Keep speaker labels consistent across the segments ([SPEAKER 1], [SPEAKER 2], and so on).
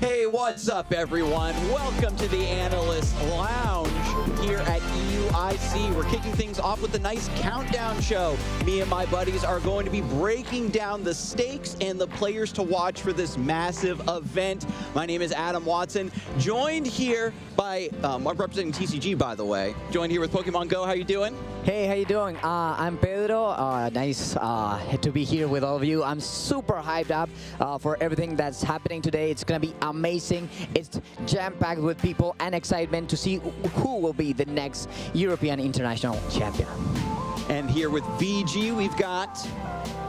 [SPEAKER 1] Hey, what's up, everyone? Welcome to the Analyst Lounge here at EUIC. We're kicking things off with a nice countdown show. Me and my buddies are going to be breaking down the stakes and the players to watch for this massive event. My name is Adam Watson, joined here by, I'm representing TCG, by the way, joined here with Pokemon Go. How you doing?
[SPEAKER 2] Hey, how you doing? I'm Pedro. Nice to be here with all of you. I'm super hyped up for everything that's happening today. It's going to be amazing. It's jam-packed with people and excitement to see who will be the next European International Champion.
[SPEAKER 1] And here with VG, we've got...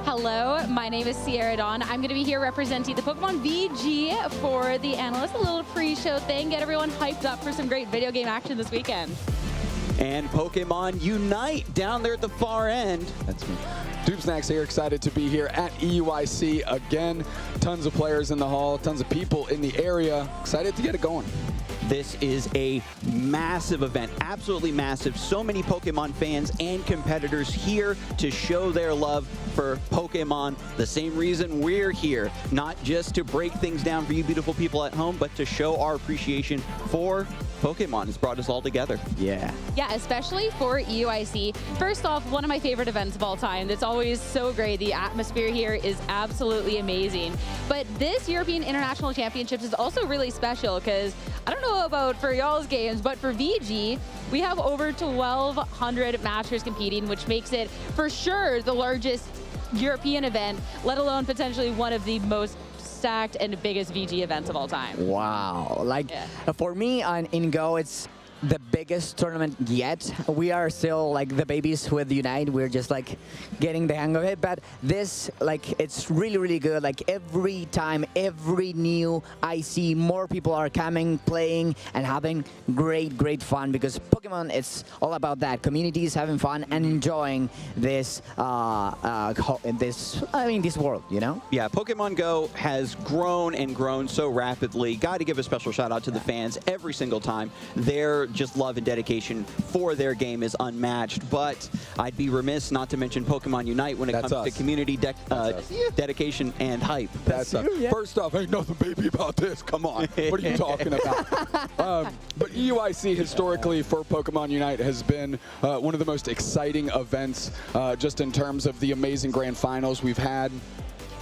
[SPEAKER 3] Hello, my name is Sierra Dawn. I'm going to be here representing the Pokemon VG for the Analyst, a little pre-show thing, get everyone hyped up for some great video game action this weekend.
[SPEAKER 1] And Pokemon Unite down there at the far end.
[SPEAKER 4] That's me. Doobsnacks here, excited to be here at EUIC again. Tons of players in the hall, tons of people in the area. Excited to get it going.
[SPEAKER 1] This is a massive event, absolutely massive. So many Pokemon fans and competitors here to show their love for Pokemon. The same reason we're here, not just to break things down for you beautiful people at home, but to show our appreciation for Pokemon. It's brought us all together.
[SPEAKER 2] Yeah.
[SPEAKER 3] Yeah, especially for EUIC. First off, one of my favorite events of all time. It's always so great. The atmosphere here is absolutely amazing. But this European International Championships is also really special because I don't know about for y'all's games, but for VG, we have over 1,200 matchers competing, which makes it for sure the largest European event, let alone potentially one of the most stacked and biggest VG events of all time.
[SPEAKER 2] Wow. Like, for me in Go, it's the biggest tournament yet. We are still like the babies with Unite. We're just like getting the hang of it. But this, like, it's really, really good. Like every time, every new I see, more people are coming, playing, and having great fun because Pokemon, it's all about that. Communities having fun and enjoying this, this world, you know?
[SPEAKER 1] Yeah, Pokemon Go has grown and grown so rapidly. Got to give a special shout out to the fans every single time. Their just love and dedication for their game is unmatched, but I'd be remiss not to mention Pokemon Unite when it comes to community dedication and hype.
[SPEAKER 4] That's us. Yeah. First off, ain't nothing baby about this. Come on. What are you talking about? But EUIC historically for Pokemon Unite has been one of the most exciting events just in terms of the amazing grand finals we've had.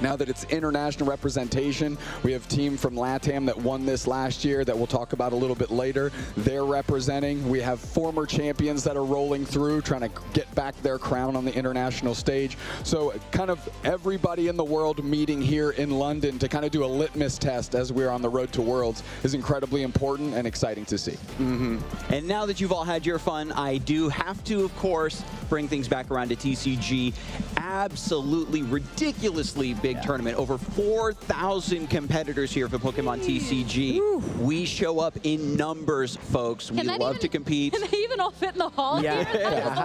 [SPEAKER 4] Now that it's international representation, we have a team from LATAM that won this last year that we'll talk about a little bit later. They're representing. We have former champions that are rolling through, trying to get back their crown on the international stage. So kind of everybody in the world meeting here in London to kind of do a litmus test as we're on the road to Worlds is incredibly important and exciting to see.
[SPEAKER 1] And now that you've all had your fun, I do have to, of course, bring things back around to TCG. Absolutely ridiculously big tournament. Over 4,000 competitors here for Pokemon TCG.
[SPEAKER 3] Ooh.
[SPEAKER 1] We show up in numbers, folks. We love to compete.
[SPEAKER 3] Can they even all fit in the hall here?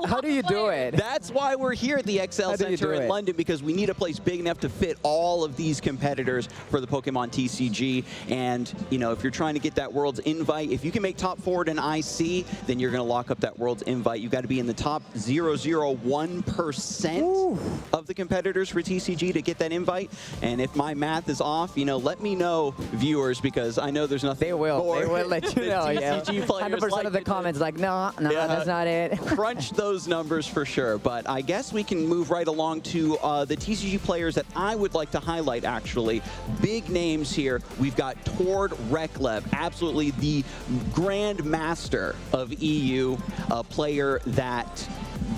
[SPEAKER 2] How do you do it?
[SPEAKER 1] That's why we're here at the XL Center in London, because we need a place big enough to fit all of these competitors for the Pokemon TCG. And, you know, if you're trying to get that World's invite, if you can make top 4 in IC, then you're going to lock up that World's invite. You've got to be in the top 0.001% of the competitors for TCG to get that invite. And if my math is off, you know, let me know, viewers, because I know there's nothing.
[SPEAKER 2] They will let you know. Yeah. 100% of the comments like, no, that's not it.
[SPEAKER 1] Crunch those numbers for sure. But I guess we can move right along to the TCG players that I would like to highlight, actually. Big names here. We've got Tord Reklev, absolutely the grand master of EU, a player that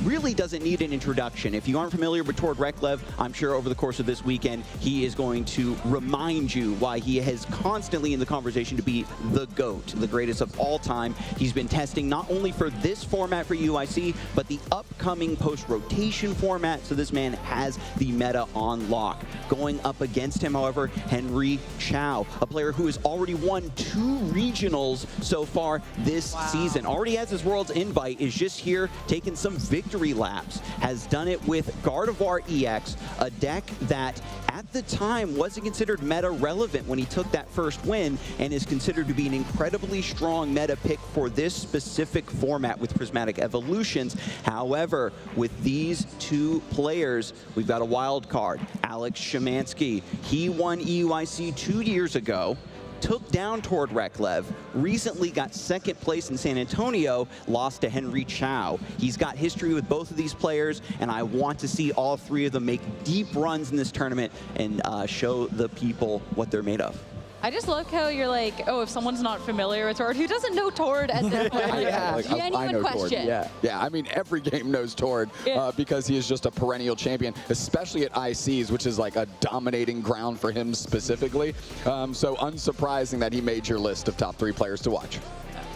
[SPEAKER 1] really doesn't need an introduction. If you aren't familiar with Tord Reklev, I'm sure over the course of this weekend, he is going to remind you why he is constantly in the conversation to be the GOAT, the greatest of all time. He's been testing not only for this format for UIC, but the upcoming post-rotation format, so this man has the meta on lock. Going up against him, however, Henry Chow, a player who has already won 2 regionals so far this season. Already has his World's invite, is just here taking some victory laps. Has done it with Gardevoir EX, a deck that at the time wasn't considered meta relevant when he took that first win, and is considered to be an incredibly strong meta pick for this specific format with Prismatic Evolutions. However, with these 2 players, we've got a wild card. Alex Szymanski, he won EUIC 2 years ago. took down Tord Reklev, recently got second place in San Antonio, lost to Henry Chow. He's got history with both of these players, and I want to see all three of them make deep runs in this tournament and show the people what they're made of.
[SPEAKER 3] I just love how you're like, oh, if someone's not familiar with Tord, who doesn't know Tord at this point?
[SPEAKER 2] Yeah.
[SPEAKER 4] Like, I
[SPEAKER 3] Genuine
[SPEAKER 4] know Tord.
[SPEAKER 3] question.
[SPEAKER 4] Yeah, I mean, every game knows Tord because he is just a perennial champion, especially at ICs, which is like a dominating ground for him specifically. So unsurprising that he made your list of top 3 players to watch.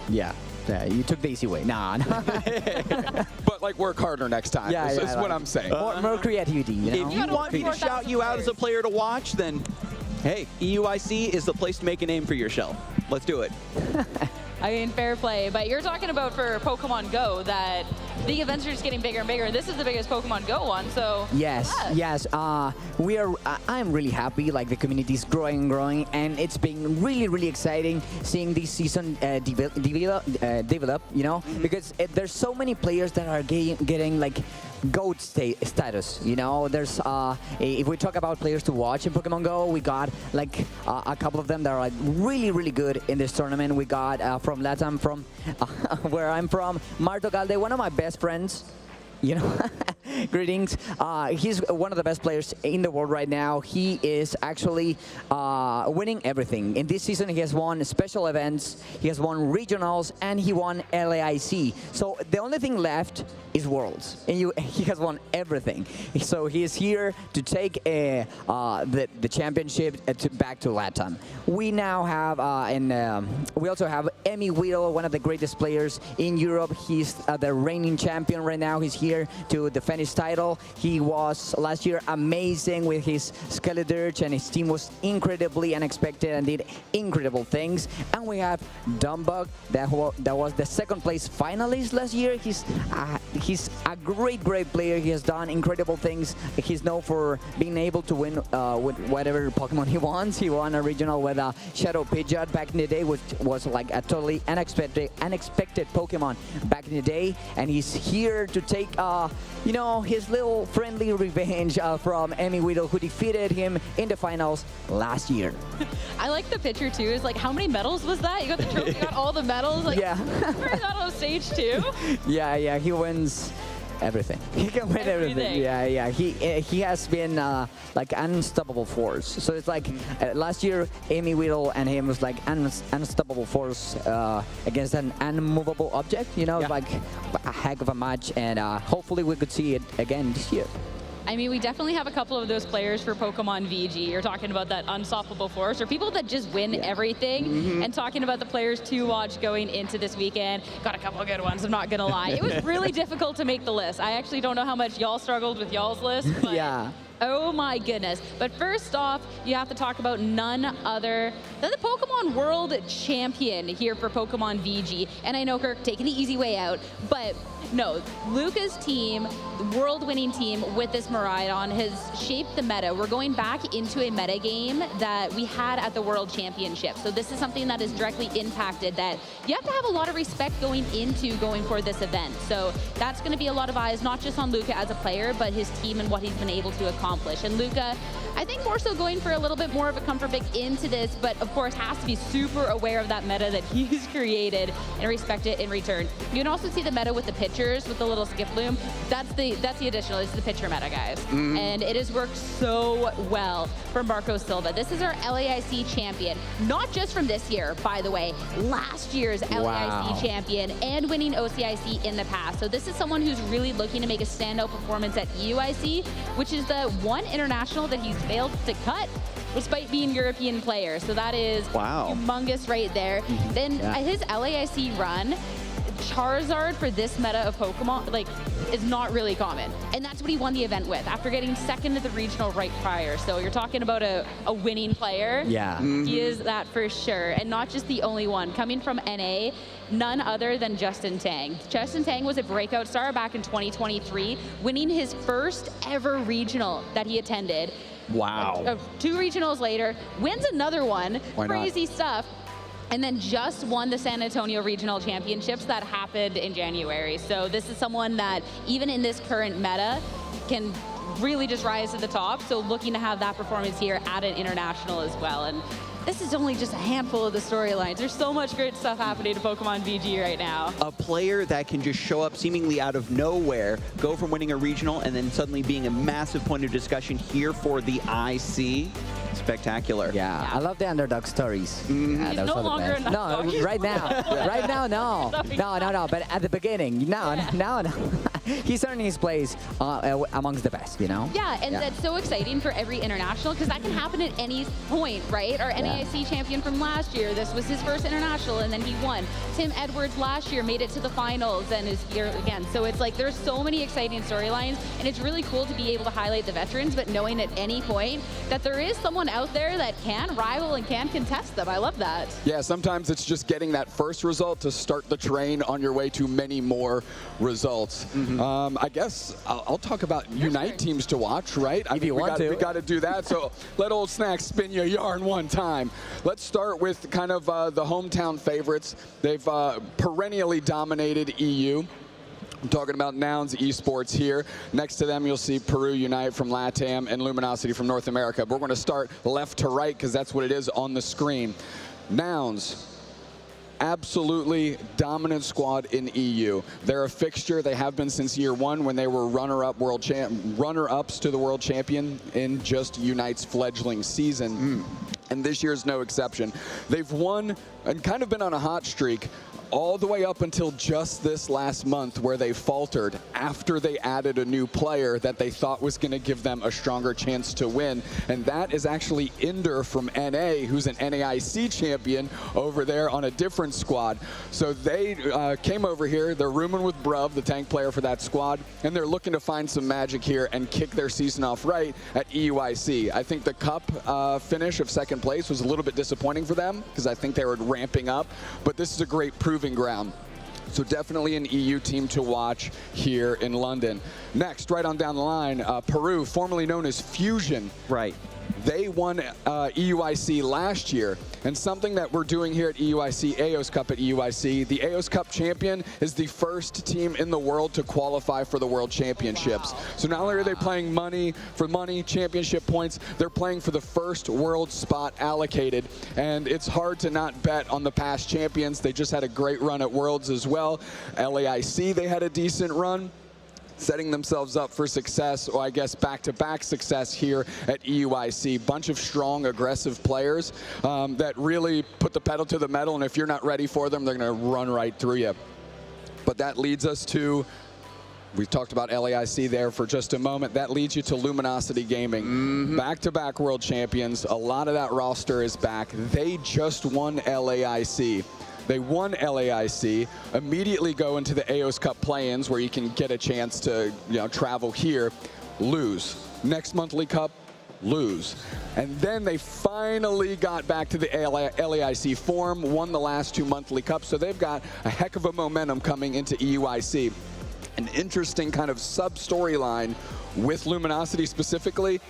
[SPEAKER 2] Yeah. Yeah, you took the easy way. Nah.
[SPEAKER 4] But like, work harder next time.
[SPEAKER 2] Yeah,
[SPEAKER 4] is
[SPEAKER 2] yeah,
[SPEAKER 4] what I'm saying.
[SPEAKER 2] More creativity, you know?
[SPEAKER 1] If you want me to shout you out as a player to watch, then hey, EUIC is the place to make a name for yourself. Let's do it.
[SPEAKER 3] I mean, fair play. But you're talking about for Pokemon Go that the events are just getting bigger and bigger. This is the biggest Pokemon Go one, so
[SPEAKER 2] Yes, yes. We are. I'm really happy. Like the community is growing and growing, and it's been really, really exciting seeing this season develop. You know, because there's so many players that are getting like GOAT status. You know, there's if we talk about players to watch in Pokemon Go, we got like a couple of them that are like really, really good in this tournament. We got from Latam, from where I'm from, Marto Galde, one of my best friends. You know, greetings. He's one of the best players in the world right now. He is actually winning everything. In this season, he has won special events, he has won regionals, and he won LAIC. So the only thing left is Worlds, and he has won everything. So he is here to take the championship back to LATAM. We now have, we also have Emmy Weedle, one of the greatest players in Europe. He's the reigning champion right now. He's here to defend his title. He was last year amazing with his Skeledirge, and his team was incredibly unexpected and did incredible things. And we have Dumbug, that was the second place finalist last year. He's a great player. He has done incredible things. He's known for being able to win with whatever Pokemon he wants. He won a regional with Shadow Pidgeot back in the day, which was like a totally unexpected Pokemon back in the day. And he's here to take you know, his little friendly revenge from Emmy Weedle, who defeated him in the finals last year.
[SPEAKER 3] I like the picture too. It's like, how many medals was that? You got the trophy, you got all the medals. Like,
[SPEAKER 2] yeah.
[SPEAKER 3] We're not on stage too.
[SPEAKER 2] Yeah, he wins everything. He can win everything. Yeah. He has been like an unstoppable force. So it's like last year, Emmy Weedle and him was like an unstoppable force against an unmovable object. You know, like a heck of a match, and hopefully we could see it again this year.
[SPEAKER 3] I mean, we definitely have a couple of those players for Pokemon VG. You're talking about that unstoppable force, or people that just win everything, and talking about the players to watch going into this weekend. Got a couple of good ones, I'm not gonna lie. It was really difficult to make the list. I actually don't know how much y'all struggled with y'all's list, but
[SPEAKER 2] yeah.
[SPEAKER 3] Oh my goodness. But first off, you have to talk about none other than the Pokemon World Champion here for Pokemon VG. And I know, Kirk, taking the easy way out, but no, Luca's team, the world-winning team with this Miraidon has shaped the meta. We're going back into a meta game that we had at the World Championship. So this is something that is directly impacted that you have to have a lot of respect going for this event. So that's going to be a lot of eyes, not just on Luca as a player, but his team and what he's been able to accomplish. And Luca, I think more so going for a little bit more of a comfort pick into this, but of course has to be super aware of that meta that he's created and respect it in return. You can also see the meta with the pitchers, with the little skip loom. That's the additional, it's the pitcher meta, guys. And it has worked so well for Marco Silva. This is our LAIC champion, not just from this year, by the way, last year's LAIC champion and winning OCIC in the past. So this is someone who's really looking to make a standout performance at EUIC, which is the one international that he's failed to cut despite being European player. So that is humongous right there. Then his LAIC run, Charizard for this meta of Pokemon, like, is not really common. And that's what he won the event with, after getting second at the regional right prior. So you're talking about a winning player.
[SPEAKER 2] Yeah.
[SPEAKER 3] He is that for sure. And not just the only one. Coming from NA, none other than Justin Tang. Justin Tang was a breakout star back in 2023, winning his first ever regional that he attended.
[SPEAKER 1] Wow.
[SPEAKER 3] 2 regionals later, wins another one.
[SPEAKER 4] Why not?
[SPEAKER 3] Crazy stuff. And then just won the San Antonio Regional Championships that happened in January. So this is someone that, even in this current meta, can really just rise to the top. So looking to have that performance here at an international as well. And this is only just a handful of the storylines. There's so much great stuff happening to Pokemon VG right now.
[SPEAKER 1] A player that can just show up seemingly out of nowhere, go from winning a regional and then suddenly being a massive point of discussion here for the IC. Spectacular.
[SPEAKER 2] Yeah, I love the underdog stories. Yeah,
[SPEAKER 3] He's
[SPEAKER 2] those
[SPEAKER 3] no
[SPEAKER 2] are the
[SPEAKER 3] longer
[SPEAKER 2] best.
[SPEAKER 3] an
[SPEAKER 2] No,
[SPEAKER 3] underdog.
[SPEAKER 2] right now. Right now, no. No. But at the beginning, no. He's earning his place amongst the best, you know?
[SPEAKER 3] Yeah, and that's so exciting for every international because that can happen at any point, right? Our NAIC champion from last year, this was his first international and then he won. Tim Edwards last year made it to the finals and is here again. So it's like there's so many exciting storylines and it's really cool to be able to highlight the veterans, but knowing at any point that there is someone out there that can rival and can contest them. I love that.
[SPEAKER 4] Yeah, sometimes it's just getting that first result to start the train on your way to many more results. I guess I'll talk about Unite teams to watch, right?
[SPEAKER 2] If you want to.
[SPEAKER 4] We got to do that. So let Old Snack spin you a yarn one time. Let's start with kind of the hometown favorites. They've perennially dominated EU. I'm talking about Nouns Esports here. Next to them, you'll see Peru Unite from LATAM and Luminosity from North America. But we're going to start left to right because that's what it is on the screen. Nouns, absolutely dominant squad in EU. They're a fixture. They have been since year one when they were runner-ups to the world champion in just Unite's fledgling season. And this year is no exception. They've won and kind of been on a hot streak all the way up until just this last month where they faltered after they added a new player that they thought was going to give them a stronger chance to win. And that is actually Inder from NA, who's an NAIC champion over there on a different squad. So they came over here. They're rooming with Bruv, the tank player for that squad, and they're looking to find some magic here and kick their season off right at EUIC. I think the cup finish of second place was a little bit disappointing for them because I think they were ramping up, but this is a great proving ground. So definitely an EU team to watch here in London. Next, right on down the line, Peru, formerly known as Fusion.
[SPEAKER 1] Right.
[SPEAKER 4] They won EUIC last year, and something that we're doing here at EUIC, AOS Cup at EUIC, the AOS Cup champion is the first team in the world to qualify for the World Championships. Wow. So not only are they playing for money, championship points, they're playing for the first world spot allocated, and it's hard to not bet on the past champions. They just had a great run at Worlds as well. LAIC, they had a decent run, setting themselves up for success, or I guess back-to-back success here at EUIC. Bunch of strong, aggressive players that really put the pedal to the metal, and if you're not ready for them, they're going to run right through you. But that leads us to, we've talked about LAIC there for just a moment, that leads you to Luminosity Gaming. Back-to-back world champions, a lot of that roster is back. They just won LAIC. They won LAIC, immediately go into the AOS Cup play-ins where you can get a chance to travel here, lose. Next monthly cup, lose. And then they finally got back to the LAIC form, won the last 2 monthly cups, so they've got a heck of a momentum coming into EUIC. An interesting kind of sub-storyline with Luminosity specifically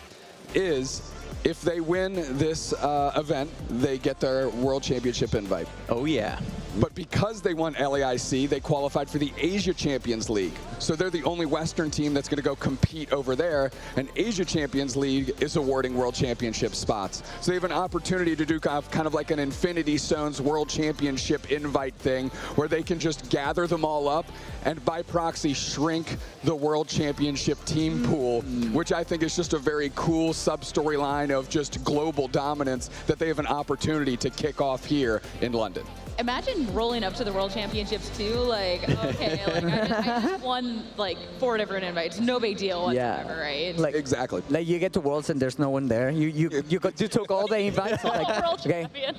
[SPEAKER 4] is if they win this event, they get their World Championship invite.
[SPEAKER 1] Oh, yeah.
[SPEAKER 4] But because they won LAIC, they qualified for the Asia Champions League. So they're the only Western team that's going to go compete over there. And Asia Champions League is awarding World Championship spots. So they have an opportunity to do kind of like an Infinity Stones World Championship invite thing where they can just gather them all up and by proxy shrink the World Championship team pool, which I think is just a very cool sub-storyline of just global dominance that they have an opportunity to kick off here in London.
[SPEAKER 3] Imagine rolling up to the World Championships too, like, okay, like I just won like 4 different invites, no big deal whatsoever, right?
[SPEAKER 2] Like,
[SPEAKER 4] exactly.
[SPEAKER 2] Like you get to Worlds and there's no one there. You took all the invites. Like,
[SPEAKER 3] World
[SPEAKER 2] okay.
[SPEAKER 3] champion.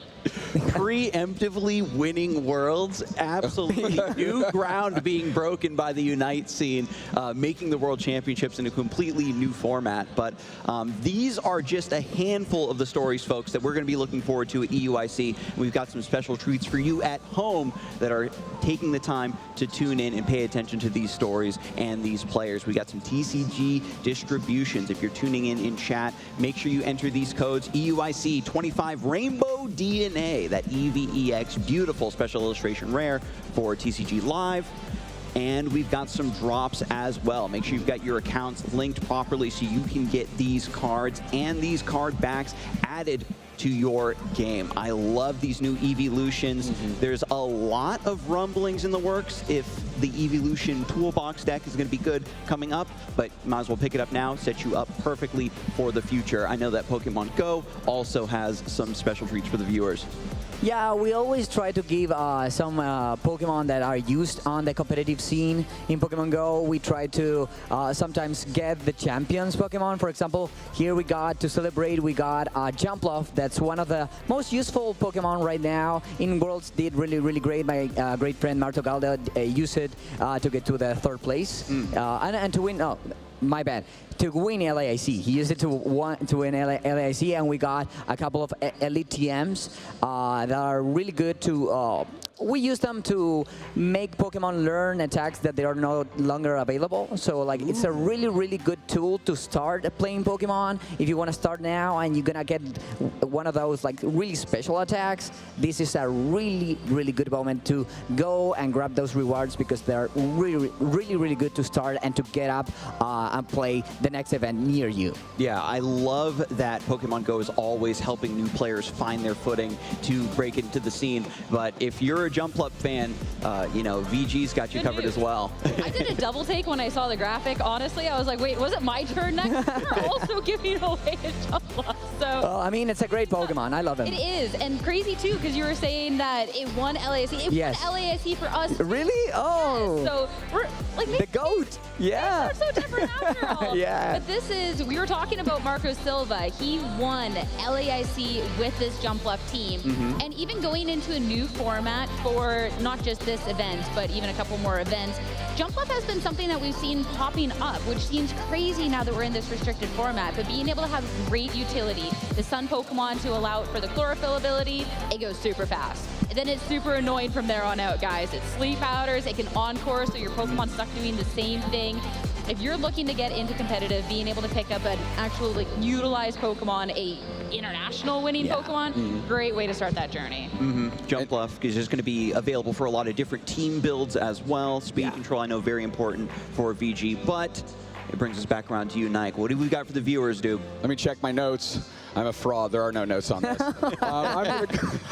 [SPEAKER 1] Preemptively winning Worlds, absolutely new ground being broken by the Unite scene, making the World Championships in a completely new format. But these are just a handful of the stories, folks, that we're going to be looking forward to at EUIC. We've got some special treats for you at home that are taking the time to tune in and pay attention to these stories and these players. We got some TCG distributions. If you're tuning in chat, make sure you enter these codes: EUIC 25 Rainbow DNA, that EVEX, beautiful special illustration rare for TCG Live. and we've got some drops as well. Make sure you've got your accounts linked properly so you can get these cards and these card backs added to your game. I love these new evolutions. There's a lot of rumblings in the works if the evolution toolbox deck is going to be good coming up, but might as well pick it up now, set you up perfectly for the future. I know that Pokemon Go also has some special treats for the viewers.
[SPEAKER 2] Yeah, we always try to give some Pokemon that are used on the competitive scene in Pokemon Go. We try to sometimes get the champions Pokemon. For example, here we got, to celebrate, we got Jumpluff. That's one of the most useful Pokemon right now. In Worlds did really, really great. My great friend Marto Galda used it to get to the 3rd place. And to win, oh, my bad. To win LAIC. He used it to win LAIC, and we got a couple of elite TMs that are really good to... we use them to make Pokemon learn attacks that they are no longer available. So like it's a really, really good tool to start playing Pokemon. If you want to start now and you're gonna get one of those like really special attacks, this is a really, really good moment to go and grab those rewards because they're really, really, really good to start and to get up and play the next event near you.
[SPEAKER 1] Yeah, I love that Pokemon Go is always helping new players find their footing to break into the scene. But if you're a Jumpluff fan, you know, VG's got you covered as well.
[SPEAKER 3] I did a double take when I saw the graphic. Honestly, I was like, wait, was it my turn next? You're also giving away a Jumpluff. So,
[SPEAKER 2] well, I mean, it's a great Pokemon. I love him.
[SPEAKER 3] It is, and crazy too, because you were saying that it won LASC. It won LASC for us.
[SPEAKER 2] Really? Oh.
[SPEAKER 3] So we're like
[SPEAKER 2] the GOAT. Yeah.
[SPEAKER 3] They're so different after all.
[SPEAKER 2] Yeah.
[SPEAKER 3] But this is, we were talking about Marco Silva. He won LAIC with this Jumpluff team. And even going into a new format for not just this event, but even a couple more events, Jumpluff has been something that we've seen popping up, which seems crazy now that we're in this restricted format, but being able to have great utility. The Sun Pokemon to allow for the Chlorophyll ability, it goes super fast. And then it's super annoying from there on out, guys. It's sleep powders, it can encore, so your Pokemon's stuck doing the same thing. If you're looking to get into competitive, being able to pick up an actual like utilized Pokemon, a international winning Pokemon, great way to start that journey.
[SPEAKER 1] Jumpluff is just going to be available for a lot of different team builds as well. Speed control, I know, very important for VG, but it brings us back around to you, Nike. What do we got for the viewers, dude?
[SPEAKER 4] Let me check my notes. I'm a fraud. There are no notes on this. I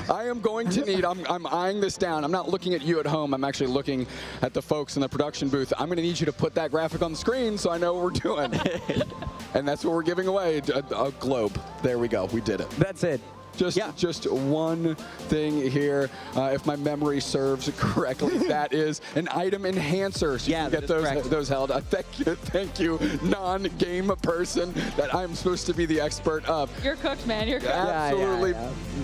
[SPEAKER 4] am going to need, I'm eyeing this down. I'm not looking at you at home. I'm actually looking at the folks in the production booth. I'm going to need you to put that graphic on the screen so I know what we're doing. And that's what we're giving away, a globe. There we go. We did it.
[SPEAKER 2] That's it.
[SPEAKER 4] Just one thing here, if my memory serves correctly, that is an item enhancer. So you can get those held. Thank you, non-game person that I'm supposed to be the expert of.
[SPEAKER 3] You're cooked, man. You're cooked.
[SPEAKER 4] Absolutely,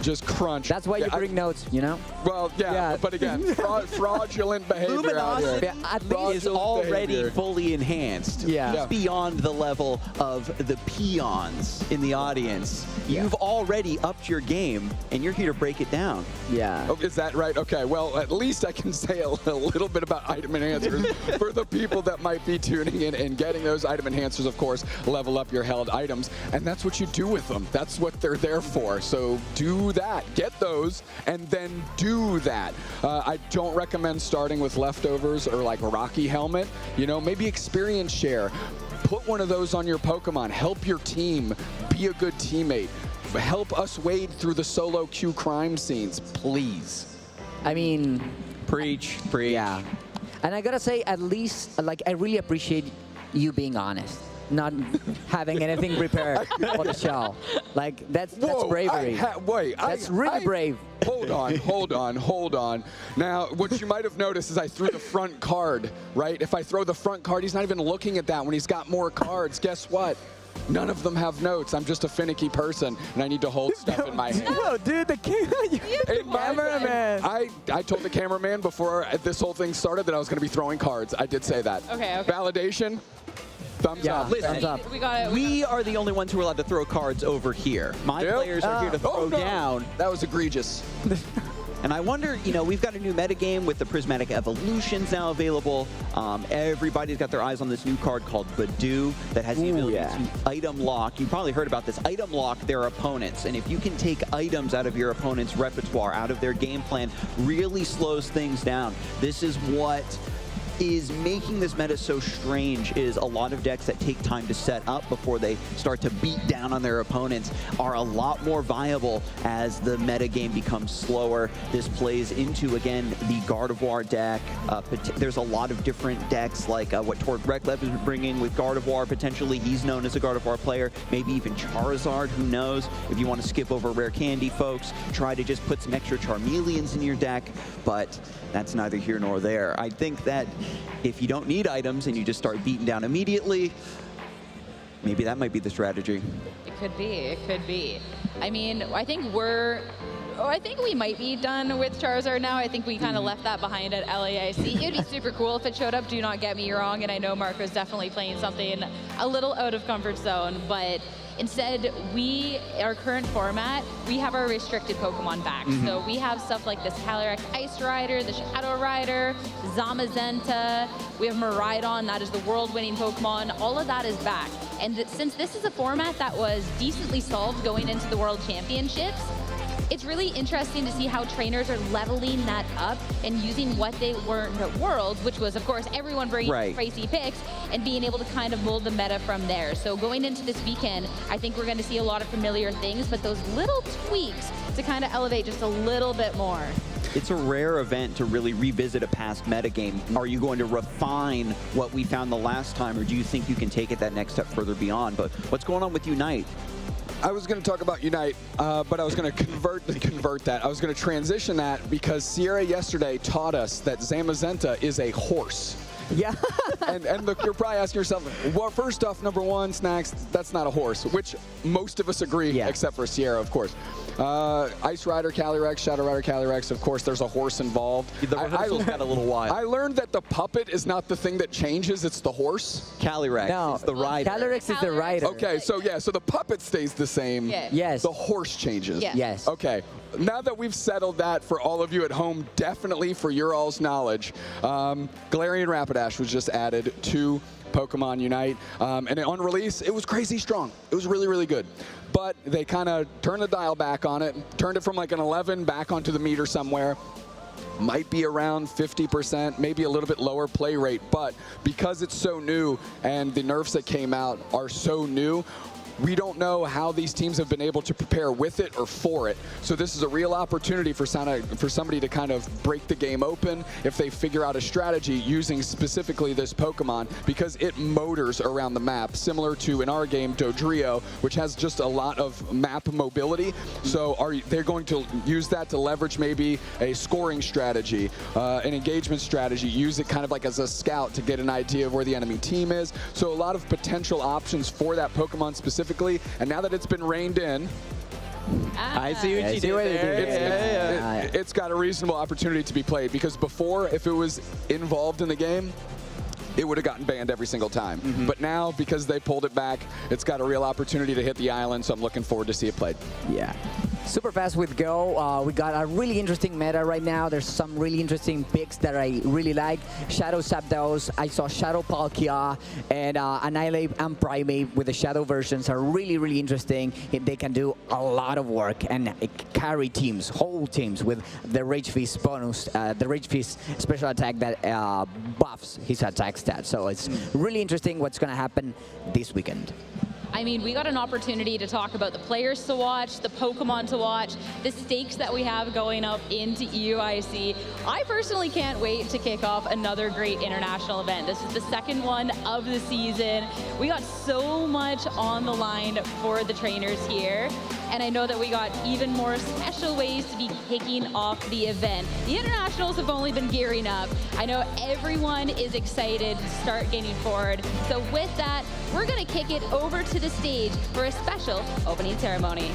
[SPEAKER 4] just crunch.
[SPEAKER 2] That's why you bring notes, you know?
[SPEAKER 4] Well, but again, fraudulent behavior out here.
[SPEAKER 1] At least is already fully enhanced. It's beyond the level of the peons in the audience. You've already upped your game, and you're here to break it down.
[SPEAKER 4] Oh, is that right? Okay, well, at least I can say a little bit about item enhancers for the people that might be tuning in and getting those item enhancers, of course, level up your held items, and that's what you do with them. That's what they're there for, so do that. Get those, and then do that. I don't recommend starting with leftovers or like Rocky Helmet. You know, maybe experience share. Put one of those on your Pokemon. Help your team. Be a good teammate. Help us wade through the solo queue crime scenes, please.
[SPEAKER 2] I mean,
[SPEAKER 1] preach.
[SPEAKER 2] Yeah. And I gotta say, at least, like, I really appreciate you being honest, not having anything prepared for the show. Like, that's bravery. That's really brave.
[SPEAKER 4] Hold on. Now, what you might have noticed is I threw the front card, right? If I throw the front card, he's not even looking at that when he's got more cards. Guess what? None of them have notes. I'm just a finicky person, and I need to hold stuff in my hand.
[SPEAKER 2] No, dude, the cameraman.
[SPEAKER 4] I told the cameraman before this whole thing started that I was going to be throwing cards. I did say that.
[SPEAKER 3] Okay.
[SPEAKER 4] Validation. Thumbs up.
[SPEAKER 1] Listen,
[SPEAKER 2] thumbs up.
[SPEAKER 3] We got it.
[SPEAKER 1] We are the only ones who are allowed to throw cards over here. My players are here to throw down.
[SPEAKER 4] That was egregious.
[SPEAKER 1] And I wonder, you know, we've got a new metagame with the Prismatic Evolutions now available. Everybody's got their eyes on this new card called Badoo that has the ability to item lock. You probably heard about this. Item lock their opponents. And if you can take items out of your opponent's repertoire, out of their game plan, really slows things down. This is what is making this meta so strange is a lot of decks that take time to set up before they start to beat down on their opponents are a lot more viable as the meta game becomes slower. This plays into, again, the Gardevoir deck. There's a lot of different decks like what Tord Reklev is bringing with Gardevoir. Potentially, he's known as a Gardevoir player. Maybe even Charizard, who knows? If you want to skip over Rare Candy, folks, try to just put some extra Charmeleons in your deck, but that's neither here nor there. I think that if you don't need items and you just start beating down immediately, maybe that might be the strategy.
[SPEAKER 3] It could be. It could be. I mean, I think we might be done with Charizard now. I think we kind of left that behind at LAIC. It'd be super cool if it showed up, do not get me wrong, and I know Marco's definitely playing something a little out of comfort zone, but instead, our current format, we have our restricted Pokemon back. So we have stuff like this Calyrex Ice Rider, the Shadow Rider, Zamazenta, we have Miraidon, that is the world-winning Pokemon. All of that is back. And since this is a format that was decently solved going into the World Championships, it's really interesting to see how trainers are leveling that up and using what they learned at Worlds, which was, of course, everyone bringing crazy picks and being able to kind of mold the meta from there. So going into this weekend, I think we're going to see a lot of familiar things, but those little tweaks to kind of elevate just a little bit more.
[SPEAKER 1] It's a rare event to really revisit a past metagame. Are you going to refine what we found the last time, or do you think you can take it that next step further beyond? But what's going on with Unite?
[SPEAKER 4] I was going to talk about Unite, but I was going to convert that. I was going to transition that because Sierra yesterday taught us that Zamazenta is a horse.
[SPEAKER 2] Yeah.
[SPEAKER 4] and look, you're probably asking yourself, well, first off, number one, Snacks, that's not a horse, which most of us agree, except for Sierra, of course. Ice Rider, Calyrex, Shadow Rider, Calyrex, of course, there's a horse involved.
[SPEAKER 1] The rehearsal's got a little wild.
[SPEAKER 4] I learned that the puppet is not the thing that changes, it's the horse.
[SPEAKER 1] Calyrex is the rider.
[SPEAKER 2] Calyrex is the rider.
[SPEAKER 4] Okay, so so the puppet stays the same.
[SPEAKER 2] Yes.
[SPEAKER 4] The horse changes.
[SPEAKER 2] Yes.
[SPEAKER 4] Okay. Now that we've settled that for all of you at home, definitely for your all's knowledge, Galarian Rapidash was just added to Pokemon Unite. And on release, it was crazy strong. It was really, really good. But they kind of turned the dial back on it, turned it from like an 11 back onto the meter somewhere. Might be around 50%, maybe a little bit lower play rate. But because it's so new and the nerfs that came out are so new, we don't know how these teams have been able to prepare with it or for it. So this is a real opportunity for somebody to kind of break the game open if they figure out a strategy using specifically this Pokemon, because it motors around the map, similar to, in our game, Dodrio, which has just a lot of map mobility. So they're going to use that to leverage maybe a scoring strategy, an engagement strategy, use it kind of like as a scout to get an idea of where the enemy team is. So a lot of potential options for that Pokemon specifically. And now that it's been reined in,
[SPEAKER 1] I see what you did there.
[SPEAKER 4] It's got a reasonable opportunity to be played, because before, if it was involved in the game, it would have gotten banned every single time. But now, because they pulled it back, it's got a real opportunity to hit the island, so I'm looking forward to see it played.
[SPEAKER 2] Yeah. Super fast with Go. We got a really interesting meta right now. There's some really interesting picks that I really like. Shadow Zapdos, I saw Shadow Palkia, and Annihilate and Primate with the Shadow versions are really, really interesting. They can do a lot of work and carry teams, whole teams, with the Rage Fist bonus, the Rage Fist special attack that buffs his attack stat. So it's really interesting what's going to happen this weekend.
[SPEAKER 3] I mean, we got an opportunity to talk about the players to watch, the Pokemon to watch, the stakes that we have going up into EUIC. I personally can't wait to kick off another great international event. This is the second one of the season. We got so much on the line for the trainers here. And I know that we got even more special ways to be kicking off the event. The internationals have only been gearing up. I know everyone is excited to start getting forward. So with that, we're gonna kick it over to the stage for a special opening ceremony.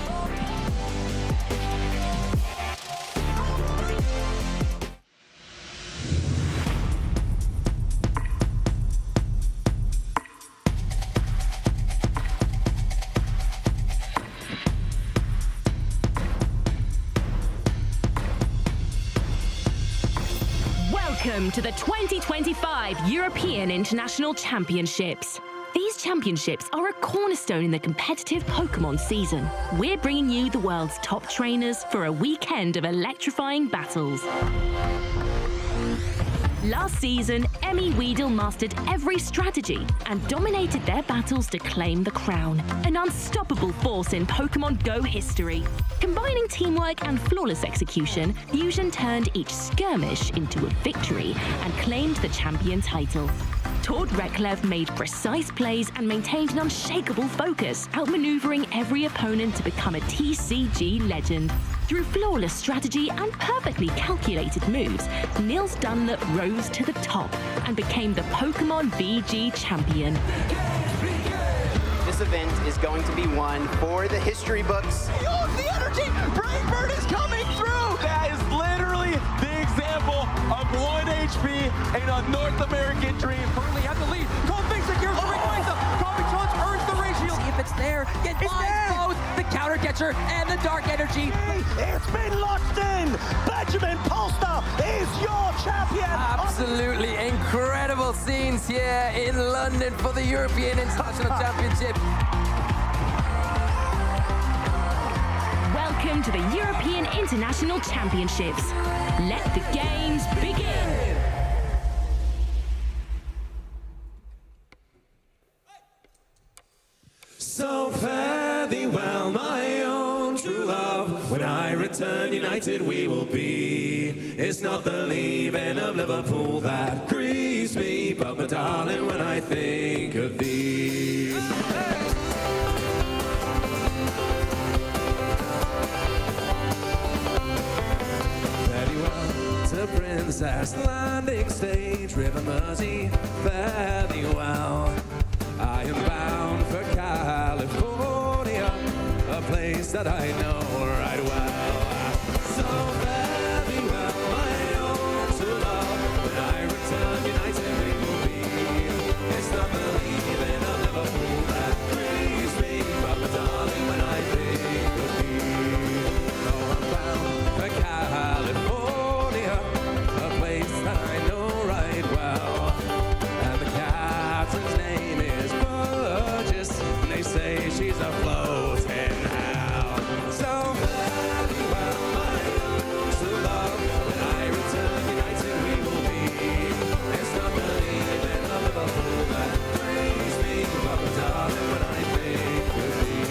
[SPEAKER 5] Welcome to the 2025 European International Championships. These championships are a cornerstone in the competitive Pokémon season. We're bringing you the world's top trainers for a weekend of electrifying battles. Last season, Emmy Weedle mastered every strategy and dominated their battles to claim the crown. An unstoppable force in Pokémon Go history. Combining teamwork and flawless execution, Fusion turned each skirmish into a victory and claimed the champion title. Tord Reklev made precise plays and maintained an unshakable focus, outmaneuvering every opponent to become a TCG legend. Through flawless strategy and perfectly calculated moves, Nils Dunlop rose to the top and became the Pokémon VG champion.
[SPEAKER 6] This event is going to be one for the history books.
[SPEAKER 7] Oh, the energy! Brightbird is coming through!
[SPEAKER 8] That is literally the example of 1 HP in a North American dream.
[SPEAKER 7] Burnley at the lead. Cole thinks that Gears behind them. Coffee Challenge earns the ratio. See if it's there. It finds both the counter catcher and the dark energy.
[SPEAKER 9] It's been locked in. Benjamin Polster is your champion.
[SPEAKER 7] Absolutely incredible scenes here in London for the European International Championship.
[SPEAKER 5] Welcome to the European International Championships. Let the games begin.
[SPEAKER 10] So fare thee well, my own true love. When I return, united we will be. It's not the leaving of Liverpool that grieves me, but my darling, when I think of thee. Very well, to Princess Landing Stage, River Mersey, fare thee well. I am bound for California, a place that I know right well. So fare thee well, my own true love. When I return, united we will be. It's not the leaving of Liverpool that grieves me, but my darling, when I think of thee. Oh, I'm bound for California, a place that I know right well. And the captain's name is Burgess, and they say she's afloat in hell. So fare thee well, my own true love. When I return, united we will be. It's not the leaving of Liverpool that brings me, but my darling, when I think of thee.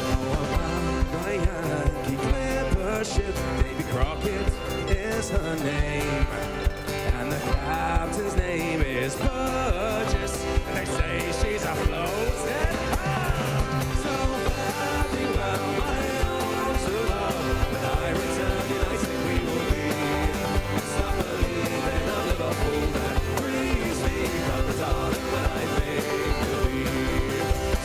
[SPEAKER 10] Oh, about my Yankee Clipper ship, Davy Crockett is her name, and the captain's name is Burgess, and they say she's afloat in hell. So fare thee well, my own true love. When I return, united we will be. It's not the leaving of Liverpool that grieves me, but the darling, when I think of thee.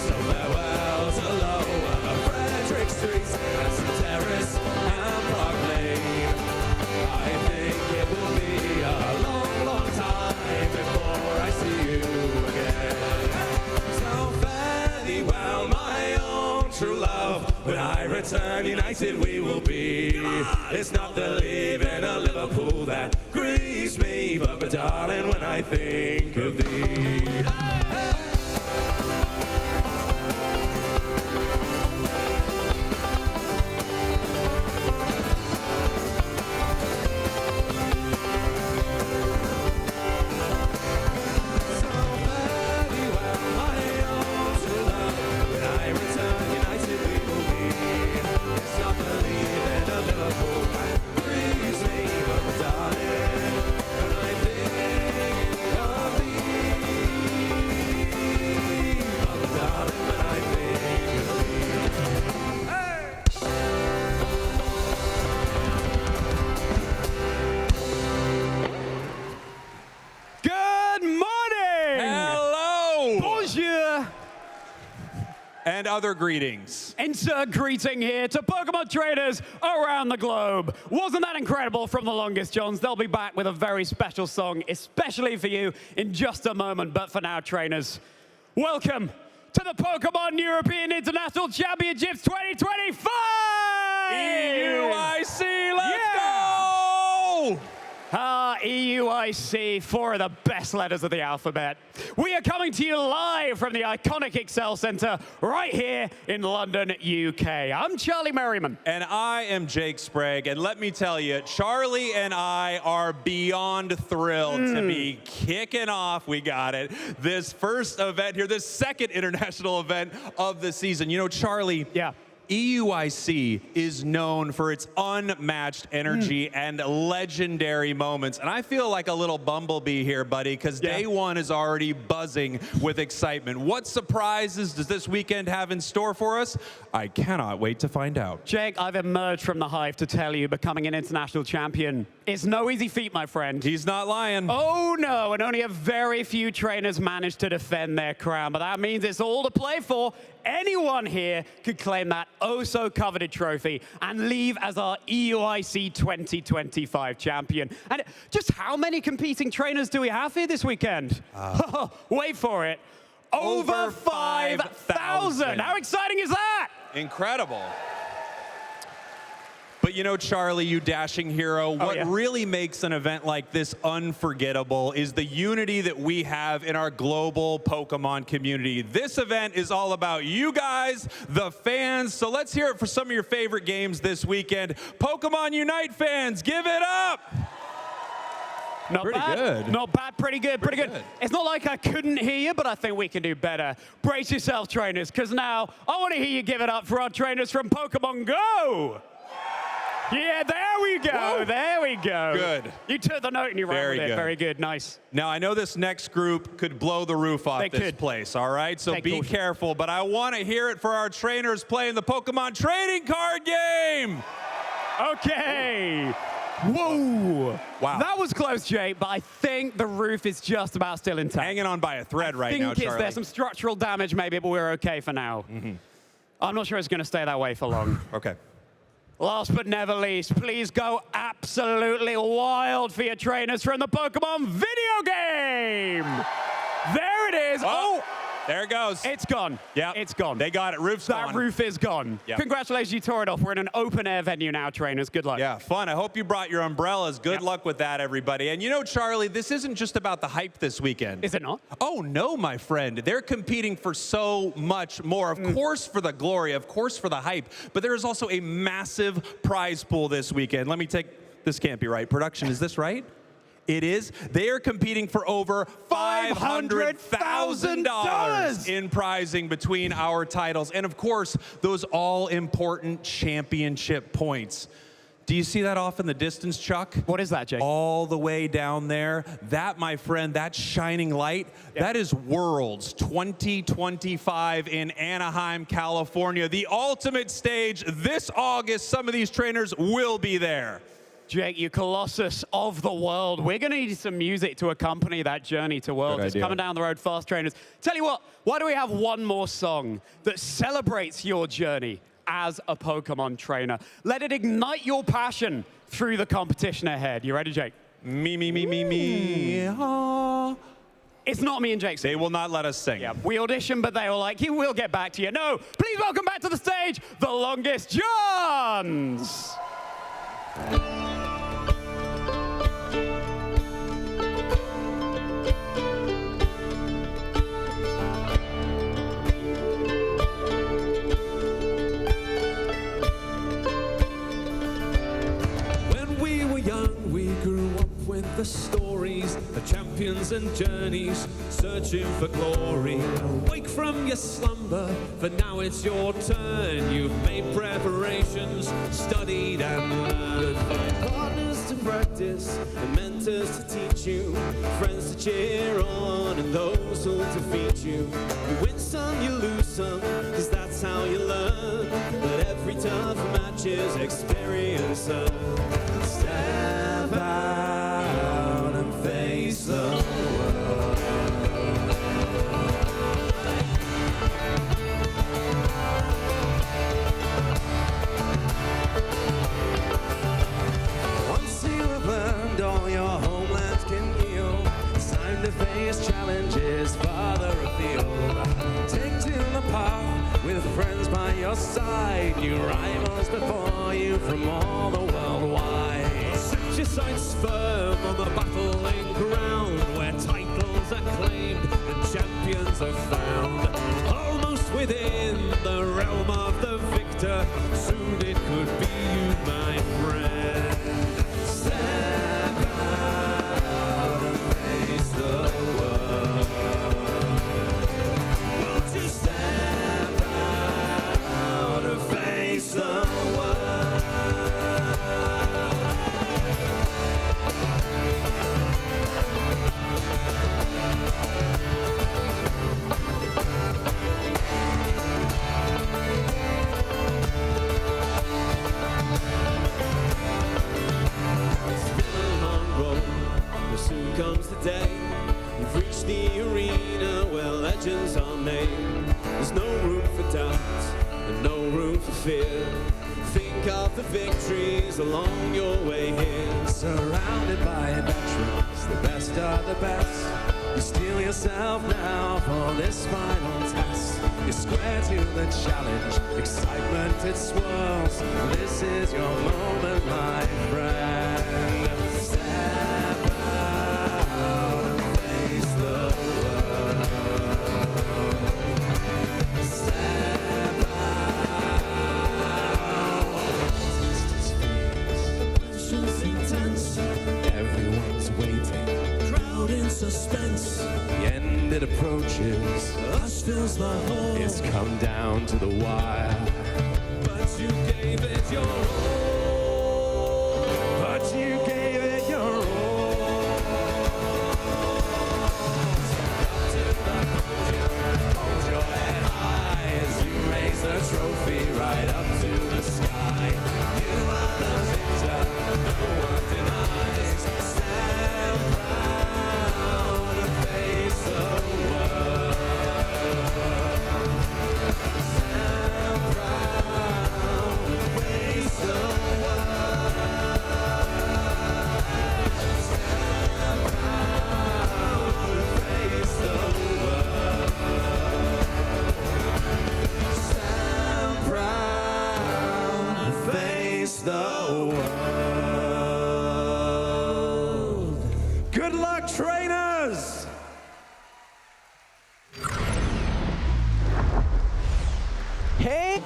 [SPEAKER 10] So farewell to Lower Frederick Street and St. Terrace and Park Lane. I think it will be a long, long time before I see you again. So fare thee well, my own true love. When I return, united we will be. It's not the leaving of Liverpool that grieves me, but my darling, when I think of thee.
[SPEAKER 11] Good morning!
[SPEAKER 8] Hello!
[SPEAKER 11] Bonjour!
[SPEAKER 8] And other greetings.
[SPEAKER 11] Insert greeting here to Pokemon trainers around the globe. Wasn't that incredible from the Longest Johns? They'll be back with a very special song, especially for you, in just a moment. But for now, trainers, welcome to the Pokemon European International Championships 2025!
[SPEAKER 8] EUIC, let's go!
[SPEAKER 11] EUIC, 4 of the best letters of the alphabet. We are coming to you live from the iconic Excel Centre right here in London, UK. I'm Charlie Merriman.
[SPEAKER 8] And I am Jake Sprague. And let me tell you, Charlie and I are beyond thrilled to be kicking off, we got it, this first event here, this second international event of the season. You know, Charlie, EUIC is known for its unmatched energy and legendary moments. And I feel like a little bumblebee here, buddy, because day one is already buzzing with excitement. What surprises does this weekend have in store for us? I cannot wait to find out.
[SPEAKER 11] Jake, I've emerged from the hive to tell you becoming an international champion is no easy feat, my friend.
[SPEAKER 8] He's not lying.
[SPEAKER 11] Oh, no, and only a very few trainers manage to defend their crown, but that means it's all to play for. Anyone here could claim that oh-so-coveted trophy and leave as our EUIC 2025 champion. And just how many competing trainers do we have here this weekend? Wait for it. Over 5,000. How exciting is that?
[SPEAKER 8] Incredible. But you know, Charlie, you dashing hero, what really makes an event like this unforgettable is the unity that we have in our global Pokemon community. This event is all about you guys, the fans. So let's hear it for some of your favorite games this weekend. Pokemon Unite fans, give it up.
[SPEAKER 11] Not
[SPEAKER 8] pretty
[SPEAKER 11] bad.
[SPEAKER 8] good.
[SPEAKER 11] Not bad. Pretty good. Pretty good. It's not like I couldn't hear you, but I think we can do better. Brace yourself, trainers, because now I want to hear you give it up for our trainers from Pokemon Go. Yeah, there we go. Whoa. There we go.
[SPEAKER 8] Good.
[SPEAKER 11] You took the note and you ran with it. Very good. Nice.
[SPEAKER 8] Now, I know this next group could blow the roof off this place, all right? So be careful, but I want to hear it for our trainers playing the Pokemon trading card game.
[SPEAKER 11] Okay. Whoa.
[SPEAKER 8] Wow.
[SPEAKER 11] That was close, Jake, but I think the roof is just about still intact.
[SPEAKER 8] Hanging on by a thread right now, Charlie.
[SPEAKER 11] There's some structural damage maybe, but we're okay for now. I'm not sure it's going to stay that way for long.
[SPEAKER 8] Okay.
[SPEAKER 11] Last but never least, please go absolutely wild for your trainers from the Pokemon video game. There it is. Oh,
[SPEAKER 8] there it goes.
[SPEAKER 11] It's gone.
[SPEAKER 8] Yeah,
[SPEAKER 11] it's gone.
[SPEAKER 8] They got it. Roof's gone.
[SPEAKER 11] That roof is gone.
[SPEAKER 8] Yep.
[SPEAKER 11] Congratulations, you tore it off. We're in an open-air venue now, trainers. Good luck.
[SPEAKER 8] Yeah, fun. I hope you brought your umbrellas. Good luck with that, everybody. And you know, Charlie, this isn't just about the hype this weekend.
[SPEAKER 11] Is it not?
[SPEAKER 8] Oh, no, my friend. They're competing for so much more. Of course for the glory, of course for the hype, but there is also a massive prize pool this weekend. Let me take, this can't be right. Production, is this right? It is. They are competing for over $500,000 in prizing between our titles. And of course, those all-important championship points. Do you see that off in the distance, Chuck?
[SPEAKER 11] What is that, Jake?
[SPEAKER 8] All the way down there. That, my friend, that shining light, that is Worlds 2025 in Anaheim, California. The ultimate stage this August. Some of these trainers will be there.
[SPEAKER 11] Jake, you colossus of the world. We're going to need some music to accompany that journey to Worlds. It's coming down the road fast, trainers. Tell you what, why don't we have one more song that celebrates your journey as a Pokemon trainer? Let it ignite your passion through the competition ahead. You ready, Jake?
[SPEAKER 8] Me.
[SPEAKER 11] It's not me and Jake.
[SPEAKER 8] They will not let us sing.
[SPEAKER 11] Yeah, we auditioned, but they were like, we'll get back to you. No, please welcome back to the stage, the Longest Johns.
[SPEAKER 10] The stories, the champions and journeys, searching for glory. Awake from your slumber, for now it's your turn. You've made preparations, studied and learned. Find partners to practice, and mentors to teach you, friends to cheer on, and those who'll defeat you. You win some, you lose some, cause that's how you learn. But every tough match is experience. Step out and face the world. Once you have learned all your homelands can yield, it's time to face challenges farther afield. Take to the path with friends by your side, new rivals before you from all the world wide. your sights firm on the battling ground, where titles are claimed and champions are found. Almost within the realm of the victor, soon it could be you, my friend. Step out and face the world. Won't you step out and face the world? Soon comes the day we've reached the arena where legends are made. There's no room for doubt and no room for fear. Think of the victories along your way here. Surrounded by veterans, the best of the best. You steel yourself now for this final test. You're square to the challenge, excitement it swirls. This is your moment, my friend. Step out and face the world. Step out. Distance fears, pressure's intense. Everyone's waiting, crowd in suspense. The end it approaches, hush fills the hall. It's come down to the wire, but you gave it your all. But you gave it your all. Step up to the podium, hold your head high as you raise the trophy right up to the sky. You are the victor, no one denies. Stand proud and face the world. Stand proud and face the world. Stand proud and face the world. Stand proud and face the world. Good luck, trainers!
[SPEAKER 2] Hey!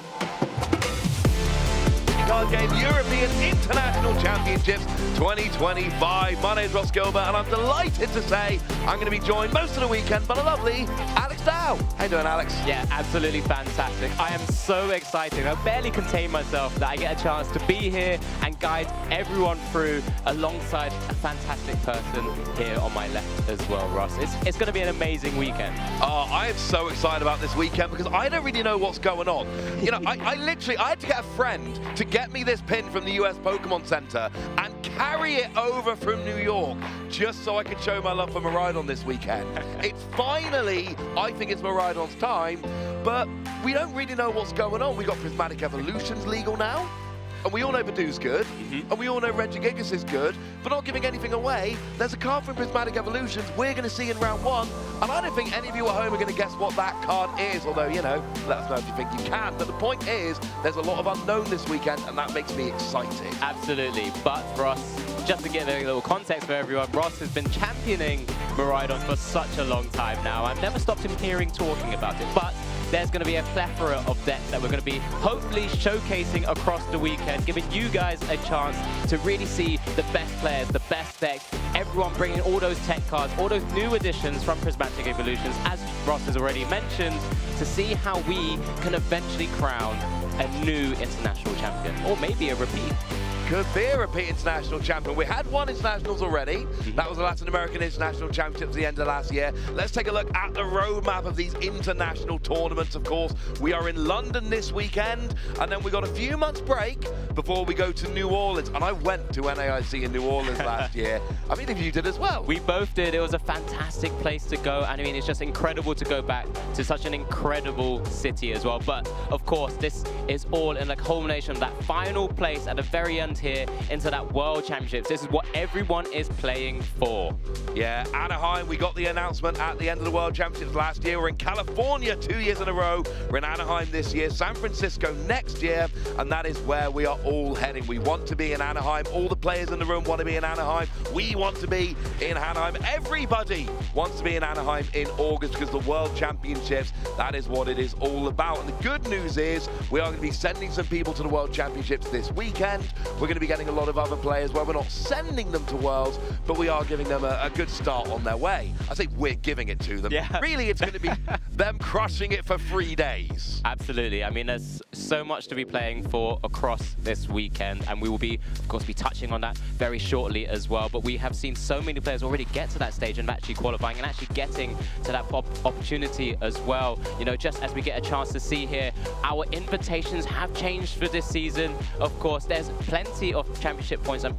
[SPEAKER 12] Card Game European International Championships 2025. My name is Ross Gilbert, and I'm delighted to say I'm going to be joined most of the weekend by the lovely Alex Dow. How you doing, Alex?
[SPEAKER 13] Yeah, absolutely fantastic. I am so excited. I barely contain myself that I get a chance to be here and guide everyone through alongside a fantastic person here on my left as well, Ross. It's going to be an amazing weekend.
[SPEAKER 12] Oh, I am so excited about this weekend because I don't really know what's going on. You know, I had to get a friend to get me this pin from the US Pokémon Center and carry it over from New York just so I could show my love for Miraidon this weekend. It's finally, I think it's Miraidon's time, but we don't really know what's going on. We got Prismatic Evolutions legal now, and we all know Badoo's good, and we all know Regigigas is good, but not giving anything away. There's a card from Prismatic Evolutions we're going to see in round one, and I don't think any of you at home are going to guess what that card is, although, you know, let us know if you think you can. But the point is, there's a lot of unknown this weekend, and that makes me excited.
[SPEAKER 13] Absolutely, but for us, just to give a little context for everyone, Ross has been championing Miraidon for such a long time now. I've never stopped him talking about it, but there's going to be a plethora of decks that we're going to be hopefully showcasing across the weekend, giving you guys a chance to really see the best players, the best decks, everyone bringing all those tech cards, all those new additions from Prismatic Evolutions, as Ross has already mentioned, to see how we can eventually crown a new international champion, or maybe a repeat.
[SPEAKER 12] Could be a repeat international champion. We had one internationals already. That was the Latin American International Championships at the end of last year. Let's take a look at the roadmap of these international tournaments, of course. We are in London this weekend, and then we got a few months break before we go to New Orleans. And I went to NAIC in New Orleans last year. I mean, if you did as well.
[SPEAKER 13] We both did. It was a fantastic place to go. And I mean, it's just incredible to go back to such an incredible city as well. But of course, this is all in the culmination of that final place at the very end weekend here into that World Championships. This is what everyone is playing for.
[SPEAKER 12] Yeah, Anaheim, we got the announcement at the end of the World Championships last year. We're in California 2 years in a row. We're in Anaheim this year, San Francisco next year, and that is where we are all heading. We want to be in Anaheim. All the players in the room want to be in Anaheim. We want to be in Anaheim. Everybody wants to be in Anaheim in August because the World Championships, that is what it is all about. And the good news is we are going to be sending some people to the World Championships this weekend. We're going to be getting a lot of other players where we're not sending them to Worlds, but we are giving them a good start on their way. I think we're giving it to them.
[SPEAKER 13] Yeah.
[SPEAKER 12] Really, it's going to be them crushing it for 3 days.
[SPEAKER 13] Absolutely. I mean, there's so much to be playing for across this weekend, and we will be, of course, be touching on that very shortly as well. But we have seen so many players already get to that stage and actually qualifying and actually getting to that opportunity as well. You know, just as we get a chance to see here, our invitations have changed for this season. Of course, there's plenty of championship points and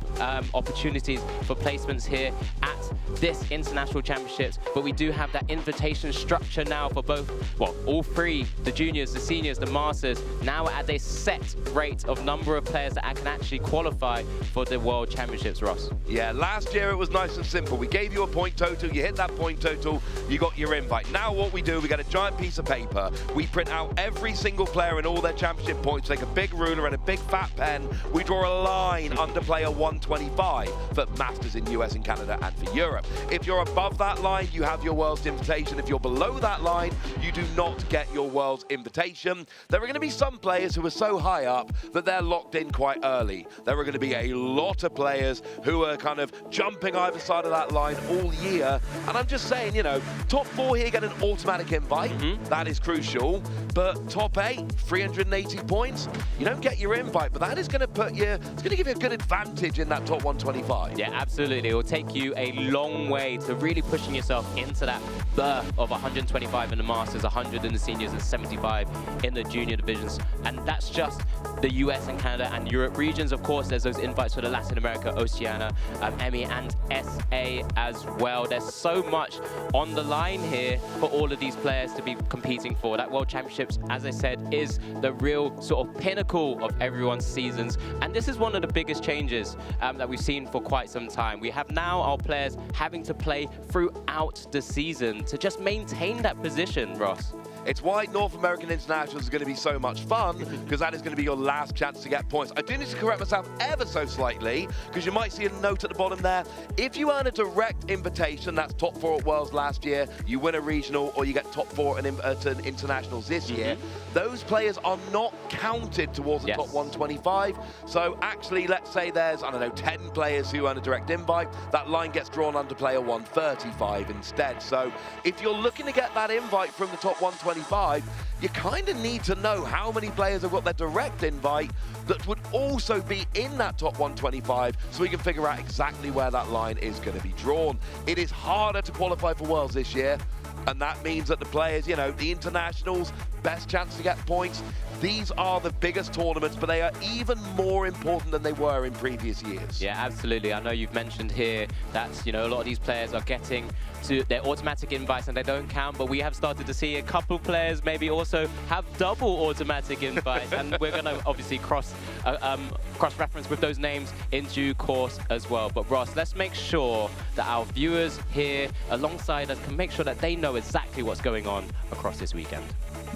[SPEAKER 13] opportunities for placements here at this international championships, but we do have that invitation structure now for both, well, all three, the juniors, the seniors, the masters, now at a set rate of number of players that can actually qualify for the World Championships, Ross.
[SPEAKER 12] Yeah, last year it was nice and simple. We gave you a point total, you hit that point total, you got your invite. Now what we do, we get a giant piece of paper, we print out every single player and all their championship points, take a big ruler and a big fat pen, we draw a line under player 125 for Masters in US and Canada and for Europe. If you're above that line, you have your World's invitation. If you're below that line, you do not get your World's invitation. There are going to be some players who are so high up that they're locked in quite early. There are going to be a lot of players who are kind of jumping either side of that line all year. And I'm just saying, you know, top 4 here get an automatic invite. That is crucial. But top 8, 380 points, you don't get your invite, but that is going to put you, it's going to give you a good advantage in that top 125.
[SPEAKER 13] Yeah, absolutely. It will take you a long way to really pushing yourself into that berth of 125 in the Masters, 100 in the seniors, and 75 in the junior divisions. And that's just the US and Canada and Europe regions. Of course, there's those invites for the Latin America, Oceania, EMEA, and SA as well. There's so much on the line here for all of these players to be competing for. That World Championships, as I said, is the real sort of pinnacle of everyone's seasons. And this is one of the biggest changes that we've seen for quite some time. We have now our players having to play throughout the season to just maintain that position, Ross.
[SPEAKER 12] It's why North American Internationals is going to be so much fun, because that is going to be your last chance to get points. I do need to correct myself ever so slightly, because you might see a note at the bottom there. If you earn a direct invitation, that's top 4 at Worlds last year, you win a regional, or you get top 4 at internationals this year, those players are not counted towards the top 125. So actually, let's say there's, I don't know, 10 players who earn a direct invite, that line gets drawn under player 135 instead. So if you're looking to get that invite from the top 125, you kind of need to know how many players have got their direct invite that would also be in that top 125, so we can figure out exactly where that line is going to be drawn. It is harder to qualify for Worlds this year, and that means that the players, you know, the internationals, best chance to get points. These are the biggest tournaments, but they are even more important than they were in previous years.
[SPEAKER 13] Yeah, absolutely. I know you've mentioned here that, you know, a lot of these players are getting to their automatic invites and they don't count, but we have started to see a couple players maybe also have double automatic invites, and we're going to obviously cross-reference with those names in due course as well. But Ross, let's make sure that our viewers here alongside us can make sure that they know exactly what's going on across this weekend.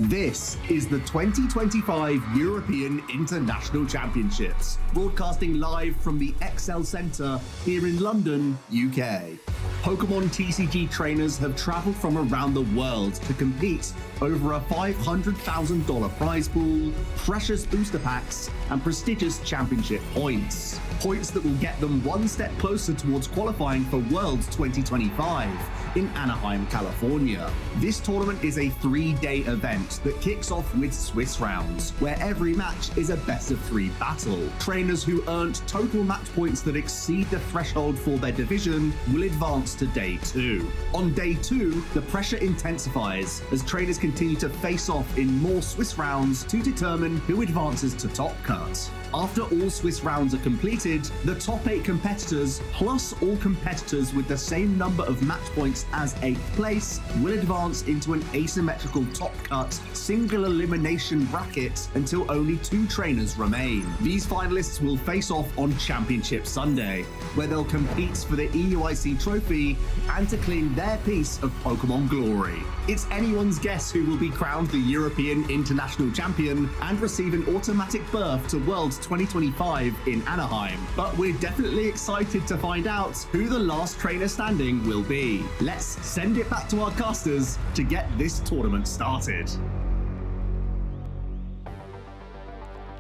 [SPEAKER 14] This is the 2025 European International Championships, broadcasting live from the Excel Centre here in London, UK. Pokémon TCG trainers have travelled from around the world to compete over a $500,000 prize pool, precious booster packs, and prestigious championship points. Points that will get them one step closer towards qualifying for Worlds 2025 in Anaheim, California. This tournament is a 3-day event that kicks off with Swiss rounds, where every match is a best-of-3 battle. Trainers who earned total match points that exceed the threshold for their division will advance to Day 2. On Day 2, the pressure intensifies as trainers continue to face off in more Swiss rounds to determine who advances to Top Cut. After all Swiss rounds are completed, the top 8 competitors, plus all competitors with the same number of match points as 8th place, will advance into an asymmetrical Top Cut first single elimination bracket until only 2 trainers remain. These finalists will face off on Championship Sunday, where they'll compete for the EUIC trophy and to claim their piece of Pokemon glory. It's anyone's guess who will be crowned the European International Champion and receive an automatic berth to Worlds 2025 in Anaheim. But we're definitely excited to find out who the last trainer standing will be. Let's send it back to our casters to get this tournament started.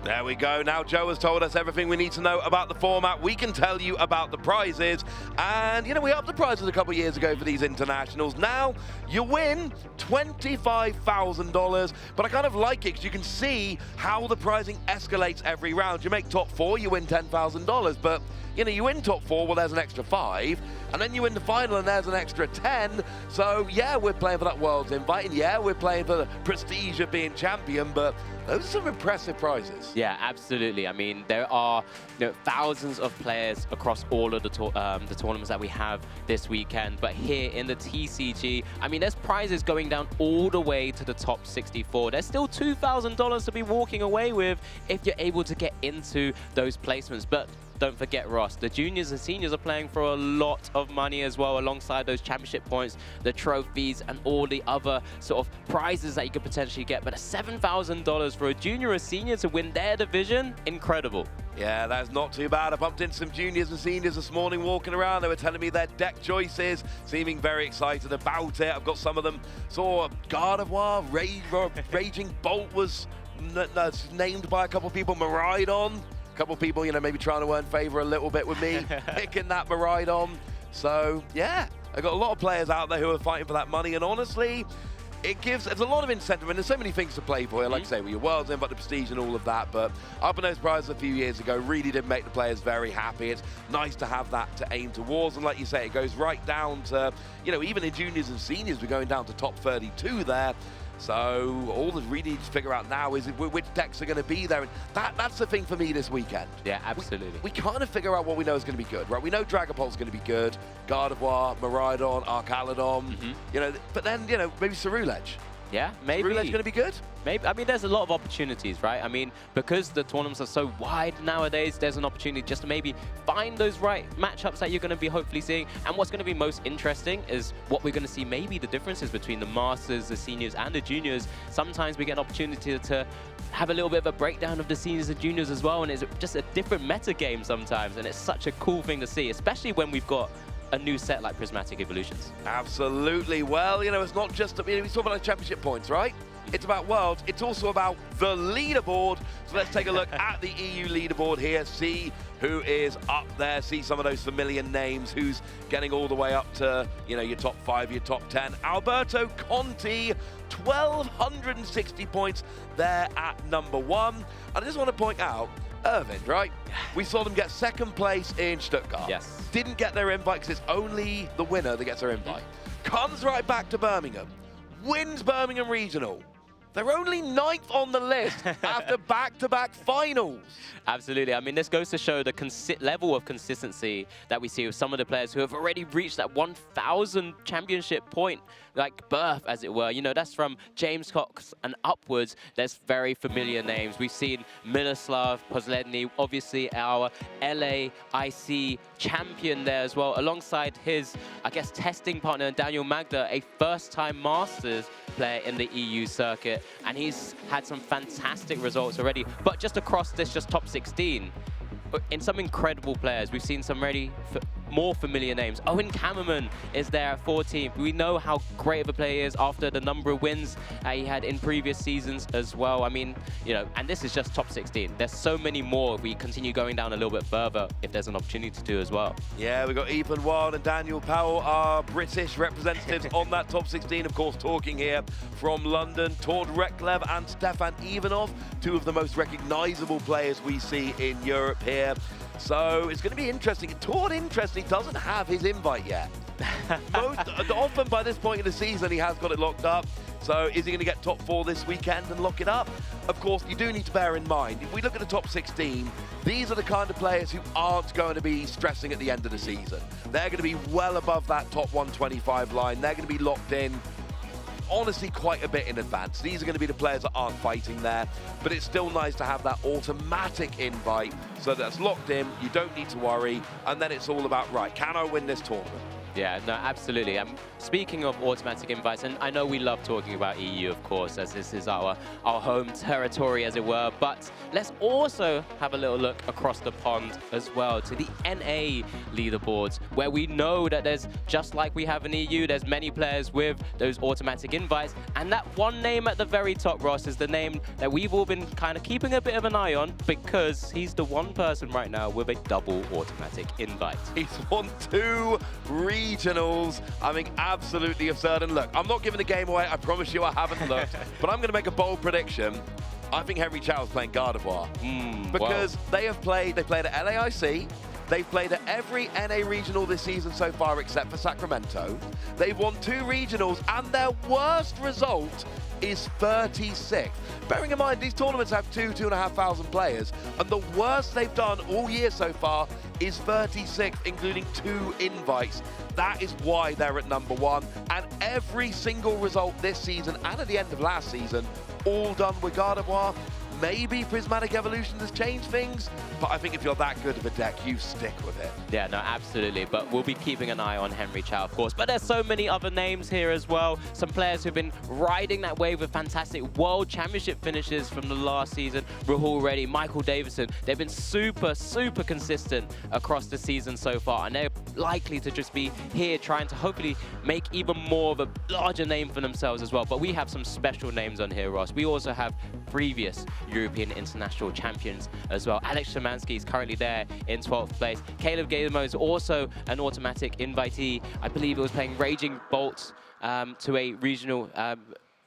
[SPEAKER 12] There we go. Now Joe has told us everything we need to know about the format. We can tell you about the prizes. And, you know, we upped the prizes a couple of years ago for these internationals. Now you win $25,000. But I kind of like it because you can see how the prizing escalates every round. You make top 4, you win $10,000. But, you know, you win top 4, well, there's an extra 5. And then you win the final and there's an extra 10. So, yeah, we're playing for that World's invite. And, yeah, we're playing for the prestige of being champion. But those are some impressive prizes.
[SPEAKER 13] Yeah, absolutely. I mean, there are thousands of players across all of the tournaments that we have this weekend. But here in the TCG, I mean, there's prizes going down all the way to the top 64. There's still $2,000 to be walking away with if you're able to get into those placements. But don't forget, Ross, the juniors and seniors are playing for a lot of money as well, alongside those championship points, the trophies, and all the other sort of prizes that you could potentially get. But $7,000 for a junior or senior to win their division, incredible.
[SPEAKER 12] Yeah, that's not too bad. I bumped into some juniors and seniors this morning walking around. They were telling me their deck choices, seeming very excited about it. I've got some of them. Saw Gardevoir, Raging Bolt was named by a couple of people, Miraidon. Couple of people, you know, maybe trying to earn favor a little bit with me, picking that Miraidon. So, yeah, I got a lot of players out there who are fighting for that money, and honestly, there's a lot of incentive, and there's so many things to play for. Like I say, with your Worlds in, but the prestige and all of that. But up in those prizes a few years ago really did make the players very happy. It's nice to have that to aim towards, and like you say, it goes right down to, you know, even in juniors and seniors, we're going down to top 32 there. So all that we need to figure out now is which decks are going to be there. And that's the thing for me this weekend.
[SPEAKER 13] Yeah, absolutely.
[SPEAKER 12] We kind of figure out what we know is going to be good, right? We know Dragapult's going to be good, Gardevoir, Miraidon, Arcaladon, you know, but then, you know, maybe Cerulege.
[SPEAKER 13] Yeah, maybe.
[SPEAKER 12] Cerulege going to be good?
[SPEAKER 13] Maybe. I mean, there's a lot of opportunities, right? I mean, because the tournaments are so wide nowadays, there's an opportunity just to maybe find those right matchups that you're going to be hopefully seeing. And what's going to be most interesting is what we're going to see, maybe the differences between the Masters, the seniors, and the juniors. Sometimes we get an opportunity to have a little bit of a breakdown of the seniors and juniors as well, and it's just a different meta game sometimes, and it's such a cool thing to see, especially when we've got a new set like Prismatic Evolutions.
[SPEAKER 12] Absolutely. Well, you know, it's not just, we talk about championship points, right? It's about Worlds. It's also about the leaderboard. So let's take a look at the EU leaderboard here, see who is up there, see some of those familiar names, who's getting all the way up to, you know, your top 5, your top 10. Alberto Conti, 1,260 points there at number 1. And I just want to point out, Irvin, right? We saw them get second place in Stuttgart.
[SPEAKER 13] Yes.
[SPEAKER 12] Didn't get their invite because it's only the winner that gets their invite. Comes right back to Birmingham, wins Birmingham Regional. They're only 9th on the list after back-to-back finals.
[SPEAKER 13] Absolutely. I mean, this goes to show the level of consistency that we see with some of the players who have already reached that 1,000 championship point, like birth, as it were. You know, that's from James Cox and upwards. There's very familiar names. We've seen Miloslav Posledny, obviously our LAIC champion there as well, alongside his, I guess, testing partner, Daniel Magda, a first-time Masters player in the EU circuit. And he's had some fantastic results already. But just across this, just top 16, in some incredible players, we've seen some really more familiar names. Owen Kammerman is there at 14th. We know how great of a player he is after the number of wins he had in previous seasons as well. I mean, you know, and this is just top 16. There's so many more if we continue going down a little bit further, if there's an opportunity to do as well.
[SPEAKER 12] Yeah, we've got Ethan Wild and Daniel Powell, our British representatives on that top 16. Of course, talking here from London, Tord Reklev and Stefan Ivanov, two of the most recognizable players we see in Europe here. So it's going to be interesting. Tord, interesting, doesn't have his invite yet. Often by this point in the season, he has got it locked up. So is he going to get top 4 this weekend and lock it up? Of course, you do need to bear in mind, if we look at the top 16, these are the kind of players who aren't going to be stressing at the end of the season. They're going to be well above that top 125 line. They're going to be locked in honestly quite a bit in advance. These are going to be the players that aren't fighting there, but it's still nice to have that automatic invite so that's locked in, you don't need to worry, and then it's all about, right, can I win this tournament?
[SPEAKER 13] Yeah, no, absolutely. Speaking of automatic invites, and I know we love talking about EU, of course, as this is our home territory, as it were, but let's also have a little look across the pond as well to the NA leaderboards, where we know that there's, just like we have in EU, there's many players with those automatic invites, and that one name at the very top, Ross, is the name that we've all been kind of keeping a bit of an eye on, because he's the one person right now with a double automatic invite.
[SPEAKER 12] He's won 2 regionals. I mean, absolutely absurd. And look, I'm not giving the game away. I promise you I haven't looked. But I'm going to make a bold prediction. I think Henry Chow is playing Gardevoir. Because they played at LAIC. They've played at every NA regional this season so far except for Sacramento. They've won 2 regionals, and their worst result is 36th. Bearing in mind, these tournaments have 2,500 players, and the worst they've done all year so far is 36th, including 2 invites. That is why they're at number 1, and every single result this season and at the end of last season, all done with Gardevoir. Maybe Prismatic Evolution has changed things, but I think if you're that good of a deck, you stick with it.
[SPEAKER 13] Yeah, no, absolutely. But we'll be keeping an eye on Henry Chow, of course. But there's so many other names here as well. Some players who've been riding that wave with fantastic World Championship finishes from the last season. Rahul Reddy, Michael Davison. They've been super, super consistent across the season so far. And they're likely to just be here trying to hopefully make even more of a larger name for themselves as well. But we have some special names on here, Ross. We also have previous European international champions as well. Alex Szymanski is currently there in 12th place. Caleb Gamo is also an automatic invitee. I believe it was playing Raging Bolts to a regional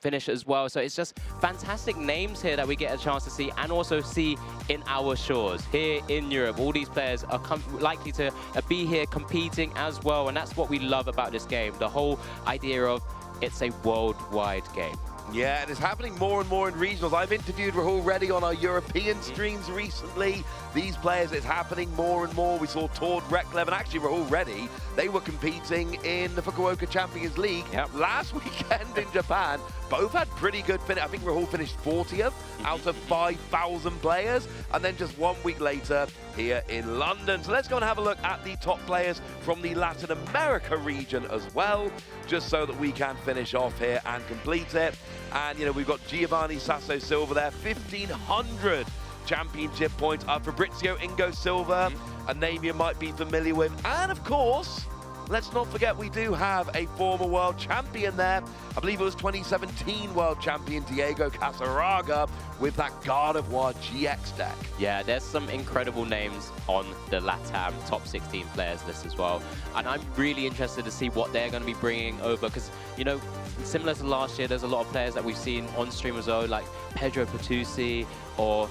[SPEAKER 13] finish as well. So it's just fantastic names here that we get a chance to see and also see in our shores here in Europe. All these players are likely to be here competing as well. And that's what we love about this game. The whole idea of it's a worldwide game.
[SPEAKER 12] Yeah, and it's happening more and more in regionals. I've interviewed Rahul Reddy on our European streams recently. These players, it's happening more and more. We saw Tord Reklev and actually Rahul Reddy. They were competing in the Fukuoka Champions League last weekend in Japan. Both had pretty good finish. I think Rahul finished 40th out of 5,000 players. And then just 1 week later here in London. So let's go and have a look at the top players from the Latin America region as well, just so that we can finish off here and complete it. And, you know, we've got Giovanni Sasso Silva there, 1,500 championship points. Fabrizio Ingo Silva, a name you might be familiar with. And, of course, let's not forget we do have a former world champion there. I believe it was 2017 world champion Diego Casaraga with that Gardevoir GX deck.
[SPEAKER 13] Yeah, there's some incredible names on the LATAM top 16 players list as well. And I'm really interested to see what they're going to be bringing over because, you know, similar to last year, there's a lot of players that we've seen on stream as well, like Pedro Pertusi or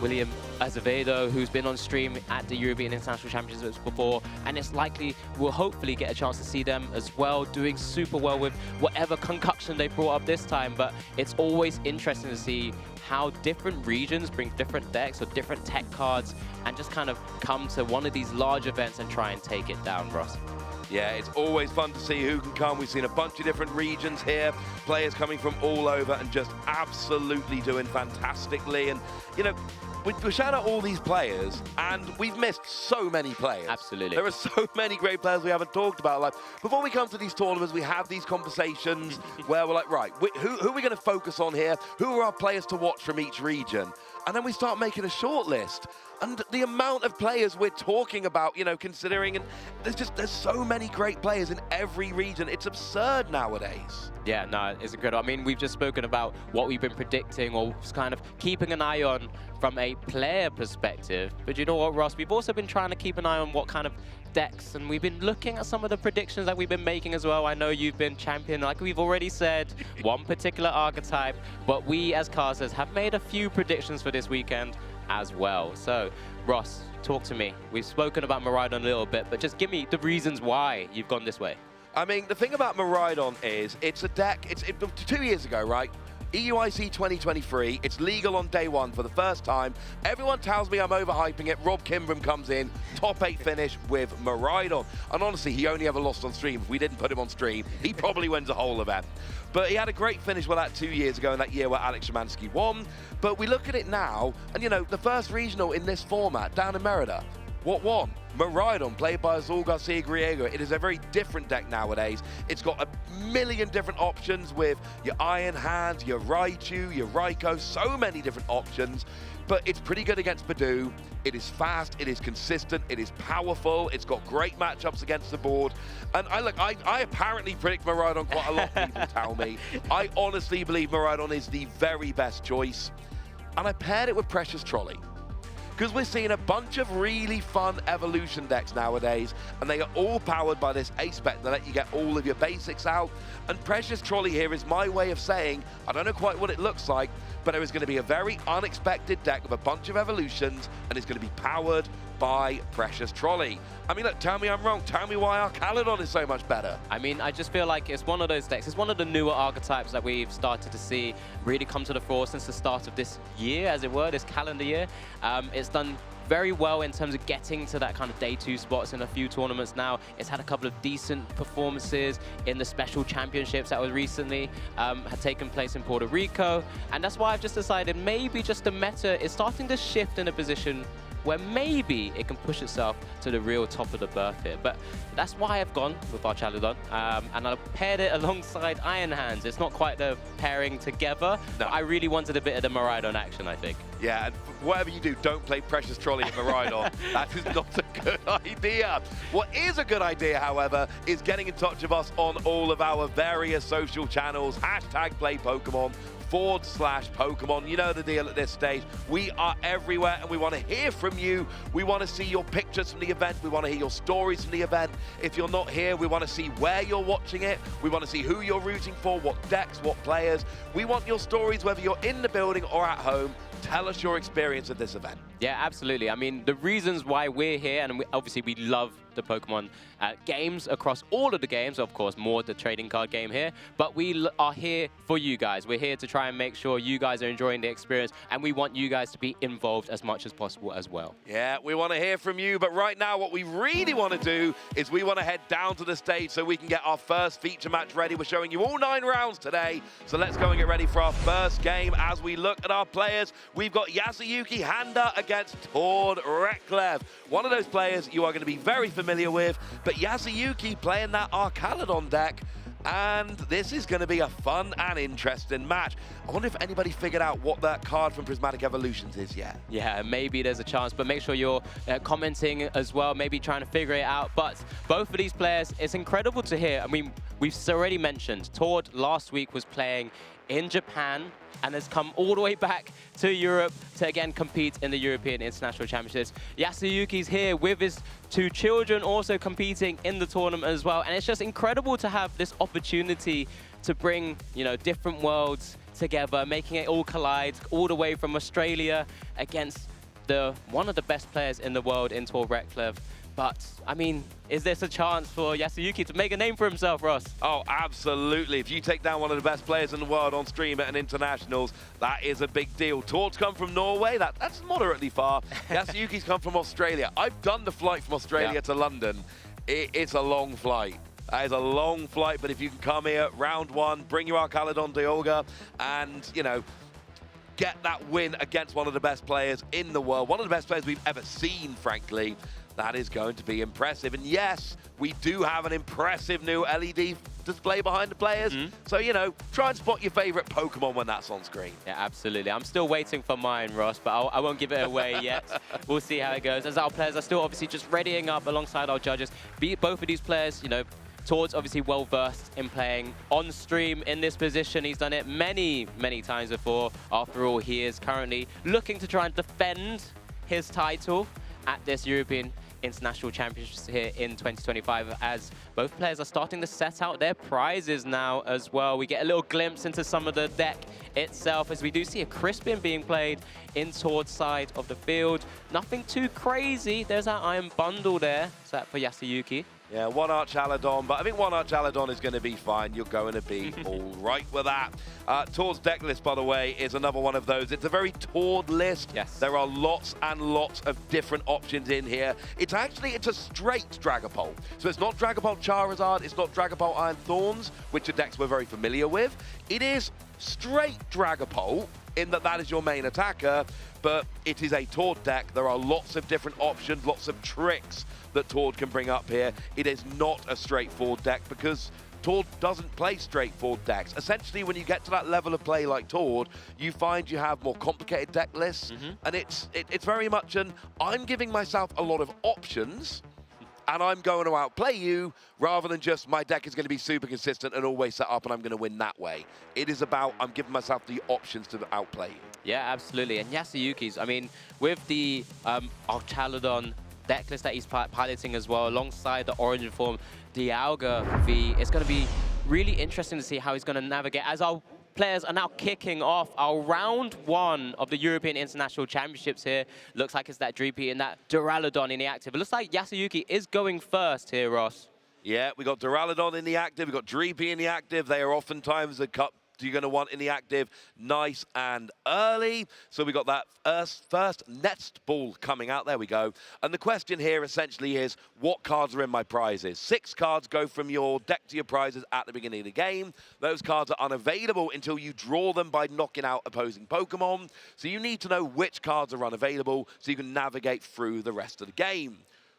[SPEAKER 13] William Azevedo, who's been on stream at the European International Championships before. And it's likely we'll hopefully get a chance to see them as well, doing super well with whatever concoction they brought up this time. But it's always interesting to see how different regions bring different decks or different tech cards and just kind of come to one of these large events and try and take it down, Ross.
[SPEAKER 12] Yeah, it's always fun to see who can come. We've seen a bunch of different regions here, players coming from all over and just absolutely doing fantastically. And, you know, we shout out all these players, and we've missed so many players.
[SPEAKER 13] Absolutely.
[SPEAKER 12] There are so many great players we haven't talked about. Like, before we come to these tournaments, we have these conversations where we're like, right, who are we going to focus on here? Who are our players to watch from each region? And then we start making a short list. And the amount of players we're talking about, you know, considering, and there's so many great players in every region. It's absurd nowadays.
[SPEAKER 13] Yeah, no, it's incredible. I mean, we've just spoken about what we've been predicting or kind of keeping an eye on from a player perspective. But you know what, Ross? We've also been trying to keep an eye on what kind of decks, and we've been looking at some of the predictions that we've been making as well. I know you've been champion, like we've already said, one particular archetype, but we as casters have made a few predictions for this weekend as well. So, Ross, talk to me. We've spoken about Miraidon a little bit, but just give me the reasons why you've gone this way.
[SPEAKER 12] I mean, the thing about Miraidon is it's a deck, 2 years ago, right? EUIC 2023, it's legal on day one for the first time. Everyone tells me I'm overhyping it. Rob Kimbram comes in, top 8 finish with Miraidon. And honestly, he only ever lost on stream. If we didn't put him on stream, he probably wins the whole event. But he had a great finish with that 2 years ago, in that year where Alex Szymanski won. But we look at it now, and you know, the first regional in this format, down in Merida, what won? Miraidon, played by Azul Garcia Griego. It is a very different deck nowadays. It's got a million different options with your Iron Hand, your Raichu, your Raikou, so many different options. But it's pretty good against Badoo. It is fast, it is consistent, it is powerful, it's got great matchups against the board. And I apparently predict Miraidon quite a lot, people tell me. I honestly believe Miraidon is the very best choice. And I paired it with Precious Trolley, because we're seeing a bunch of really fun evolution decks nowadays, and they are all powered by this ace spec that let you get all of your basics out. And Precious Trolley here is my way of saying, I don't know quite what it looks like, but there is going to be a very unexpected deck with a bunch of evolutions, and it's going to be powered by Precious Trolley. I mean, look, tell me I'm wrong. Tell me why our Caledon is so much better.
[SPEAKER 13] I mean, I just feel like it's one of those decks. It's one of the newer archetypes that we've started to see really come to the fore since the start of this year, as it were, this calendar year. It's done very well in terms of getting to that kind of day 2 spots in a few tournaments now. It's had a couple of decent performances in the special championships that was recently had taken place in Puerto Rico. And that's why I've just decided maybe just the meta is starting to shift in a position where maybe it can push itself to the real top of the berth here. But that's why I've gone with our Caledon, and I've paired it alongside Iron Hands. It's not quite the pairing together, but I really wanted a bit of the Miraidon action, I think.
[SPEAKER 12] Yeah, and whatever you do, don't play Precious Trolley in Miraidon. That is not a good idea. What is a good idea, however, is getting in touch with us on all of our various social channels, #PlayPokemon. /Pokemon. You know the deal at this stage. We are everywhere, and we want to hear from you. We want to see your pictures from the event. We want to hear your stories from the event. If you're not here, we want to see where you're watching it. We want to see who you're rooting for, what decks, what players. We want your stories, whether you're in the building or at home. Tell us your experience of this event.
[SPEAKER 13] Yeah, absolutely. I mean, the reasons why we're here, and obviously we love the Pokemon games across all of the games, of course, more the trading card game here, but we are here for you guys. We're here to try and make sure you guys are enjoying the experience, and we want you guys to be involved as much as possible as well.
[SPEAKER 12] Yeah, we want to hear from you, but right now what we really want to do is we want to head down to the stage so we can get our first feature match ready. We're showing you all 9 rounds today, so let's go and get ready for our first game. As we look at our players, we've got Yasuyuki Handa against Tord Reklev, one of those players you are going to be very familiar with, but Yasuyuki playing that Arcaladon deck, and this is going to be a fun and interesting match. I wonder if anybody figured out what that card from Prismatic Evolutions is yet.
[SPEAKER 13] Yeah, maybe there's a chance, but make sure you're commenting as well, maybe trying to figure it out. But both of these players, it's incredible to hear. I mean, we've already mentioned Tord last week was playing in Japan and has come all the way back to Europe to again compete in the European International Championships. Yasuyuki's here with his 2 children also competing in the tournament as well. And it's just incredible to have this opportunity to bring, you know, different worlds together, making it all collide all the way from Australia against one of the best players in the world in Tord Reklev. But, I mean, is this a chance for Yasuyuki to make a name for himself, Ross?
[SPEAKER 12] Oh, absolutely. If you take down one of the best players in the world on stream at an internationals, that is a big deal. Tord's come from Norway. That's moderately far. Yasuyuki's come from Australia. I've done the flight from Australia to London. It's a long flight. That is a long flight, but if you can come here, round 1, bring your Arcaladon Dialga, and, you know, get that win against one of the best players in the world, one of the best players we've ever seen, frankly. That is going to be impressive. And yes, we do have an impressive new LED display behind the players. So, you know, try and spot your favorite Pokemon when that's on screen.
[SPEAKER 13] Yeah, absolutely. I'm still waiting for mine, Ross, but I won't give it away yet. We'll see how it goes. As our players are still obviously just readying up alongside our judges. Both of these players, you know, Tord's obviously well-versed in playing on stream in this position. He's done it many, many times before. After all, he is currently looking to try and defend his title at this European International Championships here in 2025, as both players are starting to set out their prizes now as well. We get a little glimpse into some of the deck itself, as we do see a Crispin being played in Tord's side of the field. Nothing too crazy. There's that Iron Bundle there. Is that for Yasuyuki?
[SPEAKER 12] Yeah, one Archaladon, but I think one Archaladon is going to be fine. You're going to be all right with that. Tord's deck list, by the way, is another one of those. It's a very Tord list.
[SPEAKER 13] Yes.
[SPEAKER 12] There are lots and lots of different options in here. It's a straight Dragapult. So it's not Dragapult Charizard, it's not Dragapult Iron Thorns, which are decks we're very familiar with. It is straight Dragapult, in that is your main attacker, but it is a Tord deck. There are lots of different options, lots of tricks that Tord can bring up here. It is not a straightforward deck because Tord doesn't play straightforward decks. Essentially, when you get to that level of play like Tord, you find you have more complicated deck lists, and it's very much I'm giving myself a lot of options, and I'm going to outplay you, rather than just my deck is going to be super consistent and always set up and I'm going to win that way. It is about I'm giving myself the options to outplay you.
[SPEAKER 13] Yeah, absolutely. And Yasuyuki's, I mean, with the Archaladon deck list that he's piloting as well, alongside the Origin form Dialga V, it's going to be really interesting to see how he's going to navigate as our players are now kicking off our round 1 of the European International Championships here. Looks like it's that Dreepy and that Duraludon in the active. It looks like Yasuyuki is going first here, Ross.
[SPEAKER 12] Yeah, we got Duraludon in the active, we got Dreepy in the active. They are oftentimes a cup you're going to want in the active nice and early. So we got that first nest ball coming out. There we go. And the question here essentially is, what cards are in my prizes? 6 cards go from your deck to your prizes at the beginning of the game. Those cards are unavailable until you draw them by knocking out opposing Pokemon. So you need to know which cards are unavailable so you can navigate through the rest of the game.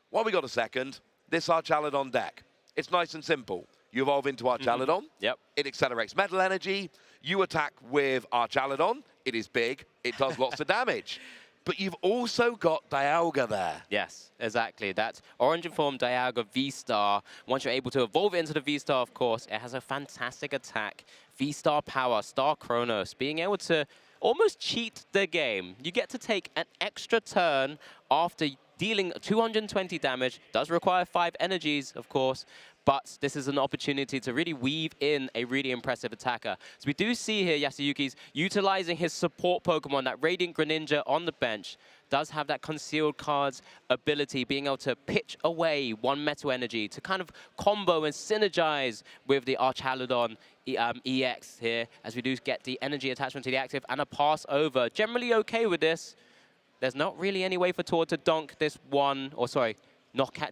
[SPEAKER 12] While we got a second, this Archaladon deck. It's nice and simple. You evolve into Archaladon.
[SPEAKER 13] Yep.
[SPEAKER 12] It accelerates Metal Energy. You attack with Archaladon. It is big. It does lots of damage. But you've also got Dialga there.
[SPEAKER 13] Yes, exactly. That Origin form Dialga V-Star. Once you're able to evolve it into the V-Star, of course, it has a fantastic attack. V-Star power, Star Chronos, being able to almost cheat the game. You get to take an extra turn after dealing 220 damage. Does require 5 energies, of course. But this is an opportunity to really weave in a really impressive attacker. So we do see here Yasuyuki's utilizing his support Pokemon, that Radiant Greninja on the bench. Does have that concealed cards ability, being able to pitch away 1 Metal Energy to kind of combo and synergize with the Archaladon EX here, as we do get the energy attachment to the active and a pass over. Generally okay with this. There's not really any way for Tord to dunk this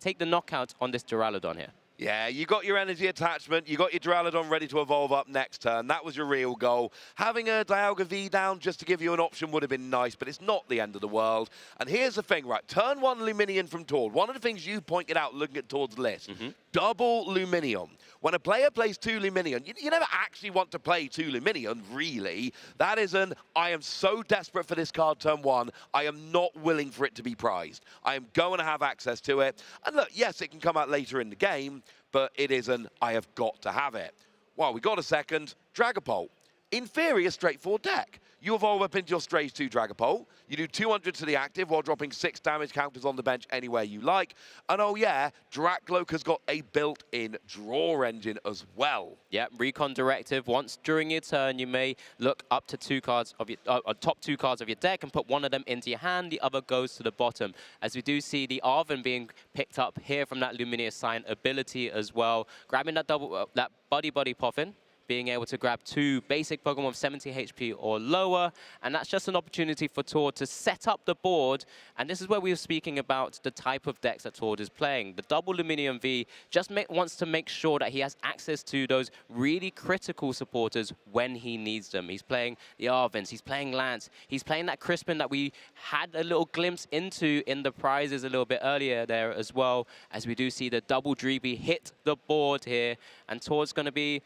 [SPEAKER 13] take the knockout on this Duraludon here.
[SPEAKER 12] Yeah, you got your energy attachment, you got your Duraludon ready to evolve up next turn. That was your real goal. Having a Dialga V down just to give you an option would have been nice, but it's not the end of the world. And here's the thing, right? Turn 1 Luminion from Tord. One of the things you pointed out looking at Tord's list, double Luminion. When a player plays 2 Luminion, you never actually want to play 2 Luminion, really. That is I am so desperate for this card turn 1, I am not willing for it to be prized. I am going to have access to it. And look, yes, it can come out later in the game, but it is I have got to have it. Well, we got a second, Dragapult. In theory, a straightforward deck. You evolve up into your Strays 2 Dragapult. You do 200 to the active while dropping 6 damage counters on the bench anywhere you like. And oh yeah, Dracloak has got a built-in draw engine as well.
[SPEAKER 13] Yeah, Recon Directive. Once during your turn, you may look up to 2 cards of your top 2 cards of your deck and put one of them into your hand. The other goes to the bottom. As we do see the Arven being picked up here from that Lumineous Sign ability as well. Grabbing that that Buddy Poffin, being able to grab 2 basic Pokemon with 70 HP or lower. And that's just an opportunity for Tord to set up the board. And this is where we were speaking about the type of decks that Tord is playing. The double Luminium V just wants to make sure that he has access to those really critical supporters when he needs them. He's playing the Arvens, he's playing Lance, he's playing that Crispin that we had a little glimpse into in the prizes a little bit earlier there as well, as we do see the double Dreepy hit the board here. And Tord's going to be,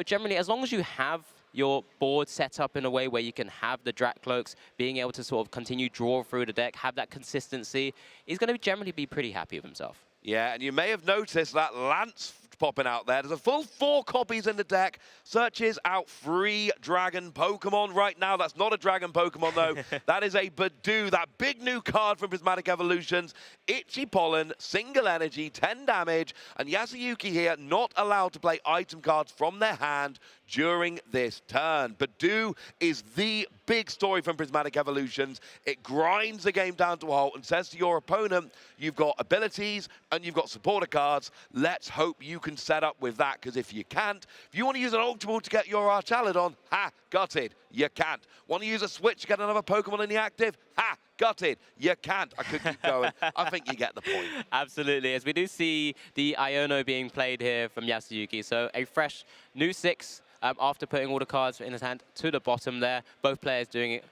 [SPEAKER 13] generally, as long as you have your board set up in a way where you can have the Dracloaks, being able to sort of continue draw through the deck, have that consistency, he's going to generally be pretty happy with himself.
[SPEAKER 12] Yeah, and you may have noticed that Lance popping out there. There's a full 4 copies in the deck. Searches out 3 dragon Pokemon right now. That's not a dragon Pokemon, though. That is a Badoo, that big new card from Prismatic Evolutions. Itchy Pollen, single energy, 10 damage. And Yasuyuki here not allowed to play item cards from their hand during this turn. Badoo is the big story from Prismatic Evolutions. It grinds the game down to a halt and says to your opponent, you've got abilities and you've got supporter cards. Let's hope you can set up with that, because if you can't, if you want to use an Ultra Ball to get your Archaladon, ha, got it, you can't. Want to use a switch to get another Pokemon in the active? Ha, got it, you can't. I could keep going. I think you get the point.
[SPEAKER 13] Absolutely, as we do see the Iono being played here from Yasuyuki. So a fresh new 6 after putting all the cards in his hand to the bottom there. Both players doing it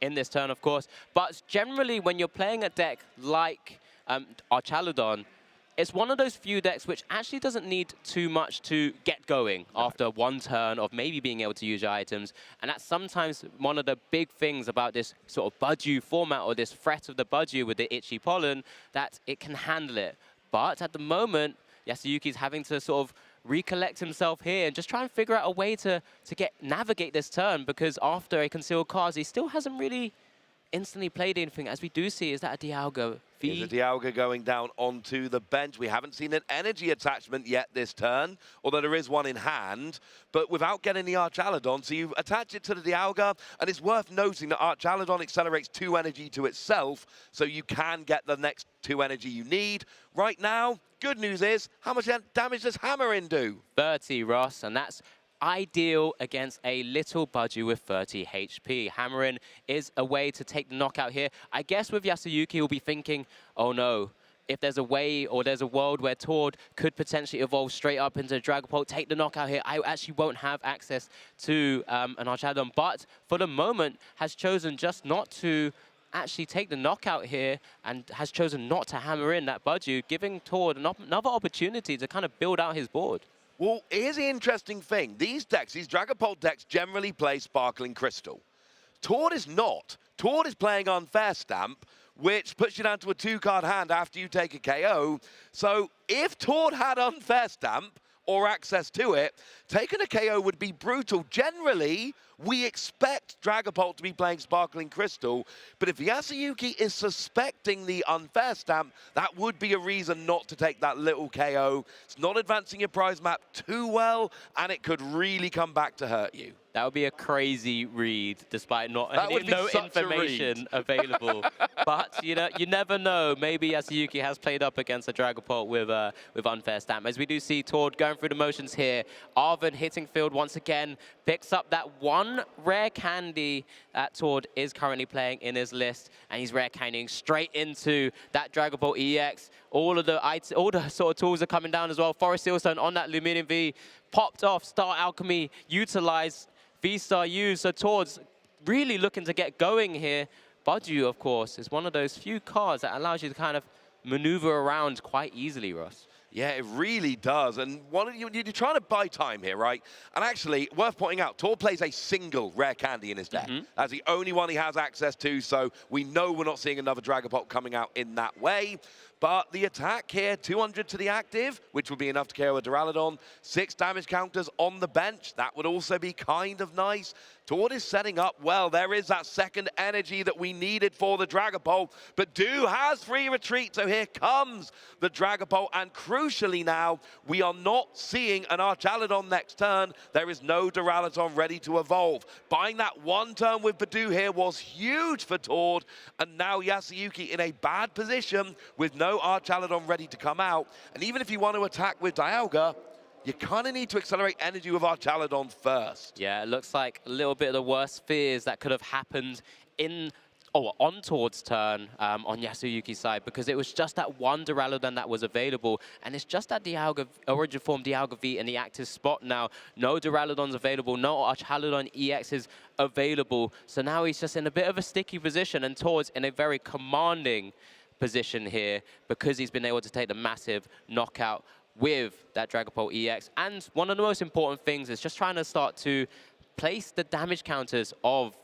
[SPEAKER 13] in this turn, of course. But generally, when you're playing a deck like Archaladon, it's one of those few decks which actually doesn't need too much to get going after one turn of maybe being able to use your items. And that's sometimes one of the big things about this sort of Budgie format, or this threat of the Budgie with the Itchy Pollen, that it can handle it. But at the moment, Yasuyuki's having to sort of recollect himself here and just try and figure out a way to navigate this turn, because after a Concealed Cards, he still hasn't really instantly played anything. As we do see, is that a Dialga V?
[SPEAKER 12] Here's a Dialga going down onto the bench. We haven't seen an energy attachment yet this turn, although there is one in hand, but without getting the Archaladon. So you attach it to the Dialga, and it's worth noting that Archaladon accelerates 2 energy to itself, so you can get the next 2 energy you need. Right now, good news is, how much damage does Hammerin do?
[SPEAKER 13] 30, Ross, and that's ideal against a little Budgie with 30 HP. Hammerin is a way to take the knockout here. I guess with Yasuyuki, he'll be thinking, oh no, if there's a way or there's a world where Tord could potentially evolve straight up into Dragapult, take the knockout here, I actually won't have access to an Archaladon. But for the moment, has chosen just not to actually take the knockout here, and has chosen not to hammer in that Budgie, giving Tord another opportunity to kind of build out his board.
[SPEAKER 12] Well, here's the interesting thing. These decks, these Dragapult decks, generally play Sparkling Crystal. Tord is not. Tord is playing Unfair Stamp, which puts you down to a 2-card hand after you take a KO. So if Tord had Unfair Stamp or access to it, taking a KO would be brutal. Generally, we expect Dragapult to be playing Sparkling Crystal, but if Yasuyuki is suspecting the Unfair Stamp, that would be a reason not to take that little KO. It's not advancing your prize map too well, and it could really come back to hurt you.
[SPEAKER 13] That would be a crazy read, despite no information available. But you know, you never know. Maybe Yasuyuki has played up against a Dragapult with Unfair Stamp. As we do see Tord going through the motions here. Arven hitting field once again, picks up that one rare candy that Tord is currently playing in his list, and he's rare candying straight into that Dragapult EX. All the sort of tools are coming down as well. Forest Sealstone on that Luminium V, popped off. Star Alchemy utilized. V-Star used, so Tord's really looking to get going here. Budgie, of course, is one of those few cards that allows you to kind of maneuver around quite easily, Ross.
[SPEAKER 12] Yeah, it really does. And you're trying to buy time here, right? And actually, worth pointing out, Tord plays a single rare candy in his deck. That's the only one he has access to, so we know we're not seeing another Dragapult coming out in that way. But the attack here, 200 to the active, which would be enough to KO a Duraludon. 6 damage counters on the bench. That would also be kind of nice. Tord is setting up well. There is that second energy that we needed for the Dragapult. But Do has free retreat, so here comes the Dragapult. And crucially now, we are not seeing an Archaladon next turn. There is no Duraludon ready to evolve. Buying that one turn with Badu here was huge for Tord. And now Yasuyuki in a bad position with no Archaladon ready to come out. And even if you want to attack with Dialga, you kind of need to accelerate energy with Archaladon first.
[SPEAKER 13] Yeah, it looks like a little bit of the worst fears that could have happened on Tord's turn on Yasuyuki's side, because it was just that one Duraludon that was available, and it's just that Dialga, Origin Form Dialga V in the active spot now. No Duraludon's available, no Archaladon EX is available, so now he's just in a bit of a sticky position, and Tord's in a very commanding position here because he's been able to take the massive knockout with that Dragapult EX. And one of the most important things is just trying to start to place the damage counters of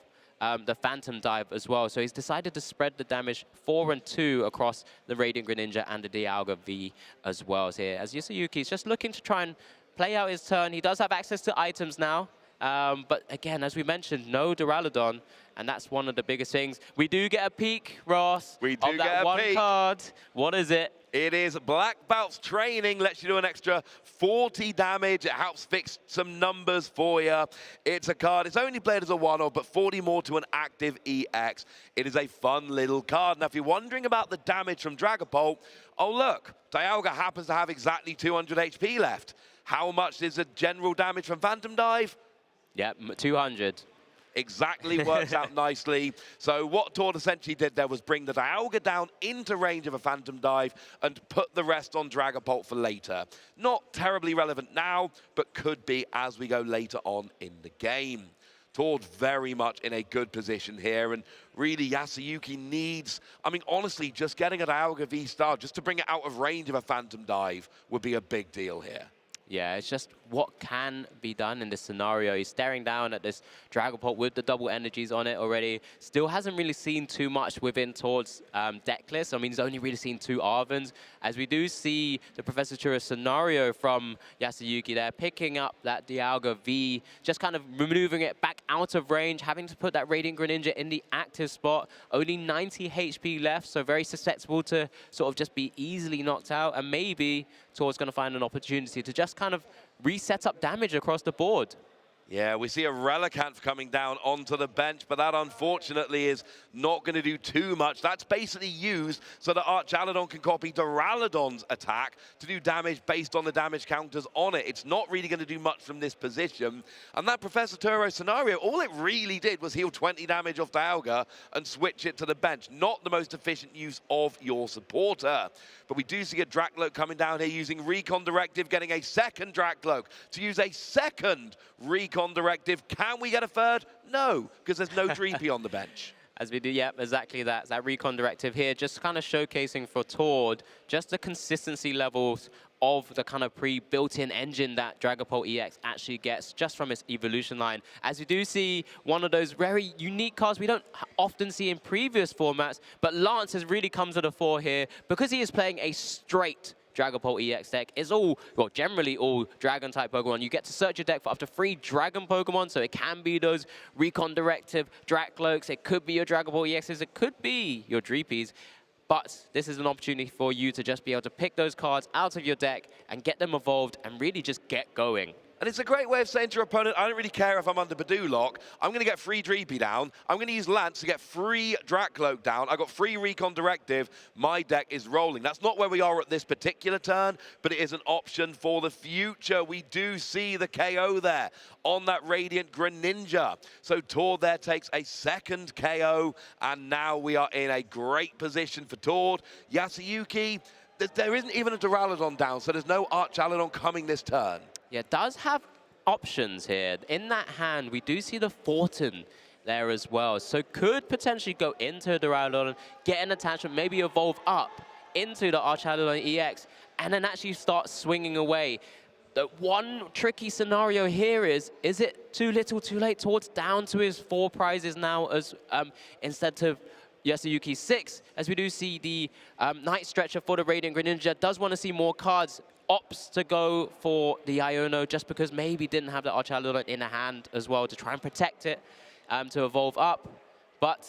[SPEAKER 13] the Phantom Dive as well. So he's decided to spread the damage 4 and 2 across the Radiant Greninja and the Dialga V as well. So here, as Yasuyuki is just looking to try and play out his turn. He does have access to items now. But again, as we mentioned, no Duraludon, and that's one of the biggest things. We do get a peek, Ross,
[SPEAKER 12] We do
[SPEAKER 13] of
[SPEAKER 12] get
[SPEAKER 13] that
[SPEAKER 12] a
[SPEAKER 13] one
[SPEAKER 12] peek.
[SPEAKER 13] card. What is it?
[SPEAKER 12] It is Black Belt's training, lets you do an extra 40 damage. It helps fix some numbers for you. It's a card, it's only played as a one-off, but 40 more to an active EX. It is a fun little card. Now, if you're wondering about the damage from Dragapult, oh look, Dialga happens to have exactly 200 HP left. How much is the general damage from Phantom Dive?
[SPEAKER 13] Yeah, 200.
[SPEAKER 12] Exactly works out nicely. So what Tord essentially did there was bring the Dialga down into range of a Phantom Dive and put the rest on Dragapult for later. Not terribly relevant now, but could be as we go later on in the game. Tord very much in a good position here, and really Yasuyuki needs, I mean, honestly, just getting a Dialga V-Star just to bring it out of range of a Phantom Dive would be a big deal here.
[SPEAKER 13] Yeah, it's just what can be done in this scenario. He's staring down at this Dragapult with the double energies on it already. Still hasn't really seen too much within Tord's deck list. I mean, he's only really seen 2 Arvans. As we do see the Professor Churro scenario from Yasuyuki there, picking up that Dialga V, just kind of removing it back out of range, having to put that Radiant Greninja in the active spot. Only 90 HP left, so very susceptible to sort of just be easily knocked out. And maybe Tord's going to find an opportunity to just kind of reset up damage across the board.
[SPEAKER 12] Yeah, we see a Relicanth coming down onto the bench, but that unfortunately is not going to do too much. That's basically used so that Archaludon can copy Duraludon's attack to do damage based on the damage counters on it. It's not really going to do much from this position. And that Professor Churro scenario, all it really did was heal 20 damage off Dialga and switch it to the bench. Not the most efficient use of your supporter. But we do see a Dracloak coming down here using Recon Directive, getting a second Dracloak to use a second Recon Directive. Can we get a third? No, because there's no Dreepy on the bench.
[SPEAKER 13] As we do, yeah, exactly that. That Recon Directive here, just kind of showcasing for Tord just the consistency levels of the kind of pre-built-in engine that Dragapult EX actually gets just from its evolution line. As we do see one of those very unique cards we don't often see in previous formats, but Lance has really come to the fore here because he is playing a straight Dragapult EX deck. It's all, well, generally all Dragon-type Pokemon. You get to search your deck for up to 3 Dragon Pokemon, so it can be those Recon Directive Dracloaks, it could be your Dragapult EXs, it could be your Dreepies. But this is an opportunity for you to just be able to pick those cards out of your deck and get them evolved and really just get going.
[SPEAKER 12] And it's a great way of saying to your opponent, I don't really care if I'm under Badoo Lock. I'm going to get free Dreepy down. I'm going to use Lance to get free Dracloak down. I got free Recon Directive. My deck is rolling. That's not where we are at this particular turn, but it is an option for the future. We do see the KO there on that Radiant Greninja. So Tord there takes a second KO, and now we are in a great position for Tord. Yasuyuki, there isn't even a Duraludon down, so there's no Archaludon coming this turn.
[SPEAKER 13] Yeah, it does have options here. In that hand, we do see the Fortin there as well. So could potentially go into Duraludon, get an attachment, maybe evolve up into the Archaludon EX, and then actually start swinging away. The one tricky scenario here is it too little, too late? Tord's down to his 4 prizes now as instead of Yasuyuki's 6, as we do see the Night Stretcher for the Radiant Greninja. Does want to see more cards. Opts to go for the Iono just because maybe didn't have the Archaludon in a hand as well to try and protect it to evolve up. But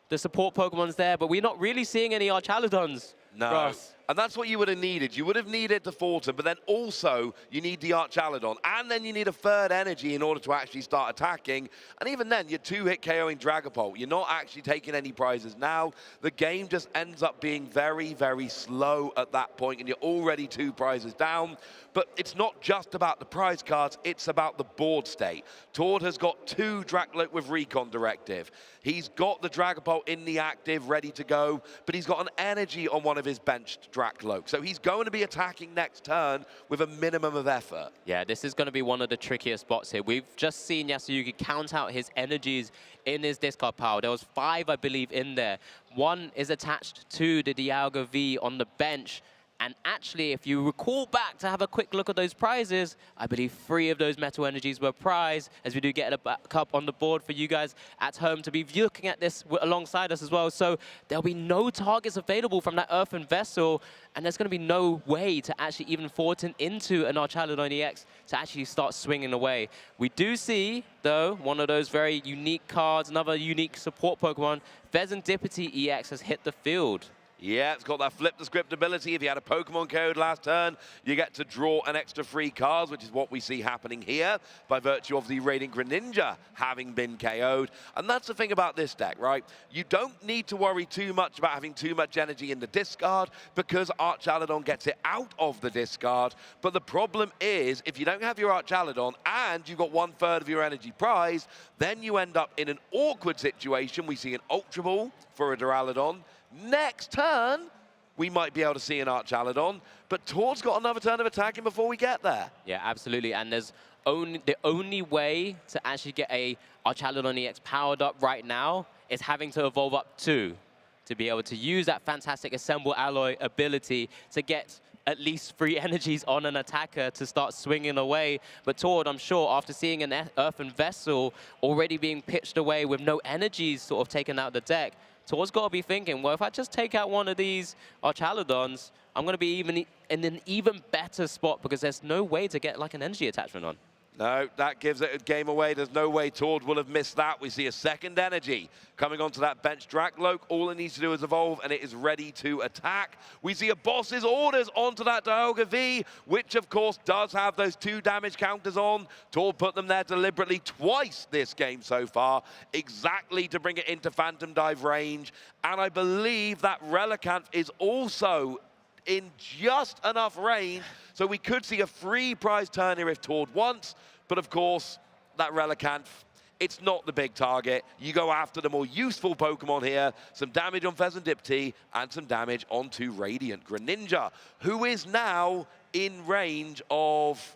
[SPEAKER 13] the support Pokemon's there, but we're not really seeing any Archaludons.
[SPEAKER 12] No.
[SPEAKER 13] Ross.
[SPEAKER 12] And that's what you would have needed. You would have needed the Fortin, but then also you need the Archaludon. And then you need a third energy in order to actually start attacking. And even then, you're 2-hit KOing Dragapult. You're not actually taking any prizes now. The game just ends up being very, very slow at that point, and you're already 2 prizes down. But it's not just about the prize cards, it's about the board state. Tord has got 2 Dracloak with Recon Directive. He's got the Dragapult in the active, ready to go, but he's got an energy on one of his benched Dracloak. So he's going to be attacking next turn with a minimum of effort.
[SPEAKER 13] Yeah, this is going to be one of the trickiest spots here. We've just seen Yasuyuki count out his energies in his discard pile. There was 5, I believe, in there. 1 is attached to the Dialga V on the bench. And actually, if you recall back to have a quick look at those prizes, I believe 3 of those metal energies were prized, as we do get a back up on the board for you guys at home to be looking at this alongside us as well. So there'll be no targets available from that earthen vessel, and there's going to be no way to actually even forward into an Archaludon EX to actually start swinging away. We do see, though, one of those very unique cards, another unique support Pokemon, Pheasantipity EX has hit the field.
[SPEAKER 12] Yeah, it's got that flip the script ability. If you had a Pokemon code last turn, you get to draw an extra 3 cards, which is what we see happening here by virtue of the Radiant Greninja having been KO'd. And that's the thing about this deck, right? You don't need to worry too much about having too much energy in the discard because Archaludon gets it out of the discard. But the problem is, if you don't have your Archaludon and you've got 1/3 of your energy prized, then you end up in an awkward situation. We see an Ultra Ball for a Duraludon. Next turn, we might be able to see an Archaludon, but Tord's got another turn of attacking before we get there.
[SPEAKER 13] Yeah, absolutely. And there's the only way to actually get a Archaludon EX powered up right now is having to evolve up 2 to be able to use that fantastic Assemble Alloy ability to get at least 3 energies on an attacker to start swinging away. But Tord, I'm sure, after seeing an Earthen Vessel already being pitched away with no energies sort of taken out of the deck, Tord's got to be thinking, well, if I just take out one of these Archaludons, I'm going to be in an even better spot because there's no way to get like an energy attachment on.
[SPEAKER 12] No, that gives it a game away. There's no way Tord will have missed that. We see a second energy coming onto that bench Dracloak. All it needs to do is evolve, and it is ready to attack. We see a boss's orders onto that Dialga V, which, of course, does have those 2 damage counters on. Tord put them there deliberately twice this game so far, exactly to bring it into Phantom Dive range. And I believe that Relicanth is also in just enough range, so we could see a free prize turn here if Tord wants, but of course, that Relicanth, it's not the big target. You go after the more useful Pokemon here, some damage on Pheasantipity and some damage onto Radiant Greninja, who is now in range of...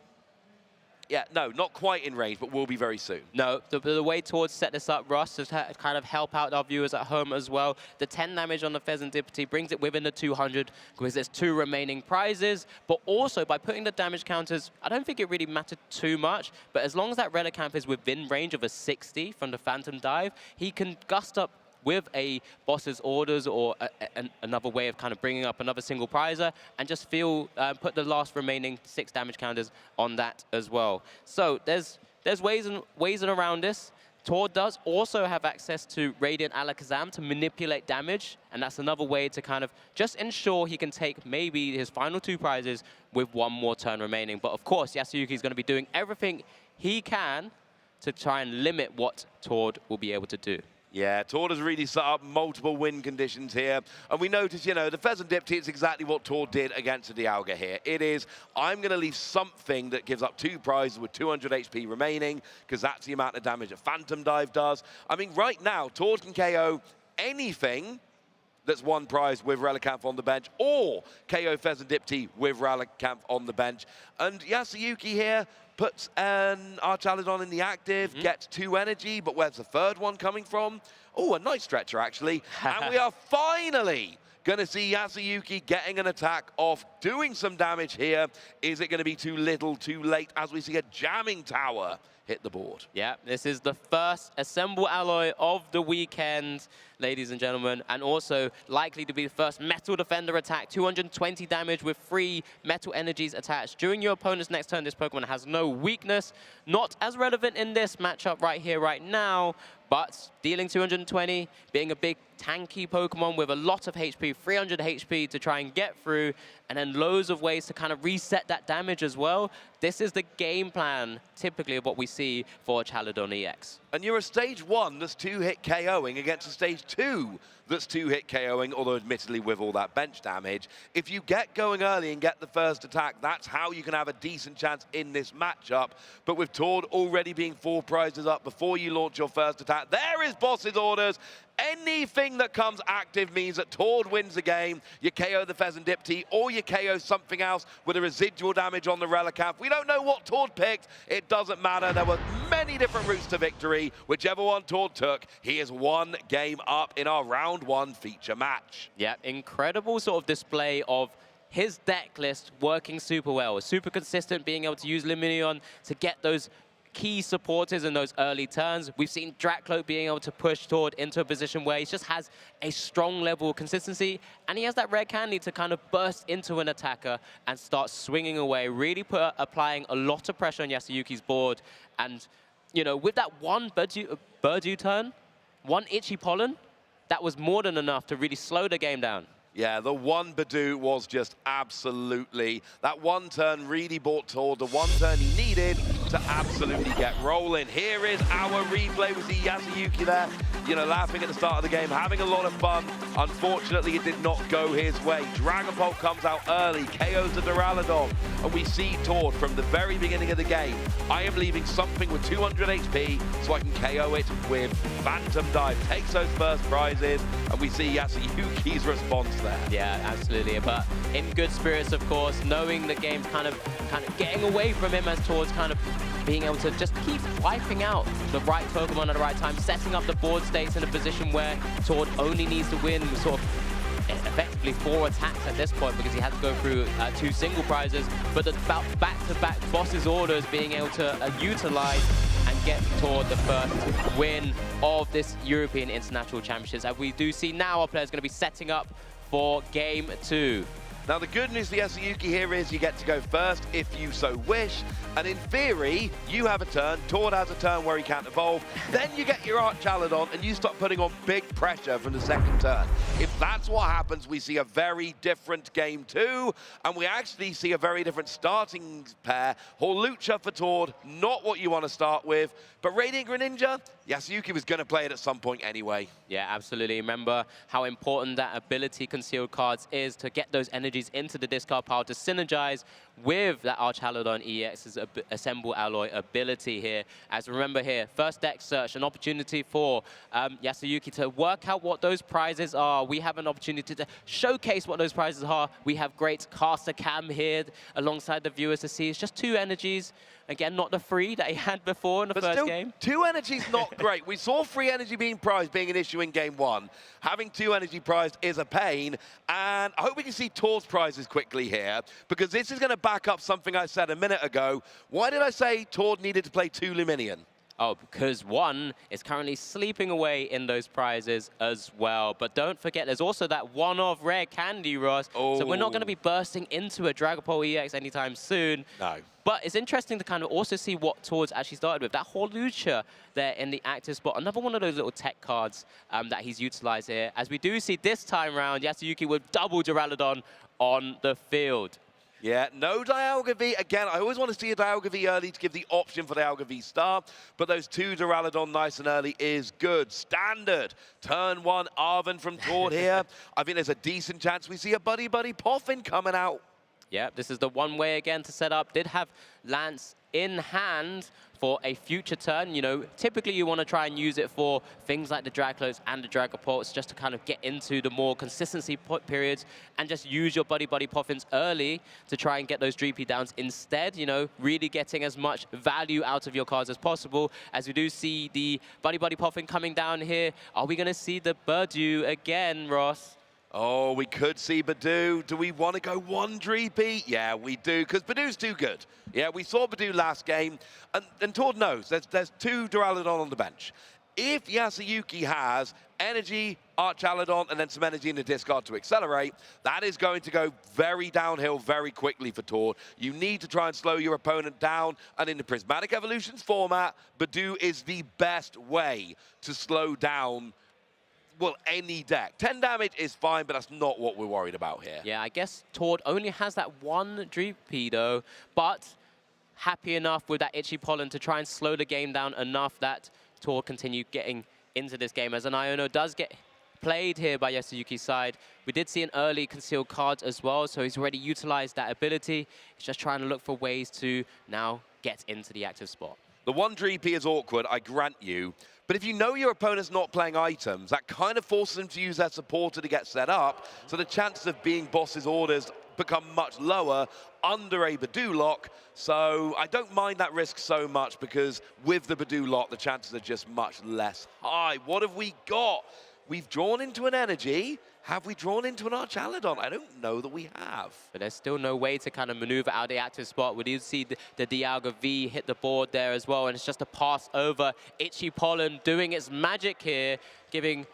[SPEAKER 12] Yeah, no, not quite in range, but will be very soon.
[SPEAKER 13] No, the way Tord set this up, Ross, to kind of help out our viewers at home as well. The 10 damage on the Pheasantipity brings it within the 200 because there's 2 remaining prizes. But also, by putting the damage counters, I don't think it really mattered too much. But as long as that Relicanth is within range of a 60 from the Phantom Dive, he can gust up with a boss's orders or another way of kind of bringing up another single prizer and just put the last remaining 6 damage counters on that as well. So there's ways and around this. Tord does also have access to Radiant Alakazam to manipulate damage, and that's another way to kind of just ensure he can take maybe his final 2 prizes with 1 more turn remaining. But of course, Yasuyuki is going to be doing everything he can to try and limit what Tord will be able to do.
[SPEAKER 12] Yeah, Tord has really set up multiple win conditions here. And we notice, you know, the Pheasantipity is exactly what Tord did against the Dialga here. It is, I'm going to leave something that gives up 2 prizes with 200 HP remaining, because that's the amount of damage a Phantom Dive does. I mean, right now, Tord can KO anything that's 1 prize with Relicanth on the bench, or KO Pheasantipity with Relicanth on the bench. And Yasuyuki here puts an Archaludon in the active, gets 2 energy, but where's the 3rd one coming from? Oh, a nice stretcher, actually. And we are finally going to see Yasuyuki getting an attack off, doing some damage here. Is it going to be too little, too late, as we see a Jamming Tower hit the board?
[SPEAKER 13] Yeah, this is the first Assemble Alloy of the weekend, ladies and gentlemen, and also likely to be the first Metal Defender attack. 220 damage with 3 Metal Energies attached. During your opponent's next turn, this Pokemon has no weakness. Not as relevant in this matchup right here, right now, but dealing 220, being a big tanky Pokemon with a lot of HP, 300 HP to try and get through, and then loads of ways to kind of reset that damage as well. This is the game plan, typically, of what we see for Archaludon EX.
[SPEAKER 12] And you're a stage 1 that's 2-hit KOing against a stage 2 that's 2-hit KOing, although admittedly with all that bench damage. If you get going early and get the first attack, that's how you can have a decent chance in this matchup. But with Tord already being 4 prizes up before you launch your first attack, there is boss's orders. Anything that comes active means that Tord wins the game. You KO the Pheasantipity, or you KO something else with a residual damage on the Relicanth. We don't know what Tord picked. It doesn't matter. There were many different routes to victory. Whichever one Tord took, he is 1 game up in our round 1 feature match.
[SPEAKER 13] Yeah, incredible sort of display of his deck list working super well, super consistent, being able to use Lumineon to get those key supporters in those early turns. We've seen Drakloak being able to push Tord into a position where he just has a strong level of consistency, and he has that rare candy to kind of burst into an attacker and start swinging away, really applying a lot of pressure on Yasuyuki's board. And, you know, with that one Burdew turn, one Itchy Pollen, that was more than enough to really slow the game down.
[SPEAKER 12] Yeah, the one Badoo was just absolutely, that one turn really brought Tord the one turn he needed to absolutely get rolling. Here is our replay. We see Yasuyuki there, you know, laughing at the start of the game, having a lot of fun. Unfortunately, it did not go his way. Dragapult comes out early, KOs the Duraludon, and we see Tord from the very beginning of the game. I am leaving something with 200 HP so I can KO it with Phantom Dive. Takes those first prizes, and we see Yasuyuki's response there.
[SPEAKER 13] Yeah, absolutely. But in good spirits, of course, knowing the game's kind of getting away from him as Tord's kind of being able to just keep wiping out the right Pokemon at the right time, setting up the board states in a position where Tord only needs to win sort of effectively 4 attacks at this point because he has to go through 2 single prizes, but the back-to-back boss's orders being able to utilize and get Tord the first win of this European International Championships. And we do see now our players going to be setting up for Game 2.
[SPEAKER 12] Now, the good news for Yasuyuki here is you get to go first if you so wish. And in theory, you have a turn, Tord has a turn where he can't evolve. Then you get your Archaladon and you start putting on big pressure from the second turn. If that's what happens, we see a very different Game 2. And we actually see a very different starting pair. Hawlucha for Tord, not what you want to start with. But Radiant Greninja, Yasuyuki was going to play it at some point anyway.
[SPEAKER 13] Yeah, absolutely. Remember how important that ability concealed cards is to get those energies into the discard pile to synergize with that Archaladon EX's Assemble Alloy ability here. As remember here, first deck search, an opportunity for Yasuyuki to work out what those prizes are. We have an opportunity to showcase what those prizes are. We have great caster cam here alongside the viewers to see. It's just 2 energies. Again, not the 3 that he had before in the first game.
[SPEAKER 12] 2 energies not great. We saw 3 energy being prized being an issue in Game 1. Having 2 energy prized is a pain. And I hope we can see Tord's prizes quickly here, because this is going to back up something I said a minute ago. Why did I say Tord needed to play 2 Luminion?
[SPEAKER 13] Oh, because 1 is currently sleeping away in those prizes as well. But don't forget, there's also that one-off rare candy, Ross.
[SPEAKER 12] Oh.
[SPEAKER 13] So we're not going to be bursting into a Dragapult EX anytime soon.
[SPEAKER 12] No.
[SPEAKER 13] But it's interesting to kind of also see what Tord's actually started with. That Hawlucha there in the active spot. Another one of those little tech cards that he's utilized here. As we do see this time round, Yasuyuki with double Duraludon on the field.
[SPEAKER 12] Yeah, no Dialga V. Again, I always want to see a Dialga V early to give the option for Dialga V star, but those 2 Duraludon nice and early is good. Standard. Turn 1 Arven from Tord here. I think there's a decent chance we see a Buddy Poffin coming out.
[SPEAKER 13] Yeah, this is the one way again to set up. Did have Lance in hand for a future turn. You know, typically you want to try and use it for things like the Dragcloaks and the Dragapults just to kind of get into the more consistency periods and just use your Buddy Poffins early to try and get those Dreepy downs instead, you know, really getting as much value out of your cards as possible. As we do see the Buddy Poffin coming down here, are we going to see the Burdew again, Ross?
[SPEAKER 12] Oh, we could see Badoo. Do we want to go 1 Dreepy? Yeah, we do, because Badoo's too good. Yeah, we saw Badoo last game, and Tord knows there's 2 Duraludon on the bench. If Yasuyuki has energy, Archaladon, and then some energy in the discard to accelerate, that is going to go very downhill very quickly for Tord. You need to try and slow your opponent down, and in the Prismatic Evolutions format, Badoo is the best way to slow down, well, any deck. 10 damage is fine, but that's not what we're worried about here.
[SPEAKER 13] Yeah, I guess Tord only has that 1 Dreepy though, but happy enough with that Itchy Pollen to try and slow the game down enough that Tord continue getting into this game. As an Iono does get played here by Yasuyuki's side. We did see an early concealed card as well, so he's already utilized that ability. He's just trying to look for ways to now get into the active spot.
[SPEAKER 12] The 1 Dreepy is awkward, I grant you. But if you know your opponent's not playing items, that kind of forces them to use their supporter to get set up, so the chances of being boss's orders become much lower under a Badoo lock. So I don't mind that risk so much, because with the Badoo lock, the chances are just much less high. What have we got? we've drawn into an energy. Have we drawn into an Archaludon? I don't know that we have.
[SPEAKER 13] But there's still no way to kind of maneuver out of the active spot. We do see the Dialga V hit the board there as well, and it's just a pass over. Itchy Pollen doing its magic here, giving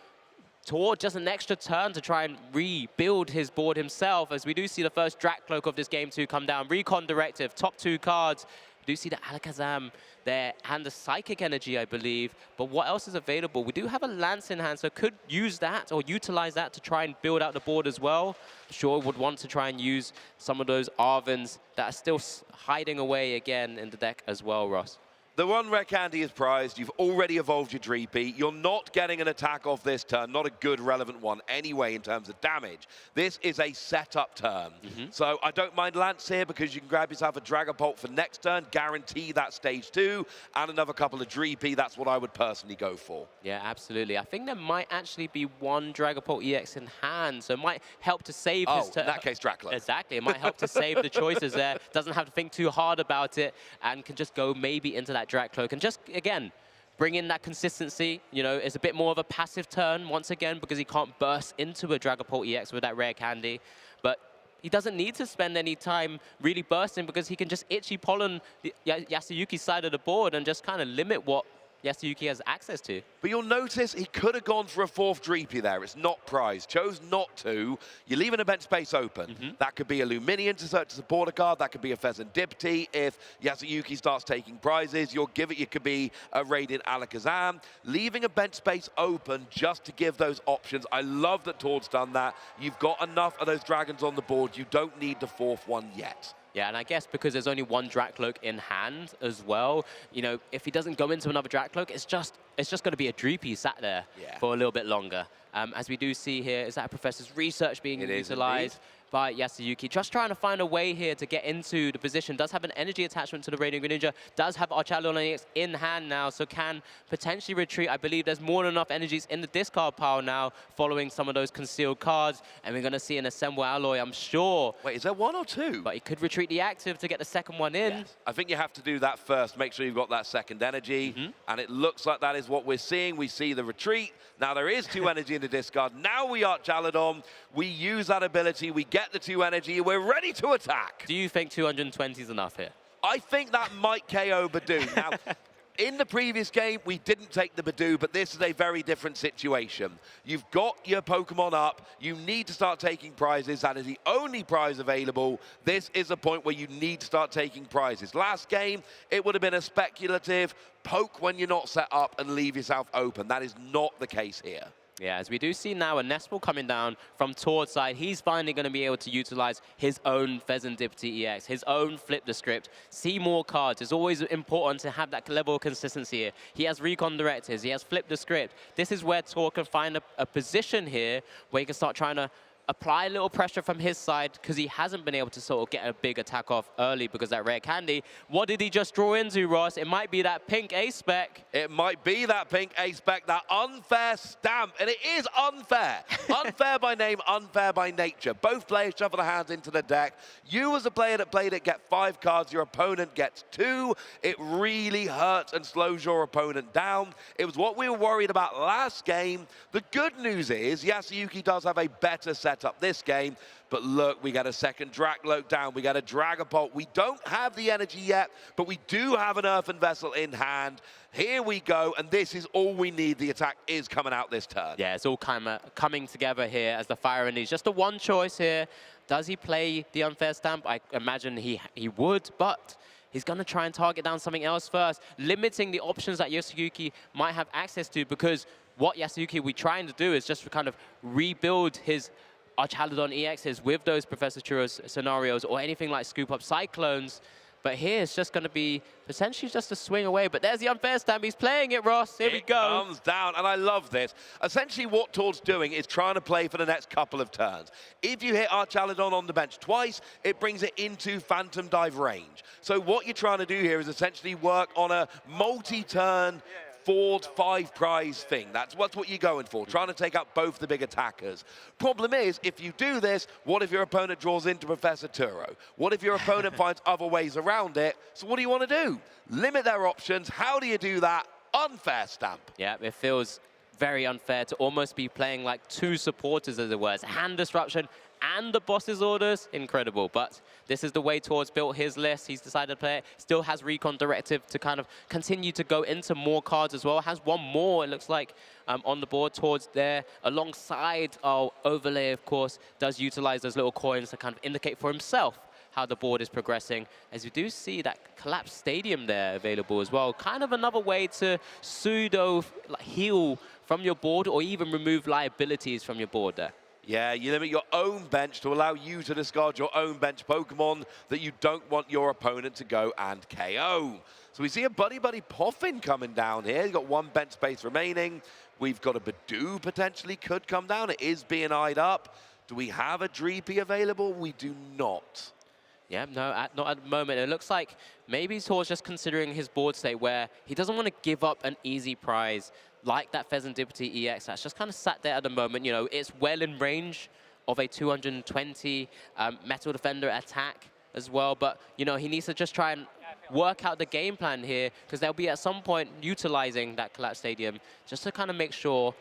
[SPEAKER 13] Tord just an extra turn to try and rebuild his board himself, as we do see the first Drac Cloak of this game 2 come down. Recon Directive, top 2 cards. We do see the Alakazam there and the Psychic Energy, I believe. But what else is available? We do have a Lance in hand, so could use that or utilize that to try and build out the board as well. Sure, would want to try and use some of those Arvins that are still hiding away again in the deck as well, Ross.
[SPEAKER 12] The one rare candy is prized. You've already evolved your Dreepy. You're not getting an attack off this turn, not a good relevant one anyway in terms of damage. This is a setup turn. So I don't mind Lance here because you can grab yourself a Dragapult for next turn, guarantee that stage 2, and another couple of Dreepy. That's what I would personally go for.
[SPEAKER 13] Yeah, absolutely. I think there might actually be one Dragapult EX in hand, so it might help to save his turn.
[SPEAKER 12] In that case, Draclo.
[SPEAKER 13] Exactly. It might help to save the choices there. Doesn't have to think too hard about it and can just go maybe into that Drac Cloak and just, again, bring in that consistency. You know, it's a bit more of a passive turn once again because he can't burst into a Dragapult EX with that rare candy. But he doesn't need to spend any time really bursting because he can just Itchy Pollen Yasuyuki's side of the board and just kind of limit what Yasuyuki has access to.
[SPEAKER 12] But you'll notice he could have gone for a 4th Dreepy there. It's not prized. Chose not to. You're leaving a bench space open. That could be a Luminion to support a card. That could be a Pheasantipity. If Yasuyuki starts taking prizes, you'll give it. It could be a Radiant Alakazam. Leaving a bench space open just to give those options. I love that Tord's done that. You've got enough of those dragons on the board. You don't need the 4th one yet.
[SPEAKER 13] Yeah, and I guess because there's only one Drac Cloak in hand as well, you know, if he doesn't go into another Drac Cloak, it's just going to be a Dreepy sat there for a little bit longer. As we do see here, is that Professor's Research being utilized by Yasuyuki. Just trying to find a way here to get into the position. Does have an energy attachment to the Radiant Greninja. Does have Archaludon EX in hand now, so can potentially retreat. I believe there's more than enough energies in the discard pile now following some of those concealed cards. And we're going to see an Assemble Alloy, I'm sure.
[SPEAKER 12] Wait, is there 1 or 2?
[SPEAKER 13] But he could retreat the active to get the second one in.
[SPEAKER 12] Yes. I think you have to do that first. Make sure you've got that second energy. And it looks like that is what we're seeing. We see the retreat. Now there is 2 energy in the discard. Now we Archaludon. We use that ability. We get the 2 energy. We're ready to attack.
[SPEAKER 13] Do you think 220 is enough here?
[SPEAKER 12] I think that might KO Badoo. Now, in the previous game, we didn't take the Badoo, but this is a very different situation. You've got your Pokemon up. You need to start taking prizes. That is the only prize available. This is a point where you need to start taking prizes. Last game, it would have been a speculative poke when you're not set up and leave yourself open. That is not the case here.
[SPEAKER 13] Yeah, as we do see now a Nespal coming down from Tord's side, he's finally going to be able to utilize his own Pheasantipity EX, his own Flip the Script, see more cards. It's always important to have that level of consistency here. He has Recon Directives, he has Flip the Script. This is where Tord can find a position here where he can start trying to apply a little pressure from his side because he hasn't been able to sort of get a big attack off early because that rare candy. What did he just draw into, Ross? It might be that pink A-Spec.
[SPEAKER 12] It might be that pink A-Spec, that unfair stamp. And it is unfair. Unfair by name, unfair by nature. Both players shuffle their hands into the deck. You as a player that played it get 5 cards. Your opponent gets 2. It really hurts and slows your opponent down. It was what we were worried about last game. The good news is Yasuyuki does have a better set up this game, but look, we got a second Dracloak down, we got a Dragapult. We don't have the energy yet, but we do have an Earthen Vessel in hand. Here we go, and this is all we need. The attack is coming out this turn.
[SPEAKER 13] Yeah, it's all kind of coming together here as the Fire Indies. Just the one choice here. Does he play the Unfair Stamp? I imagine he would, but he's going to try and target down something else first, limiting the options that Yasuyuki might have access to, because what Yasuyuki we're trying to do is just kind of rebuild his Archaludon EXs with those Professor Churros scenarios or anything like Scoop Up Cyclones. But here it's just going to be potentially just a swing away. But there's the Unfair Stamp. He's playing it, Ross. Here we go.
[SPEAKER 12] It comes down, and I love this. Essentially what Tord's doing is trying to play for the next couple of turns. If you hit Archaludon on the bench twice, it brings it into Phantom Dive range. So what you're trying to do here is essentially work on a multi-turn 4-5 prize thing. That's what you're going for, trying to take out both the big attackers. Problem is, if you do this, what if your opponent draws into Professor Turo? What if your opponent finds other ways around it? So what do you want to do? Limit their options. How do you do that? Unfair Stamp.
[SPEAKER 13] Yeah, it feels very unfair to almost be playing like two supporters, as it were. It's hand disruption and the boss's orders, incredible. But this is the way Tord's built his list. He's decided to play it. Still has Recon Directive to kind of continue to go into more cards as well. Has one more, it looks like, on the board towards there. Alongside our overlay, of course, does utilize those little coins to kind of indicate for himself how the board is progressing. As you do see that collapsed stadium there available as well. Kind of another way to pseudo heal from your board or even remove liabilities from your board there.
[SPEAKER 12] Yeah, you limit your own bench to allow you to discard your own bench Pokemon that you don't want your opponent to go and KO. So we see a Buddy Buddy Poffin coming down here. He's got one bench space remaining. We've got a Badoo potentially could come down. It is being eyed up. Do we have a Dreepy available? We do not.
[SPEAKER 13] Yeah, no, not at the moment. It looks like maybe Tord's just considering his board state where he doesn't want to give up an easy prize like that Pheasantipity EX that's just kind of sat there at the moment. You know, it's well in range of a 220 Metal Defender attack as well. But, you know, he needs to just try and work out the game plan here because they'll be at some point utilizing that collapsed stadium just to kind of make sure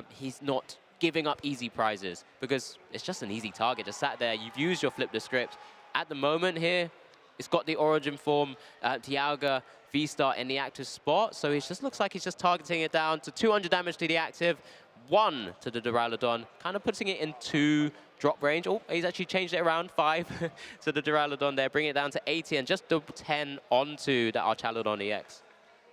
[SPEAKER 13] he's not giving up easy prizes because it's just an easy target. Just sat there. You've used your Flip the Script. At the moment here, it's got the Origin Form, Dialga, V-Star in the active spot. So it just looks like he's just targeting it down to 200 damage to the active, 1 to the Duraludon, kind of putting it in 2 drop range. Oh, he's actually changed it around 5 to the Duraludon there, bringing it down to 80 and just the 10 onto the Archaludon EX.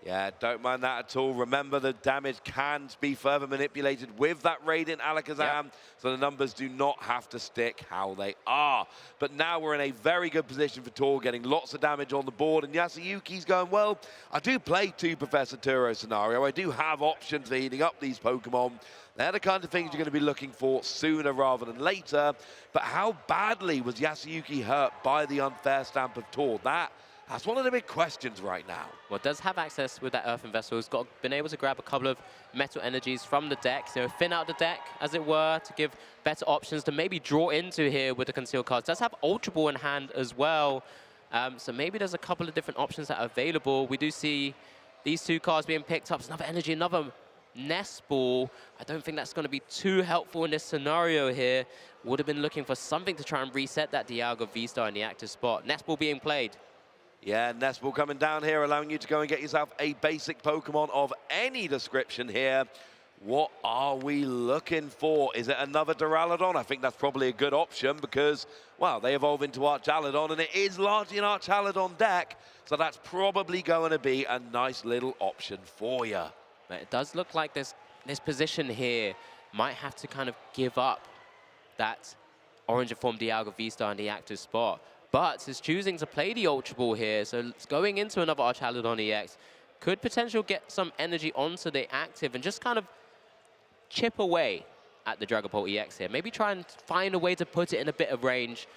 [SPEAKER 12] Yeah, don't mind that at all. Remember, the damage can be further manipulated with that Radiant Alakazam, so the numbers do not have to stick how they are. But now we're in a very good position for Tord, getting lots of damage on the board, and Yasuyuki's going, well, I do play 2 Professor Turo scenario. I do have options for heating up these Pokemon. They're the kind of things you're going to be looking for sooner rather than later. But how badly was Yasuyuki hurt by the unfair stamp of Tord? That's one of the big questions right now.
[SPEAKER 13] Well, does have access with that Earthen Vessel. He's been able to grab a couple of Metal Energies from the deck, so thin out the deck, as it were, to give better options to maybe draw into here with the concealed cards. Does have Ultra Ball in hand as well, so maybe there's a couple of different options that are available. We do see these 2 cards being picked up. It's another energy, another Nest Ball. I don't think that's going to be too helpful in this scenario here. Would have been looking for something to try and reset that Dialga V-Star in the active spot. Nest Ball being played.
[SPEAKER 12] Yeah, Nest Ball coming down here, allowing you to go and get yourself a basic Pokemon of any description here. What are we looking for? Is it another Duraludon? I think that's probably a good option because, well, they evolve into Archaludon, and it is largely an Archaludon deck, so that's probably going to be a nice little option for you.
[SPEAKER 13] But it does look like this position here might have to kind of give up that Orange Form Dialga V-Star in the active spot. But is choosing to play the Ultra Ball here, so it's going into another Archaludon EX. Could potentially get some energy onto the active and just kind of chip away at the Dragapult EX here. Maybe try and find a way to put it in a bit of range.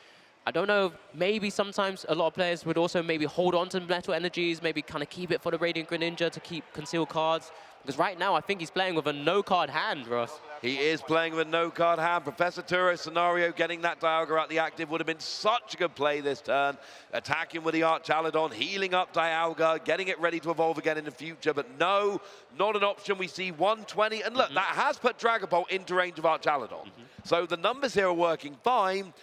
[SPEAKER 13] I don't know, maybe sometimes a lot of players would also maybe hold on to Metal Energies, maybe kind of keep it for the Radiant Greninja to keep concealed cards. Because right now, I think he's playing with a no-card hand, Ross.
[SPEAKER 12] He is playing with a no-card hand. Professor Turo scenario, getting that Dialga out the active would have been such a good play this turn. Attacking with the Archaludon, healing up Dialga, getting it ready to evolve again in the future. But no, not an option. We see 120. And look, that has put Dragapult into range of Archaludon. So the numbers here are working fine,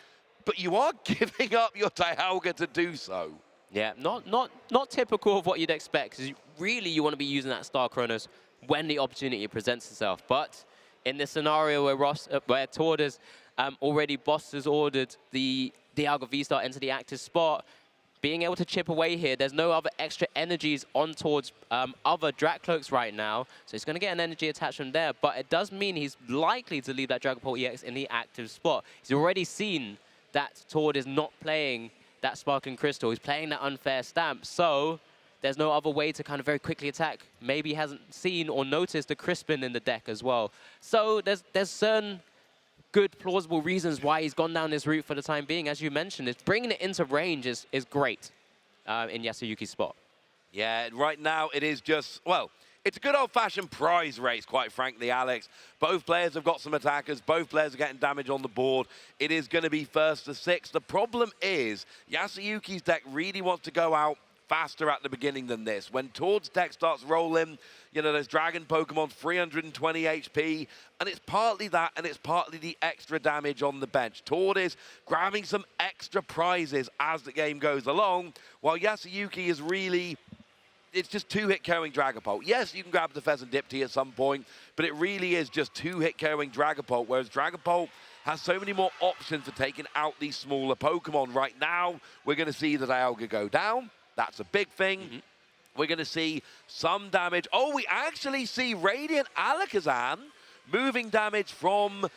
[SPEAKER 12] but you are giving up your Dialga to do so.
[SPEAKER 13] Yeah, not typical of what you'd expect, because really you want to be using that Star Chronos when the opportunity presents itself. But in this scenario where Tord has already has ordered the Dialga V-Star into the active spot, being able to chip away here, there's no other extra energies on Tord's other Dracloaks right now, so he's going to get an energy attachment there, but it does mean he's likely to leave that Dragapult EX in the active spot. He's already seen that Tord is not playing that Sparkling Crystal. He's playing that unfair stamp, so there's no other way to kind of very quickly attack. Maybe he hasn't seen or noticed the Crispin in the deck as well. So there's certain good, plausible reasons why he's gone down this route for the time being. As you mentioned, it's bringing it into range is great in Yasuyuki's spot.
[SPEAKER 12] Yeah, right now it is just, well, it's a good old-fashioned prize race, quite frankly, Alex. Both players have got some attackers. Both players are getting damage on the board. It is going to be first to 6. The problem is Yasuyuki's deck really wants to go out faster at the beginning than this. When Tord's deck starts rolling, you know, there's Dragon Pokemon, 320 HP, and it's partly that, and it's partly the extra damage on the bench. Tord is grabbing some extra prizes as the game goes along, while Yasuyuki is really... It's just two-hit KOing Dragapult. Yes, you can grab the Pheasant Dipty at some point, but it really is just two-hit KOing Dragapult, whereas Dragapult has so many more options for taking out these smaller Pokemon. Right now, we're going to see the Dialga go down. That's a big thing. We're going to see some damage. Oh, we actually see Radiant Alakazam moving damage from...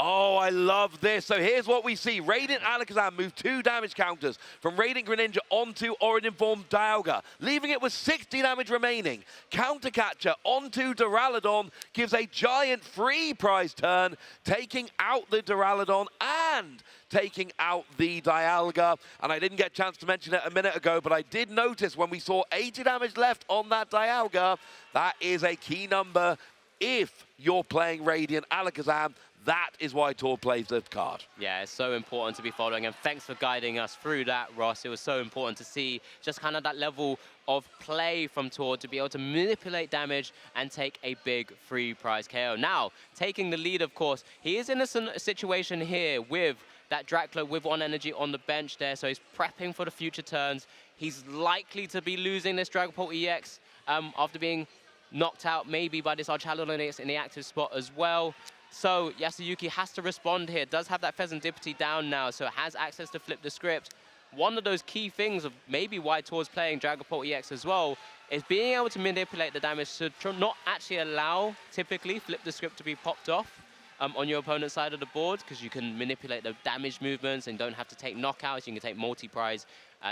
[SPEAKER 12] Oh, I love this. So here's what we see. Radiant Alakazam move 2 damage counters from Radiant Greninja onto Origin Form Dialga, leaving it with 60 damage remaining. Counter Catcher onto Duraludon gives a giant free prize turn, taking out the Duraludon and taking out the Dialga. And I didn't get a chance to mention it a minute ago, but I did notice when we saw 80 damage left on that Dialga, that is a key number if you're playing Radiant Alakazam. That is why Tord plays the card.
[SPEAKER 13] Yeah, it's so important to be following, and thanks for guiding us through that, Ross. It was so important to see just kind of that level of play from Tord to be able to manipulate damage and take a big free prize KO. Now, taking the lead, of course, he is in a situation here with that Dracula with 1 energy on the bench there, so he's prepping for the future turns. He's likely to be losing this Dragapult EX after being knocked out maybe by this Archaludon in the active spot as well. So Yasuyuki has to respond here. Does have that Pheasant Dipty down now, so has access to flip the script. One of those key things of maybe why Tord's playing Dragapult EX as well is being able to manipulate the damage to not actually allow, typically, flip the script to be popped off on your opponent's side of the board, because you can manipulate the damage movements and don't have to take knockouts. You can take multi-prize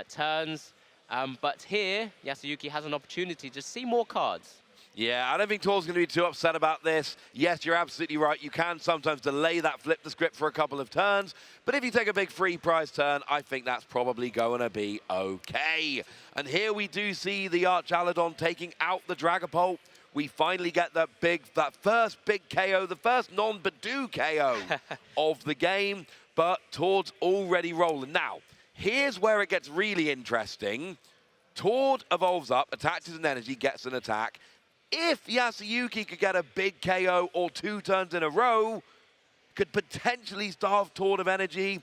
[SPEAKER 13] turns. But here, Yasuyuki has an opportunity to see more cards.
[SPEAKER 12] Yeah, I don't think Tord's going to be too upset about this. Yes, you're absolutely right. You can sometimes delay that flip the script for a couple of turns. But if you take a big free prize turn, I think that's probably going to be okay. And here we do see the Archaludon taking out the Dragapult. We finally get that first big KO, the first non-Badoo KO of the game. But Tord's already rolling. Now, here's where it gets really interesting. Tord evolves up, attaches an energy, gets an attack. If Yasuyuki could get a big KO or 2 turns in a row, could potentially starve Tord of energy,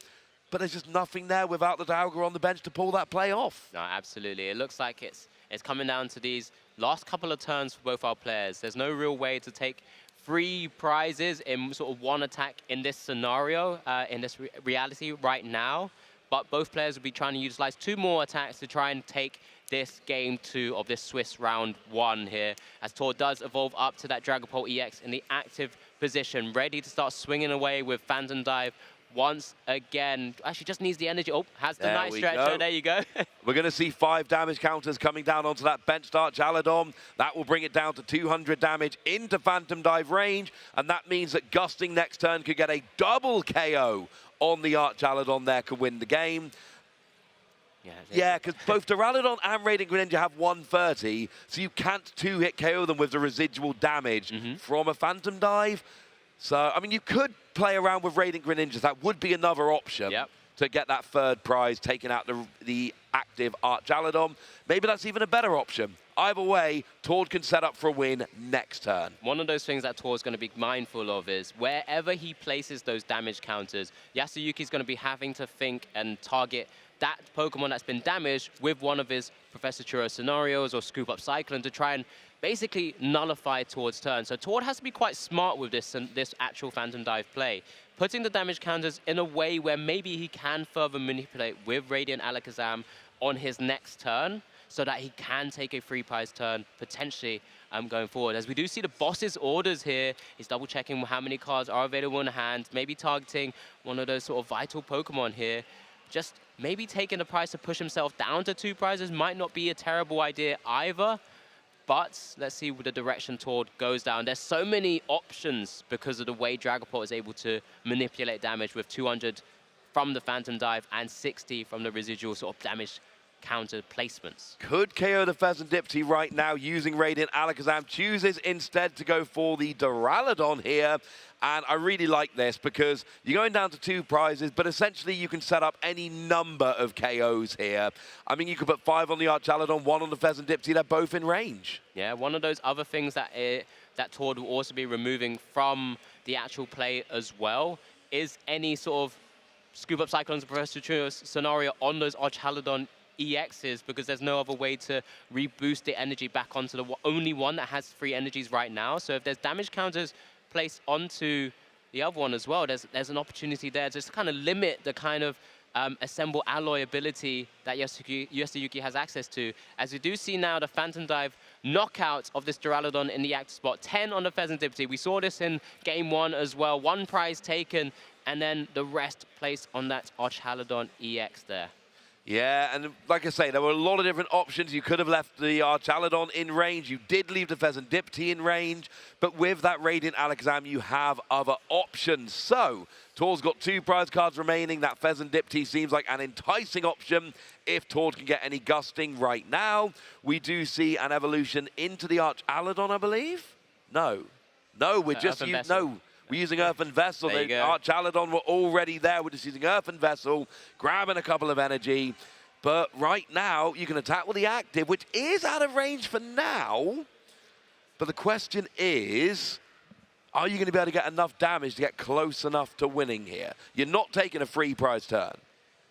[SPEAKER 12] but there's just nothing there without the Dialga on the bench to pull that play off.
[SPEAKER 13] No, absolutely. It looks like it's coming down to these last couple of turns for both our players. There's no real way to take 3 prizes in sort of 1 attack in this scenario, in this reality right now. But both players will be trying to utilize 2 more attacks to try and take this game 2 of this Swiss round 1 here, as Tord does evolve up to that Dragapult EX in the active position, ready to start swinging away with Phantom Dive once again. Actually just needs the energy. Oh, has the nice stretcher. There you go.
[SPEAKER 12] We're going to see 5 damage counters coming down onto that bench start Archaludon. That will bring it down to 200 damage into Phantom Dive range, and that means that Gusting next turn could get a double KO on the Archaludon there, could win the game. Yeah, because both Duraludon and Radiant Greninja have 130, so you can't 2-hit KO them with the residual damage from a Phantom Dive. So, I mean, you could play around with Radiant Greninjas. That would be another option to get that 3rd prize, taking out the active Archaludon. Maybe that's even a better option. Either way, Tord can set up for a win next turn.
[SPEAKER 13] One of those things that Tord's going to be mindful of is wherever he places those damage counters, Yasuyuki's going to be having to think and target that Pokemon that's been damaged with one of his Professor Churro scenarios or Scoop Up Cyclone to try and basically nullify Tord's turn. So Tord has to be quite smart with this actual Phantom Dive play, putting the damage counters in a way where maybe he can further manipulate with Radiant Alakazam on his next turn, so that he can take a free prize turn potentially going forward. As we do see the boss's orders here, he's double checking how many cards are available in hand, maybe targeting one of those sort of vital Pokemon here. Just maybe taking the prize to push himself down to 2 prizes might not be a terrible idea either. But let's see where the direction Tord goes down. There's so many options because of the way Dragapult is able to manipulate damage with 200 from the Phantom Dive and 60 from the residual sort of damage counter placements.
[SPEAKER 12] Could KO the Pheasant Dipsy right now using Radiant Alakazam. Chooses instead to go for the Duraludon here. And I really like this because you're going down to 2 prizes, but essentially you can set up any number of KOs here. I mean, you could put 5 on the Archaludon, 1 on the Pheasant Dipsy. They're both in range.
[SPEAKER 13] Yeah, one of those other things that that Tord will also be removing from the actual play as well is any sort of Scoop Up Cyclones and Professor Trio scenario on those Archaludon EXs, because there's no other way to reboost the energy back onto the only one that has 3 energies right now. So if there's damage counters placed onto the other one as well, there's an opportunity there just to kind of limit the kind of assemble alloy ability that Yasuyuki has access to. As we do see now, the Phantom Dive knockout of this Duraludon in the active spot, 10 on the Pheasant Dipsy. We saw this in game 1 as well, 1 prize taken, and then the rest placed on that Archaludon EX there.
[SPEAKER 12] Yeah, and like I say, there were a lot of different options. You could have left the Archaludon in range. You did leave the Pheasant Dipsy in range. But with that Radiant Alakazam, you have other options. So, Tord's got 2 prize cards remaining. That Pheasant Dipsy seems like an enticing option if Tord can get any gusting right now. We do see an evolution into the Archaludon, I believe? No. No, we're just... We're using Earthen Vessel. The Archaludon were already there. We're just using Earthen Vessel, grabbing a couple of energy. But right now, you can attack with the active, which is out of range for now. But the question is, are you going to be able to get enough damage to get close enough to winning here? You're not taking a free prize turn.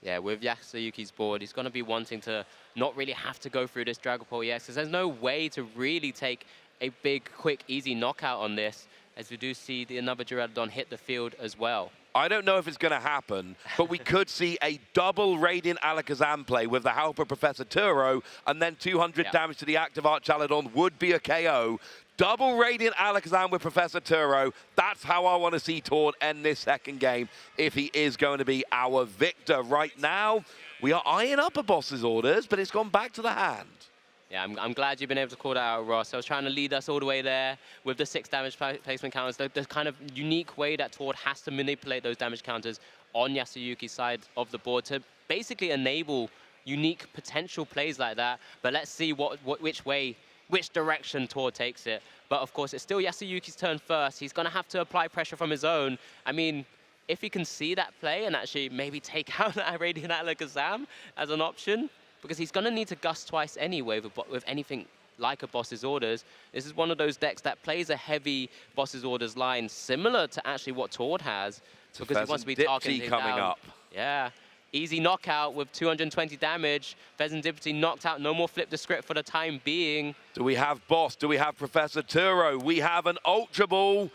[SPEAKER 13] Yeah, with Yasuyuki's board, he's going to be wanting to not really have to go through this Dragapult EX, because there's no way to really take a big, quick, easy knockout on this, as we do see another Duraludon hit the field as well.
[SPEAKER 12] I don't know if it's going to happen, but we could see a double Radiant Alakazam play with the help of Professor Turo, and then 200 damage to the active Archaludon would be a KO. Double Radiant Alakazam with Professor Turo. That's how I want to see Tord end this second game if he is going to be our victor. Right now, we are eyeing up a boss's orders, but it's gone back to the hand.
[SPEAKER 13] Yeah, I'm glad you've been able to call that out, Ross. I was trying to lead us all the way there with the 6 damage placement counters. The kind of unique way that Tord has to manipulate those damage counters on Yasuyuki's side of the board to basically enable unique potential plays like that. But let's see which direction Tord takes it. But of course, it's still Yasuyuki's turn first. He's going to have to apply pressure from his own. I mean, if he can see that play and actually maybe take out that Radiant Alakazam as an option, because he's going to need to gust twice anyway with anything like a Boss's Orders. This is one of those decks that plays a heavy Boss's Orders line, similar to actually what Tord has, because he wants to be targeting
[SPEAKER 12] coming up.
[SPEAKER 13] Yeah, easy knockout with 220 damage. Pheasant Dipsy knocked out, no more flip the script for the time being.
[SPEAKER 12] Do we have Boss? Do we have Professor Turo? We have an Ultra Ball.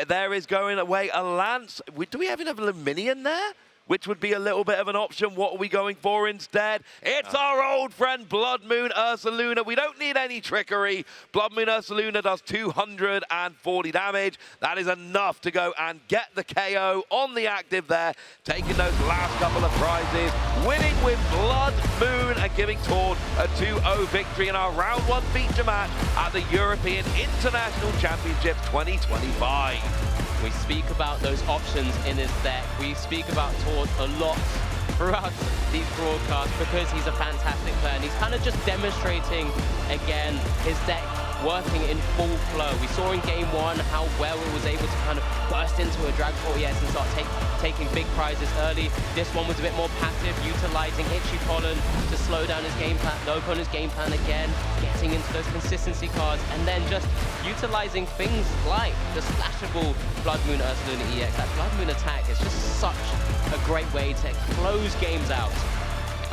[SPEAKER 12] There is going away a Lance. Do we have enough Luminion there? Which would be a little bit of an option. What are we going for instead? It's our old friend Blood Moon Ursaluna. We don't need any trickery. Blood Moon Ursaluna does 240 damage. That is enough to go and get the KO on the active there, taking those last couple of prizes, winning with Blood Moon and giving Tord a 2-0 victory in our round 1 feature match at the European International Championships 2025.
[SPEAKER 13] We speak about those options in his deck. We speak about Tord a lot throughout these broadcasts because he's a fantastic player, and he's kind of just demonstrating, again, his deck working in full flow. We saw in game 1 how well it was able to kind of burst into a Dragapult EX and start taking big prizes early. This one was a bit more passive, utilizing Itchy Pollen to slow down his game plan, the opponent's game plan again, getting into those consistency cards, and then just utilizing things like the splashable Blood Moon Ursaluna EX. That Blood Moon attack is just such a great way to close games out.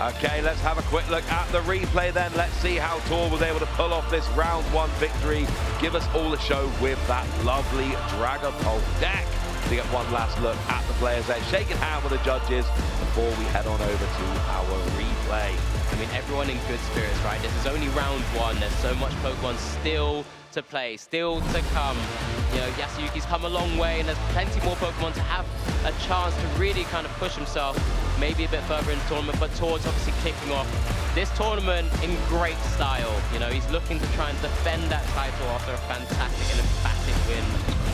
[SPEAKER 12] Okay, let's have a quick look at the replay then. Let's see how Tord was able to pull off this round 1 victory. Give us all a show with that lovely Dragapult deck. To get one last look at the players there, shaking hand with the judges before we head on over to our replay.
[SPEAKER 13] I mean, everyone in good spirits, right? This is only round 1. There's so much Pokemon still to play, still to come. You know, Yasuyuki's come a long way, and there's plenty more Pokemon to have a chance to really kind of push himself maybe a bit further in the tournament, but Tord's obviously kicking off this tournament in great style. You know, he's looking to try and defend that title after a fantastic and emphatic win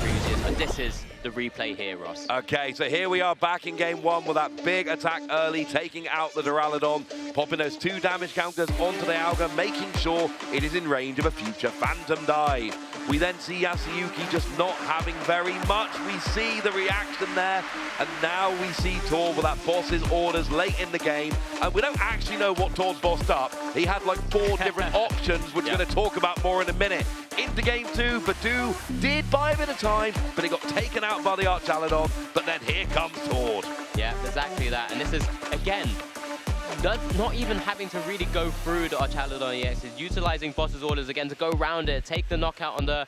[SPEAKER 13] previous. And this is the replay here, Ross.
[SPEAKER 12] Okay, so here we are back in game one with that big attack early, taking out the Duraludon, popping those 2 damage counters onto the Alga, making sure it is in range of a future Phantom dive. We then see Yasuyuki just not having very much. We see the reaction there, and now we see Tord with that boss's orders late in the game, and we don't actually know what Tord bossed up. He had like 4 different options, which we're going to talk about more in a minute. Into game 2, Badu did buy a bit of time, but he got taken out by the Archaludon, but then here comes Tord.
[SPEAKER 13] Yeah, exactly that, and this is, again, not even having to really go through the Archaludon EX, is utilizing boss's orders again to go around it, take the knockout on the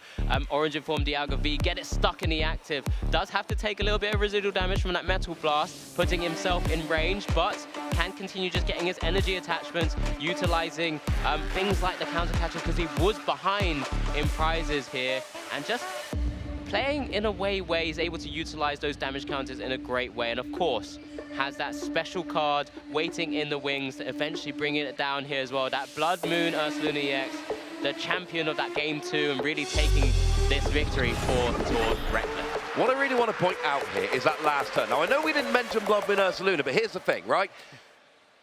[SPEAKER 13] Orange Informed Dialga V, get it stuck in the active. Does have to take a little bit of residual damage from that Metal Blast, putting himself in range, but can continue just getting his energy attachments, utilizing things like the counter catcher because he was behind in prizes here, and just playing in a way where he's able to utilize those damage counters in a great way, and of course, has that special card waiting in the wings to eventually bringing it down here as well. That Blood Moon Ursaluna EX, the champion of that game 2, and really taking this victory for Tord Reckless.
[SPEAKER 12] What I really want to point out here is that last turn. Now, I know we didn't mention Blood Moon Ursaluna, but here's the thing, right?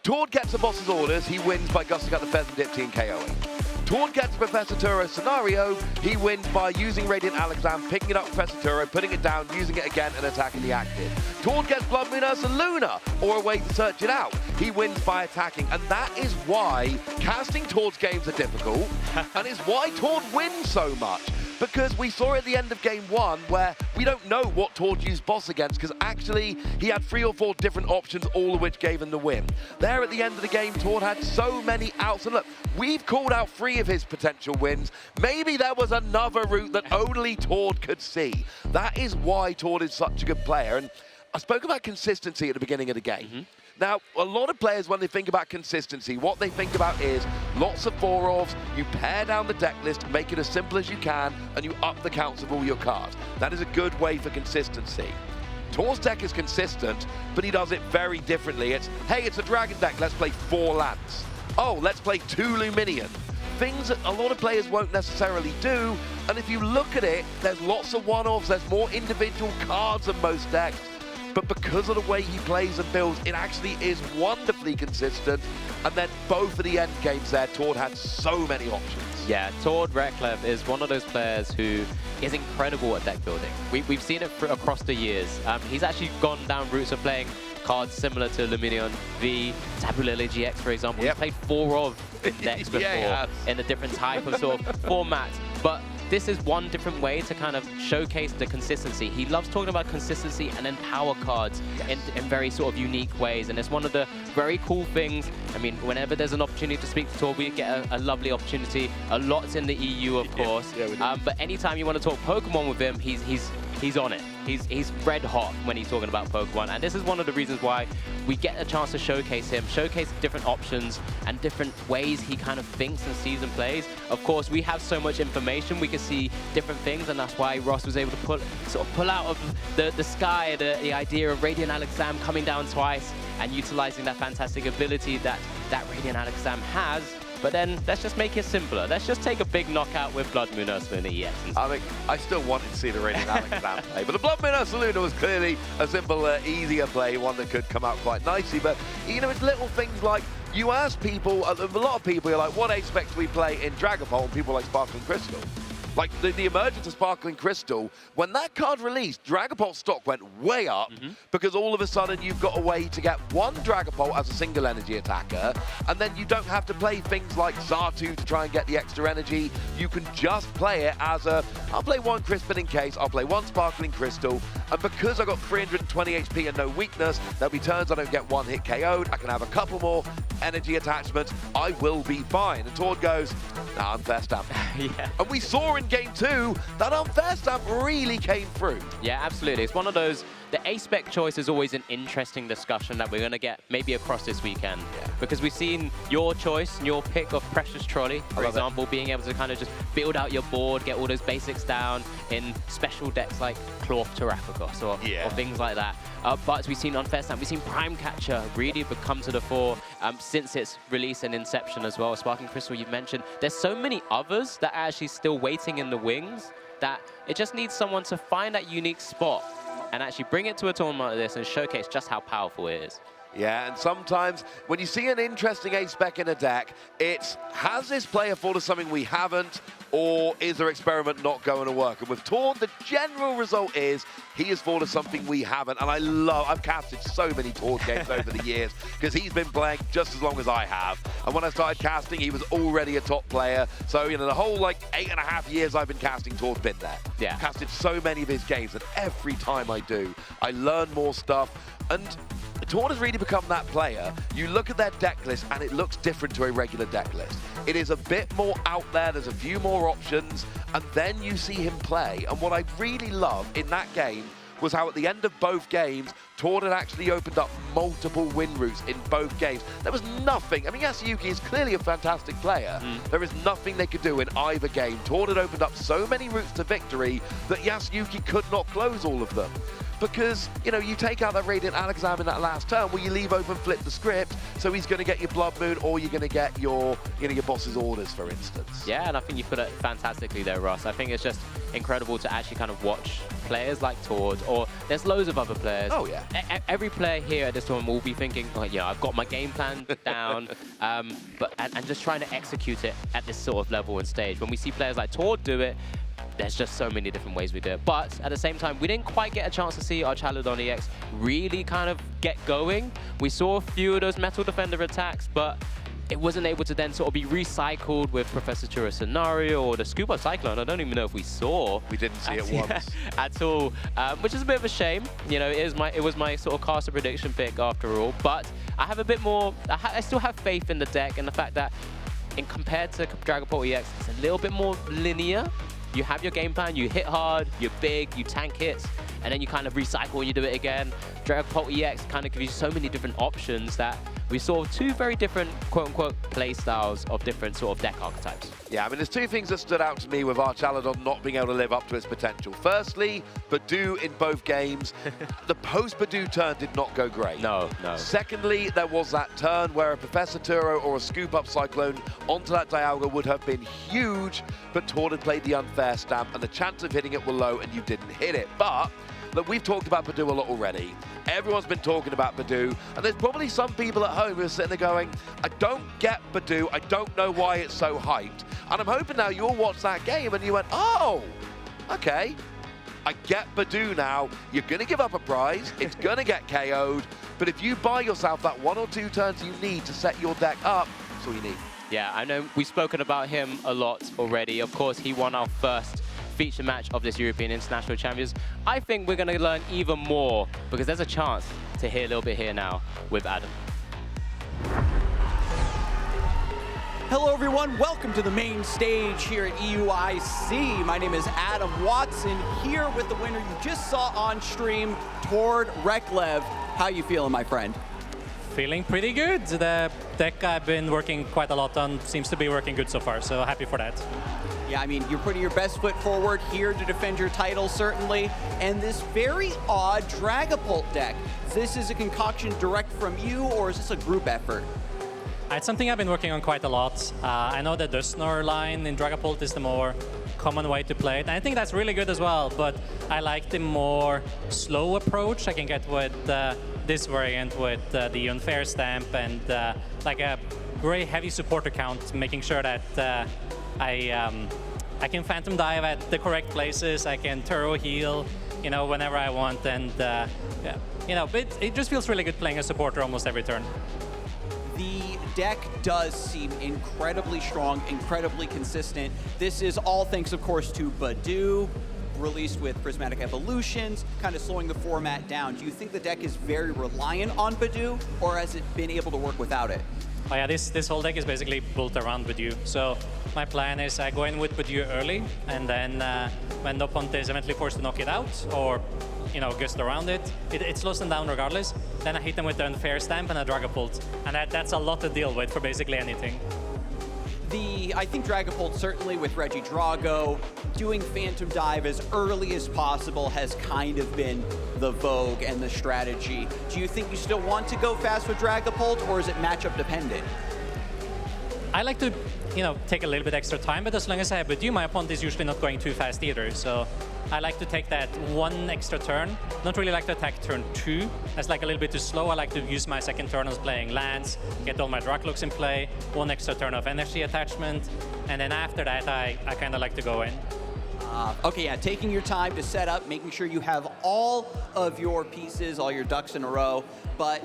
[SPEAKER 12] Tord gets the boss's orders, he wins by gussing out the Pheasant Dipsy and KOing. Tord gets Professor Turo's scenario, he wins by using Radiant Alakazam, picking it up Professor Turo, putting it down, using it again, and attacking the active. Tord gets Blood Moon Ursaluna, or a way to search it out. He wins by attacking, and that is why casting Tord's games are difficult, and it's why Tord wins so much. Because we saw at the end of game 1 where we don't know what Tord used boss against, because actually he had 3 or 4 different options, all of which gave him the win. There at the end of the game, Tord had so many outs, and look, we've called out 3 of his potential wins. Maybe there was another route that only Tord could see. That is why Tord is such a good player, and I spoke about consistency at the beginning of the game. Now, a lot of players, when they think about consistency, what they think about is lots of 4-ofs, you pare down the deck list, make it as simple as you can, and you up the counts of all your cards. That is a good way for consistency. Tord's deck is consistent, but he does it very differently. It's, hey, it's a Dragon deck, let's play 4 lands. Oh, let's play 2 Luminion. Things that a lot of players won't necessarily do, and if you look at it, there's lots of one-offs, there's more individual cards than most decks, but because of the way he plays and builds, it actually is wonderfully consistent. And then both of the end games there, Tord had so many options.
[SPEAKER 13] Yeah, Tord Reckless is one of those players who is incredible at deck building. We've seen it across the years. He's actually gone down routes of playing cards similar to Luminion V, Tapu Lele GX, for example. He's played 4 of decks before in a different type of sort of format. But this is one different way to kind of showcase the consistency. He loves talking about consistency and then power cards in very sort of unique ways. And it's one of the very cool things. I mean, whenever there's an opportunity to speak to Tord, we get a lovely opportunity. A lot's in the EU, of course. But anytime you want to talk Pokemon with him, he's on it. He's red hot when he's talking about Pokemon. And this is one of the reasons why we get a chance to showcase him, showcase different options and different ways he kind of thinks and sees and plays. Of course, we have so much information, we can see different things, and that's why Ross was able to pull out of the sky the idea of Radiant Alakazam coming down twice and utilizing that fantastic ability that Radiant Alakazam has. But then let's just make it simpler. Let's just take a big knockout with Blood Moon Ursaluna EX.
[SPEAKER 12] I mean, I still wanted to see the Radiant Alakazam play, but the Blood Moon Ursaluna was clearly a simple, easier play, one that could come out quite nicely. But, you know, it's little things like, you ask people, a lot of people are like, what aspects do we play in Dragapult? And people like Sparkling Crystal. Like, the emergence of Sparkling Crystal, when that card released, Dragapult stock went way up because all of a sudden you've got a way to get one Dragapult as a single energy attacker, and then you don't have to play things like Xatu to try and get the extra energy. You can just play it as a, I'll play one Crispin in case, I'll play one Sparkling Crystal, and because I got 320 HP and no weakness, there'll be turns I don't get one hit KO'd, I can have a couple more energy attachments, I will be fine. And Tord goes, nah, Unfair Stamp. And we saw in game 2 that Unfair Stamp really came through.
[SPEAKER 13] Yeah, absolutely. It's one of those the A-spec choice is always an interesting discussion that we're going to get maybe across this weekend. Yeah. Because we've seen your choice, your pick of Precious Trolley, for example, being able to kind of just build out your board, get all those basics down in special decks like Cloth Terrapagos or things like that. But we've seen Unfair Stamp, we've seen Prime Catcher really come to the fore since its release and inception as well. Sparking Crystal, you've mentioned. There's so many others that are actually still waiting in the wings that it just needs someone to find that unique spot and actually bring it to a tournament like this and showcase just how powerful it is.
[SPEAKER 12] Yeah, and sometimes when you see an interesting A-spec in a deck, it's, has this player thought of something we haven't, or is their experiment not going to work? And with Torn, the general result is he has thought of something we haven't. And I've casted so many Torn games over the years because he's been playing just as long as I have. And when I started casting, he was already a top player. So, you know, the whole, like, 8.5 years I've been casting, Torn's been there. Yeah. Casted so many of his games, and every time I do, I learn more stuff. And Torn has really become that player. You look at their deck list and it looks different to a regular deck list. It is a bit more out there, there's a few more options, and then you see him play. And what I really love in that game was how at the end of both games, Torn had actually opened up multiple win routes in both games. There was nothing, I mean, Yasuyuki is clearly a fantastic player. There is nothing they could do in either game. Torn had opened up so many routes to victory that Yasuyuki could not close all of them. Because, you know, you take out that Radiant Alakazam in that last turn where you leave open flip the script, so he's going to get your Blood Moon or you're going to get your, you know, your boss's orders, for instance.
[SPEAKER 13] Yeah, and I think you put it fantastically there, Ross. I think it's just incredible to actually kind of watch players like Tord, or there's loads of other players.
[SPEAKER 12] Oh, yeah.
[SPEAKER 13] Every player here at this tournament will be thinking, oh, yeah, I've got my game plan down, and just trying to execute it at this sort of level and stage. When we see players like Tord do it, there's just so many different ways we do it. But at the same time, we didn't quite get a chance to see our Chaludon EX really kind of get going. We saw a few of those Metal Defender attacks, but it wasn't able to then sort of be recycled with Professor Churro Scenario or the Scoop Up Cyclone. I don't even know if we saw.
[SPEAKER 12] We didn't see it once.
[SPEAKER 13] At all, which is a bit of a shame. You know, it was my sort of caster prediction pick after all. But I have a bit more, I still have faith in the deck and the fact that compared to Dragapult EX, it's a little bit more linear. You have your game plan, you hit hard, you're big, you tank hits, and then you kind of recycle and you do it again. Dragapult EX kind of gives you so many different options that we saw two very different, quote-unquote, play styles of different sort of deck archetypes.
[SPEAKER 12] Yeah, I mean, there's two things that stood out to me with our Chaludon not being able to live up to its potential. Firstly, Badoo in both games, the post-Badoo turn did not go great.
[SPEAKER 13] No.
[SPEAKER 12] Secondly, there was that turn where a Professor Turo or a Scoop-Up Cyclone onto that Dialga would have been huge, but Torn had played the Unfair Stamp, and the chance of hitting it were low, and you didn't hit it. But look, we've talked about Badoo a lot already. Everyone's been talking about Badoo, and there's probably some people at home who are sitting there going, I don't get Badoo, I don't know why it's so hyped. And I'm hoping now you'll watch that game and you went, oh, okay, I get Badoo now. You're going to give up a prize, it's going to get KO'd, but if you buy yourself that 1 or 2 turns you need to set your deck up, that's all you need.
[SPEAKER 13] Yeah, I know we've spoken about him a lot already. Of course, he won our first feature match of this European International Champions. I think we're going to learn even more because there's a chance to hear a little bit here now with Adam.
[SPEAKER 1] Hello everyone, welcome to the main stage here at EUIC. My name is Adam Watson, here with the winner you just saw on stream, Tord Reklev. How you feeling, my friend?
[SPEAKER 15] Feeling pretty good. The deck I've been working quite a lot on seems to be working good so far, so happy for that.
[SPEAKER 1] Yeah, I mean, you're putting your best foot forward here to defend your title, certainly. And this very odd Dragapult deck. This is a concoction direct from you, or is this a group effort?
[SPEAKER 15] It's something I've been working on quite a lot. I know the Dusnor line in Dragapult is the more common way to play it. And I think that's really good as well, but I like the more slow approach I can get with this variant with the Unfair Stamp and like a very heavy supporter count, making sure that I can Phantom Dive at the correct places, I can Turo heal, you know, whenever I want, and yeah, you know, it just feels really good playing a supporter almost every turn.
[SPEAKER 1] The deck does seem incredibly strong, incredibly consistent. This is all thanks, of course, to Badoo, released with Prismatic Evolutions, kind of slowing the format down. Do you think the deck is very reliant on Badoo, or has it been able to work without it?
[SPEAKER 15] Oh yeah, this whole deck is basically built around Badoo. So my plan is I go in with Badoo early, and then when the opponent is eventually forced to knock it out, or gust around it, it slows them down regardless. Then I hit them with the unfair stamp and a Dragapult. And that's a lot to deal with for basically anything.
[SPEAKER 1] I think Dragapult, certainly with Regidrago, doing Phantom Dive as early as possible has kind of been the vogue and the strategy. Do you think you still want to go fast with Dragapult, or is it matchup dependent?
[SPEAKER 15] I like to, take a little bit extra time, but as long as I have with you, my opponent is usually not going too fast either. So I like to take that one extra turn. Not really like to attack turn 2. That's like a little bit too slow. I like to use my second turn as playing lands, get all my Draklooks in play, one extra turn of energy attachment, and then after that, I kind of like to go in.
[SPEAKER 1] Okay, yeah, taking your time to set up, making sure you have all of your pieces, all your ducks in a row. But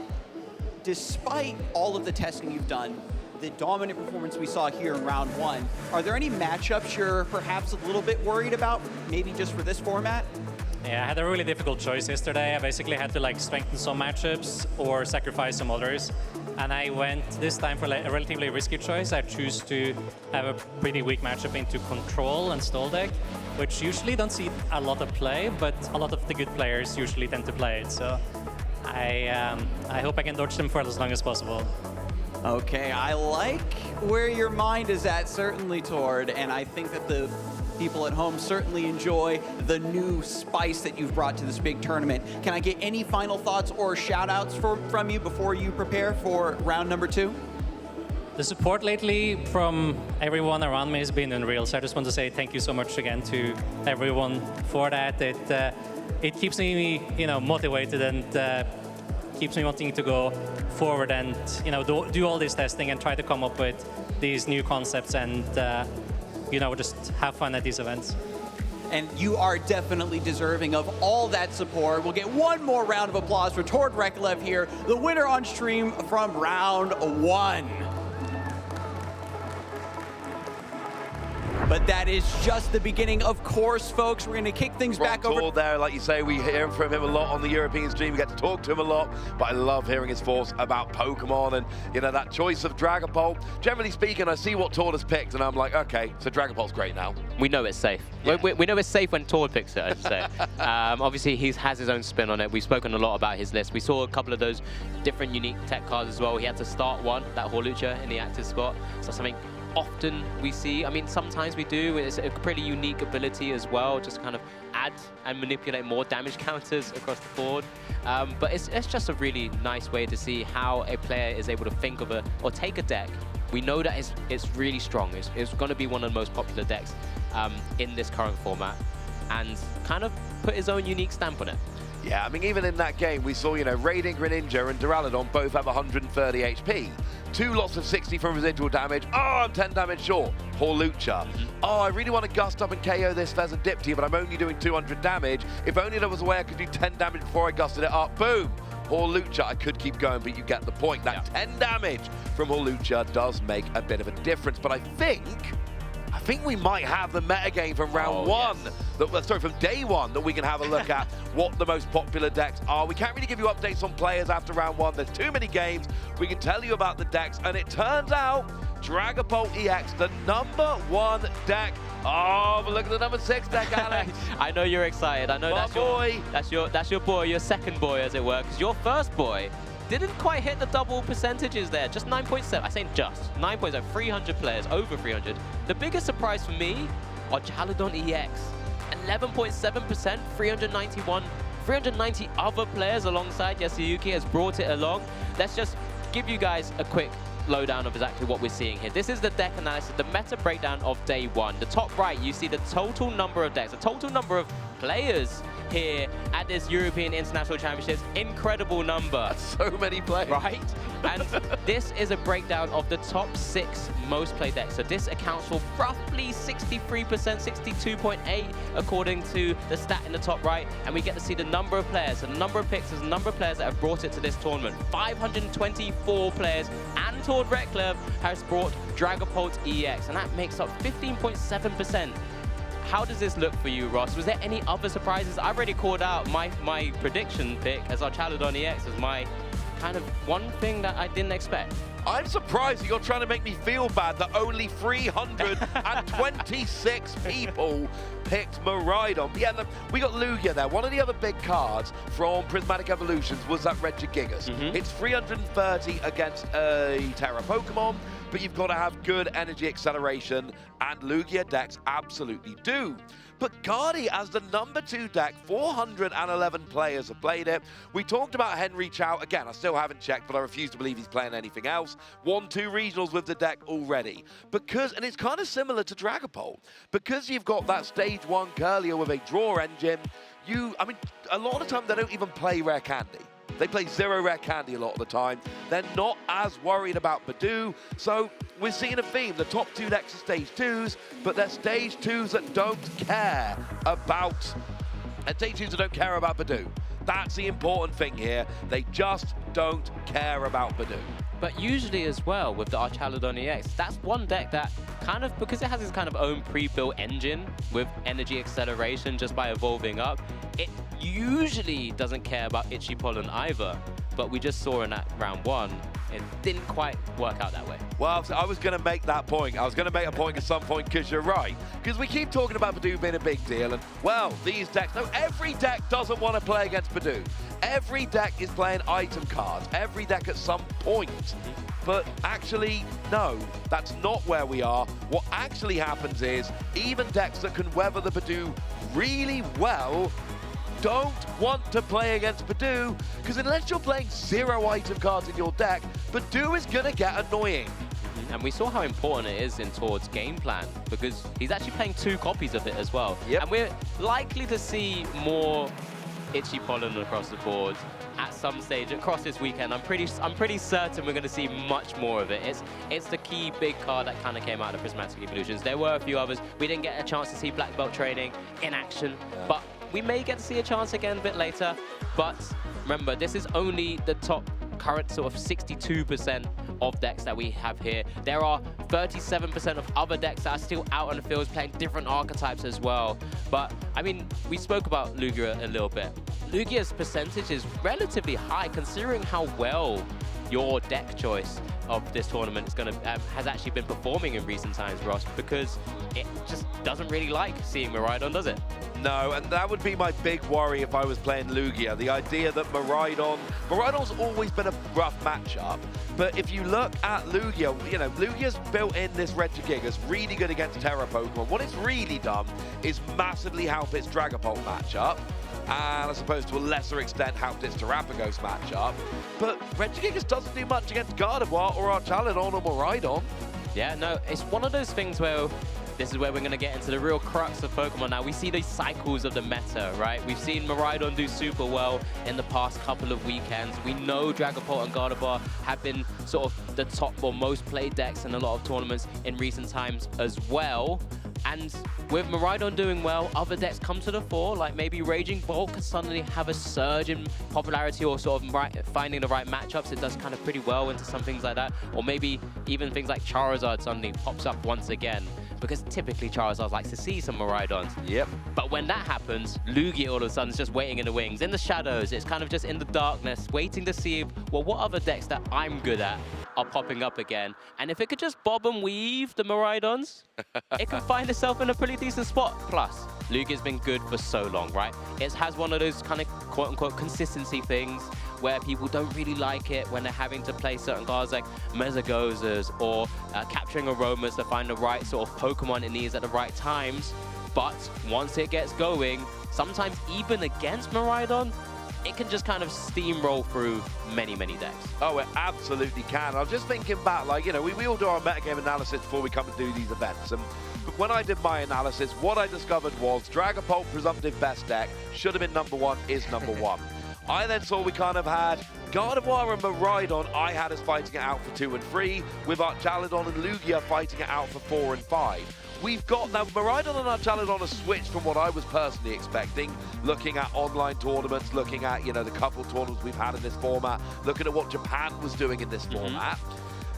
[SPEAKER 1] despite all of the testing you've done, the dominant performance we saw here in round 1, are there any matchups you're perhaps a little bit worried about, maybe just for this format?
[SPEAKER 15] Yeah, I had a really difficult choice yesterday. I basically had to strengthen some matchups or sacrifice some others. And I went this time for a relatively risky choice. I choose to have a pretty weak matchup into Control and Stall deck, which usually don't see a lot of play, but a lot of the good players usually tend to play it. So I hope I can dodge them for as long as possible.
[SPEAKER 1] Okay, I like where your mind is at, certainly, Tord, and I think that the people at home certainly enjoy the new spice that you've brought to this big tournament. Can I get any final thoughts or shout-outs from you before you prepare for round number 2?
[SPEAKER 15] The support lately from everyone around me has been unreal, so I just want to say thank you so much again to everyone for that. It keeps me, motivated and keeps me wanting to go forward and do all this testing and try to come up with these new concepts and just have fun at these events.
[SPEAKER 1] And you are definitely deserving of all that support. We'll get one more round of applause for Tord Reklev here, the winner on stream from round 1. But that is just the beginning. Of course, folks, we're going to kick things back over.
[SPEAKER 12] There, like you say, we hear from him a lot on the European stream. We get to talk to him a lot, but I love hearing his thoughts about Pokemon and, that choice of Dragapult. Generally speaking, I see what Tord has picked, and I'm like, okay, so Dragapult's great now.
[SPEAKER 13] We know it's safe. Yeah. We know it's safe when Tord picks it, I should say. Obviously, he has his own spin on it. We've spoken a lot about his list. We saw a couple of those different unique tech cards as well. He had to start one, that Horlucha in the active spot. So something often we see, sometimes we do, it's a pretty unique ability as well, just kind of add and manipulate more damage counters across the board. But it's just a really nice way to see how a player is able to think of or take a deck. We know that it's really strong. It's going to be one of the most popular decks in this current format, and kind of put his own unique stamp on it.
[SPEAKER 12] Yeah, even in that game, we saw, Raiding Greninja and Duraludon both have 130 HP. 2 lots of 60 from residual damage. Oh, I'm 10 damage short. Horlucha. Oh, I really want to gust up and KO this Fezandiptia, but I'm only doing 200 damage. If only there was a way I could do 10 damage before I gusted it up. Boom! Horlucha. I could keep going, but you get the point. That 10 damage from Horlucha does make a bit of a difference, but I think we might have the metagame from round 1, yes. From day 1, that we can have a look at what the most popular decks are. We can't really give you updates on players after round 1. There's too many games. We can tell you about the decks, and it turns out Dragapult EX, the #1 deck. Oh, but look at the #6 deck, Alex.
[SPEAKER 13] I know you're excited. I know that's your boy, your second boy, as it were, because your first boy didn't quite hit the double percentages there. Just 9.7. I say just 9.7. 300 players, over 300. The biggest surprise for me are Chaludon EX. 11.7%, 391. 390 other players alongside Yasuyuki has brought it along. Let's just give you guys a quick lowdown of exactly what we're seeing here. This is the deck analysis, the meta breakdown of day 1. The top right, you see the total number of decks, the total number of players here at this European International Championships. Incredible number.
[SPEAKER 12] That's so many players.
[SPEAKER 13] Right? And this is a breakdown of the top 6 most played decks. So this accounts for roughly 63%, 62.8 according to the stat in the top right. And we get to see the number of players, so the number of picks, the number of players that have brought it to this tournament. 524 players, and Tord Reklev has brought Dragapult EX, and that makes up 15.7%. How does this look for you, Ross? Was there any other surprises? I've already called out my prediction pick as our Chaludon EX as my kind of one thing that I didn't expect.
[SPEAKER 12] I'm surprised you're trying to make me feel bad that only 326 people picked Miraidon. Yeah, we got Lugia there. One of the other big cards from Prismatic Evolutions was that Regigigas. It's 330 against a Terra Pokemon, but you've got to have good energy acceleration, and Lugia decks absolutely do. But Guardy, as the #2 deck, 411 players have played it. We talked about Henry Chow. Again, I still haven't checked, but I refuse to believe he's playing anything else. Won 2 regionals with the deck already. And it's kind of similar to Dragapult. Because you've got that Stage 1 Curlier with a draw engine, I mean, a lot of the time they don't even play Rare Candy. They play 0 Rare Candy a lot of the time. They're not as worried about Badoo. So we're seeing a theme. The top 2 decks are Stage 2s, but they're Stage 2s that don't care about... Stage 2s that don't care about Badoo. That's the important thing here. They just don't care about Badoo.
[SPEAKER 13] But usually as well, with the Archaludon EX, that's one deck that kind of, because it has its kind of own pre-built engine with energy acceleration just by evolving up, it usually doesn't care about Itchy Pollen either. But we just saw in that round 1, it didn't quite work out that way.
[SPEAKER 12] Well, I was going to make that point. I was going to make a point at some point, because you're right. Because we keep talking about Badoo being a big deal, and, well, these decks... No, every deck doesn't want to play against Badoo. Every deck is playing item cards. Every deck at some point. But actually, no, that's not where we are. What actually happens is, even decks that can weather the Badoo really well don't want to play against Badoo, because unless you're playing 0 item cards in your deck, Badoo is going to get annoying.
[SPEAKER 13] And we saw how important it is in Tord's game plan, because he's actually playing 2 copies of it as well. And we're likely to see more Itchy Pollen across the board at some stage across this weekend. I'm pretty certain we're going to see much more of it. It's the key big card that kind of came out of Prismatic Evolutions. There were a few others. We didn't get a chance to see Black Belt training in action, but we may get to see a chance again a bit later. But remember, this is only the top current sort of 62% of decks that we have here. There are 37% of other decks that are still out on the fields playing different archetypes as well. But, I mean, we spoke about Lugia a little bit. Lugia's percentage is relatively high considering how well your deck choice of this tournament is going to has actually been performing in recent times, Ross, because it just doesn't really like seeing Miraidon, does it?
[SPEAKER 12] No, and that would be my big worry if I was playing Lugia. The idea that Miraidon's always been a rough matchup, but if you look at Lugia, you know, Lugia's built in this Regigigas, really good against Terra Pokemon. What it's really done is massively help its Dragapult matchup, and I suppose to a lesser extent helped its Terrapagos matchup. But Regigigas doesn't do much against Gardevoir or Archaludon or Miraidon.
[SPEAKER 13] Yeah, no, it's one of those things where this is where we're going to get into the real crux of Pokemon now. We see these cycles of the meta, right? We've seen Miraidon do super well in the past couple of weekends. We know Dragapult and Gardevoir have been sort of the top or most played decks in a lot of tournaments in recent times as well. And with Miraidon doing well, other decks come to the fore, like maybe Raging Bolt could suddenly have a surge in popularity or sort of finding the right matchups. It does kind of pretty well into some things like that. Or maybe even things like Charizard suddenly pops up once again, because typically Charizard likes to see some Miraidons.
[SPEAKER 12] Yep.
[SPEAKER 13] But when that happens, Lugia all of a sudden is just waiting in the wings, in the shadows. It's kind of just in the darkness, waiting to see if, well, what other decks that I'm good at are popping up again. And if it could just bob and weave the Miraidons, it can find itself in a pretty decent spot. Plus, Lugia's been good for so long, right? It has one of those kind of quote-unquote consistency things where people don't really like it when they're having to play certain cards like Mesogozas or capturing aromas to find the right sort of Pokemon it needs at the right times. But once it gets going, sometimes even against Miraidon, it can just kind of steamroll through many, many decks.
[SPEAKER 12] Oh, it absolutely can. I was just thinking back, like, you know, we all do our metagame analysis before we come and do these events. And when I did my analysis, what I discovered was Dragapult, presumptive best deck, should have been #1, is #1. I then saw we kind of had Gardevoir and Miraidon, I had us fighting it out for 2 and 3, with Archaludon and Lugia fighting it out for 4 and 5. We've got, now Miraidon and Archaludon are switched from what I was personally expecting, looking at online tournaments, looking at, you know, the couple tournaments we've had in this format, looking at what Japan was doing in this format.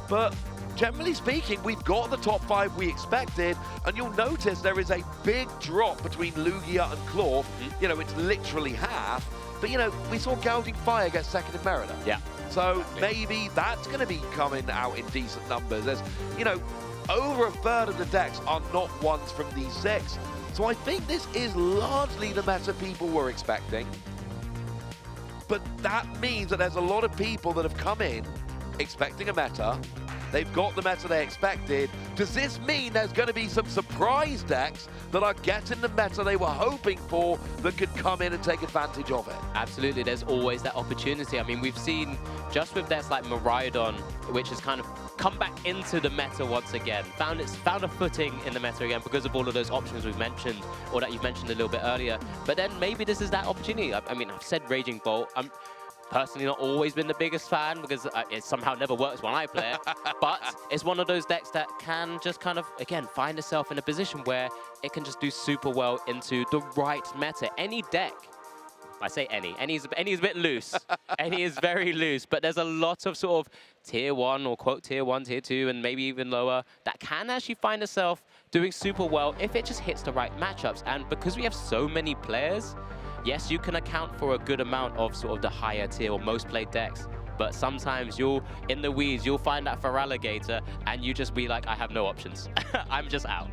[SPEAKER 12] But generally speaking, we've got the top 5 we expected, and you'll notice there is a big drop between Lugia and Clorf. You know, it's literally half. But, you know, we saw Gouging Fire get second in Merida.
[SPEAKER 13] Yeah.
[SPEAKER 12] So maybe that's going to be coming out in decent numbers. There's, you know, over a third of the decks are not ones from these 6. So I think this is largely the meta people were expecting. But that means that there's a lot of people that have come in expecting a meta. They've got the meta they expected. Does this mean there's going to be some surprise decks that are getting the meta they were hoping for that could come in and take advantage of it?
[SPEAKER 13] Absolutely, there's always that opportunity. I mean, we've seen just with decks like Miraidon, which has kind of come back into the meta once again, found a footing in the meta again because of all of those options we've mentioned, or that you've mentioned a little bit earlier. But then maybe this is that opportunity. I mean, I've said Raging Bolt. I'm personally not always been the biggest fan because it somehow never works when I play it. But it's one of those decks that can just kind of, again, find itself in a position where it can just do super well into the right meta. Any deck, I say any is a bit loose. Any is very loose, but there's a lot of sort of tier 1 or quote tier 1, tier 2, and maybe even lower that can actually find itself doing super well if it just hits the right matchups. And because we have so many players, yes, you can account for a good amount of sort of the higher tier or most played decks, but sometimes in the weeds, you'll find that Feraligatr and you just be like, I have no options. I'm just out.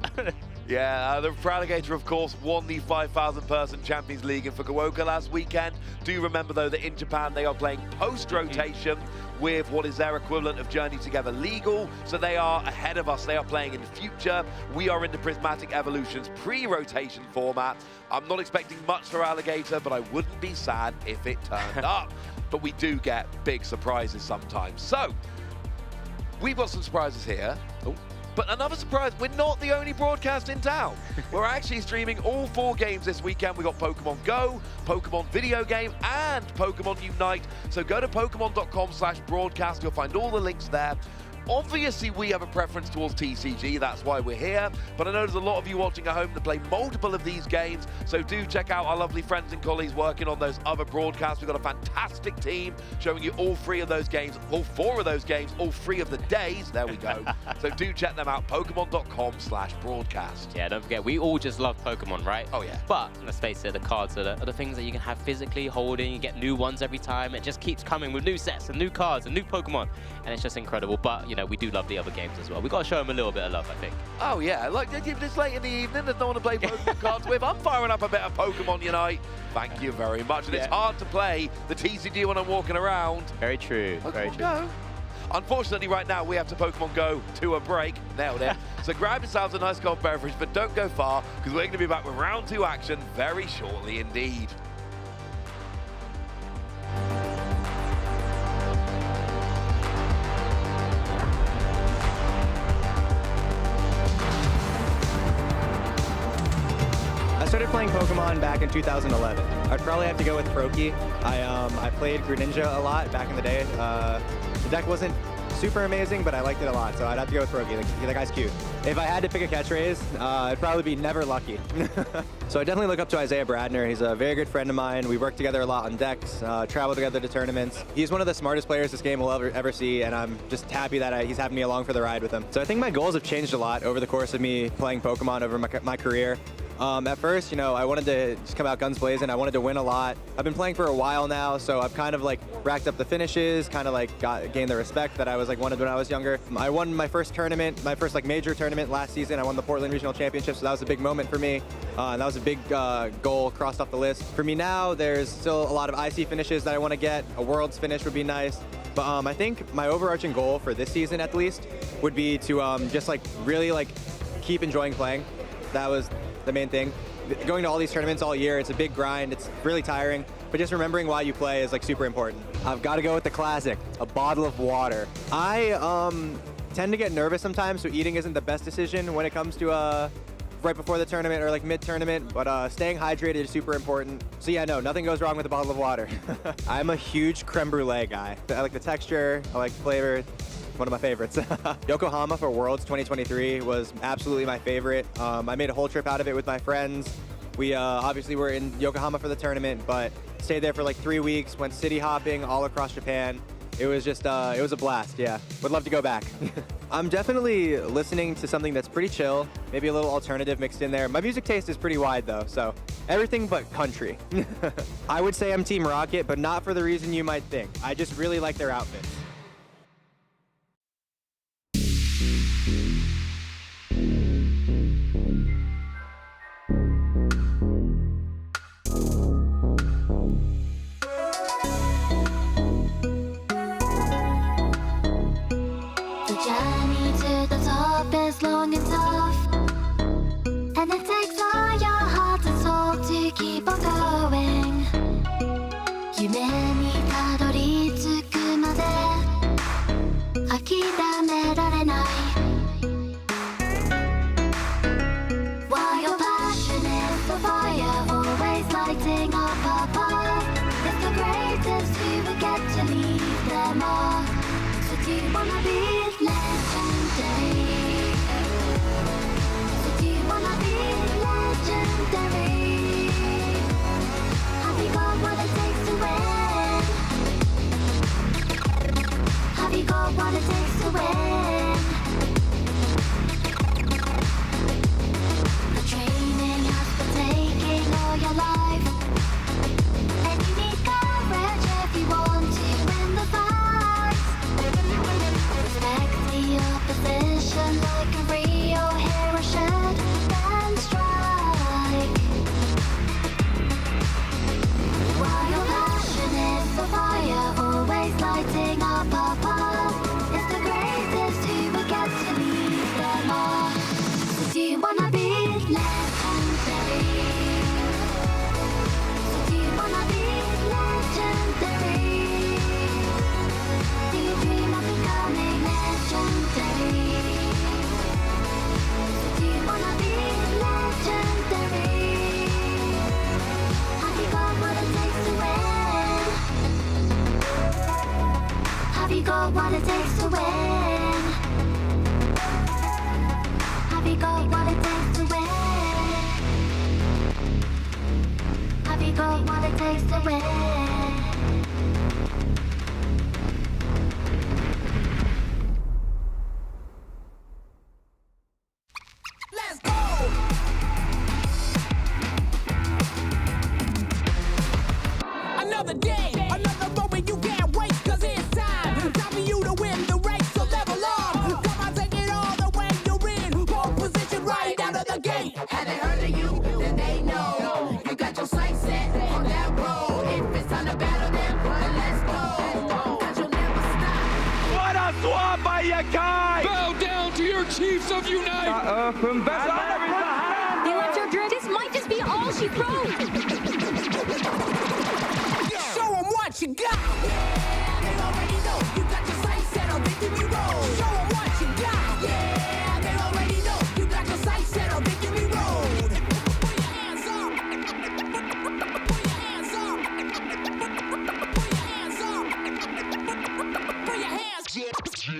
[SPEAKER 12] Yeah, the Feraligatr, of course, won the 5,000-person Champions League in Fukuoka last weekend. Do remember, though, that in Japan, they are playing post-rotation with what is their equivalent of Journey Together Legal. So they are ahead of us. They are playing in the future. We are in the Prismatic Evolutions pre-rotation format. I'm not expecting much for Alligator, but I wouldn't be sad if it turned up. But we do get big surprises sometimes. So we've got some surprises here. Oh. But another surprise, we're not the only broadcast in town. We're actually streaming all 4 games this weekend. We've got Pokemon Go, Pokemon Video Game, and Pokemon Unite. So go to Pokemon.com/broadcast. You'll find all the links there. Obviously, we have a preference towards TCG. That's why we're here. But I know there's a lot of you watching at home that play multiple of these games. So do check out our lovely friends and colleagues working on those other broadcasts. We've got a fantastic team showing you all 3 of those games, all 4 of those games, all 3 of the days. There we go. So do check them out. Pokemon.com/broadcast.
[SPEAKER 13] Yeah, don't forget, we all just love Pokemon, right?
[SPEAKER 12] Oh, yeah.
[SPEAKER 13] But let's face it, the cards are the things that you can have physically holding. You get new ones every time. It just keeps coming with new sets and new cards and new Pokemon. And it's just incredible. But, you know, we do love the other games as well. We've got to show them a little bit of love, I think.
[SPEAKER 12] Oh, yeah. Like, it's late in the evening. There's no one to play Pokemon cards with. I'm firing up a bit of Pokemon Unite. Thank you very much. And it's hard to play the TCG when I'm walking around.
[SPEAKER 13] Very true. Very true.
[SPEAKER 12] Go. Unfortunately, right now, we have to Pokemon Go to a break. Nailed it. So grab yourselves a nice cold beverage, but don't go far, because we're going to be back with round 2 action very shortly indeed.
[SPEAKER 16] I started playing Pokemon back in 2011. I'd probably have to go with Froakie. I played Greninja a lot back in the day. The deck wasn't super amazing, but I liked it a lot, so I'd have to go with Froakie. That guy's cute. If I had to pick a catchphrase, it'd probably be never lucky. So I definitely look up to Isaiah Bradner. He's a very good friend of mine. We work together a lot on decks, travel together to tournaments. He's one of the smartest players this game will ever see, and I'm just happy that he's having me along for the ride with him. So I think my goals have changed a lot over the course of me playing Pokemon over my career. At first, you know, I wanted to just come out guns blazing. I wanted to win a lot. I've been playing for a while now, so I've kind of like racked up the finishes, kind of like gained the respect that I was like wanted when I was younger. I won my first tournament, my first like major tournament last season. I won the Portland Regional Championship, so that was a big moment for me. And that was a big goal crossed off the list. For me now, there's still a lot of IC finishes that I want to get. A Worlds finish would be nice. But I think my overarching goal for this season, at least, would be to just like really like keep enjoying playing. That was the main thing. Going to all these tournaments all year, it's a big grind, it's really tiring, but just remembering why you play is like super important. I've got to go with the classic, a bottle of water. I tend to get nervous sometimes, so eating isn't the best decision when it comes to right before the tournament or like mid-tournament, but staying hydrated is super important. So yeah, no, nothing goes wrong with a bottle of water. I'm a huge creme brulee guy. I like the texture, I like the flavor. One of my favorites. Yokohama for Worlds 2023 was absolutely my favorite. I made a whole trip out of it with my friends. We obviously were in Yokohama for the tournament, but stayed there for like 3 weeks, went city hopping all across Japan. It was just, it was a blast, yeah. Would love to go back. I'm definitely listening to something that's pretty chill, maybe a little alternative mixed in there. My music taste is pretty wide though, so everything but country. I would say I'm Team Rocket, but not for the reason you might think. I just really like their outfits.
[SPEAKER 17] Is long and tough, and it takes all your heart and soul to keep on going. 夢にたどり着くまで諦められない。While your passion is the fire, always lighting up above, it's the greatest you will get to leave them all. So do you wanna be legendary? Have you got what it takes to win? Have you got what it takes to win? The training has been taking all your life, and you need courage if you want to win the fight. Respect the opposition like a real hero should, then strike. While your passion is the fire, always lighting up above, it's the greatest who will get to lead them all. So do you wanna be legendary? So do you wanna be legendary? Do you dream of becoming legendary? So do you wanna be legendary? Have you got what it takes to win? Have you got what it takes to win? Have you got what it takes to win? Have you got what it takes to win?
[SPEAKER 7] Another day, another moment you can't wait, cause it's time for you to win the race, so level up. Come on, take it all the way you're in pole position right out of the gate. Have they heard of you? Then they know you got your sights set on that road. If it's time to battle them, then let's go, cause you'll never stop.
[SPEAKER 9] What a swap by Yakai!
[SPEAKER 4] Bow down to your chiefs of Unite!
[SPEAKER 5] The electro this might just be all she throws.
[SPEAKER 7] Show them what you got. Yeah, they already know you got your sights set on victory road. Show them what you got. Yeah, they already know you got your sights set on victory road. Put your hands up. Put your hands up. Put your hands up. Put your hands up.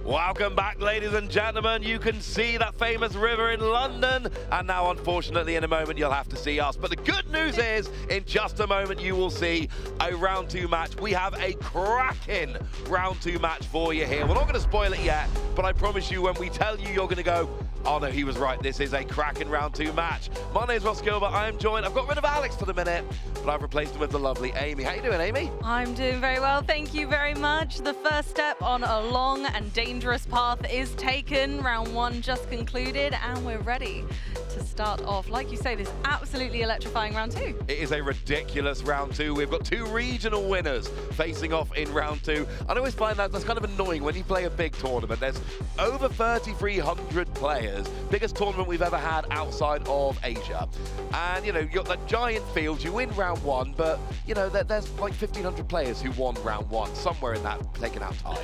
[SPEAKER 12] Welcome back, ladies and gentlemen. You can see that famous river in London, and now, unfortunately, in a moment, you'll have to see us. But the good news is, in just a moment, you will see a round 2 match. We have a cracking round 2 match for you here. We're not going to spoil it yet, but I promise you, when we tell you, you're going to go, oh no, he was right. This is a cracking round 2 match. My name's Ross Gilbert. I am joined. I've got rid of Alex for the minute, but I've replaced him with the lovely Amy. How you doing, Amy?
[SPEAKER 18] I'm doing very well. Thank you very much. The first step on a long and dangerous path is taken. Round 1 just concluded, and we're ready to start off, like you say, this absolutely electrifying round 2.
[SPEAKER 12] It is a ridiculous round 2. We've got 2 regional winners facing off in round 2. I always find that's kind of annoying when you play a big tournament. There's over 3,300 players, biggest tournament we've ever had outside of Asia. And, you know, you've got that giant field, you win round 1, but, you know, there's like 1,500 players who won round 1, somewhere in that, taken out time.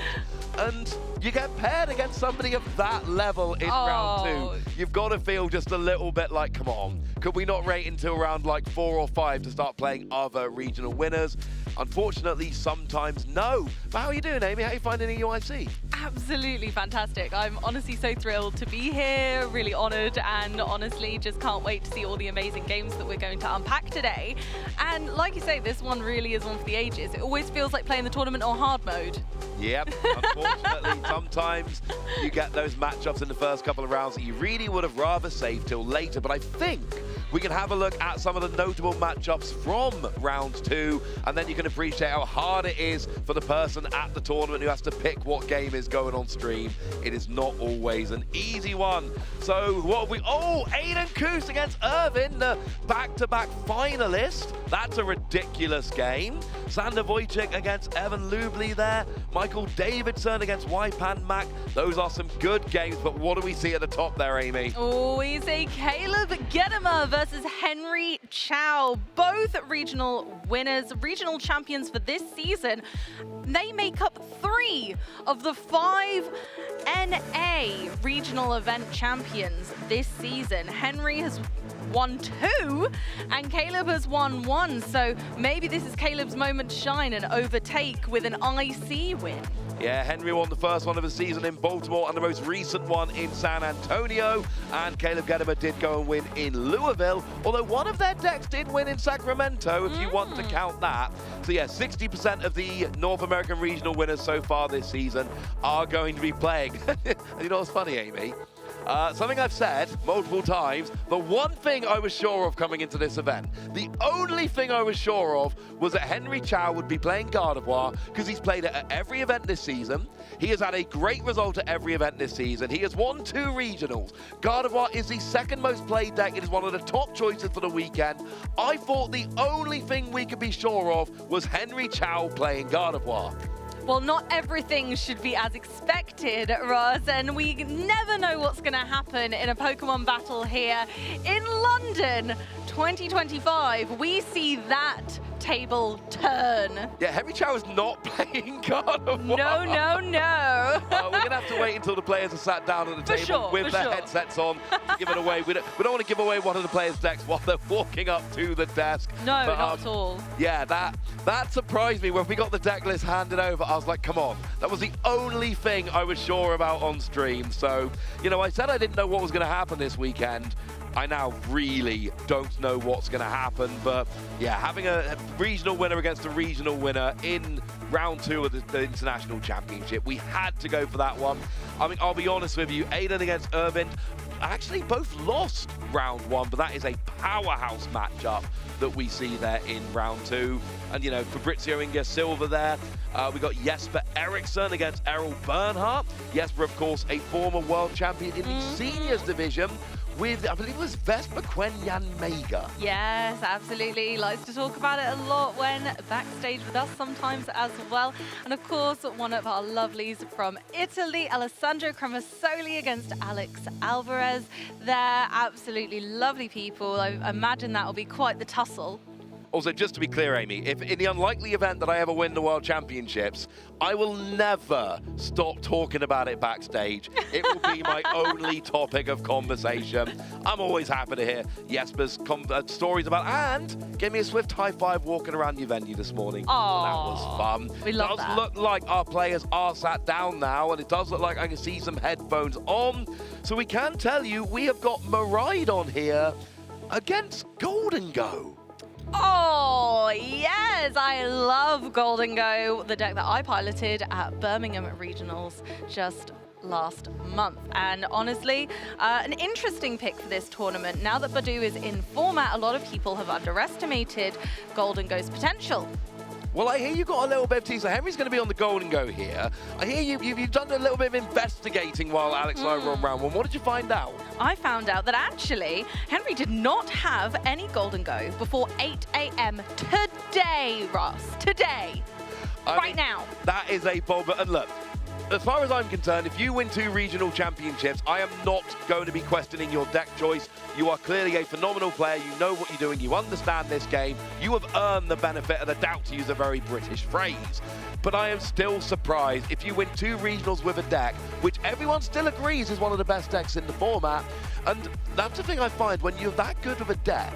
[SPEAKER 12] And you get paired against somebody of that level in round 2. You've got to feel just a little little bit like, come on, could we not wait until round like 4 or 5 to start playing other regional winners? Unfortunately, sometimes no. But how are you doing, Amy? How are you finding the UIC?
[SPEAKER 18] Absolutely fantastic. I'm honestly so thrilled to be here, really honoured, and honestly just can't wait to see all the amazing games that we're going to unpack today. And like you say, this one really is one for the ages. It always feels like playing the tournament on hard mode.
[SPEAKER 12] Yep, unfortunately, sometimes you get those matchups in the first couple of rounds that you really would have rather saved till later. But I think we can have a look at some of the notable matchups from round 2, and then you can appreciate how hard it is for the person at the tournament who has to pick what game is going on stream. It is not always an easy one. So what have we? Oh, Aiden Koos against Irvin, the back-to-back finalist. That's a ridiculous game. Sander Wojcik against Evan Lubley there. Michael Davidson against Waipan Mac. Those are some good games, but what do we see at the top there, Amy?
[SPEAKER 18] Oh, we see Caleb Gedimer versus Henry Chow. Both regional winners, regional champions for this season. They make up 3 of the 5 NA regional event champions this season. Henry has won 2 and Caleb has won 1. So maybe this is Caleb's moment to shine and overtake with an IC win.
[SPEAKER 12] Yeah, Henry won the first one of the season in Baltimore and the most recent one in San Antonio. And Caleb Gedimer did go and win in Louisville, although one of their decks did win in Sacramento, if you want to count that. So yeah, 60% of the North American regional winners so far this season are going to be playing. And you know what's funny, Amy? Something I've said multiple times, the one thing I was sure of coming into this event, the only thing I was sure of was that Henry Chow would be playing Gardevoir because he's played it at every event this season. He has had a great result at every event this season. He has won 2 regionals. Gardevoir is the second most played deck. It is one of the top choices for the weekend. I thought the only thing we could be sure of was Henry Chow playing Gardevoir.
[SPEAKER 18] Well, not everything should be as expected, Ross, and we never know what's going to happen in a Pokemon battle here in London 2025. We see that table turn.
[SPEAKER 12] Yeah, Henry Chow is not playing Gardevoir.
[SPEAKER 18] No, no, no.
[SPEAKER 12] We're going to have to wait until the players are sat down at the table with their headsets on to give it away. We don't want to give away one of the players' decks while they're walking up to the desk.
[SPEAKER 18] No, but, not at all.
[SPEAKER 12] Yeah, that surprised me. When we got the deck list handed over, I was like, come on. That was the only thing I was sure about on stream. So, you know, I said I didn't know what was going to happen this weekend. I now really don't know what's going to happen, but yeah, having a regional winner against a regional winner in round 2 of the International Championship, we had to go for that one. I mean, I'll be honest with you, Aiden against Irvin, actually both lost round 1, but that is a powerhouse matchup that we see there in round 2. And, you know, Fabrizio Inga Silva there. We got Jesper Eriksson against Errol Bernhardt. Jesper, of course, a former world champion in the seniors division with, I believe it was Vespa Quenyan Mega.
[SPEAKER 18] Yes, absolutely. Likes to talk about it a lot when backstage with us sometimes as well. And of course, one of our lovelies from Italy, Alessandro Cremasoli against Alex Alvarez. They're absolutely lovely people. I imagine that will be quite the tussle.
[SPEAKER 12] Also, just to be clear, Amy, if in the unlikely event that I ever win the World Championships, I will never stop talking about it backstage. It will be my only topic of conversation. I'm always happy to hear Jesper's stories about, and gave me a swift high five walking around your venue this morning.
[SPEAKER 18] Oh,
[SPEAKER 12] that was fun.
[SPEAKER 18] We love
[SPEAKER 12] It does
[SPEAKER 18] that.
[SPEAKER 12] look like our players are sat down now, and it does look like I can see some headphones on. So we can tell you we have got Miraidon here against Golden Go.
[SPEAKER 18] Oh, yes, I love Golden Go, the deck that I piloted at Birmingham Regionals just last month. And honestly, an interesting pick for this tournament. Now that Badu is in format, a lot of people have underestimated Golden Go's potential.
[SPEAKER 12] Well, I hear you got a little bit of teaser. Henry's going to be on the Golden Go here. I hear you've done a little bit of investigating while Alex and I were on round 1. What did you find out?
[SPEAKER 18] I found out that actually Henry did not have any Golden Go before 8 a.m. today, Ross. Today. Right now.
[SPEAKER 12] That is a bold. And look, as far as I'm concerned, if you win 2 regional championships, I am not going to be questioning your deck choice. You are clearly a phenomenal player. You know what you're doing. You understand this game. You have earned the benefit of the doubt, to use a very British phrase. But I am still surprised if you win 2 regionals with a deck, which everyone still agrees is one of the best decks in the format. And that's the thing I find when you're that good of a deck.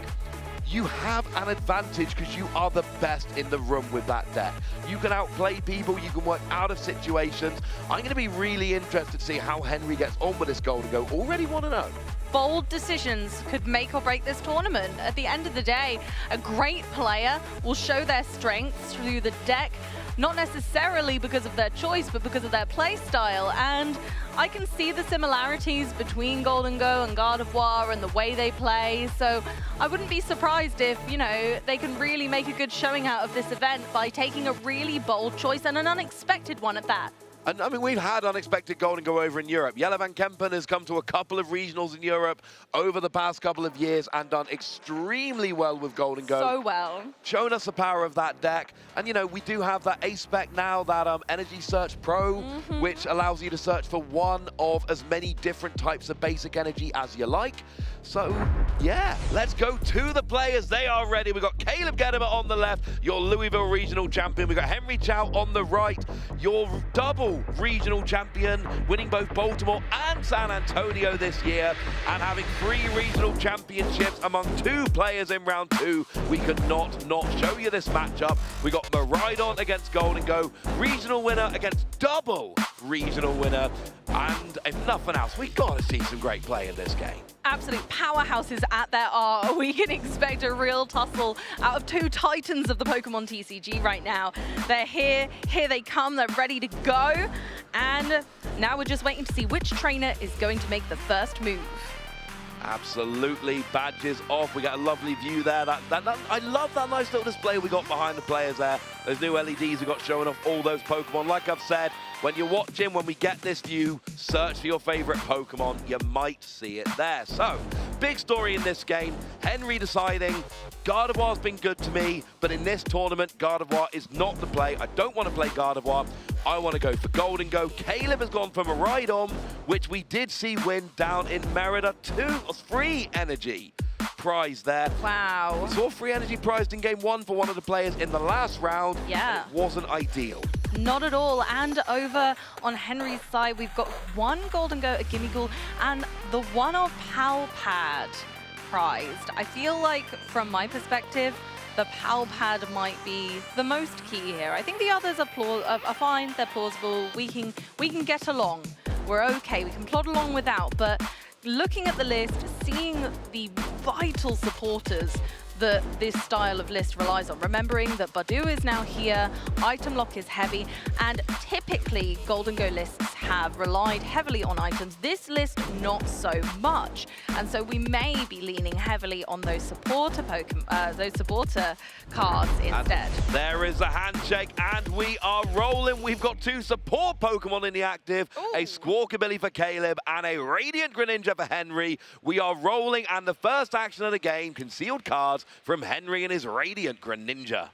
[SPEAKER 12] You have an advantage because you are the best in the room with that deck. You can outplay people, you can work out of situations. I'm going to be really interested to see how Henry gets on with this Golden Go. Already 1-0.
[SPEAKER 18] Bold decisions could make or break this tournament. At the end of the day, a great player will show their strengths through the deck, not necessarily because of their choice, but because of their play style. And I can see the similarities between Golden Go and Gardevoir and the way they play. So I wouldn't be surprised if, you know, they can really make a good showing out of this event by taking a really bold choice and an unexpected one at that.
[SPEAKER 12] And I mean, we've had unexpected Golden Go over in Europe. Jelle van Kempen has come to a couple of regionals in Europe over the past couple of years and done extremely well with Golden Go.
[SPEAKER 18] So well.
[SPEAKER 12] Shown us the power of that deck. And, you know, we do have that A-Spec now, that Energy Search Pro, which allows you to search for one of as many different types of basic energy as you like. So, yeah, let's go to the players. They are ready. We've got Caleb Gedimer on the left, your Louisville regional champion. We've got Henry Chow on the right, your double regional champion, winning both Baltimore and San Antonio this year, and having 3 regional championships among 2 players in round 2. We could not show you this matchup. We got Maridon against Golden Go, regional winner against double regional winner, and if nothing else, we got to see some great play in this game.
[SPEAKER 18] Absolute powerhouses at their are. We can expect a real tussle out of 2 titans of the Pokemon TCG right now. They're here they come, they're ready to go. And now we're just waiting to see which trainer is going to make the first move.
[SPEAKER 12] Absolutely, badges off. We got a lovely view there. I love that nice little display we got behind the players there. Those new LEDs we got showing off all those Pokemon. Like I've said, when you're watching, when we get this view, search for your favorite Pokemon. You might see it there. So, big story in this game. Henry deciding, Gardevoir's been good to me, but in this tournament, Gardevoir is not the play. I don't want to play Gardevoir. I want to go for Golden Go. Caleb has gone for Maridon, which we did see win down in Merida. 3 energy prize there.
[SPEAKER 18] Wow.
[SPEAKER 12] We saw 3 energy prized in game 1 for one of the players in the last round.
[SPEAKER 18] Yeah.
[SPEAKER 12] It wasn't ideal.
[SPEAKER 18] Not at all. And over on Henry's side, we've got 1 Golden Go, a Gimmighoul, and the 1 of Pal Pad prized. I feel like, from my perspective, the Pal Pad might be the most key here. I think the others are fine, they're plausible, we can get along. We're okay, we can plod along without, but looking at the list, seeing the vital supporters that this style of list relies on. Remembering that Badu is now here, item lock is heavy, and typically Golden Go lists have relied heavily on items. This list, not so much. And so we may be leaning heavily on those supporter cards instead.
[SPEAKER 12] And there is a handshake, and we are rolling. We've got 2 support Pokemon in the active, a Squawkabilly for Caleb, and a Radiant Greninja for Henry. We are rolling, and the first action of the game, concealed cards from Henry and his Radiant Greninja.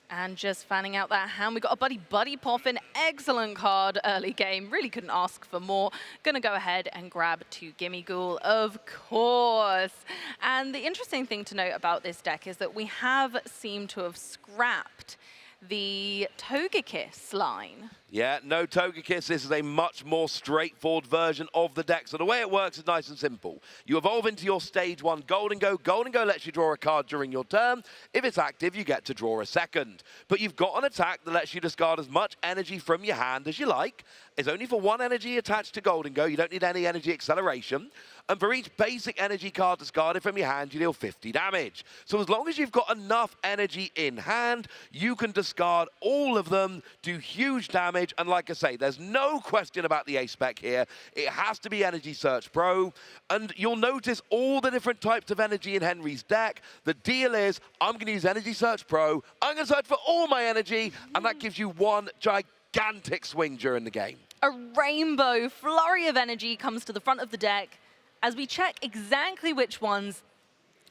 [SPEAKER 18] And just fanning out that hand, we got a Buddy Poffin. Excellent card early game. Really couldn't ask for more. Gonna go ahead and grab 2 Gimmighoul, of course. And the interesting thing to note about this deck is that we have seemed to have scrapped the Togekiss line.
[SPEAKER 12] Yeah, no Togekiss. This is a much more straightforward version of the deck. So the way it works is nice and simple. You evolve into your stage 1 Golden Go. Golden Go lets you draw a card during your turn. If it's active, you get to draw a second. But you've got an attack that lets you discard as much energy from your hand as you like. It's only for 1 energy attached to Golden Go. You don't need any energy acceleration. And for each basic energy card discarded from your hand, you deal 50 damage. So as long as you've got enough energy in hand, you can discard all of them, do huge damage. And like I say, there's no question about the A-Spec here. It has to be Energy Search Pro. And you'll notice all the different types of energy in Henry's deck. The deal is, I'm going to use Energy Search Pro. I'm going to search for all my energy. And that gives you 1 gigantic swing during the game.
[SPEAKER 18] A rainbow flurry of energy comes to the front of the deck as we check exactly which ones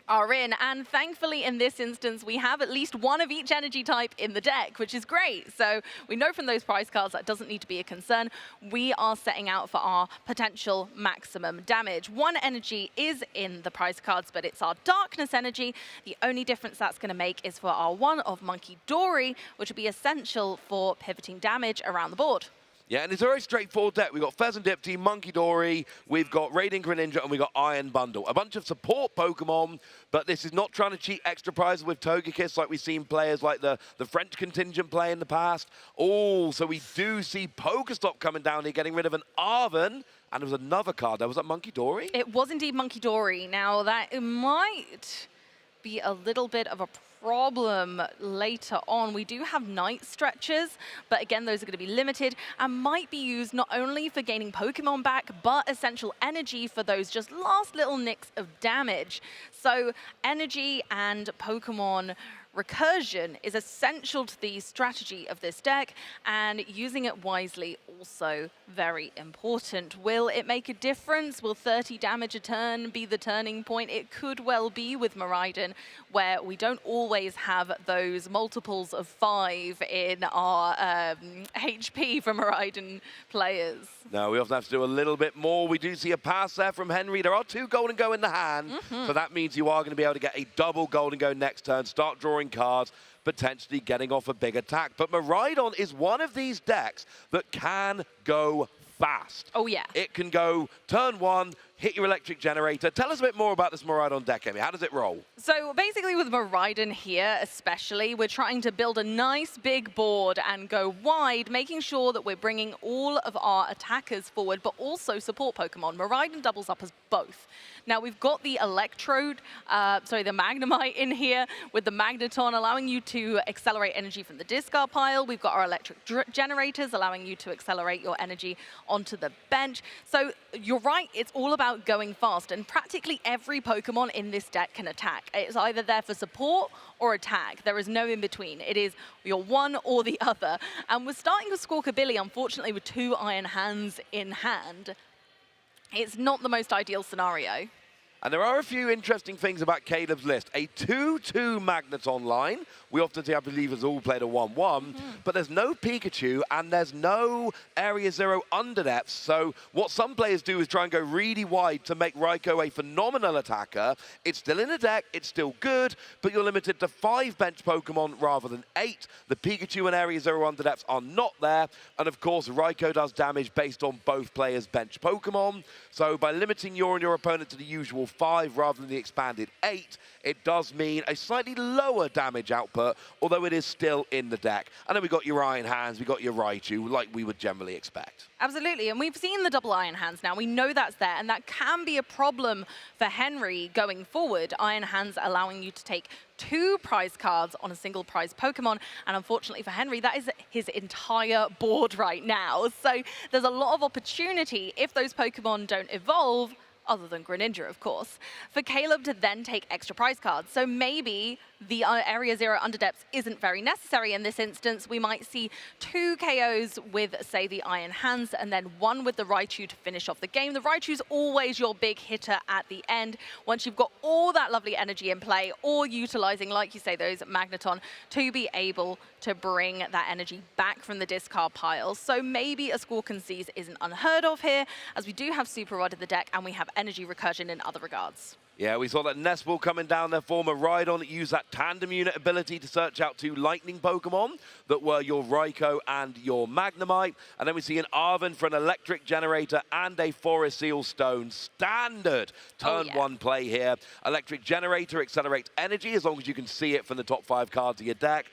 [SPEAKER 18] are in. And thankfully, in this instance, we have at least 1 of each energy type in the deck, which is great. So we know from those prize cards that doesn't need to be a concern. We are setting out for our potential maximum damage. 1 energy is in the prize cards, but it's our darkness energy. The only difference that's going to make is for our 1 of Monkey Dory, which will be essential for pivoting damage around the board.
[SPEAKER 12] Yeah, and it's a very straightforward deck. We've got Pheasant Dipty, Monkey Dory, we've got Radiant Greninja, and we've got Iron Bundle. A bunch of support Pokemon, but this is not trying to cheat extra prizes with Togekiss like we've seen players like the French contingent play in the past. Oh, so we do see Pokestop coming down here, getting rid of an Arven, and there was another card there. Was that Monkey Dory?
[SPEAKER 18] It was indeed Monkey Dory. Now, that might be a little bit of a problem later on. We do have night stretches, but again, those are going to be limited and might be used not only for gaining Pokemon back, but essential energy for those just last little nicks of damage. So energy and Pokemon recursion is essential to the strategy of this deck, and using it wisely also very important. Will it make a difference? Will 30 damage a turn be the turning point? It could well be with Miraidon, where we don't always have those multiples of 5 in our HP for Miraidon players.
[SPEAKER 12] No, we often have to do a little bit more. We do see a pass there from Henry. There are 2 Golden Go in the hand, so that means you are going to be able to get a double Golden Go next turn, start drawing cards, potentially getting off a big attack. But Miraidon is one of these decks that can go fast.
[SPEAKER 18] Oh, yeah.
[SPEAKER 12] It can go turn 1, hit your electric generator. Tell us a bit more about this Miraidon deck, Amy. How does it roll?
[SPEAKER 18] So basically with Miraidon here especially, we're trying to build a nice big board and go wide, making sure that we're bringing all of our attackers forward, but also support Pokemon. Miraidon doubles up as both. Now we've got the Electrode, the Magnemite in here with the Magneton, allowing you to accelerate energy from the discard pile. We've got our electric generators, allowing you to accelerate your energy onto the bench. So you're right, it's all about going fast, and practically every Pokemon in this deck can attack. It's either there for support or attack. There is no in between. It is your one or the other. And we're starting with Squawkabilly, unfortunately, with 2 Iron Hands in hand. It's not the most ideal scenario.
[SPEAKER 12] And there are a few interesting things about Caleb's list. A 2-2 Magneton line. We often see, I believe, has all played a 1-1, but there's no Pikachu and there's no Area 0 underdepths. So what some players do is try and go really wide to make Raikou a phenomenal attacker. It's still in the deck, it's still good, but you're limited to 5 bench Pokemon rather than 8. The Pikachu and Area 0 underdepths are not there. And of course, Raikou does damage based on both players' bench Pokemon. So by limiting your and your opponent to the usual 5 rather than the expanded 8, it does mean a slightly lower damage output, although it is still in the deck. And then we've got your Iron Hands, we've got your Raichu, like we would generally expect.
[SPEAKER 18] Absolutely, and we've seen the double Iron Hands now. We know that's there, and that can be a problem for Henry going forward. Iron Hands allowing you to take 2 prize cards on a single prize Pokemon, and unfortunately for Henry, that is his entire board right now. So there's a lot of opportunity if those Pokemon don't evolve, other than Greninja, of course, for Caleb to then take extra prize cards. So maybe the Area 0 Underdepths isn't very necessary in this instance. We might see 2 KOs with, say, the Iron Hands, and then 1 with the Raichu to finish off the game. The Raichu's always your big hitter at the end, once you've got all that lovely energy in play, or utilizing, like you say, those Magneton to be able to bring that energy back from the discard pile. So maybe a Squawk and Seize isn't unheard of here, as we do have Super Rod in the deck, and we have energy recursion in other regards.
[SPEAKER 12] Yeah, we saw that Nest Ball coming down there for Miraidon that used that tandem unit ability to search out 2 lightning Pokemon that were your Raikou and your Magnemite. And then we see an Arven for an electric generator and a Forest Seal Stone. Standard turn 1 play here. Electric generator accelerates energy as long as you can see it from the top 5 cards of your deck.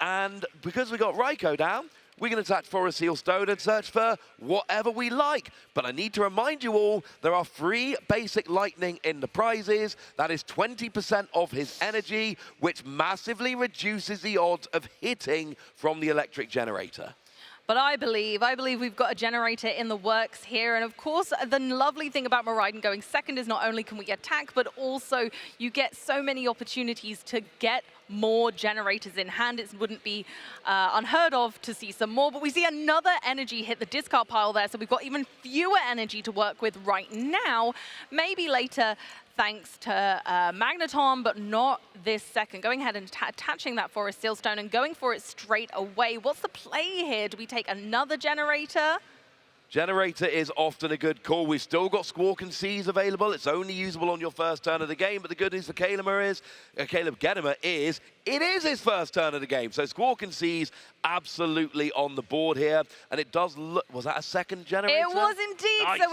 [SPEAKER 12] And because we got Raikou down, we can attach Forest Seal Stone and search for whatever we like. But I need to remind you all, there are 3 basic lightning in the prizes. That is 20% of his energy, which massively reduces the odds of hitting from the electric generator.
[SPEAKER 18] But I believe we've got a generator in the works here. And of course, the lovely thing about Miraidon going second is not only can we attack, but also you get so many opportunities to get more generators in hand. It wouldn't be unheard of to see some more, but we see another energy hit the discard pile there. So we've got even fewer energy to work with right now. Maybe later, thanks to Magneton, but not this second. Going ahead and attaching that Forest Seal Stone and going for it straight away. What's the play here? Do we take another generator?
[SPEAKER 12] Generator is often a good call. We've still got Squawk and Seize available. It's only usable on your first turn of the game, but the good news for Caleb Gedimer is it is his first turn of the game. So Squawk and Seize absolutely on the board here, and it does look. Was that a second generator?
[SPEAKER 18] It was indeed.
[SPEAKER 12] Nice.
[SPEAKER 18] So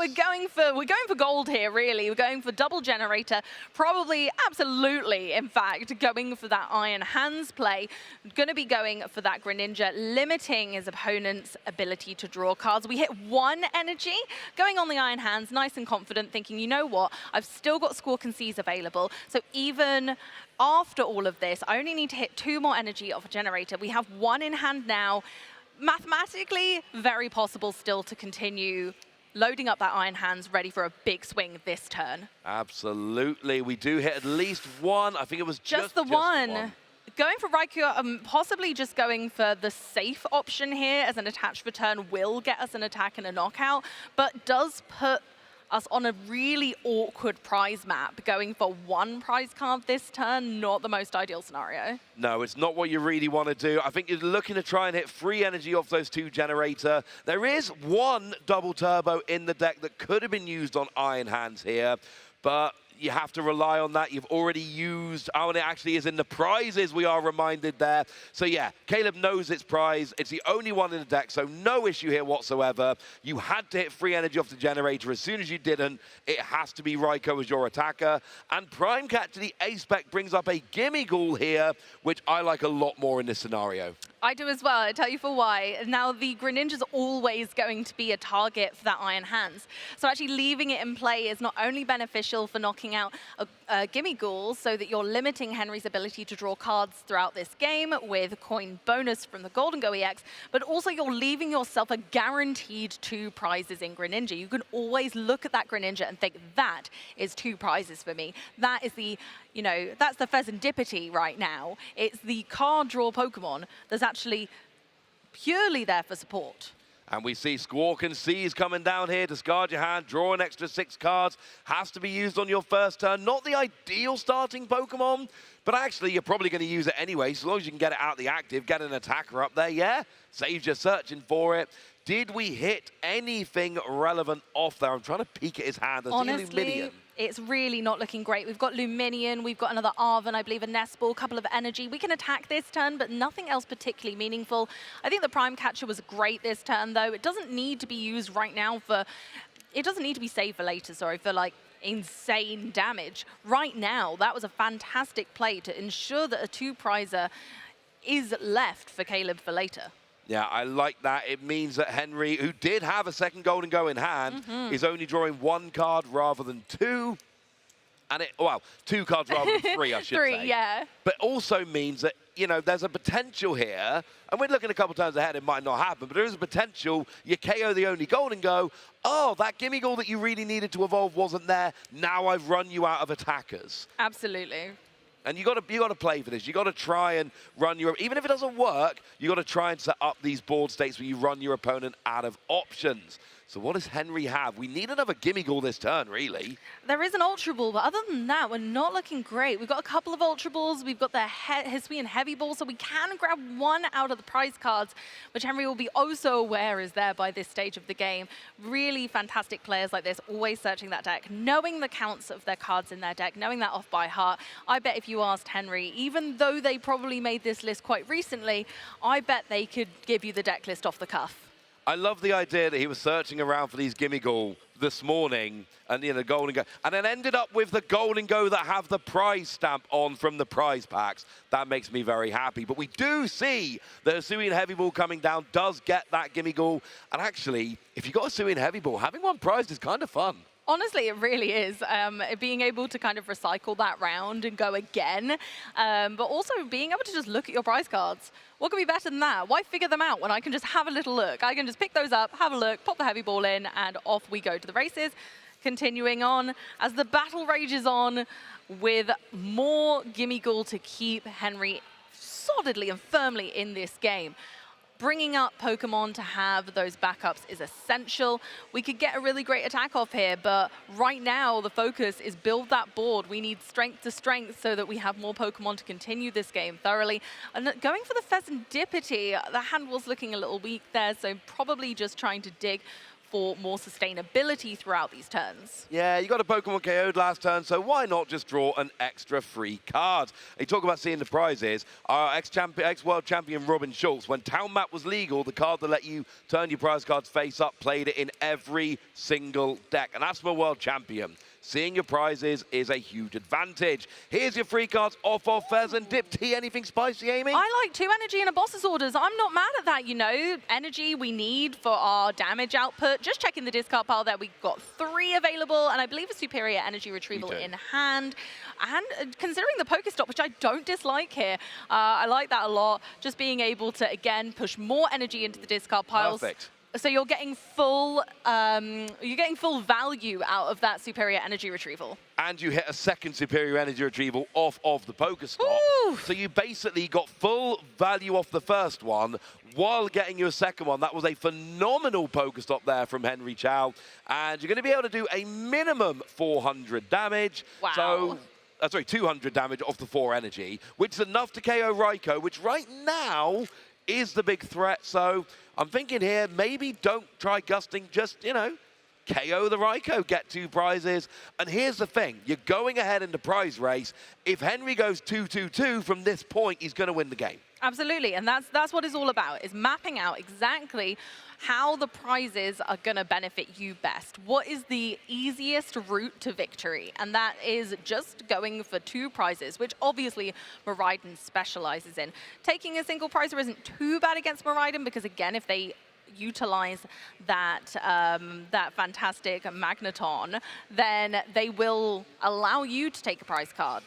[SPEAKER 18] we're going for gold here. Really, we're going for double generator. Probably, absolutely, in fact, going for that Iron Hands play. Going to be going for that Greninja, limiting his opponent's ability to draw cards. We hit 1 energy, going on the Iron Hands, nice and confident, thinking, you know what, I've still got Squawk and Seize available. So even after all of this, I only need to hit 2 more energy of a generator. We have 1 in hand now. Mathematically, very possible still to continue loading up that Iron Hands, ready for a big swing this turn.
[SPEAKER 12] Absolutely. We do hit at least 1. I think it was just
[SPEAKER 18] the one. Going for Raikou, possibly just going for the safe option here, as an attached return will get us an attack and a knockout, but does put us on a really awkward prize map. Going for 1 prize card this turn, not the most ideal scenario.
[SPEAKER 12] No, it's not what you really want to do. I think you're looking to try and hit free energy off those 2 generator. There is 1 double turbo in the deck that could have been used on Iron Hands here, but you have to rely on that. You've already used, and it actually is in the prizes, we are reminded there. So yeah, Caleb knows it's prize. It's the only one in the deck, so no issue here whatsoever. You had to hit free energy off the generator. As soon as you didn't, it has to be Raikou as your attacker. And Prime Cat to the ace spec brings up a Gimme Ghoul here, which I like a lot more in this scenario.
[SPEAKER 18] I do as well. I'll tell you for why. Now, the Greninja's always going to be a target for that Iron Hands. So actually leaving it in play is not only beneficial for knocking out a Gimme Ghoul, so that you're limiting Henry's ability to draw cards throughout this game with coin bonus from the Golden Go EX, but also you're leaving yourself a guaranteed 2 prizes in Greninja. You can always look at that Greninja and think, that is 2 prizes for me. That is the, you know, that's the Pheasantipity right now. It's the card draw Pokemon that's actually purely there for support.
[SPEAKER 12] And we see Squawk and Seize coming down here. Discard your hand, draw an extra 6 cards. Has to be used on your first turn. Not the ideal starting Pokemon, but actually you're probably going to use it anyway, as long as you can get it out the active, get an attacker up there, yeah? Saves you searching for it. Did we hit anything relevant off there? I'm trying to peek at his hand.
[SPEAKER 18] Honestly, it's really not looking great. We've got Luminion, we've got another Arven, I believe a Nest Ball, a couple of energy. We can attack this turn, but nothing else particularly meaningful. I think the Prime Catcher was great this turn, though. It doesn't need to be used right now for... It doesn't need to be saved for later, sorry, for like insane damage. Right now, that was a fantastic play to ensure that a 2-prizer is left for Caleb for later.
[SPEAKER 12] Yeah, I like that. It means that Henry, who did have a second Golden Go in hand, is only drawing 1 card rather than 2. And it, well, 2 cards rather than 3, I should say.
[SPEAKER 18] 3, yeah.
[SPEAKER 12] But also means that, you know, there's a potential here, and we're looking a couple turns ahead, it might not happen, but there is a potential, you KO the only Golden Go, oh, that Gimme Ghoul that you really needed to evolve wasn't there, now I've run you out of attackers.
[SPEAKER 18] Absolutely.
[SPEAKER 12] And you got to play for this. You got to try and run your, even if it doesn't work, you got to try and set up these board states where you run your opponent out of options. So what does Henry have? We need another Gimme Ghoul this turn, really.
[SPEAKER 18] There is an Ultra Ball, but other than that, we're not looking great. We've got a couple of Ultra Balls. We've got the Hisuian Heavy Ball, so we can grab 1 out of the prize cards, which Henry will be oh so aware is there by this stage of the game. Really fantastic players like this, always searching that deck, knowing the counts of their cards in their deck, knowing that off by heart. I bet if you asked Henry, even though they probably made this list quite recently, I bet they could give you the deck list off the cuff.
[SPEAKER 12] I love the idea that he was searching around for these Gimme Ghoul this morning, and you know, Golden Go, and then ended up with the Golden Go that have the prize stamp on from the prize packs. That makes me very happy. But we do see the Hisuian Heavy Ball coming down does get that Gimme Ghoul, and actually, if you got a Hisuian Heavy Ball, having 1 prized is kind of fun.
[SPEAKER 18] Honestly, it really is. Being able to kind of recycle that round and go again, but also being able to just look at your prize cards. What could be better than that? Why figure them out when I can just have a little look? I can just pick those up, have a look, pop the Heavy Ball in, and off we go to the races. Continuing on, as the battle rages on with more Gimme Ghoul to keep Henry solidly and firmly in this game. Bringing up Pokemon to have those backups is essential. We could get a really great attack off here, but right now the focus is build that board. We need strength to strength so that we have more Pokemon to continue this game thoroughly. And going for the Pheasantipity, the hand was looking a little weak there, so probably just trying to dig for more sustainability throughout these turns.
[SPEAKER 12] Yeah, you got a Pokemon KO'd last turn, so why not just draw an extra free card? You talk about seeing the prizes. Our ex-world champion Robin Schultz, when Town Map was legal, the card that let you turn your prize cards face up, played it in every single deck. And that's my world champion. Seeing your prizes is a huge advantage. Here's your free cards off of Pheasant Dip Tea. Anything spicy, Amy?
[SPEAKER 18] I like 2 energy in a boss's orders. I'm not mad at that, you know. Energy we need for our damage output. Just checking the discard pile there, we've got 3 available, and I believe a superior energy retrieval in hand. And considering the Pokestop, which I don't dislike here, I like that a lot. Just being able to, again, push more energy into the discard piles.
[SPEAKER 12] Perfect.
[SPEAKER 18] So you're getting full value out of that superior energy retrieval.
[SPEAKER 12] And you hit a second superior energy retrieval off of the Pokestop. So you basically got full value off the first one while getting your second one. That was a phenomenal Pokestop there from Henry Chow. And you're going to be able to do a minimum 400 damage.
[SPEAKER 18] Wow.
[SPEAKER 12] So, sorry, 200 damage off the 4 energy, which is enough to KO Raikou, which right now is the big threat. So I'm thinking here, maybe don't try gusting, just, you know, KO the Raikou, get 2 prizes. And here's the thing, you're going ahead in the prize race. If Henry goes 2-2-2 from this point, he's going to win the game.
[SPEAKER 18] Absolutely, and that's what it's all about, is mapping out exactly how the prizes are going to benefit you best. What is the easiest route to victory? And that is just going for 2 prizes, which obviously Miraidon specializes in. Taking a single prizer isn't too bad against Miraidon, because again, if they utilize that that fantastic Magneton, then they will allow you to take a prize card.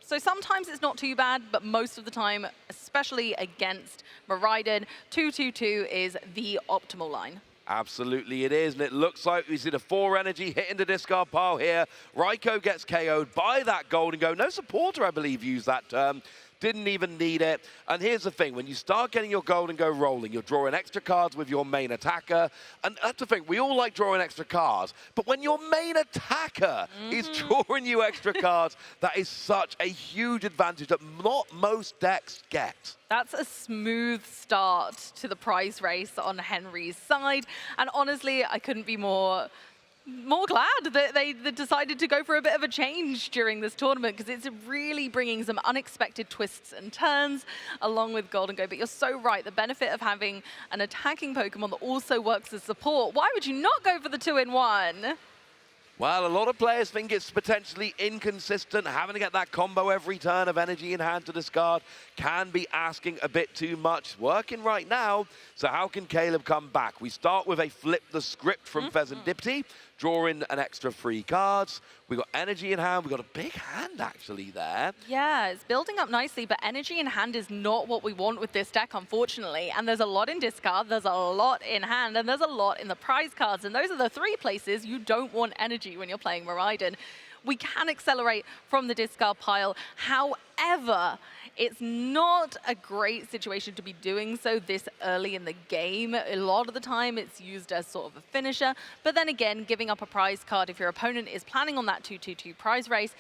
[SPEAKER 18] So sometimes it's not too bad, but most of the time, especially against Miraidon, 2-2-2 is the optimal line.
[SPEAKER 12] Absolutely it is, and it looks like we see the 4 energy hitting the discard pile here. Raikou gets KO'd by that Golden Go. No supporter, I believe, used that term. Didn't even need it. And here's the thing, when you start getting your Golden Go rolling, you're drawing extra cards with your main attacker. And that's the thing, we all like drawing extra cards, but when your main attacker is drawing you extra cards, that is such a huge advantage that not most decks get.
[SPEAKER 18] That's a smooth start to the prize race on Henry's side. And honestly, I couldn't be more glad that they decided to go for a bit of a change during this tournament, because it's really bringing some unexpected twists and turns along with Golden Go. But you're so right, the benefit of having an attacking Pokemon that also works as support. Why would you not go for the 2-in-1?
[SPEAKER 12] Well, a lot of players think it's potentially inconsistent. Having to get that combo every turn of energy in hand to discard can be asking a bit too much. Working right now, so how can Caleb come back? We start with a flip the script from Pheasant Dip Tea, drawing an extra 3 cards. We got energy in hand. We got a big hand actually there.
[SPEAKER 18] Yeah, it's building up nicely, but energy in hand is not what we want with this deck, unfortunately. And there's a lot in discard, there's a lot in hand, and there's a lot in the prize cards. And those are the 3 places you don't want energy when you're playing Miraidon. We can accelerate from the discard pile. However, it's not a great situation to be doing so this early in the game. A lot of the time it's used as sort of a finisher, but then again, giving up a prize card if your opponent is planning on that 2-2-2 prize race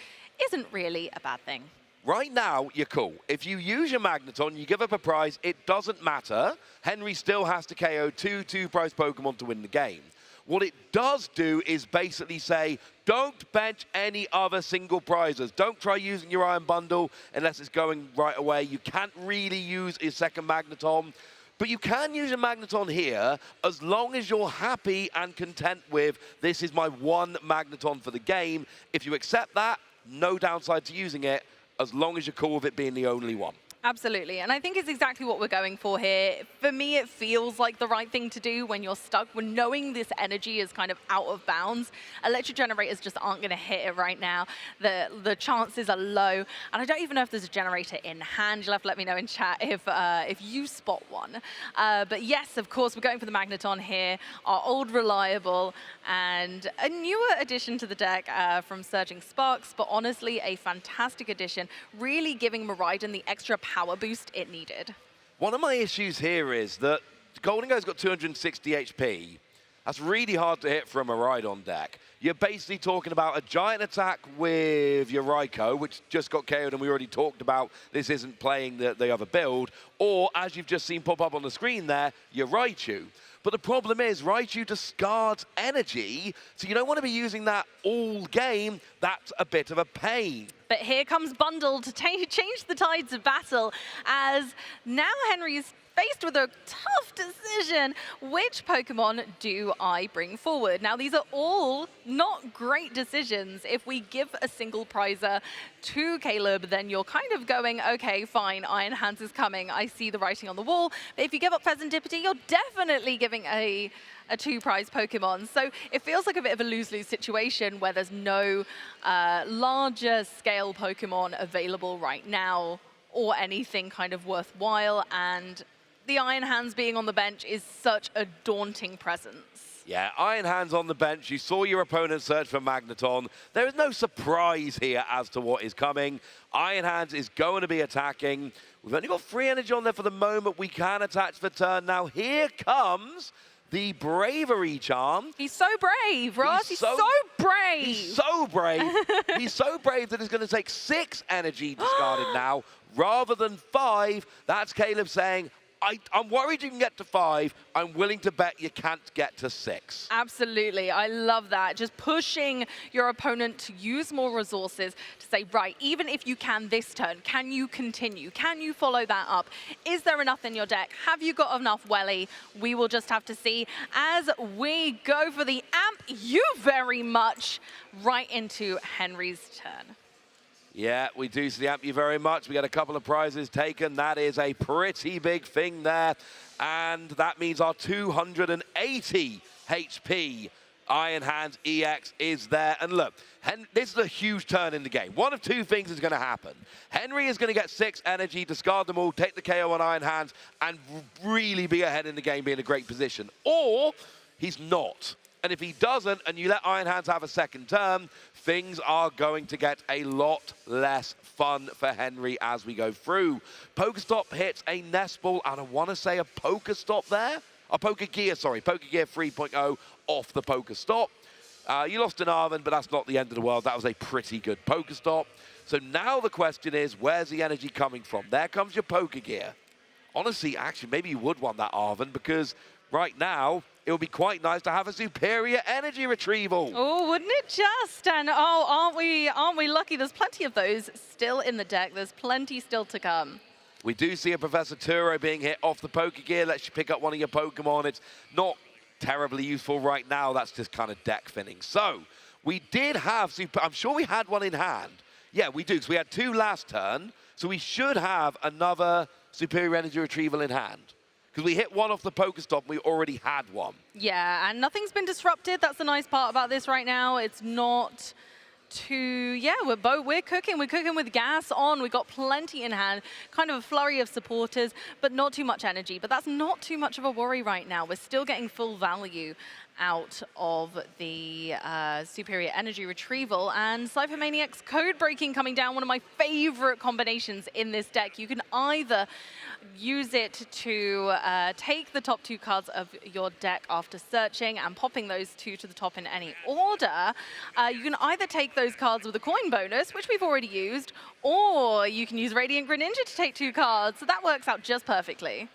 [SPEAKER 18] isn't really a bad thing.
[SPEAKER 12] Right now, you're cool. If you use your Magneton, you give up a prize, it doesn't matter. Henry still has to KO 2 prize Pokemon to win the game. What it does do is basically say, don't bench any other single prizes. Don't try using your Iron Bundle unless it's going right away. You can't really use a second Magneton, but you can use a Magneton here as long as you're happy and content with, this is my 1 Magneton for the game. If you accept that, no downside to using it, as long as you're cool with it being the only one.
[SPEAKER 18] Absolutely, and I think it's exactly what we're going for here. For me, it feels like the right thing to do when you're stuck, when knowing this energy is kind of out of bounds. Electric generators just aren't going to hit it right now. The chances are low, and I don't even know if there's a generator in hand. You'll have to let me know in chat if you spot one. But yes, of course, we're going for the Magneton here, our old reliable, and a newer addition to the deck from Surging Sparks, but honestly, a fantastic addition, really giving Miraidon the extra power boost it needed.
[SPEAKER 12] One of my issues here is that Golden Go's got 260 HP, That's really hard to hit from a Rhydon deck. You're basically talking about a giant attack with your Raikou, which just got KO'd, and we already talked about this isn't playing the other build, or, as you've just seen pop up on the screen there, your Raichu. But the problem is, Raichu discards energy, so you don't want to be using that all game. That's a bit of a pain.
[SPEAKER 18] But here comes Bundle to change the tides of battle, as now Henry's faced with a tough decision. Which Pokemon do I bring forward? Now, these are all not great decisions. If we give a single prizer to Caleb, then you're kind of going, okay, fine, Iron Hands is coming. I see the writing on the wall. But if you give up Pheasantipity, you're definitely giving a two-prize Pokemon. So it feels like a bit of a lose-lose situation where there's no larger scale Pokemon available right now or anything kind of worthwhile. And the Iron Hands being on the bench is such a daunting presence.
[SPEAKER 12] Yeah, Iron Hands on the bench. You saw your opponent search for Magneton. There is no surprise here as to what is coming. Iron Hands is going to be attacking. We've only got 3 energy on there for the moment. We can attach for turn. Now here comes the Bravery Charm.
[SPEAKER 18] He's so brave, Ross. He's so brave.
[SPEAKER 12] He's so brave. He's so brave that it's going to take 6 energy discarded now rather than 5. That's Caleb saying, I'm worried you can get to 5. I'm willing to bet you can't get to 6.
[SPEAKER 18] Absolutely. I love that. Just pushing your opponent to use more resources to say, right, even if you can this turn, can you continue? Can you follow that up? Is there enough in your deck? Have you got enough Welly? We will just have to see as we go for the amp you very much right into Henry's turn.
[SPEAKER 12] Yeah, we do see the amp you very much. We got a couple of prizes taken. That is a pretty big thing there. And that means our 280 HP Iron Hands EX is there. And look, this is a huge turn in the game. One of 2 things is going to happen. Henry is going to get 6 energy, discard them all, take the KO on Iron Hands, and really be ahead in the game, be in a great position. Or he's not. And if he doesn't, and you let Iron Hands have a second turn, things are going to get a lot less fun for Henry as we go through. Pokestop hits a Nest Ball, and I want to say a Pokestop there. A Pokegear, sorry. Pokegear 3.0 off the Pokestop. You lost an Arven, but that's not the end of the world. That was a pretty good Pokestop. So now the question is, where's the energy coming from? There comes your Pokegear. Honestly, actually, maybe you would want that Arven, because right now, it would be quite nice to have a superior energy retrieval.
[SPEAKER 18] Oh, wouldn't it just? And oh, aren't we lucky? There's plenty of those still in the deck. There's plenty still to come.
[SPEAKER 12] We do see a Professor Turo being hit off the Pokegear. Lets you pick up one of your Pokemon. It's not terribly useful right now. That's just kind of deck thinning. So we did have, I'm sure we had one in hand. Yeah, we do, because we had 2 last turn. So we should have another superior energy retrieval in hand. Because we hit one off the Pokestop, we already had one.
[SPEAKER 18] Yeah, and nothing's been disrupted. That's the nice part about this right now. It's not too, yeah, we're cooking. We're cooking with gas on. We've got plenty in hand, kind of a flurry of supporters, but not too much energy. But that's not too much of a worry right now. We're still getting full value out of the superior energy retrieval. And Cypher Maniac's code breaking coming down, one of my favorite combinations in this deck. You can either use it to take the top 2 cards of your deck after searching and popping those 2 to the top in any order. You can either take those cards with a coin bonus, which we've already used, or you can use Radiant Greninja to take 2 cards. So that works out just perfectly.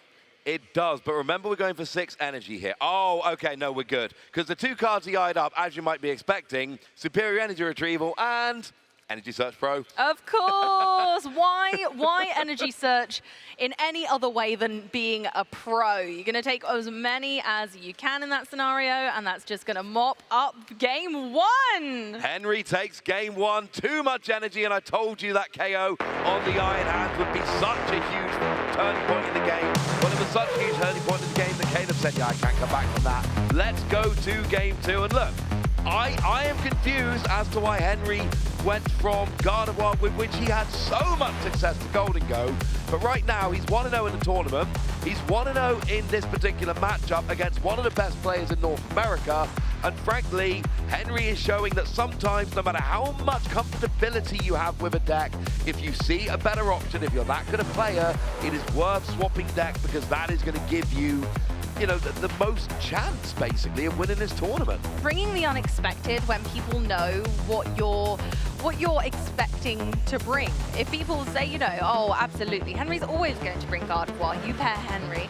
[SPEAKER 12] It does, but remember we're going for 6 energy here. Oh, okay, no, we're good. Because the 2 cards he eyed up, as you might be expecting, Superior Energy Retrieval and Energy Search Pro.
[SPEAKER 18] Of course. Why Energy Search in any other way than being a pro? You're going to take as many as you can in that scenario, and that's just going to mop up game 1.
[SPEAKER 12] Henry takes game 1. Too much energy, and I told you that KO on the Iron Hands would be such a huge turning point in the game. Well, it was such a huge turning point in the game that Caleb said, yeah, I can't come back from that. Let's go to game 2. And look, I am confused as to why Henry went from Gardevoir, with which he had so much success, to Golden Go. But right now, he's 1-0 in the tournament. He's 1-0 in this particular matchup against one of the best players in North America. And frankly, Henry is showing that sometimes, no matter how much comfortability you have with a deck, if you see a better option, if you're that good a player, it is worth swapping deck, because that is going to give you you know, the most chance, basically, of winning this tournament.
[SPEAKER 18] Bringing the unexpected when people know what you're expecting to bring. If people say, you know, oh, absolutely, Henry's always going to bring Gardevoir, you pair Henry.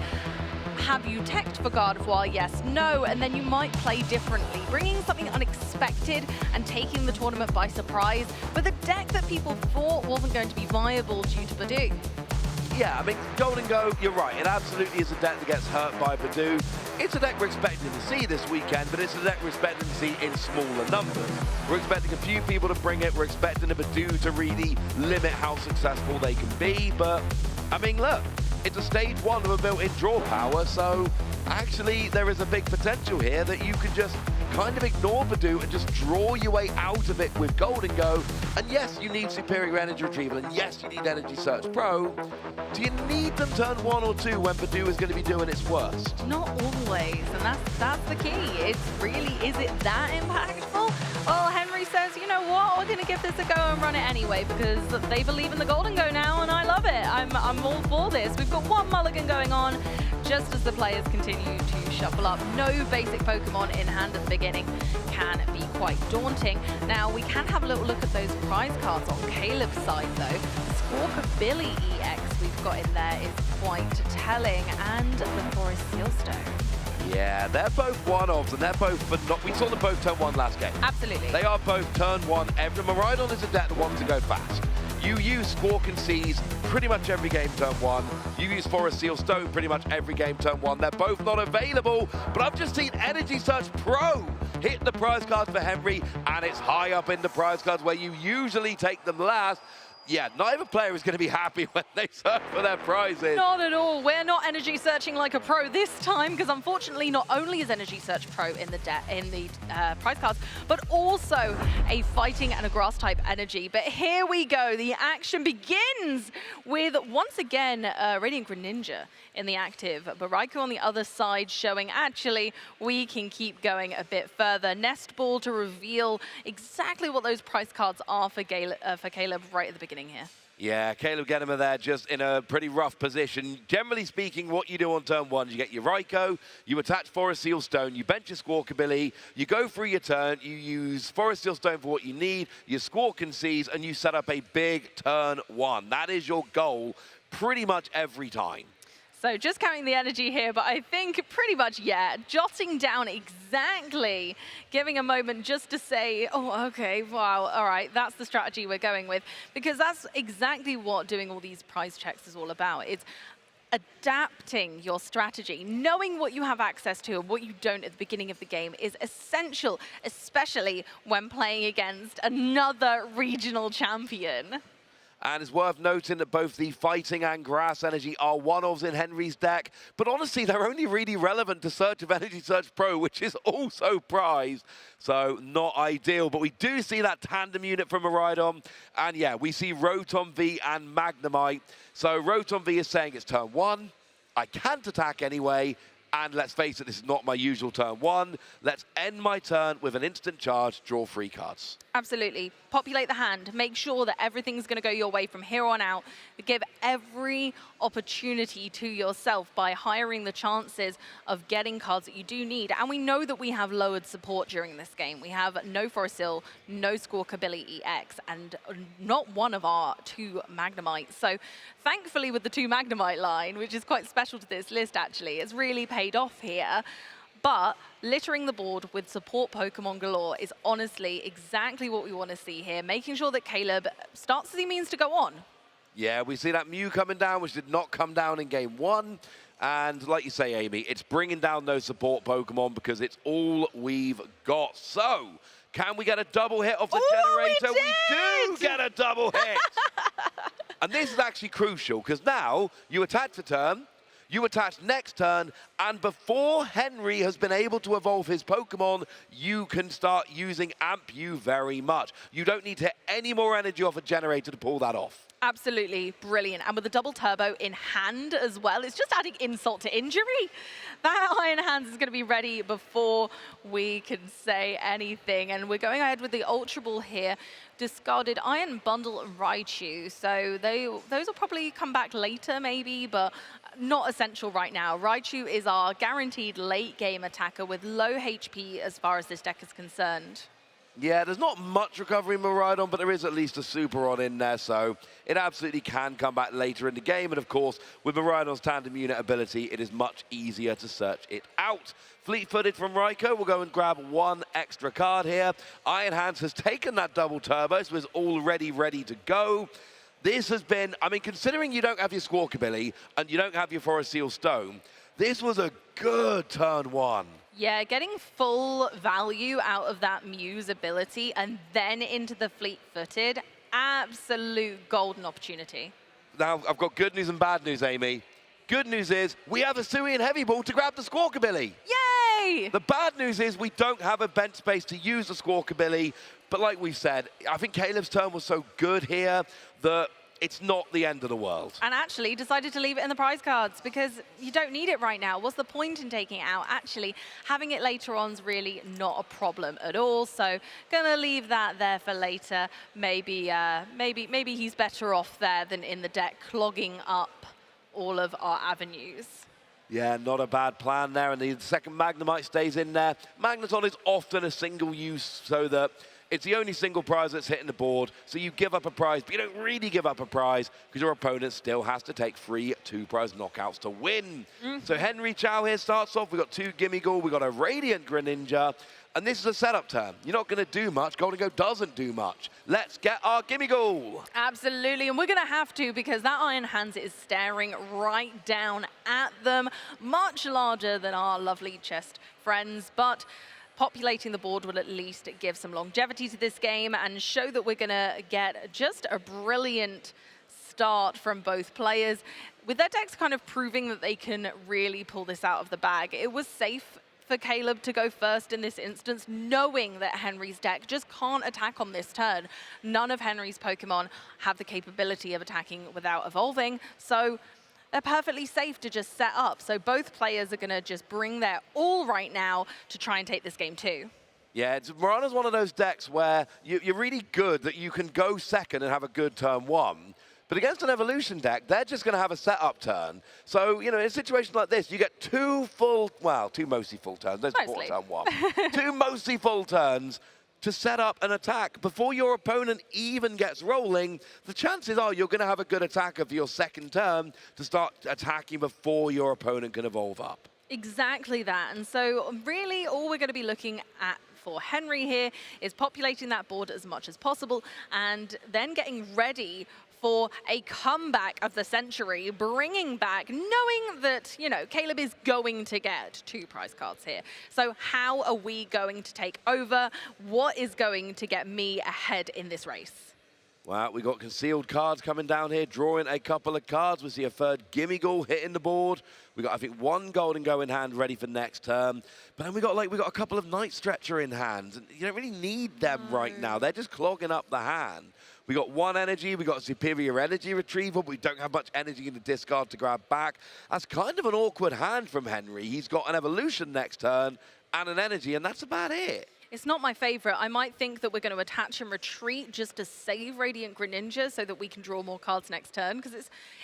[SPEAKER 18] Have you teched for Gardevoir? Yes, no, and then you might play differently. Bringing something unexpected and taking the tournament by surprise with a deck that people thought wasn't going to be viable due to Badoo.
[SPEAKER 12] Yeah, I mean, Golden Go, you're right. It absolutely is a deck that gets hurt by Badoo. It's a deck we're expecting to see this weekend, but it's a deck we're expecting to see in smaller numbers. We're expecting a few people to bring it. We're expecting a Badoo to really limit how successful they can be. But, I mean, look, it's a stage 1 of a built-in draw power, so actually there is a big potential here that you can just kind of ignore Badoo and just draw your way out of it with Golden Go. And yes, you need Superior Energy Retrieval, and yes, you need Energy Search Pro. Do you need them turn 1 or 2 when Badoo is going to be doing its worst?
[SPEAKER 18] Not always, and that's the key. It's really, is it that impactful? Well, Henry says, you know what, we're going to give this a go and run it anyway because they believe in the Golden Go now, and I love it. I'm all for this. We've got one mulligan going on just as the players continue to shuffle up. No basic Pokemon in hand at the beginning can be quite daunting. Now, we can have a little look at those prize cards on Caleb's side, though. The Squawkabilly EX we've got in there is quite telling, and the Forest Sealstone.
[SPEAKER 12] Yeah, they're both one-offs, and they're both, we saw them both turn 1 last game.
[SPEAKER 18] Absolutely.
[SPEAKER 12] They are both turn 1. Miraidon is a deck that wants to go fast. You use Squawk and Seize pretty much every game turn 1. You use Forest Seal Stone pretty much every game turn 1. They're both not available, but I've just seen Energy Search Pro hit the prize cards for Henry, and it's high up in the prize cards where you usually take them last. Yeah, neither player is going to be happy when they search for their prizes.
[SPEAKER 18] Not at all. We're not energy searching like a pro this time, because unfortunately, not only is Energy Search Pro in the prize cards, but also a fighting and a grass type energy. But here we go. The action begins with, once again, Radiant Greninja in the active, but Raikou on the other side showing actually we can keep going a bit further. Nest Ball to reveal exactly what those prize cards are for Caleb right at the beginning here.
[SPEAKER 12] Yeah, Caleb Genema there just in a pretty rough position. Generally speaking, what you do on turn 1, you get your Raikou, you attach Forest Seal Stone, you bench your Squawkabilly, you go through your turn, you use Forest Seal Stone for what you need, you Squawk and Seize, and you set up a big turn 1. That is your goal pretty much every time.
[SPEAKER 18] So just counting the energy here, but I think pretty much, yeah, jotting down exactly, giving a moment just to say, oh, okay, wow, all right, that's the strategy we're going with. Because that's exactly what doing all these prize checks is all about. It's adapting your strategy. Knowing what you have access to and what you don't at the beginning of the game is essential, especially when playing against another regional champion.
[SPEAKER 12] And it's worth noting that both the Fighting and Grass Energy are one-offs in Henry's deck, but honestly, they're only really relevant to Search of Energy Search Pro, which is also prized, so not ideal. But we do see that tandem unit from Miraidon, and yeah, we see Rotom V and Magnemite. So Rotom V is saying it's turn 1, I can't attack anyway, and let's face it, this is not my usual turn 1. Let's end my turn with an instant charge, draw 3 cards.
[SPEAKER 18] Absolutely. Populate the hand. Make sure that everything's going to go your way from here on out. Give every opportunity to yourself by hiring the chances of getting cards that you do need. And we know that we have lowered support during this game. We have no Forest Seal, no Squawkabilly EX, and not one of our 2 Magnemites. So thankfully with the 2 Magnemite line, which is quite special to this list actually, it's really paid off here. But littering the board with support Pokemon galore is honestly exactly what we want to see here, making sure that Caleb starts as he means to go on.
[SPEAKER 12] Yeah, we see that Mew coming down, which did not come down in game 1. And like you say, Amy, it's bringing down those support Pokemon because it's all we've got. So, can we get a double hit off the generator? We do get a double hit! And this is actually crucial because now you attack for turn, you attach next turn, and before Henry has been able to evolve his Pokemon, you can start using Amp You very much. You don't need to hit any more energy off a generator to pull that off.
[SPEAKER 18] Absolutely brilliant. And with the double turbo in hand as well, it's just adding insult to injury. That Iron Hands is going to be ready before we can say anything. And we're going ahead with the Ultra Ball here. Discarded Iron Bundle and Raichu. So those will probably come back later maybe, but not essential right now. Raichu is our guaranteed late game attacker with low HP as far as this deck is concerned.
[SPEAKER 12] Yeah, there's not much recovery in Miraidon, but there is at least a Superon in there, so it absolutely can come back later in the game. And of course, with Miraidon's tandem unit ability, it is much easier to search it out. Fleet-footed from Raikou, we'll go and grab one extra card here. Iron Hands has taken that double turbo, so is already ready to go. This has been, I mean, considering you don't have your Squawkabilly and you don't have your Forest Seal Stone, this was a good turn one.
[SPEAKER 18] Yeah, getting full value out of that Muse ability and then into the fleet-footed, absolute golden opportunity.
[SPEAKER 12] Now, I've got good news and bad news, Amy. Good news is we have a Suian Heavy Ball to grab the Squawkabilly.
[SPEAKER 18] Yay!
[SPEAKER 12] The bad news is we don't have a bench space to use the Squawkabilly, but like we've said, I think Caleb's turn was so good here that it's not the end of the world.
[SPEAKER 18] And actually decided to leave it in the prize cards because you don't need it right now. What's the point in taking it out? Actually, having it later on is really not a problem at all. So gonna leave that there for later. Maybe he's better off there than in the deck, clogging up all of our avenues.
[SPEAKER 12] Yeah, not a bad plan there. And the second Magnemite stays in there. Magneton is often a single use so that it's the only single prize that's hitting the board, so you give up a prize, but you don't really give up a prize because your opponent still has to take 3 two-prize knockouts to win. So Henry Chow here starts off. We've got 2 Gimmighoul, we've got a Radiant Greninja, and this is a setup turn. You're not going to do much. Golden Go doesn't do much. Let's get our Gimmighoul.
[SPEAKER 18] Absolutely, and we're going to have to because that Iron Hands is staring right down at them. Much larger than our lovely chest friends, but populating the board will at least give some longevity to this game and show that we're going to get just a brilliant start from both players. With their decks kind of proving that they can really pull this out of the bag, it was safe for Caleb to go first in this instance, knowing that Henry's deck just can't attack on this turn. None of Henry's Pokemon have the capability of attacking without evolving, so they're perfectly safe to just set up. So both players are going to just bring their all right now to try and take this game too.
[SPEAKER 12] Yeah, Mirana's one of those decks where you're really good that you can go second and have a good turn one. But against an evolution deck, they're just going to have a setup turn. So, you know, in a situation like this, you get 2 mostly full turns. There's 4 turn 1. 2 mostly full turns to set up an attack before your opponent even gets rolling. The chances are you're going to have a good attacker for your second turn to start attacking before your opponent can evolve up.
[SPEAKER 18] Exactly that. And so really all we're going to be looking at for Henry here is populating that board as much as possible and then getting ready for a comeback of the century, bringing back, knowing that, you know, Caleb is going to get 2 prize cards here. So how are we going to take over? What is going to get me ahead in this race?
[SPEAKER 12] Well, we got concealed cards coming down here, drawing a couple of cards. We see a third Gimmighoul hitting the board. We got, I think, 1 Golden Go in hand ready for next turn. But then we got a couple of Night Stretcher in hand. And you don't really need them right now. They're just clogging up the hand. We got 1 energy, we got superior energy retrieval, but we don't have much energy in the discard to grab back. That's kind of an awkward hand from Henry. He's got an evolution next turn and an energy, and that's about it.
[SPEAKER 18] It's not my favorite. I might think that we're going to attach and retreat just to save Radiant Greninja so that we can draw more cards next turn, because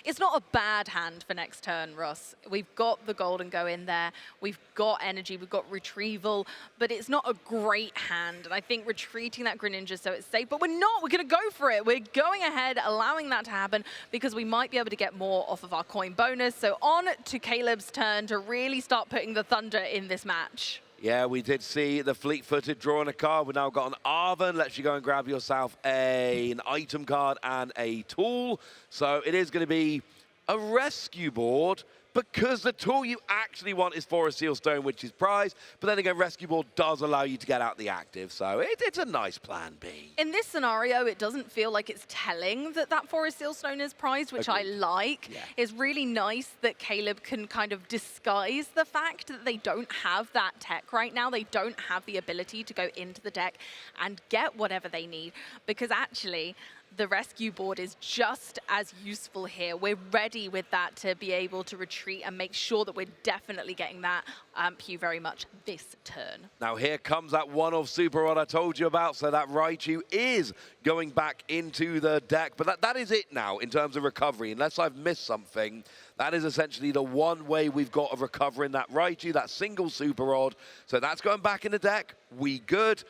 [SPEAKER 18] it's not a bad hand for next turn, Ross. We've got the Golden Go in there. We've got energy. We've got retrieval, but it's not a great hand. And I think retreating that Greninja so it's safe, but we're not. We're going to go for it. We're going ahead, allowing that to happen because we might be able to get more off of our coin bonus. So on to Caleb's turn to really start putting the thunder in this match.
[SPEAKER 12] Yeah, we did see the fleet-footed drawing a card. We've now got an Arven. Lets you go and grab yourself an item card and a tool. So it is going to be a rescue board because the tool you actually want is Forest Seal Stone, which is prize. But then again, rescue board does allow you to get out the active. So it's a nice plan B.
[SPEAKER 18] In this scenario, it doesn't feel like it's telling that that Forest Seal Stone is prized, which I like. Yeah. It's really nice that Caleb can kind of disguise the fact that they don't have that tech right now. They don't have the ability to go into the deck and get whatever they need. Because actually, the rescue board is just as useful here. We're ready with that to be able to retreat and make sure that we're definitely getting that Ampu very much this turn.
[SPEAKER 12] Now here comes that one-off Super Rod I told you about, so that Raichu is going back into the deck. But that is it now in terms of recovery. Unless I've missed something, that is essentially the one way we've got of recovering that Raichu, that single Super Rod. So that's going back in the deck. We good.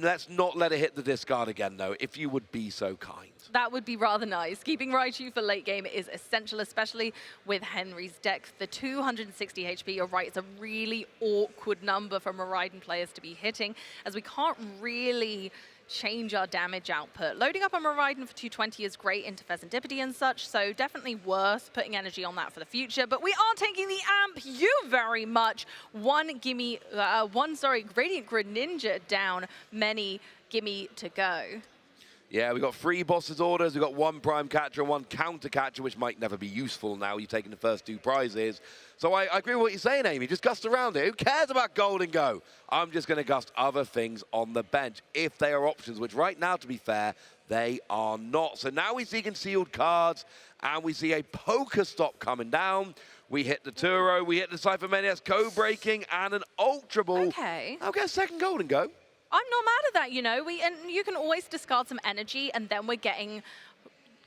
[SPEAKER 12] Let's not let it hit the discard again, though, if you would be so kind.
[SPEAKER 18] That would be rather nice. Keeping Raichu for late game is essential, especially with Henry's deck. The 260 HP, you're right, it's a really awkward number for Miraidon players to be hitting, as we can't really change our damage output. Loading up a Miraidon for 220 is great into Pheasantipity and such, so definitely worth putting energy on that for the future. But we are taking the amp, you very much. Radiant Greninja down, many gimme to go.
[SPEAKER 12] Yeah, we've got 3 bosses orders, we've got 1 prime catcher and 1 counter catcher, which might never be useful now you've taken the first 2 prizes. So I agree with what you're saying, Amy. Just gust around it. Who cares about Gold and Go? I'm just going to gust other things on the bench if they are options, which right now, to be fair, they are not. So now we see concealed cards, and we see a Pokestop coming down. We hit the Turo, we hit the Cypher Maniacs code-breaking, and an Ultra Ball.
[SPEAKER 18] Okay.
[SPEAKER 12] I'll get a second Gold and Go.
[SPEAKER 18] I'm not mad at that, you know. And you can always discard some energy, and then we're getting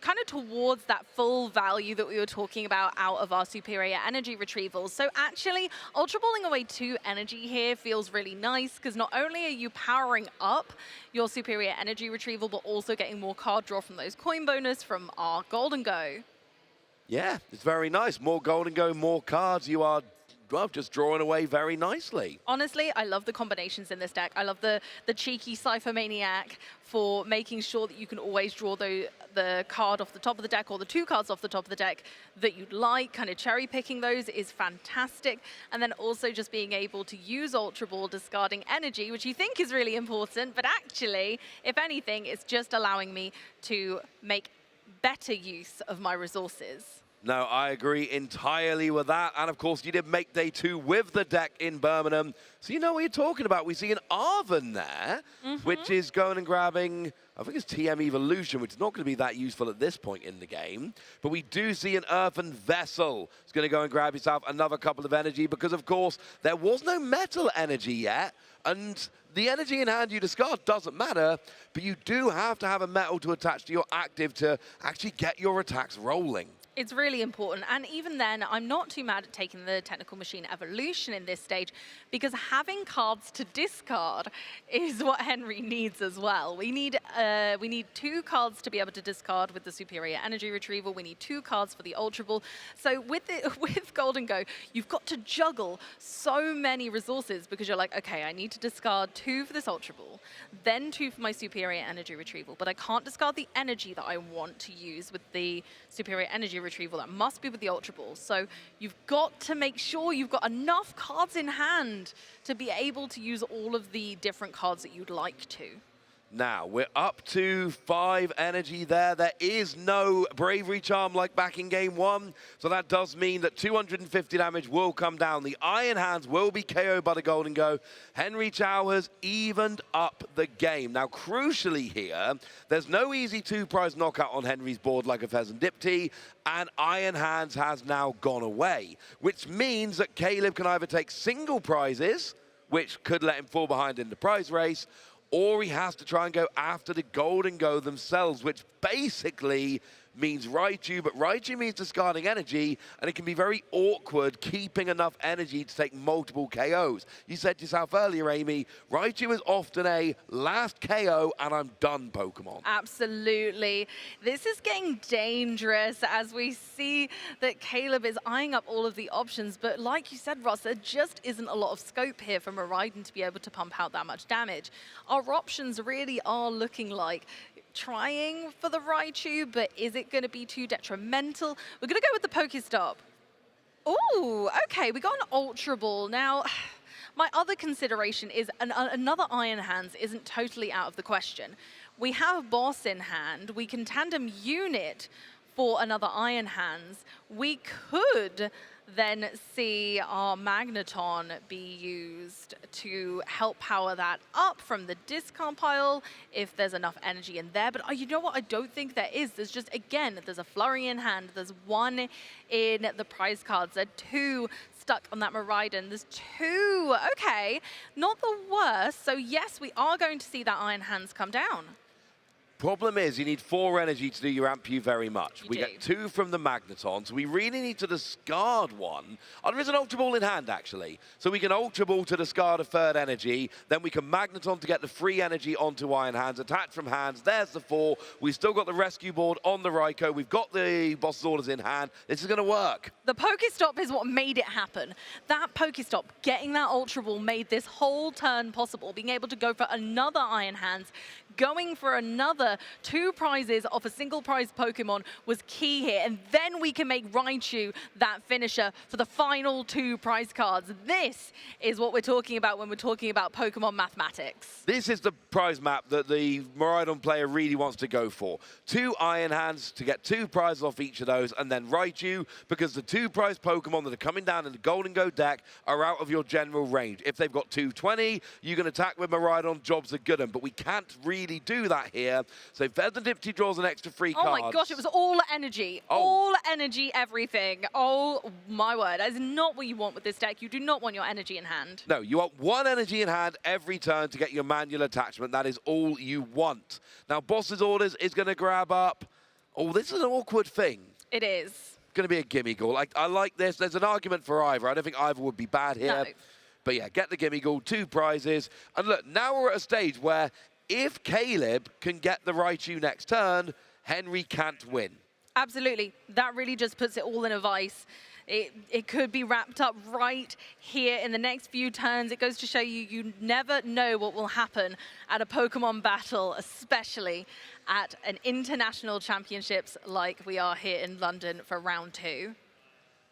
[SPEAKER 18] kind of towards that full value that we were talking about out of our superior energy retrievals. So actually, Ultra Balling away 2 energy here feels really nice, because not only are you powering up your superior energy retrieval, but also getting more card draw from those coin bonus from our Gold and Go.
[SPEAKER 12] Yeah, it's very nice. More Gold and Go, more cards. You are, well, just drawing away very nicely.
[SPEAKER 18] Honestly, I love the combinations in this deck. I love the cheeky Cypher Maniac for making sure that you can always draw the card off the top of the deck, or the 2 cards off the top of the deck that you'd like. Kind of cherry picking those is fantastic. And then also just being able to use Ultra Ball, discarding energy, which you think is really important, but actually, if anything, it's just allowing me to make better use of my resources.
[SPEAKER 12] No, I agree entirely with that. And of course, you did make day 2 with the deck in Birmingham. So you know what you're talking about. We see an Arven there, which is going and grabbing, I think it's TM Evolution, which is not going to be that useful at this point in the game. But we do see an Earthen Vessel. It's going to go and grab yourself another couple of energy, because of course, there was no metal energy yet. And the energy in hand you discard doesn't matter, but you do have to have a metal to attach to your active to actually get your attacks rolling.
[SPEAKER 18] It's really important. And even then, I'm not too mad at taking the Technical Machine Evolution in this stage, because having cards to discard is what Henry needs as well. We need 2 cards to be able to discard with the Superior Energy Retrieval. We need 2 cards for the Ultra Ball. So with Gold and Go, you've got to juggle so many resources, because you're like, okay, I need to discard 2 for this Ultra Ball, then 2 for my Superior Energy Retrieval, but I can't discard the energy that I want to use with the Superior Energy Retrieval. That must be with the Ultra Ball. So you've got to make sure you've got enough cards in hand to be able to use all of the different cards that you'd like to.
[SPEAKER 12] Now, we're up to 5 energy there. There is no Bravery Charm like back in game 1. So that does mean that 250 damage will come down. The Iron Hands will be KO'd by the Gold and Go. Henry Chow has evened up the game. Now, crucially here, there's no easy 2-prize knockout on Henry's board like a Pheasantipity, and Iron Hands has now gone away, which means that Caleb can either take single prizes, which could let him fall behind in the prize race, or he has to try and go after the Gold and Go themselves, which basically means Raichu, but Raichu means discarding energy, and it can be very awkward keeping enough energy to take multiple KOs. You said yourself earlier, Amy, Raichu is often a last KO and I'm done Pokemon.
[SPEAKER 18] Absolutely. This is getting dangerous as we see that Caleb is eyeing up all of the options, but like you said, Ross, there just isn't a lot of scope here for Miraidon to be able to pump out that much damage. Our options really are looking like trying for the Raichu, but is it going to be too detrimental? We're going to go with the Pokestop. Ooh, okay, we got an Ultra Ball. Now, my other consideration is another Iron Hands isn't totally out of the question. We have Boss in hand. We can tandem unit for another Iron Hands. We could then see our Magneton be used to help power that up from the discard pile if there's enough energy in there. But you know what? I don't think there is. There's just, again, there's a flurry in hand. There's one in the prize cards. There are two stuck on that Miraidon. There's two. Okay, not the worst. So yes, we are going to see that Iron Hands come down.
[SPEAKER 12] Problem is, you need 4 energy to do your amp you very much. We get 2 from the Magneton, so we really need to discard 1. Oh, there is an Ultra Ball in hand, actually. So we can Ultra Ball to discard a 3rd energy, then we can Magneton to get the free energy onto Iron Hands, attach from hands, there's the 4. We've still got the rescue board on the Raikou, we've got the boss's orders in hand. This is going to work.
[SPEAKER 18] The Pokestop is what made it happen. That Pokestop, getting that Ultra Ball, made this whole turn possible. Being able to go for another Iron Hands, going for another 2 prizes off a single prize Pokemon was key here. And then we can make Raichu that finisher for the final 2 prize cards. This is what we're talking about when we're talking about Pokemon mathematics.
[SPEAKER 12] This is the prize map that the Miraidon player really wants to go for. 2 Iron Hands to get 2 prizes off each of those, and then Raichu, because the 2 prize Pokemon that are coming down in the Golden Go deck are out of your general range. If they've got 220, you can attack with Miraidon, jobs are good, but we can't really do that here. So Serendipity draws an extra 3 cards.
[SPEAKER 18] Oh my gosh, it was all energy. All energy, everything. Oh my word. That is not what you want with this deck. You do not want your energy in hand.
[SPEAKER 12] No, you want 1 energy in hand every turn to get your manual attachment. That is all you want. Now, boss's orders is going to grab up. Oh, this is an awkward thing.
[SPEAKER 18] It is.
[SPEAKER 12] Going to be a gimme ghoul. I like this. There's an argument for either. I don't think either would be bad here.
[SPEAKER 18] No.
[SPEAKER 12] But yeah, get the gimme ghoul, 2 prizes. And look, now we're at a stage where if Caleb can get the Raichu next turn, Henry can't win.
[SPEAKER 18] Absolutely. That really just puts it all in a vice. It could be wrapped up right here in the next few turns. It goes to show you, you never know what will happen at a Pokemon battle, especially at an international championships like we are here in London for round 2.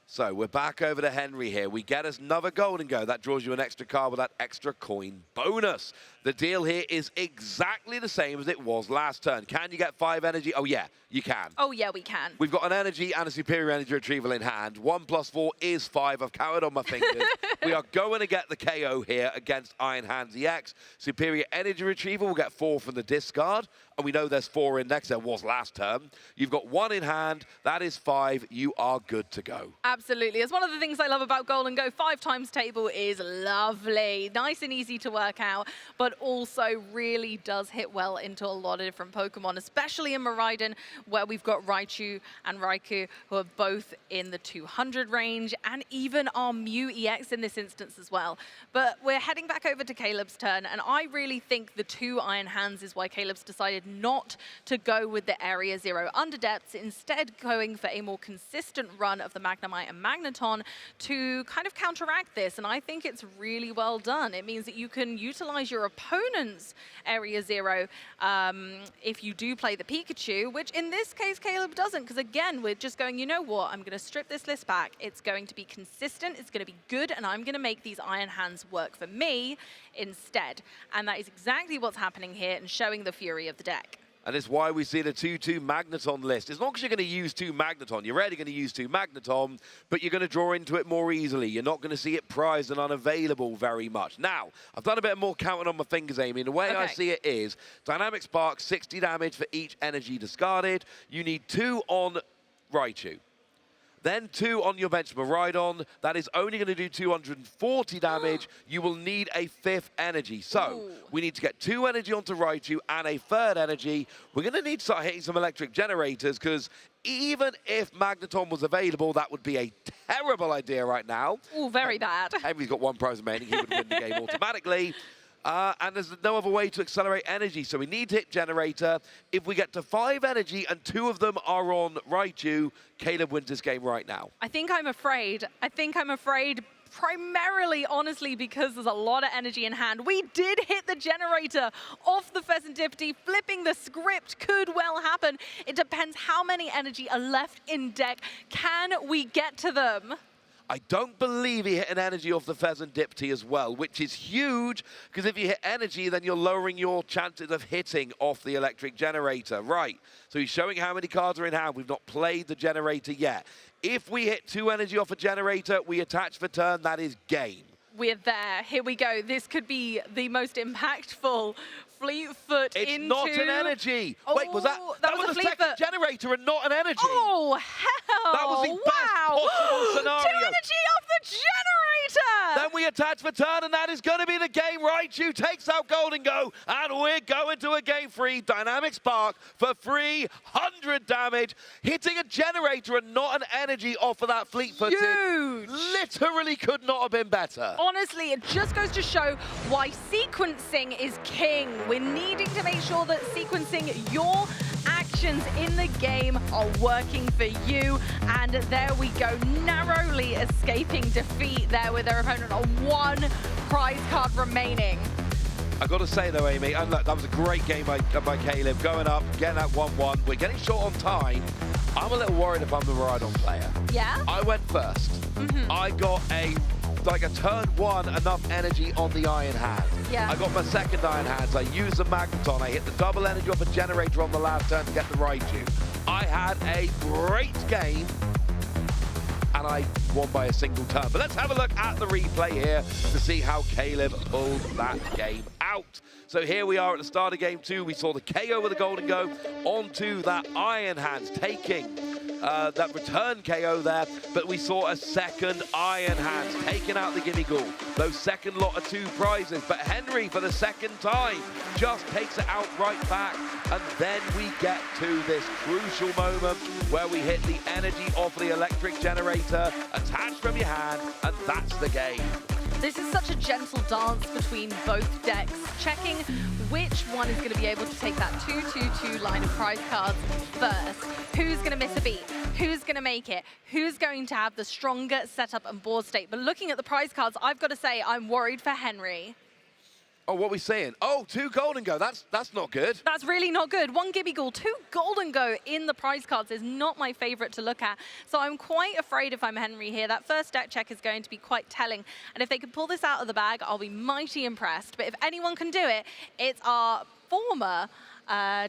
[SPEAKER 12] So we're back over to Henry here. We get us another Golden Go. That draws you an extra card with that extra coin bonus. The deal here is exactly the same as it was last turn. Can you get 5 energy? Oh, yeah, you can.
[SPEAKER 18] Oh, yeah, we can.
[SPEAKER 12] We've got an energy and a superior energy retrieval in hand. 1 + 4 is 5. I've counted on my fingers. We are going to get the KO here against Iron Hands EX. Superior energy retrieval will get 4 from the discard. And we know there's 4 in next. There was last turn. You've got 1 in hand. That is 5. You are good to go.
[SPEAKER 18] Absolutely. It's one of the things I love about Golden Go. 5 times table is lovely. Nice and easy to work out, but also really does hit well into a lot of different Pokemon, especially in Miraidon, where we've got Raichu and Raikou, who are both in the 200 range, and even our Mew EX in this instance as well. But we're heading back over to Caleb's turn, and I really think the 2 Iron Hands is why Caleb's decided not to go with the Area 0 Underdepths, instead going for a more consistent run of the Magnemite and Magneton to kind of counteract this. And I think it's really well done. It means that you can utilize your opponent's Area 0 if you do play the Pikachu, which in this case Caleb doesn't, because again, we're just going, you know what, I'm going to strip this list back. It's going to be consistent, it's going to be good, and I'm going to make these Iron Hands work for me instead. And that is exactly what's happening here and showing the fury of the deck.
[SPEAKER 12] And it's why we see the 2-2 Magneton list. As long as you're going to use 2 Magneton, you're already going to use 2 Magneton, but you're going to draw into it more easily. You're not going to see it prized and unavailable very much. Now, I've done a bit more counting on my fingers, Amy. And the way I see it is Dynamic Spark, 60 damage for each energy discarded. You need 2 on Raichu. Then 2 on your bench Miraidon. That is only going to do 240 damage. You will need a 5th energy. So we need to get 2 energy onto Raichu and a 3rd energy. We're going to need to start hitting some electric generators, because even if Magneton was available, that would be a terrible idea right now.
[SPEAKER 18] Oh, very bad.
[SPEAKER 12] Henry's got 1 prize remaining. He would win the game automatically. And there's no other way to accelerate energy, so we need to hit generator. If we get to 5 energy and 2 of them are on Raichu, Caleb wins this game right now.
[SPEAKER 18] I think I'm afraid. Primarily, honestly, because there's a lot of energy in hand. We did hit the generator off the Serendipity. Flipping the script could well happen. It depends how many energy are left in deck. Can we get to them?
[SPEAKER 12] I don't believe he hit an energy off the Pheasant Dipty as well, which is huge, because if you hit energy, then you're lowering your chances of hitting off the electric generator. Right, so he's showing how many cards are in hand. We've not played the generator yet. If we hit 2 energy off a generator, we attach for turn, that is game.
[SPEAKER 18] We're there. Here we go. This could be the most impactful Fleetfoot
[SPEAKER 12] it's
[SPEAKER 18] into...
[SPEAKER 12] not an energy. Wait, was that was a second generator and not an energy?
[SPEAKER 18] Oh, hell!
[SPEAKER 12] That was the best possible scenario.
[SPEAKER 18] 2 energy off the generator!
[SPEAKER 12] Then we attach for turn, and that is going to be the game. Raichu takes out Golden Go, and we're going to a game 3. Dynamic Spark for 300 damage. Hitting a generator and not an energy off of that Fleet-footed.
[SPEAKER 18] Huge!
[SPEAKER 12] Literally could not have been better.
[SPEAKER 18] Honestly, it just goes to show why sequencing is king. We're needing to make sure that sequencing your actions in the game are working for you. And there we go, narrowly escaping defeat there with their opponent on 1 prize card remaining.
[SPEAKER 12] I've got to say though, Amy, and look, that was a great game by Caleb. Going up, getting that 1-1. We're getting short on time. I'm a little worried if I'm the Miraidon player.
[SPEAKER 18] Yeah?
[SPEAKER 12] I went first. I got a turn 1 enough energy on the Iron Hand.
[SPEAKER 18] Yeah.
[SPEAKER 12] I got my second Iron Hands. I used the Magneton. I hit the double energy off a generator on the last turn to get the Raichu. I had a great game, and I won by a single turn. But let's have a look at the replay here to see how Caleb pulled that game out. So here we are at the start of game 2. We saw the KO with the Golden Go onto that Iron Hands, taking that return KO there, but we saw a second Iron Hands taking out the Gimme Ghoul. Those second lot of 2 prizes, but Henry for the second time just takes it out right back, and then we get to this crucial moment where we hit the energy off the electric generator, attached from your hand, and that's the game.
[SPEAKER 18] This is such a gentle dance between both decks, checking which one is going to be able to take that 2-2-2 line of prize cards first. Who's going to miss a beat? Who's going to make it? Who's going to have the stronger setup and board state? But looking at the prize cards, I've got to say I'm worried for Henry.
[SPEAKER 12] Oh, what are we saying? Oh, 2 Golden Go. That's not good.
[SPEAKER 18] That's really not good. 1 Gibby Ghoul, 2 Golden Go in the prize cards is not my favorite to look at. So I'm quite afraid if I'm Henry here. That first deck check is going to be quite telling. And if they can pull this out of the bag, I'll be mighty impressed. But if anyone can do it, it's our former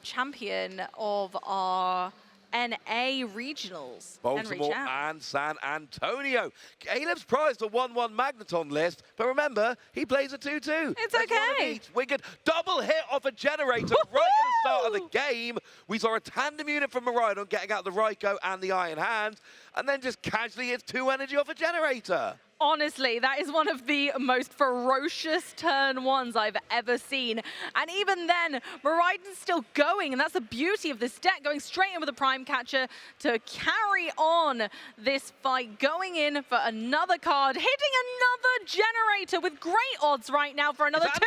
[SPEAKER 18] champion of our NA regionals,
[SPEAKER 12] Baltimore and San Antonio. Caleb's prized a 1-1 Magneton list, but remember, he plays a 2-2.
[SPEAKER 18] It's okay.
[SPEAKER 12] We could double hit off a generator right at the start of the game. We saw a tandem unit from Miraidon getting out the Raikou and the Iron Hand, and then just casually hits 2 energy off a generator.
[SPEAKER 18] Honestly, that is one of the most ferocious turn 1s I've ever seen. And even then, Miraidon's still going, and that's the beauty of this deck, going straight in with a Prime Catcher to carry on this fight, going in for another card, hitting another generator with great odds right now for another 2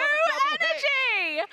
[SPEAKER 18] energy!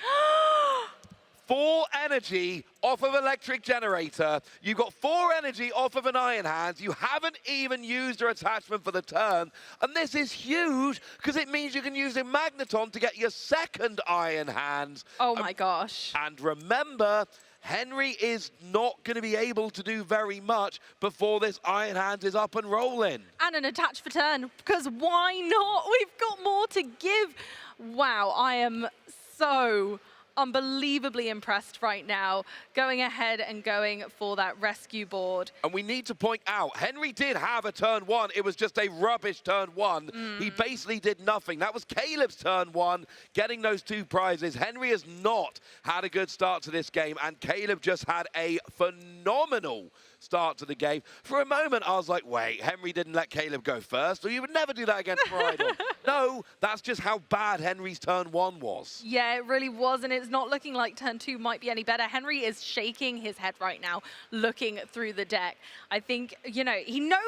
[SPEAKER 12] 4 energy off of electric generator. You got 4 energy off of an Iron Hands. You haven't even used your attachment for the turn. And this is huge because it means you can use a Magneton to get your second Iron Hands.
[SPEAKER 18] Oh my gosh.
[SPEAKER 12] And remember, Henry is not going to be able to do very much before this Iron Hands is up and rolling.
[SPEAKER 18] And an attach for turn, because why not? We've got more to give. Wow, I am so unbelievably impressed right now, going ahead and going for that rescue board.
[SPEAKER 12] And we need to point out, Henry did have a turn 1. It was just a rubbish turn 1. He basically did nothing. That was Caleb's turn 1, getting those 2 prizes. Henry has not had a good start to this game, and Caleb just had a phenomenal start to the game. For a moment, I was like, wait, Henry didn't let Caleb go first, or you would never do that against Miraidon. No, that's just how bad Henry's turn 1 was.
[SPEAKER 18] Yeah, it really was, and it's not looking like turn 2 might be any better. Henry is shaking his head right now, looking through the deck. I think, you know,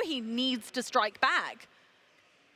[SPEAKER 18] he needs to strike back.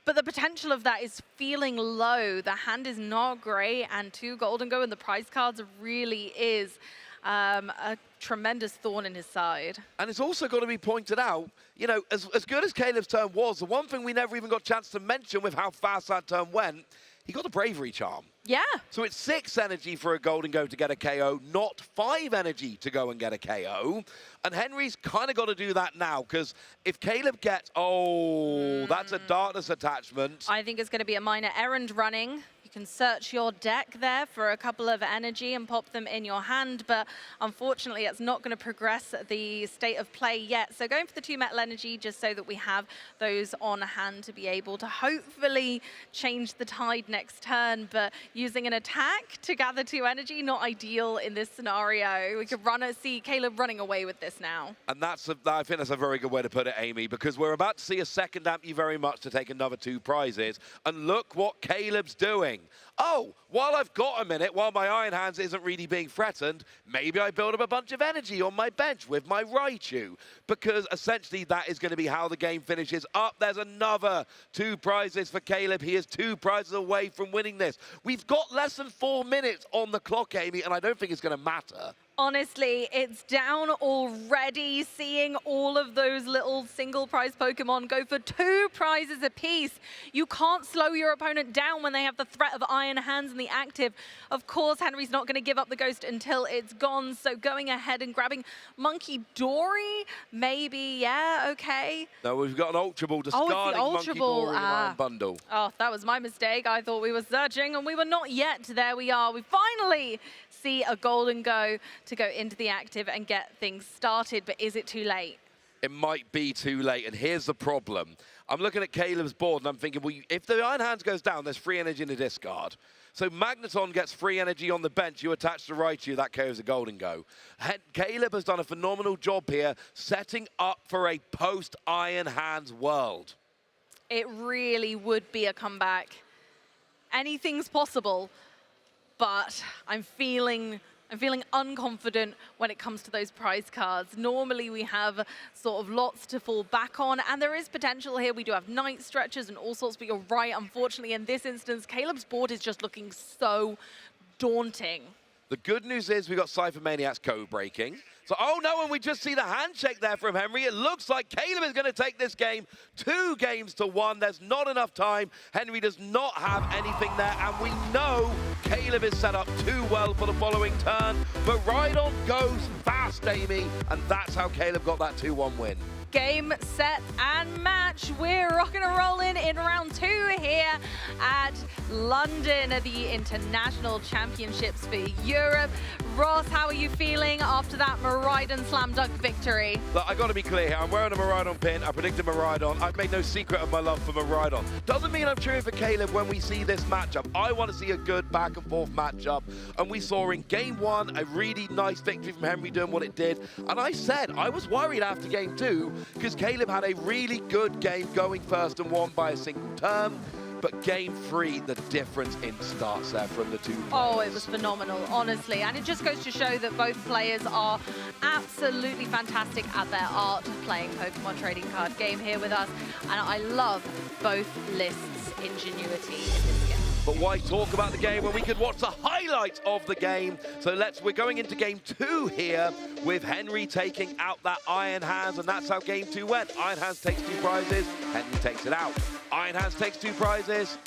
[SPEAKER 18] But the potential of that is feeling low. The hand is not great, and 2 Golden Go and the prize cards really is a tremendous thorn in his side.
[SPEAKER 12] And it's also got to be pointed out, you know, as good as Caleb's turn was, the one thing we never even got a chance to mention with how fast that turn went, he got the Bravery Charm.
[SPEAKER 18] Yeah.
[SPEAKER 12] So it's 6 energy for a Golden Go to get a KO, not 5 energy to go and get a KO. And Henry's kind of got to do that now, because if Caleb gets, that's a Darkness attachment.
[SPEAKER 18] I think it's going to be a minor errand running. You can search your deck there for a couple of energy and pop them in your hand, but unfortunately it's not going to progress the state of play yet. So going for the 2 metal energy just so that we have those on hand to be able to hopefully change the tide next turn, but using an attack to gather 2 energy, not ideal in this scenario. We could see Caleb running away with this now.
[SPEAKER 12] And I think that's a very good way to put it, Amy, because we're about to see a second Amp You Very Much to take another 2 prizes. And look what Caleb's doing. Oh, while I've got a minute, while my Iron Hands isn't really being threatened, maybe I build up a bunch of energy on my bench with my Raichu, because essentially that is going to be how the game finishes up. There's another 2 prizes for Caleb. He is 2 prizes away from winning this. We've got less than 4 minutes on the clock, Amy, and I don't think it's going to matter.
[SPEAKER 18] Honestly, it's down already, seeing all of those little single prize Pokemon go for 2 prizes apiece. You can't slow your opponent down when they have the threat of Iron Hands in the active. Of course, Henry's not going to give up the Ghost until it's gone, so going ahead and grabbing Monkey Dory, maybe, yeah, okay.
[SPEAKER 12] No, we've got an Ultra Ball discarding Monkey Dory in an Iron Bundle.
[SPEAKER 18] Oh, that was my mistake. I thought we were searching, and we were not yet. There we are. We finally see a Golden Go to go into the active and get things started, but is it too late?
[SPEAKER 12] It might be too late, and here's the problem. I'm looking at Caleb's board, and I'm thinking, well, if the Iron Hands goes down, there's free energy in the discard. So Magneton gets free energy on the bench. You attach to Raichu, that KO's a Golden Go. Caleb has done a phenomenal job here, setting up for a post-Iron Hands world.
[SPEAKER 18] It really would be a comeback. Anything's possible, but I'm feeling unconfident when it comes to those prize cards. Normally we have sort of lots to fall back on, and there is potential here. We do have night stretches and all sorts, but you're right, unfortunately in this instance, Caleb's board is just looking so daunting.
[SPEAKER 12] The good news is we got Cypher Maniacs code breaking. So, oh no, and we just see the handshake there from Henry. It looks like Caleb is going to take this game 2 games to 1. There's not enough time. Henry does not have anything there, and we know Caleb is set up too well for the following turn. But Rhydon goes fast, Amy, and that's how Caleb got that 2-1 win.
[SPEAKER 18] Game, set, and match. We're rocking and rolling in round 2 here at London, the International Championships for Europe. Ross, how are you feeling after that Miraidon slam dunk victory?
[SPEAKER 12] Look, I got to be clear here. I'm wearing a Miraidon pin. I predicted Miraidon. I've made no secret of my love for Miraidon. Doesn't mean I'm cheering for Caleb when we see this matchup. I want to see a good back and forth matchup. And we saw in game 1 a really nice victory from Henry doing what it did. And I said I was worried after game 2 because Caleb had a really good game going first and won by a single turn. But game 3, the difference in starts there from the 2 players.
[SPEAKER 18] Oh, it was phenomenal, honestly. And it just goes to show that both players are absolutely fantastic at their art of playing Pokemon trading card game here with us. And I love both lists' ingenuity in this game.
[SPEAKER 12] But why talk about the game when we could watch the highlights of the game? So we're going into game 2 here with Henry taking out that Iron Hands, and that's how game 2 went. Iron Hands takes 2 prizes, Henry takes it out. Iron Hands takes 2 prizes,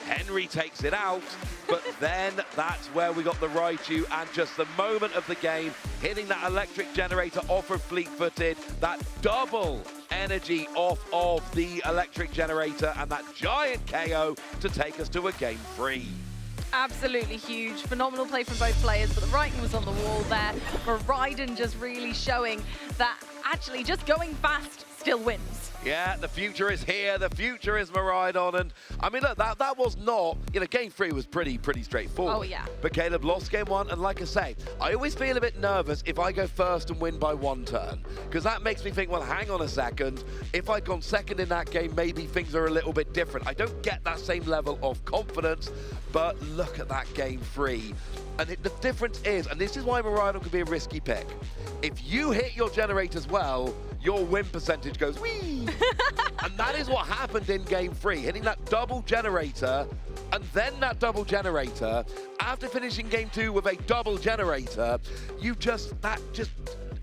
[SPEAKER 12] Henry takes it out, but then that's where we got the Raichu, and just the moment of the game, hitting that electric generator off of fleet-footed, that double energy off of the electric generator, and that giant KO to take us to a game 3.
[SPEAKER 18] Absolutely huge. Phenomenal play from both players, but the writing was on the wall there. Miraidon just really showing that actually just going fast still wins.
[SPEAKER 12] Yeah, the future is here. The future is Miraidon. And I mean, look, that was not, game 3 was pretty straightforward.
[SPEAKER 18] Oh, yeah.
[SPEAKER 12] But Caleb lost game 1. And like I say, I always feel a bit nervous if I go first and win by 1 turn. Because that makes me think, well, hang on a second. If I'd gone second in that game, maybe things are a little bit different. I don't get that same level of confidence. But look at that game 3. And the difference is, and this is why Miraidon could be a risky pick. If you hit your generators well, your win percentage goes whee! And that is what happened in game 3, hitting that double generator, and then that double generator. After finishing game 2 with a double generator,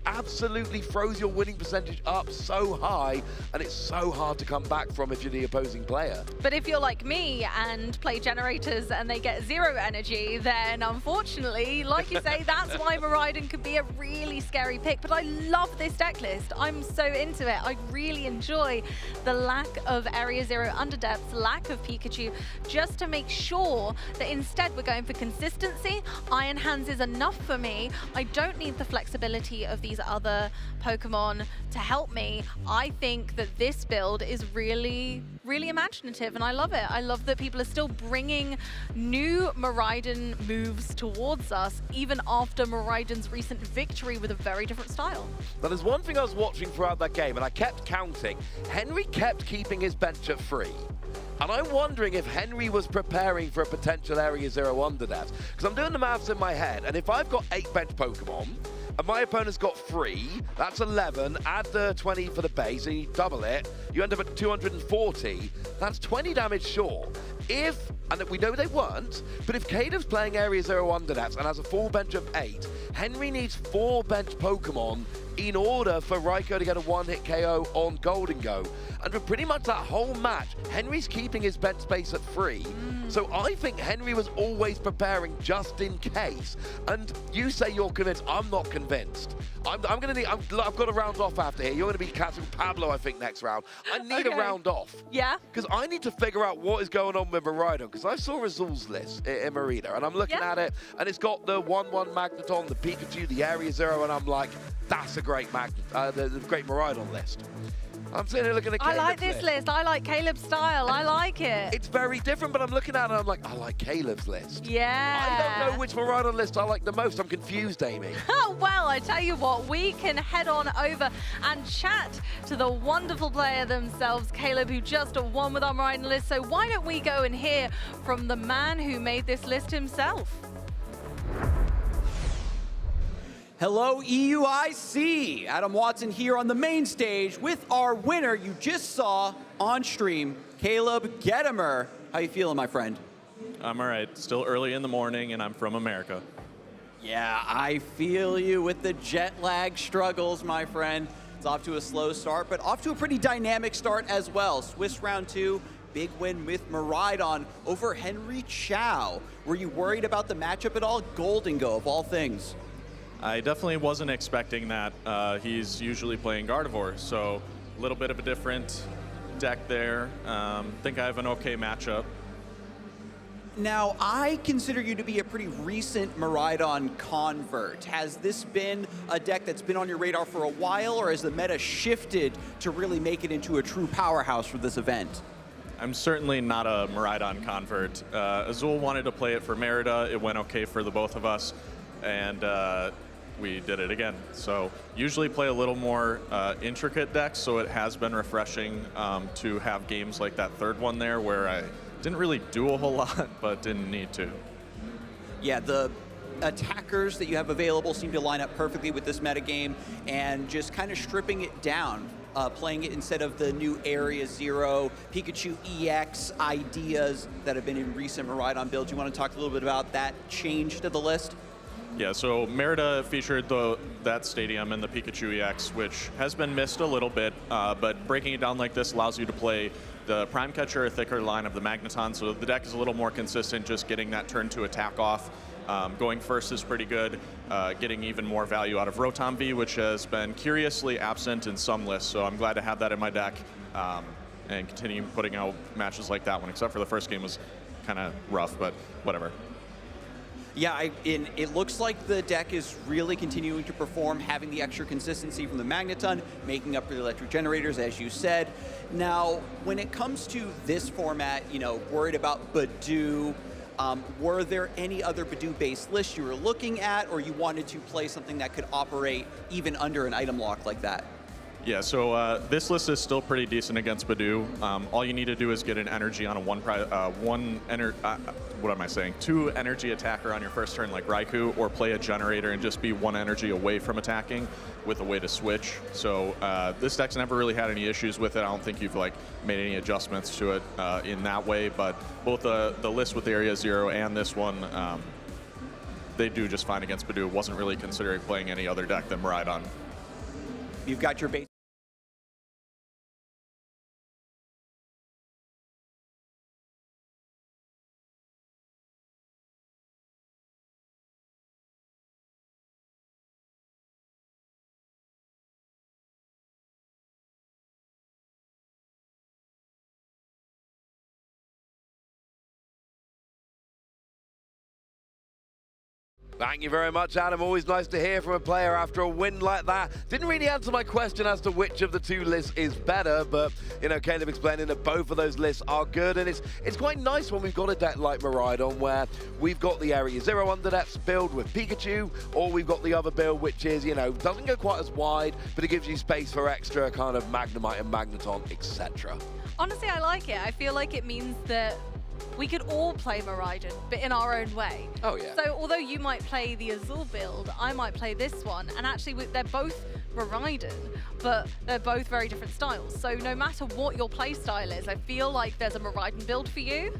[SPEAKER 12] absolutely throws your winning percentage up so high, and it's so hard to come back from if you're the opposing player.
[SPEAKER 18] But if you're like me and play generators and they get 0 energy, then unfortunately, like you say, that's why Miraidon could be a really scary pick. But I love this deck list. I'm so into it. I really enjoy the lack of Area 0 underdepths, lack of Pikachu, just to make sure that instead we're going for consistency. Iron Hands is enough for me. I don't need the flexibility of these other Pokemon to help me. I think that this build is really, really imaginative, and I love it. I love that people are still bringing new Miraidon moves towards us, even after Miraidon's recent victory with a very different style.
[SPEAKER 12] Now, there's one thing I was watching throughout that game, and I kept counting. Henry kept keeping his bench at 3. And I'm wondering if Henry was preparing for a potential Area 0 underdepth. Because I'm doing the maths in my head, and if I've got 8 bench Pokemon, and my opponent's got 3, that's 11, add the 20 for the base, and you double it, you end up at 240. That's 20 damage short. If, and we know they weren't, but if Caleb's playing Area 0 underdepths and has a full bench of 8, Henry needs 4 bench Pokemon in order for Raikou to get a one-hit KO on Golden Go. And for pretty much that whole match, Henry's keeping his bench space at 3. So I think Henry was always preparing just in case. And you say you're convinced. I'm not convinced. I've got to round off after here. You're going to be catching Pablo, I think, next round. I need a round off.
[SPEAKER 18] Yeah?
[SPEAKER 12] Because I need to figure out what is going on with Miraidon. Because I saw Azul's list in Marina, and I'm looking at it, and it's got the 1/1 Magneton, the Pikachu, the Area 0, and I'm like, that's a great the great Miraidon list. I'm sitting here looking at Caleb's
[SPEAKER 18] I like this list. I like Caleb's style. I like it.
[SPEAKER 12] It's very different, but I'm looking at it and I'm like, I like Caleb's list.
[SPEAKER 18] Yeah.
[SPEAKER 12] I don't know which Miraidon list I like the most. I'm confused, Amy.
[SPEAKER 18] Well, I tell you what, we can head on over and chat to the wonderful player themselves, Caleb, who just won with our Miraidon list. So why don't we go and hear from the man who made this list himself?
[SPEAKER 1] Hello, EUIC. Adam Watson here on the main stage with our winner you just saw on stream, Caleb Gedimer. How you feeling, my friend?
[SPEAKER 19] I'm all right. Still early in the morning, and I'm from America.
[SPEAKER 1] Yeah, I feel you with the jet lag struggles, my friend. It's off to a slow start, but off to a pretty dynamic start as well. Swiss round 2, big win with Miraidon over Henry Chow. Were you worried about the matchup at all? Golden Go, of all things.
[SPEAKER 19] I definitely wasn't expecting that. He's usually playing Gardevoir, so a little bit of a different deck there. Think I have an okay matchup.
[SPEAKER 1] Now, I consider you to be a pretty recent Miraidon convert. Has this been a deck that's been on your radar for a while, or has the meta shifted to really make it into a true powerhouse for this event?
[SPEAKER 19] I'm certainly not a Miraidon convert. Azul wanted to play it for Merida. It went okay for the both of us, and we did it again. So usually play a little more intricate decks, so it has been refreshing to have games like that third one there where I didn't really do a whole lot, but didn't need to.
[SPEAKER 1] Yeah, the attackers that you have available seem to line up perfectly with this metagame, and just kind of stripping it down, playing it instead of the new Area 0, Pikachu EX ideas that have been in recent Miraidon builds. You want to talk a little bit about that change to the list?
[SPEAKER 19] Yeah, so Merida featured that stadium and the Pikachu EX, which has been missed a little bit, but breaking it down like this allows you to play the Prime Catcher, a thicker line of the Magneton, so the deck is a little more consistent, just getting that turn to attack off. Going first is pretty good, getting even more value out of Rotom V, which has been curiously absent in some lists, so I'm glad to have that in my deck and continue putting out matches like that one, except for the first game was kind of rough, but whatever.
[SPEAKER 1] Yeah, it looks like the deck is really continuing to perform, having the extra consistency from the Magneton, making up for the electric generators, as you said. Now, when it comes to this format, you know, worried about Badoo, were there any other Badoo-based lists you were looking at, or you wanted to play something that could operate even under an item lock like that?
[SPEAKER 19] Yeah, so this list is still pretty decent against Badoo. All you need to do is get an energy on a two energy attacker on your first turn like Raikou, or play a generator and just be 1 energy away from attacking with a way to switch. So this deck's never really had any issues with it. I don't think you've made any adjustments to it in that way, but both the list with Area 0 and this one, they do just fine against Badoo. Wasn't really considering playing any other deck than Miraidon.
[SPEAKER 6] You've got your base.
[SPEAKER 12] Thank you very much, Adam. Always nice to hear from a player after a win like that. Didn't really answer my question as to which of the two lists is better, but, you know, Caleb explaining that both of those lists are good, and it's quite nice when we've got a deck like Miraidon where we've got the Area Zero Underdepths build with Pikachu, or we've got the other build which is, you know, doesn't go quite as wide, but it gives you space for extra kind of Magnemite and Magneton, etc.
[SPEAKER 18] Honestly, I like it. I feel like it means that we could all play Miraidon, but in our own way.
[SPEAKER 12] Oh, yeah.
[SPEAKER 18] So although you might play the Azul build, I might play this one, and actually they're both Miraidon, but they're both very different styles. So no matter what your play style is, I feel like there's a Miraidon build for you,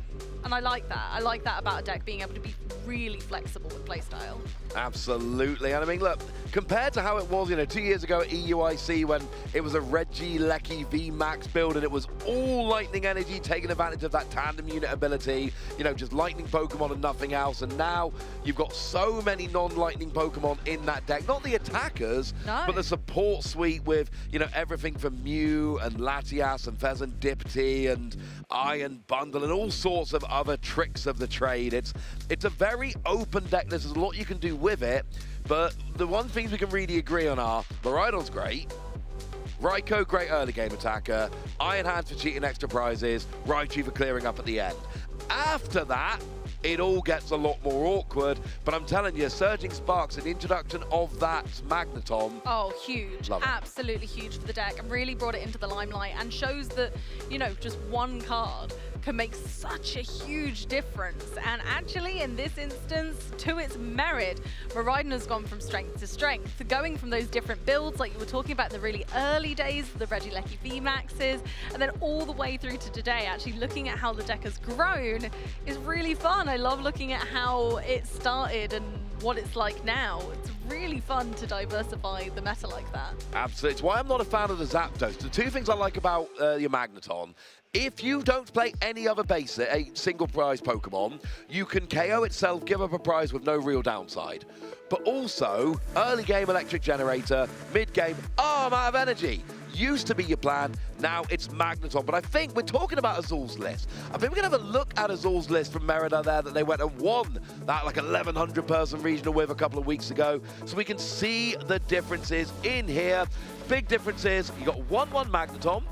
[SPEAKER 18] and I like that. I like that about a deck being able to be really flexible with play style.
[SPEAKER 12] Absolutely, and I mean, look, compared to how it was, you know, 2 years ago at EUIC when it was a Regieleki VMAX build and it was all lightning energy, taking advantage of that tandem unit ability, you know, just lightning Pokemon and nothing else, and now you've got so many non-lightning Pokemon in that deck, not the attackers, but the support suite with, you know, everything from Mew and Latias and Pheasant Dipty and Iron Bundle and all sorts of other tricks of the trade. It's a very open deck. There's a lot you can do with it, but the one things we can really agree on are Miraidon's great, Raikou, great early game attacker, Iron Hands for cheating extra prizes, Raichu for clearing up at the end. After that, it all gets a lot more awkward, but I'm telling you, Surging Sparks, an introduction of that Magneton.
[SPEAKER 18] Oh, huge.
[SPEAKER 12] Love it.
[SPEAKER 18] Absolutely huge for the deck, and really brought it into the limelight and shows that, you know, just one card can make such a huge difference. And actually, in this instance, to its merit, Miraidon has gone from strength to strength, going from those different builds like you were talking about in the really early days, the Regieleki VMAXs, and then all the way through to today. Actually looking at how the deck has grown is really fun. I love looking at how it started and what it's like now. It's really fun to diversify the meta like that.
[SPEAKER 12] Absolutely. It's why I'm not a fan of the Zapdos. The two things I like about your Magneton, if you don't play any other basic, a single prize Pokemon, you can KO itself, give up a prize with no real downside. But also, early game Electric Generator, mid game, oh, I'm out of energy. Used to be your plan, now it's Magneton. But I think we're talking about Azul's list. I think we're going to have a look at Azul's list from Merida there that they went and won that like 1,100 person regional with a couple of weeks ago. So we can see the differences in here. Big differences, you got 1/1 Magneton,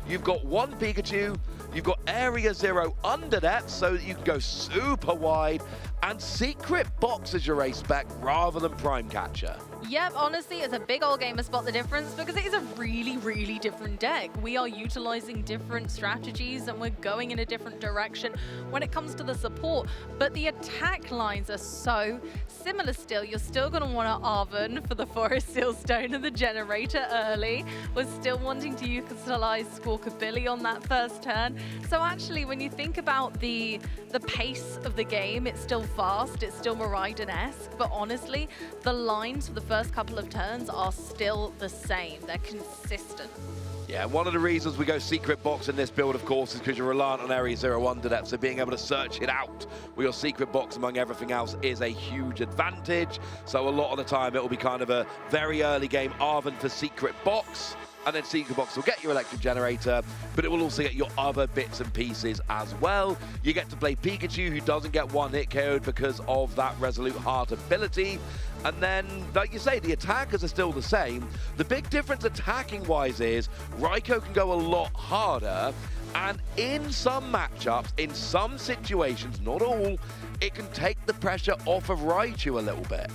[SPEAKER 12] you've got 1 Pikachu, you've got Area Zero Underdepth, so that you can go super wide, and Secret Box as your ace spec rather than Prime Catcher.
[SPEAKER 18] Yep, honestly, it's a big old game to spot the difference because it is a really, really different deck. We are utilizing different strategies and we're going in a different direction when it comes to the support, but the attack lines are so similar still. You're still going to want to Arven for the Forest Seal Stone and the Generator early. We're still wanting to utilize Squawkabilly on that first turn. So actually, when you think about the pace of the game, it's still fast, it's still Miraidon-esque, but honestly, the lines for the first couple of turns are still the same. They're consistent.
[SPEAKER 12] Yeah, one of the reasons we go Secret Box in this build, of course, is because you're reliant on Area Zero Underdepth, so being able to search it out with your Secret Box among everything else is a huge advantage. So a lot of the time, it will be kind of a very early game Arven for Secret Box, and then Secret Box will get your Electric Generator, but it will also get your other bits and pieces as well. You get to play Pikachu, who doesn't get one-hit KO'd because of that Resolute Heart ability. And then, like you say, the attackers are still the same. The big difference attacking-wise is Raikou can go a lot harder, and in some matchups, in some situations, not all, it can take the pressure off of Raichu a little bit.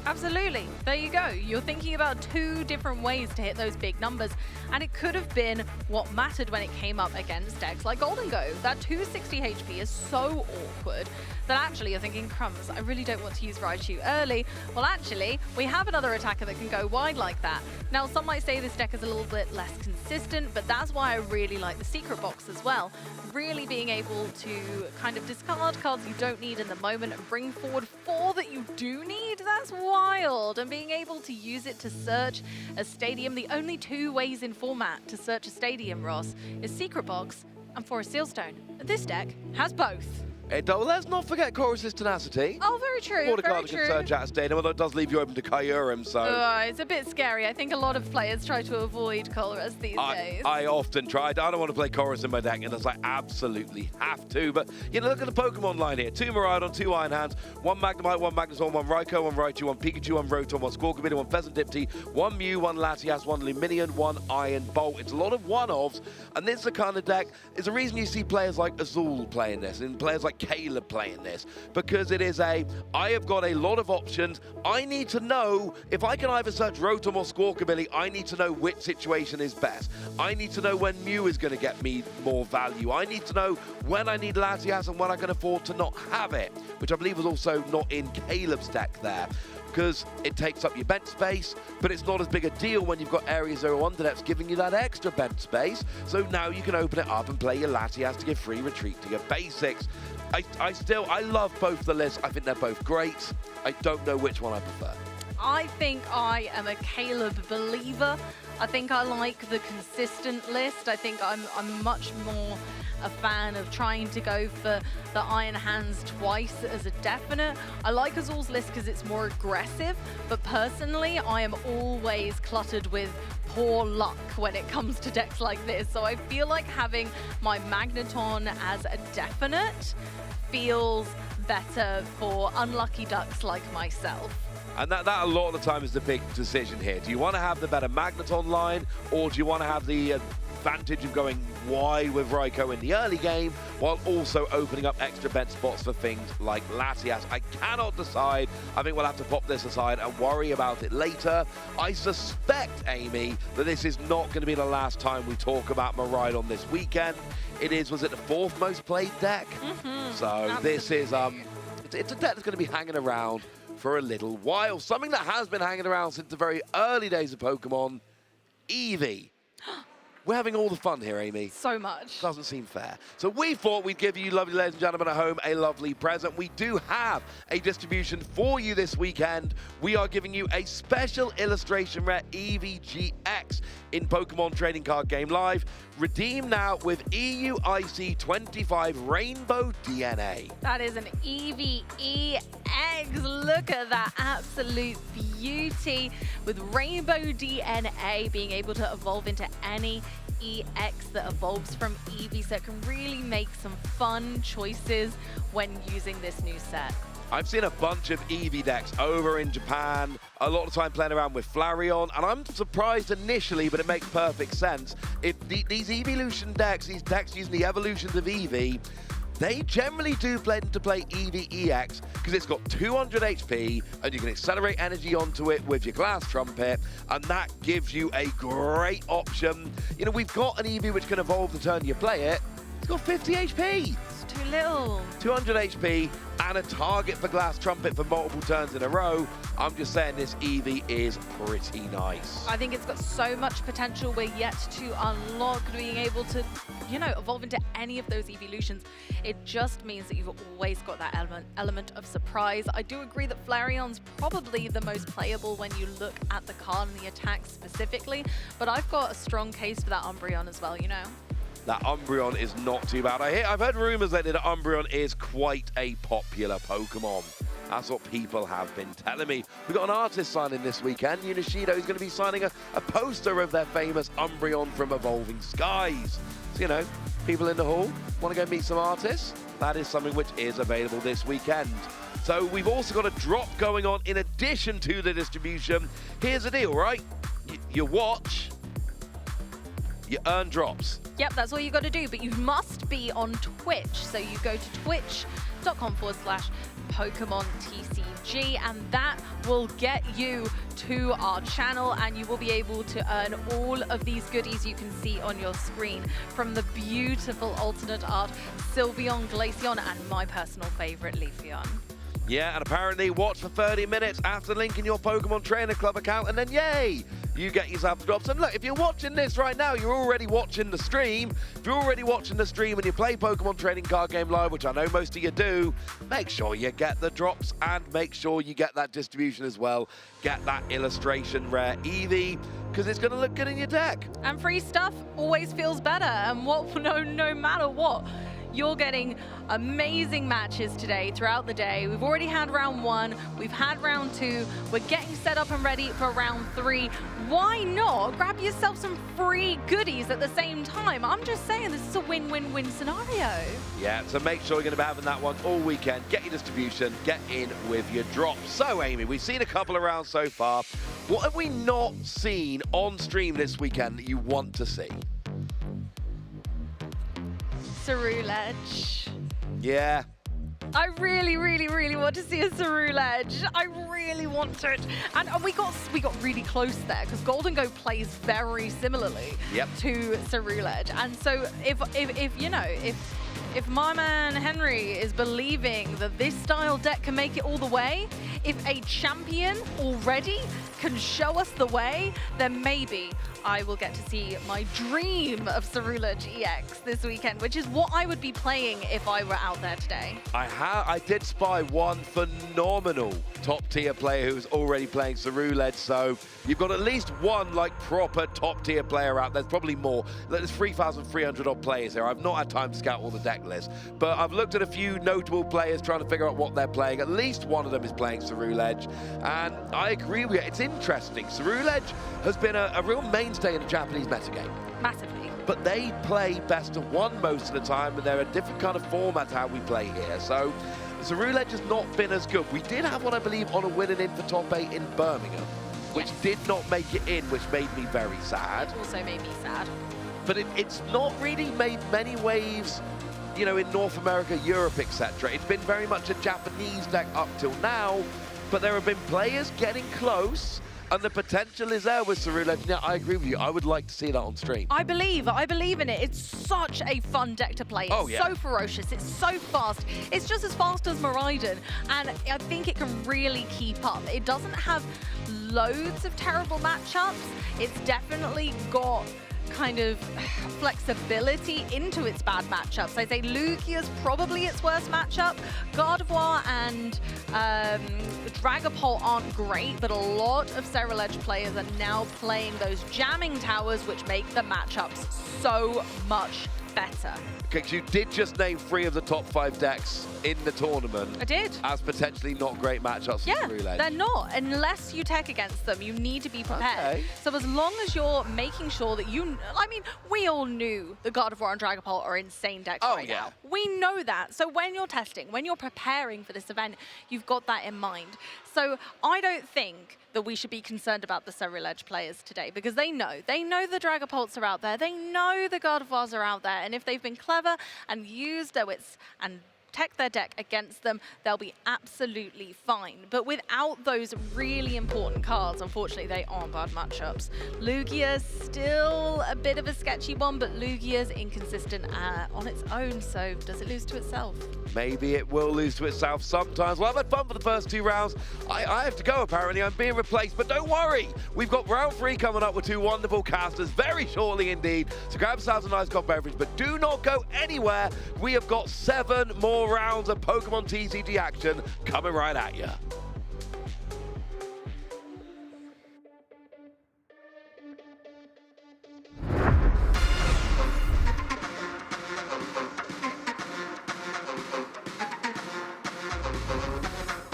[SPEAKER 18] Absolutely. There you go. You're thinking about two different ways to hit those big numbers, and it could have been what mattered when it came up against decks like Golden Go. That 260 HP is so awkward that actually you're thinking, crumbs, I really don't want to use Raichu early. Well, actually, we have another attacker that can go wide like that. Now, some might say this deck is a little bit less consistent, but that's why I really like the secret box as well. Really being able to kind of discard cards you don't need in the moment and bring forward 4 that you do need, that's wild. And being able to use it to search a stadium, the only 2 ways in format to search a stadium, Ross, is secret box and Forest Sealstone. This deck has both.
[SPEAKER 12] Let's not forget Chorus's Tenacity.
[SPEAKER 18] Oh, very true.
[SPEAKER 12] Water
[SPEAKER 18] very
[SPEAKER 12] card
[SPEAKER 18] true.
[SPEAKER 12] can surge out of stadium, although it does leave you open to Kyurem, so...
[SPEAKER 18] It's a bit scary. I think a lot of players try to avoid Chorus these days.
[SPEAKER 12] I often tried. I don't want to play Chorus in my deck, and I absolutely have to. But, you know, look at the Pokemon line here. 2 Miraidon, 2 Iron Hands, 1 Magnemite, 1 Magnezone, 1 Raikou, 1 Raichu, 1 Pikachu, 1 Rotom, 1 Squawkabilly, 1 Pheasant Dipty, 1 Mew, 1 Latias, 1 Lumineon, 1 Iron Bolt. It's a lot of one-offs, and this is the kind of deck, it's the reason you see players like Azul playing this, and players like Caleb playing this, because it is I have got a lot of options. I need to know if I can either search Rotom or Squawkabilly, I need to know which situation is best. I need to know when Mew is going to get me more value. I need to know when I need Latias and when I can afford to not have it, which I believe was also not in Caleb's deck there, because it takes up your bench space, but it's not as big a deal when you've got Area 0 Underdepths giving you that extra bench space. So now you can open it up and play your Latias to give free retreat to your basics. I love both the lists. I think they're both great. I don't know which one I prefer.
[SPEAKER 18] I think I am a Caleb believer. I think I like the consistent list. I think I'm much more a fan of trying to go for the Iron Hands twice as a definite. I like Azul's list because it's more aggressive, but personally, I am always cluttered with poor luck when it comes to decks like this. So I feel like having my Magneton as a definite feels better for unlucky ducks like myself.
[SPEAKER 12] And that a lot of the time is the big decision here. Do you want to have the better Magneton line, or do you want to have the advantage of going wide with Raikou in the early game, while also opening up extra bench spots for things like Latias? I cannot decide. I think we'll have to pop this aside and worry about it later. I suspect, Amy, that this is not going to be the last time we talk about Miraidon this weekend. It is, was it the 4th most played deck? So absolutely. This is, it's a deck that's going to be hanging around for a little while. Something that has been hanging around since the very early days of Pokemon, Eevee. We're having all the fun here, Amy.
[SPEAKER 18] So much.
[SPEAKER 12] Doesn't seem fair. So we thought we'd give you, lovely ladies and gentlemen at home, a lovely present. We do have a distribution for you this weekend. We are giving you a special illustration rare Eevee GX in Pokemon Trading Card Game Live. Redeem now with EUIC 25 Rainbow DNA.
[SPEAKER 18] That is an Eevee EX. Look at that absolute beauty with Rainbow DNA being able to evolve into any EX that evolves from Eevee, so it can really make some fun choices when using this new set.
[SPEAKER 12] I've seen a bunch of Eevee decks over in Japan, a lot of time playing around with Flareon, and I'm surprised initially, but it makes perfect sense. If these Evolution decks, these decks using the evolutions of Eevee, they generally do blend to play Eevee EX because it's got 200 HP and you can accelerate energy onto it with your Glass Trumpet, and that gives you a great option. You know, we've got an Eevee which can evolve the turn you play it. It's got 50 HP.
[SPEAKER 18] It's too little.
[SPEAKER 12] 200 HP and a target for Glass Trumpet for multiple turns in a row. I'm just saying this Eevee is pretty nice.
[SPEAKER 18] I think it's got so much potential. We're yet to unlock being able to, you know, evolve into any of those evolutions. It just means that you've always got that element of surprise. I do agree that Flareon's probably the most playable when you look at the card and the attack specifically, but I've got a strong case for that Umbreon as well, you know.
[SPEAKER 12] That Umbreon is not too bad. I've heard rumors lately that Umbreon is quite a popular Pokemon. That's what people have been telling me. We've got an artist signing this weekend. Unishido is going to be signing a poster of their famous Umbreon from Evolving Skies. So, you know, people in the hall want to go meet some artists? That is something which is available this weekend. So we've also got a drop going on in addition to the distribution. Here's the deal, right? You watch, you earn drops.
[SPEAKER 18] Yep, that's all you got to do, but you must be on Twitch. So you go to twitch.com/Pokemon TCG, and that will get you to our channel, and you will be able to earn all of these goodies you can see on your screen, from the beautiful alternate art Sylveon, Glaceon, and my personal favorite, Leafeon.
[SPEAKER 12] Yeah, and apparently watch for 30 minutes after linking your Pokemon Trainer Club account, and then yay, you get yourself the drops. And look, if you're watching this right now, you're already watching the stream. If you're already watching the stream and you play Pokemon Trading Card Game Live, which I know most of you do, make sure you get the drops and make sure you get that distribution as well. Get that illustration rare Eevee, because it's going to look good in your deck.
[SPEAKER 18] And free stuff always feels better, and no matter what. You're getting amazing matches today throughout the day. We've already had round 1, we've had round 2, we're getting set up and ready for round 3. Why not grab yourself some free goodies at the same time? I'm just saying, this is a win-win-win scenario.
[SPEAKER 12] Yeah, so make sure you're going to be having that one all weekend. Get your distribution, get in with your drops. So, Amy, we've seen a couple of rounds so far. What have we not seen on stream this weekend that you want to see?
[SPEAKER 18] Ceruledge.
[SPEAKER 12] Yeah.
[SPEAKER 18] I really, really, really want to see a Ceruledge. I really want it. And we got really close there, because Golden Go plays very similarly to Ceruledge. And so if my man Henry is believing that this style deck can make it all the way, if a champion already can show us the way, then maybe I will get to see my dream of Ceruledge EX this weekend, which is what I would be playing if I were out there today.
[SPEAKER 12] I did spy one phenomenal top-tier player who's already playing Ceruledge, so you've got at least one like proper top-tier player out. There's probably more. There's 3,300 odd players here. I've not had time to scout all the deck lists, but I've looked at a few notable players trying to figure out what they're playing. At least one of them is playing Ceruledge, and I agree with you. It's interesting. Ceruledge has been a real mainstay in the Japanese metagame.
[SPEAKER 18] Massively.
[SPEAKER 12] But they play best of 1 most of the time, and they're a different kind of format how we play here. So Ceruledge has not been as good. We did have one, I believe, on a winning in for top 8 in Birmingham, which did not make it in, which made me very sad.
[SPEAKER 18] It also made me sad.
[SPEAKER 12] But it's not really made many waves, you know, in North America, Europe, etc. It's been very much a Japanese deck up till now, but there have been players getting close, and the potential is there with Ceruledge. Now, I agree with you. I would like to see that on stream.
[SPEAKER 18] I believe in it. It's such a fun deck to play. It's so ferocious. It's so fast. It's just as fast as Miraidon, and I think it can really keep up. It doesn't have loads of terrible matchups. It's definitely got kind of flexibility into its bad matchups. I'd say Lugia's probably its worst matchup. Gardevoir and Dragapult aren't great, but a lot of Ceruledge players are now playing those jamming towers, which make the matchups so much better.
[SPEAKER 12] Okay, you did just name 3 of the top 5 decks in the tournament.
[SPEAKER 18] I did.
[SPEAKER 12] As potentially not great matchups for Ceruledge.
[SPEAKER 18] They're not. Unless you tech against them, you need to be prepared.
[SPEAKER 12] Okay.
[SPEAKER 18] So as long as you're making sure that I mean, we all knew the Gardevoir and Dragapult are insane decks right now. We know that. So when you're testing, when you're preparing for this event, you've got that in mind. So I don't think that we should be concerned about the Ceruledge players today, because they know the Dragapults are out there, they know the Gardevoirs are out there, and if they've been clever and used their wits and tech their deck against them, they'll be absolutely fine. But without those really important cards, unfortunately, they aren't bad matchups. Lugia's still a bit of a sketchy one, but Lugia's inconsistent on its own, so does it lose to itself?
[SPEAKER 12] Maybe it will lose to itself sometimes. Well, I've had fun for the first 2 rounds. I have to go, apparently. I'm being replaced, but don't worry. We've got round 3 coming up with 2 wonderful casters very shortly indeed. So grab yourselves a nice cold beverage, but do not go anywhere. We have got 7 more rounds of Pokemon TCG action coming right at you.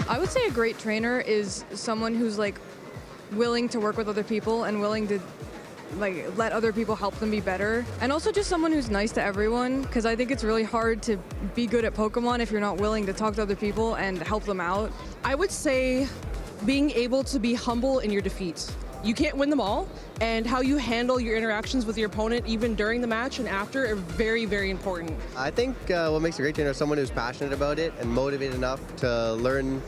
[SPEAKER 20] I would say a great trainer is someone who's like willing to work with other people and willing to like let other people help them be better, and also just someone who's nice to everyone, because I think it's really hard to be good at Pokemon if you're not willing to talk to other people and help them out.
[SPEAKER 21] I would say being able to be humble in your defeats. You can't win them all, and how you handle your interactions with your opponent even during the match and after are very, very important.
[SPEAKER 22] I think what makes a great trainer is someone who's passionate about it and motivated enough to learn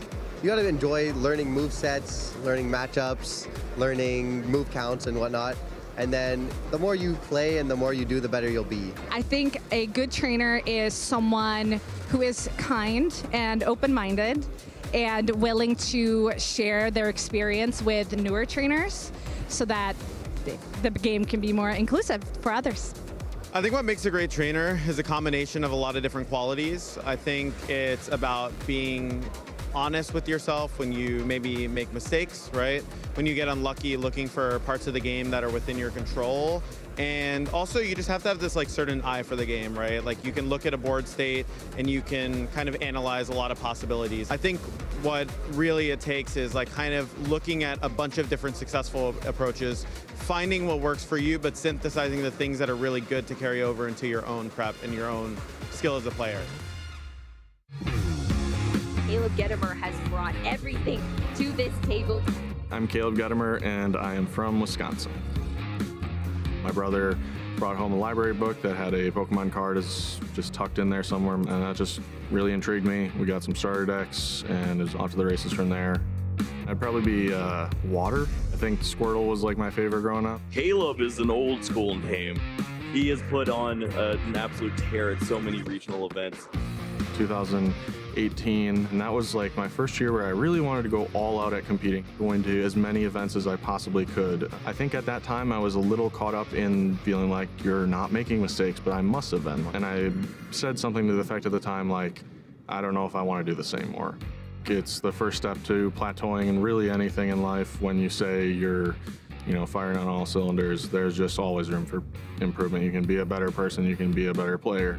[SPEAKER 3] you got to enjoy learning move sets, learning matchups, learning move counts and whatnot. And then the more you play and the more you do, the better you'll be.
[SPEAKER 22] I think a good trainer is someone who is kind and open-minded and willing to share their experience with newer trainers so that the game can be more inclusive for others.
[SPEAKER 23] I think what makes a great trainer is a combination of a lot of different qualities. I think it's about being honest with yourself when you maybe make mistakes, right? When you get unlucky, looking for parts of the game that are within your control. And also you just have to have this like certain eye for the game, right? Like you can look at a board state and you can kind of analyze a lot of possibilities. I think what really it takes is like kind of looking at a bunch of different successful approaches, finding what works for you, but synthesizing the things that are really good to carry over into your own prep and your own skill as a player.
[SPEAKER 24] Caleb Gettimer has brought everything to this table.
[SPEAKER 25] I'm Caleb Gettimer, and I am from Wisconsin. My brother brought home a library book that had a Pokemon card just tucked in there somewhere, and that just really intrigued me. We got some starter decks, and it was off to the races from there. I'd probably be water. I think Squirtle was like my favorite growing up.
[SPEAKER 26] Caleb is an old school name. He has put on an absolute tear at so many regional events.
[SPEAKER 25] 2018, and that was like my first year where I really wanted to go all out at competing, going to as many events as I possibly could. I think at that time I was a little caught up in feeling like you're not making mistakes, but I must have been. And I said something to the effect at the time like, I don't know if I want to do this anymore. It's the first step to plateauing in really anything in life. When you say you're firing on all cylinders, there's just always room for improvement. You can be a better person, you can be a better player.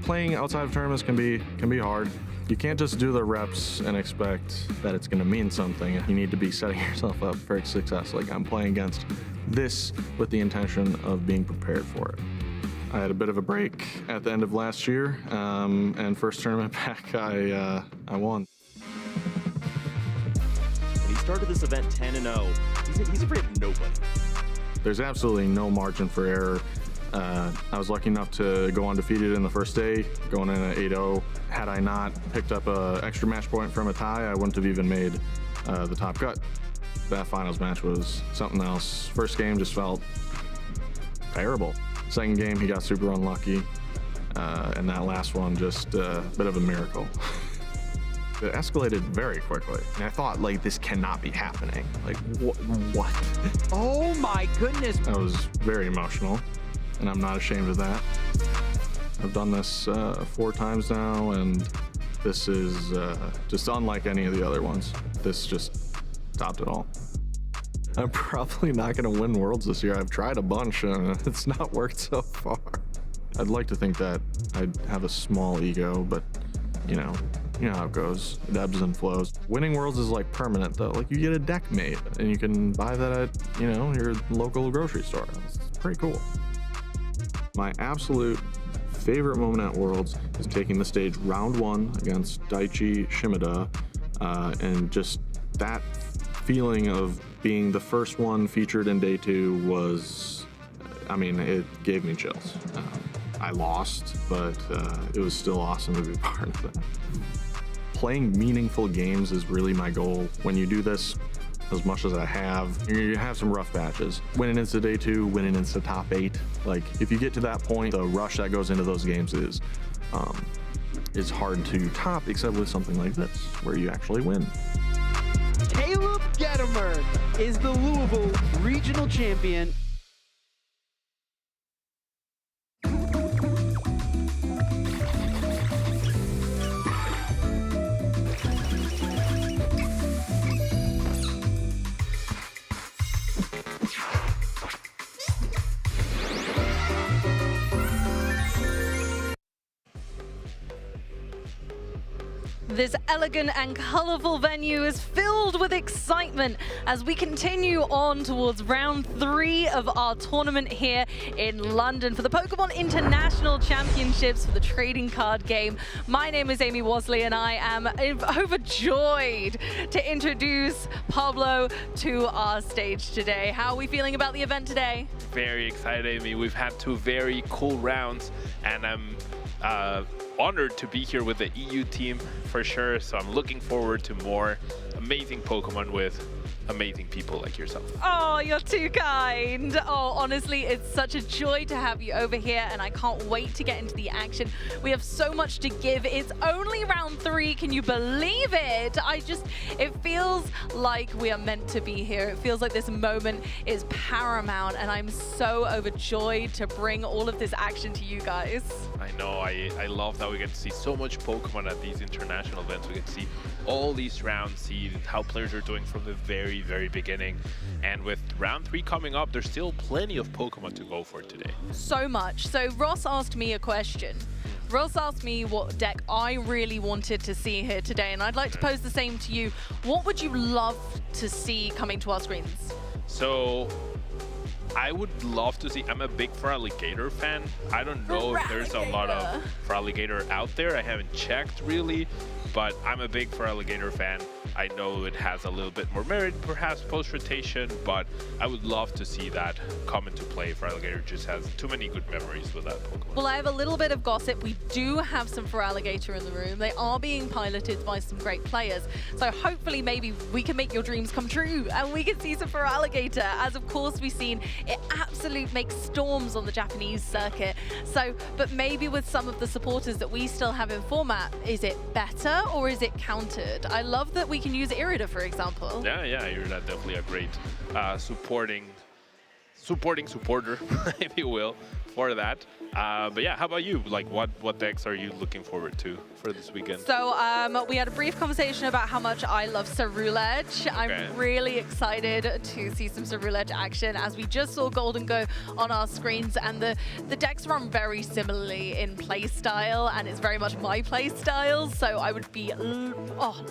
[SPEAKER 25] Playing outside of tournaments can be hard. You can't just do the reps and expect that it's going to mean something. You need to be setting yourself up for success. Like, I'm playing against this with the intention of being prepared for it. I had a bit of a break at the end of last year, and first tournament back, I won.
[SPEAKER 26] And he started this event 10-0. He's afraid of nobody.
[SPEAKER 25] There's absolutely no margin for error. I was lucky enough to go undefeated in the first day, going in at 8-0. Had I not picked up an extra match point from a tie, I wouldn't have even made the top cut. That finals match was something else. First game just felt terrible. Second game, he got super unlucky. And that last one, just a bit of a miracle. It escalated very quickly. And I thought, like, this cannot be happening. Like, what?
[SPEAKER 1] Oh my goodness.
[SPEAKER 25] I was very emotional, and I'm not ashamed of that. I've done this 4 times now, and this is just unlike any of the other ones. This just topped it all. I'm probably not going to win Worlds this year. I've tried a bunch, and it's not worked so far. I'd like to think that I have a small ego, but you know how it goes. It ebbs and flows. Winning Worlds is like permanent though. Like, you get a deck made and you can buy that at, your local grocery store. It's pretty cool. My absolute favorite moment at Worlds is taking the stage round 1 against Daichi Shimada, and just that feeling of being the first one featured in day 2 was, it gave me chills. I lost, but it was still awesome to be part of it. Playing meaningful games is really my goal. When you do this as much as I have, you have some rough patches. Winning into day 2, winning into top 8. Like, if you get to that point, the rush that goes into those games is hard to top, except with something like this, where you actually win.
[SPEAKER 1] Caleb Gettimer is the Louisville Regional Champion.
[SPEAKER 18] This elegant and colourful venue is filled with excitement as we continue on towards round 3 of our tournament here in London for the Pokemon International Championships for the trading card game. My name is Amy Wasley and I am overjoyed to introduce Pablo to our stage today. How are we feeling about the event today?
[SPEAKER 27] Very excited, Amy. We've had 2 very cool rounds and I'm
[SPEAKER 2] honored to be here with the EU team for sure. So I'm looking forward to more amazing Pokemon with amazing people like yourself.
[SPEAKER 18] Oh, you're too kind. Oh, honestly, it's such a joy to have you over here, and I can't wait to get into the action. We have so much to give. It's only round 3. Can you believe it? It feels like we are meant to be here. It feels like this moment is paramount, and I'm so overjoyed to bring all of this action to you guys.
[SPEAKER 2] I know, I love that we get to see so much Pokemon at these international events. We get to see all these rounds, see how players are doing from the very beginning. And with round 3 coming up, there's still plenty of Pokemon to go for today.
[SPEAKER 18] So much. So Ross asked me a question. Ross asked me what deck I really wanted to see here today, and I'd like to pose the same to you. What would you love to see coming to our screens?
[SPEAKER 2] So I would love to see, I'm a big Feraligatr fan. I don't know if there's a lot of Feraligatr out there. I haven't checked really, but I'm a big Feraligatr fan. I know it has a little bit more merit, perhaps post-rotation, but I would love to see that come into play. Feraligatr just has too many good memories with that Pokemon.
[SPEAKER 18] Well, I have a little bit of gossip. We do have some Feraligatr in the room. They are being piloted by some great players. So hopefully maybe we can make your dreams come true and we can see some Feraligatr. As of course we've seen, it absolutely makes storms on the Japanese circuit. So, but maybe with some of the supporters that we still have in format, is it better or is it countered? I love that we can use Irida, for example.
[SPEAKER 2] Yeah, Irida, definitely a great supporting supporter, if you will, for that. But yeah, how about you? Like, what decks are you looking forward to for this weekend?
[SPEAKER 18] So we had a brief conversation about how much I love Cerulege. Okay. I'm really excited to see some Cerulege action, as we just saw Golden go on our screens, and the decks run very similarly in play style, and it's very much my play style, so I would be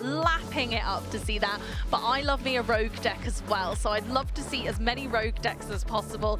[SPEAKER 18] lapping it up to see that. But I love me a rogue deck as well, so I'd love to see as many rogue decks as possible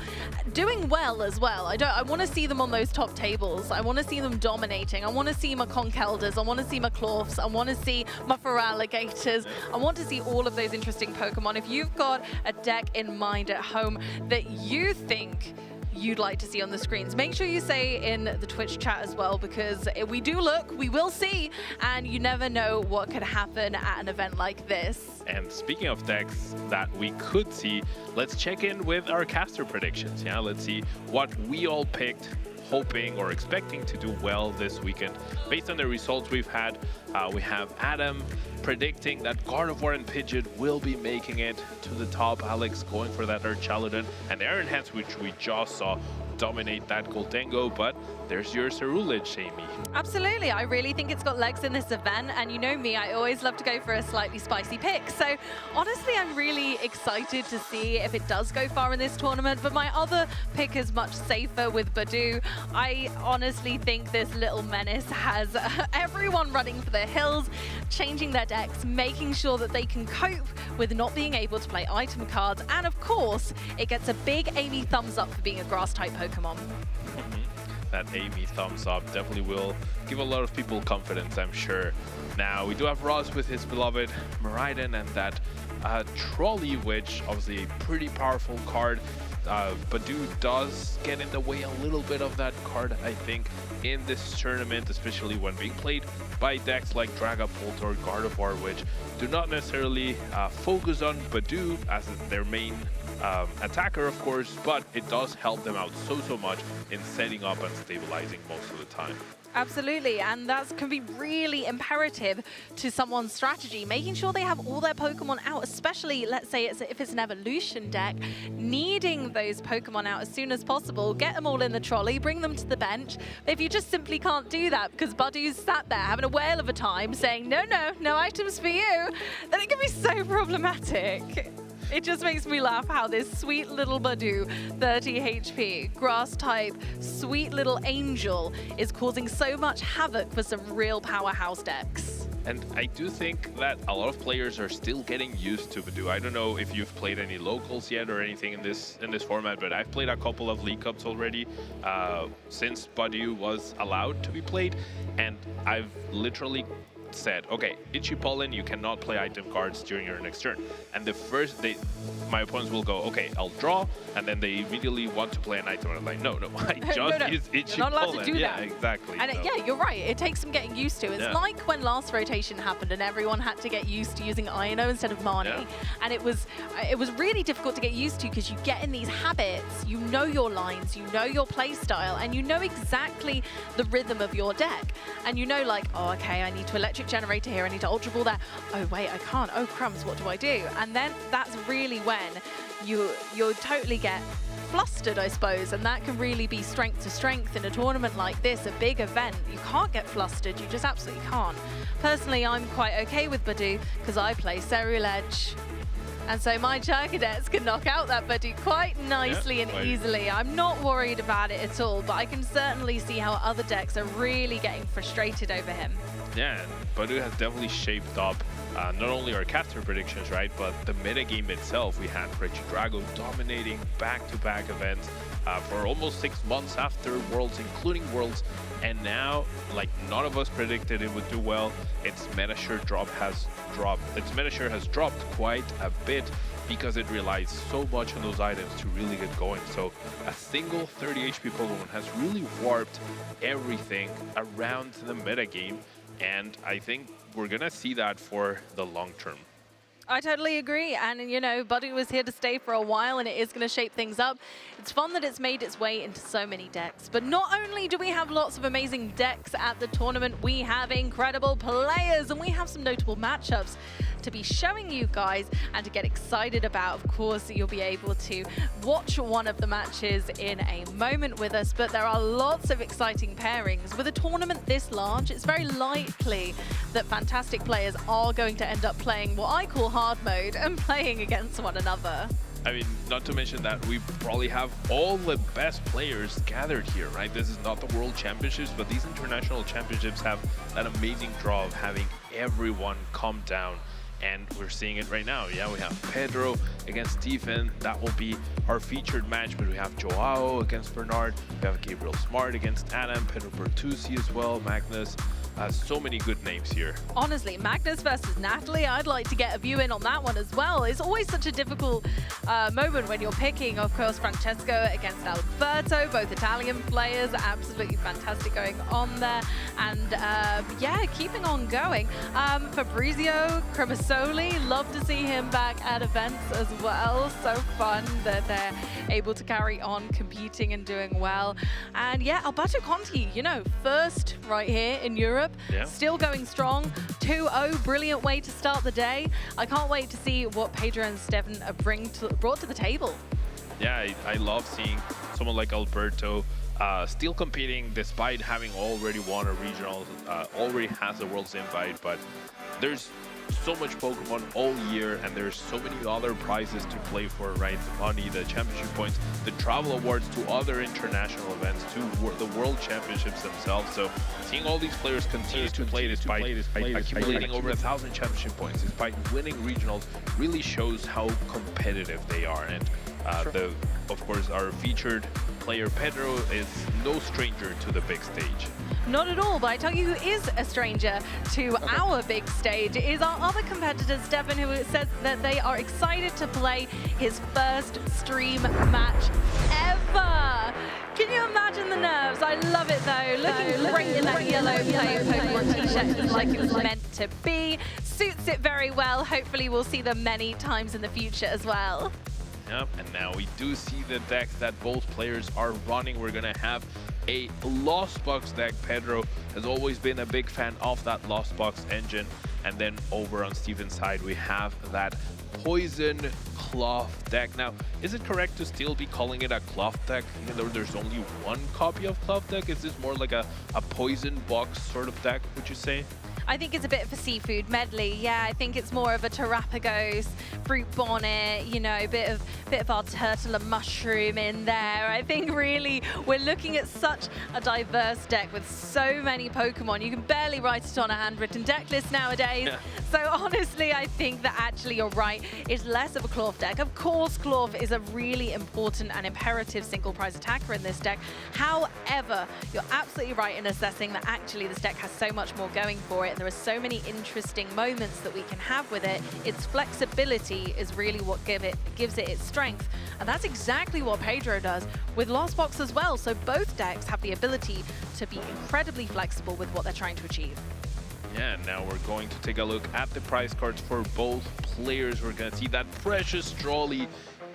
[SPEAKER 18] doing well as well. I want to see them on those top tables. I want to see them dominating. I want to see my Conkelders. I want to see my Clorfs. I want to see my Feraligatrs. I want to see all of those interesting Pokemon. If you've got a deck in mind at home that you think you'd like to see on the screens, make sure you say in the Twitch chat as well, because if we do look, we will see, and you never know what could happen at an event like this.
[SPEAKER 2] And speaking of decks that we could see, let's check in with our caster predictions. Yeah, let's see what we all picked, hoping or expecting to do well this weekend. Based on the results we've had, we have Adam predicting that Gardevoir and Pidgeot will be making it to the top, Alex going for that Urchaludon, and Aaron Hens, which we just saw dominate that Goldengo. But there's your Cerulege, Amy.
[SPEAKER 18] Absolutely, I really think it's got legs in this event, and you know me, I always love to go for a slightly spicy pick. So honestly, I'm really excited to see if it does go far in this tournament, but my other pick is much safer with Badoo. I honestly think this little menace has everyone running for the hills, changing their decks, making sure that they can cope with not being able to play item cards, and of course, it gets a big Amy thumbs up for being a grass-type Pokemon.
[SPEAKER 2] That Amy thumbs up definitely will give a lot of people confidence, I'm sure. Now, we do have Ross with his beloved Miraidon and that Trolley, which obviously a pretty powerful card. Badoo does get in the way a little bit of that card, I think, in this tournament, especially when being played by decks like Dragapult or Gardevoir, which do not necessarily focus on Badoo as their main attacker, of course, but it does help them out so much in setting up and stabilizing most of the time.
[SPEAKER 18] Absolutely, and that can be really imperative to someone's strategy, making sure they have all their Pokemon out, especially, let's say, if it's an evolution deck, needing those Pokemon out as soon as possible, get them all in the trolley, bring them to the bench. If you just simply can't do that because Badoo's sat there having a whale of a time saying, no items for you, then it can be so problematic. It just makes me laugh how this sweet little Badoo, 30 HP, grass type, sweet little angel, is causing so much havoc for some real powerhouse decks.
[SPEAKER 2] And I do think that a lot of players are still getting used to Badoo. I don't know if you've played any locals yet or anything in this format, but I've played a couple of League Cups already since Badoo was allowed to be played, and I've literally said, okay, Itchy Pollen, you cannot play item cards during your next turn. And the first, my opponents will go, okay, I'll draw, and then they immediately want to play an item. And I'm like, no, I just use Itchy
[SPEAKER 18] You're not allowed
[SPEAKER 2] Pollen.
[SPEAKER 18] to do
[SPEAKER 2] yeah,
[SPEAKER 18] that.
[SPEAKER 2] exactly.
[SPEAKER 18] And
[SPEAKER 2] so.
[SPEAKER 18] yeah, you're right. It takes some getting used to. It's
[SPEAKER 2] Yeah.
[SPEAKER 18] like when last rotation happened and everyone had to get used to using Ino instead of Marnie.
[SPEAKER 2] Yeah.
[SPEAKER 18] And it was really difficult to get used to because you get in these habits, you know your lines, you know your play style, and you know exactly the rhythm of your deck. And you know, like, oh, okay, I need to Electric Generator here, I need to Ultra Ball there. Oh, wait, I can't. Oh, crumbs, what do I do? And then that's really when you totally get flustered, I suppose, and that can really be strength to strength in a tournament like this, a big event. You can't get flustered, you just absolutely can't. Personally, I'm quite okay with Badu because I play Cereal Edge. And so my Charcadets can knock out that Badu quite nicely and easily. I'm not worried about it at all, but I can certainly see how other decks are really getting frustrated over him.
[SPEAKER 2] Yeah, and Badu has definitely shaped up not only our caster predictions, right, but the metagame itself. We had Regidrago dominating back-to-back events for almost 6 months after Worlds, including Worlds, and now, like, none of us predicted it would do well. Its meta share has dropped quite a bit because it relies so much on those items to really get going. So a single 30 HP Pokemon has really warped everything around the metagame, and I think we're gonna see that for the long term.
[SPEAKER 18] I totally agree, and you know, Badu was here to stay for a while and it is going to shape things up. It's fun that it's made its way into so many decks, but not only do we have lots of amazing decks at the tournament, we have incredible players and we have some notable matchups to be showing you guys and to get excited about. Of course, you'll be able to watch one of the matches in a moment with us, but there are lots of exciting pairings. With a tournament this large, it's very likely that fantastic players are going to end up playing what I call hard mode and playing against one another.
[SPEAKER 2] I mean, not to mention that we probably have all the best players gathered here, right? This is not the World Championships, but these international championships have that amazing draw of having everyone come down. And we're seeing it right now. Yeah, we have Pedro against Stephen. That will be our featured match, but we have Joao against Bernard. We have Gabriel Smart against Adam, Pedro Bertuzzi as well, Magnus. So many good names here.
[SPEAKER 18] Honestly, Magnus versus Natalie, I'd like to get a view in on that one as well. It's always such a difficult moment when you're picking, of course, Francesco against Alberto, both Italian players, absolutely fantastic going on there. And yeah, keeping on going. Fabrizio Cremasoli, love to see him back at events as well. So fun that they're able to carry on competing and doing well. And yeah, Alberto Conti, you know, first right here in Europe.
[SPEAKER 2] Yeah.
[SPEAKER 18] Still going strong. 2-0, brilliant way to start the day. I can't wait to see what Pedro and Stefan brought to the table.
[SPEAKER 2] Yeah, I love seeing someone like Alberto still competing despite having already won a regional, already has a World's invite, but there's so much Pokemon all year and there's so many other prizes to play for, right? The money, the championship points, the travel awards to other international events, to the World Championships themselves. So seeing all these players continue to play despite accumulating over 1,000 championship points, despite winning regionals, really shows how competitive they are. And of course, our featured player Pedro is no stranger to the big stage.
[SPEAKER 18] Not at all, but I tell you who is a stranger to our big stage is our other competitor, Stefan, who says that they are excited to play his first stream match ever. Can you imagine the nerves? I love it though. Looking great in that yellow player Pokemon t-shirt, just like it was meant to be. Suits it very well. Hopefully we'll see them many times in the future as well.
[SPEAKER 2] Yep, and now we do see the deck that both players are running. We're gonna have a Lost Box deck. Pedro has always been a big fan of that Lost Box engine. And then over on Steven's side, we have that Poison Cloth deck. Now, is it correct to still be calling it a Cloth deck, even though there's only one copy of Cloth deck? Is this more like a Poison Box sort of deck, would you say?
[SPEAKER 18] I think it's a bit of a seafood medley. Yeah, I think it's more of a Terrapagos, fruit bonnet, you know, a bit of our turtle and mushroom in there. I think really we're looking at such a diverse deck with so many Pokemon. You can barely write it on a handwritten deck list nowadays. Yeah. So honestly, I think that actually you're right. It's less of a Cloth deck. Of course, Cloth is a really important and imperative single prize attacker in this deck. However, you're absolutely right in assessing that actually this deck has so much more going for it and there are so many interesting moments that we can have with it. Its flexibility is really what gives it its strength, and that's exactly what Pedro does with Lost Box as well. So both decks have the ability to be incredibly flexible with what they're trying to achieve.
[SPEAKER 2] Yeah, now we're going to take a look at the prize cards for both players. We're going to see that precious trolley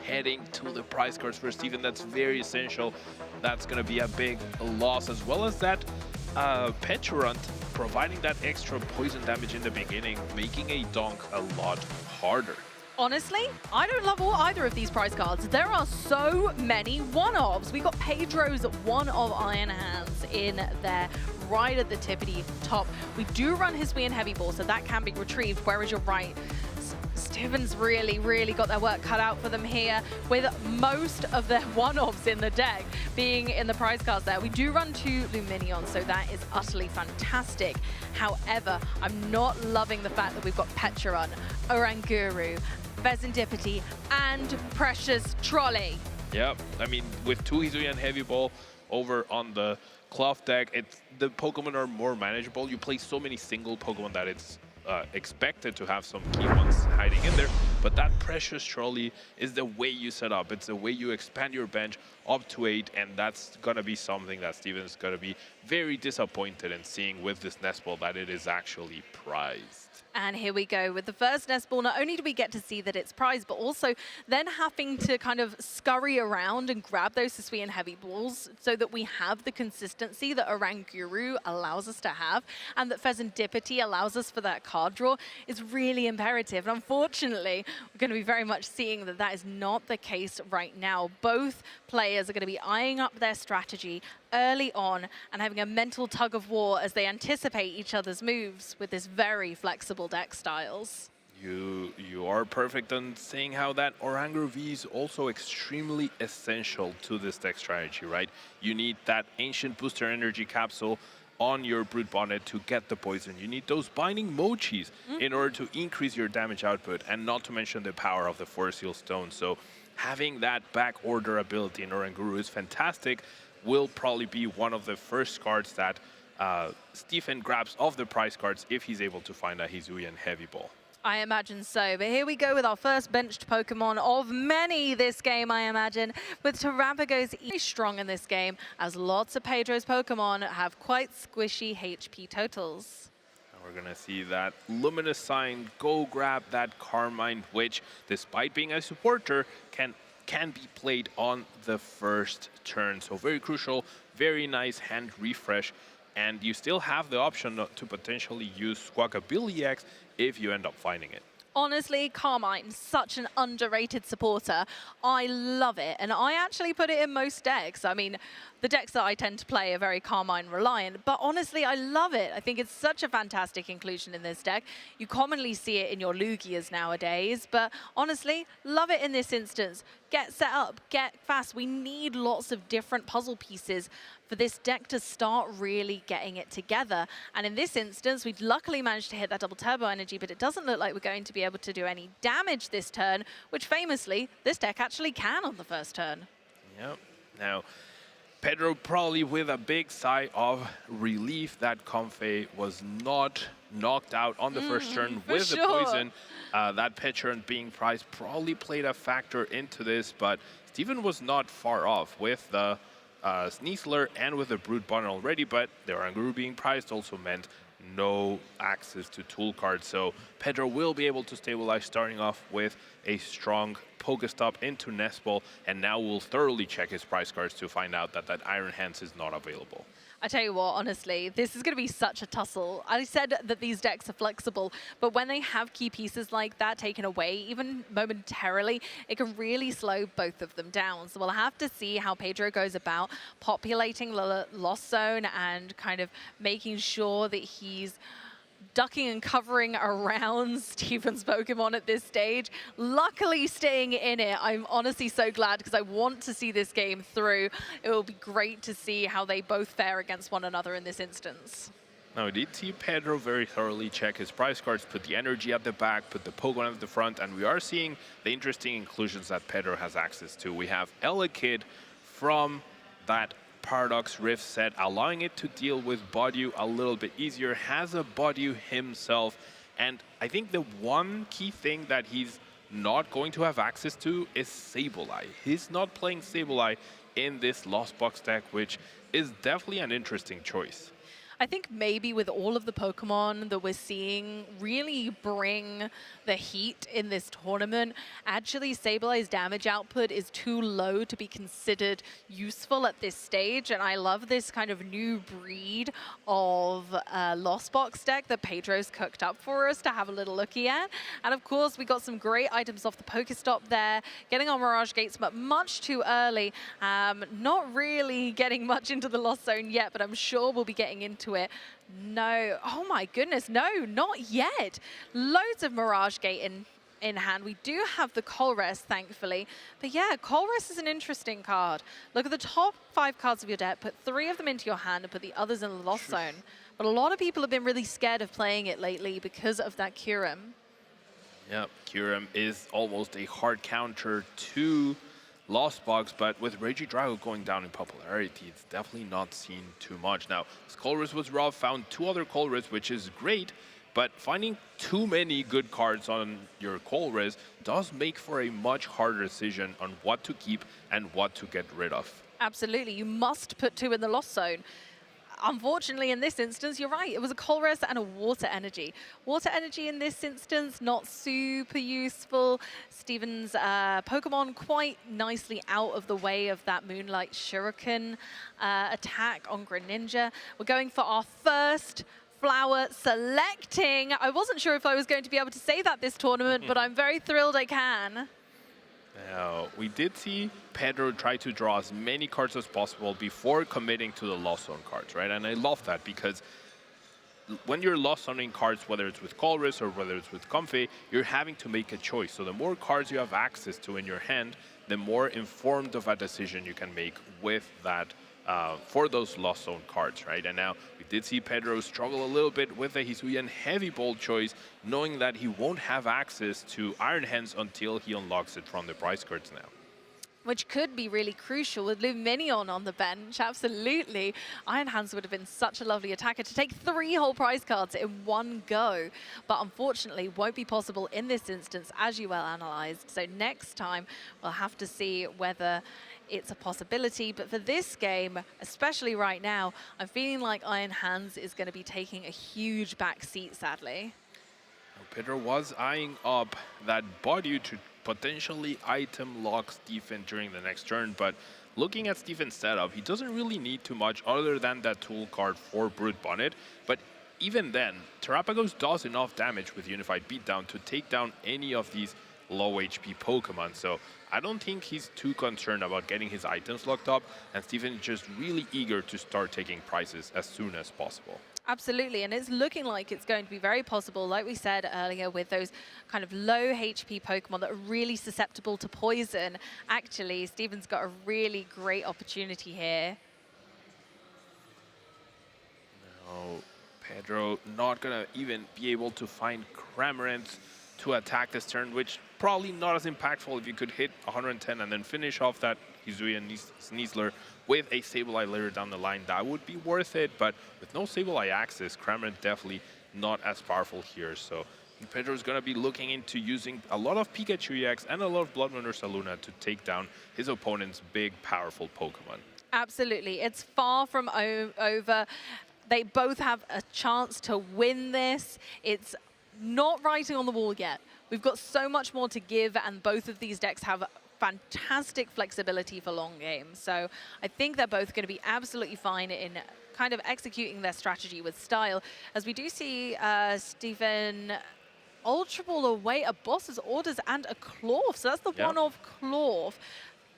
[SPEAKER 2] heading to the prize cards for Steven. That's very essential. That's going to be a big loss, as well as that Petulant providing that extra poison damage in the beginning, making a donk a lot harder.
[SPEAKER 18] Honestly, I don't love either of these prize cards. There are so many one-offs. We got Pedro's one-of Iron Hands in there right at the tippity top. We do run his Hisuian Heavy Ball, so that can be retrieved, whereas you're right. Steven's really got their work cut out for them here, with most of their one-offs in the deck being in the prize cards there. We do run 2 Luminions, so that is utterly fantastic. However, I'm not loving the fact that we've got Petulant, Oranguru, Serendipity, and Precious Trolley.
[SPEAKER 2] Yep, I mean, with 2 Hisuian Heavy Ball over on the Cloth deck, the Pokemon are more manageable. You play so many single Pokemon that it's expected to have some key ones hiding in there, but that Precious Trolley is the way you set up. It's the way you expand your bench up to 8, and that's gonna be something that Steven's gonna be very disappointed in seeing with this nest ball, that it is actually prized.
[SPEAKER 18] And here we go with the first nest ball. Not only do we get to see that it's prized, but also then having to kind of scurry around and grab those Hisuian Heavy Balls so that we have the consistency that Oranguru allows us to have, and that Serendipity allows us for that card draw is really imperative. And unfortunately, we're going to be very much seeing that that is not the case right now. Both players are going to be eyeing up their strategy early on and having a mental tug of war as they anticipate each other's moves with this very flexible deck styles.
[SPEAKER 2] You are perfect on saying how that Oranguru V is also extremely essential to this deck strategy, right? You need that Ancient Booster Energy Capsule on your Brute Bonnet to get the poison. You need those Binding Mochis in order to increase your damage output, and not to mention the power of the Force Seal Stone. So having that back order ability in Oranguru is fantastic. Will probably be one of the first cards that Stephen grabs off the prize cards if he's able to find a Hisuian Heavy Ball.
[SPEAKER 18] I imagine so, but here we go with our first benched Pokemon of many this game, I imagine, with Terrapago's strong in this game, as lots of Pedro's Pokemon have quite squishy HP totals.
[SPEAKER 2] We're gonna see that Luminous Sign go grab that Carmine, which, despite being a supporter, can be played on the first turn. So very crucial, very nice hand refresh. And you still have the option to potentially use Squawkabilly X if you end up finding it.
[SPEAKER 18] Honestly, Carmine, such an underrated supporter. I love it, and I actually put it in most decks. I mean, the decks that I tend to play are very Carmine reliant, but honestly, I love it. I think it's such a fantastic inclusion in this deck. You commonly see it in your Lugias nowadays, but honestly, love it in this instance. Get set up, get fast. We need lots of different puzzle pieces for this deck to start really getting it together. And in this instance, we've luckily managed to hit that double turbo energy, but it doesn't look like we're going to be able to do any damage this turn, which famously, this deck actually can on the first turn.
[SPEAKER 2] Yep. Now, Pedro probably with a big sigh of relief that Comfey was not knocked out on the first turn with the poison. That Petulant being prized probably played a factor into this, but Steven was not far off with the Sneasler and with the Brute Bonnet already, but the Oranguru being prized also meant no access to tool cards. So Pedro will be able to stabilize, starting off with a strong Pokestop into Nest Ball, and now we'll thoroughly check his prize cards to find out that Iron Hands is not available.
[SPEAKER 18] I tell you what, honestly, this is going to be such a tussle. I said that these decks are flexible, but when they have key pieces like that taken away, even momentarily, it can really slow both of them down. So we'll have to see how Pedro goes about populating the Lost Zone and kind of making sure that he's ducking and covering around Steven's Pokemon at this stage. Luckily staying in it. I'm honestly so glad, because I want to see this game through. It will be great to see how they both fare against one another in this instance.
[SPEAKER 2] Now, we did see Pedro very thoroughly check his prize cards, put the energy at the back, put the Pokemon at the front, and we are seeing the interesting inclusions that Pedro has access to. We have Elekid from that Paradox Rift set, allowing it to deal with Badu a little bit easier, has a Badu himself, and I think the one key thing that he's not going to have access to is Sableye. He's not playing Sableye in this Lost Box deck, which is definitely an interesting choice.
[SPEAKER 18] I think maybe with all of the Pokemon that we're seeing really bring the heat in this tournament, actually Sableye's damage output is too low to be considered useful at this stage. And I love this kind of new breed of Lost Box deck that Pedro's cooked up for us to have a little looky at. And of course, we got some great items off the Pokestop there, getting on Mirage Gates, but much too early. Not really getting much into the Lost Zone yet, but I'm sure we'll be getting into it. No, oh my goodness, no, not yet. Loads of Mirage Gate in hand. We do have the Colress, thankfully. But yeah, Colress is an interesting card. Look at the top 5 cards of your deck, put 3 of them into your hand and put the others in the Lost Zone. But a lot of people have been really scared of playing it lately because of that Kyurem.
[SPEAKER 2] Yeah, Kyurem is almost a hard counter to Lost Box, but with Regidrago going down in popularity, it's definitely not seen too much. Now, Colress was rough, found 2 other Colress, which is great, but finding too many good cards on your Colress does make for a much harder decision on what to keep and what to get rid of.
[SPEAKER 18] Absolutely, you must put 2 in the Lost Zone. Unfortunately, in this instance, you're right. It was a Colress and a Water Energy. Water Energy in this instance, not super useful. Steven's Pokemon quite nicely out of the way of that Moonlight Shuriken attack on Greninja. We're going for our first flower selecting. I wasn't sure if I was going to be able to say that this tournament, but I'm very thrilled I can.
[SPEAKER 2] Now, we did see Pedro try to draw as many cards as possible before committing to the Lost Zone cards, right? And I love that because when you're Lost Zoning cards, whether it's with Colress or whether it's with Comfey, you're having to make a choice. So the more cards you have access to in your hand, the more informed of a decision you can make with that for those Lost Zone cards, right? And now we did see Pedro struggle a little bit with the Hisuian Heavy Bolt choice, knowing that he won't have access to Iron Hands until he unlocks it from the prize cards now.
[SPEAKER 18] Which could be really crucial with Luminion on the bench, absolutely. Iron Hands would have been such a lovely attacker to take 3 whole prize cards in one go, but unfortunately won't be possible in this instance, as you well analysed. So next time we'll have to see whether it's a possibility, but for this game, especially right now, I'm feeling like Iron Hands is going to be taking a huge backseat, sadly.
[SPEAKER 2] Pedro was eyeing up that Badu to potentially item lock Stephen during the next turn, but looking at Stephen's setup, he doesn't really need too much other than that tool card for Brute Bonnet, but even then, Terrapagos does enough damage with Unified Beatdown to take down any of these low HP Pokemon, so I don't think he's too concerned about getting his items locked up, and Stephen is just really eager to start taking prizes as soon as possible.
[SPEAKER 18] Absolutely, and it's looking like it's going to be very possible, like we said earlier, with those kind of low HP Pokemon that are really susceptible to poison. Actually, Steven's got a really great opportunity here.
[SPEAKER 2] No, Pedro not gonna even be able to find Cramorant to attack this turn, which probably not as impactful. If you could hit 110 and then finish off that Hisuian Sneasler with a Sableye later down the line, that would be worth it, but with no Sableye access, Cramorant definitely not as powerful here. So Pedro's going to be looking into using a lot of Pikachu EX and a lot of Blood Moon Ursa Luna to take down his opponent's big, powerful Pokemon.
[SPEAKER 18] Absolutely, it's far from over. They both have a chance to win this. It's not writing on the wall yet. We've got so much more to give, and both of these decks have fantastic flexibility for long games. So I think they're both going to be absolutely fine in kind of executing their strategy with style. As we do see Stephen Ultra Ball away a Boss's Orders and a Clorf. So that's the one of Clorf,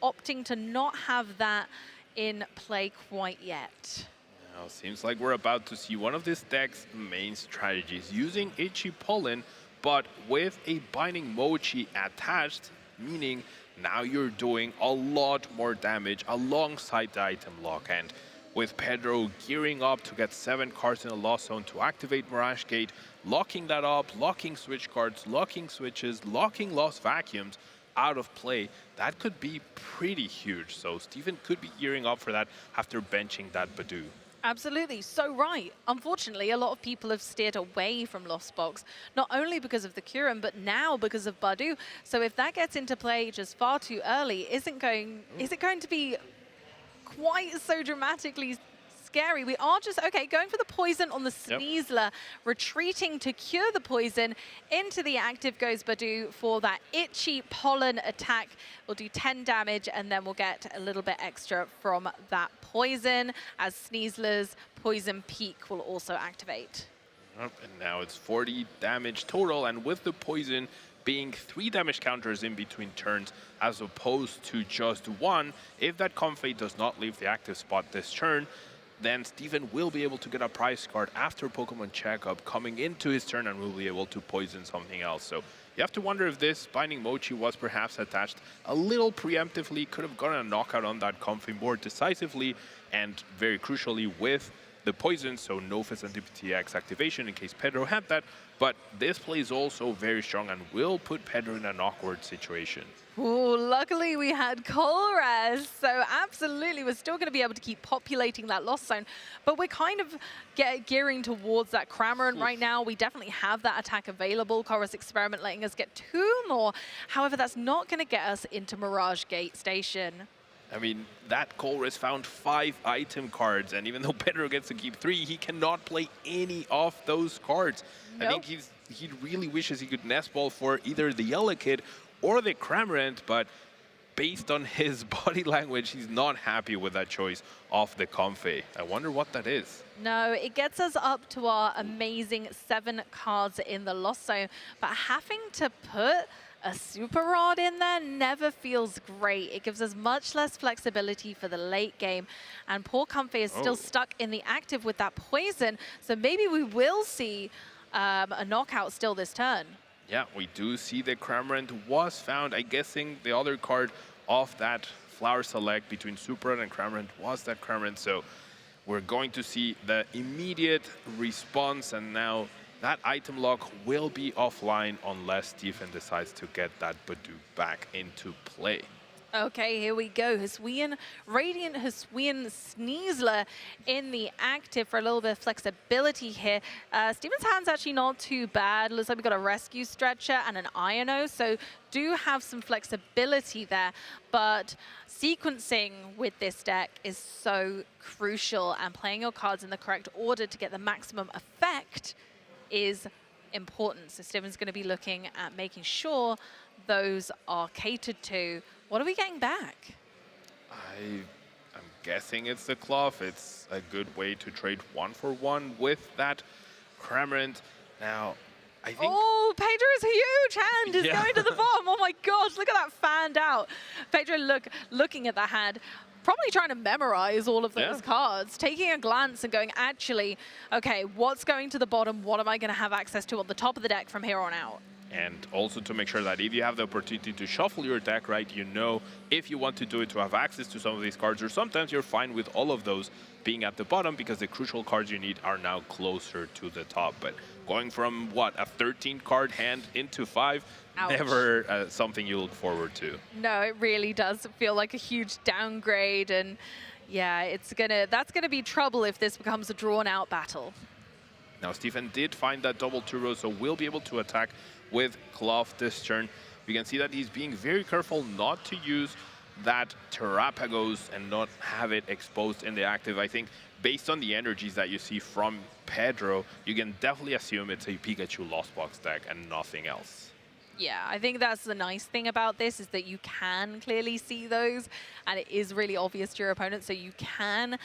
[SPEAKER 18] opting to not have that in play quite yet.
[SPEAKER 2] Now, seems like we're about to see one of this deck's main strategies, using Itchy Pollen, but with a Binding Mochi attached, meaning now you're doing a lot more damage alongside the item lock. And with Pedro gearing up to get 7 cards in the Lost Zone to activate Mirage Gate, locking that up, locking switch cards, locking switches, locking Lost Vacuums, out of play, that could be pretty huge. So Steven could be gearing up for that after benching that Badu.
[SPEAKER 18] Absolutely, so right. Unfortunately, a lot of people have steered away from Lost Box, not only because of the Kurin, but now because of Badu. So if that gets into play just far too early, is it going to be quite so dramatically scary? We are just, okay, going for the poison on the Sneasler, retreating to cure the poison. Into the active goes Badu for that itchy pollen attack. We'll do 10 damage, and then we'll get a little bit extra from that poison, as Sneasler's Poison Peak will also activate.
[SPEAKER 2] And now it's 40 damage total, and with the poison being 3 damage counters in between turns as opposed to just 1, if that Comfey does not leave the active spot this turn, then Steven will be able to get a prize card after Pokemon Checkup coming into his turn, and will be able to poison something else. So you have to wonder if this Binding Mochi was perhaps attached a little preemptively, could have gotten a knockout on that Comfey more decisively, and very crucially with the poison, so no Fist and DPTX activation in case Pedro had that. But this play is also very strong and will put Pedro in an awkward situation.
[SPEAKER 18] Ooh, luckily we had Colress, so absolutely we're still going to be able to keep populating that lost zone, but we're kind of gearing towards that Cramorant right now. We definitely have that attack available. Colress Experiment letting us get 2 more. However, that's not going to get us into Mirage Gate Station.
[SPEAKER 2] I mean, that Colress found 5 item cards, and even though Pedro gets to keep 3, he cannot play any of those cards.
[SPEAKER 18] Nope.
[SPEAKER 2] I think he really wishes he could nest ball for either the Yellow Kid or the Cramorant, but based on his body language, he's not happy with that choice of the Comfey. I wonder what that is.
[SPEAKER 18] No, it gets us up to our amazing 7 cards in the Lost Zone, but having to put a Super Rod in there never feels great. It gives us much less flexibility for the late game. And poor Comfey is still stuck in the active with that poison. So maybe we will see a knockout still this turn.
[SPEAKER 2] Yeah, we do see the Cramorant was found. I'm guessing the other card of that Flower Select between Super Rod and Cramorant was that Cramorant. So we're going to see the immediate response, and now that item lock will be offline unless Stephen decides to get that Badu back into play.
[SPEAKER 18] Okay, here we go. Radiant Hisuian Sneasler in the active for a little bit of flexibility here. Steven's hand's actually not too bad. Looks like we've got a Rescue Stretcher and an Iono, so do have some flexibility there. But sequencing with this deck is so crucial, and playing your cards in the correct order to get the maximum effect is important. So Steven's going to be looking at making sure those are catered to. What are we getting back?
[SPEAKER 2] I'm guessing it's the Cloth. It's a good way to trade 1-for-1 with that Cramorant. Now, I think...
[SPEAKER 18] Oh, Pedro's huge hand is going to the bottom. Oh my gosh, look at that fanned out. Pedro looking at the hand, probably trying to memorize all of those cards, taking a glance and going, actually, okay, what's going to the bottom? What am I going to have access to on the top of the deck from here on out?
[SPEAKER 2] And also to make sure that if you have the opportunity to shuffle your deck, right, you know if you want to do it to have access to some of these cards, or sometimes you're fine with all of those being at the bottom because the crucial cards you need are now closer to the top. But going from, what, a 13-card hand into 5,
[SPEAKER 18] Ouch.
[SPEAKER 2] Never something you look forward to.
[SPEAKER 18] No, it really does feel like a huge downgrade, and yeah, that's gonna be trouble if this becomes a drawn-out battle.
[SPEAKER 2] Now, Stephen did find that double turbo, so will be able to attack with Cloth this turn. You can see that he's being very careful not to use that Terrapagos and not have it exposed in the active. I think based on the energies that you see from Pedro, you can definitely assume it's a Pikachu Lost Box deck and nothing else.
[SPEAKER 18] Yeah, I think that's the nice thing about this, is that you can clearly see those, and it is really obvious to your opponent, so you can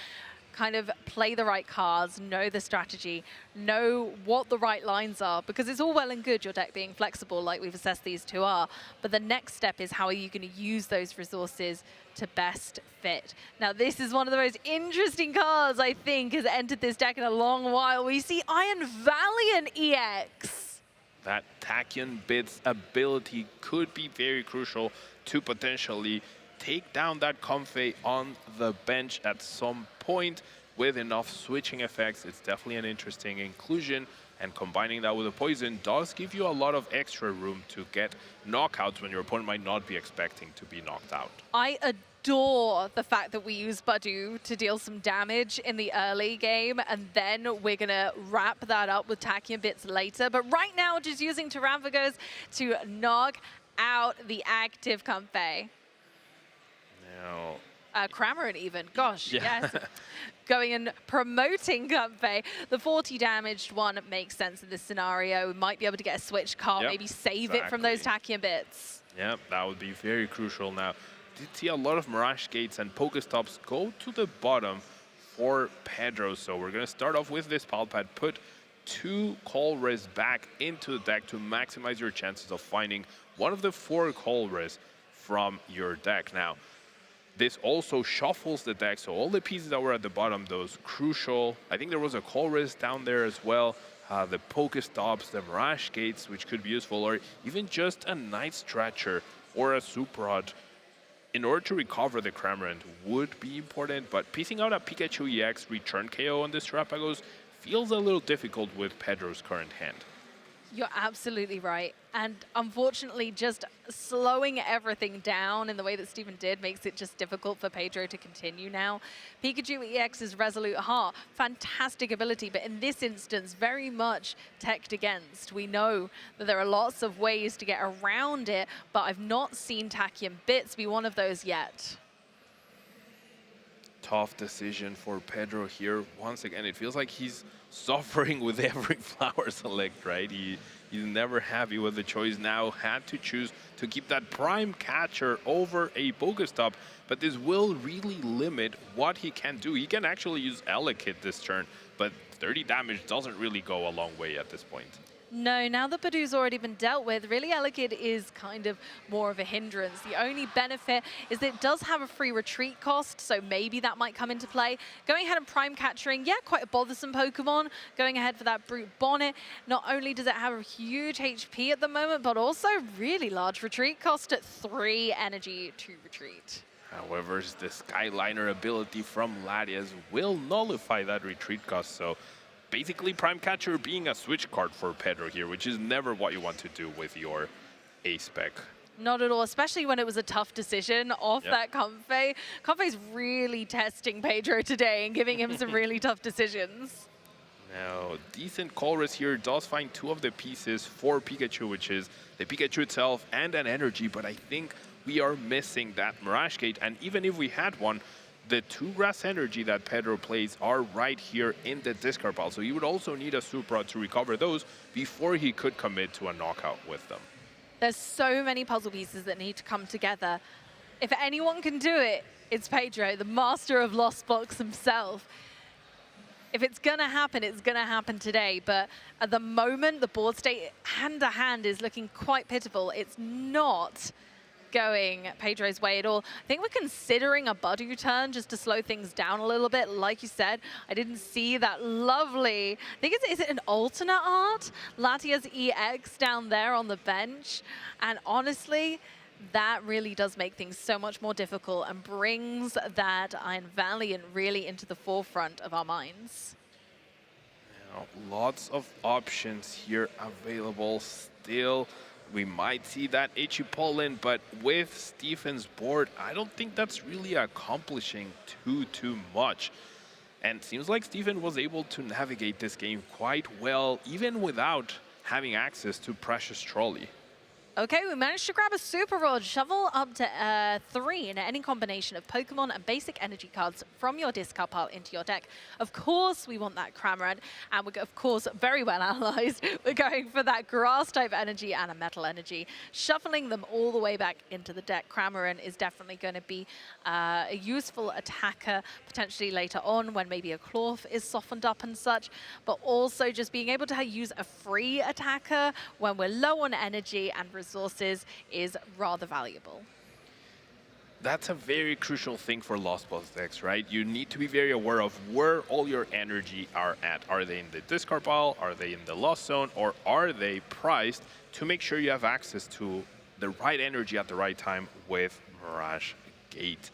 [SPEAKER 18] kind of play the right cards, know the strategy, know what the right lines are, because it's all well and good your deck being flexible like we've assessed these two are, but the next step is how are you going to use those resources to best fit. Now this is one of the most interesting cards I think has entered this deck in a long while. We see Iron Valiant EX.
[SPEAKER 2] That Tachyon Bits ability could be very crucial to potentially take down that Comfey on the bench at some point with enough switching effects. It's definitely an interesting inclusion, And combining that with a poison does give you a lot of extra room to get knockouts when your opponent might not be expecting to be knocked out.
[SPEAKER 18] I adore the fact that we use Badu to deal some damage in the early game, and then we're going to wrap that up with Tachyon Bits later. But right now, just using Terravagos to knock out the active Comfey.
[SPEAKER 2] Now...
[SPEAKER 18] Cramorant even, gosh,
[SPEAKER 2] yeah.
[SPEAKER 18] yes. Going and promoting Comfey. The 40 damaged one makes sense in this scenario. We might be able to get a switch card, maybe save it from those Tachyon Bits.
[SPEAKER 2] Yep, that would be very crucial now. Did see a lot of Mirage Gates and Pokestops go to the bottom for Pedro. So we're going to start off with this Pal Pad, put 2 Colress back into the deck to maximize your chances of finding one of the 4 Colress from your deck. Now, this also shuffles the deck, so all the pieces that were at the bottom, those crucial, I think there was a Colress down there as well, the Pokestops, the Mirage Gates, which could be useful, or even just a Night Stretcher or a Super Rod in order to recover the Cramorant would be important, but piecing out a Pikachu EX return KO on this Terravagos feels a little difficult with Pedro's current hand.
[SPEAKER 18] You're absolutely right. And unfortunately, just slowing everything down in the way that Stephen did makes it just difficult for Pedro to continue now. Pikachu EX's Resolute Heart, fantastic ability, but in this instance, very much teched against. We know that there are lots of ways to get around it, but I've not seen Tachyon Bits be one of those yet.
[SPEAKER 2] Tough decision for Pedro here. Once again, it feels like he's suffering with every flower select, right? He's never happy with the choice. Now had to choose to keep that Prime Catcher over a Pokestop, but this will really limit what he can do. He can actually use Elekid this turn, but 30 damage doesn't really go a long way at this point.
[SPEAKER 18] No, now that Badu's already been dealt with, really Elekid is kind of more of a hindrance. The only benefit is that it does have a free retreat cost, so maybe that might come into play. Going ahead and Prime Catchering, yeah, quite a bothersome Pokemon. Going ahead for that Brute Bonnet. Not only does it have a huge HP at the moment, but also really large retreat cost at 3 energy to retreat.
[SPEAKER 2] However, the Skyliner ability from Latias will nullify that retreat cost, so basically Prime Catcher being a switch card for Pedro here, which is never what you want to do with your A-Spec.
[SPEAKER 18] Not at all, especially when it was a tough decision off that Comfey. Comfey's really testing Pedro today and giving him some really tough decisions.
[SPEAKER 2] Now, decent Colress here does find 2 of the pieces for Pikachu, which is the Pikachu itself and an energy, but I think we are missing that Mirage Gate, and even if we had one, the 2 Grass Energy that Pedro plays are right here in the discard pile. So he would also need a Super Rod to recover those before he could commit to a knockout with them.
[SPEAKER 18] There's so many puzzle pieces that need to come together. If anyone can do it, it's Pedro, the master of Lost Box himself. If it's going to happen, it's going to happen today. But at the moment, the board state hand-to-hand is looking quite pitiful. It's not going Pedro's way at all. I think we're considering a Badu turn just to slow things down a little bit. Like you said, I didn't see that lovely, I think is it an alternate art? Latias EX down there on the bench. And honestly, that really does make things so much more difficult and brings that Iron Valiant really into the forefront of our minds.
[SPEAKER 2] Now, lots of options here available still. We might see that Ichi Pollen, but with Stephen's board, I don't think that's really accomplishing too much. And it seems like Stephen was able to navigate this game quite well, even without having access to Precious Trolley.
[SPEAKER 18] Okay, we managed to grab a Super Rod, shovel up to 3 in any combination of Pokemon and basic energy cards from your discard pile into your deck. Of course, we want that Cramorant, and we're, of course, very well analyzed. We're going for that Grass-type energy and a Metal energy, shuffling them all the way back into the deck. Cramorant is definitely going to be a useful attacker, potentially later on when maybe a Clorf is softened up and such, but also just being able to use a free attacker when we're low on energy and resources is rather valuable.
[SPEAKER 2] That's a very crucial thing for Lost Box decks, right? You need to be very aware of where all your energy are at. Are they in the discard pile? Are they in the Lost Zone? Or are they priced to make sure you have access to the right energy at the right time with Mirage Gate?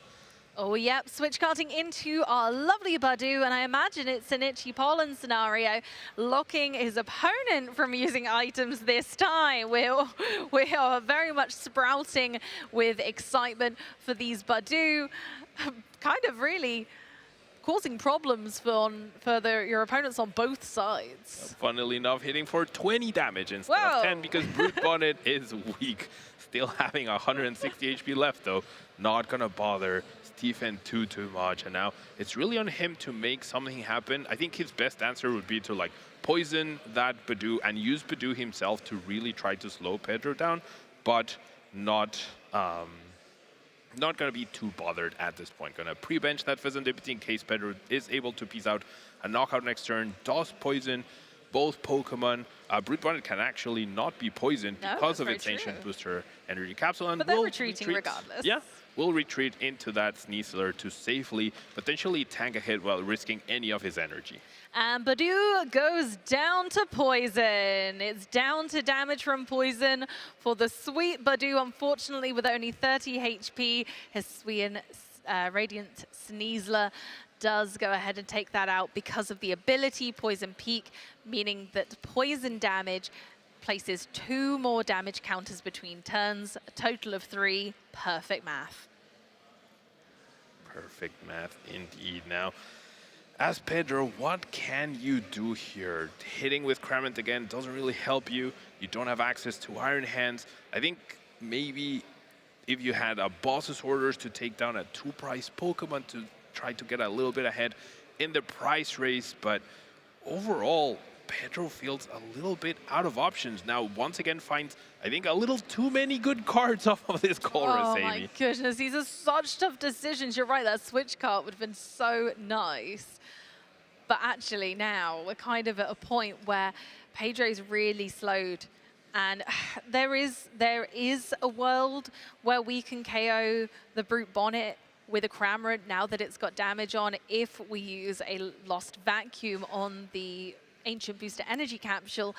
[SPEAKER 18] Oh, yep, switch karting into our lovely Badu, and I imagine it's an Itchy Pollen scenario, locking his opponent from using items this time. We are very much sprouting with excitement for these Badu, kind of really causing problems for your opponents on both sides.
[SPEAKER 2] Funnily enough, hitting for 20 damage instead
[SPEAKER 18] Whoa.
[SPEAKER 2] of 10 because Brute Bonnet is weak. Still having 160 HP left though. Not gonna bother Stephen too much. And now it's really on him to make something happen. I think his best answer would be to like poison that Badu and use Badu himself to really try to slow Pedro down, but not going to be too bothered at this point. Going to pre-bench that Serendipity in case Pedro is able to piece out a knockout next turn. Does poison both Pokemon. Brute Bonnet can actually not be poisoned because of its Ancient Booster Energy Capsule. And
[SPEAKER 18] But they're retreating regardless.
[SPEAKER 2] Yeah, will retreat into that Sneasler to safely potentially tank a hit while risking any of his energy.
[SPEAKER 18] And Badu goes down to poison. It's down to damage from poison for the sweet Badu, unfortunately with only 30 HP. His Hisuian Radiant Sneasler does go ahead and take that out because of the ability Poison Peak, meaning that poison damage places 2 more damage counters between turns, a total of 3. Perfect math.
[SPEAKER 2] Perfect math indeed. Now, as Pedro, what can you do here? Hitting with Cramant again doesn't really help you. You don't have access to Iron Hands. I think maybe if you had a boss's orders to take down a 2-price Pokemon to try to get a little bit ahead in the price race, but overall, Pedro feels a little bit out of options. Now, once again, finds, I think, a little too many good cards off of this Colress,
[SPEAKER 18] Oh
[SPEAKER 2] Amy.
[SPEAKER 18] my goodness, these are such tough decisions. You're right, that switch card would have been so nice. But actually now, we're kind of at a point where Pedro's really slowed. And there is a world where we can KO the Brute Bonnet with a Cramorant now that it's got damage on if we use a Lost Vacuum on the Ancient Booster Energy Capsule,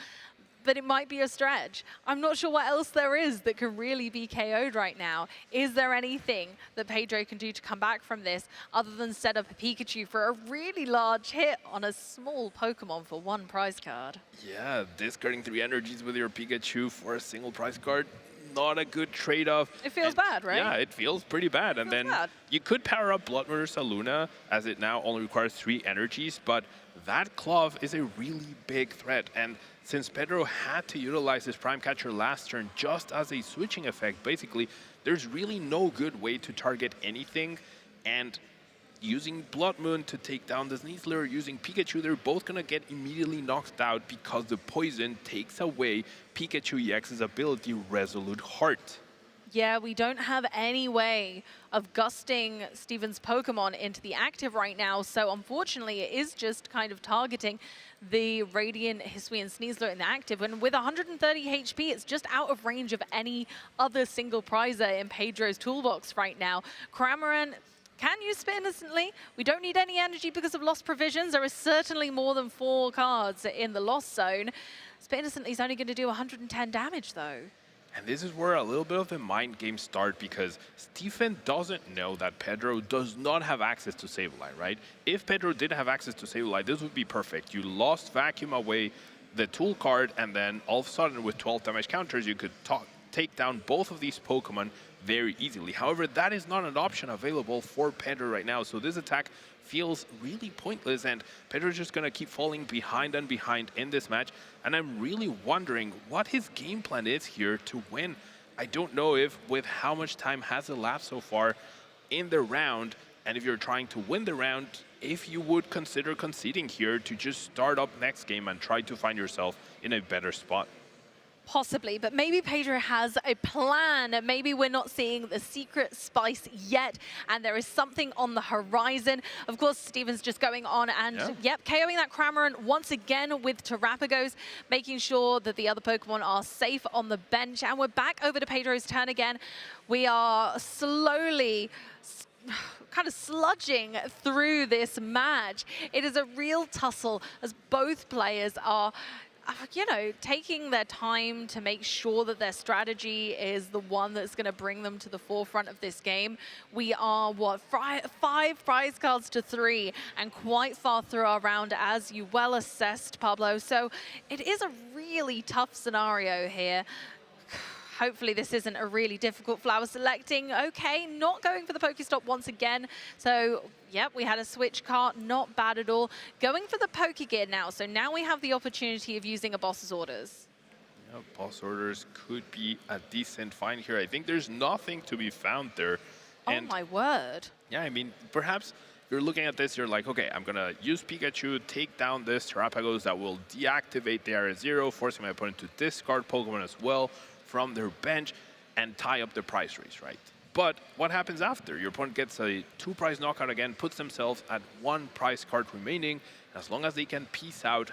[SPEAKER 18] but it might be a stretch. I'm not sure what else there is that can really be KO'd right now. Is there anything that Pedro can do to come back from this other than set up a Pikachu for a really large hit on a small Pokemon for 1 prize card?
[SPEAKER 2] Yeah, discarding 3 energies with your Pikachu for a single prize card, not a good trade-off.
[SPEAKER 18] It feels bad, right?
[SPEAKER 2] Yeah, it feels pretty bad. And then you could power up Blood Murder Saluna, as it now only requires 3 energies, but that Claw is a really big threat. And since Pedro had to utilize his Prime Catcher last turn just as a switching effect, basically, there's really no good way to target anything. And using Blood Moon to take down the Sneasler, using Pikachu, they're both going to get immediately knocked out because the poison takes away Pikachu EX's ability, Resolute Heart.
[SPEAKER 18] Yeah, we don't have any way of gusting Steven's Pokemon into the active right now, so unfortunately it is just kind of targeting the Radiant Hisuian Sneasler in the active, and with 130 HP, it's just out of range of any other single prizer in Pedro's toolbox right now. Cramorant can use Spit Innocently. We don't need any energy because of Lost Provisions. There is certainly more than 4 cards in the Lost Zone. Spit Innocently is only going to do 110 damage, though.
[SPEAKER 2] And this is where a little bit of the mind games start, because Stephen doesn't know that Pedro does not have access to Sableye, right? If Pedro did have access to Sableye, this would be perfect. You Lost Vacuum away the tool card, and then all of a sudden with 12 damage counters, you could take down both of these Pokemon very easily. However, that is not an option available for Pedro right now, so this attack feels really pointless, and Pedro's just going to keep falling behind and behind in this match, and I'm really wondering what his game plan is here to win. I don't know if with how much time has elapsed so far in the round, and if you're trying to win the round, if you would consider conceding here to just start up next game and try to find yourself in a better spot.
[SPEAKER 18] Possibly, but maybe Pedro has a plan. Maybe we're not seeing the secret spice yet, and there is something on the horizon. Of course, Steven's just going on and, KOing that Cramorant once again with Terrapagos, making sure that the other Pokemon are safe on the bench. And we're back over to Pedro's turn again. We are slowly kind of sludging through this match. It is a real tussle as both players are you know, taking their time to make sure that their strategy is the one that's going to bring them to the forefront of this game. We are, what, 5 prize cards to 3 and quite far through our round, as you well assessed, Pablo. So it is a really tough scenario here. Hopefully this isn't a really difficult flower selecting. Okay, not going for the Pokestop once again. So, yep, we had a switch cart, not bad at all. Going for the Pokegear now. So now we have the opportunity of using a boss's orders.
[SPEAKER 2] Yeah, boss orders could be a decent find here. I think there's nothing to be found there.
[SPEAKER 18] Oh my word.
[SPEAKER 2] Yeah, I mean, perhaps you're looking at this, you're like, okay, I'm gonna use Pikachu, take down this Terrapagos that will deactivate the Area 0, forcing my opponent to discard Pokemon as well from their bench and tie up the prize race, right? But what happens after? Your opponent gets a 2-prize knockout again, puts themselves at 1 prize card remaining. As long as they can piece out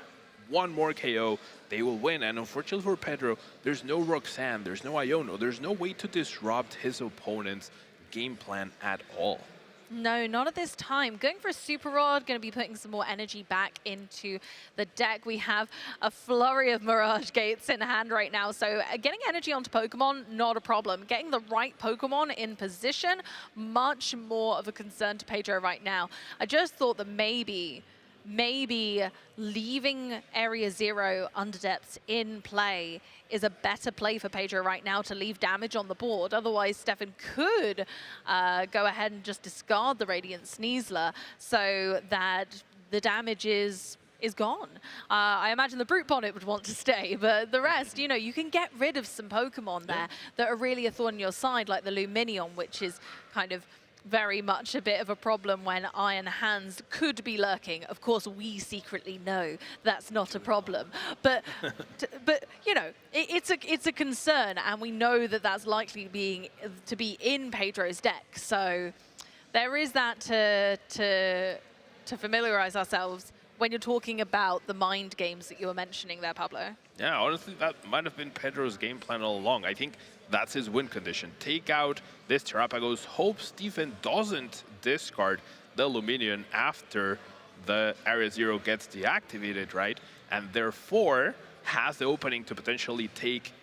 [SPEAKER 2] 1 more KO, they will win. And unfortunately for Pedro, there's no Roxanne, there's no Iono, there's no way to disrupt his opponent's game plan at all.
[SPEAKER 18] No, not at this time. Going for a Super Rod, going to be putting some more energy back into the deck. We have a flurry of Mirage Gates in hand right now, so getting energy onto Pokemon, not a problem. Getting the right Pokemon in position, much more of a concern to Pedro right now. I just thought that maybe leaving Area 0 Underdepths in play is a better play for Pedro right now to leave damage on the board. Otherwise, Stefan could go ahead and just discard the Radiant Sneasler so that the damage is gone. I imagine the Brute Bonnet would want to stay, but the rest, you know, you can get rid of some Pokemon there that are really a thorn in your side, like the Luminion, which is kind of very much a bit of a problem when Iron Hands could be lurking. Of course, we secretly know that's not a problem, but you know, it's a concern, and we know that that's likely to be in Pedro's deck. So there is that to familiarize ourselves when you're talking about the mind games that you were mentioning there, Pablo.
[SPEAKER 2] Yeah, honestly, that might have been Pedro's game plan all along. I think that's his win condition. Take out this Terrapagos, hope Stephen doesn't discard the Luminion after the Area 0 gets deactivated, right? And therefore has the opening to potentially take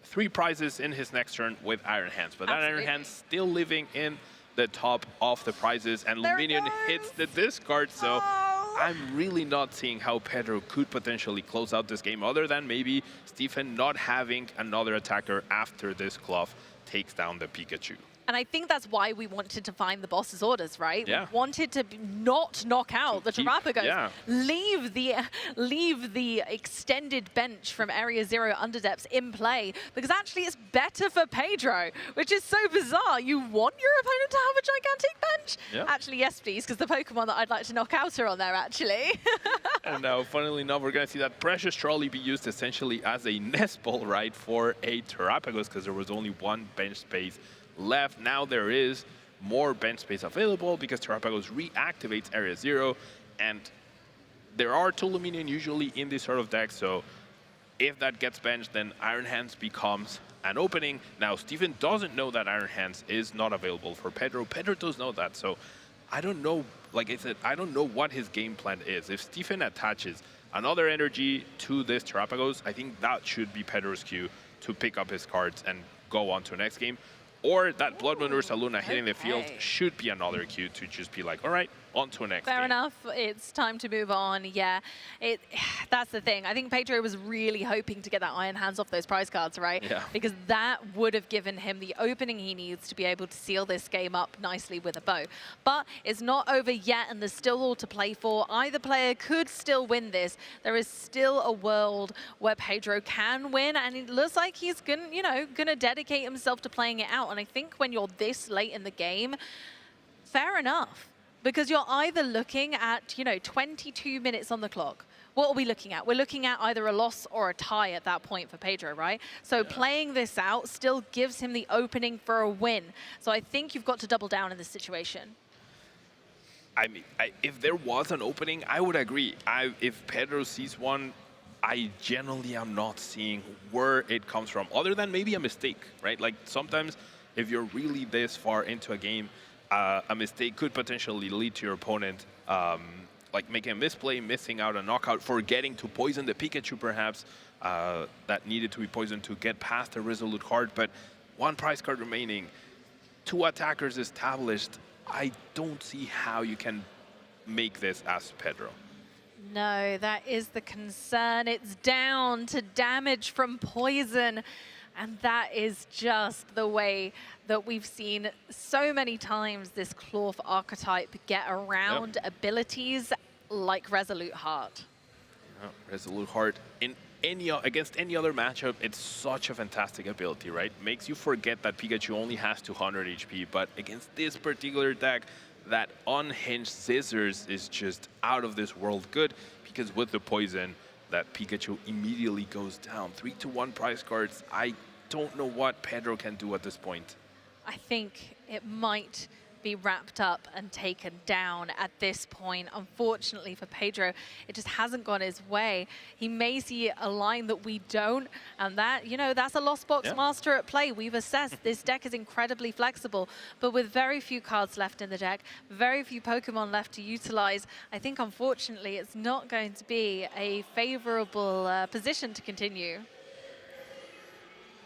[SPEAKER 2] 3 prizes in his next turn with Iron Hands. But that Iron Hands still living in the top of the prizes, and Luminion hits the discard, so I'm really not seeing how Pedro could potentially close out this game, other than maybe Stephen not having another attacker after this Cloth takes down the Pikachu.
[SPEAKER 18] And I think that's why we wanted to find the boss's orders, right?
[SPEAKER 2] Yeah.
[SPEAKER 18] We wanted to not knock out the Terrapagos.
[SPEAKER 2] Yeah.
[SPEAKER 18] Leave the extended bench from Area 0 Underdepths in play, because actually it's better for Pedro, which is so bizarre. You want your opponent to have a gigantic bench?
[SPEAKER 2] Yeah.
[SPEAKER 18] Actually, yes, please, because the Pokemon that I'd like to knock out are on there, actually.
[SPEAKER 2] And now, funnily enough, we're going to see that Precious Trolley be used essentially as a nest ball, right, for a Terrapagos, because there was only 1 bench space left. Now there is more bench space available because Terrapagos reactivates Area 0, and there are 2 Luminion usually in this sort of deck, so if that gets benched, then Iron Hands becomes an opening. Now, Stephen doesn't know that Iron Hands is not available for Pedro. Pedro does know that, so I don't know, like I said, I don't know what his game plan is. If Stephen attaches another energy to this Terrapagos, I think that should be Pedro's cue to pick up his cards and go on to the next game. Or that Blood Moon Ursaluna hitting the field should be another cue to just be like, all right, on to the next
[SPEAKER 18] Fair
[SPEAKER 2] game.
[SPEAKER 18] enough. It's time to move on. Yeah, that's the thing. I think Pedro was really hoping to get that Iron Hands off those prize cards, right?
[SPEAKER 2] Yeah.
[SPEAKER 18] Because that would have given him the opening he needs to be able to seal this game up nicely with a bow. But it's not over yet, and there's still all to play for. Either player could still win this. There is still a world where Pedro can win, and it looks like he's gonna dedicate himself to playing it out. And I think when you're this late in the game, fair enough. Because you're either looking at, 22 minutes on the clock. What are we looking at? We're looking at either a loss or a tie at that point for Pedro, right? So playing this out still gives him the opening for a win. So I think you've got to double down in this situation.
[SPEAKER 2] I mean, if there was an opening, I would agree. If Pedro sees one, I generally am not seeing where it comes from, other than maybe a mistake, right? Like sometimes if you're really this far into a game, a mistake could potentially lead to your opponent like making a misplay, missing out a knockout, forgetting to poison the Pikachu perhaps that needed to be poisoned to get past the Resolute Heart. But one prize card remaining, 2 attackers established. I don't see how you can make this as Pedro.
[SPEAKER 18] No, that is the concern. It's down to damage from poison. And that is just the way that we've seen so many times this Clorf archetype get around abilities like Resolute Heart.
[SPEAKER 2] Resolute Heart, against any other matchup, it's such a fantastic ability, right? Makes you forget that Pikachu only has 200 HP, but against this particular deck, that unhinged Scissors is just out of this world good, because with the poison, that Pikachu immediately goes down. 3-1 prize cards. I don't know what Pedro can do at this point.
[SPEAKER 18] I think it might be wrapped up and taken down at this point. Unfortunately for Pedro, it just hasn't gone his way. He may see a line that we don't, and that, you know, that's a Lost Box Master at play. We've assessed this deck is incredibly flexible, but with very few cards left in the deck, very few Pokemon left to utilize, I think unfortunately it's not going to be a favorable position to continue.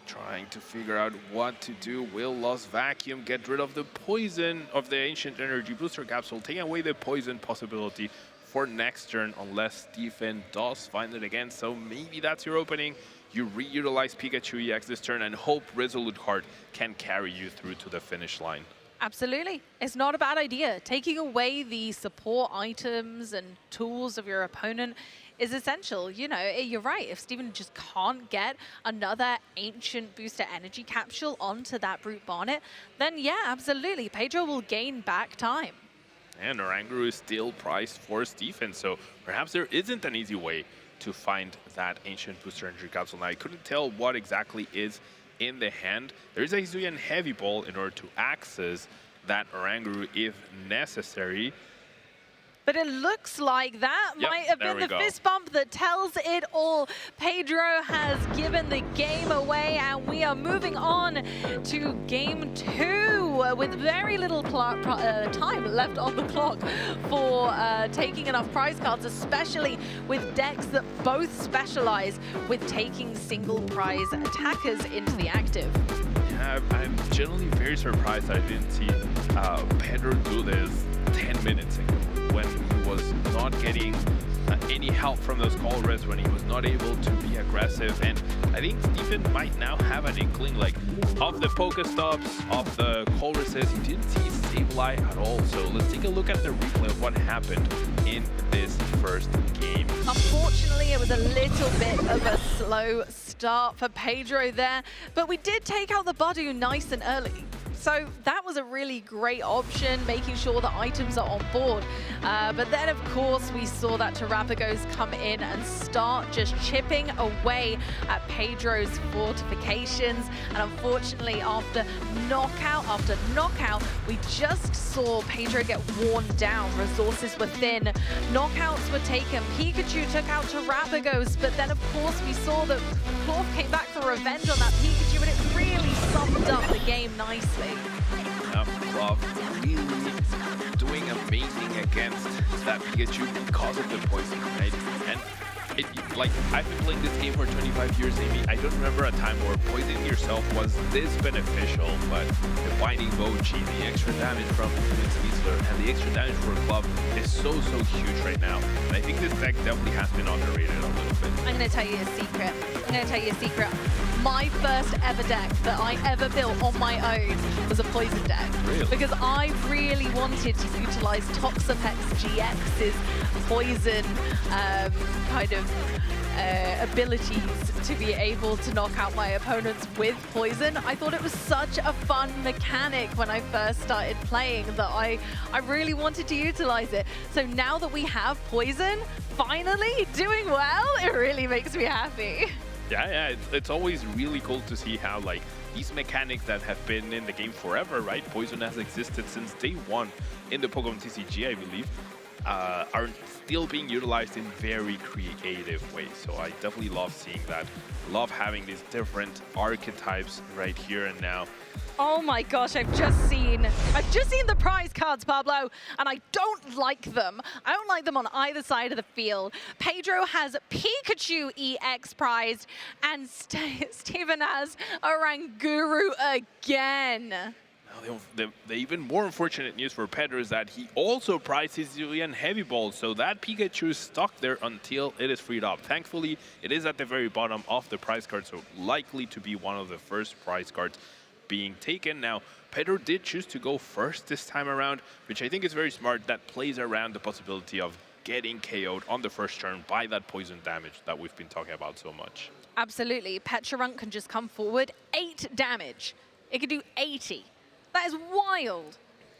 [SPEAKER 2] Trying to figure out what to do. Will Lost Vacuum get rid of the poison of the Ancient Energy Booster Capsule, taking away the poison possibility for next turn, unless Stephen does find it again. So maybe that's your opening. You reutilize Pikachu EX this turn and hope Resolute Heart can carry you through to the finish line.
[SPEAKER 18] Absolutely. It's not a bad idea. Taking away the support items and tools of your opponent is essential. You know, you're right. If Steven just can't get another Ancient Booster Energy Capsule onto that Brute Bonnet, then yeah, absolutely. Pedro will gain back time.
[SPEAKER 2] And Oranguru is still priced for Stephen, so perhaps there isn't an easy way to find that Ancient Booster Energy Capsule. Now, I couldn't tell what exactly is in the hand. There is a Hisuian Heavy Ball in order to access that Oranguru if necessary.
[SPEAKER 18] But it looks like that might have been the fist bump that tells it all. Pedro has given the game away, and we are moving on to game 2 with very little time left on the clock for taking enough prize cards, especially with decks that both specialize with taking single prize attackers into the active.
[SPEAKER 2] Yeah, I'm generally very surprised I didn't see Pedro do this 10 minutes ago, when he was not getting any help from those call risks, when he was not able to be aggressive. And I think Stephen might now have an inkling, like, of the Pokestops, of the call resist. He didn't see Sableye at all. So let's take a look at the replay of what happened in this first game.
[SPEAKER 18] Unfortunately, it was a little bit of a slow start for Pedro there, but we did take out the Badu nice and early. So that was a really great option, making sure the items are on board. But then, of course, we saw that Terrapagos come in and start just chipping away at Pedro's fortifications. And unfortunately, after knockout, we just saw Pedro get worn down. Resources were thin. Knockouts were taken. Pikachu took out Terrapagos. But then, of course, we saw that Clorf came back for revenge on that Pikachu, and it really summed up the game nicely.
[SPEAKER 2] Clorf really doing amazing against that Pikachu because of the poison, right? And like, I've been playing this game for 25 years, Amy. I don't remember a time where poisoning yourself was this beneficial, but the Binding Mochi, the extra damage from Weasler, and the extra damage for Clorf is so huge right now. And I think this deck definitely has been underrated a little bit.
[SPEAKER 18] I'm going to tell you a secret. My first ever deck that I ever built on my own was a poison deck.
[SPEAKER 2] Really?
[SPEAKER 18] Because I really wanted to utilize Toxapex GX's poison kind of abilities to be able to knock out my opponents with poison. I thought it was such a fun mechanic when I first started playing that I really wanted to utilize it. So now that we have poison finally doing well, it really makes me happy.
[SPEAKER 2] Yeah, it's always really cool to see how, like, these mechanics that have been in the game forever, right? Poison has existed since day one in the Pokemon TCG, I believe. are still being utilized in very creative ways. So I definitely love seeing that. Love having these different archetypes right here and now.
[SPEAKER 18] Oh my gosh, I've just seen the prize cards, Pablo, and I don't like them. I don't like them on either side of the field. Pedro has Pikachu EX prized, and Steven has Oranguru again.
[SPEAKER 2] Now, the even more unfortunate news for Pedro is that he also prized his Julian Heavy Ball, so that Pikachu is stuck there until it is freed up. Thankfully, it is at the very bottom of the prize card, so likely to be one of the first prize cards being taken. Now, Pedro did choose to go first this time around, which I think is very smart. That plays around the possibility of getting KO'd on the first turn by that poison damage that we've been talking about so much.
[SPEAKER 18] Absolutely. Petrarunk can just come forward, 8 damage. It can do 80. That is wild.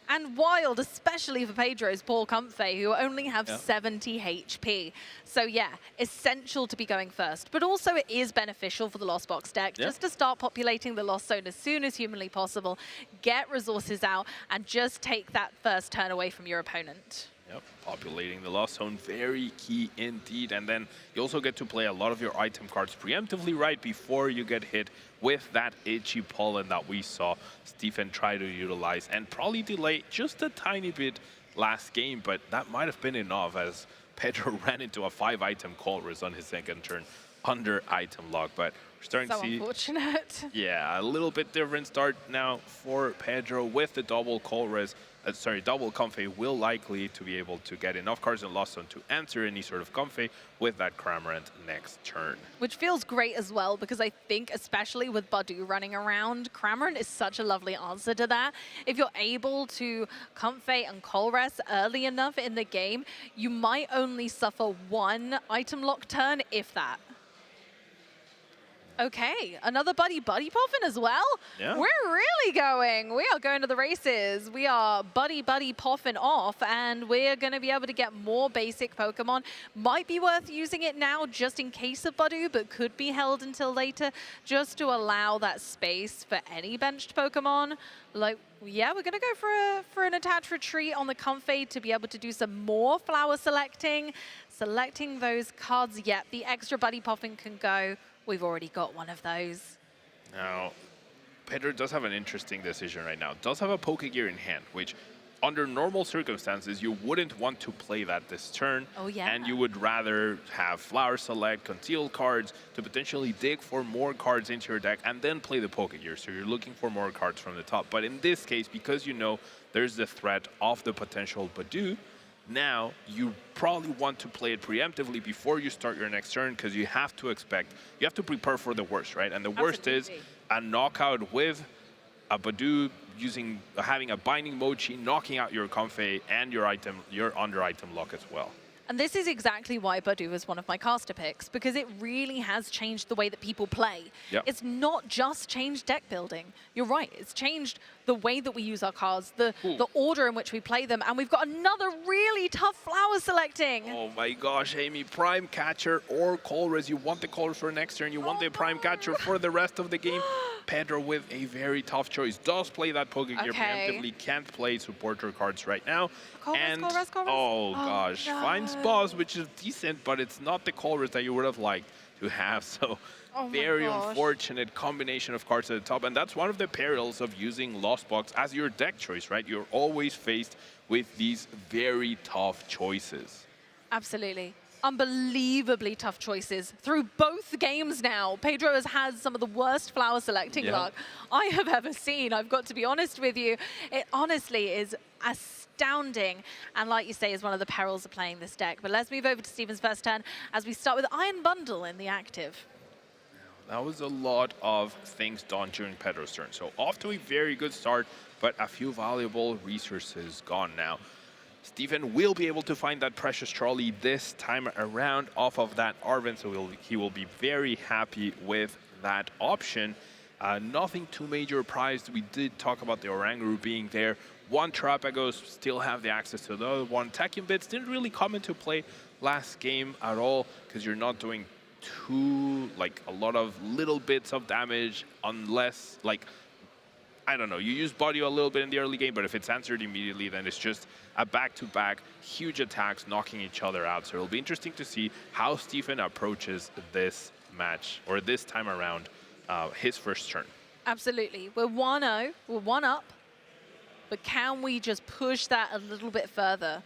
[SPEAKER 18] And wild, especially for Pedro's Paul Comfey, who only have 70 HP. So yeah, essential to be going first. But also it is beneficial for the Lost Box deck just to start populating the Lost Zone as soon as humanly possible, get resources out, and just take that first turn away from your opponent.
[SPEAKER 2] Yep, populating the Lost Zone, very key indeed. And then you also get to play a lot of your item cards preemptively right before you get hit with that itchy pollen that we saw Stephen try to utilize and probably delay just a tiny bit last game, but that might have been enough as Pedro ran into a 5-item Colress on his second turn under item lock. But we're starting to see...
[SPEAKER 18] unfortunate.
[SPEAKER 2] Yeah, a little bit different start now for Pedro with the double Colress. Double Comfey will likely to be able to get enough cards in Lost Zone to answer any sort of Comfey with that Cramorant next turn.
[SPEAKER 18] Which feels great as well, because I think, especially with Badu running around, Cramorant is such a lovely answer to that. If you're able to Comfey and Colress early enough in the game, you might only suffer 1 item lock turn, if that. Okay, another Buddy Poffin as well?
[SPEAKER 2] Yeah.
[SPEAKER 18] We're really going. We are going to the races. We are Buddy Poffin off, and we're going to be able to get more basic Pokemon. Might be worth using it now just in case of Badu, but could be held until later just to allow that space for any benched Pokemon. Like, yeah, we're going to go for an attached retreat on the Comfey to be able to do some more flower selecting. Selecting those cards, yet the extra Buddy Poffin can go. We've already got one of those.
[SPEAKER 2] Now, Pedro does have an interesting decision right now. Does have a Pokegear in hand, which under normal circumstances, you wouldn't want to play that this turn.
[SPEAKER 18] Oh, yeah.
[SPEAKER 2] And you would rather have Flower Select, Conceal cards to potentially dig for more cards into your deck and then play the Pokegear. So you're looking for more cards from the top. But in this case, because you know there's the threat of the potential Badu, now you probably want to play it preemptively before you start your next turn, because you have to prepare for the worst, right? And the worst is a knockout with a Badu having a Binding Mochi, knocking out your Comfey and your under item lock as well.
[SPEAKER 18] And this is exactly why Badu is one of my caster picks, because it really has changed the way that people play.
[SPEAKER 2] Yep.
[SPEAKER 18] It's not just changed deck building. You're right, it's changed the way that we use our cards, the order in which we play them, and we've got another really tough flower selecting.
[SPEAKER 2] Oh my gosh, Amy, Prime Catcher or Colress. You want the Colress for next turn, you want the Prime Catcher for the rest of the game. Pedro with a very tough choice. Does play that Pokegear preemptively, can't play supporter cards right now.
[SPEAKER 18] Colress.
[SPEAKER 2] Oh gosh,
[SPEAKER 18] no.
[SPEAKER 2] finds Boss, which is decent, but it's not the Colress that you would have liked to have. So very unfortunate combination of cards at the top. And that's one of the perils of using Lost Box as your deck choice, right? You're always faced with these very tough choices.
[SPEAKER 18] Absolutely. Unbelievably tough choices through both games now. Pedro has had some of the worst flower selecting luck I have ever seen. I've got to be honest with you. It honestly is astounding. And like you say, is one of the perils of playing this deck. But let's move over to Steven's first turn as we start with Iron Bundle in the active.
[SPEAKER 2] That was a lot of things done during Pedro's turn. So off to a very good start, but a few valuable resources gone now. Stephen will be able to find that precious trolley this time around off of that Arven, so he will be very happy with that option. Nothing too major prized. We did talk about the Oranguru being there. One Terrapagos, still have the access to the other one. Tachyon Bits didn't really come into play last game at all, because you're not doing a lot of little bits of damage unless, I don't know, you use Body a little bit in the early game, but if it's answered immediately, then it's just a back-to-back, huge attacks knocking each other out. So it'll be interesting to see how Stephen approaches this match, or this time around, his first turn.
[SPEAKER 18] Absolutely. We're 1-0, we're 1 up, but can we just push that a little bit further?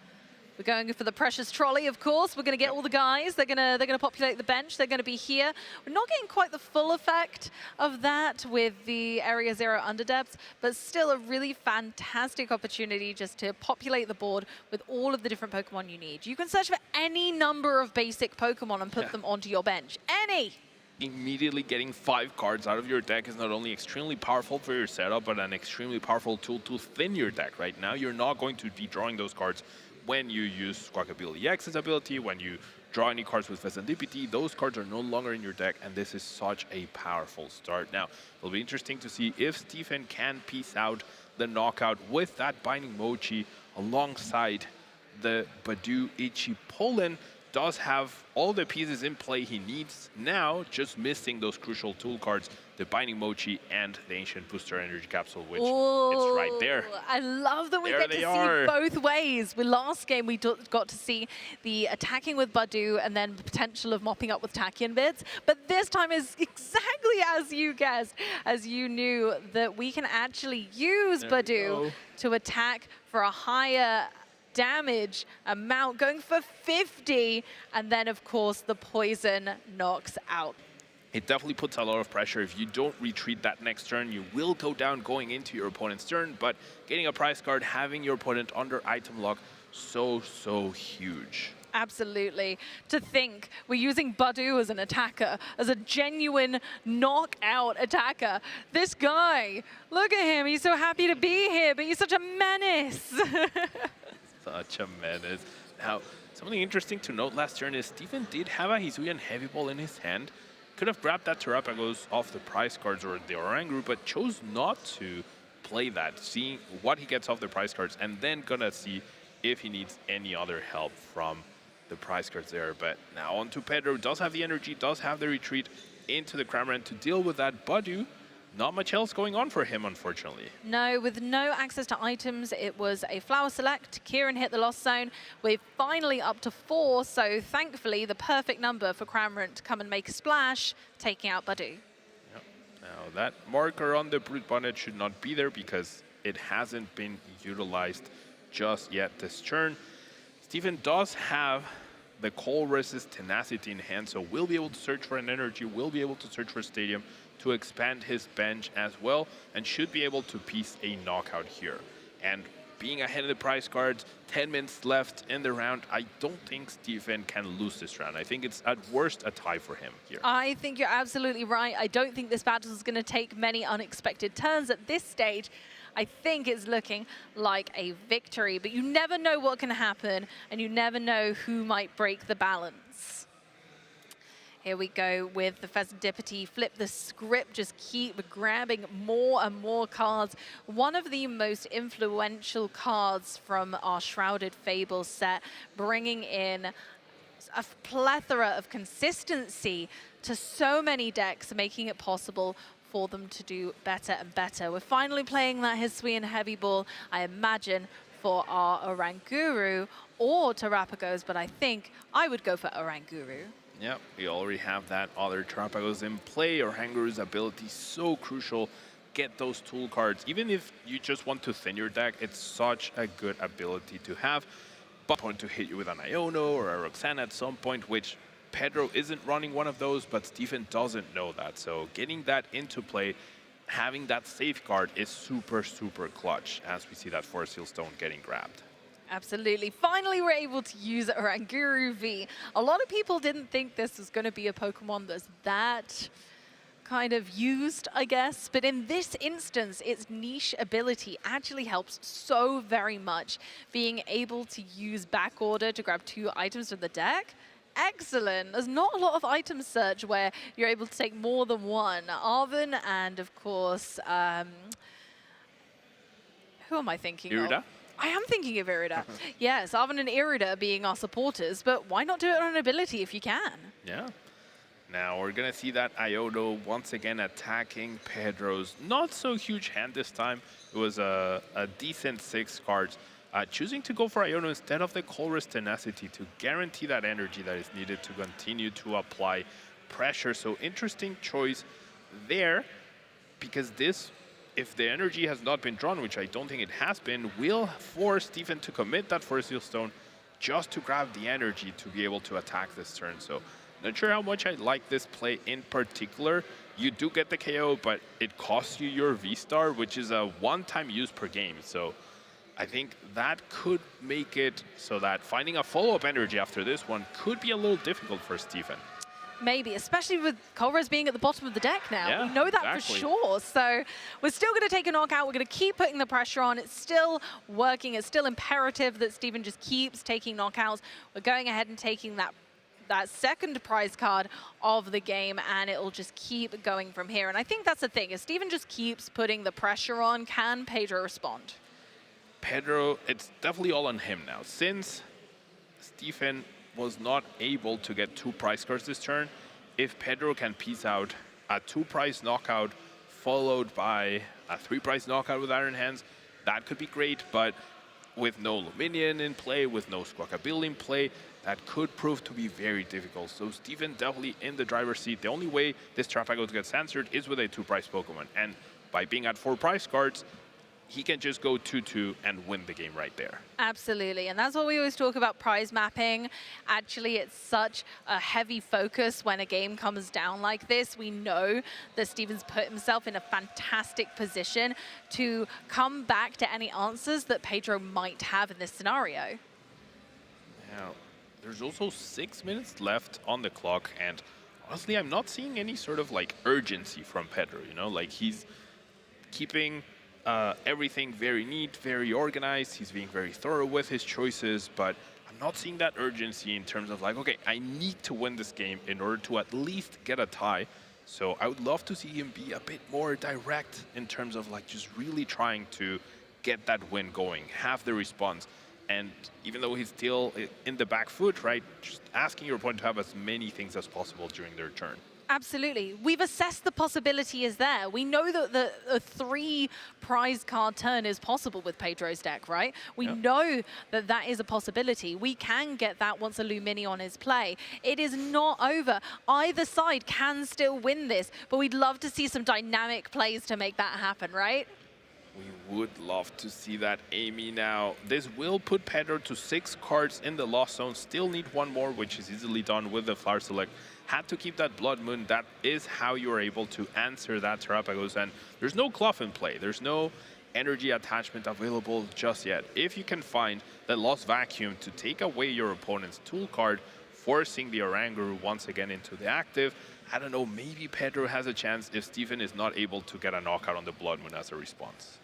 [SPEAKER 18] We're going for the precious trolley, of course. We're going to get all the guys. They're going to populate the bench. They're going to be here. We're not getting quite the full effect of that with the Area 0 underdepths, but still a really fantastic opportunity just to populate the board with all of the different Pokemon you need. You can search for any number of basic Pokemon and put them onto your bench. Any!
[SPEAKER 2] Immediately getting 5 cards out of your deck is not only extremely powerful for your setup, but an extremely powerful tool to thin your deck. Right now, you're not going to be drawing those cards when you use Squawkabilly X's ability, when you draw any cards with Serendipity. Those cards are no longer in your deck, and this is such a powerful start. Now, it'll be interesting to see if Stephen can piece out the knockout with that Binding Mochi alongside the Badoo Ichi Pollen. Does have all the pieces in play he needs now, just missing those crucial tool cards, the Binding Mochi and the Ancient Booster Energy Capsule, which it's right there.
[SPEAKER 18] I love that we
[SPEAKER 2] There
[SPEAKER 18] get to
[SPEAKER 2] they
[SPEAKER 18] see
[SPEAKER 2] are.
[SPEAKER 18] both ways. With last game, we got to see the attacking with Badoo and then the potential of mopping up with Tachyon bits. But this time is exactly as you guessed, as you knew that we can actually use Badoo to attack for a higher damage amount, going for 50, and then of course the poison knocks out.
[SPEAKER 2] It definitely puts a lot of pressure. If you don't retreat that next turn, you will go down going into your opponent's turn, but getting a prize card, having your opponent under item lock, so huge.
[SPEAKER 18] Absolutely. To think we're using Badoo as an attacker, as a genuine knockout attacker. This guy, look at him, he's so happy to be here, but he's such a menace.
[SPEAKER 2] Such a menace. Now, something interesting to note last turn is Stephen did have a Hisuian Heavy Ball in his hand. Could have grabbed that Terrapagos off the prize cards or the Oranguru, but chose not to play that, seeing what he gets off the prize cards, and then gonna see if he needs any other help from the prize cards there. But now on to Pedro, does have the energy, does have the retreat into the Cramorant to deal with that Badoo. Not much else going on for him, unfortunately.
[SPEAKER 18] No, with no access to items, it was a Flower Select. Kieran hit the Lost Zone. We're finally up to 4, so thankfully the perfect number for Cramorant to come and make a splash, taking out Badoo.
[SPEAKER 2] Yep. Now that marker on the Brute Bonnet should not be there because it hasn't been utilized just yet this turn. Stephen does have the Colress's Tenacity in hand, so will be able to search for an energy, will be able to search for Stadium to expand his bench as well, and should be able to piece a knockout here. And being ahead of the prize cards, 10 minutes left in the round, I don't think Stephen can lose this round. I think it's at worst a tie for him here.
[SPEAKER 18] I think you're absolutely right. I don't think this battle is going to take many unexpected turns at this stage. I think it's looking like a victory, but you never know what can happen, and you never know who might break the balance. Here we go with the Serendipity. Flip the script, just keep grabbing more and more cards. One of the most influential cards from our Shrouded Fable set, bringing in a plethora of consistency to so many decks, making it possible for them to do better and better. We're finally playing that Hisuian Heavy Ball, I imagine, for our Oranguru or Terrapagos, but I think I would go for Oranguru.
[SPEAKER 2] Yep, we already have that other Terrapagos in play. Oranguru's ability so crucial. Get those tool cards. Even if you just want to thin your deck, it's such a good ability to have. But point to hit you with an Iono or a Roxanne at some point, which Pedro isn't running one of those, but Stephen doesn't know that. So getting that into play, having that safeguard is super clutch as we see that Forest Seal Stone getting grabbed.
[SPEAKER 18] Absolutely. Finally, we're able to use Oranguru V. A lot of people didn't think this was going to be a Pokemon that's that kind of used, I guess. But in this instance, its niche ability actually helps so very much. Being able to use back order to grab 2 items from the deck, excellent. There's not a lot of item search where you're able to take more than one. Arven and, of course, who am I thinking
[SPEAKER 2] Irida?
[SPEAKER 18] of? I am thinking of Irida. Yes, Arven and Irida being our supporters, but why not do it on an ability if you can?
[SPEAKER 2] Yeah. Now we're gonna see that Iono once again attacking Pedro's not so huge hand this time. It was a decent 6 cards. Choosing to go for Iono instead of the Colress Tenacity to guarantee that energy that is needed to continue to apply pressure. So interesting choice there, because this, if the energy has not been drawn, which I don't think it has been, will force Stephen to commit that Force Seal Stone just to grab the energy to be able to attack this turn. So not sure how much I like this play in particular. You do get the KO, but it costs you your V-Star, which is a one-time use per game. So I think that could make it so that finding a follow-up energy after this one could be a little difficult for Stephen.
[SPEAKER 18] Maybe, especially with Colress being at the bottom of the deck now.
[SPEAKER 2] Yeah,
[SPEAKER 18] we know that
[SPEAKER 2] exactly.
[SPEAKER 18] for sure. So we're still going to take a knockout. We're going to keep putting the pressure on. It's still working. It's still imperative that Stephen just keeps taking knockouts. We're going ahead and taking that second prize card of the game, and it'll just keep going from here. And I think that's the thing. If Stephen just keeps putting the pressure on, can Pedro respond?
[SPEAKER 2] Pedro, it's definitely all on him now. Since Stephen was not able to get 2 prize cards this turn, if Pedro can piece out a 2 prize knockout followed by a 3 prize knockout with Iron Hands, that could be great, but with no Luminion in play, with no Squawkabill in play, that could prove to be very difficult. So Stephen definitely in the driver's seat. The only way this Terrapago gets answered is with a 2 prize Pokemon, and by being at 4 prize cards, he can just go 2-2 and win the game right there.
[SPEAKER 18] Absolutely, and that's what we always talk about prize mapping. Actually, it's such a heavy focus when a game comes down like this. We know that Stephen's put himself in a fantastic position to come back to any answers that Pedro might have in this scenario.
[SPEAKER 2] Now, there's also 6 minutes left on the clock, and honestly, I'm not seeing any sort of like urgency from Pedro, you know? Like, he's keeping everything very neat, very organized. He's being very thorough with his choices, but I'm not seeing that urgency in terms of like, okay, I need to win this game in order to at least get a tie. So I would love to see him be a bit more direct in terms of like just really trying to get that win going, have the response. And even though he's still in the back foot, right, just asking your opponent to have as many things as possible during their turn.
[SPEAKER 18] Absolutely. We've assessed the possibility is there. We know that the 3 prize card turn is possible with Pedro's deck, right? We know that that is a possibility. We can get that once a Luminion is play. It is not over. Either side can still win this, but we'd love to see some dynamic plays to make that happen, right?
[SPEAKER 2] We would love to see that, Amy. Now, this will put Pedro to 6 cards in the Lost Zone. Still need 1 more, which is easily done with the Flower Select. Had to keep that Blood Moon. That is how you're able to answer that Terrapagos. And there's no Cloth in play. There's no energy attachment available just yet. If you can find the Lost Vacuum to take away your opponent's tool card, forcing the Oranguru once again into the active, I don't know, maybe Pedro has a chance if Stephen is not able to get a knockout on the Blood Moon as a response.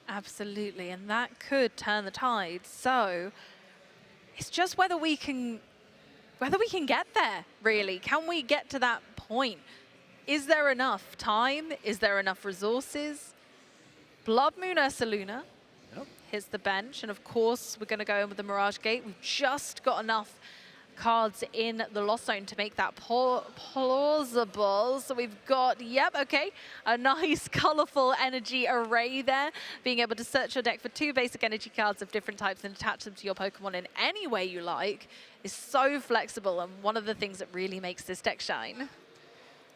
[SPEAKER 18] Absolutely, and that could turn the tide. So it's just whether we can get there, really. Can we get to that point? Is there enough time? Is there enough resources? Blood Moon Ursaluna hits the bench, and of course we're going to go in with the Mirage Gate. We've just got enough cards in the Lost Zone to make that plausible. So we've got, a nice colorful energy array there. Being able to search your deck for 2 basic energy cards of different types and attach them to your Pokemon in any way you like is so flexible, and one of the things that really makes this deck shine.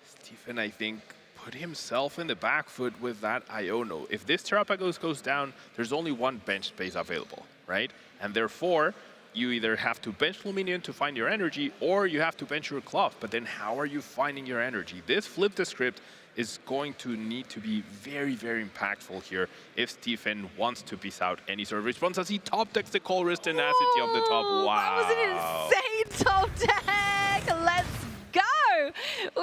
[SPEAKER 2] Stephen, I think, put himself in the back foot with that Iono. If this Terrapagos goes down, there's only 1 bench space available, right? And therefore, you either have to bench Luminion to find your energy, or you have to bench your Cloth. But then how are you finding your energy? This Flip the Script is going to need to be very, very impactful here if Stephen wants to piece out any sort of response, as he top decks the Colress Tenacity of the top. Wow.
[SPEAKER 18] That was an insane top deck. Let's go.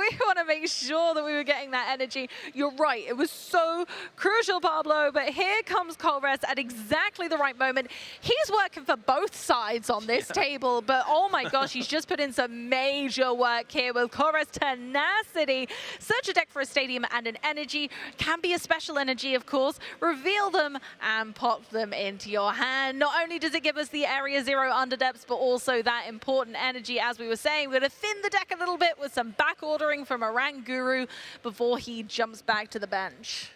[SPEAKER 18] We want to make sure that we were getting that energy. You're right. It was so crucial, Pablo. But here comes Colres at exactly the right moment. He's working for both sides on this table. But oh my gosh, he's just put in some major work here with Colres tenacity. Search a deck for a stadium and an energy. Can be a special energy, of course. Reveal them and pop them into your hand. Not only does it give us the Area 0 underdepths, but also that important energy, as we were saying. We're going to thin the deck a little bit with some back ordering from Oranguru before he jumps back to the bench.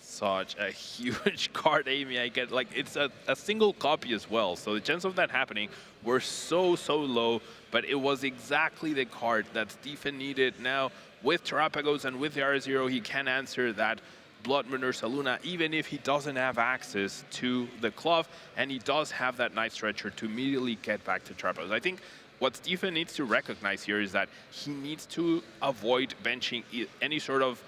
[SPEAKER 2] Such a huge card, Amy. I get, like, it's a single copy as well, so the chance of that happening were so low, but it was exactly the card that Stephen needed. Now with Terrapagos and with the R0, he can answer that Bloodmoon Ursa Luna, even if he doesn't have access to the Glove, and he does have that Night Stretcher to immediately get back to Terrapagos. I think what Stephen needs to recognize here is that he needs to avoid benching any sort of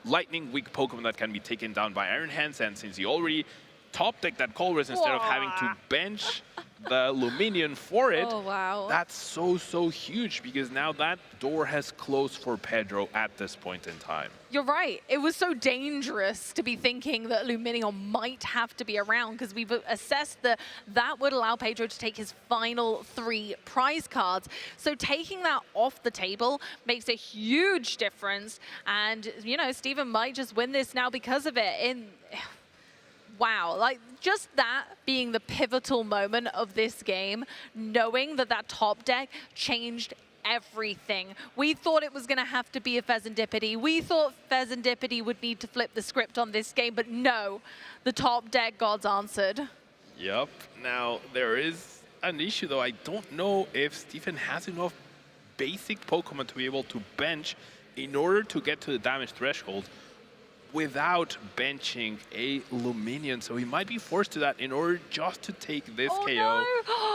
[SPEAKER 2] lightning weak Pokemon that can be taken down by Iron Hands, and since he already top decked that Colress instead of having to bench the Luminion for it, that's so huge, because now that door has closed for Pedro at this point in time.
[SPEAKER 18] You're right. It was so dangerous to be thinking that Luminion might have to be around, because we've assessed that that would allow Pedro to take his final 3 prize cards. So taking that off the table makes a huge difference. And, you know, Steven might just win this now because of it. Wow, like just that being the pivotal moment of this game, knowing that that top deck changed everything. We thought it was going to have to be a Fezandipity. We thought Fezandipity would need to flip the script on this game, but no, the top deck gods answered.
[SPEAKER 2] Yep. Now, there is an issue, though. I don't know if Stephen has enough basic Pokemon to be able to bench in order to get to the damage threshold without benching a Luminion, so he might be forced to that in order just to take this KO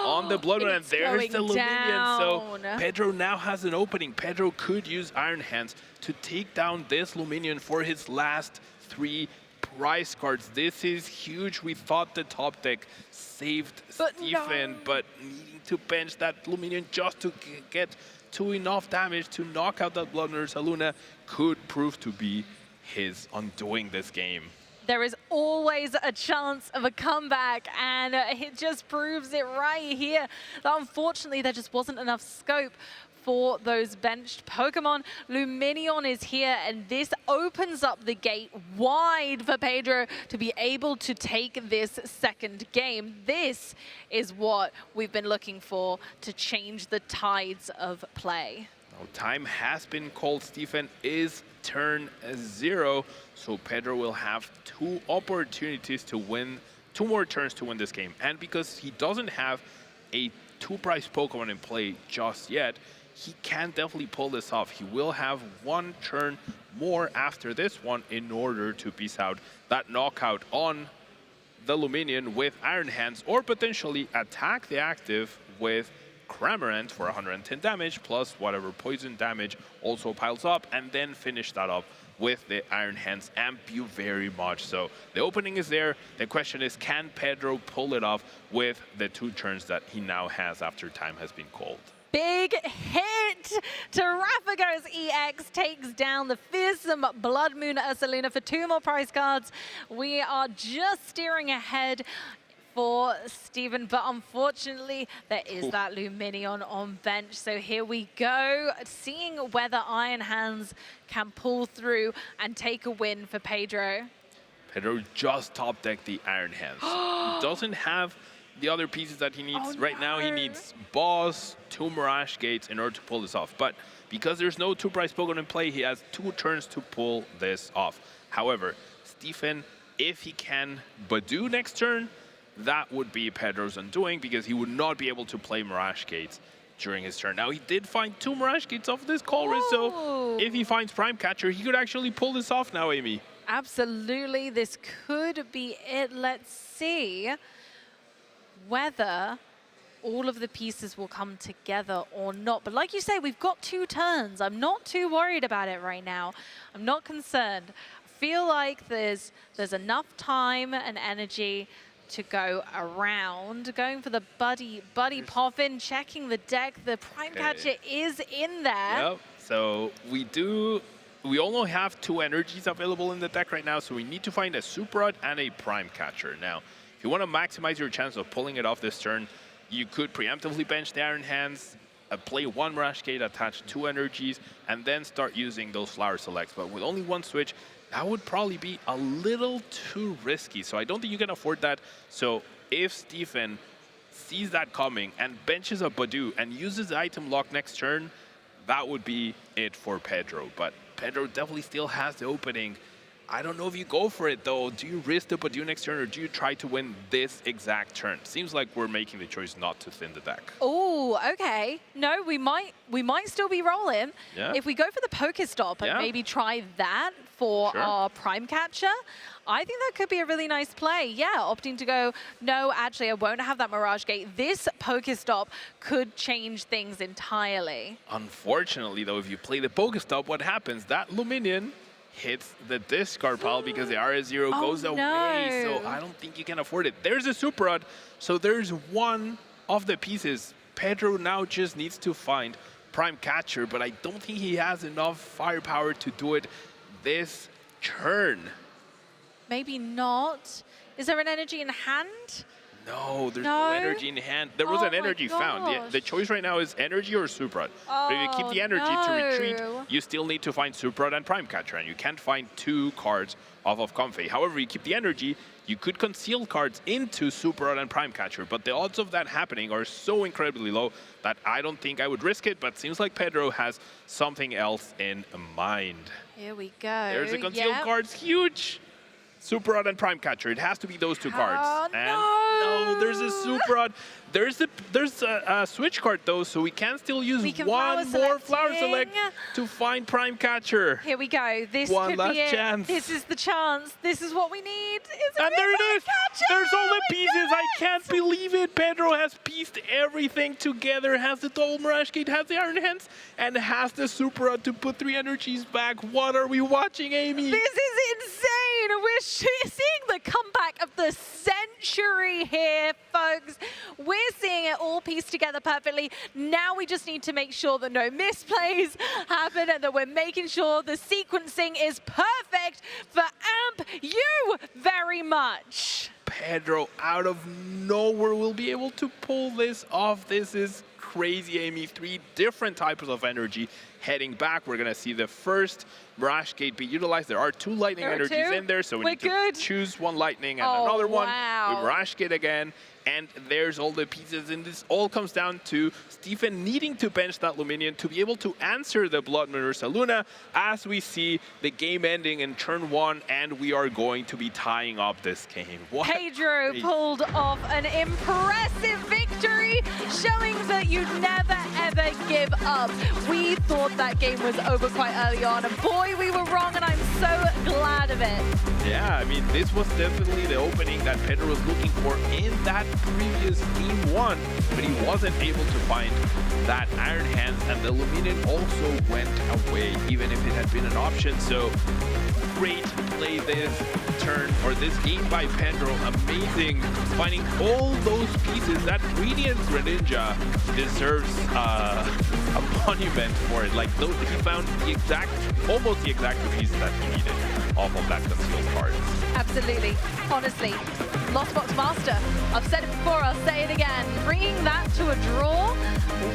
[SPEAKER 2] on the Bloodmoon, and there's the Luminion. So Pedro now has an opening. Pedro could use Iron Hands to take down this Luminion for his last 3 prize cards. This is huge. We thought the top deck saved Stephen, but needing to bench that Luminion just to get to enough damage to knock out that Bloodmoon Ursa Luna could prove to be his undoing this game.
[SPEAKER 18] There is always a chance of a comeback, and it just proves it right here. Unfortunately, there just wasn't enough scope for those benched Pokemon. Luminion is here, and this opens up the gate wide for Pedro to be able to take this second game. This is what we've been looking for to change the tides of play.
[SPEAKER 2] Now, time has been called. Stephen is turn 0, so Pedro will have 2 opportunities to win, 2 more turns to win this game. And because he doesn't have a 2-prize Pokemon in play just yet, he can definitely pull this off. He will have 1 turn more after this one in order to piece out that knockout on the Luminion with Iron Hands, or potentially attack the active with Cramorant for 110 damage, plus whatever poison damage also piles up, and then finish that up with the Iron Hands Ampu very much. So the opening is there. The question is, can Pedro pull it off with the 2 turns that he now has after time has been called?
[SPEAKER 18] Big hit! Terrapagos EX takes down the fearsome Bloodmoon Ursa Luna for 2 more prize cards. We are just steering ahead for Stephen, but unfortunately there is that Luminion on bench. So here we go, seeing whether Iron Hands can pull through and take a win for Pedro.
[SPEAKER 2] Pedro just top decked the Iron Hands. He doesn't have the other pieces that he needs. Right now he needs Boss, 2 Mirage Gates in order to pull this off. But because there's no 2-prize Pokemon in play, he has 2 turns to pull this off. However, Stephen, if he can Badoo next turn, that would be Pedro's undoing, because he would not be able to play Mirage Gates during his turn. Now, he did find 2 Mirage Gates off this Colress, so if he finds Prime Catcher, he could actually pull this off now, Amy.
[SPEAKER 18] Absolutely, this could be it. Let's see whether all of the pieces will come together or not. But like you say, we've got 2 turns. I'm not too worried about it right now. I'm not concerned. I feel like there's enough time and energy to go around. Going for the Buddy Poffin, checking the deck. The Prime Catcher is in there.
[SPEAKER 2] Yep, So we only have 2 energies available in the deck right now, so we need to find a Super Rod and a Prime Catcher. Now, if you want to maximize your chance of pulling it off this turn, you could preemptively bench the Iron Hands, play 1 Mirage Gate, attach 2 energies, and then start using those Flower Selects. But with only 1 switch, that would probably be a little too risky. So I don't think you can afford that. So if Stephen sees that coming and benches a Badoo and uses the item lock next turn, that would be it for Pedro. But Pedro definitely still has the opening. I don't know if you go for it though. Do you risk the Badoo next turn, or do you try to win this exact turn? Seems like we're making the choice not to thin the deck.
[SPEAKER 18] Oh, okay. No, we might still be rolling.
[SPEAKER 2] Yeah.
[SPEAKER 18] If we go for the Pokestop and maybe try that for our Prime Catcher, I think that could be a really nice play. Yeah, opting to go, no, actually, I won't have that Mirage Gate. This Pokestop could change things entirely.
[SPEAKER 2] Unfortunately, though, if you play the Pokestop, what happens? That Luminion hits the discard pile because the RS0 goes away. So I don't think you can afford it. There's a Super Rod, so there's one of the pieces. Pedro now just needs to find Prime Catcher, but I don't think he has enough firepower to do it this turn.
[SPEAKER 18] Maybe not. Is there an energy in hand?
[SPEAKER 2] No, there's no energy in hand. There was an energy found. The choice right now is energy or Super Rod. But if you keep the energy to retreat, you still need to find Super Rod and Prime Catcher, and you can't find 2 cards off of Comfey. However, you keep the energy, you could conceal cards into Super Rod and Prime Catcher, but the odds of that happening are so incredibly low that I don't think I would risk it, but seems like Pedro has something else in mind.
[SPEAKER 18] Here we go.
[SPEAKER 2] There's a concealed cards, huge! Super Rod and Prime Catcher. It has to be those 2 cards. And no, there's a Super Rod. There's a switch card though, so we can still use one more Flower Select to find Prime Catcher.
[SPEAKER 18] Here we go. This
[SPEAKER 2] one
[SPEAKER 18] could
[SPEAKER 2] last
[SPEAKER 18] be it.
[SPEAKER 2] chance.
[SPEAKER 18] This is the chance. This is what we need.
[SPEAKER 2] And there it is. There's all the pieces. I can't believe it. Pedro has pieced everything together. Has the double Mirage Gate, has the Iron Hands, and has the Super Rod to put 3 energies back. What are we watching, Amy?
[SPEAKER 18] This is insane. We're seeing the comeback of the century here, folks. We're seeing it all pieced together perfectly. Now we just need to make sure that no misplays happen and that we're making sure the sequencing is perfect for Amp you very much.
[SPEAKER 2] Pedro out of nowhere will be able to pull this off. This is crazy, Amy. 3 different types of energy heading back. We're going to see the first Mirage Gate be utilized. There are 2 lightning energies in there, so we need to choose 1 lightning and another one. We Mirage Gate again, and there's all the pieces, and this all comes down to Stephen needing to bench that Luminion to be able to answer the Blood Moon Ursa Luna as we see the game ending in turn 1, and we are going to be tying up this game.
[SPEAKER 18] Pedro pulled off an impressive victory, showing that you never ever give up. We thought that game was over quite early on, and boy, we were wrong, and I'm so glad of it.
[SPEAKER 2] Yeah, I mean, this was definitely the opening that Pedro was looking for in that previous game 1, but he wasn't able to find that Iron Hands, and the Luminion also went away, even if it had been an option. So great play this turn, or this game by Pedro. Amazing, finding all those pieces. That Radiant Greninja deserves a monument for it. Like, those, he found the exact, almost the exact 2 pieces that he needed off of that concealed card.
[SPEAKER 18] Absolutely. Honestly, Lost Box Master. I've said it before, I'll say it again. Bringing that to a draw,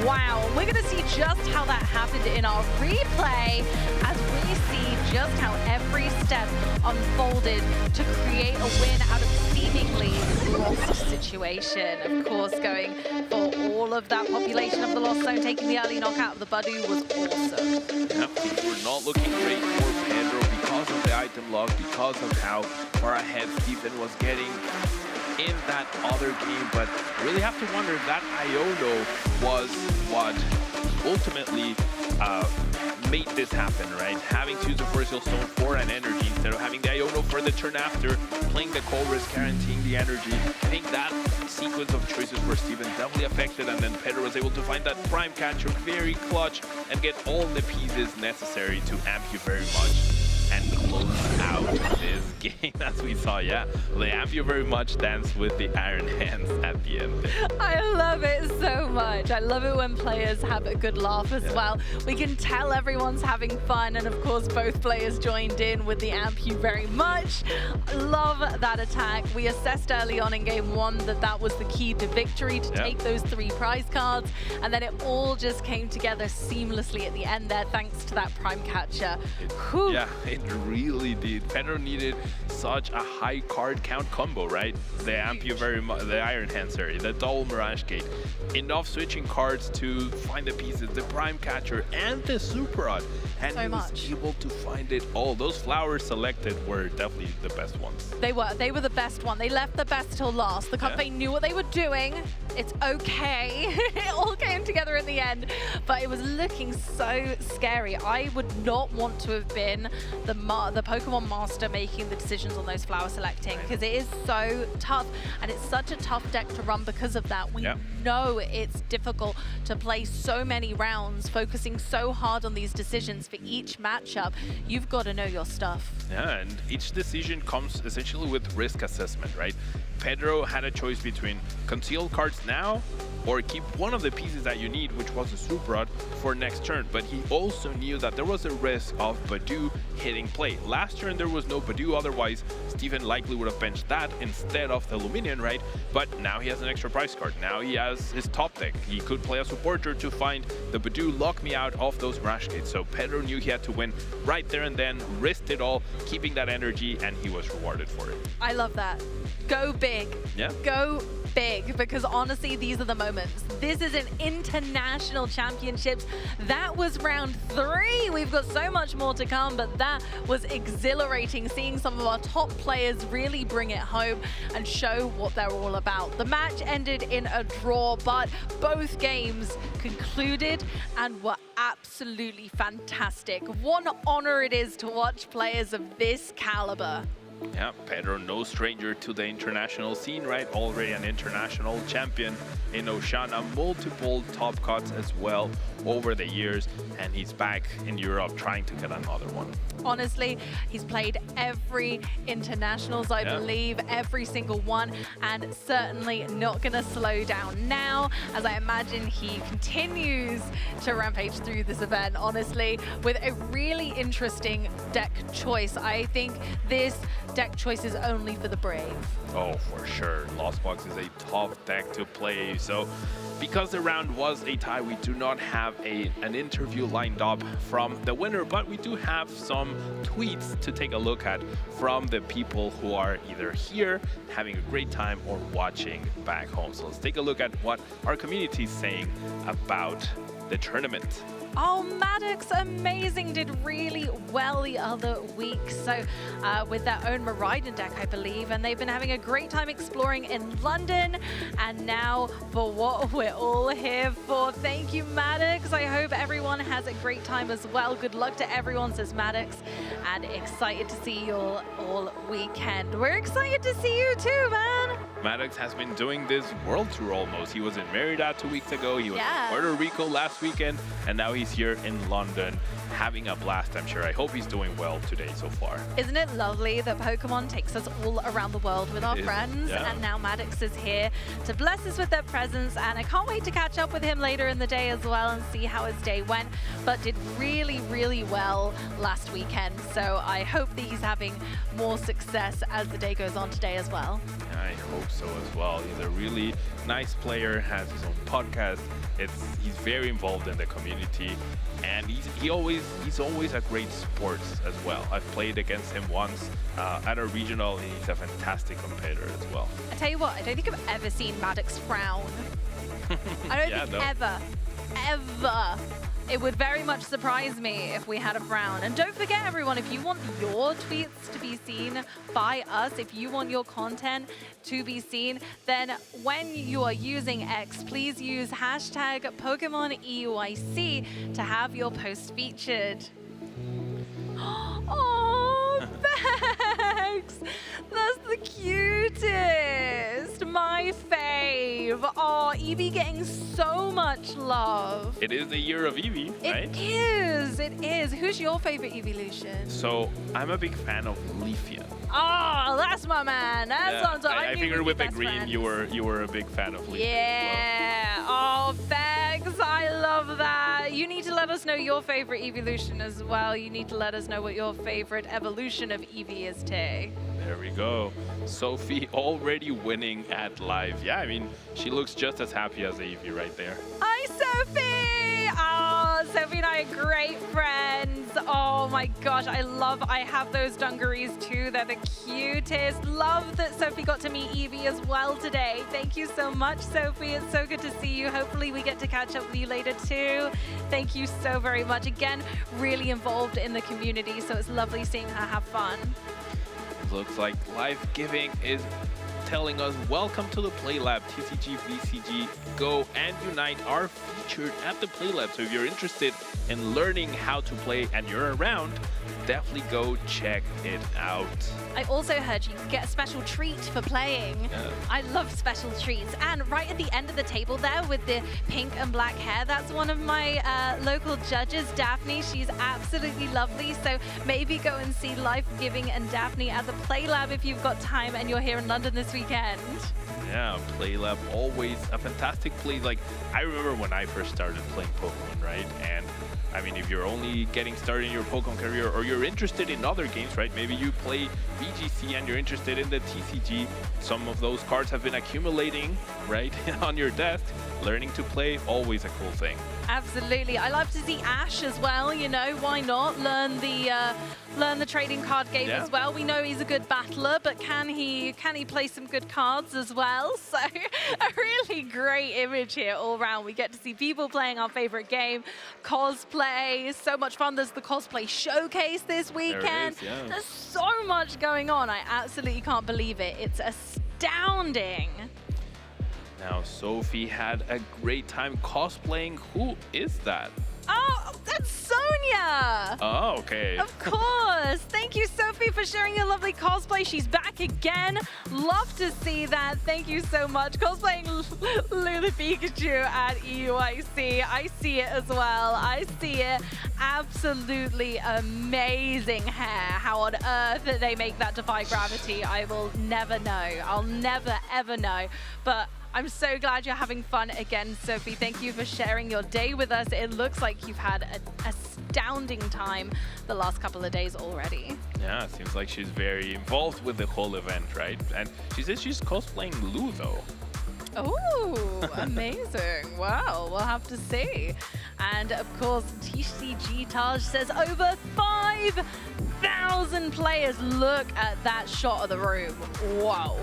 [SPEAKER 18] wow. We're going to see just how that happened in our replay as we see just how every step unfolded to create a win out of seemingly lost situation. Of course, going for all of that population of the Lost Zone, taking the early knockout of the Badoo was awesome.
[SPEAKER 2] Yep, things were not looking great for Pedro because of the item lock, because of how far ahead Stephen was getting in that other game. But really have to wonder, that Iono was what ultimately made this happen, right? Having to use the Forest Hill Stone for an energy instead of having the Iono for the turn after, playing the Cold Risk, guaranteeing the energy. I think that sequence of choices where Steven definitely affected, and then Pedro was able to find that Prime Catcher very clutch and get all the pieces necessary to amp you very much and close out this game, as we saw, yeah. The Ampio very much danced with the iron hands at the end.
[SPEAKER 18] I love it so much. I love it when players have a good laugh as well. We can tell everyone's having fun, and of course both players joined in with the Ampio very much. Love that attack. We assessed early on in game one that was the key to victory, to take those 3 prize cards, and then it all just came together seamlessly at the end there thanks to that prime catcher. Whew.
[SPEAKER 2] Yeah, it really did. Pedro needed such a high card count combo, right? The Ampio the Iron Hand, sorry, the double Mirage Gate. Enough switching cards to find the pieces, the prime catcher and the Super Rod. And he was able to find it all. Those flowers selected were definitely the best ones.
[SPEAKER 18] They were the best one. They left the best till last. The company knew what they were doing. It's okay. It all came together in the end, but it was looking so scary. I would not want to have been the Pokemon master making the decisions on those flower selecting, because it is so tough, and it's such a tough deck to run because of that. We know it's difficult to play so many rounds, focusing so hard on these decisions for each matchup. You've got to know your stuff.
[SPEAKER 2] Yeah, and each decision comes essentially with risk assessment, right? Pedro had a choice between conceal cards now or keep one of the pieces that you need, which was a Super Rod, for next turn. But he also knew that there was a risk of Badu hitting play. Last turn there was no Badu, otherwise Steven likely would have benched that instead of the Luminion, right? But now he has an extra prize card. Now he has his top deck. He could play a supporter to find the Badu, lock me out of those Rash Gates. So Pedro knew he had to win right there and then, risked it all, keeping that energy, and he was rewarded for it.
[SPEAKER 18] I love that. Go big.
[SPEAKER 2] Yeah.
[SPEAKER 18] Go big, because honestly, these are the moments. This is an international championships. That was round 3. We've got so much more to come, but that was exhilarating, seeing some of our top players really bring it home and show what they're all about. The match ended in a draw, but both games concluded and were absolutely fantastic. What an honor it is to watch players of this caliber.
[SPEAKER 2] Yeah, Pedro, no stranger to the international scene, right? Already an international champion in Oceania, multiple top cuts as well over the years, and he's back in Europe trying to get another one.
[SPEAKER 18] Honestly, he's played every internationals, I believe, every single one, and certainly not going to slow down now, as I imagine he continues to rampage through this event, honestly, with a really interesting deck choice. I think this deck choice is only for the brave.
[SPEAKER 2] Oh, for sure. Lost Box is a tough deck to play. So because the round was a tie, we do not have an interview lined up from the winner, but we do have some tweets to take a look at from the people who are either here having a great time or watching back home. So let's take a look at what our community is saying about the tournament.
[SPEAKER 18] Oh, Maddox, amazing, did really well the other week. So with their own Miraidon deck, I believe, and they've been having a great time exploring in London. And now for what we're all here for. Thank you, Maddox. I hope everyone has a great time as well. Good luck to everyone, says Maddox, and excited to see you all weekend. We're excited to see you too, man.
[SPEAKER 2] Maddox has been doing this world tour almost. He was in Merida 2 weeks ago. He was in Puerto Rico last weekend, and now he's here in London having a blast, I'm sure. I hope he's doing well today so far.
[SPEAKER 18] Isn't it lovely that Pokemon takes us all around the world with our friends? And now Maddox is here to bless us with their presence, and I can't wait to catch up with him later in the day as well and see how his day went, but did really, really well last weekend. So I hope that he's having more success as the day goes on today as well.
[SPEAKER 2] Yeah, I hope so as well. He's a really nice player, has his own podcast. He's very involved in the community, and he's always a great sport as well. I've played against him once at a regional, and he's a fantastic competitor as well.
[SPEAKER 18] I tell you what, I don't think I've ever seen Maddox frown. I don't think ever. It would very much surprise me if we had a frown. And don't forget, everyone, if you want your tweets to be seen by us, if you want your content to be seen, then when you are using X, please use hashtag PokemonEUIC to have your post featured. Oh, thanks! That's the cutest! My fave! Oh, Eevee getting so much love.
[SPEAKER 2] It is the year of Eevee, right?
[SPEAKER 18] It is. Who's your favorite evolution?
[SPEAKER 2] So I'm a big fan of Leafeon.
[SPEAKER 18] Oh, that's my man. That's on top.
[SPEAKER 2] I
[SPEAKER 18] knew
[SPEAKER 2] figured
[SPEAKER 18] we'd
[SPEAKER 2] with
[SPEAKER 18] be
[SPEAKER 2] the
[SPEAKER 18] best
[SPEAKER 2] green,
[SPEAKER 18] friends.
[SPEAKER 2] you were a big fan of Lee.
[SPEAKER 18] Yeah. Oh, thanks. I love that. You need to let us know your favorite evolution as well. You need to let us know what your favorite evolution of Eevee is, Tay.
[SPEAKER 2] There we go. Sophie already winning at live. Yeah, I mean, she looks just as happy as Eevee right there.
[SPEAKER 18] Hi, Sophie! Oh, Sophie and I are great friends. Oh my gosh, I have those dungarees too. They're the cutest. Love that Sophie got to meet Eevee as well today. Thank you so much, Sophie. It's so good to see you. Hopefully we get to catch up with you later too. Thank you so very much. Again, really involved in the community, so it's lovely seeing her have fun.
[SPEAKER 2] Looks like Life Giving is telling us, welcome to the Play Lab. TCG, VCG, Go, and Unite are featured at the Play Lab. So if you're interested in learning how to play and you're around, definitely go check it out.
[SPEAKER 18] I also heard you get a special treat for playing.
[SPEAKER 2] Yeah.
[SPEAKER 18] I love special treats. And right at the end of the table there with the pink and black hair, that's one of my local judges, Daphne. She's absolutely lovely. So maybe go and see Life Giving and Daphne at the Play Lab if you've got time and you're here in London this weekend.
[SPEAKER 2] Yeah, Play Lab, always a fantastic place. Like, I remember when I first started playing Pokemon, right? And I mean, if you're only getting started in your Pokemon career or you're interested in other games, right? Maybe you play VGC and you're interested in the TCG. Some of those cards have been accumulating, right, on your desk. Learning to play, always a cool thing.
[SPEAKER 18] Absolutely. I love to see Ash as well, you know, why not? Learn the trading card game as well. We know he's a good battler, but can he play some good cards as well? So a really great image here all around. We get to see people playing our favorite game, cosplay, so much fun. There's the cosplay showcase this weekend.
[SPEAKER 2] There is, yeah.
[SPEAKER 18] There's so much going on. I absolutely can't believe it. It's astounding.
[SPEAKER 2] Now, Sophie had a great time cosplaying. Who is that?
[SPEAKER 18] Oh, that's Sonia!
[SPEAKER 2] Oh, okay.
[SPEAKER 18] Of course. Thank you, Sophie, for sharing your lovely cosplay. She's back again. Love to see that. Thank you so much. Cosplaying Lou the Pikachu at EUIC. I see it as well. I see it. Absolutely amazing hair. How on earth they make that defy gravity, I will never know. I'll never, ever know. But I'm so glad you're having fun again, Sophie. Thank you for sharing your day with us. It looks like you've had an astounding time the last couple of days already.
[SPEAKER 2] Yeah, it seems like she's very involved with the whole event, right? And she says she's cosplaying Lou, though.
[SPEAKER 18] Oh, amazing. Wow, we'll have to see. And of course, TCG Taj says over 5,000 players. Look at that shot of the room. Wow.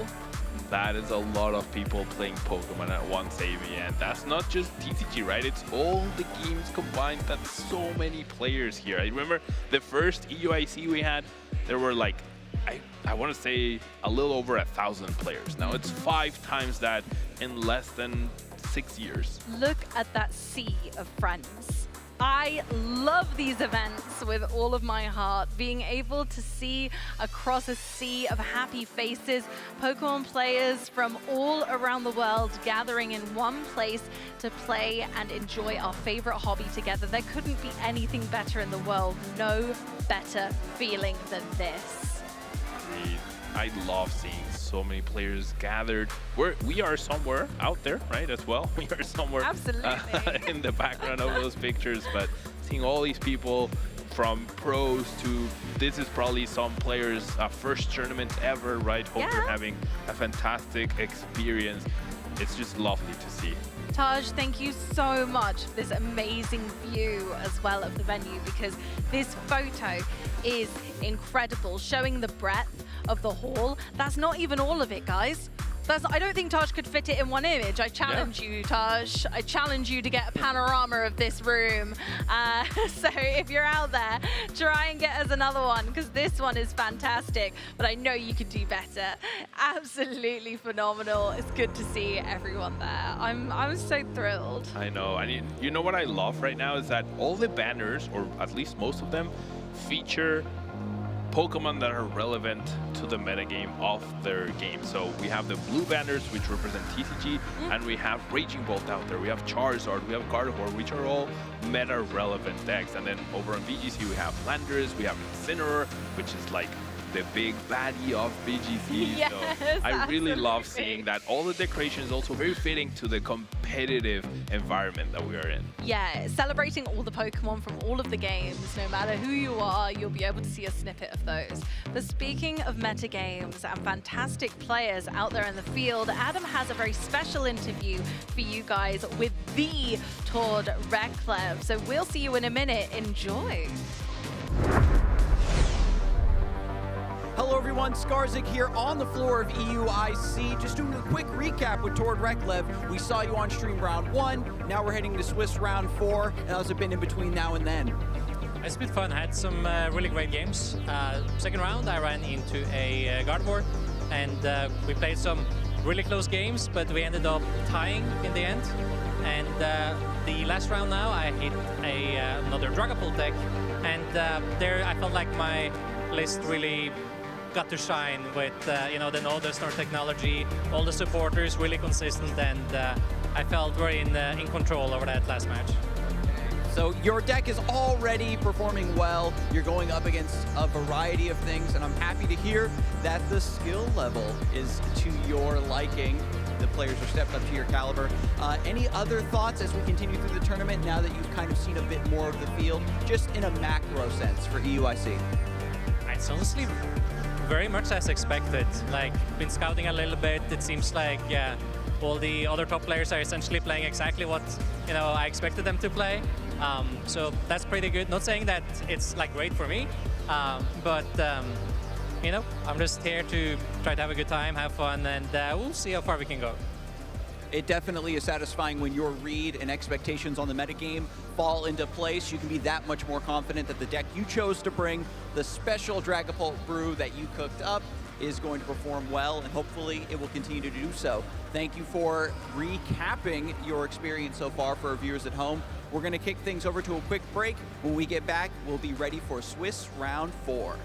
[SPEAKER 2] That is a lot of people playing Pokemon at once, Amy, and that's not just TCG, right? It's all the games combined. That's so many players here. I remember the first EUIC we had, there were like, I want to say a little over 1,000 players. Now it's 5 times that in less than 6 years.
[SPEAKER 18] Look at that sea of friends. I love these events with all of my heart. Being able to see across a sea of happy faces, Pokemon players from all around the world gathering in one place to play and enjoy our favorite hobby together. There couldn't be anything better in the world. No better feeling than this.
[SPEAKER 2] Agreed. I love seeing so many players gathered. We are somewhere out there, right, as well. We are somewhere in the background of those pictures, but seeing all these people from pros to this is probably some players' first tournament ever, right? Hope you're having a fantastic experience. It's just lovely to see.
[SPEAKER 18] Taj, thank you so much for this amazing view as well of the venue, because this photo is incredible, showing the breadth of the hall. That's not even all of it, guys. I don't think Taj could fit it in one image. I challenge you, Taj. I challenge you to get a panorama of this room. So if you're out there, try and get us another one, because this one is fantastic. But I know you could do better. Absolutely phenomenal. It's good to see everyone there. I'm so thrilled.
[SPEAKER 2] I know. I mean, you know what I love right now is that all the banners, or at least most of them, feature Pokemon that are relevant to the metagame of their game. So we have the blue banners, which represent TCG, and we have Raging Bolt out there. We have Charizard, we have Gardevoir, which are all meta-relevant decks. And then over on VGC, we have Landorus, we have Incineroar, which is like the big baddie of BGC.
[SPEAKER 18] Yes,
[SPEAKER 2] so I really love
[SPEAKER 18] absolutely.
[SPEAKER 2] seeing that. All the decoration is also very fitting to the competitive environment that we are in.
[SPEAKER 18] Yeah, celebrating all the Pokemon from all of the games. No matter who you are, you'll be able to see a snippet of those. But speaking of meta games and fantastic players out there in the field, Adam has a very special interview for you guys with the Tord Reklev. So we'll see you in a minute. Enjoy.
[SPEAKER 1] Hello everyone, Skarzik here on the floor of EUIC. Just doing a quick recap with Tord Reklev. We saw you on stream round 1, now we're heading to Swiss round 4. How's it been in between now and then?
[SPEAKER 8] It's been fun, had some really great games. Second round I ran into a Gardevoir and we played some really close games, but we ended up tying in the end. And the last round now I hit another Dragapult deck, and there I felt like my list really got to shine with the no Duster technology, all the supporters really consistent, and I felt very in control over that last match.
[SPEAKER 1] So your deck is already performing well. You're going up against a variety of things, and I'm happy to hear that the skill level is to your liking. The players are stepped up to your caliber. Any other thoughts as we continue through the tournament now that you've kind of seen a bit more of the field, just in a macro sense for EUIC?
[SPEAKER 8] It's honestly very much as expected. Like, been scouting a little bit. It seems like, yeah, all the other top players are essentially playing exactly what I expected them to play. So that's pretty good. Not saying that it's like great for me, but I'm just here to try to have a good time, have fun, and we'll see how far we can go.
[SPEAKER 1] It definitely is satisfying when your read and expectations on the metagame fall into place. You can be that much more confident that the deck you chose to bring, the special Dragapult brew that you cooked up, is going to perform well, and hopefully it will continue to do so. Thank you for recapping your experience so far for our viewers at home. We're going to kick things over to a quick break. When we get back, we'll be ready for Swiss round 4.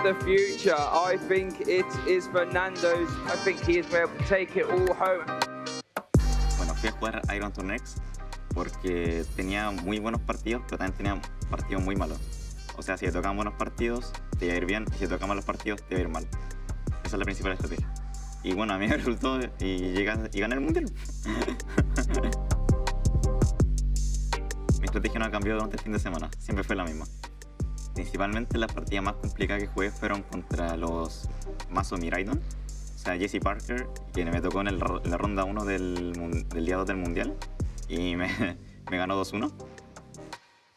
[SPEAKER 10] The future, I think it is Fernando's. I think he is able to take it all home.
[SPEAKER 11] Bueno, fui a jugar Iron Turnex porque tenía muy buenos partidos, pero también tenía partidos muy malos. O sea, si te tocaban buenos partidos, te iba a ir bien, y si te tocaban malos partidos, te iba a ir mal. Esa es la principal estrategia. Y bueno, a mí me resultó y gané el mundial. Mi estrategia no ha cambiado durante el fin de semana, siempre fue la misma. Principalmente las partidas más complicadas que jugué fueron contra los Mazo Miraidon, o sea, Jesse Parker, que me tocó en la ronda 1 del día 2 del mundial, y me ganó 2-1.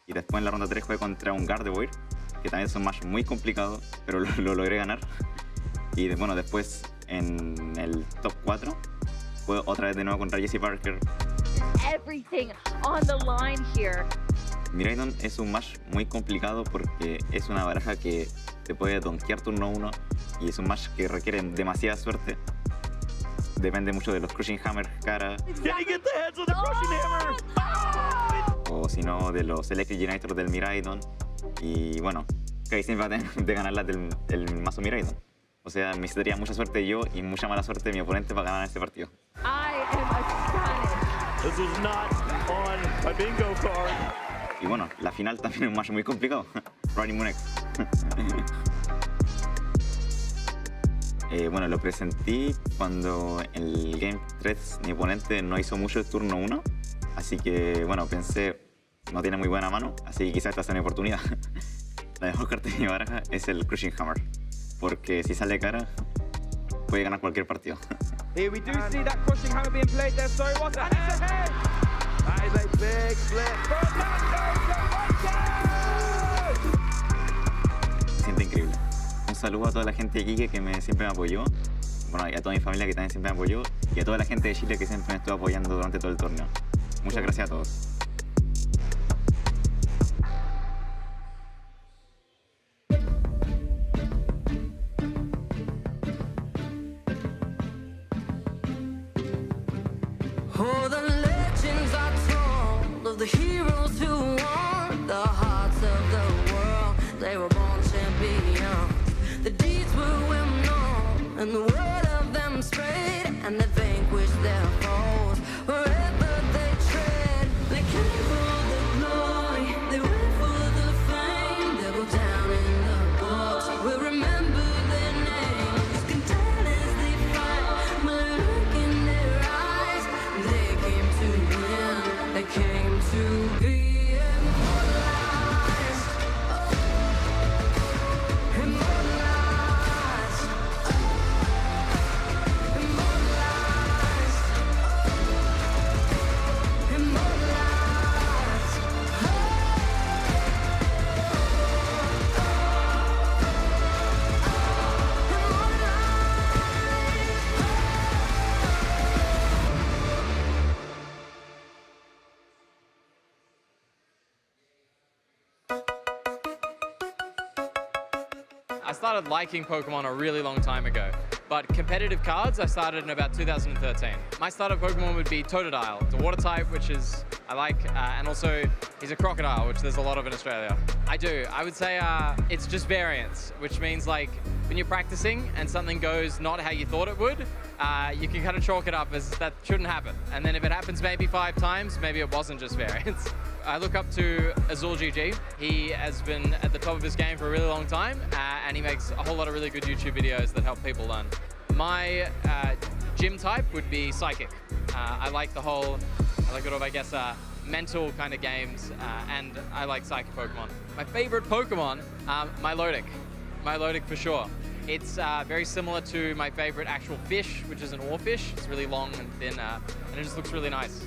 [SPEAKER 11] Y después en la ronda 3 jugué contra un Gardevoir, que también es un match muy complicado, pero lo logré ganar. Y bueno, después en el top 4 jugué otra vez de nuevo contra Jesse Parker.
[SPEAKER 24] Everything on the line here.
[SPEAKER 11] Miraidon es un match muy complicado porque es una baraja que te puede donkear turno 1 y es un match que requiere demasiada suerte. Depende mucho de los Crushing Hammer cara. O si no, de los Electric Generators del Miraidon. Y bueno, casi siempre va a tener de ganar el mazo Miraidon. O sea, necesitaría mucha suerte yo y mucha mala suerte de mi oponente para ganar este partido.
[SPEAKER 24] I am astonished.
[SPEAKER 9] This is not on my bingo card.
[SPEAKER 11] Y bueno, la final también es un match muy complicado. Running Moon X. Bueno, lo presenté cuando en el Game 3 mi oponente no hizo mucho el turno 1. Así que, bueno, pensé, no tiene muy buena mano, así que quizás esta sea mi oportunidad. La mejor carta de mi baraja es el Crushing Hammer. Porque si sale cara, puede ganar cualquier partido.
[SPEAKER 10] Here we do see that Crushing Hammer being played there. Sorry, what's that? And it's ahead! That is a big flip.
[SPEAKER 11] Se siente increíble. Un saludo a toda la gente de Iquique que siempre me apoyó. Bueno, y a toda mi familia que también siempre me apoyó. Y a toda la gente de Chile que siempre me estuvo apoyando durante todo el torneo. Muchas gracias a todos.
[SPEAKER 7] Oh, the legends are told of the heroes who won the hearts of the world. They were born champions. The deeds were well known, and the word of them spread, and they vanquished their foes. Wherever they tread, they came for the glory, they went for the fight.
[SPEAKER 4] started liking Pokemon a really long time ago, but competitive cards I started in about 2013. My starter Pokemon would be Totodile. It's a water type, which is I like, and also he's a crocodile, which there's a lot of in Australia. I would say it's just variance, which means like when you're practicing and something goes not how you thought it would, you can kind of chalk it up as that shouldn't happen. And then if it happens maybe 5 times, maybe it wasn't just variance. I look up to Azul GG. He has been at the top of his game for a really long time, and he makes a whole lot of really good YouTube videos that help people learn. My gym type would be Psychic. I like a lot of, I guess, mental kind of games, and I like Psychic Pokemon. My favorite Pokemon, Milotic. Milotic for sure. It's very similar to my favorite actual fish, which is an oarfish. It's really long and thin, and it just looks really nice.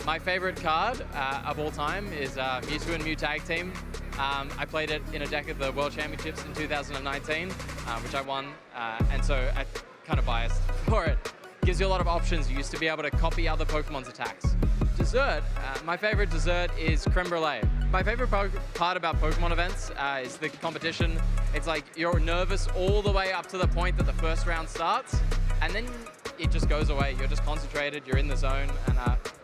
[SPEAKER 4] My favorite card of all time is Mewtwo and Mew Tag Team. I played it in a deck of the World Championships in 2019, which I won, and so I'm kind of biased for it. Gives you a lot of options. You used to be able to copy other Pokemon's attacks. Dessert, my favorite dessert is creme brulee. My favorite part about Pokemon events is the competition. It's like you're nervous all the way up to the point that the first round starts, and then it just goes away. You're just concentrated, you're in the zone, and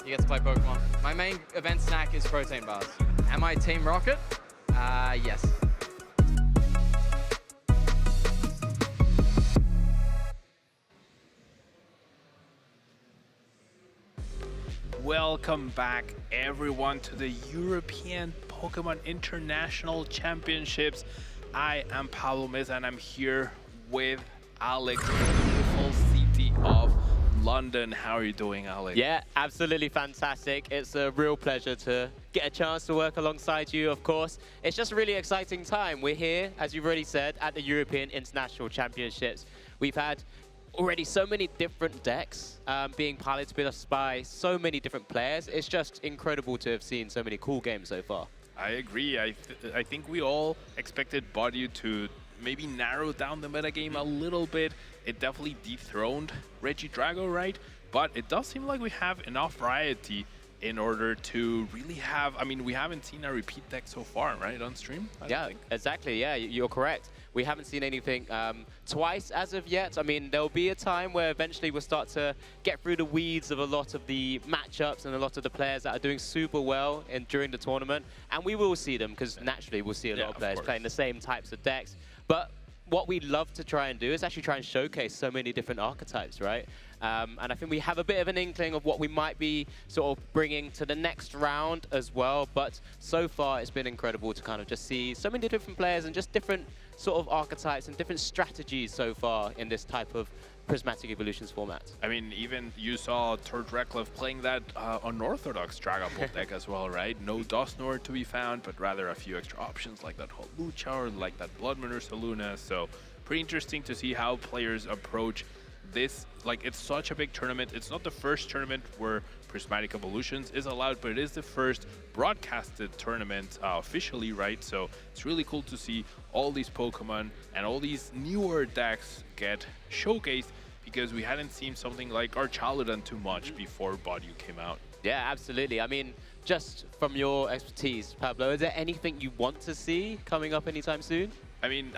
[SPEAKER 4] you get to play Pokemon. My main event snack is protein bars. Am I Team Rocket? Yes.
[SPEAKER 2] Welcome back, everyone, to the European Pokemon International Championships. I am Pablo Meza, and I'm here with Alex in the beautiful city of London. How are you doing, Alex?
[SPEAKER 13] Yeah, absolutely fantastic. It's a real pleasure to get a chance to work alongside you, of course. It's just a really exciting time. We're here, as you've already said, at the European International Championships. We've had already so many different decks being piloted with us by so many different players. It's just incredible to have seen so many cool games so far.
[SPEAKER 2] I agree. I think we all expected Body to maybe narrow down the metagame a little bit. It definitely dethroned Regidrago, right? But it does seem like we have enough variety in order to really have, I mean, we haven't seen a repeat deck so far, right, on stream?
[SPEAKER 13] Yeah, exactly. Yeah, you're correct. We haven't seen anything twice as of yet. I mean, there'll be a time where eventually we'll start to get through the weeds of a lot of the matchups and a lot of the players that are doing super well during the tournament. And we will see them, because naturally we'll see a lot of players playing the same types of decks. But what we love to try and do is actually try and showcase so many different archetypes, right? And I think we have a bit of an inkling of what we might be sort of bringing to the next round as well. But so far, it's been incredible to kind of just see so many different players and just different sort of archetypes and different strategies so far in this type of Prismatic Evolutions format.
[SPEAKER 2] I mean, even you saw Tord Reklev playing that unorthodox Dragon Ball deck as well, right? No Dusknoir to be found, but rather a few extra options like that Holucha or like that Blood Moon Ursaluna. So pretty interesting to see how players approach this. Like, it's such a big tournament. It's not the first tournament where Prismatic Evolutions is allowed, but it is the first broadcasted tournament officially, right? So it's really cool to see all these Pokemon and all these newer decks get showcased, because we hadn't seen something like Archaludon too much before Body came out.
[SPEAKER 13] Yeah, absolutely. I mean, just from your expertise, Pablo, is there anything you want to see coming up anytime soon?
[SPEAKER 2] I mean,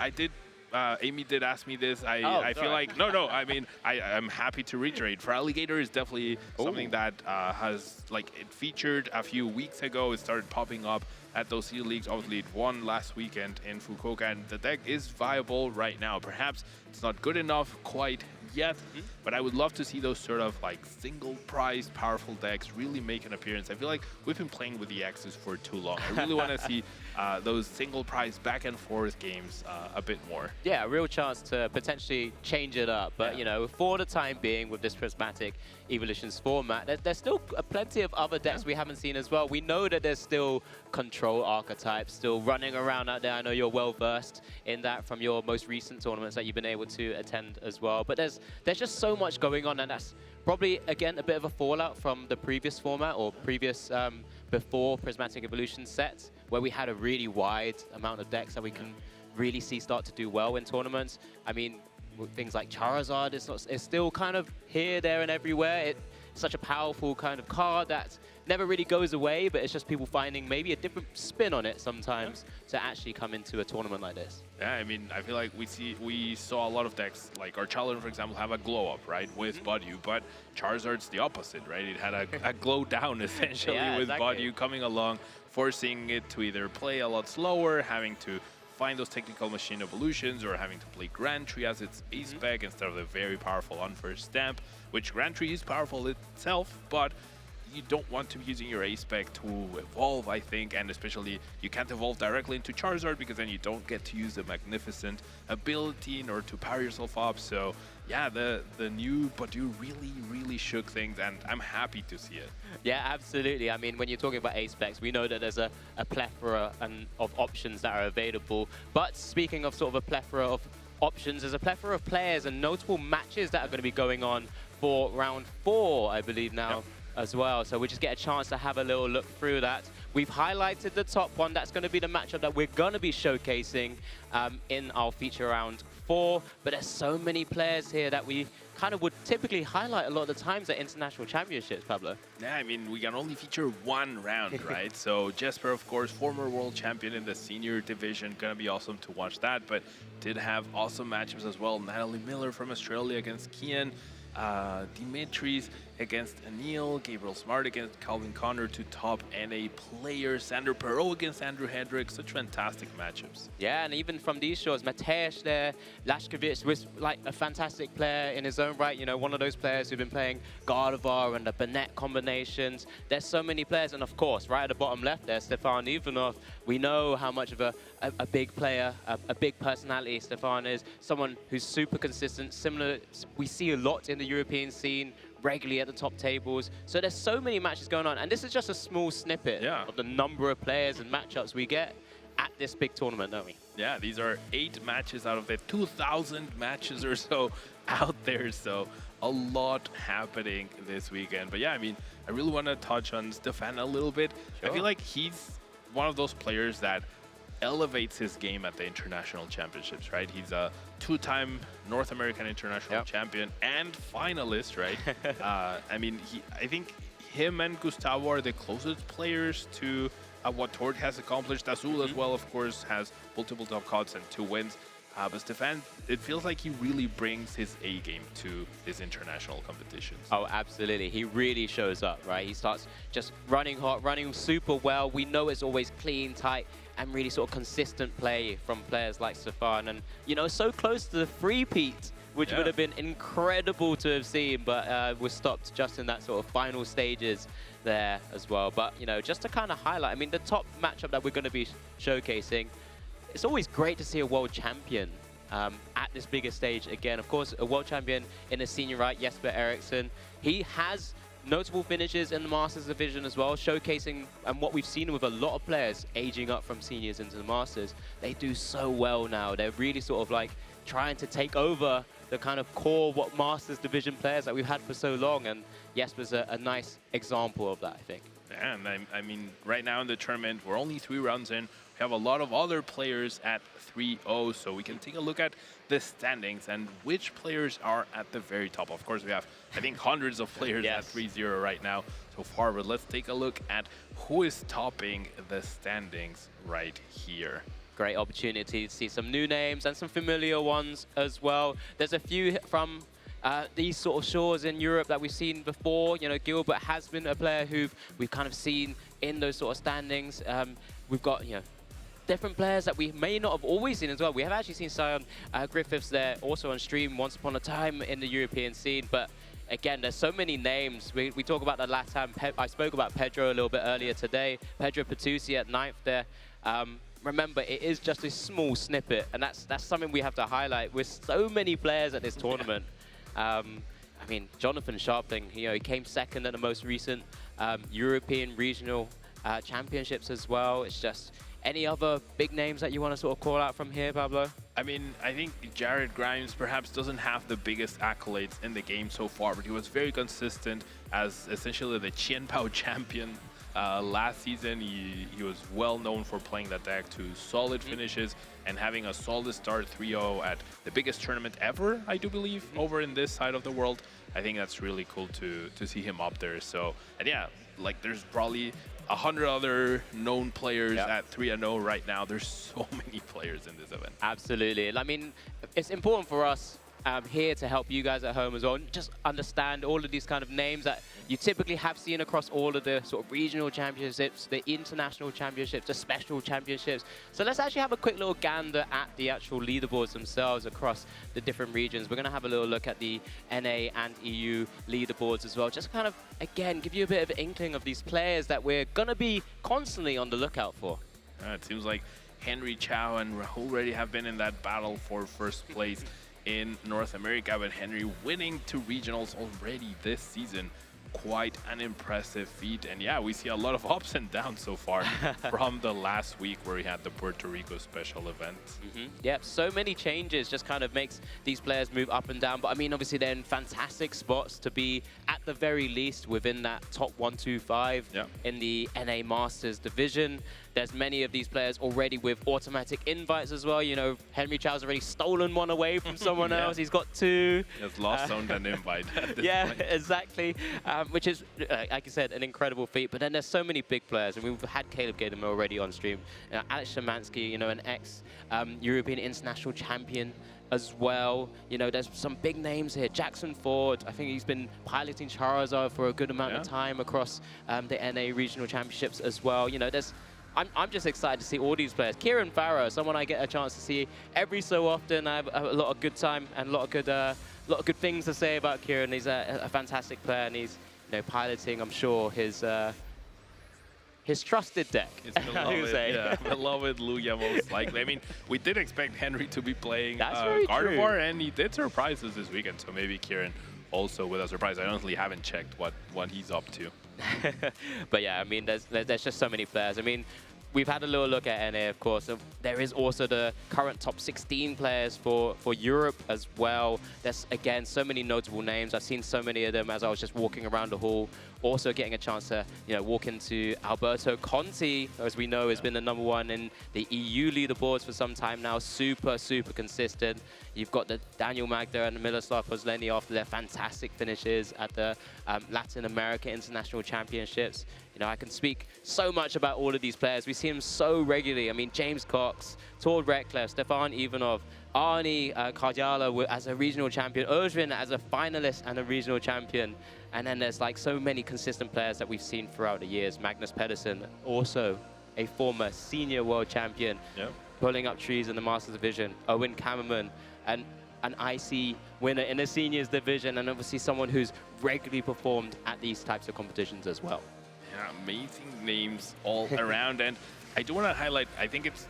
[SPEAKER 2] Amy did ask me this. I feel like, no, I mean, I'm happy to reiterate. For Alligator is definitely something that has, like, it featured a few weeks ago. It started popping up at those Sea Leagues. Obviously, it won last weekend in Fukuoka, and the deck is viable right now. Perhaps it's not good enough quite yet, but I would love to see those sort of like single prize powerful decks really make an appearance. I feel like we've been playing with the X's for too long. I really want to see those single prize back and forth games a bit more.
[SPEAKER 13] Yeah, a real chance to potentially change it up, but you know, for the time being with this Prismatic Evolutions format, there's still plenty of other decks we haven't seen as well. We know that there's still control archetypes still running around out there. I know you're well versed in that from your most recent tournaments that you've been able to attend as well, but there's just so much going on, and that's probably, again, a bit of a fallout from the previous format or previous before Prismatic Evolution sets, where we had a really wide amount of decks that we can really see start to do well in tournaments. I mean, with things like Charizard, it's still kind of here, there, and everywhere. such a powerful kind of card that never really goes away, but it's just people finding maybe a different spin on it sometimes to actually come into a tournament like this.
[SPEAKER 2] Yeah, I mean, I feel like we saw a lot of decks, like our Challenger, for example, have a glow up, right, with Budyu, but Charizard's the opposite, right? It had a glow down essentially with Budyu coming along, forcing it to either play a lot slower, having to find those technical machine evolutions, or having to play Grand Tree as its ace spec instead of the very powerful Unfirst Stamp, which Grand Tree is powerful itself, but you don't want to be using your ace spec to evolve, I think, and especially you can't evolve directly into Charizard because then you don't get to use the magnificent ability in order to power yourself up. So yeah, the new Budyu really shook things, and I'm happy to see it.
[SPEAKER 13] Yeah, absolutely. I mean, when you're talking about ace specs, we know that there's a plethora of options that are available. But speaking of sort of a plethora of options, there's a plethora of players and notable matches that are going to be going on for round 4, I believe now. As well, so we just get a chance to have a little look through that. We've highlighted the top one. That's going to be the matchup that we're going to be showcasing in our feature round 4. But there's so many players here that we kind of would typically highlight a lot of the times at international championships, Pablo.
[SPEAKER 2] Yeah, I mean, we can only feature one round, right? So Jesper, of course, former world champion in the senior division, gonna be awesome to watch that, but did have awesome matchups as well. Natalie Miller from Australia against Kian, Dimitris against Anil, Gabriel Smart against Calvin Connor, 2 top NA players, Sander Perot against Andrew Hendricks, such fantastic matchups.
[SPEAKER 13] Yeah, and even from these shows, Matej there, Lashkovich was like a fantastic player in his own right, you know, one of those players who've been playing Gardevoir and the Bennett combinations. There's so many players, and of course, right at the bottom left there, Stefan Ivanov. We know how much of a big player, a big personality Stefan is, someone who's super consistent, similar, we see a lot in the European scene, regularly at the top tables. So there's so many matches going on, and this is just a small snippet of the number of players and matchups we get at this big tournament, don't we?
[SPEAKER 2] Yeah, these are 8 matches out of the 2,000 matches or so out there, so a lot happening this weekend. But yeah, I mean, I really want to touch on Stefan a little bit. I feel like he's one of those players that elevates his game at the international championships, right? He's a 2-time North American international champion and finalist, right? I mean, I think him and Gustavo are the closest players to what Tord has accomplished. Azul as well, of course, has multiple top cuts and 2 wins. But Stefan, it feels like he really brings his A game to his international competitions.
[SPEAKER 13] Oh, absolutely. He really shows up, right? He starts just running hot, running super well. We know it's always clean, tight, and really sort of consistent play from players like Stefan. And, you know, so close to the three-peat, which would have been incredible to have seen, but was stopped just in that sort of final stages there as well. But, you know, just to kind of highlight, I mean, the top matchup that we're going to be showcasing, it's always great to see a world champion at this bigger stage again. Of course, a world champion in the senior right, Jesper Eriksson. He has notable finishes in the Masters division as well, showcasing and what we've seen with a lot of players aging up from seniors into the Masters. They do so well now. They're really sort of like trying to take over the kind of core what Masters division players that we've had for so long, and Jesper's a nice example of that, I think.
[SPEAKER 2] Yeah, and I mean, right now in the tournament, we're only 3 rounds in. We have a lot of other players at 3-0, so we can take a look at the standings and which players are at the very top. Of course, we have, I think, hundreds of players at 3-0 right now so far, but let's take a look at who is topping the standings right here.
[SPEAKER 13] Great opportunity to see some new names and some familiar ones as well. There's a few from these sort of shores in Europe that we've seen before. You know, Gilbert has been a player who we've kind of seen in those sort of standings. We've got, you know, different players that we may not have always seen as well. We have actually seen Sion Griffiths there also on stream once upon a time in the European scene, but again, there's so many names. We talk about the LATAM. I spoke about Pedro a little bit earlier today. Pedro Patusi at 9th there. Remember, it is just a small snippet, and that's something we have to highlight with so many players at this tournament. I mean, Jonathan Sharpling, you know, he came 2nd at the most recent European regional championships as well. It's just any other big names that you want to sort of call out from here, Pablo?
[SPEAKER 2] I mean, I think Jared Grimes perhaps doesn't have the biggest accolades in the game so far, but he was very consistent as essentially the Qianbao champion Last season, he was well known for playing that deck to solid finishes and having a solid start 3-0 at the biggest tournament ever, I do believe, over in this side of the world. I think that's really cool to see him up there. So, and yeah, like there's probably 100 other known players at 3-0 right now. There's so many players in this event.
[SPEAKER 13] Absolutely. I mean, it's important for us here to help you guys at home as well. Just understand all of these kind of names that you typically have seen across all of the sort of regional championships, the international championships, the special championships. So let's actually have a quick little gander at the actual leaderboards themselves across the different regions. We're going to have a little look at the NA and EU leaderboards as well. Just kind of, again, give you a bit of an inkling of these players that we're going to be constantly on the lookout for.
[SPEAKER 2] It seems like Henry Chow and Rahul already have been in that battle for first place in North America, but Henry winning 2 regionals already this season. Quite an impressive feat. And yeah, we see a lot of ups and downs so far from the last week where we had the Puerto Rico special event.
[SPEAKER 13] Yep, so many changes just kind of makes these players move up and down. But I mean, obviously they're in fantastic spots to be at the very least within that top 125 in the NA Masters division. There's many of these players already with automatic invites as well. You know, Henry Chow's already stolen one away from someone else. He's got 2.
[SPEAKER 2] He has lost owned an invite.
[SPEAKER 13] Yeah, exactly. Which is, like you said, an incredible feat. But then there's so many big players. And we've had Caleb Gayden already on stream. Alex Szymanski, you know, an ex-European international champion as well. You know, there's some big names here. Jackson Ford, I think he's been piloting Charizard for a good amount of time across the NA regional championships as well. You know, I'm just excited to see all these players. Kieran Farrow, someone I get a chance to see every so often. I have a lot of good time and a lot of good things to say about Kieran. He's a fantastic player, and he's, you know, piloting, I'm sure, his trusted deck.
[SPEAKER 2] His beloved Luya, most likely. I mean, we did expect Henry to be playing Gardevoir, and he did surprise us this weekend. So maybe Kieran also with a surprise. I honestly haven't checked what he's up to.
[SPEAKER 13] But yeah, I mean, there's just so many players. I mean, we've had a little look at NA, of course. There is also the current top 16 players for Europe as well. There's, again, so many notable names. I've seen so many of them as I was just walking around the hall. Also getting a chance to, you know, walk into Alberto Conti, as we know, has been the #1 in the EU leaderboards for some time now. Super, super consistent. You've got the Daniel Magda and Miloslav Pozleny after their fantastic finishes at the Latin America International Championships. You know, I can speak so much about all of these players. We see them so regularly. I mean, James Cox, Tord Reklev, Stefan Ivanov, Arnie Kardiala as a regional champion, Ozvin as a finalist and a regional champion. And then there's like so many consistent players that we've seen throughout the years. Magnus Pedersen, also a former senior world champion, pulling up trees in the Masters division. Owen Kammerman, and an IC winner in the seniors division, and obviously someone who's regularly performed at these types of competitions as well.
[SPEAKER 2] Yeah, amazing names all around. And I do want to highlight, I think it's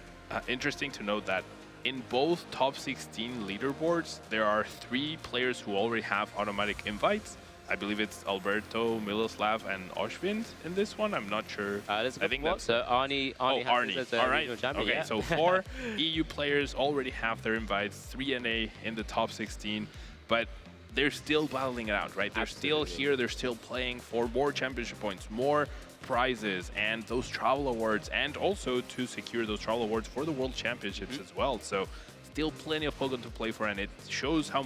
[SPEAKER 2] interesting to note that in both top 16 leaderboards, there are 3 players who already have automatic invites. I believe it's Alberto, Miloslav, and Ozvin in this one. I'm not sure.
[SPEAKER 13] I think that's Arnie.
[SPEAKER 2] Arnie. All right. Okay, so 4 EU players already have their invites, 3 NA in the top 16, but they're still battling it out, right? They're still here. They're still playing for more championship points, more prizes, and those travel awards, and also to secure those travel awards for the World Championships as well. So still plenty of Pokemon to play for, and it shows how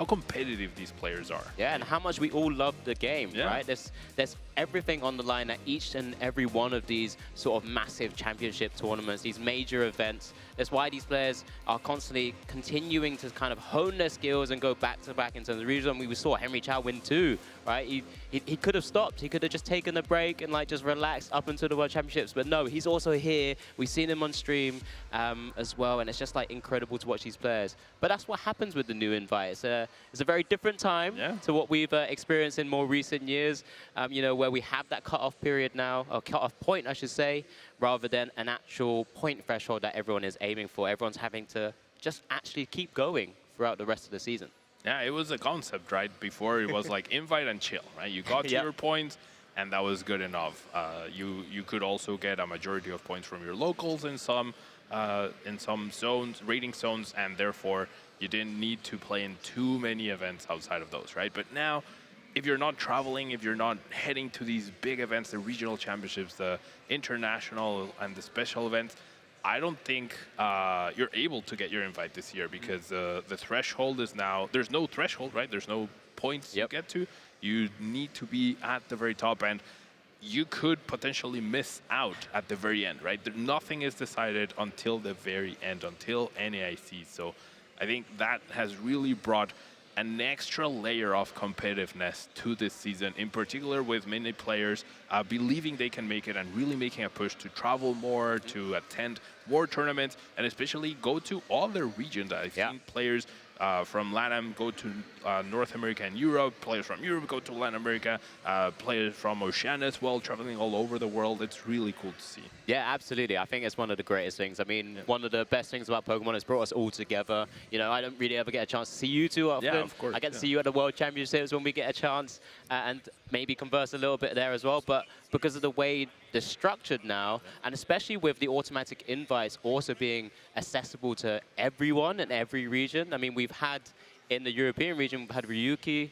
[SPEAKER 2] competitive these players are.
[SPEAKER 13] Yeah, and how much we all love the game, right? There's everything on the line at each and every one of these sort of massive championship tournaments, these major events. That's why these players are constantly continuing to kind of hone their skills and go back to back into the region. We saw Henry Chow win 2, right? He could have stopped. He could have just taken a break and like just relaxed up into the World Championships. But no, he's also here. We've seen him on stream as well, and it's just like incredible to watch these players. But that's what happens with the new invite. It's a very different time to what we've experienced in more recent years. You know, where we have that cut-off period now, or cut-off point, I should say, rather than an actual point threshold that everyone is aiming for. Everyone's having to just actually keep going throughout the rest of the season.
[SPEAKER 2] Yeah, it was a concept, right? Before it was like invite and chill, right? You got your points, and that was good enough. You could also get a majority of points from your locals in some zones, rating zones, and therefore you didn't need to play in too many events outside of those, right? But now if you're not traveling, if you're not heading to these big events, the regional championships, the international and the special events, I don't think you're able to get your invite this year because the threshold is now, there's no threshold, right? There's no points you get to. You need to be at the very top, and you could potentially miss out at the very end, right? Nothing is decided until the very end, until NAIC. So I think that has really brought an extra layer of competitiveness to this season, in particular with many players believing they can make it and really making a push to travel more, to attend more tournaments, and especially go to other regions. I've seen players from LATAM go to North America and Europe, players from Europe go to Latin America, players from Oceania as well, traveling all over the world. It's really cool to see.
[SPEAKER 13] Yeah, absolutely. I think it's one of the greatest things. I mean, one of the best things about Pokemon is brought us all together. You know, I don't really ever get a chance to see you too often.
[SPEAKER 2] Yeah, of course.
[SPEAKER 13] I get to see you at the World Championships when we get a chance and maybe converse a little bit there as well. But because of the way they're structured now, and especially with the automatic invites also being accessible to everyone in every region. I mean, we've had in the European region, we've had Ryuki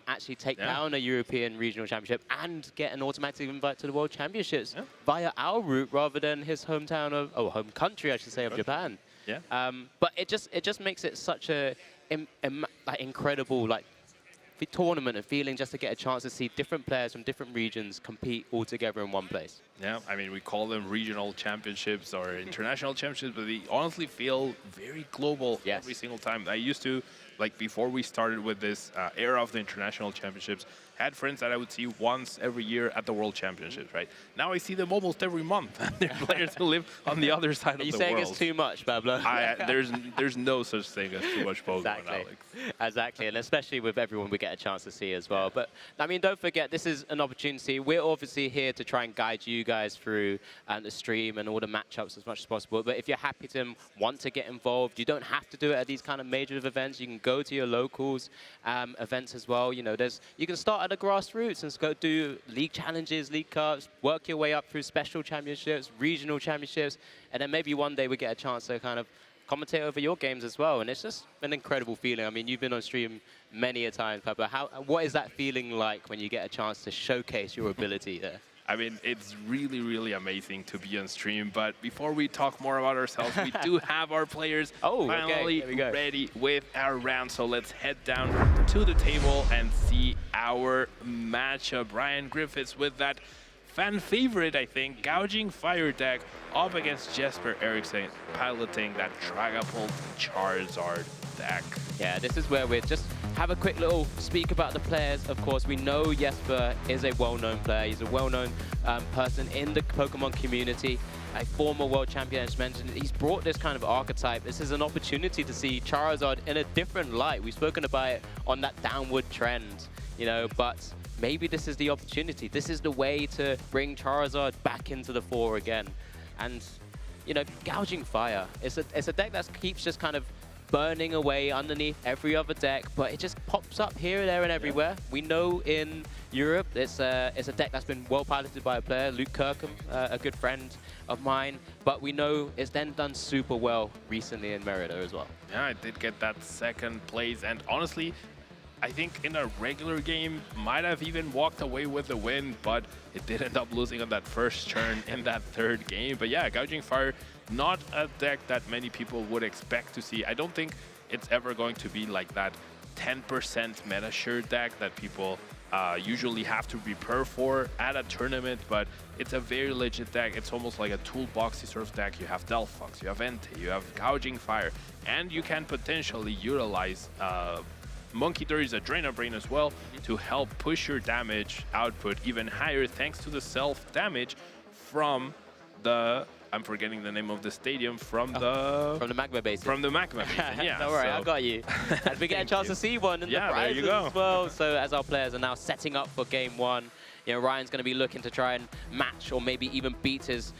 [SPEAKER 13] actually take down a European regional championship and get an automatic invite to the World Championships via our route rather than his hometown of, home country, I should say, of Japan.
[SPEAKER 2] Yeah.
[SPEAKER 13] But it just makes it such a incredible tournament and feeling just to get a chance to see different players from different regions compete all together in one place.
[SPEAKER 2] Yeah, I mean, we call them regional championships or international championships, but they honestly feel very global every single time. I used to, before we started with this era of the international championships, had friends that I would see once every year at the World Championships, right? Now I see them almost every month. They're players who live on the other side of the world.
[SPEAKER 13] Are you saying it's too much, Pablo?
[SPEAKER 2] There's no such thing as too much Pokemon, Alex.
[SPEAKER 13] Exactly, and especially with everyone we get a chance to see as well. But, I mean, don't forget, this is an opportunity. We're obviously here to try and guide you guys through the stream and all the matchups as much as possible. But if you're happy to want to get involved, you don't have to do it at these kind of major events. You can go to your locals events as well. You know, you can start at the grassroots and go do league challenges, league cups, work your way up through special championships, regional championships, and then maybe one day we get a chance to kind of commentate over your games as well. And it's just an incredible feeling. I mean, you've been on stream many a time, Pablo. What is that feeling like when you get a chance to showcase your ability there?
[SPEAKER 2] I mean, it's really, really amazing to be on stream. But before we talk more about ourselves, we do have our players finally ready with our round. So let's head down to the table and see our matchup. Ryan Griffiths with that fan favorite, I think, Gouging Fire deck up against Jesper Eriksson piloting that Dragapult Charizard deck.
[SPEAKER 13] Yeah, this is where we just have a quick little speak about the players. Of course, we know Jesper is a well-known player. He's a well-known person in the Pokemon community, a former world champion, as mentioned. He's brought this kind of archetype. This is an opportunity to see Charizard in a different light. We've spoken about it on that downward trend, you know, but maybe this is the opportunity. This is the way to bring Charizard back into the fore again. And, you know, Gouging Fire, it's a deck that keeps just kind of burning away underneath every other deck, but it just pops up here, there, and everywhere. We know in Europe it's a deck that's been well piloted by a player, Luke Kirkham, a good friend of mine, but we know it's then done super well recently in Merida as well.
[SPEAKER 2] Yeah, I did get that second place, and honestly, I think in a regular game, might have even walked away with the win, but it did end up losing on that first turn in that third game. But yeah, Gouging Fire, not a deck that many people would expect to see. I don't think it's ever going to be like that 10% meta sure deck that people usually have to prepare for at a tournament, but it's a very legit deck. It's almost like a toolboxy sort of deck. You have Delphox, you have Entei, you have Gouging Fire, and you can potentially utilize Monkey Dory's Adrena Brain as well to help push your damage output even higher thanks to the self-damage from the, I'm forgetting the name of the stadium, from the
[SPEAKER 13] Magma Basin.
[SPEAKER 2] From the Magma Basin, yeah.
[SPEAKER 13] Don't worry, I got you. And we get a chance to see one in the prizes
[SPEAKER 2] there you go.
[SPEAKER 13] as well. So as our players are now setting up for game one, you know, Ryan's going to be looking to try and match or maybe even beat his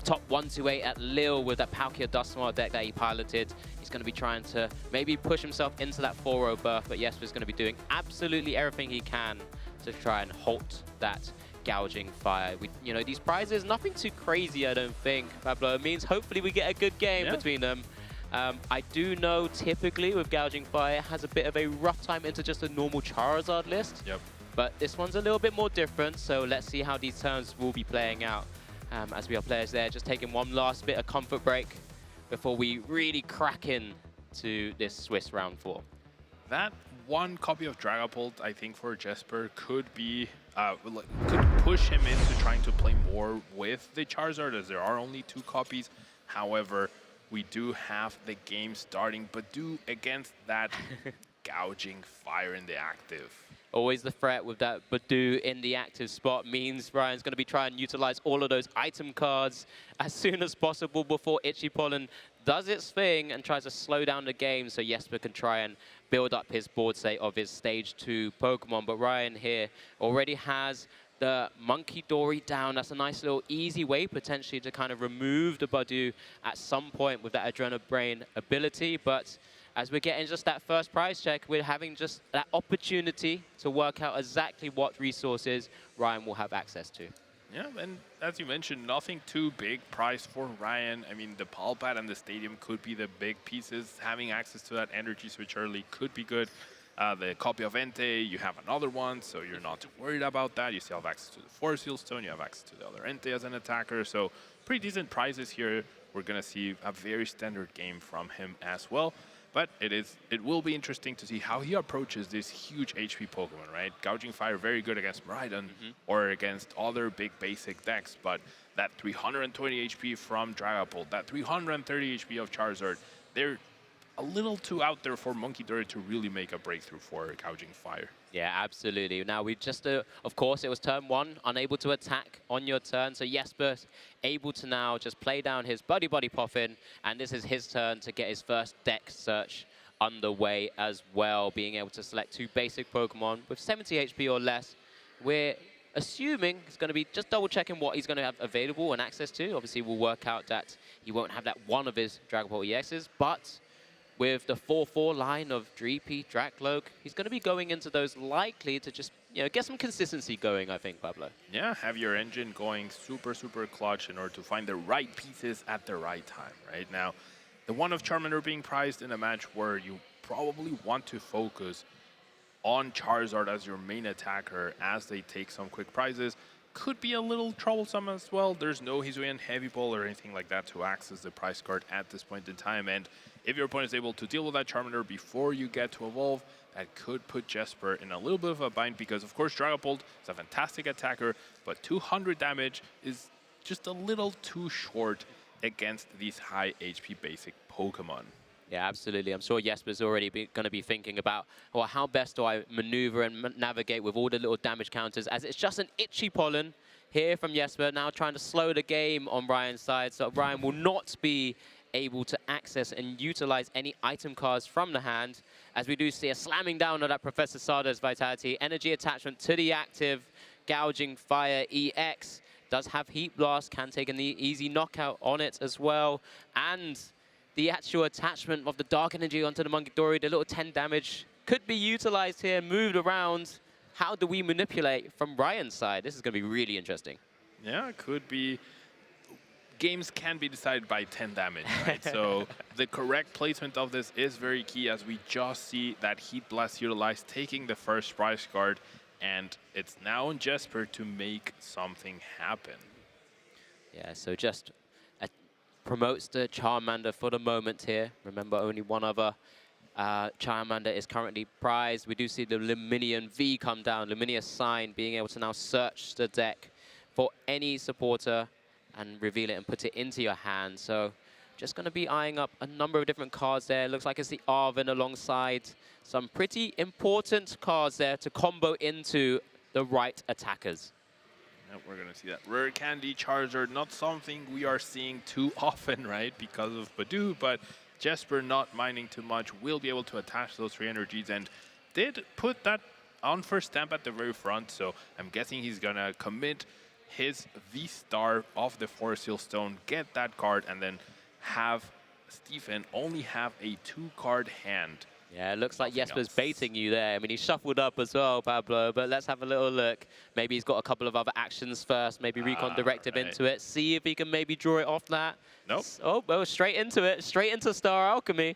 [SPEAKER 13] top 128 at Lille with that Palkia Dusknoir deck that he piloted. He's going to be trying to maybe push himself into that 4-0 berth, but Jesper's going to be doing absolutely everything he can to try and halt that Gouging Fire. You know, these prizes, nothing too crazy, I don't think, Pablo. It means hopefully we get a good game between them. I do know typically with Gouging Fire, it has a bit of a rough time into just a normal Charizard list.
[SPEAKER 2] Yep.
[SPEAKER 13] But this one's a little bit more different, so let's see how these turns will be playing out. As we are players there, just taking one last bit of comfort break before we really crack in to this Swiss round 4.
[SPEAKER 2] That one copy of Dragapult, I think, for Jesper could be could push him into trying to play more with the Charizard, as there are only 2 copies. However, we do have the game starting, but against that gouging fire in the active.
[SPEAKER 13] Always the threat with that Badoo in the active spot means Ryan's going to be trying to utilize all of those item cards as soon as possible before Itchy Pollen does its thing and tries to slow down the game so Jesper can try and build up his board state of his stage 2 Pokemon. But Ryan here already has the Monkey Dory down. That's a nice little easy way potentially to kind of remove the Badoo at some point with that Adrenal Brain ability. But as we're getting just that first prize check, we're having just that opportunity to work out exactly what resources Ryan will have access to.
[SPEAKER 2] Yeah, and as you mentioned, nothing too big price for Ryan. I mean, the Palpad and the Stadium could be the big pieces. Having access to that Energy Switch early could be good. The copy of Entei, you have another one, so you're not too worried about that. You still have access to the Force Seal Stone, you have access to the other Entei as an attacker, so pretty decent prizes here. We're going to see a very standard game from him as well. But it will be interesting to see how he approaches this huge HP Pokemon, right? Gouging Fire, very good against Miraidon or against other big basic decks, but that 320 HP from Dragapult, that 330 HP of Charizard, they're a little too out there for Monkey Dory to really make a breakthrough for Gouging Fire.
[SPEAKER 13] Yeah, absolutely. Now, we just, of course, it was turn 1, unable to attack on your turn. So Jesper's able to now just play down his Buddy Poffin, and this is his turn to get his first deck search underway as well, being able to select 2 basic Pokemon with 70 HP or less. We're assuming it's going to be just double-checking what he's going to have available and access to. Obviously, we'll work out that he won't have that one of his Dragapult EXs, but with the 4-4 line of Dreepy, Dracloak, he's going to be going into those likely to just, get some consistency going, I think, Pablo.
[SPEAKER 2] Yeah, have your engine going super, super clutch in order to find the right pieces at the right time, right? Now, the one of Charmander being prized in a match where you probably want to focus on Charizard as your main attacker as they take some quick prizes could be a little troublesome as well. There's no Hisuian Heavy Ball or anything like that to access the prize card at this point in time, and if your opponent is able to deal with that Charmander before you get to evolve, that could put Jesper in a little bit of a bind because, of course, Dragapult is a fantastic attacker, but 200 damage is just a little too short against these high HP basic Pokemon.
[SPEAKER 13] Yeah, absolutely. I'm sure Jesper's already going to be thinking about, well, how best do I maneuver and navigate with all the little damage counters, as it's just an Itchy Pollen here from Jesper, now trying to slow the game on Ryan's side, so Ryan will not be able to access and utilize any item cards from the hand, as we do see a slamming down of that Professor Sardo's Vitality. Energy attachment to the active, Gouging Fire EX, does have Heat Blast, can take an easy knockout on it as well, and the actual attachment of the Dark Energy onto the Monkey Dory, the little 10 damage, could be utilized here, moved around. How do we manipulate from Ryan's side? This is going to be really interesting.
[SPEAKER 2] Yeah, it could be. Games can be decided by 10 damage, right? So the correct placement of this is very key, as we just see that Heat Blast utilized, taking the first prize card, and it's now on Jesper to make something happen.
[SPEAKER 13] Yeah, so just promotes the Charmander for the moment here. Remember, only one other Charmander is currently prized. We do see the Luminion V come down, Luminious Sign, being able to now search the deck for any supporter and reveal it and put it into your hand. So just going to be eyeing up a number of different cards there. Looks like it's the Arven alongside some pretty important cards there to combo into the right attackers.
[SPEAKER 2] Yep, we're going to see that Rare Candy Charizard, not something we are seeing too often, right, because of Badoo, but Jesper, not minding too much, will be able to attach those 3 energies, and did put that on first stamp at the very front, so I'm guessing he's going to commit his V-Star of the Force Seal Stone, get that card, and then have Stephen only have a 2-card hand.
[SPEAKER 13] Yeah, it looks like Jesper's baiting you there. I mean, he shuffled up as well, Pablo, but let's have a little look. Maybe he's got a couple of other actions first, maybe Recon Directive into it, see if he can maybe draw it off that.
[SPEAKER 2] Nope.
[SPEAKER 13] Oh, well, straight into it, straight into Star Alchemy.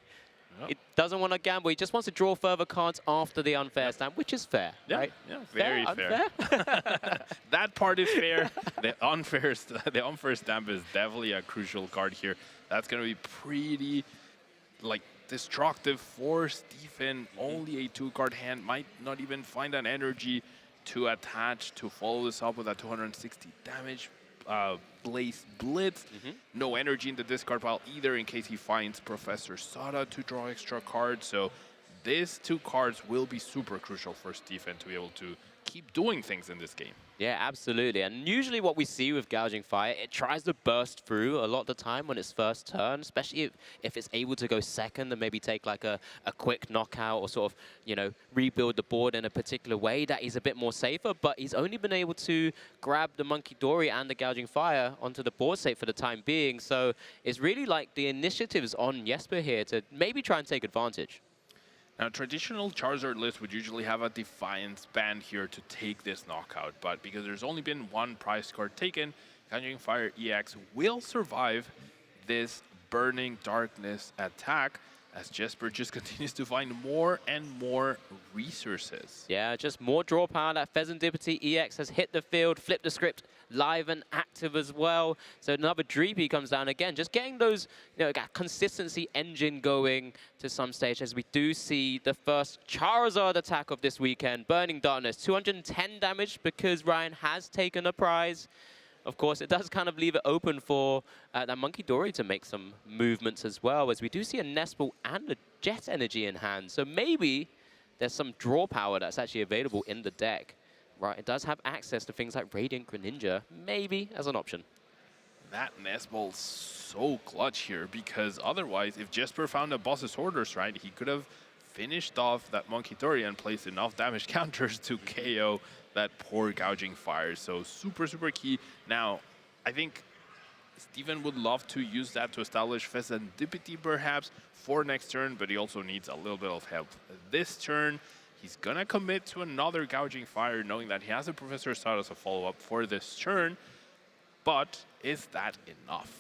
[SPEAKER 13] He doesn't want to gamble. He just wants to draw further cards after the unfair stamp, which is fair, right?
[SPEAKER 2] Yeah, very fair. That part is fair. The unfair stamp is definitely a crucial card here. That's going to be pretty, like, destructive for Stephen. Only a 2-card hand, might not even find an energy to attach to follow this up with a 260 damage. Blaze Blitz. No energy in the discard pile either in case he finds Professor Sada to draw extra cards. So these 2 cards will be super crucial for Stephen to be able to keep doing things in this game.
[SPEAKER 13] Yeah, absolutely. And usually what we see with Gouging Fire, it tries to burst through a lot of the time when it's first turn, especially if it's able to go second and maybe take like a quick knockout or sort of, you know, rebuild the board in a particular way that is a bit more safer. But he's only been able to grab the Monkey Dory and the Gouging Fire onto the board state for the time being. So it's really like the initiative's on Jesper here to maybe try and take advantage.
[SPEAKER 2] Now, traditional Charizard list would usually have a Defiance band here to take this knockout, but because there's only been 1 prize card taken, Gouging Fire EX will survive this Burning Darkness attack as Jesper just continues to find more and more resources.
[SPEAKER 13] Yeah, just more draw power. That Pheasantipity EX has hit the field, flipped the script, live and active as well. So another Dreepy comes down again, just getting those, you know, consistency engine going to some stage as we do see the first Charizard attack of this weekend. Burning Darkness, 210 damage because Ryan has taken a prize. Of course, it does kind of leave it open for that Monkey Dory to make some movements as well, as we do see a Nest Ball and a Jet Energy in hand. So maybe there's some draw power that's actually available in the deck. Right, it does have access to things like Radiant Greninja, maybe as an option.
[SPEAKER 2] That Nest Ball's so clutch here, because otherwise, if Jesper found a Boss's Orders, right, he could have finished off that Monkey Dory and placed enough damage counters to KO that poor Gouging Fire. So super, super key. Now, I think Steven would love to use that to establish Pheasantipity perhaps for next turn, but he also needs a little bit of help this turn. He's gonna commit to another Gouging Fire, knowing that he has a Professor Sada as a follow-up for this turn. But is that enough?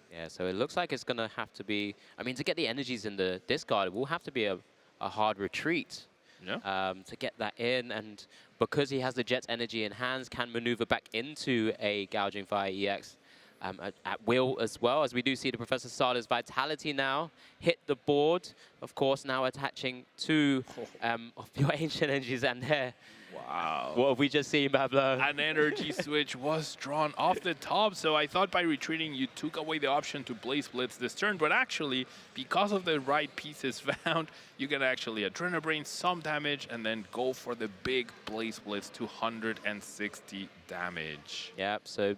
[SPEAKER 13] Yeah, so it looks like it's gonna have to be, I mean, to get the energies in the discard, it will have to be a hard retreat.
[SPEAKER 2] Yeah.
[SPEAKER 13] To get that in, and because he has the Jet Energy in hands, can maneuver back into a Gouging Fire EX at will as well, as we do see the Professor Sada's Vitality now hit the board. Of course, now attaching two of your Ancient Energies, and there.
[SPEAKER 2] Wow.
[SPEAKER 13] What have we just seen, Bablo?
[SPEAKER 2] An energy switch was drawn off the top, so I thought by retreating you took away the option to Blaze Blitz this turn, but actually, because of the right pieces found, you can actually Adrenabrain some damage and then go for the big Blaze Blitz, 260 damage.
[SPEAKER 13] Yep, so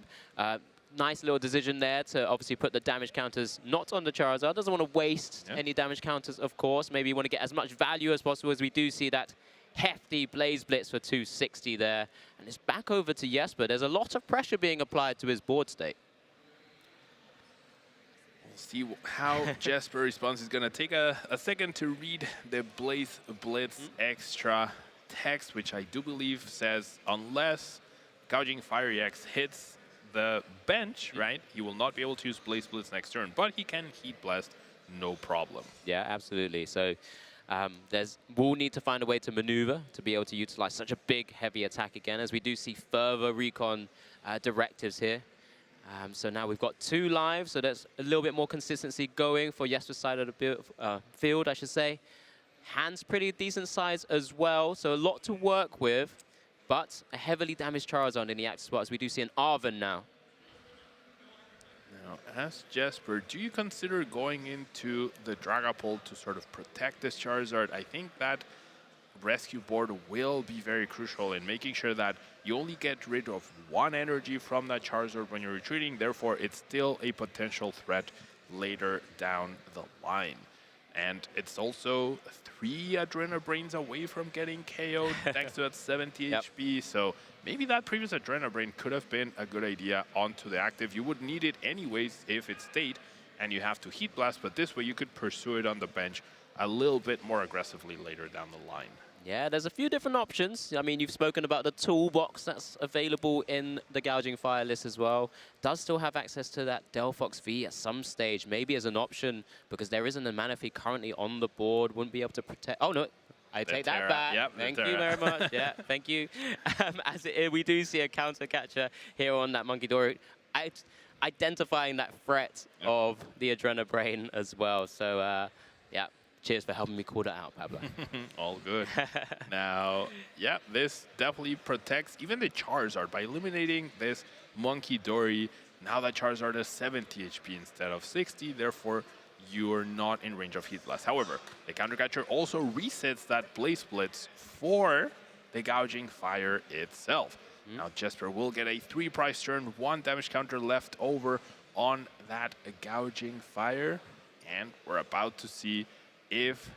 [SPEAKER 13] nice little decision there to obviously put the damage counters not on the Charizard. Doesn't want to waste any damage counters, of course. Maybe you want to get as much value as possible, as we do see that hefty Blaze Blitz for 260 there. And it's back over to Jesper. There's a lot of pressure being applied to his board state.
[SPEAKER 2] We'll see how Jesper responds. He's going to take a second to read the Blaze Blitz extra text, which I do believe says, unless Gouging Fire EX hits the bench, right, he will not be able to use Blaze Blitz next turn, but he can Heat Blast, no problem.
[SPEAKER 13] Yeah, absolutely. So we'll need to find a way to maneuver to be able to utilize such a big, heavy attack again, as we do see further recon directives here. So now we've got 2 lives, so there's a little bit more consistency going for Jesper's side of the field, I should say. Hand's pretty decent size as well, so a lot to work with, but a heavily damaged Charizard in the active spot, as we do see an Arven now.
[SPEAKER 2] Now, as Jesper, do you consider going into the Dragapult to sort of protect this Charizard? I think that rescue board will be very crucial in making sure that you only get rid of 1 energy from that Charizard when you're retreating. Therefore, it's still a potential threat later down the line. And it's also 3 Adrenabrains away from getting KO'd thanks to that 70 HP. So maybe that previous Adrenabrain could have been a good idea onto the active. You would need it anyways if it stayed and you have to Heat Blast, but this way you could pursue it on the bench a little bit more aggressively later down the line.
[SPEAKER 13] Yeah, there's a few different options. I mean, you've spoken about the toolbox that's available in the Gouging Fire list as well. Does still have access to that Delphox V at some stage, maybe as an option, because there isn't a Manaphy currently on the board. Wouldn't be able to protect. Oh, no. I take that back.
[SPEAKER 2] Yep,
[SPEAKER 13] thank you very much. Yeah, thank you. We do see a counter catcher here on that Monkey Dory, identifying that threat of the Adrenabrain as well. So, yeah. Cheers for helping me call that out, Pablo.
[SPEAKER 2] All good. Now, yeah, this definitely protects even the Charizard by eliminating this Monkey Dory. Now that Charizard has 70 HP instead of 60, therefore you're not in range of Heat Blast. However, the Counter Catcher also resets that Blaze Blitz for the Gouging Fire itself. Now Jesper will get a 3-price turn, 1 damage counter left over on that Gouging Fire, and we're about to see if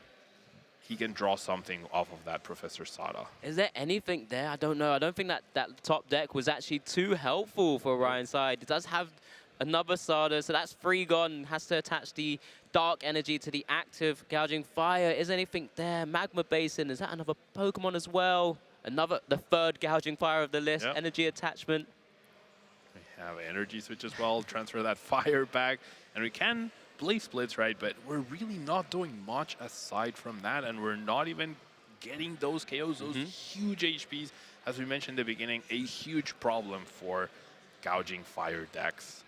[SPEAKER 2] he can draw something off of that Professor Sada.
[SPEAKER 13] Is there anything there? I don't know. I don't think that top deck was actually too helpful for Ryan's side. It does have another Sada, so that's 3 gone. Has to attach the Dark Energy to the active Gouging Fire. Is anything there? Magma Basin, is that another Pokemon as well? The 3rd Gouging Fire of the list, Energy Attachment.
[SPEAKER 2] We have Energy Switch as well, transfer that Fire back, and we can Blaze Splits, right? But we're really not doing much aside from that, and we're not even getting those KOs, those huge HPs. As we mentioned in the beginning, a huge problem for Gouging Fire decks.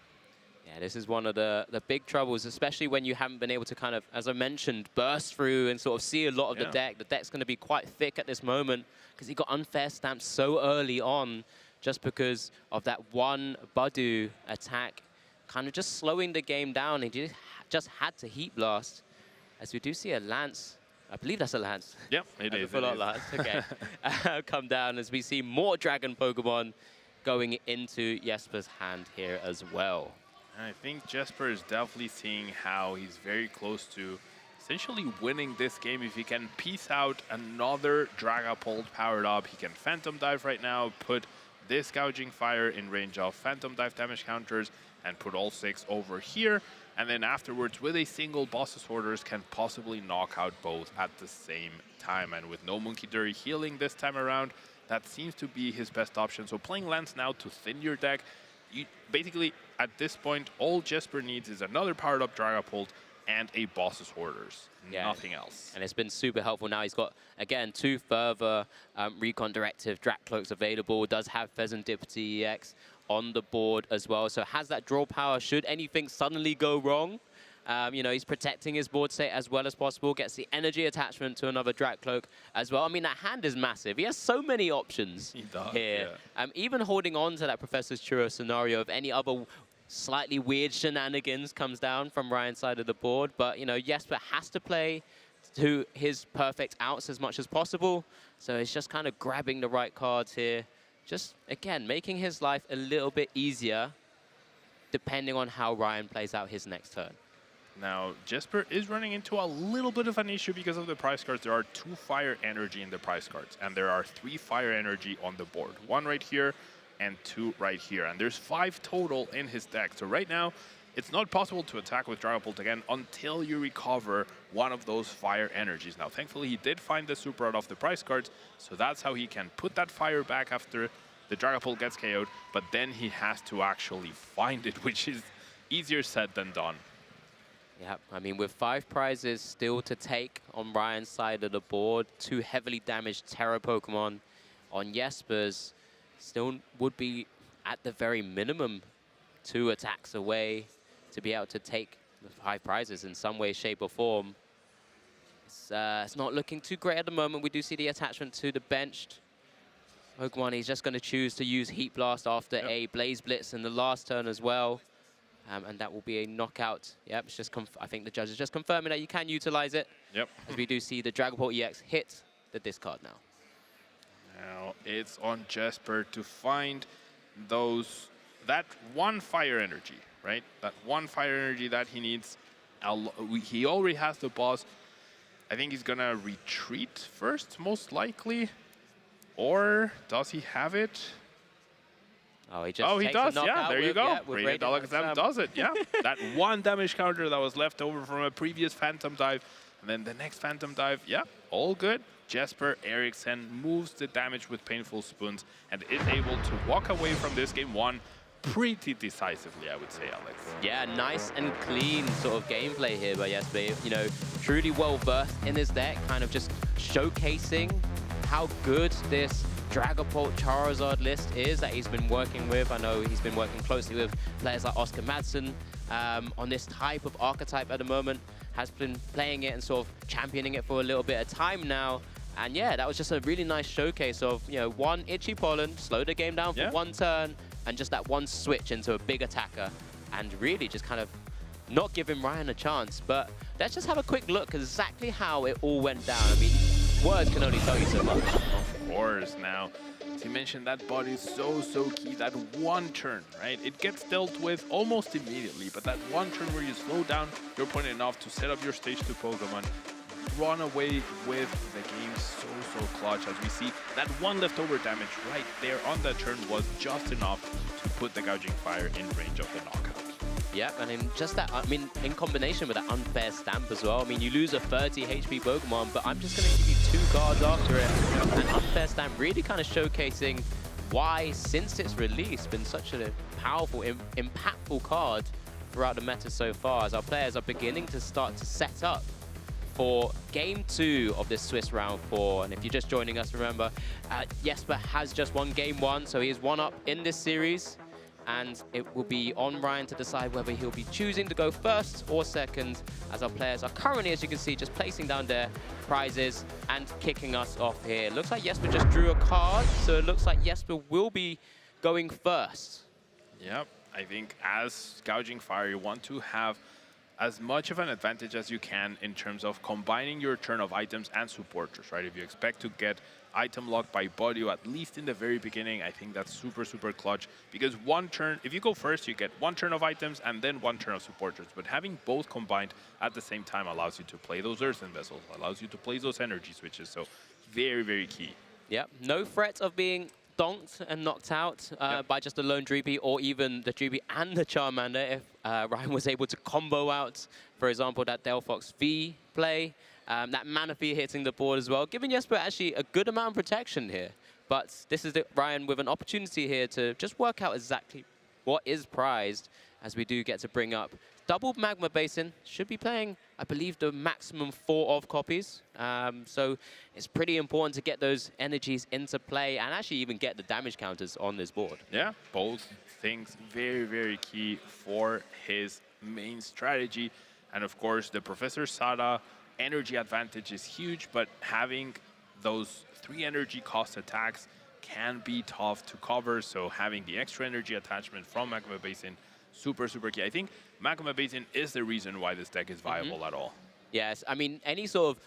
[SPEAKER 13] Yeah, this is one of the big troubles, especially when you haven't been able to kind of, as I mentioned, burst through and sort of see a lot of the deck. The deck's going to be quite thick at this moment because he got Unfair Stamped so early on just because of that one Badu attack, kind of just slowing the game down. He just had to Heat Blast. As we do see a Lance, I believe that's a Lance.
[SPEAKER 2] Yep, it is.
[SPEAKER 13] Full-on Lance, okay. Come down as we see more Dragon Pokemon going into Jesper's hand here as well.
[SPEAKER 2] I think Jesper is definitely seeing how he's very close to essentially winning this game. If he can piece out another Dragapult powered up, he can Phantom Dive right now, put this Gouging Fire in range of Phantom Dive damage counters, and put all 6 over here. And then afterwards, with a single Boss's Orders, can possibly knock out both at the same time. And with no Monkey Dory healing this time around, that seems to be his best option. So playing Lance now to thin your deck, basically, at this point, all Jesper needs is another powered up Dragapult and a Boss's Orders. Nothing else.
[SPEAKER 13] And it's been super helpful. Now he's got, again, 2 further Recon Directive Drac Cloaks available. Does have Pheasant Deputy EX on the board as well. So has that draw power should anything suddenly go wrong. You know, he's protecting his board state as well as possible. Gets the energy attachment to another Drac Cloak as well. I mean, that hand is massive. He has so many options here. Even holding on to that Professor's Churro scenario, if any other slightly weird shenanigans comes down from Ryan's side of the board. But, you know, Jesper has to play to his perfect outs as much as possible. So he's just kind of grabbing the right cards here. Just, again, making his life a little bit easier depending on how Ryan plays out his next turn.
[SPEAKER 2] Now, Jesper is running into a little bit of an issue because of the prize cards. There are 2 Fire Energy in the prize cards, and there are 3 Fire Energy on the board. 1 right here and 2 right here. And there's 5 total in his deck. So right now, it's not possible to attack with Dragapult again until you recover one of those Fire Energies. Now, thankfully, he did find the Super Art of the prize cards, so that's how he can put that Fire back after the Dragapult gets KO'd, but then he has to actually find it, which is easier said than done.
[SPEAKER 13] Yeah, I mean, with 5 prizes still to take on Ryan's side of the board, 2 heavily damaged Terra Pokemon on Jesper's, still would be at the very minimum 2 attacks away to be able to take the 5 prizes in some way, shape, or form. It's not looking too great at the moment. We do see the attachment to the benched Pokemon. He's just going to choose to use Heat Blast after a Blaze Blitz in the last turn as well. And that will be a knockout. Yep, it's just I think the judge is just confirming that you can utilize it.
[SPEAKER 2] Yep.
[SPEAKER 13] As we do see the Dragapult EX hit the discard now.
[SPEAKER 2] Now it's on Jesper to find that 1 Fire Energy, right? That 1 Fire Energy that he needs. He already has the boss. I think he's gonna retreat first, most likely. Or does he have it?
[SPEAKER 13] Oh, he just
[SPEAKER 2] he does. Yeah, there you go.
[SPEAKER 13] Yeah,
[SPEAKER 2] Radiant Alakazam does it. Yeah, that 1 damage counter that was left over from a previous Phantom Dive And then the next Phantom Dive, yeah, all good. Jesper Eriksson moves the damage with Painful Spoons and is able to walk away from this game one pretty decisively, I would say, Alex.
[SPEAKER 13] Yeah, nice and clean sort of gameplay here by Jesper. You know, truly well versed in his deck, kind of just showcasing how good this Dragapult Charizard list is that he's been working with. I know he's been working closely with players like Oscar Madsen on this type of archetype at the moment. Has been playing it and sort of championing it for a little bit of time now. And yeah, that was just a really nice showcase of, you know, one Itchy Pollen, slow the game down for one turn, and just that one switch into a big attacker, and really just kind of not giving Ryan a chance. But let's just have a quick look exactly how it all went down. I mean, words can only tell you so much.
[SPEAKER 2] Of course. Now, as you mentioned, that body is so key. That one turn, right? It gets dealt with almost immediately, but that one turn where you slow down your opponent enough to set up your stage 2 Pokemon, run away with the game so clutch. As we see, that one leftover damage right there on that turn was just enough to put the Gouging Fire in range of the knockout.
[SPEAKER 13] Yep, and in just that, I mean, in combination with that unfair stamp as well. I mean, you lose a 30 HP Pokemon, but I'm just going to give you 2 cards after it. And unfair stamp really kind of showcasing why, since its release, been such a powerful, impactful card throughout the meta so far, as our players are beginning to start to set up for Game 2 of this Swiss Round 4. And if you're just joining us, remember, Jesper has just won Game 1, so he is 1 up in this series. And it will be on Ryan to decide whether he'll be choosing to go first or second, as our players are currently, as you can see, just placing down their prizes and kicking us off here. It looks like Jesper just drew a card, so it looks like Jesper will be going first.
[SPEAKER 2] Yep, I think as Gouging Fire, you want to have as much of an advantage as you can in terms of combining your turn of items and supporters, right? If you expect to get item locked by Body, at least in the very beginning, I think that's super clutch, because one turn, if you go first, you get 1 turn of items and then 1 turn of supporters, but having both combined at the same time allows you to play those Earthen Vessels, allows you to play those energy switches, so very key.
[SPEAKER 13] Yep, no threat of being donked and knocked out by just a lone Dreepy, or even the Dreepy and the Charmander if Ryan was able to combo out, for example, that Delphox V play. That Manaphy hitting the board as well, giving Jesper actually a good amount of protection here. But this is Ryan with an opportunity here to just work out exactly what is prized, as we do get to bring up double Magma Basin. Should be playing, I believe, the maximum 4 of copies. So it's pretty important to get those energies into play and actually even get the damage counters on this board.
[SPEAKER 2] Yeah, both things very key for his main strategy. And of course, the Professor Sada energy advantage is huge, but having those 3 energy cost attacks can be tough to cover, so having the extra energy attachment from Magma Basin, super key. I think Magma Basin is the reason why this deck is viable at all.
[SPEAKER 13] Yes, I mean, any sort of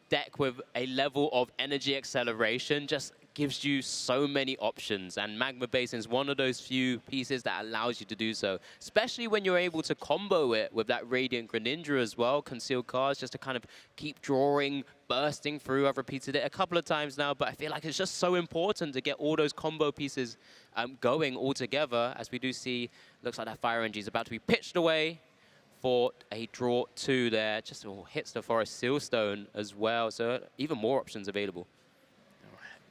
[SPEAKER 13] deck with a level of energy acceleration just gives you so many options, and Magma Basin is one of those few pieces that allows you to do so, especially when you're able to combo it with that Radiant Greninja as well, concealed cards, just to kind of keep drawing, bursting through. I've repeated it a couple of times now, but I feel like it's just so important to get all those combo pieces going all together, as we do see, looks like that Fire Energy is about to be pitched away for a draw 2 there, just hits the Forest Sealstone as well, so even more options available.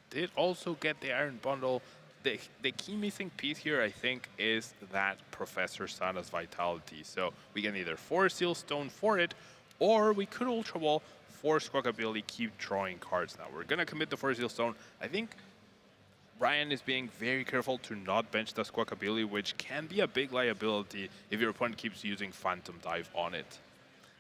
[SPEAKER 2] Did also get the Iron Bundle. The key missing piece here, I think, is that Professor Sada's Vitality. So we can either force Sealstone for it, or we could Ultra Ball, force Squawkabilly, keep drawing cards. Now we're gonna commit the Force Sealstone. I think Ryan is being very careful to not bench the Squawkabilly, which can be a big liability if your opponent keeps using Phantom Dive on it.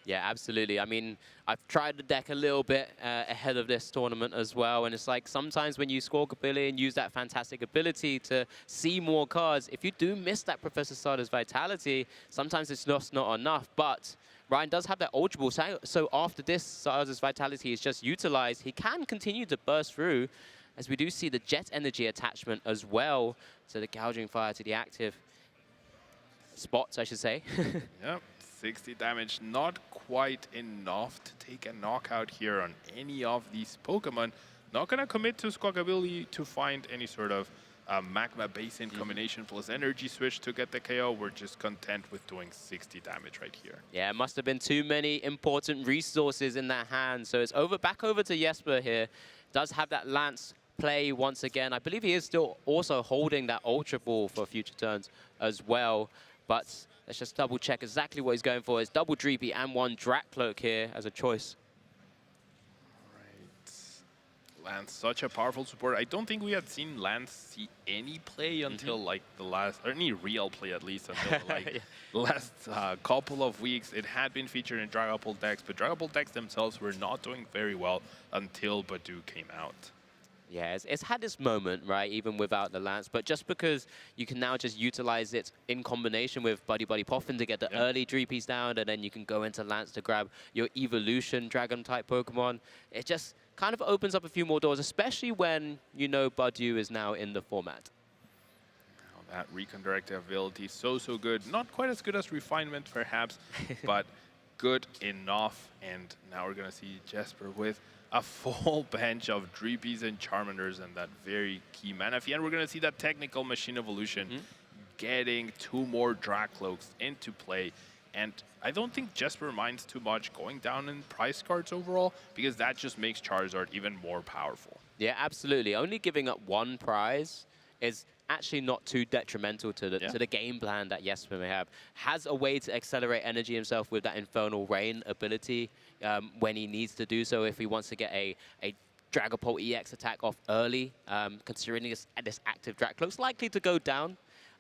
[SPEAKER 13] Yeah, absolutely. I mean, I've tried the deck a little bit ahead of this tournament as well, and it's like sometimes when you Squawkabilly and use that fantastic ability to see more cards, if you do miss that Professor Sada's Vitality, sometimes it's just not enough. But Ryan does have that Ultra Ball, so after this Sada's Vitality is just utilized, he can continue to burst through, as we do see the Jet Energy attachment as well to the Gouging Fire, to the active spots, I should say.
[SPEAKER 2] Yep. 60 damage, not quite enough to take a knockout here on any of these Pokemon. Not gonna commit to Squawkabilly to find any sort of Magma Basin combination plus Energy Switch to get the KO. We're just content with doing 60 damage right here.
[SPEAKER 13] Yeah, it must have been too many important resources in that hand. So it's back over to Jesper here. Does have that Lance play once again. I believe he is still also holding that Ultra Ball for future turns as well. But let's just double check exactly what he's going for. It's double Dreepy and one Drak Cloak here as a choice.
[SPEAKER 2] Lance, such a powerful support. I don't think we had seen Lance see any play until like the last, or any real play at least, until like the last couple of weeks. It had been featured in Dragapult decks, but Dragapult decks themselves were not doing very well until Badu came out.
[SPEAKER 13] Yeah, it's had this moment, right, even without the Lance, but just because you can now just utilize it in combination with Buddy Buddy Poffin to get the early Dreepies down, and then you can go into Lance to grab your Evolution Dragon-type Pokemon. It just kind of opens up a few more doors, especially when you know Badu is now in the format.
[SPEAKER 2] Now that Recon Directive ability, so good. Not quite as good as Refinement, perhaps, but good enough. And now we're going to see Jesper with a full bench of Dreepies and Charmanders and that very key Manaphy. And we're going to see that Technical Machine Evolution getting 2 more Drak Cloaks into play. And I don't think Jesper minds too much going down in price cards overall, because that just makes Charizard even more powerful.
[SPEAKER 13] Yeah, absolutely. Only giving up 1 prize is actually not too detrimental to the game plan that Jesper may have. Has a way to accelerate energy himself with that Infernal Rain ability when he needs to do so, if he wants to get a Dragapult EX attack off early, considering this active Drak Cloak's likely to go down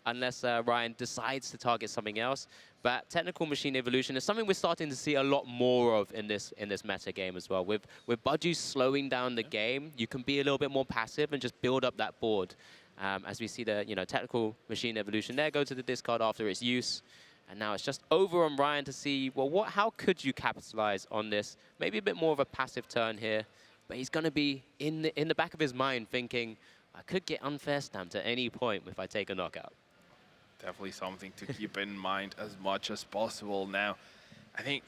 [SPEAKER 13] unless Ryan decides to target something else. But Technical Machine Evolution is something we're starting to see a lot more of in this meta game as well. With Badu slowing down the game, you can be a little bit more passive and just build up that board. As we see the Technical Machine Evolution there go to the discard after its use. And now it's just over on Ryan to see, well, how could you capitalize on this? Maybe a bit more of a passive turn here. But he's going to be in the back of his mind thinking, I could get unfair stamped at any point if I take a knockout.
[SPEAKER 2] Definitely something to keep in mind as much as possible. Now, I think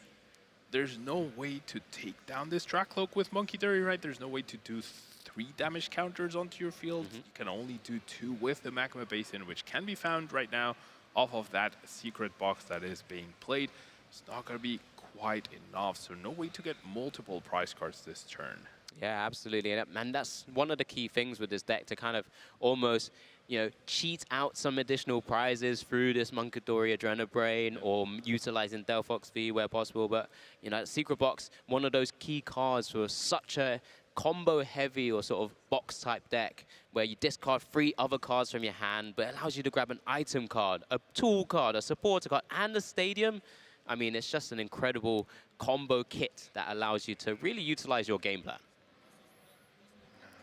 [SPEAKER 2] there's no way to take down this Drak Cloak with Monkey Theory, right? There's no way to do 3 damage counters onto your field. You can only do 2 with the Magma Basin, which can be found right now off of that secret box that is being played. It's not going to be quite enough, so no way to get multiple prize cards this turn.
[SPEAKER 13] Yeah, absolutely. And that's one of the key things with this deck, to kind of almost, cheat out some additional prizes through this Munkidori Adrenabrain or utilizing Delphox V where possible. But, Secret Box, one of those key cards for such a combo-heavy or sort of box-type deck where you discard 3 other cards from your hand, but it allows you to grab an item card, a tool card, a supporter card, and a stadium. I mean, it's just an incredible combo kit that allows you to really utilize your game plan.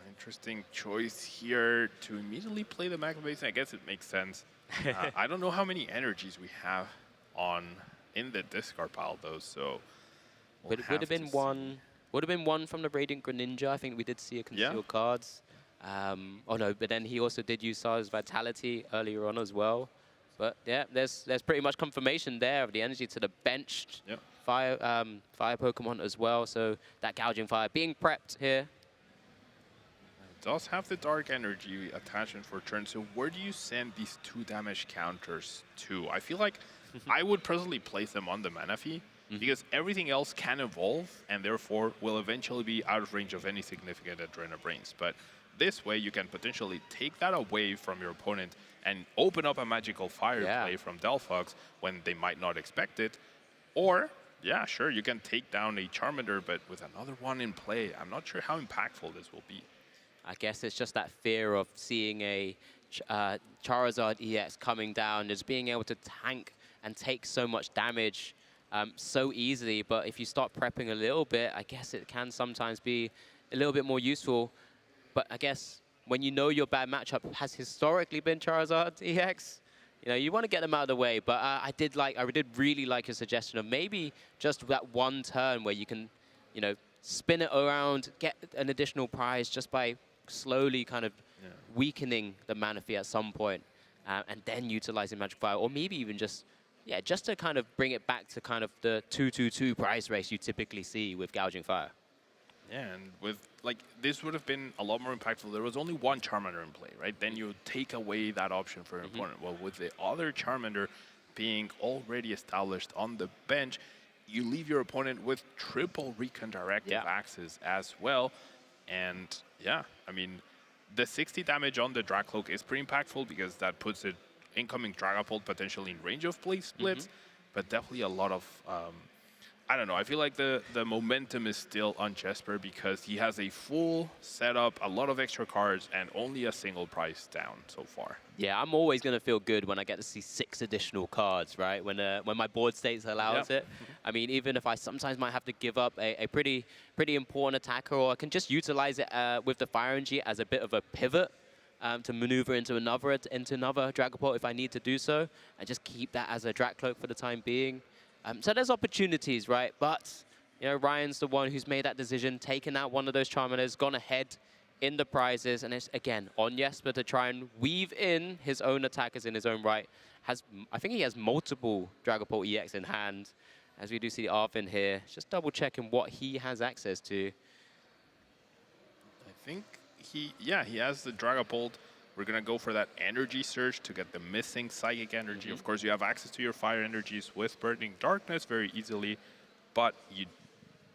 [SPEAKER 2] Interesting choice here to immediately play the Magma Basin. I guess it makes sense. I don't know how many energies we have in the discard pile, though, so
[SPEAKER 13] would have been one from the Radiant Greninja. I think we did see a concealed cards. Oh no, but then he also did use Sar's Vitality earlier on as well. But yeah, there's pretty much confirmation there of the energy to the benched fire Pokemon as well. So that Gouging Fire being prepped here.
[SPEAKER 2] It does have the Dark Energy attachment for turn. So where do you send these 2 damage counters to? I feel like I would personally place them on the Manaphy, because everything else can evolve and therefore will eventually be out of range of any significant Adrenabrains. But this way you can potentially take that away from your opponent and open up a Magical Fire play from Delphox when they might not expect it. Or, yeah, sure, you can take down a Charmander, but with another one in play, I'm not sure how impactful this will be.
[SPEAKER 13] I guess it's just that fear of seeing a Charizard EX coming down, just being able to tank and take so much damage so easily. But if you start prepping a little bit, I guess it can sometimes be a little bit more useful. But I guess when you know your bad matchup has historically been Charizard EX, you want to get them out of the way. But I did really like your suggestion of maybe just that one turn where you can, spin it around, get an additional prize just by slowly kind of weakening the Manaphy at some point, and then utilizing Magic Fire, or maybe even just to kind of bring it back to kind of the 2-2-2 prize race you typically see with Gouging Fire.
[SPEAKER 2] Yeah, and with, like, this would have been a lot more impactful. There was only one Charmander in play, right? Then you take away that option for an opponent. Well, with the other Charmander being already established on the bench, you leave your opponent with triple recon directive access as well. And yeah, I mean, the 60 damage on the Dracloak is pretty impactful because that puts it incoming Dragapult potentially in range of play splits, but definitely a lot of I don't know. I feel like the momentum is still on Jesper because he has a full setup, a lot of extra cards, and only a single price down so far.
[SPEAKER 13] Yeah, I'm always going to feel good when I get to see 6 additional cards, right? When my board states allows it. I mean, even if I sometimes might have to give up a pretty important attacker, or I can just utilize it with the Fire Energy as a bit of a pivot to maneuver into another Dragapult if I need to do so, and just keep that as a Dracloak for the time being. So there's opportunities, right? But you know, Ryan's the one who's made that decision, taken out one of those Charmanders, gone ahead in the prizes, and it's again on Jesper to try and weave in his own attackers in his own right. I think he has multiple Dragapult EX in hand, as we do see Arvin here. Just double checking what he has access to.
[SPEAKER 2] I think he has the Dragapult. We're going to go for that energy surge to get the missing psychic energy. Of course, you have access to your fire energies with Burning Darkness very easily, but you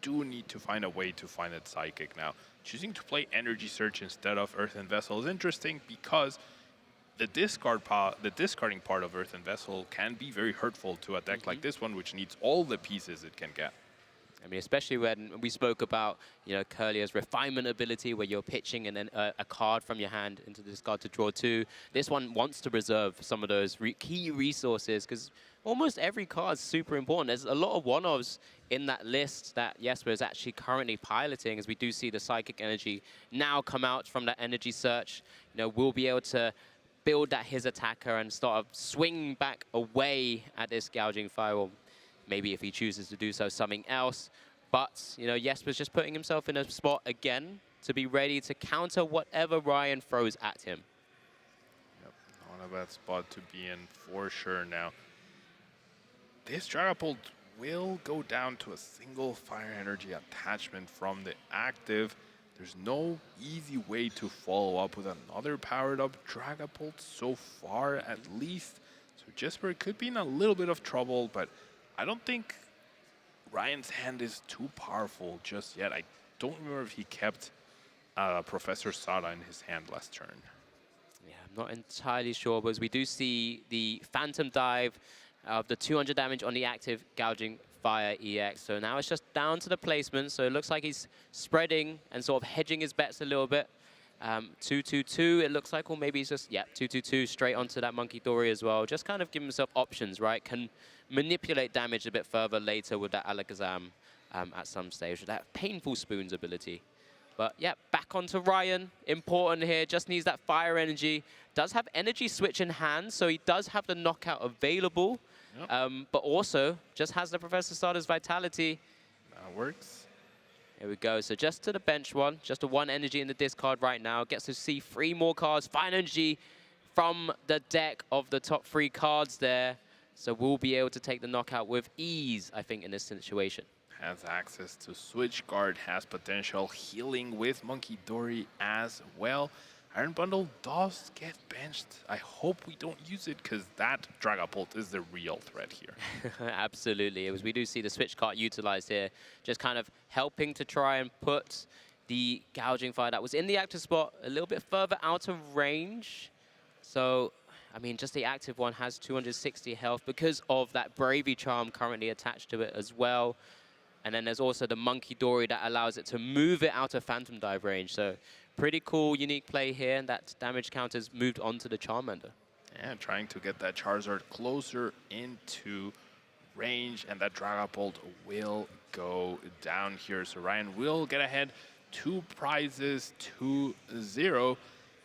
[SPEAKER 2] do need to find a way to find that psychic. Now, choosing to play energy surge instead of Earthen Vessel is interesting because the discarding part of Earthen Vessel can be very hurtful to a deck like this one, which needs all the pieces it can get.
[SPEAKER 13] I mean, especially when we spoke about, you know, Curlier's refinement ability, where you're pitching and then a card from your hand into the discard to draw 2. This one wants to preserve some of those key resources because almost every card is super important. There's a lot of one-offs in that list that Jesper is actually currently piloting, as we do see the Psychic Energy now come out from that energy search. You know, we'll be able to build that his attacker and start swinging back away at this Gouging Fire. Or maybe if he chooses to do so, something else. But, you know, Jesper's just putting himself in a spot again to be ready to counter whatever Ryan throws at him.
[SPEAKER 2] Yep, not a bad spot to be in for sure now. This Dragapult will go down to a single fire energy attachment from the active. There's no easy way to follow up with another powered up Dragapult so far, at least. So Jesper could be in a little bit of trouble, but I don't think Ryan's hand is too powerful just yet. I don't remember if he kept Professor Sada in his hand last turn.
[SPEAKER 13] Yeah, I'm not entirely sure, but we do see the Phantom Dive of the 200 damage on the active Gouging Fire EX. So now it's just down to the placement. So it looks like he's spreading and sort of hedging his bets a little bit. 2-2-2, it looks like, or maybe he's just, 2-2-2 straight onto that Monkey Dory as well. Just kind of give himself options, right? Can manipulate damage a bit further later with that Alakazam at some stage, with that Painful Spoons ability. But yeah, back onto Ryan. Important here, just needs that fire energy. Does have energy switch in hand, so he does have the knockout available. But also just has the Professor Starter's Vitality.
[SPEAKER 2] That works.
[SPEAKER 13] Here we go. So just to the bench one, just a 1 energy in the discard right now. Gets to see 3 more cards. Fire energy from the deck of the top 3 cards there. So we'll be able to take the knockout with ease, I think, in this situation.
[SPEAKER 2] Has access to Switch Guard, has potential healing with Monkey Dory as well. Iron Bundle does get benched. I hope we don't use it because that Dragapult is the real threat here.
[SPEAKER 13] Absolutely. We do see the Switch card utilized here, just kind of helping to try and put the Gouging Fire that was in the active spot a little bit further out of range. So, I mean, just the active one has 260 health because of that Bravery Charm currently attached to it as well. And then there's also the Monkey Dory that allows it to move it out of Phantom Dive range. So pretty cool, unique play here. And that damage counter's moved onto the Charmander.
[SPEAKER 2] Yeah, trying to get that Charizard closer into range. And that Dragapult will go down here. So Ryan will get ahead 2 prizes to 0.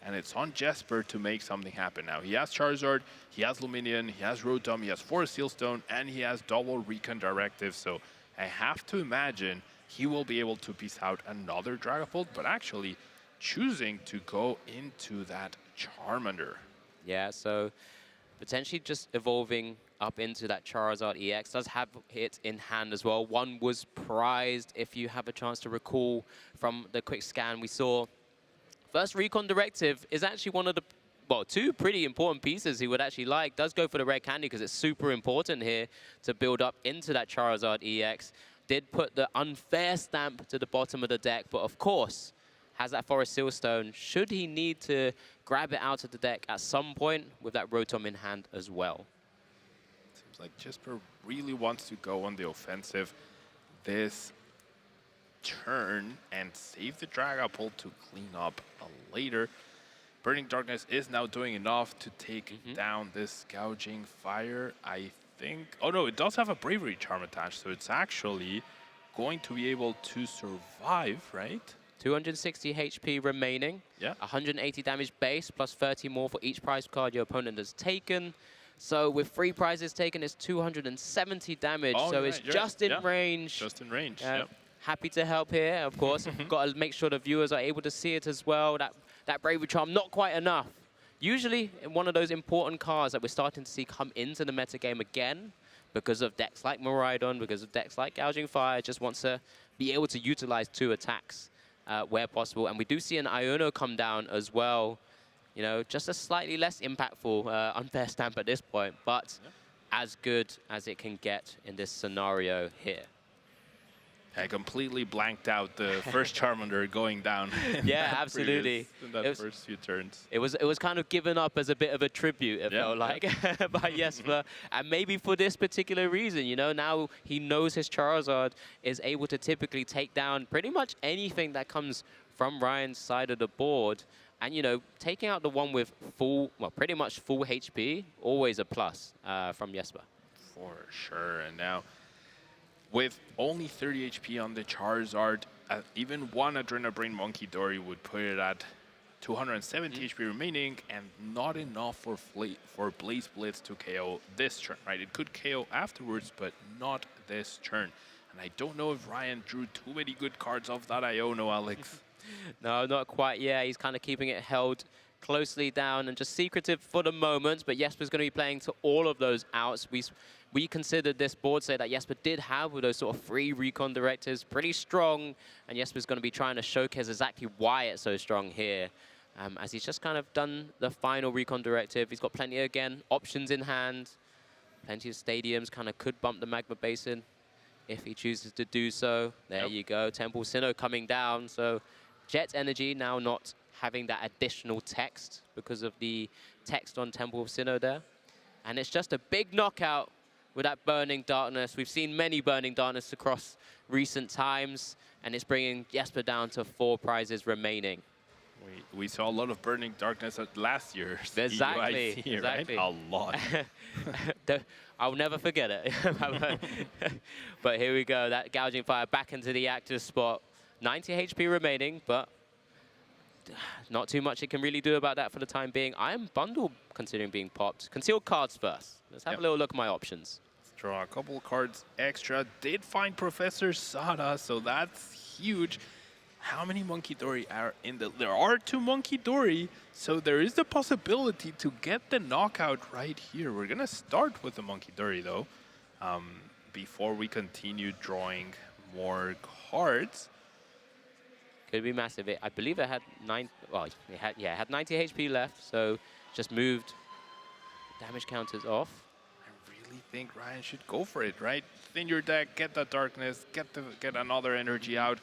[SPEAKER 2] And it's on Jesper to make something happen now. He has Charizard, he has Luminion, he has Rotom, he has Forest Sealstone, and he has double Recon Directive. So I have to imagine he will be able to piece out another Dragapult, but actually choosing to go into that Charmander.
[SPEAKER 13] Yeah, so potentially just evolving up into that Charizard EX. Does have it in hand as well. One was prized, if you have a chance to recall from the quick scan we saw. First Recon Directive is actually one of the, well, two pretty important pieces he would actually like. Does go for the red candy because it's super important here to build up into that Charizard EX. Did put the unfair stamp to the bottom of the deck, but of course, has that Forest Sealstone. Should he need to grab it out of the deck at some point with that Rotom in hand as well?
[SPEAKER 2] Seems like Jesper really wants to go on the offensive this turn and save the Dragapult to clean up later. Burning Darkness is now doing enough to take down this Gouging Fire, I think. Oh no, it does have a Bravery Charm attached, so it's actually going to be able to survive, right?
[SPEAKER 13] 260 HP remaining.
[SPEAKER 2] Yeah.
[SPEAKER 13] 180 damage base, plus 30 more for each prize card your opponent has taken. So with 3 prizes taken, it's 270 damage.
[SPEAKER 2] Oh,
[SPEAKER 13] so it's just in range.
[SPEAKER 2] Just in range, yep.
[SPEAKER 13] Happy to help here, of course. Got to make sure the viewers are able to see it as well. That Bravery Charm, not quite enough. Usually, one of those important cards that we're starting to see come into the metagame again because of decks like Miraidon, because of decks like Gouging Fire, just wants to be able to utilize 2 attacks where possible. And we do see an Iono come down as well. You know, just a slightly less impactful unfair stamp at this point, but as good as it can get in this scenario here.
[SPEAKER 2] I completely blanked out the first Charmander going down.
[SPEAKER 13] Yeah, absolutely.
[SPEAKER 2] In that first few turns.
[SPEAKER 13] It was kind of given up as a bit of a tribute, it felt like, by Jesper. And maybe for this particular reason, you know, now he knows his Charizard is able to typically take down pretty much anything that comes from Ryan's side of the board. And, you know, taking out the one with full, well, pretty much full HP, always a plus from Jesper.
[SPEAKER 2] For sure. And now, with only 30 HP on the Charizard, even one Adrena Brain Monkey Dory would put it at 270 HP remaining, and not enough for Blaze Blitz to KO this turn, right? It could KO afterwards, but not this turn. And I don't know if Ryan drew too many good cards off that Iono, Alex.
[SPEAKER 13] No, not quite. Yeah, he's kind of keeping it held closely down and just secretive for the moment, but Jesper's going to be playing to all of those outs. We considered this board set that Jesper did have with those sort of 3 Recon Directives pretty strong, and Jesper's going to be trying to showcase exactly why it's so strong here, as he's just kind of done the final Recon Directive. He's got plenty, again, options in hand, plenty of stadiums, kind of could bump the Magma Basin if he chooses to do so. There you go, Temple Sinnoh coming down, so Jet Energy now not having that additional text because of the text on Temple of Sinnoh there. And it's just a big knockout with that Burning Darkness. We've seen many Burning Darkness across recent times, and it's bringing Jesper down to 4 remaining.
[SPEAKER 2] We saw a lot of Burning Darkness at last year's
[SPEAKER 13] Exactly,
[SPEAKER 2] EUIC,
[SPEAKER 13] exactly.
[SPEAKER 2] Right? A lot.
[SPEAKER 13] I'll never forget it. But here we go, that Gouging Fire back into the active spot. 90 HP remaining, but not too much it can really do about that for the time being. I am Bundle considering being popped. Concealed cards first. Let's have a little look at my options.
[SPEAKER 2] Let's draw a couple cards extra. Did find Professor Sada, so that's huge. How many Monkey Dory are in the... There are 2 Monkey Dory, so there is the possibility to get the knockout right here. We're going to start with the Monkey Dory, though, before we continue drawing more cards.
[SPEAKER 13] Could be massive. I believe it had 9... Well, it had 90 HP left, so just moved damage counters off.
[SPEAKER 2] I really think Ryan should go for it, right? Thin your deck, get that darkness, get another energy out,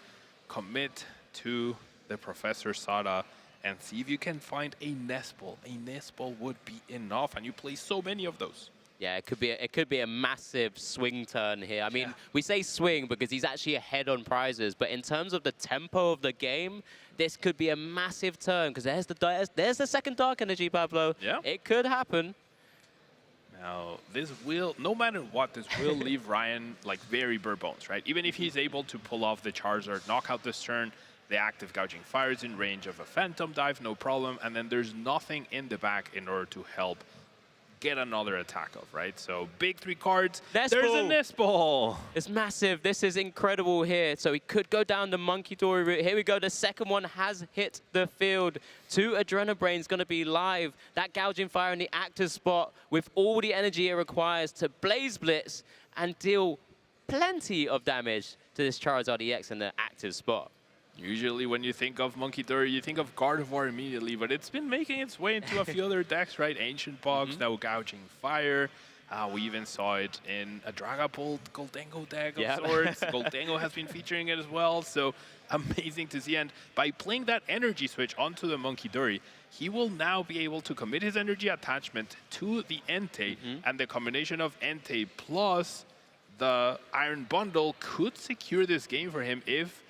[SPEAKER 2] commit to the Professor Sada, and see if you can find a Nest Ball. A Nest Ball would be enough, and you play so many of those.
[SPEAKER 13] Yeah, it could be a massive swing turn here. I mean, we say swing because he's actually ahead on prizes, but in terms of the tempo of the game, this could be a massive turn because there's the second Dark Energy, Pablo.
[SPEAKER 2] Yeah.
[SPEAKER 13] It could happen.
[SPEAKER 2] Now, this will, no matter what, this will leave Ryan like very bare bones, right? Even if he's able to pull off the Charizard knockout this turn, the active Gouging Fire is in range of a Phantom Dive, no problem, and then there's nothing in the back in order to help get another attack of, right? So big 3 cards.
[SPEAKER 13] Nest
[SPEAKER 2] There's
[SPEAKER 13] Ball.
[SPEAKER 2] a Nest Ball.
[SPEAKER 13] It's massive. This is incredible here. So he could go down the Monkey Dory route. Here we go. The second one has hit the field. 2 Adrenabrain's going to be live. That Gouging Fire in the active spot with all the energy it requires to Blaze Blitz and deal plenty of damage to this Charizard EX in the active spot.
[SPEAKER 2] Usually when you think of Monkey Dory, you think of Gardevoir immediately, but it's been making its way into a few other decks, right? Ancient Box, now Gouging Fire. We even saw it in a Dragapult Goldengo deck of sorts. Goldengo has been featuring it as well, so amazing to see. And by playing that energy switch onto the Monkey Dory, he will now be able to commit his energy attachment to the Entei, and the combination of Entei plus the Iron Bundle could secure this game for him if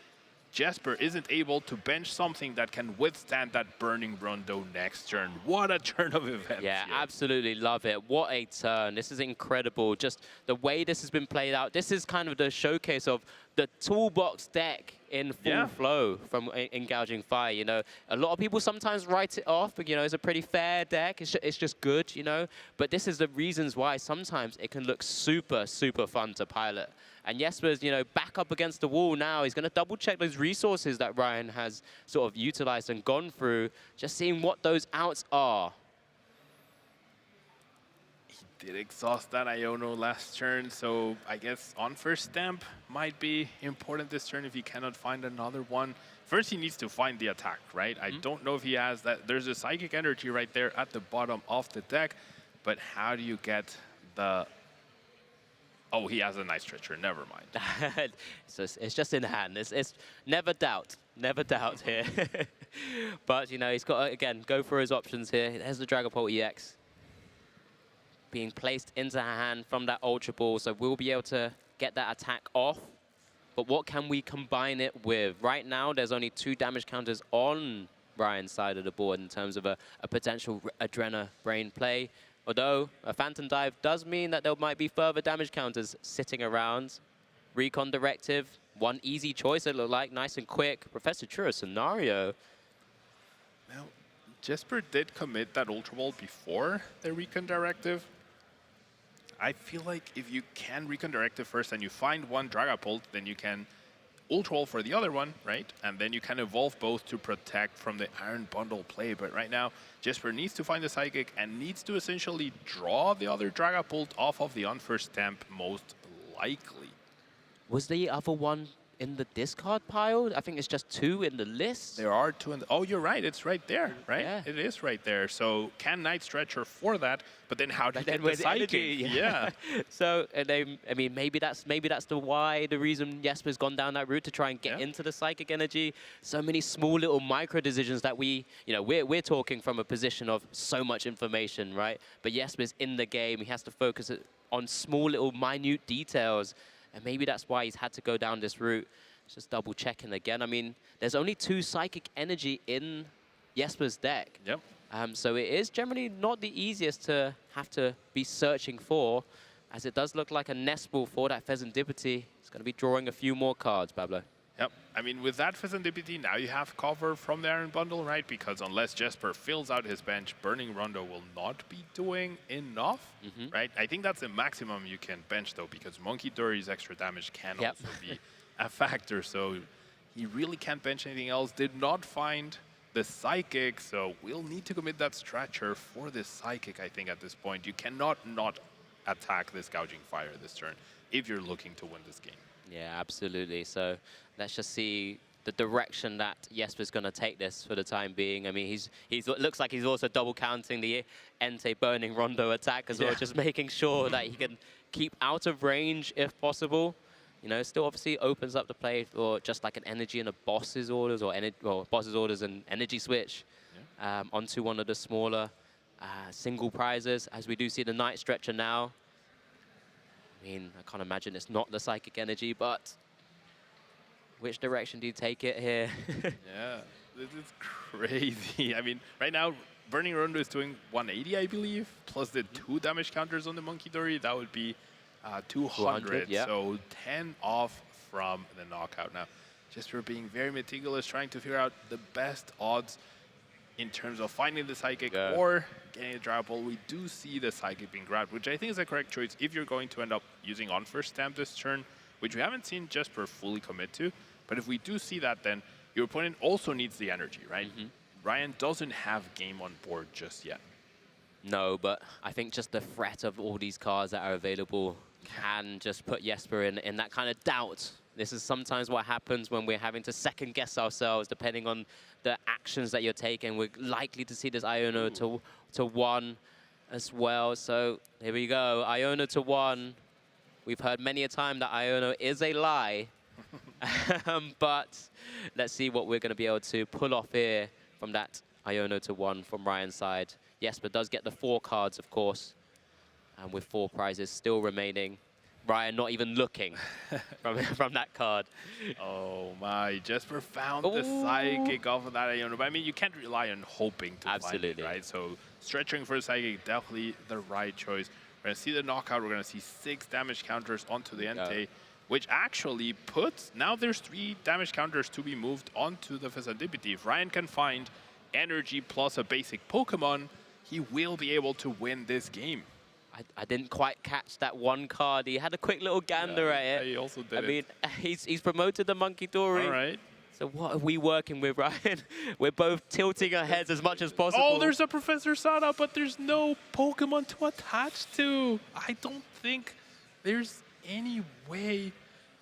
[SPEAKER 2] Jesper isn't able to bench something that can withstand that Burning Rondo next turn. What a turn of events.
[SPEAKER 13] Yeah, absolutely love it. What a turn. This is incredible. Just the way this has been played out. This is kind of the showcase of the toolbox deck in full flow from Gouging Fire. You know, a lot of people sometimes write it off, but, you know, it's a pretty fair deck. It's just good, you know. But this is the reasons why sometimes it can look super, super fun to pilot. And Jesper's, you know, back up against the wall now. He's going to double check those resources that Ryan has sort of utilized and gone through, just seeing what those outs are.
[SPEAKER 2] He did exhaust that Iono last turn, so I guess on first stamp might be important this turn if he cannot find another one. First, he needs to find the attack, right? I don't know if he has that. There's a Psychic Energy right there at the bottom of the deck, but how do you get the... Oh, he has a Night Stretcher. Never mind.
[SPEAKER 13] So it's just in hand. It's never doubt here. But, you know, he's got to, again, go for his options here. There's the Dragapult EX being placed into hand from that Ultra Ball. So we'll be able to get that attack off. But what can we combine it with? Right now, there's only 2 damage counters on Ryan's side of the board in terms of a potential Adrenabrain play. Although a Phantom Dive does mean that there might be further damage counters sitting around. Recon Directive, one easy choice, it looked like, nice and quick. Professor Churro Scenario.
[SPEAKER 2] Now, Jesper did commit that Ultra Ball before the Recon Directive. I feel like if you can Recon Directive first and you find one Dragapult, then you can Ultra Ball for the other one, right? And then you can evolve both to protect from the Iron Bundle play. But right now, Jesper needs to find the Psychic and needs to essentially draw the other Dragapult off of the on-first stamp, most likely.
[SPEAKER 13] Was the other one in the discard pile? I think it's just 2 in the list.
[SPEAKER 2] There are 2 in the... Oh, you're right. It's right there, right?
[SPEAKER 13] Yeah.
[SPEAKER 2] It is right there. So can Night Stretcher for that, but then how do you get the
[SPEAKER 13] with
[SPEAKER 2] Psychic?
[SPEAKER 13] energy,
[SPEAKER 2] Yeah.
[SPEAKER 13] So, I mean, maybe that's the reason Jesper's gone down that route to try and get into the Psychic Energy. So many small little micro decisions that we, you know, we're talking from a position of so much information, right? But Jesper's in the game. He has to focus on small little minute details. And maybe that's why he's had to go down this route. Just double checking again. I mean, there's only 2 Psychic Energy in Jesper's deck.
[SPEAKER 2] Yep.
[SPEAKER 13] So it is generally not the easiest to have to be searching for, as it does look like a Nest Ball for that Pheasantipity. It's going to be drawing a few more cards, Pablo.
[SPEAKER 2] Yep. I mean, with that Pheasantipity, now you have cover from the Iron Bundle, right? Because unless Jesper fills out his bench, Burning Rondo will not be doing enough, right? I think that's the maximum you can bench, though, because Monkey Dory's extra damage can also be a factor. So he really can't bench anything else. Did not find the Psychic, so we'll need to commit that Stretcher for this Psychic, I think, at this point. You cannot not attack this Gouging Fire this turn if you're looking to win this game.
[SPEAKER 13] Yeah, absolutely. So let's just see the direction that Jesper's going to take this for the time being. I mean, it looks like he's also double counting the Entei Burning Rondo attack as well, just making sure that he can keep out of range if possible. You know, still obviously opens up the play for just like an energy and a boss's orders, or boss's orders and energy switch onto one of the smaller single prizes, as we do see the Night Stretcher now. I mean, I can't imagine it's not the Psychic Energy, but which direction do you take it here?
[SPEAKER 2] Yeah, this is crazy. I mean, right now, Burning Rondo is doing 180, I believe, plus the 2 damage counters on the Monkey Dory. That would be 200.
[SPEAKER 13] Yeah.
[SPEAKER 2] So 10 off from the knockout. Now, just for being very meticulous, trying to figure out the best odds in terms of finding the Psychic or getting a Dragon Ball. We do see the Psychic being grabbed, which I think is a correct choice if you're going to end up using on first stamp this turn, which we haven't seen Jesper fully commit to. But if we do see that, then your opponent also needs the energy, right? Ryan doesn't have game on board just yet.
[SPEAKER 13] No, but I think just the threat of all these cards that are available can just put Jesper in that kind of doubt. This is sometimes what happens when we're having to second guess ourselves depending on the actions that you're taking. We're likely to see this Iono to 1 as well. So here we go, Iono to 1. We've heard many a time that Iono is a lie. But let's see what we're going to be able to pull off here from that Iono to 1 from Ryan's side. Jesper does get the 4 cards, of course, and with 4 prizes still remaining. Ryan not even looking from that card.
[SPEAKER 2] Oh my, Jesper found the Psychic off of that Iono. But I mean, you can't rely on hoping to find it, right? So stretching for a Psychic, definitely the right choice. We're going to see the knockout. We're going to see 6 damage counters onto the Entei, which actually puts, now there's 3 damage counters to be moved onto the Fezandipiti. If Ryan can find energy plus a basic Pokemon, he will be able to win this game.
[SPEAKER 13] I didn't quite catch that one card. He had a quick little gander at it.
[SPEAKER 2] He also did
[SPEAKER 13] I mean, he's promoted the Monkey Dory.
[SPEAKER 2] All right.
[SPEAKER 13] So what are we working with, Ryan? We're both tilting our heads as much as possible.
[SPEAKER 2] Oh, there's a Professor Sada, but there's no Pokemon to attach to. I don't think there's any way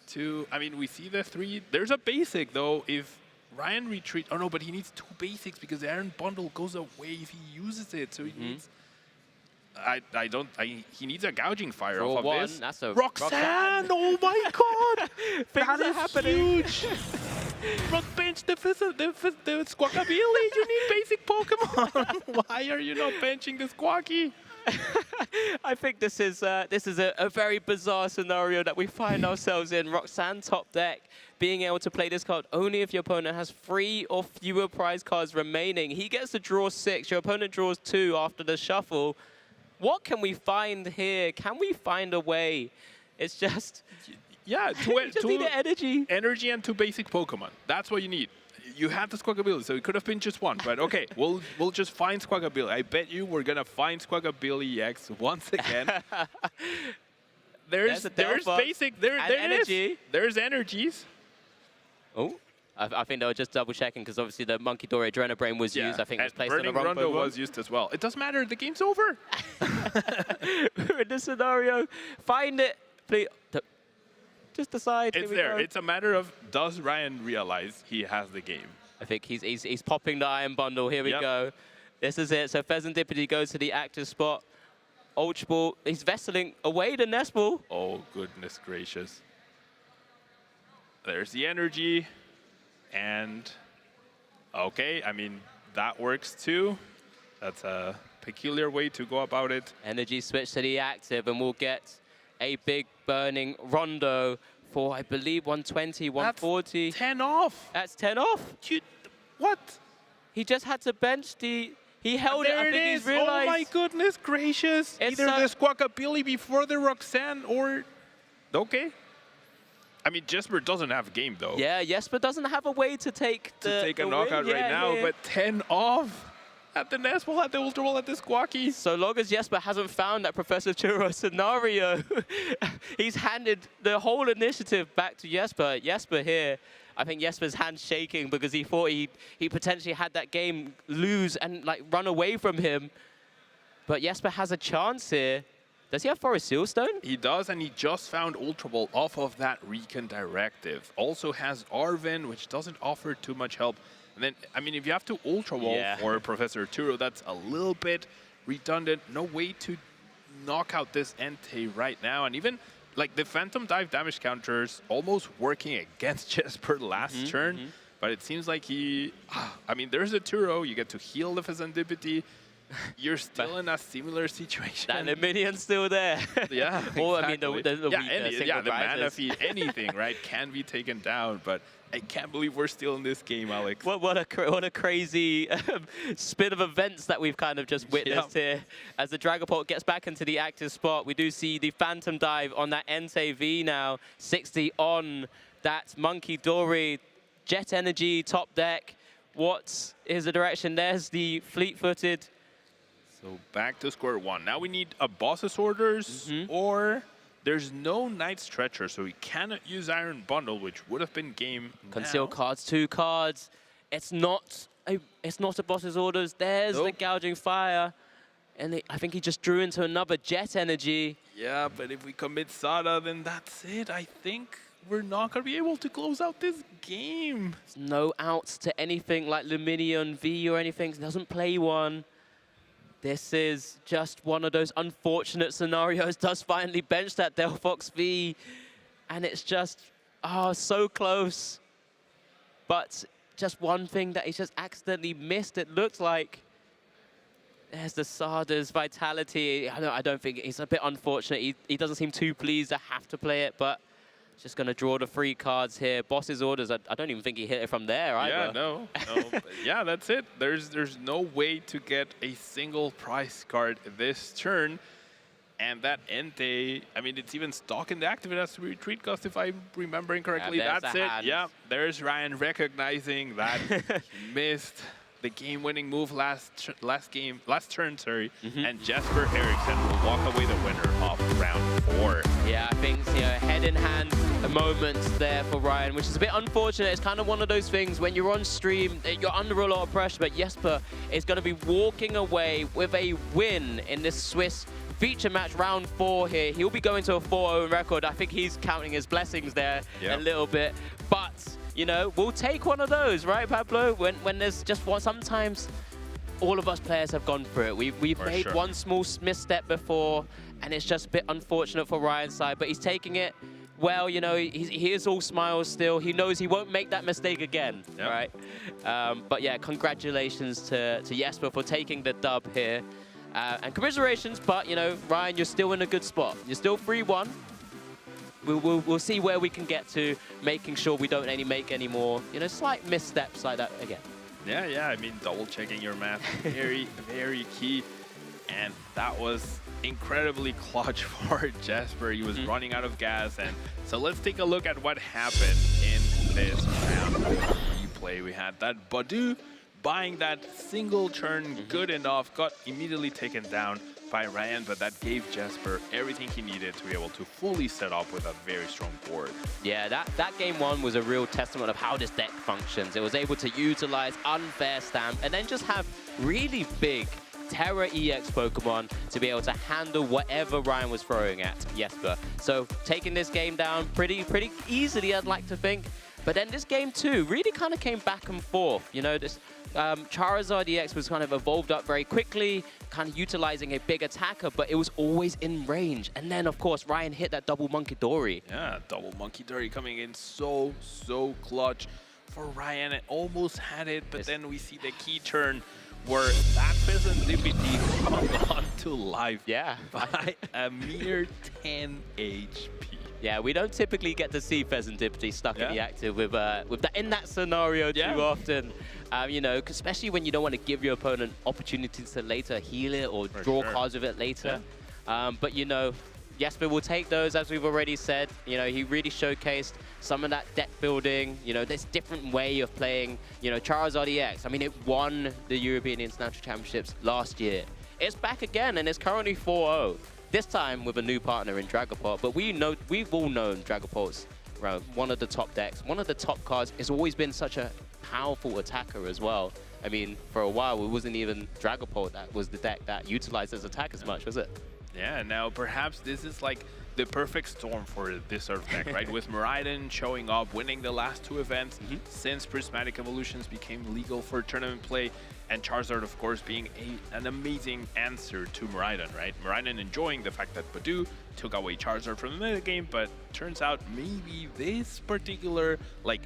[SPEAKER 2] to... I mean, we see the 3. There's a basic, though. If Ryan retreat... Oh, no, but he needs 2 basics because the Iron Bundle goes away if he uses it. So he needs... he needs a Gouging Fire off of this.
[SPEAKER 13] That's a
[SPEAKER 2] Roxanne! Oh my god! That is happening. Huge! Rock bench the Squawkabilly! You need basic Pokemon! Why are you not benching the Squawky?
[SPEAKER 13] I think this is a very bizarre scenario that we find ourselves in. Roxanne top deck, being able to play this card only if your opponent has 3 or fewer prize cards remaining. He gets to draw 6. Your opponent draws 2 after the shuffle. What can we find here? Can we find a way? It's just...
[SPEAKER 2] Yeah,
[SPEAKER 13] you just need the energy.
[SPEAKER 2] Energy and 2 basic Pokemon. That's what you need. You had the Squawkabilly, so it could have been just 1. But okay, we'll just find Squawkabilly. I bet you we're gonna find Squawkabilly X once again. there's basic. There energy. There's energies.
[SPEAKER 13] Oh. I think they were just double checking because obviously the Monkey Dory Adrenabrain was used. I think it was placed on the wrong
[SPEAKER 2] Rondo was used as well. It doesn't matter. The game's over.
[SPEAKER 13] We're in this scenario. Find it, please. Just decide.
[SPEAKER 2] It's there. It's a matter of, does Ryan realize he has the game?
[SPEAKER 13] I think he's popping the Iron Bundle. Here we go. This is it. So Fezandipiti goes to the active spot. Ultra Ball. He's vesseling away the Nest Ball.
[SPEAKER 2] Oh goodness gracious. There's the energy. And, okay, I mean, that works too. That's a peculiar way to go about it.
[SPEAKER 13] Energy switch to the active, and we'll get a big burning Rondo for, I believe, 120, 140.
[SPEAKER 2] That's 10 off.
[SPEAKER 13] That's 10 off.
[SPEAKER 2] What?
[SPEAKER 13] He just had to bench the... He held it.
[SPEAKER 2] There
[SPEAKER 13] I think
[SPEAKER 2] it
[SPEAKER 13] he's
[SPEAKER 2] is.
[SPEAKER 13] realized.
[SPEAKER 2] Oh my goodness gracious. Either the Squawkabilly before the Roxanne or... Okay. I mean, Jesper doesn't have a game, though.
[SPEAKER 13] Yeah, Jesper doesn't have a way to take
[SPEAKER 2] a knockout right now, but 10 off at the Nest Ball, at the Ultra Ball, at the Squawky.
[SPEAKER 13] So long as Jesper hasn't found that Professor Churro scenario, he's handed the whole initiative back to Jesper. Jesper here, I think Jesper's hand's shaking because he thought he potentially had that game lose and like run away from him. But Jesper has a chance here. Does he have Forest Sealstone?
[SPEAKER 2] He does, and he just found Ultra Ball off of that Recon Directive. Also has Arven, which doesn't offer too much help. And then, I mean, if you have to Ultra Ball for Professor Turo, that's a little bit redundant. No way to knock out this Entei right now. And even, like, the Phantom Dive damage counters almost working against Jesper last turn. But it seems like he... I mean, there's a Turo. You get to heal the Fezandipiti. You're still in a similar situation.
[SPEAKER 13] And the minion's still there.
[SPEAKER 2] Yeah,
[SPEAKER 13] Well,
[SPEAKER 2] exactly.
[SPEAKER 13] I mean,
[SPEAKER 2] the mana feed, anything, right, can be taken down. But I can't believe we're still in this game, Alex.
[SPEAKER 13] What a crazy spin of events that we've kind of just witnessed here. As the Dragapult gets back into the active spot, we do see the Phantom Dive on that Entei V now. 60 on that Monkey Dory. Jet Energy top deck. what is the direction. There's the fleet-footed.
[SPEAKER 2] So back to square one. Now we need a boss's orders, or there's no Night Stretcher, so we cannot use Iron Bundle, which would have been game
[SPEAKER 13] Conceal
[SPEAKER 2] now.
[SPEAKER 13] cards, 2 cards. It's not a boss's orders. There's the gouging fire. And I think he just drew into another jet energy.
[SPEAKER 2] Yeah, but if we commit Sada, then that's it. I think we're not going to be able to close out this game.
[SPEAKER 13] There's no outs to anything like Luminion V or anything. He doesn't play one. This is just one of those unfortunate scenarios. Does finally bench that Delphox V. And it's just, so close. But just one thing that he just accidentally missed, it looked like. There's the Sada's Vitality. I don't think he's a bit unfortunate. He doesn't seem too pleased to have to play it, but just going to draw the 3 cards here. Boss's orders, I don't even think he hit it from there either.
[SPEAKER 2] Yeah, no. But yeah, that's it. There's no way to get a single prize card this turn. And that Entei, I mean, it's even stuck in the active. It has to be retreat cost, if I'm remembering correctly.
[SPEAKER 13] Yeah,
[SPEAKER 2] that's it.
[SPEAKER 13] hand.
[SPEAKER 2] Yeah, there's Ryan recognizing that he missed the game-winning move last turn, and Jesper Eriksson will walk away the winner of round 4.
[SPEAKER 13] Yeah, I think head-in-hand moments there for Ryan, which is a bit unfortunate. It's kind of one of those things when you're on stream, you're under a lot of pressure, but Jesper is going to be walking away with a win in this Swiss feature match round 4 here. He'll be going to a 4-0 record. I think he's counting his blessings there a little bit, but we'll take one of those, right, Pablo? When there's just one, sometimes all of us players have gone through it. We've made one small misstep before, and it's just a bit unfortunate for Ryan's side, but he's taking it well. He is all smiles still. He knows he won't make that mistake again, right? But yeah, congratulations to Jesper for taking the dub here. And commiserations, but, Ryan, you're still in a good spot. You're still 3-1. We'll see where we can get to, making sure we don't make any more, slight missteps like that again.
[SPEAKER 2] Yeah, I mean, double-checking your math, very, very key. And that was incredibly clutch for Jesper. He was running out of gas. And so let's take a look at what happened in this round of replay. We had that Badu buying that single turn good enough, got immediately taken down by Ryan, but that gave Jesper everything he needed to be able to fully set up with a very strong board.
[SPEAKER 13] Yeah, that game 1 was a real testament of how this deck functions. It was able to utilize Unfair Stamp and then just have really big Terra EX Pokemon to be able to handle whatever Ryan was throwing at Jesper. So taking this game down pretty easily, I'd like to think. But then this game 2 really kind of came back and forth. This Charizard EX was kind of evolved up very quickly, kind of utilizing a big attacker, but it was always in range. And then, of course, Ryan hit that double Monkey Dory.
[SPEAKER 2] Yeah, double Monkey Dory coming in so clutch for Ryan. It almost had it, but then we see the key turn where that Pheasant DPT hung on to life by a mere 10 HP.
[SPEAKER 13] Yeah, we don't typically get to see Pheasantipity stuck in the active with that in that scenario too often. Especially when you don't want to give your opponent opportunities to later heal it or draw cards with it later. But Jesper will take those, as we've already said. He really showcased some of that deck building. This different way of playing. Charizard EX. I mean, it won the European International Championships last year. It's back again, and it's currently 4-0. This time with a new partner in Dragapult, but we've all known Dragapult's one of the top decks, one of the top cards. It's always been such a powerful attacker as well. I mean, for a while, it wasn't even Dragapult that was the deck that utilized his attack as much, was it?
[SPEAKER 2] Yeah, now perhaps this is like the perfect storm for this sort of deck, right? With Miraidon showing up, winning the last 2 events since Prismatic Evolutions became legal for tournament play, and Charizard, of course, being an amazing answer to Miraidon, right? Miraidon enjoying the fact that Badu took away Charizard from the metagame, but turns out maybe this particular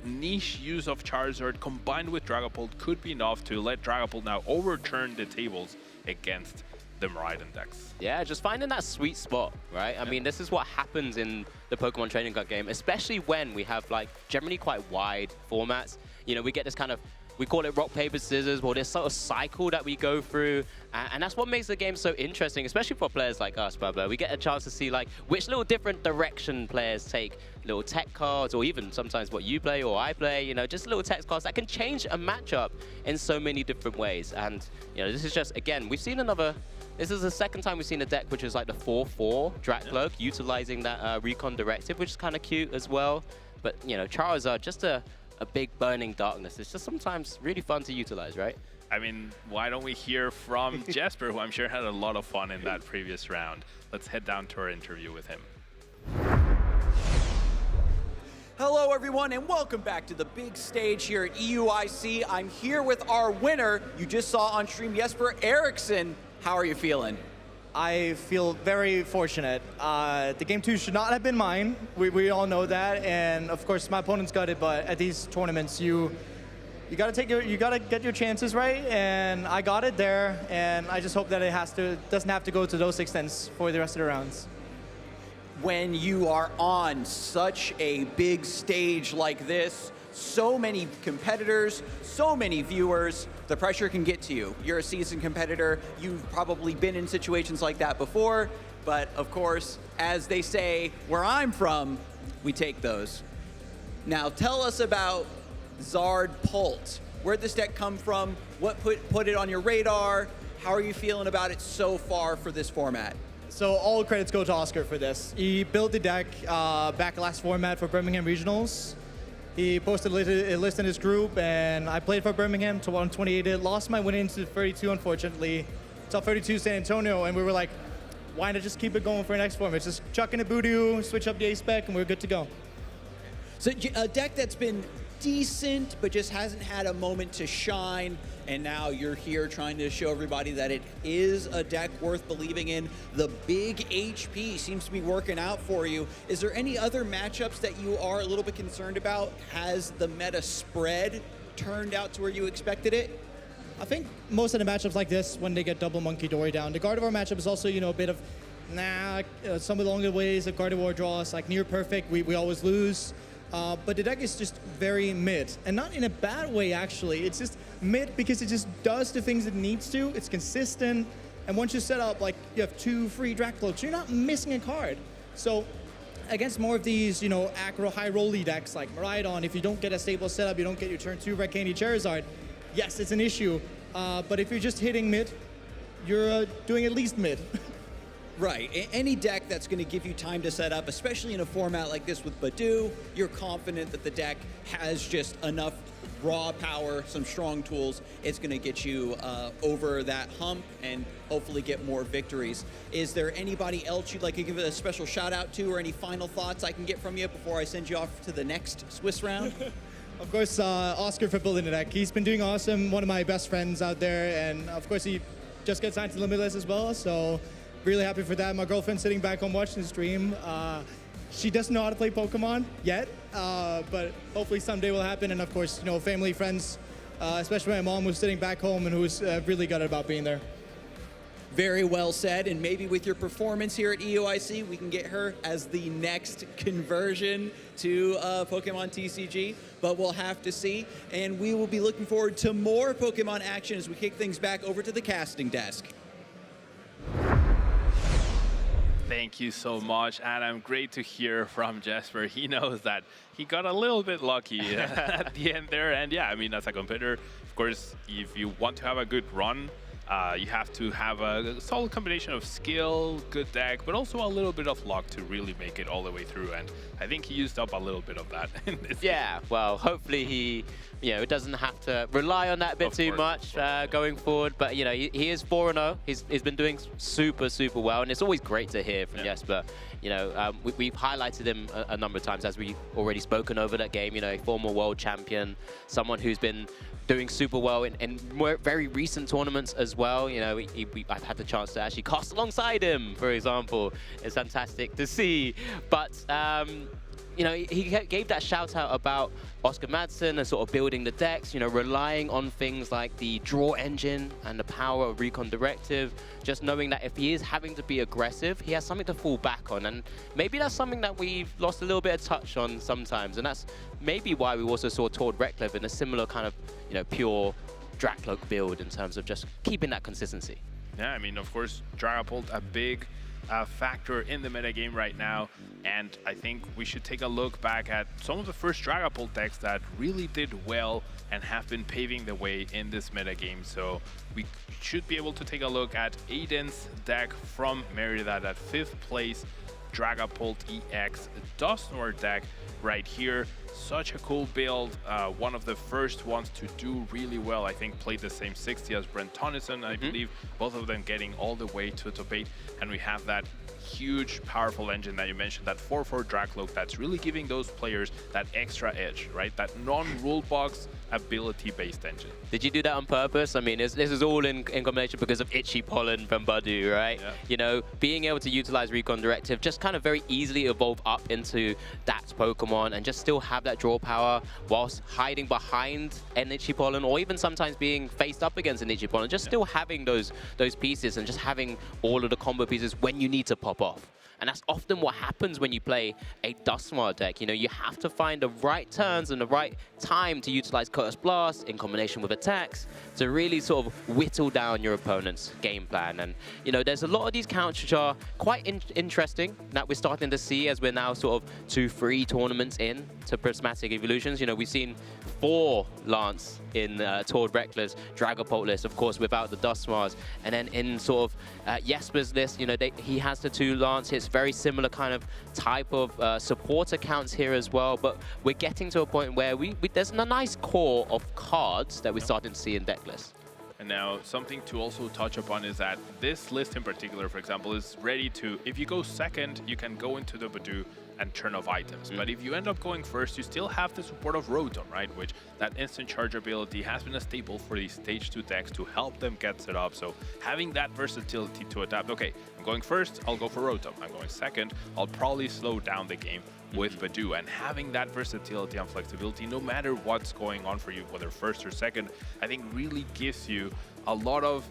[SPEAKER 2] niche use of Charizard combined with Dragapult could be enough to let Dragapult now overturn the tables against the Miraidon decks.
[SPEAKER 13] Yeah, just finding that sweet spot, right? I mean, this is what happens in the Pokemon Trading Card game, especially when we have generally quite wide formats. We get this kind of we call it rock, paper, scissors, well, this sort of cycle that we go through. And that's what makes the game so interesting, especially for players like us, Pablo. We get a chance to see like which little different direction players take, little tech cards, or even sometimes what you play or I play, you know, just little tech cards that can change a matchup in so many different ways. And, you know, this is just, again, we've seen another, this is the second time we've seen a deck which is like the 4/4 Drakloak, utilizing that Recon Directive, which is kind of cute as well. But, you know, Charizard, just a big burning darkness. It's just sometimes really fun to utilize, right?
[SPEAKER 2] I mean, why don't we hear from Jesper, who I'm sure had a lot of fun in that previous round. Let's head down to our interview with him.
[SPEAKER 1] Hello, everyone, and welcome back to the big stage here at EUIC. I'm here with our winner. You just saw on stream, Jesper Eriksson. How are you feeling?
[SPEAKER 5] I feel very fortunate. The game 2 should not have been mine. We all know that, and of course my opponent's got it. But at these tournaments, you gotta get your chances right, and I got it there. And I just hope that it doesn't have to go to those extents for the rest of the rounds.
[SPEAKER 1] When you are on such a big stage like this, so many competitors, so many viewers, the pressure can get to you. You're a seasoned competitor. You've probably been in situations like that before. But of course, as they say, where I'm from, we take those. Now tell us about Zard Pult. Where'd this deck come from? What put it on your radar? How are you feeling about it so far for this format?
[SPEAKER 5] So all credits go to Oscar for this. He built the deck back last format for Birmingham Regionals. He posted a list in his group, and I played for Birmingham to 128. Lost my win into 32, unfortunately. Top 32 San Antonio, and we were like, why not just keep it going for the next format? Just chuck in a Voodoo, switch up the ace spec, and we're good to go.
[SPEAKER 1] So a deck that's been decent, but just hasn't had a moment to shine, and now you're here trying to show everybody that it is a deck worth believing in. The big HP seems to be working out for you. Is there any other matchups that you are a little bit concerned about? Has the meta spread turned out to where you expected it?
[SPEAKER 5] I think most of the matchups like this, when they get double Monkey Dory down, the Gardevoir matchup is also, you know, a bit of, some of the longer ways that Gardevoir draws, like near perfect, we always lose. But the deck is just very mid, and not in a bad way, actually. It's just mid because it just does the things it needs to. It's consistent, and once you set up, like, you have 2 free Drakloaks, you're not missing a card. So against more of these, you know, aggro high rolly decks like Miraidon, if you don't get a stable setup, you don't get your turn 2 Red Candy Charizard, yes, it's an issue. But if you're just hitting mid, you're doing at least mid.
[SPEAKER 1] Right. Any deck that's going to give you time to set up, especially in a format like this with Badoo, you're confident that the deck has just enough raw power, some strong tools. It's going to get you over that hump and hopefully get more victories. Is there anybody else you'd like to give a special shout out to, or any final thoughts I can get from you before I send you off to the next Swiss round?
[SPEAKER 5] Of course, Oscar for building the deck. He's been doing awesome. One of my best friends out there, and of course he just got signed to Limitless as well. So really happy for that. My girlfriend's sitting back home watching the stream. She doesn't know how to play Pokemon yet, but hopefully someday will happen. And of course, you know, family, friends, especially my mom, who's sitting back home and who's really gutted about being there.
[SPEAKER 1] Very well said, and maybe with your performance here at EUIC, we can get her as the next conversion to Pokemon TCG, but we'll have to see. And we will be looking forward to more Pokemon action as we kick things back over to the casting desk.
[SPEAKER 2] Thank you so much, Adam. Great to hear from Jesper. He knows that he got a little bit lucky at the end there. And yeah, I mean, as a competitor, of course, if you want to have a good run, you have to have a solid combination of skill, good deck, but also a little bit of luck to really make it all the way through. And I think he used up a little bit of that in this game.
[SPEAKER 13] Well, hopefully he, you know, doesn't have to rely on that bit too much going forward. But, you know, he is 4-0. He's been doing super, super well. And it's always great to hear from Jesper. You know, we've highlighted him a number of times, as we've already spoken over that game. You know, a former world champion, someone who's been doing super well in very recent tournaments as well. You know, I've had the chance to actually cast alongside him, for example. It's fantastic to see. But you know, he gave that shout out about Oscar Madsen and sort of building the decks, you know, relying on things like the draw engine and the power of Recon Directive, just knowing that if he is having to be aggressive, he has something to fall back on. And maybe that's something that we've lost a little bit of touch on sometimes. And that's maybe why we also saw Tord Reklev in a similar kind of, you know, pure Drakloak build in terms of just keeping that consistency.
[SPEAKER 2] Yeah, I mean, of course, Dragapult, a big factor in the metagame right now, and I think we should take a look back at some of the first Dragapult decks that really did well and have been paving the way in this metagame. So we should be able to take a look at Aiden's deck from Merida, that 5th place Dragapult EX Dusknoir deck right here. Such a cool build, one of the first ones to do really well. I think played the same 60 as Brent Tonneson, I believe, both of them getting all the way to top 8, and we have that huge, powerful engine that you mentioned, that 4/4 Drakloak, that's really giving those players that extra edge, right? That non-rule box ability-based engine.
[SPEAKER 13] Did you do that on purpose? I mean, this is all in combination because of Itchy Pollen from Badu, right?
[SPEAKER 2] Yeah.
[SPEAKER 13] You know, being able to utilize Recon Directive, just kind of very easily evolve up into that Pokemon and just still have that draw power whilst hiding behind an Itchy Pollen, or even sometimes being faced up against an Itchy Pollen, just still having those pieces and just having all of the combo pieces when you need to pop off. And that's often what happens when you play a Dusknoir deck. You know, you have to find the right turns and the right time to utilize Curse Blast in combination with attacks to really sort of whittle down your opponent's game plan. And, you know, there's a lot of these counters which are quite interesting that we're starting to see as we're now sort of 2-3 tournaments in to Prismatic Evolutions. You know, we've seen 4 Lance in Tord Reklev's Dragapult list, of course, without the Dusknoirs. And then in sort of Jesper's list, you know, he has the 2 Lance hits, very similar kind of type of support accounts here as well. But we're getting to a point where there's a nice core of cards that we're starting to see in deck lists.
[SPEAKER 2] And now something to also touch upon is that this list in particular, for example, is ready to, if you go second, you can go into the Badu and turn off items. But if you end up going first, you still have the support of Rotom, right? Which that instant charge ability has been a staple for these stage 2 decks to help them get set up. So having that versatility to adapt, okay, I'm going first, I'll go for Rotom. I'm going second, I'll probably slow down the game with Badu. And having that versatility and flexibility, no matter what's going on for you, whether first or second, I think really gives you a lot of,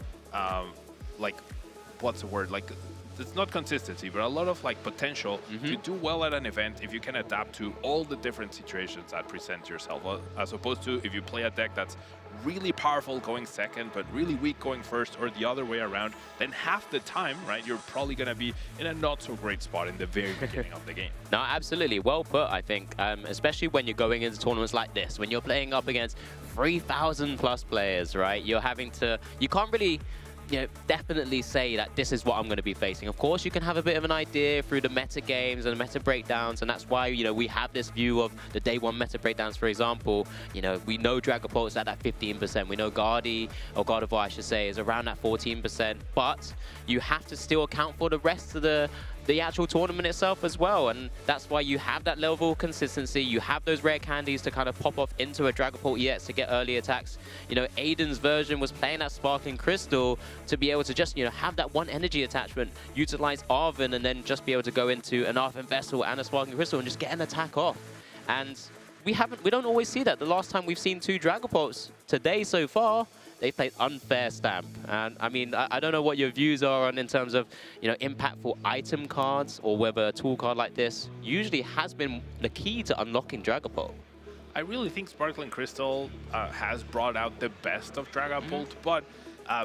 [SPEAKER 2] like, what's the word? Like, it's not consistency, but a lot of like potential to do well at an event if you can adapt to all the different situations that present yourself, as opposed to if you play a deck that's really powerful going second but really weak going first, or the other way around, then half the time, right, you're probably going to be in a not so great spot in the very beginning of the game.
[SPEAKER 13] No, absolutely. Well put, I think, especially when you're going into tournaments like this, when you're playing up against 3,000 plus players, right? You're having to, you can't really, you know, definitely say that this is what I'm going to be facing. Of course, you can have a bit of an idea through the meta games and the meta breakdowns, and that's why, you know, we have this view of the day 1 meta breakdowns, for example. You know, we know Dragapult's at that 15%. We know Gardevoir, I should say, is around that 14%, but you have to still account for the rest of the actual tournament itself as well, and that's why you have that level of consistency. You have those rare candies to kind of pop off into a Dragapult EX to get early attacks. You know, Aiden's version was playing that Sparkling Crystal to be able to just, you know, have that 1 energy attachment, utilize Arven, and then just be able to go into an Arven Vessel and a Sparkling Crystal and just get an attack off. And we don't always see that. The last time we've seen 2 Dragapults today so far, they played Unfair Stamp. And I mean, I don't know what your views are on in terms of, you know, impactful item cards, or whether a tool card like this usually has been the key to unlocking Dragapult.
[SPEAKER 2] I really think Sparkling Crystal has brought out the best of Dragapult, but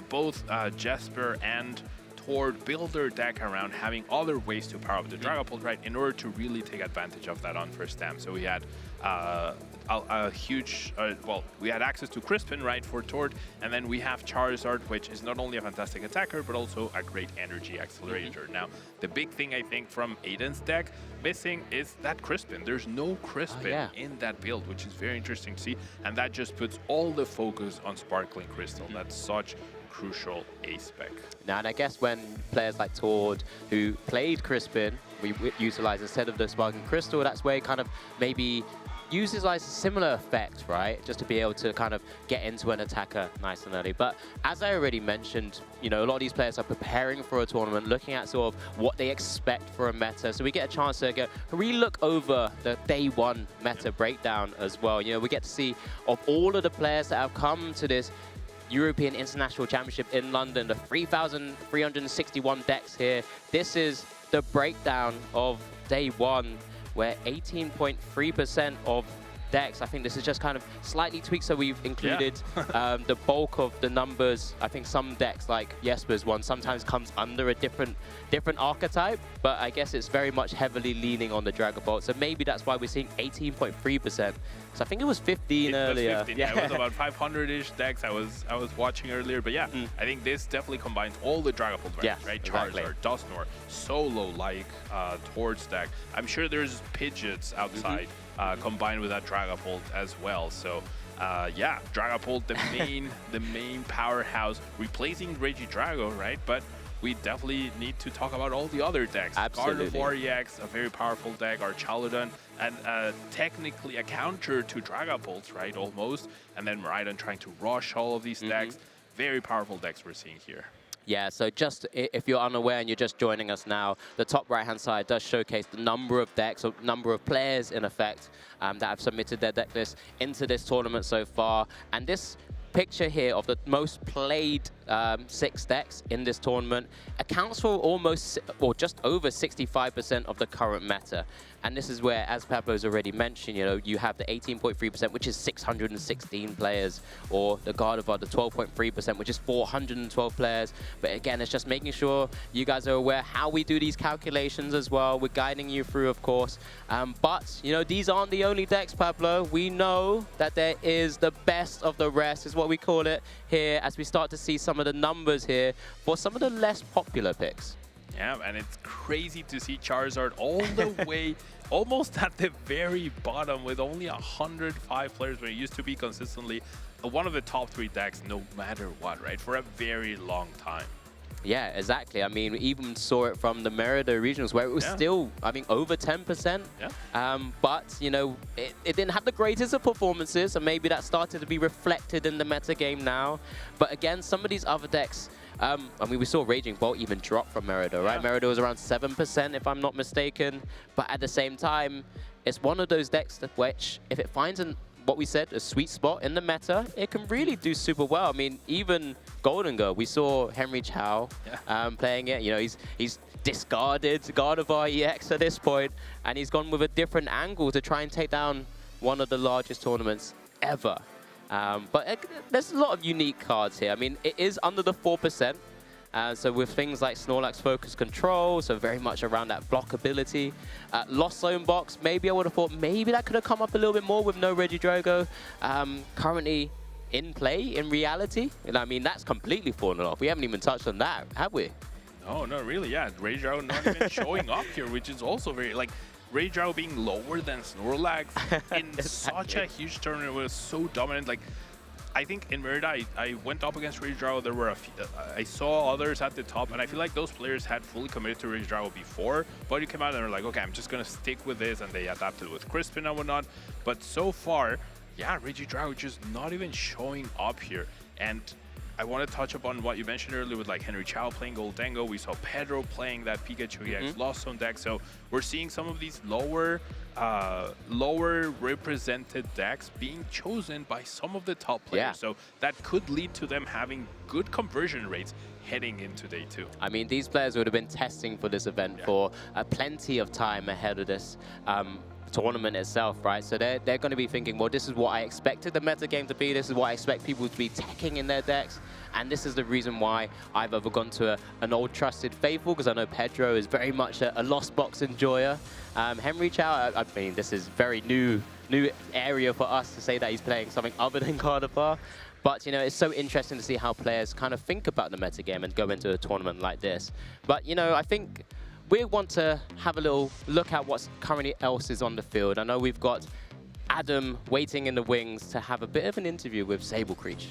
[SPEAKER 2] both Jesper and Tord build their deck around having other ways to power up the Dragapult, right, in order to really take advantage of that Unfair Stamp. So we had a huge, well, we had access to Crispin, right, for Tord, and then we have Charizard, which is not only a fantastic attacker, but also a great energy accelerator. Now, the big thing I think from Aiden's deck missing is that Crispin. There's no Crispin in that build, which is very interesting to see, and that just puts all the focus on Sparkling Crystal. That's such crucial aspect.
[SPEAKER 13] Now, and I guess when players like Tord, who played Crispin, we utilize instead of the Sparkling Crystal, that's where kind of maybe uses like a similar effect, right? Just to be able to kind of get into an attacker nice and early. But as I already mentioned, you know, a lot of these players are preparing for a tournament, looking at sort of what they expect for a meta. So we get a chance to really look over the day one meta breakdown as well. You know, we get to see of all of the players that have come to this European International Championship in London, the 3,361 decks here. This is the breakdown of day one, where 18.3% of decks, I think this is just kind of slightly tweaked, so we've included the bulk of the numbers. I think some decks, like Jesper's one, sometimes comes under a different archetype, but I guess it's very much heavily leaning on the Dragon Ball. So maybe that's why we're seeing 18.3%. So I think it was 15 earlier.
[SPEAKER 2] It was 15, yeah. It was about 500-ish decks I was watching earlier, but yeah, I think this definitely combines all the Dragon Ball variants, right?
[SPEAKER 13] Exactly.
[SPEAKER 2] Charizard, Dusknoir, Solo-like Tord's deck. I'm sure there's Pidgeots outside combined with that Dragapult as well. So yeah, Dragapult, the main powerhouse, replacing Regidrago, right? But we definitely need to talk about all the other decks.
[SPEAKER 13] Absolutely.
[SPEAKER 2] Gardevoir EX, a very powerful deck, Archaludon, and technically a counter to Dragapult, right, almost. And then Miraidon trying to rush all of these decks. Very powerful decks we're seeing here.
[SPEAKER 13] Yeah, so just if you're unaware and you're just joining us now, the top right-hand side does showcase the number of decks, or number of players, in effect, that have submitted their deck list into this tournament so far. And this picture here of the most played 6 decks in this tournament accounts for almost, or just over 65% of the current meta. And this is where, as Pablo's already mentioned, you know, you have the 18.3%, which is 616 players, or the Gardevoir, the 12.3%, which is 412 players. But again, it's just making sure you guys are aware how we do these calculations as well. We're guiding you through, of course. But, you know, these aren't the only decks, Pablo. We know that there is the best of the rest, is what we call it here, as we start to see some of the numbers here for some of the less popular picks.
[SPEAKER 2] Yeah, and it's crazy to see Charizard all the way, almost at the very bottom with only 105 players, when it used to be consistently one of the top 3 decks no matter what, right? For a very long time.
[SPEAKER 13] Yeah, exactly. I mean, we even saw it from the Merida regionals, where it was still, I mean, over 10%.
[SPEAKER 2] Yeah.
[SPEAKER 13] But, you know, it didn't have the greatest of performances, and maybe that started to be reflected in the meta game now. But again, some of these other decks, I mean, we saw Raging Bolt even drop from Merida, right? Merida was around 7%, if I'm not mistaken. But at the same time, it's one of those decks that which, if it finds what we said, a sweet spot in the meta, it can really do super well. I mean, even Golden Girl, we saw Henry Chow playing it. You know, he's discarded Gardevoir EX at this point, and he's gone with a different angle to try and take down one of the largest tournaments ever. But there's a lot of unique cards here. I mean, it is under the 4%. So with things like Snorlax Focus Control, so very much around that blockability. Lost Zone Box, maybe I would have thought maybe that could have come up a little bit more with no Regidrago. Currently in play, in reality. And I mean, that's completely fallen off. We haven't even touched on that, have we?
[SPEAKER 2] No, not really, yeah. Regidrago not even showing up here, which is also very, like, Regidrago being lower than Snorlax in such a huge tournament was so dominant. Like, I think in Merida, I went up against Regidrago. There were a few, I saw others at the top, and I feel like those players had fully committed to Regidrago before, but you came out and were like, okay, I'm just going to stick with this, and they adapted with Crispin and whatnot. But so far, yeah, Regidrago just not even showing up here. And I want to touch upon what you mentioned earlier with like Henry Chow playing Goldengo. We saw Pedro playing that Pikachu EX Lost Zone deck. So we're seeing some of these lower represented decks being chosen by some of the top players. So that could lead to them having good conversion rates heading into day 2.
[SPEAKER 13] I mean, these players would have been testing for this event for plenty of time ahead of this tournament itself, right? So they're going to be thinking, well, this is what I expected the meta game to be. This is what I expect people to be teching in their decks. And this is the reason why I've ever gone to an old trusted faithful, because I know Pedro is very much a Lost Box enjoyer. Henry Chow, I mean, this is very new area for us to say that he's playing something other than Gardevoir. But, you know, it's so interesting to see how players kind of think about the meta game and go into a tournament like this. But, you know, I think we want to have a little look at what's currently else is on the field. I know we've got Adam waiting in the wings to have a bit of an interview with Sablecreech.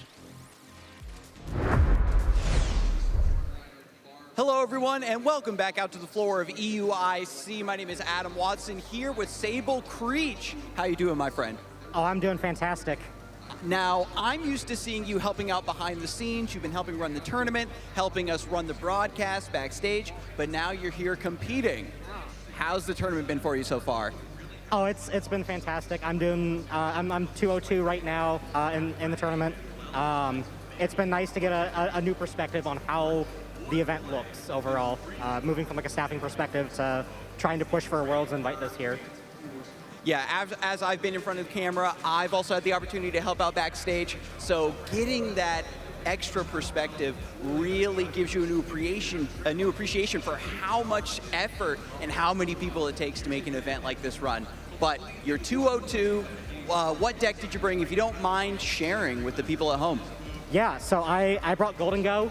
[SPEAKER 1] Hello, everyone, and welcome back out to the floor of EUIC. My name is Adam Watson here with Sable Creech. How you doing, my friend?
[SPEAKER 6] Oh, I'm doing fantastic.
[SPEAKER 1] Now, I'm used to seeing you helping out behind the scenes. You've been helping run the tournament, helping us run the broadcast backstage, but now you're here competing. How's the tournament been for you so far?
[SPEAKER 6] Oh, it's been fantastic. I'm doing I'm 202 right now in the tournament. It's been nice to get a new perspective on how the event looks overall, moving from like a staffing perspective to trying to push for a Worlds invite this year.
[SPEAKER 1] Yeah, as I've been in front of the camera, I've also had the opportunity to help out backstage. So getting that extra perspective really gives you a new appreciation for how much effort and how many people it takes to make an event like this run. But you're 202. What deck did you bring, if you don't mind sharing with the people at home?
[SPEAKER 6] Yeah, so I brought Golden Go.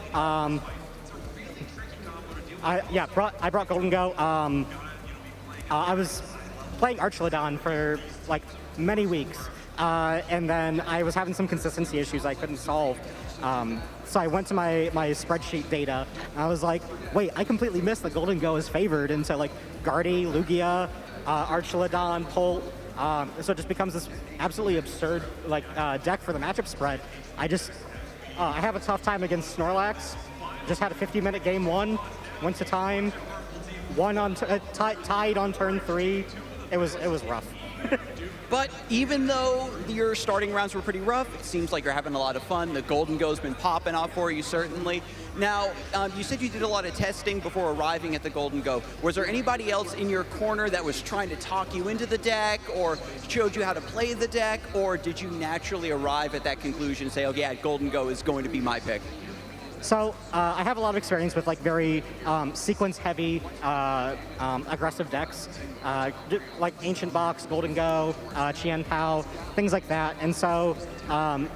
[SPEAKER 6] I brought Golden Go. I was playing Archladon for like many weeks, and then I was having some consistency issues I couldn't solve. So I went to my spreadsheet data, and I was like, wait, I completely missed that Golden Go is favored into like Guardy, Lugia, Archladon, Polt. So it just becomes this absolutely absurd like deck for the matchup spread. I have a tough time against Snorlax. Just had a 50-minute game one, went to time, tied on turn 3. It was rough.
[SPEAKER 1] But even though your starting rounds were pretty rough, it seems like you're having a lot of fun. The Golden Go's been popping off for you, certainly. Now, you said you did a lot of testing before arriving at the Golden Go. Was there anybody else in your corner that was trying to talk you into the deck or showed you how to play the deck, or did you naturally arrive at that conclusion and say, oh yeah, Golden Go is going to be my pick?
[SPEAKER 6] So I have a lot of experience with like very sequence-heavy, aggressive decks, like Ancient Box, Golden Go, Chien Pao, things like that. And so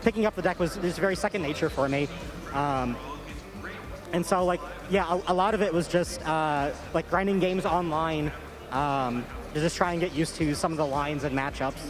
[SPEAKER 6] picking up the deck was very second nature for me. And so like, yeah, a lot of it was just like grinding games online to just try and get used to some of the lines and matchups.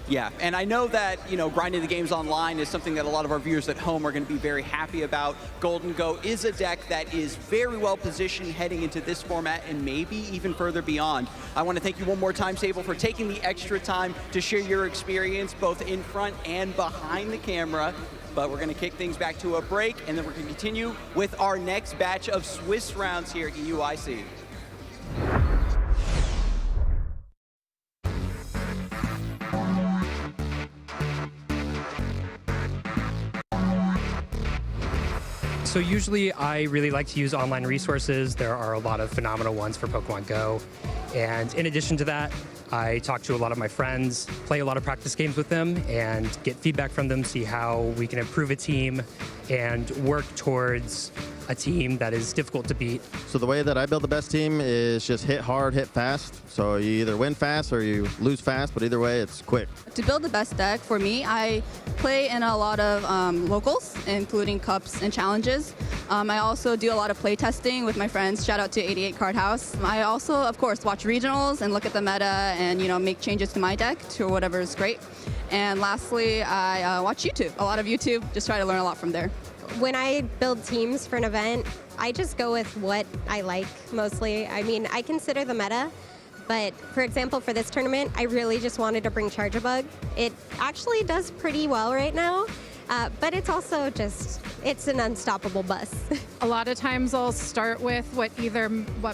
[SPEAKER 1] Yeah, and I know that, grinding the games online is something that a lot of our viewers at home are going to be very happy about. Golden Go is a deck that is very well positioned heading into this format and maybe even further beyond. I want to thank you one more time, Sable, for taking the extra time to share your experience both in front and behind the camera. But we're going to kick things back to a break, and then we're going to continue with our next batch of Swiss rounds here at EUIC.
[SPEAKER 14] So usually I really like to use online resources. There are a lot of phenomenal ones for Pokemon Go. And in addition to that, I talk to a lot of my friends, play a lot of practice games with them, and get feedback from them, see how we can improve a team and work towards a team that is difficult to beat.
[SPEAKER 15] So the way that I build the best team is just hit hard, hit fast. So you either win fast or you lose fast, but either way, it's quick.
[SPEAKER 16] To build the best deck, for me, I play in a lot of locals, including cups and challenges. I also do a lot of play testing with my friends. Shout out to 88 Card House. I also, of course, watch regionals and look at the meta and make changes to my deck to whatever is great. And lastly, I watch YouTube. A lot of YouTube. Just try to learn a lot from there.
[SPEAKER 17] When I build teams for an event, I just go with what I like mostly. I mean, I consider the meta, but for example, for this tournament, I really just wanted to bring Charge-a-Bug. It actually does pretty well right now, but it's also it's an unstoppable bus.
[SPEAKER 22] A lot of times I'll start with what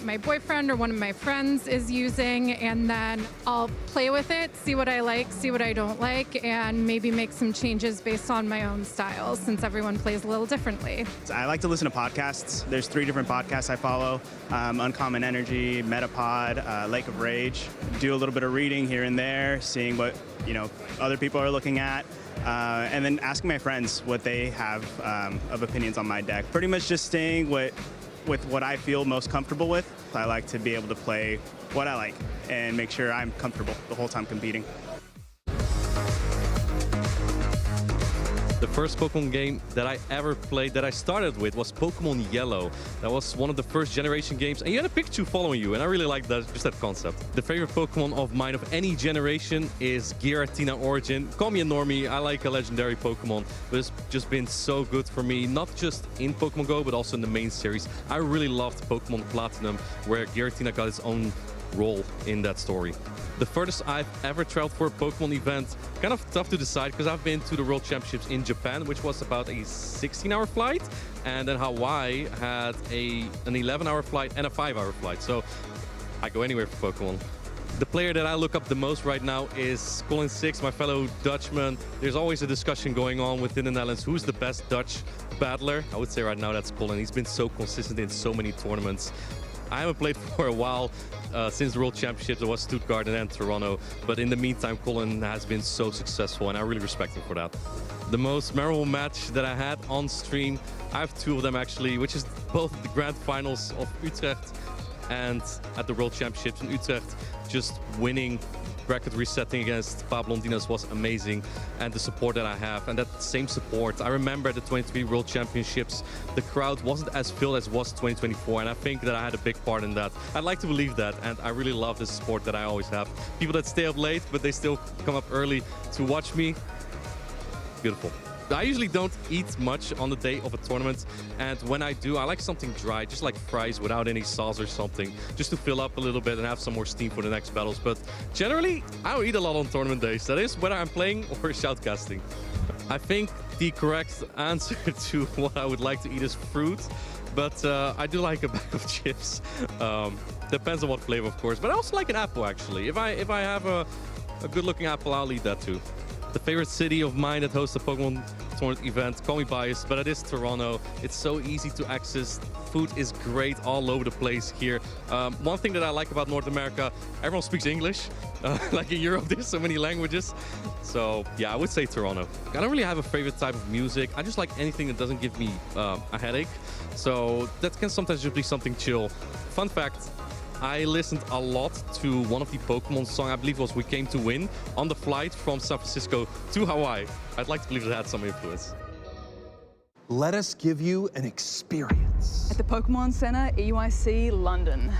[SPEAKER 22] my boyfriend or one of my friends is using, and then I'll play with it, see what I like, see what I don't like, and maybe make some changes based on my own style, since everyone plays a little differently.
[SPEAKER 19] I like to listen to podcasts. There's 3 different podcasts I follow: Uncommon Energy, Metapod, Lake of Rage. Do a little bit of reading here and there, seeing what other people are looking at. And then asking my friends what they have of opinions on my deck. Pretty much just staying with what I feel most comfortable with. I like to be able to play what I like and make sure I'm comfortable the whole time competing.
[SPEAKER 3] The first Pokemon game that I ever played, that I started with, was Pokemon Yellow. That was one of the first generation games, and you had a Pikachu following you, and I really liked that, just that concept. The favorite Pokemon of mine of any generation is Giratina Origin. Call me a normie, I like a legendary Pokemon, but it's just been so good for me, not just in Pokemon Go, but also in the main series. I really loved Pokemon Platinum, where Giratina got its own role in that story. The furthest I've ever traveled for a Pokemon event, kind of tough to decide because I've been to the World Championships in Japan, which was about a 16-hour flight, and then Hawaii had an 11-hour flight and a 5-hour flight. So I go anywhere for Pokemon. The player that I look up the most right now is Colin Six, my fellow Dutchman. There's always a discussion going on within the Netherlands. Who's the best Dutch battler? I would say right now that's Colin. He's been so consistent in so many tournaments. I haven't played for a while, since the World Championships. It was Stuttgart and then Toronto. But in the meantime, Colin has been so successful, and I really respect him for that. The most memorable match that I had on stream, I have two of them actually, which is both the grand finals of Utrecht and at the World Championships in Utrecht. Just winning, bracket resetting against Pablo Ondinas was amazing, and the support that I have, and that same support. I remember the 23 World Championships, the crowd wasn't as filled as was 2024, and I think that I had a big part in that. I'd like to believe that, and I really love the support that I always have. People that stay up late, but they still come up early to watch me. Beautiful. I usually don't eat much on the day of a tournament, and when I do, I like something dry, just like fries without any sauce or something, just to fill up a little bit and have some more steam for the next battles. But generally, I don't eat a lot on tournament days. That is whether I'm playing or shoutcasting. I think the correct answer to what I would like to eat is fruit, but I do like a bag of chips. Depends on what flavor, of course, but I also like an apple, actually. If I have a good-looking apple, I'll eat that too. The favorite city of mine that hosts a Pokemon tournament event, call me biased, but it is Toronto. It's so easy to access. Food is great all over the place here. One thing that I like about North America, everyone speaks English. Like in Europe, there's so many languages. So yeah, I would say Toronto. I don't really have a favorite type of music. I just like anything that doesn't give me a headache. So that can sometimes just be something chill. Fun fact, I listened a lot to one of the Pokemon songs, I believe it was We Came to Win, on the flight from San Francisco to Hawaii. I'd like to believe that had some influence.
[SPEAKER 12] Let us give you an experience.
[SPEAKER 20] At the Pokemon Center, EYC London.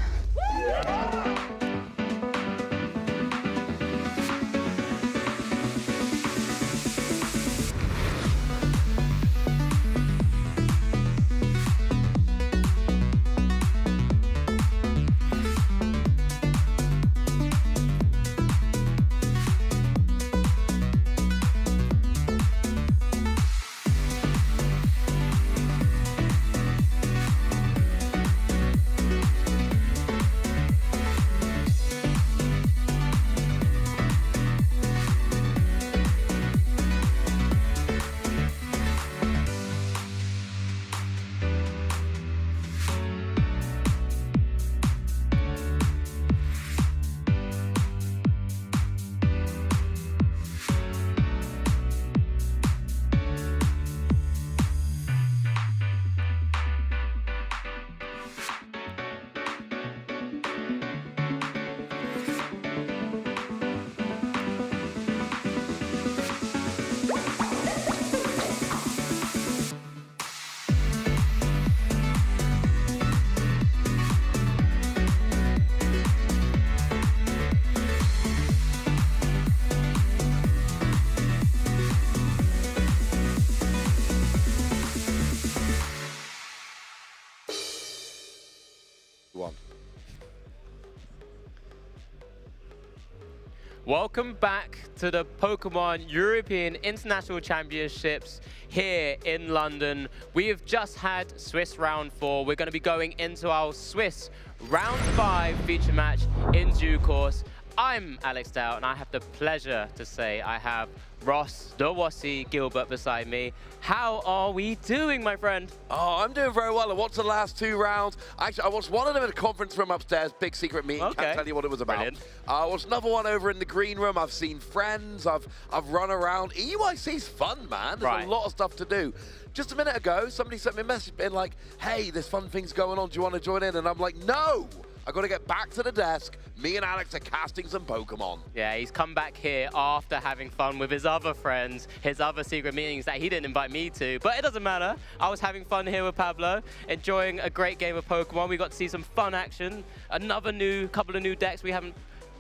[SPEAKER 13] Welcome back to the Pokemon European International Championships here in London. We have just had Swiss Round 4. We're going to be going into our Swiss Round 5 feature match in due course. I'm Alex Dow, and I have the pleasure to say I have Ross the Wassy Gilbert beside me. How are we doing, my friend?
[SPEAKER 21] Oh, I'm doing very well. I watched the last two rounds. Actually, I watched one of them in a conference room upstairs, big secret meeting.
[SPEAKER 13] Okay.
[SPEAKER 21] Can't tell you what it was about.
[SPEAKER 13] Brilliant.
[SPEAKER 21] I watched another one over in the green room. I've seen friends. I've run around. EYC's fun, man. There's a lot of stuff to do. Just a minute ago, somebody sent me a message being like, hey, there's fun things going on. Do you want to join in? And I'm like, no. I got to get back to the desk. Me and Alex are casting some Pokemon.
[SPEAKER 13] Yeah, he's come back here after having fun with his other friends, his other secret meetings that he didn't invite me to. But it doesn't matter. I was having fun here with Pablo, enjoying a great game of Pokemon. We got to see some fun action. Couple of new decks we haven't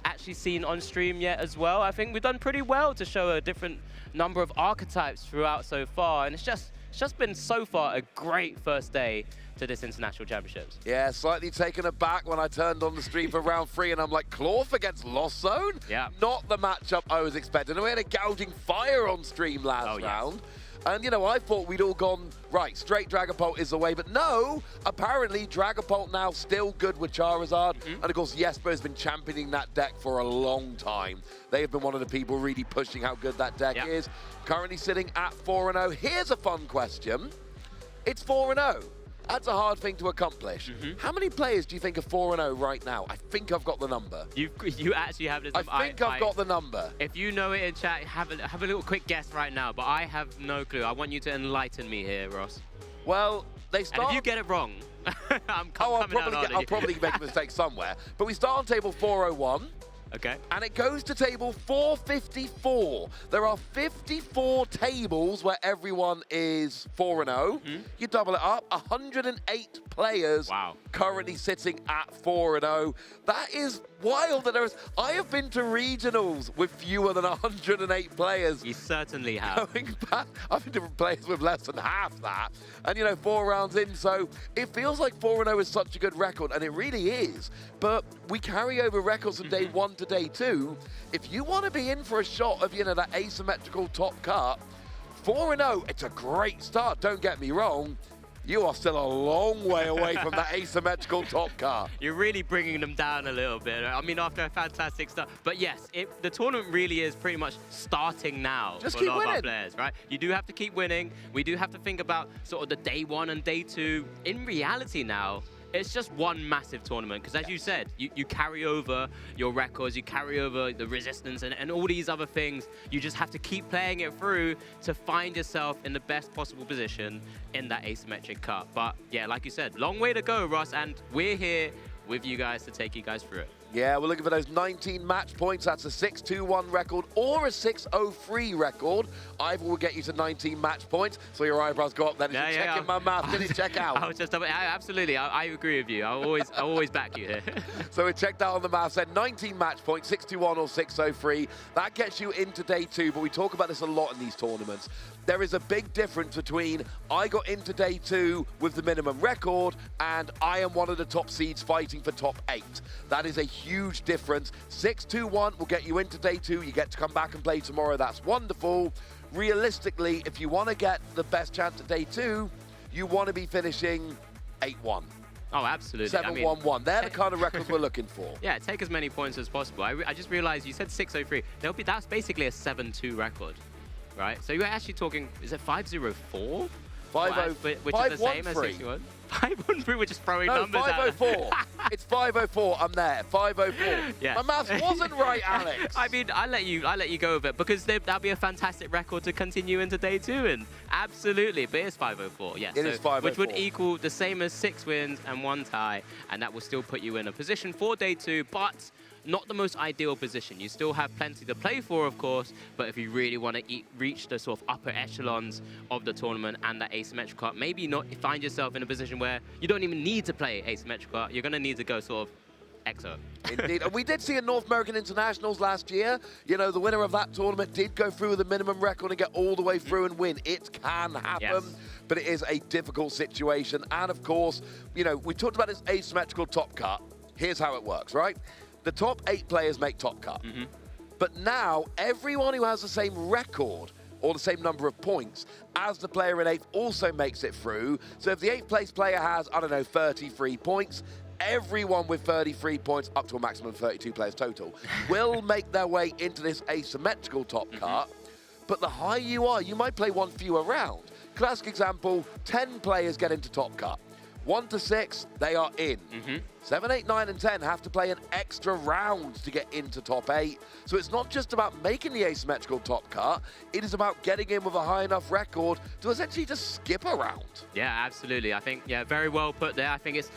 [SPEAKER 13] actually seen on stream yet as well. I think we've done pretty well to show a different number of archetypes throughout so far. And it's just been so far a great first day to this International Championships.
[SPEAKER 21] Yeah, slightly taken aback when I turned on the stream for round 3 and I'm like, Clorf against Lost Zone?
[SPEAKER 13] Yeah.
[SPEAKER 21] Not the matchup I was expecting. And we had a gouging fire on stream last round. And, you know, I thought we'd all gone, right, straight Dragapult is the way. But no, apparently Dragapult now still good with Charizard. And, of course, Jesper has been championing that deck for a long time. They have been one of the people really pushing how good that deck is. Currently sitting at 4-0. Here's a fun question. It's 4-0. That's a hard thing to accomplish. How many players do you think are 4-0 right now? I think I've got the number.
[SPEAKER 13] You actually have this number.
[SPEAKER 21] I think I've got the number.
[SPEAKER 13] If you know it in chat, have a little quick guess right now, but I have no clue. I want you to enlighten me here, Ross.
[SPEAKER 21] Well, they start...
[SPEAKER 13] And if you get it wrong,
[SPEAKER 21] I'll probably make a mistake somewhere. But we start on table 401.
[SPEAKER 13] Okay.
[SPEAKER 21] And it goes to table 454. There are 54 tables where everyone is 4-0. You double it up, 108 players currently sitting at 4-0. That is wild that there is. I have been to regionals with fewer than 108 players.
[SPEAKER 13] You certainly have.
[SPEAKER 21] Going back, I've been to players with less than half that. And, you know, 4 rounds in, so it feels like 4-0 is such a good record, and it really is. But we carry over records from day 1 to day 2. If you want to be in for a shot of, you know, that asymmetrical top cut, 4-0, it's a great start, don't get me wrong. You are still a long way away from that asymmetrical top cut.
[SPEAKER 13] You're really bringing them down a little bit. I mean, after a fantastic start. But yes, the tournament really is pretty much starting now for a lot of our players, right? You do have to keep winning. We do have to think about sort of the day 1 and day 2. In reality now, it's just one massive tournament because, as you said, you carry over your records, you carry over the resistance and all these other things. You just have to keep playing it through to find yourself in the best possible position in that asymmetric cut. But yeah, like you said, long way to go, Ross, and we're here with you guys to take you guys through it.
[SPEAKER 21] Yeah, we're looking for those 19 match points. That's a 6-2-1 record or a 6-0-3 record. Either will get you to 19 match points. So your eyebrows go up then. If you're checking my math, did it check out?
[SPEAKER 13] I was just, absolutely, I agree with you. I always back you here.
[SPEAKER 21] So we checked out on the math, said 19 match points, 6-2-1 or 6-0-3. That gets you into day 2, but we talk about this a lot in these tournaments. There is a big difference between I got into day 2 with the minimum record and I am one of the top seeds fighting for top 8. That is a huge difference. 6-2-1 will get you into day 2. You get to come back and play tomorrow. That's wonderful. Realistically, if you want to get the best chance at day 2, you want to be finishing 8-1.
[SPEAKER 13] Oh, absolutely.
[SPEAKER 21] 7-1-1. They're the kind of records we're looking for.
[SPEAKER 13] Yeah, take as many points as possible. I just realized you said 6-0-3. That's basically a 7-2 record, right? So you're actually talking, is it 5-0-4?
[SPEAKER 21] 5-0,
[SPEAKER 13] which is the same as 61. 5-1-3, we're just throwing numbers out.
[SPEAKER 21] 5-0-4. It's 5-0-4. I'm there. 5-0-4.
[SPEAKER 13] Yes.
[SPEAKER 21] My maths wasn't right, Alex.
[SPEAKER 13] I mean, I let you go with it because that'd be a fantastic record to continue into day 2 and absolutely. But it's 5-0-4. Yes.
[SPEAKER 21] It is 5-0-4.
[SPEAKER 13] Which would equal the same as 6 wins and 1 tie, and that will still put you in a position for day 2, but not the most ideal position. You still have plenty to play for, of course, but if you really want to reach the sort of upper echelons of the tournament and that asymmetrical cut, maybe not find yourself in a position where you don't even need to play asymmetrical cut. You're going to need to go sort of EXO.
[SPEAKER 21] Indeed. And we did see in North American Internationals last year, you know, the winner of that tournament did go through with a minimum record and get all the way through and win. It can happen, but it is a difficult situation. And of course, you know, we talked about this asymmetrical top cut. Here's how it works, right? The top 8 players make top cut. But now, everyone who has the same record or the same number of points as the player in 8th also makes it through. So if the 8th place player has, I don't know, 33 points, everyone with 33 points, up to a maximum of 32 players total, will make their way into this asymmetrical top cut. But the higher you are, you might play one fewer round. Classic example, 10 players get into top cut. 1 to 6, they are in. 7, 8, 9, and 10 have to play an extra round to get into top 8. So it's not just about making the asymmetrical top cut, it is about getting in with a high enough record to essentially just skip a round.
[SPEAKER 13] Yeah, absolutely. I think, yeah, very well put there. I think it's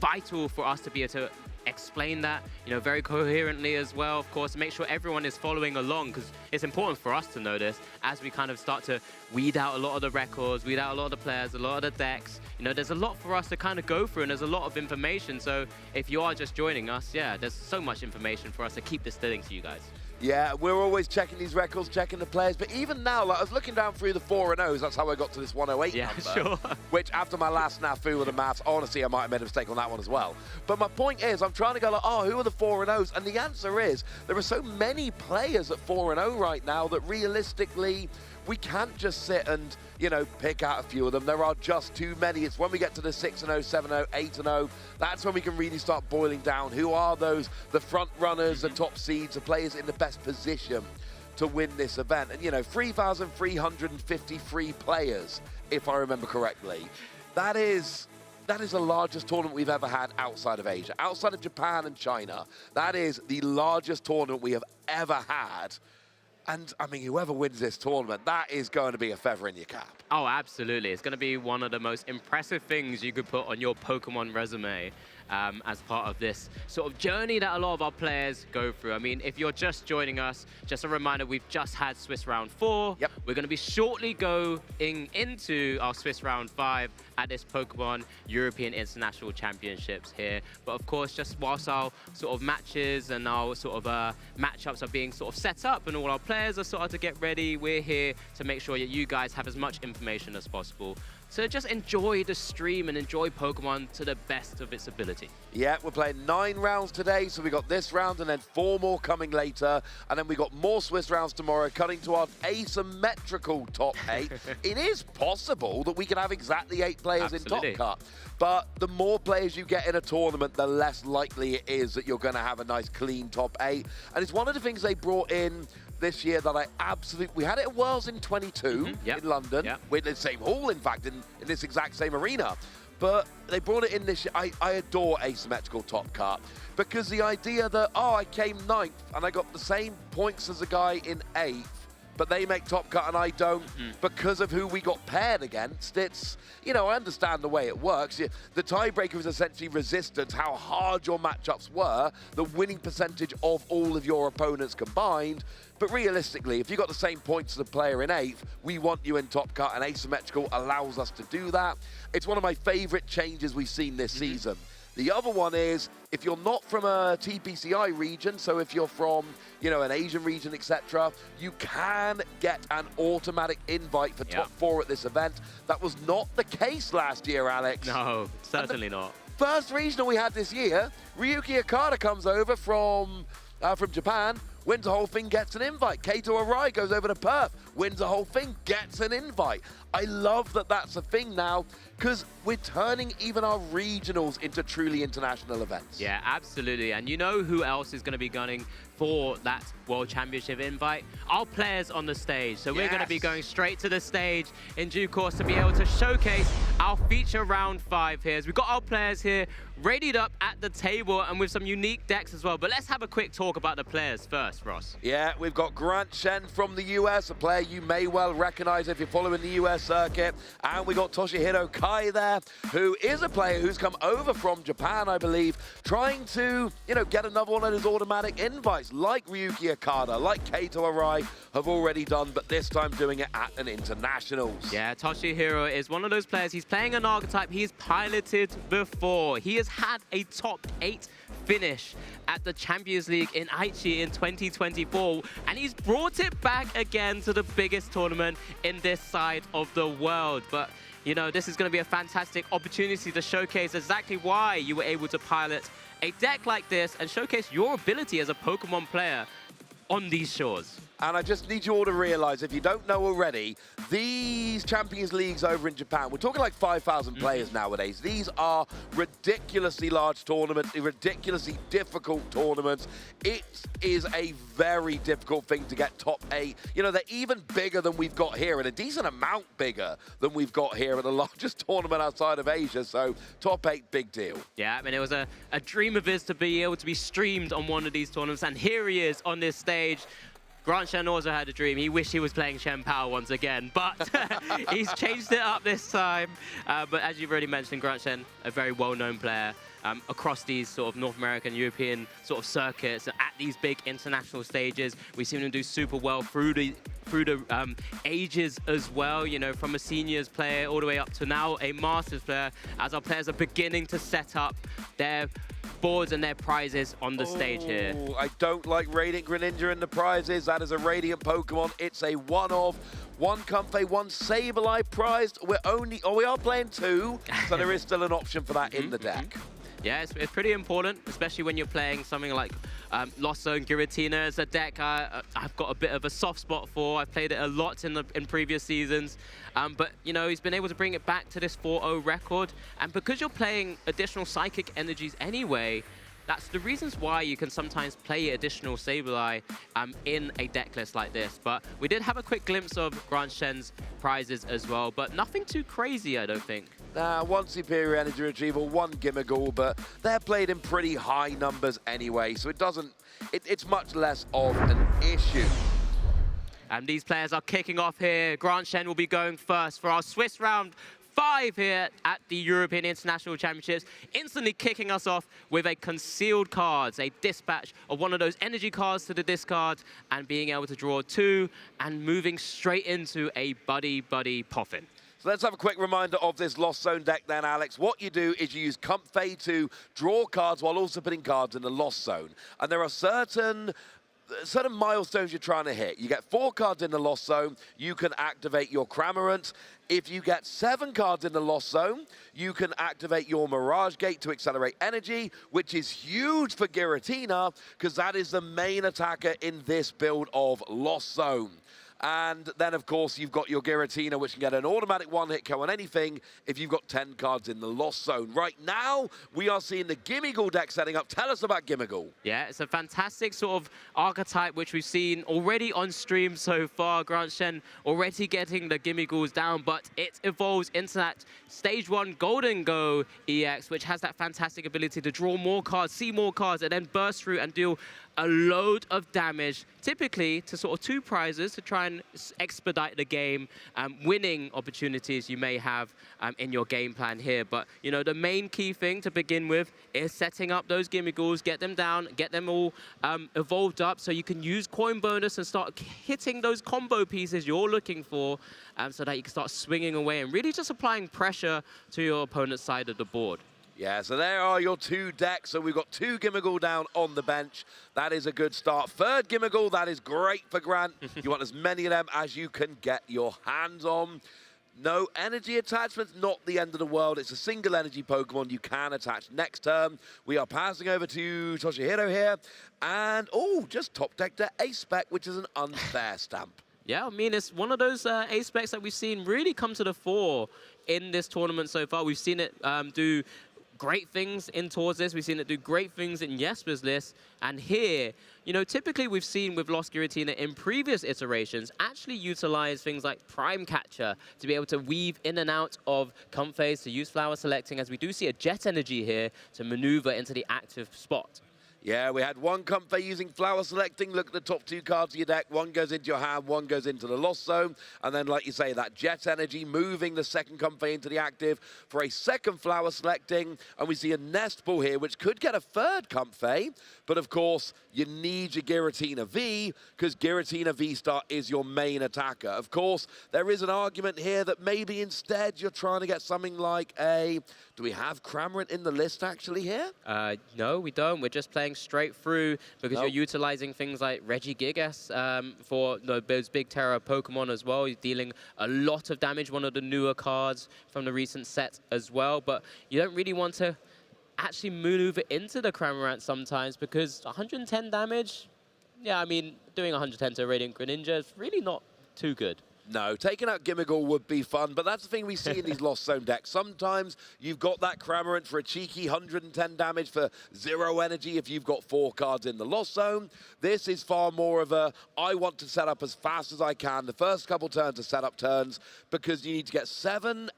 [SPEAKER 13] vital for us to be able to explain that, you know, very coherently as well, of course, to make sure everyone is following along, because it's important for us to know this as we kind of start to weed out a lot of the records, weed out a lot of the players, a lot of the decks. You know, there's a lot for us to kind of go through, and there's a lot of information. So if you are just joining us, yeah, there's so much information for us to keep distilling to you guys.
[SPEAKER 21] Yeah, we're always checking these records, checking the players, but even now, like, I was looking down through the 4-0s, that's how I got to this 108 number.
[SPEAKER 13] Sure.
[SPEAKER 21] Which, after my last snafu with the maths, honestly, I might have made a mistake on that one as well. But my point is, I'm trying to go like, oh, who are the 4-0s? And the answer is, there are so many players at 4-0 right now that realistically, we can't just sit and, you know, pick out a few of them. There are just too many. It's when we get to the 6-0, 7-0, 8-0, that's when we can really start boiling down. Who are those, the front runners, the top seeds, the players in the best position to win this event? And, you know, 3,353 players, if I remember correctly. That is the largest tournament we've ever had outside of Asia. Outside of Japan and China, that is the largest tournament we have ever had. And, I mean, whoever wins this tournament, that is going to be a feather in your cap.
[SPEAKER 13] Oh, absolutely. It's going to be one of the most impressive things you could put on your Pokemon resume as part of this sort of journey that a lot of our players go through. I mean, if you're just joining us, just a reminder, we've just had Swiss Round 4.
[SPEAKER 21] Yep.
[SPEAKER 13] We're going to be shortly going into our Swiss Round 5 at this Pokemon European International Championships here. But of course, just whilst our sort of matches and our sort of matchups are being sort of set up and all our players are sort of to get ready, we're here to make sure that you guys have as much information as possible. So just enjoy the stream and enjoy Pokemon to the best of its ability.
[SPEAKER 21] Yeah, we're playing 9 rounds today, so we got this round and then 4 more coming later. And then we got more Swiss rounds tomorrow, cutting to our asymmetrical top 8. It is possible that we can have exactly 8 players
[SPEAKER 13] Absolutely.
[SPEAKER 21] in top cut. But the more players you get in a tournament, the less likely it is that you're going to have a nice clean top 8. And it's one of the things they brought in this year that I absolutely... We had it at Worlds in 22 in London. We're in the same hall, in fact, in this exact same arena. But they brought it in this year. I adore asymmetrical top cut because the idea that, oh, I came 9th and I got the same points as a guy in 8th, but they make top cut and I don't because of who we got paired against. It's, you know, I understand the way it works. The tiebreaker is essentially resistance, how hard your matchups were, the winning percentage of all of your opponents combined. But realistically, if you got the same points as the player in 8th, we want you in top cut, and asymmetrical allows us to do that. It's one of my favorite changes we've seen this season. The other one is, if you're not from a TPCI region, so if you're from, you know, an Asian region, etc., you can get an automatic invite for top 4 at this event. That was not the case last year, Alex.
[SPEAKER 13] No, certainly not.
[SPEAKER 21] First regional we had this year, Ryuki Okada comes over from Japan, wins the whole thing, gets an invite. Kaito Arai goes over to Perth, wins the whole thing, gets an invite. I love that that's a thing now, because we're turning even our regionals into truly international events.
[SPEAKER 13] Yeah, absolutely. And you know who else is going to be gunning for that World Championship invite? Our players on the stage. So we're going to be going straight to the stage in due course to be able to showcase our feature round 5 here. So we've got our players here readied up at the table and with some unique decks as well. But let's have a quick talk about the players first, Ross.
[SPEAKER 21] Yeah, we've got Grant Shen from the US, a player you may well recognize if you're following the US circuit. And we got Toshihiro Kai there, who is a player who's come over from Japan, I believe, trying to, you know, get another one of his automatic invites, like Ryuki Okada, like Kaito Arai have already done, but this time doing it at an internationals.
[SPEAKER 13] Yeah, Toshihiro is one of those players. He's playing an archetype he's piloted before. He has had a top 8 finish at the Champions League in Aichi in 2024, and he's brought it back again to the biggest tournament in this side of the world. But you know, this is going to be a fantastic opportunity to showcase exactly why you were able to pilot a deck like this and showcase your ability as a Pokemon player on these shores.
[SPEAKER 21] And I just need you all to realize, if you don't know already, these Champions Leagues over in Japan, we're talking like 5,000 players nowadays. These are ridiculously large tournaments, ridiculously difficult tournaments. It is a very difficult thing to get top 8. You know, they're even bigger than we've got here, and a decent amount bigger than we've got here at the largest tournament outside of Asia. So top 8, big deal.
[SPEAKER 13] Yeah, I mean, it was a dream of his to be able to be streamed on one of these tournaments, and here he is on this stage. Grant Shen also had a dream. He wished he was playing Shen Power once again, but he's changed it up this time. But as you've already mentioned, Grant Shen, a very well-known player across these sort of North American, European sort of circuits, at these big international stages. We've seen him do super well through the ages as well, you know, from a seniors player all the way up to now a masters player, as our players are beginning to set up their boards and their prizes on the stage here.
[SPEAKER 21] I don't like Radiant Greninja in the prizes. That is a Radiant Pokemon. It's a one-off. One Comfey, one Sableye prized. We are playing 2, so there is still an option for that in the deck.
[SPEAKER 13] Yeah, it's pretty important, especially when you're playing something like Lost Zone Giratina as a deck I've got a bit of a soft spot for. I've played it a lot in previous seasons. But, you know, he's been able to bring it back to this 4-0 record. And because you're playing additional Psychic Energies anyway, that's the reasons why you can sometimes play additional Sableye in a deck list like this. But we did have a quick glimpse of Grant Shen's prizes as well, but nothing too crazy, I don't think.
[SPEAKER 21] One Superior Energy Retrieval, one Gimmighoul, but they're played in pretty high numbers anyway, so it's much less of an issue.
[SPEAKER 13] And these players are kicking off here. Grant Shen will be going first for our Swiss round 5 here at the European International Championships, instantly kicking us off with a concealed cards, a dispatch of one of those energy cards to the discard, and being able to draw 2 and moving straight into a Buddy Poffin.
[SPEAKER 21] So let's have a quick reminder of this Lost Zone deck then, Alex. What you do is you use Comfey to draw cards while also putting cards in the Lost Zone. And there are certain milestones you're trying to hit. You get 4 cards in the Lost Zone, you can activate your Cramorant. If you get 7 cards in the Lost Zone, you can activate your Mirage Gate to accelerate energy, which is huge for Giratina, because that is the main attacker in this build of Lost Zone. And then, of course, you've got your Giratina, which can get an automatic one-hit KO on anything if you've got 10 cards in the Lost Zone. Right now, we are seeing the Gimmighoul deck setting up. Tell us about Gimmighoul.
[SPEAKER 13] Yeah, it's a fantastic sort of archetype, which we've seen already on stream so far. Grant Shen already getting the Gimmighouls down, but it evolves into that Stage 1 Golden Go EX, which has that fantastic ability to draw more cards, see more cards, and then burst through and deal a load of damage, typically to sort of 2 prizes to try and expedite the game, winning opportunities you may have in your game plan here. But, you know, the main key thing to begin with is setting up those Gimmighouls, get them down, get them all evolved up so you can use coin bonus and start hitting those combo pieces you're looking for so that you can start swinging away and really just applying pressure to your opponent's side of the board.
[SPEAKER 21] Yeah, so there are your 2 decks. So we've got 2 Gimmighoul down on the bench. That is a good start. 3rd Gimmighoul, that is great for Grant. You want as many of them as you can get your hands on. No energy attachments, not the end of the world. It's a single energy Pokemon you can attach next turn. We are passing over to Toshihiro here. And, just top decked their A-Spec, which is an unfair stamp.
[SPEAKER 13] Yeah, I mean, it's one of those A-Specs that we've seen really come to the fore in this tournament so far. We've seen it do great things in towards this. We've seen it do great things in Jesper's list. And here, you know, typically we've seen with Lost Giratina in previous iterations actually utilize things like Prime Catcher to be able to weave in and out of Comfeys, to use Flower Selecting, as we do see a Jet Energy here to maneuver into the active spot.
[SPEAKER 21] Yeah, we had one Comfey using Flower Selecting. Look at the top 2 cards of your deck. One goes into your hand, one goes into the Lost Zone. And then, like you say, that Jet Energy moving the second Comfey into the active for a second Flower Selecting. And we see a Nest Ball here, which could get a 3rd Comfey. But, of course, you need your Giratina V, because Giratina V-Star is your main attacker. Of course, there is an argument here that maybe instead you're trying to get something like a... Do we have Cramorant in the list, actually, here?
[SPEAKER 13] No, we don't. We're just playing straight through because you're utilizing things like Regigigas for those big Terra Pokemon as well. He's dealing a lot of damage, one of the newer cards from the recent set as well. But you don't really want to actually maneuver into the Cramorant sometimes because 110 damage, yeah, I mean, doing 110 to a Radiant Greninja is really not too good.
[SPEAKER 21] No, taking out Gimmighoul would be fun, but that's the thing we see in these Lost Zone decks. Sometimes you've got that Cramorant for a cheeky 110 damage for 0 energy if you've got 4 cards in the Lost Zone. This is far more of a, I want to set up as fast as I can. The first couple turns are set up turns because you need to get 7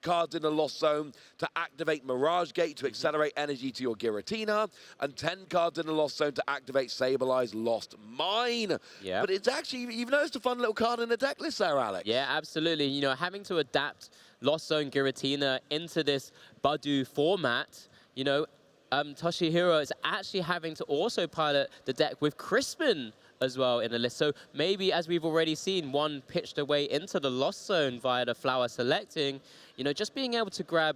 [SPEAKER 21] cards in the Lost Zone to activate Mirage Gate to accelerate energy to your Giratina, and 10 cards in the Lost Zone to activate Sableye Lost Mine.
[SPEAKER 13] Yeah.
[SPEAKER 21] But it's actually, you've noticed a fun little card in the deck list there, Alex.
[SPEAKER 13] Yeah, absolutely. You know, having to adapt Lost Zone Giratina into this Badu format, you know, Toshihiro is actually having to also pilot the deck with Crispin as well in the list. So maybe, as we've already seen, one pitched away into the Lost Zone via the Flower selecting, you know, just being able to grab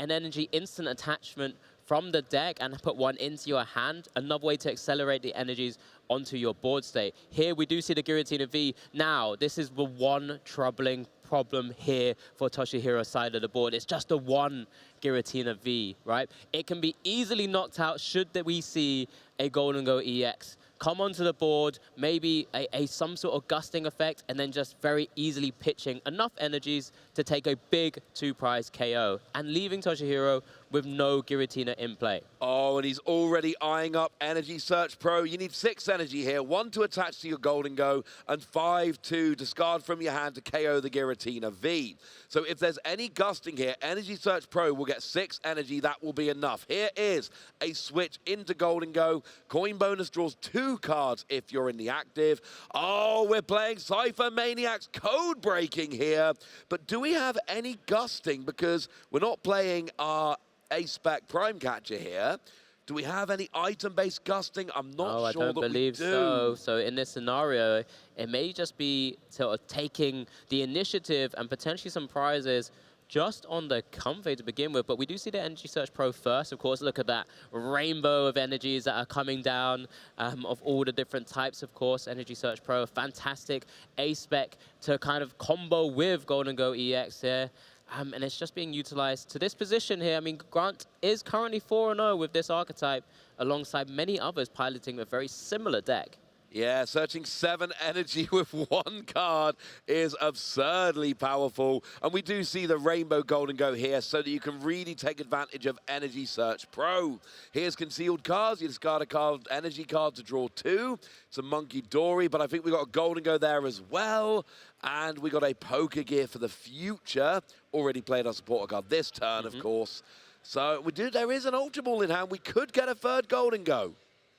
[SPEAKER 13] an energy instant attachment from the deck and put one into your hand, another way to accelerate the energies onto your board state. Here we do see the Giratina V. Now, this is the one troubling problem here for Toshihiro's side of the board. It's just the one Giratina V, right? It can be easily knocked out should that we see a Golden Go EX come onto the board, maybe some sort of gusting effect, and then just very easily pitching enough energies to take a big 2-prize KO and leaving Toshihiro with no Giratina in play.
[SPEAKER 21] Oh, and he's already eyeing up Energy Search Pro. You need 6 energy here, 1 to attach to your Golden Go, and 5 to discard from your hand to KO the Giratina V. So if there's any gusting here, Energy Search Pro will get 6 energy. That will be enough. Here is a switch into Golden Go. Coin bonus draws 2 cards if you're in the active. Oh, we're playing Cypher Maniacs code breaking here. But do we have any gusting? Because we're not playing our A-Spec Prime Catcher here. Do we have any item-based gusting? I'm not sure that we do.
[SPEAKER 13] I don't believe so. So in this scenario, it may just be sort of taking the initiative and potentially some prizes just on the Comfey to begin with. But we do see the Energy Search Pro first. Of course, look at that rainbow of energies that are coming down of all the different types, of course. Energy Search Pro, a fantastic A-Spec to kind of combo with Golden Go EX here. And it's just being utilized to this position here. I mean, Grant is currently 4-0 with this archetype, alongside many others piloting a very similar deck.
[SPEAKER 21] Yeah, searching 7 energy with 1 card is absurdly powerful. And we do see the Rainbow Golden Go here so that you can really take advantage of Energy Search Pro. Here's concealed cards. You discard a card, energy card to draw 2. It's a Monkey Dory, but I think we got a Golden Go there as well. And we got a Poker Gear for the future. Already played our supporter card this turn, of course. So there is an Ultra Ball in hand. We could get a 3rd Golden Go.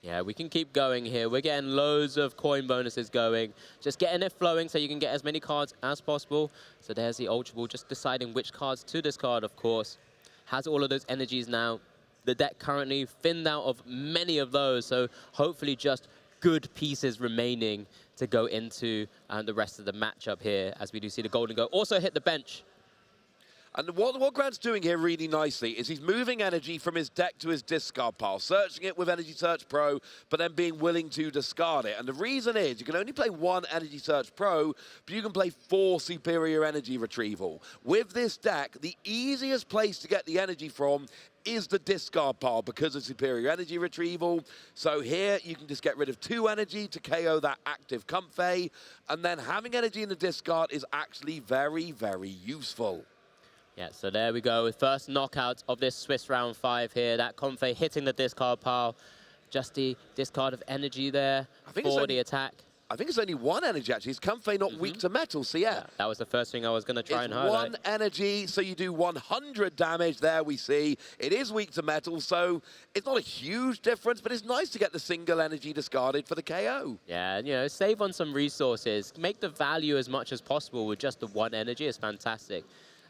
[SPEAKER 13] Yeah, we can keep going here. We're getting loads of coin bonuses going. Just getting it flowing so you can get as many cards as possible. So there's the Ultra Ball, just deciding which cards to discard, of course. Has all of those energies now. The deck currently thinned out of many of those, so hopefully just good pieces remaining to go into the rest of the matchup here, as we do see the Golden Go also hit the bench.
[SPEAKER 21] And what Grant's doing here really nicely is he's moving energy from his deck to his discard pile, searching it with Energy Search Pro, but then being willing to discard it. And the reason is you can only play 1 Energy Search Pro, but you can play 4 Superior Energy Retrieval. With this deck, the easiest place to get the energy from is the discard pile because of Superior Energy Retrieval. So here you can just get rid of 2 energy to KO that active Comfey, and then having energy in the discard is actually very, very useful.
[SPEAKER 13] Yeah, so there we go with first knockout of this Swiss round 5 here. That Comfey hitting the discard pile. Just the discard of energy there for the attack.
[SPEAKER 21] I think it's only 1 energy, actually. It's Comfey not weak to metal, so yeah.
[SPEAKER 13] That was the first thing I was going to try and
[SPEAKER 21] it's
[SPEAKER 13] highlight.
[SPEAKER 21] 1 energy, so you do 100 damage. There we see. It is weak to metal, so it's not a huge difference, but it's nice to get the single energy discarded for the KO.
[SPEAKER 13] Yeah, you know, save on some resources. Make the value as much as possible with just the 1 energy is fantastic.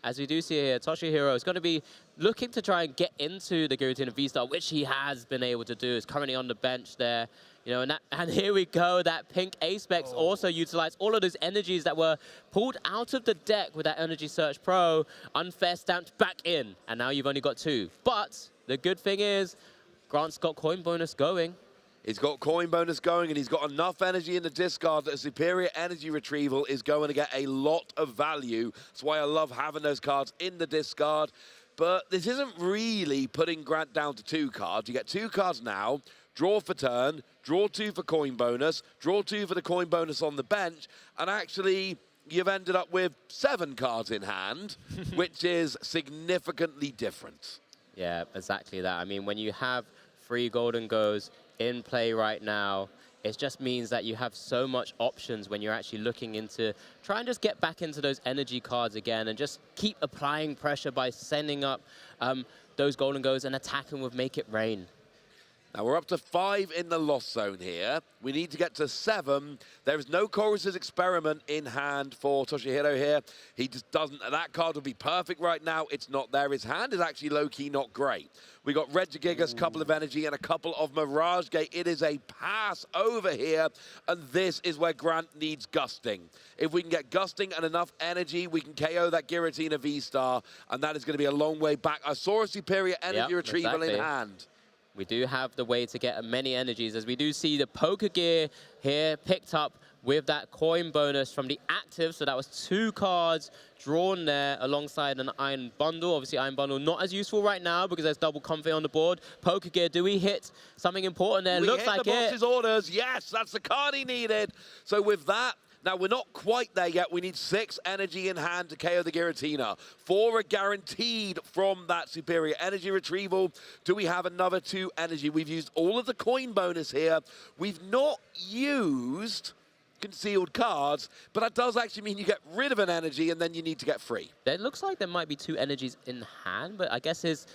[SPEAKER 13] As we do see here, Toshihiro is going to be looking to try and get into the Giratina V-Star, which he has been able to do. Is currently on the bench there. You know, and here we go. That pink A-Specs also utilized all of those energies that were pulled out of the deck with that Energy Search Pro. Unfair stamped back in. And now you've only got 2. But the good thing is, Grant's got coin bonus going.
[SPEAKER 21] He's got coin bonus going, and he's got enough energy in the discard that a Superior Energy Retrieval is going to get a lot of value. That's why I love having those cards in the discard. But this isn't really putting Grant down to 2 cards. You get 2 cards now, draw for turn, draw 2 for coin bonus, draw 2 for the coin bonus on the bench, and actually you've ended up with 7 cards in hand, which is significantly different.
[SPEAKER 13] Yeah, exactly that. I mean, when you have 3 Golden Goes in play right now, it just means that you have so much options when you're actually looking into try and just get back into those energy cards again and just keep applying pressure by sending up those golden goes and attacking with Make It Rain.
[SPEAKER 21] Now we're up to 5 in the lost zone here. We need to get to 7. There is no Chorus's Experiment in hand for Toshihiro here. He just doesn't. That card would be perfect right now. It's not there. His hand is actually low-key not great. We got Regigigas, couple of energy, and a couple of Mirage Gate. It is a pass over here, and this is where Grant needs Gusting. If we can get Gusting and enough energy, we can KO that Giratina V-Star, and that is going to be a long way back. I saw a superior energy retrieval in hand.
[SPEAKER 13] We do have the way to get many energies, as we do see the Poker Gear here picked up with that coin bonus from the active. So that was 2 cards drawn there alongside an Iron Bundle. Obviously, Iron Bundle not as useful right now because there's double comfort on the board. Poker Gear, do we hit something important there? Looks like
[SPEAKER 21] the boss's orders. Yes, that's the card he needed. So with that, now, we're not quite there yet. We need 6 energy in hand to KO the Giratina. 4 are guaranteed from that superior energy retrieval. Do we have another 2 energy? We've used all of the coin bonus here. We've not used concealed cards, but that does actually mean you get rid of an energy and then you need to get free.
[SPEAKER 13] It looks like there might be 2 energies in hand, but I guess is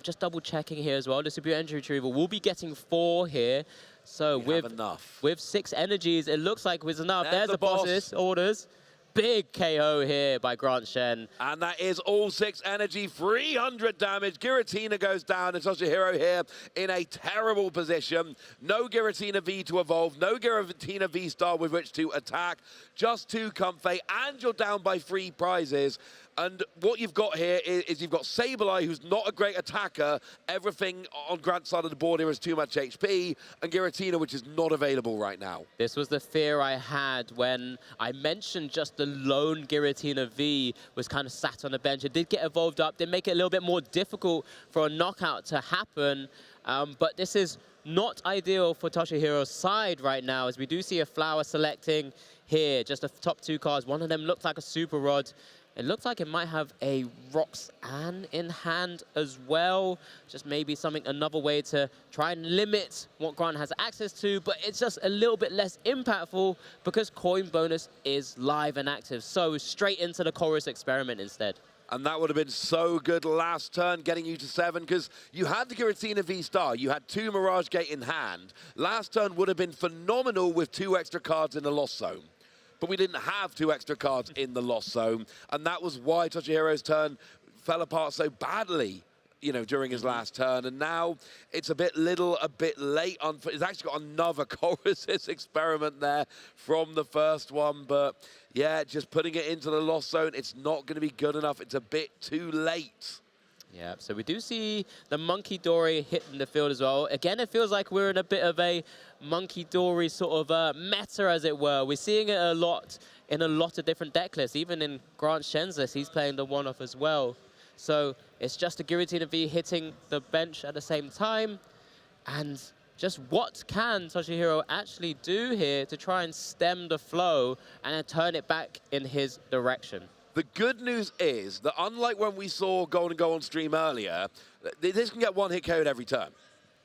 [SPEAKER 13] just double checking here as well. The superior energy retrieval will be getting 4 here. So with 6 energies, it looks like with enough. There's the boss's orders. Big KO here by Grant Shen.
[SPEAKER 21] And that is all 6 energy, 300 damage. Giratina goes down, and Toshihiro here in a terrible position. No Giratina V to evolve, no Giratina V-Star with which to attack. Just 2 Comfey, and you're down by 3 prizes. And what you've got here is you've got Sableye, who's not a great attacker. Everything on Grant's side of the board here is too much HP. And Giratina, which is not available right now.
[SPEAKER 13] This was the fear I had when I mentioned just the lone Giratina V was kind of sat on the bench. It did get evolved up, did make it a little bit more difficult for a knockout to happen. But this is not ideal for Toshihiro's side right now, as we do see a Flower selecting here. Just the top 2 cards. One of them looks like a Super Rod. It looks like it might have a Roxanne in hand as well. Just maybe another way to try and limit what Grant has access to, but it's just a little bit less impactful because coin bonus is live and active. So straight into the Chorus Experiment instead.
[SPEAKER 21] And that would have been so good last turn, getting you to 7, because you had the Giratina V-Star, you had 2 Mirage Gate in hand. Last turn would have been phenomenal with 2 extra cards in the Lost Zone. But we didn't have 2 extra cards in the Lost Zone, and that was why Toshihiro's turn fell apart so badly, during his last turn. And now it's a bit late. It's actually got another Chorus's Experiment there from the first one, but yeah, just putting it into the Lost Zone, it's not going to be good enough. It's a bit too late.
[SPEAKER 13] Yeah, so we do see the Monkey Dory hitting the field as well. Again, it feels like we're in a bit of a Monkey Dory sort of meta, as it were. We're seeing it a lot in a lot of different deck lists. Even in Grant Shen's list, he's playing the one-off as well. So it's just a Giratina V hitting the bench at the same time. And just what can Toshihiro actually do here to try and stem the flow and then turn it back in his direction?
[SPEAKER 21] The good news is that unlike when we saw Golden Go on stream earlier, this can get 1-hit KO'd every turn.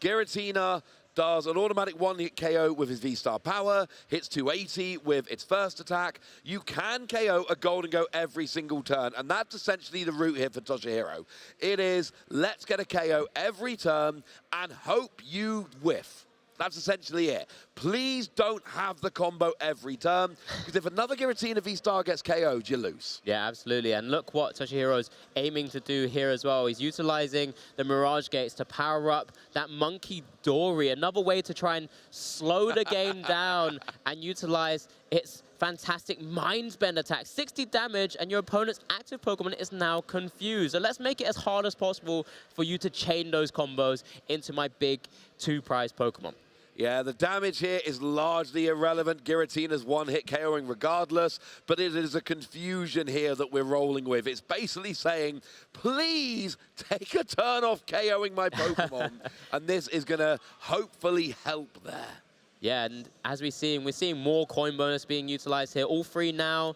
[SPEAKER 21] Giratina does an automatic 1-hit KO with his V-Star power, hits 280 with its first attack. You can KO a Golden Go every single turn, and that's essentially the route here for Toshihiro. It is, let's get a KO every turn and hope you whiff. That's essentially it. Please don't have the combo every turn, because if another Giratina V-Star gets KO'd, you lose.
[SPEAKER 13] Yeah, absolutely. And look what Toshihiro's aiming to do here as well. He's utilizing the Mirage Gates to power up that Monkey Dory, another way to try and slow the game down and utilize its fantastic Mind Bend attack. 60 damage, and your opponent's active Pokemon is now confused. So let's make it as hard as possible for you to chain those combos into my big 2-prize Pokemon.
[SPEAKER 21] Yeah, the damage here is largely irrelevant. Giratina's 1-hit KOing regardless, but it is a confusion here that we're rolling with. It's basically saying, please take a turn off KOing my Pokemon, and this is going to hopefully help there.
[SPEAKER 13] Yeah, and as we're seeing more coin bonus being utilized here. All three now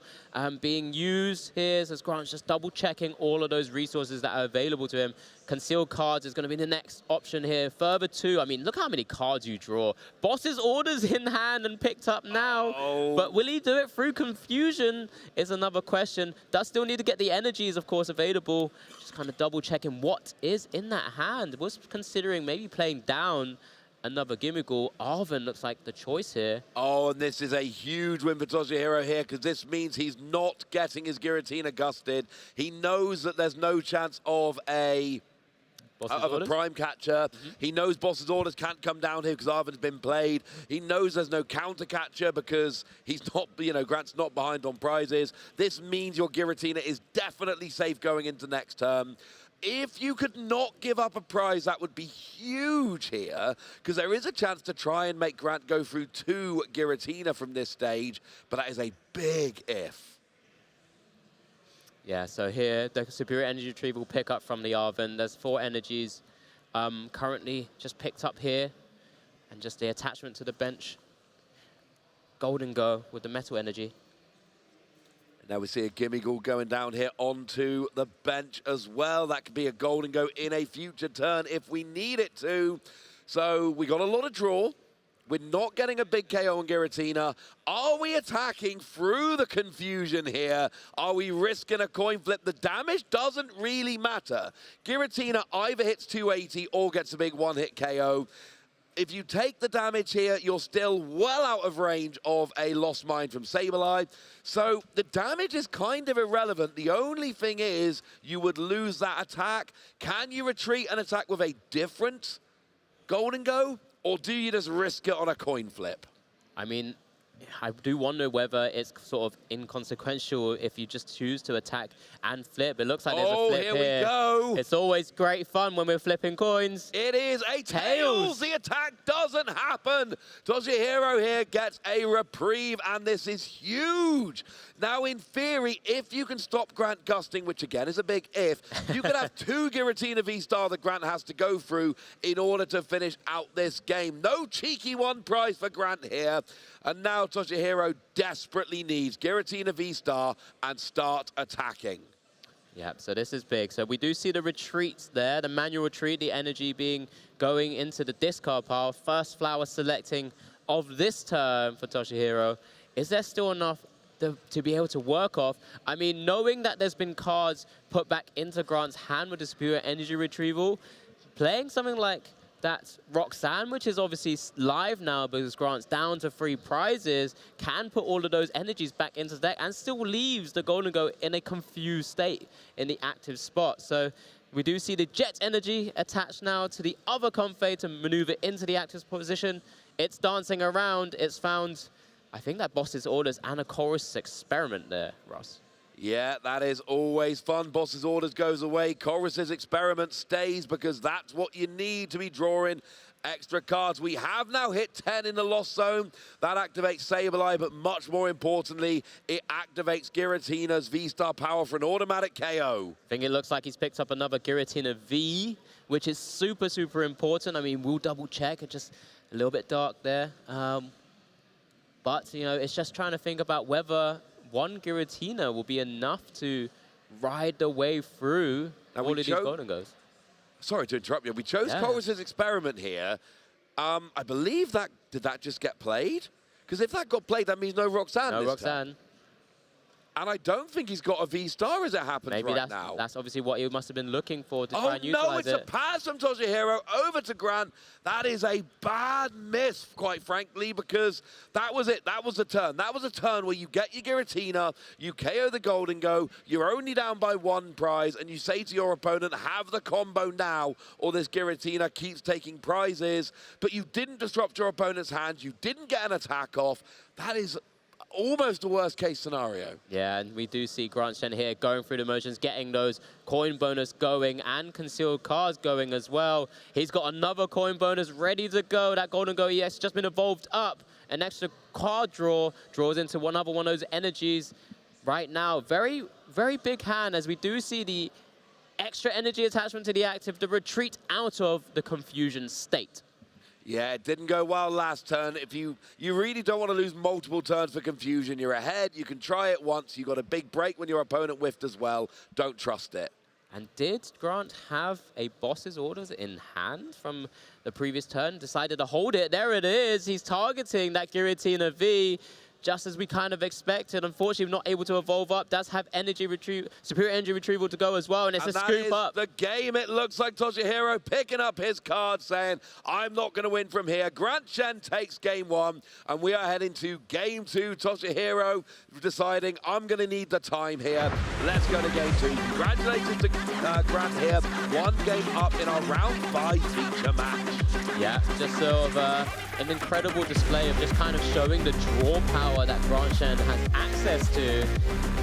[SPEAKER 13] being used here. So Grant's just double checking all of those resources that are available to him. Concealed cards is going to be the next option here. Further two, I mean, look how many cards you draw. Boss's orders in hand and picked up now. But will he do it through confusion is another question. Does still need to get the energies, of course, available. Just kind of double checking what is in that hand. Was considering maybe playing down another Gimmickle. Arven looks like the choice here.
[SPEAKER 21] Oh, and this is a huge win for Toshihiro here, because this means he's not getting his Giratina gusted. He knows that there's no chance of a prime catcher. He knows Boss's orders can't come down here because Arven's been played. He knows there's no counter catcher because he's not, you know, Grant's not behind on prizes. This means your Giratina is definitely safe going into next turn. If you could not give up a prize, that would be huge here, because there is a chance to try and make Grant go through 2 Giratina from this stage, but that is a big if.
[SPEAKER 13] Yeah, so here, the Superior Energy Retrieval pick up from the Arven. There's 4 energies currently just picked up here, and just the attachment to the bench. Golden Go with the Metal Energy.
[SPEAKER 21] Now we see a Gimmickle going down here onto the bench as well. That could be a Golden Go in a future turn if we need it to. So we got a lot of draw. We're not getting a big KO on Giratina. Are we attacking through the confusion here? Are we risking a coin flip? The damage doesn't really matter. Giratina either hits 280 or gets a big one-hit KO. If you take the damage here, you're still well out of range of a Lost Mind from Sableye. So the damage is kind of irrelevant. The only thing is you would lose that attack. Can you retreat an attack with a different Golden Go? Or do you just risk it on a coin flip?
[SPEAKER 13] I mean, I do wonder whether it's sort of inconsequential if you just choose to attack and flip. It looks like there's a flip
[SPEAKER 21] here.
[SPEAKER 13] here.
[SPEAKER 21] We go.
[SPEAKER 13] It's always great fun when we're flipping coins.
[SPEAKER 21] It is a tails. The attack doesn't happen. Toshihiro here gets a reprieve, and this is huge. Now, in theory, if you can stop Grant gusting, which again is a big if, you could have 2 Giratina V-Star that Grant has to go through in order to finish out this game. No cheeky 1 prize for Grant here. And now Toshihiro desperately needs Giratina V-Star and start attacking.
[SPEAKER 13] Yeah, so this is big. So we do see the retreats there, the manual retreat, the energy going into the discard pile. First flower selecting of this turn for Toshihiro. Is there still enough to be able to work off? I mean, knowing that there's been cards put back into Grant's hand with the Superior Energy Retrieval, playing something like that Roxanne, which is obviously live now because Grant's down to 3 prizes, can put all of those energies back into the deck and still leaves the Golden Go in a confused state in the active spot. So we do see the Jet Energy attached now to the other Comfey to maneuver into the active position. It's dancing around. It's found, I think, that Boss's orders and a Chorus Experiment there, Ross.
[SPEAKER 21] Yeah, that is always fun. Boss's orders goes away. Chorus's experiment stays because that's what you need to be drawing extra cards. We have now hit 10 in the Lost Zone. That activates Sableye, but much more importantly, it activates Giratina's V-Star power for an automatic KO.
[SPEAKER 13] I think it looks like he's picked up another Giratina V, which is super, super important. I mean, we'll double check. It's just a little bit dark there. But, you know, it's just trying to think about whether 1 Giratina will be enough to ride the way through all of these Golden Goes.
[SPEAKER 21] Sorry to interrupt you. We chose Chorus's experiment here. I believe that, did that just get played? Because if that got played, that means no Roxanne this
[SPEAKER 13] Roxanne.
[SPEAKER 21] time. And I don't think he's got a V-Star as it happens now.
[SPEAKER 13] That's obviously what he must have been looking for to try and utilize
[SPEAKER 21] it. Oh no, it's a pass from Toshihiro over to Grant. That is a bad miss, quite frankly, because that was it. That was the turn. That was a turn where you get your Giratina, you KO the Golden Go, you're only down by 1 prize, and you say to your opponent, have the combo now, or this Giratina keeps taking prizes, but you didn't disrupt your opponent's hand, you didn't get an attack off. That is almost a worst-case scenario.
[SPEAKER 13] Yeah, and we do see Grant Shen here going through the motions, getting those coin bonus going and concealed cards going as well. He's got another coin bonus ready to go. That Golden Go EX just been evolved up. An extra card draws into another one of those energies right now. Very, very big hand as we do see the extra energy attachment to the active, the retreat out of the confusion state.
[SPEAKER 21] Yeah, it didn't go well last turn. If you really don't want to lose multiple turns for confusion, you're ahead. You can try it once. You got a big break when your opponent whiffed as well. Don't trust it.
[SPEAKER 13] And did Grant have a boss's orders in hand from the previous turn? Decided to hold it. There it is. He's targeting that Giratina V. Just as we kind of expected. Unfortunately, not able to evolve up. Does have superior energy retrieval to go as well, and it's a scoop up.
[SPEAKER 21] The game. It looks like Toshihiro picking up his card, saying, I'm not going to win from here. Grant Shen takes game 1, and we are heading to game 2. Toshihiro deciding, I'm going to need the time here. Let's go to game 2. Congratulations to Grant here. 1 game up in our round 5 feature match.
[SPEAKER 13] Yeah, just sort of an incredible display of just kind of showing the draw power that Grant Shen has access to.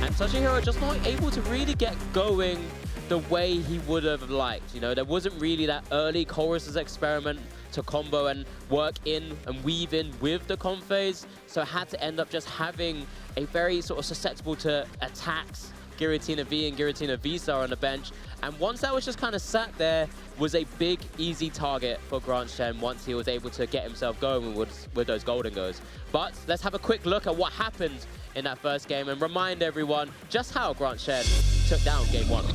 [SPEAKER 13] And Toshihiro just not able to really get going the way he would have liked. You know, there wasn't really that early choruses experiment to combo and work in and weave in with the comp phase. So had to end up just having a very sort of susceptible to attacks Giratina V and Giratina V-Star on the bench. And once that was just kind of sat there, was a big, easy target for Grant Shen once he was able to get himself going with those Golden Goes. But let's have a quick look at what happened in that first game and remind everyone just how Grant Shen took down game 1.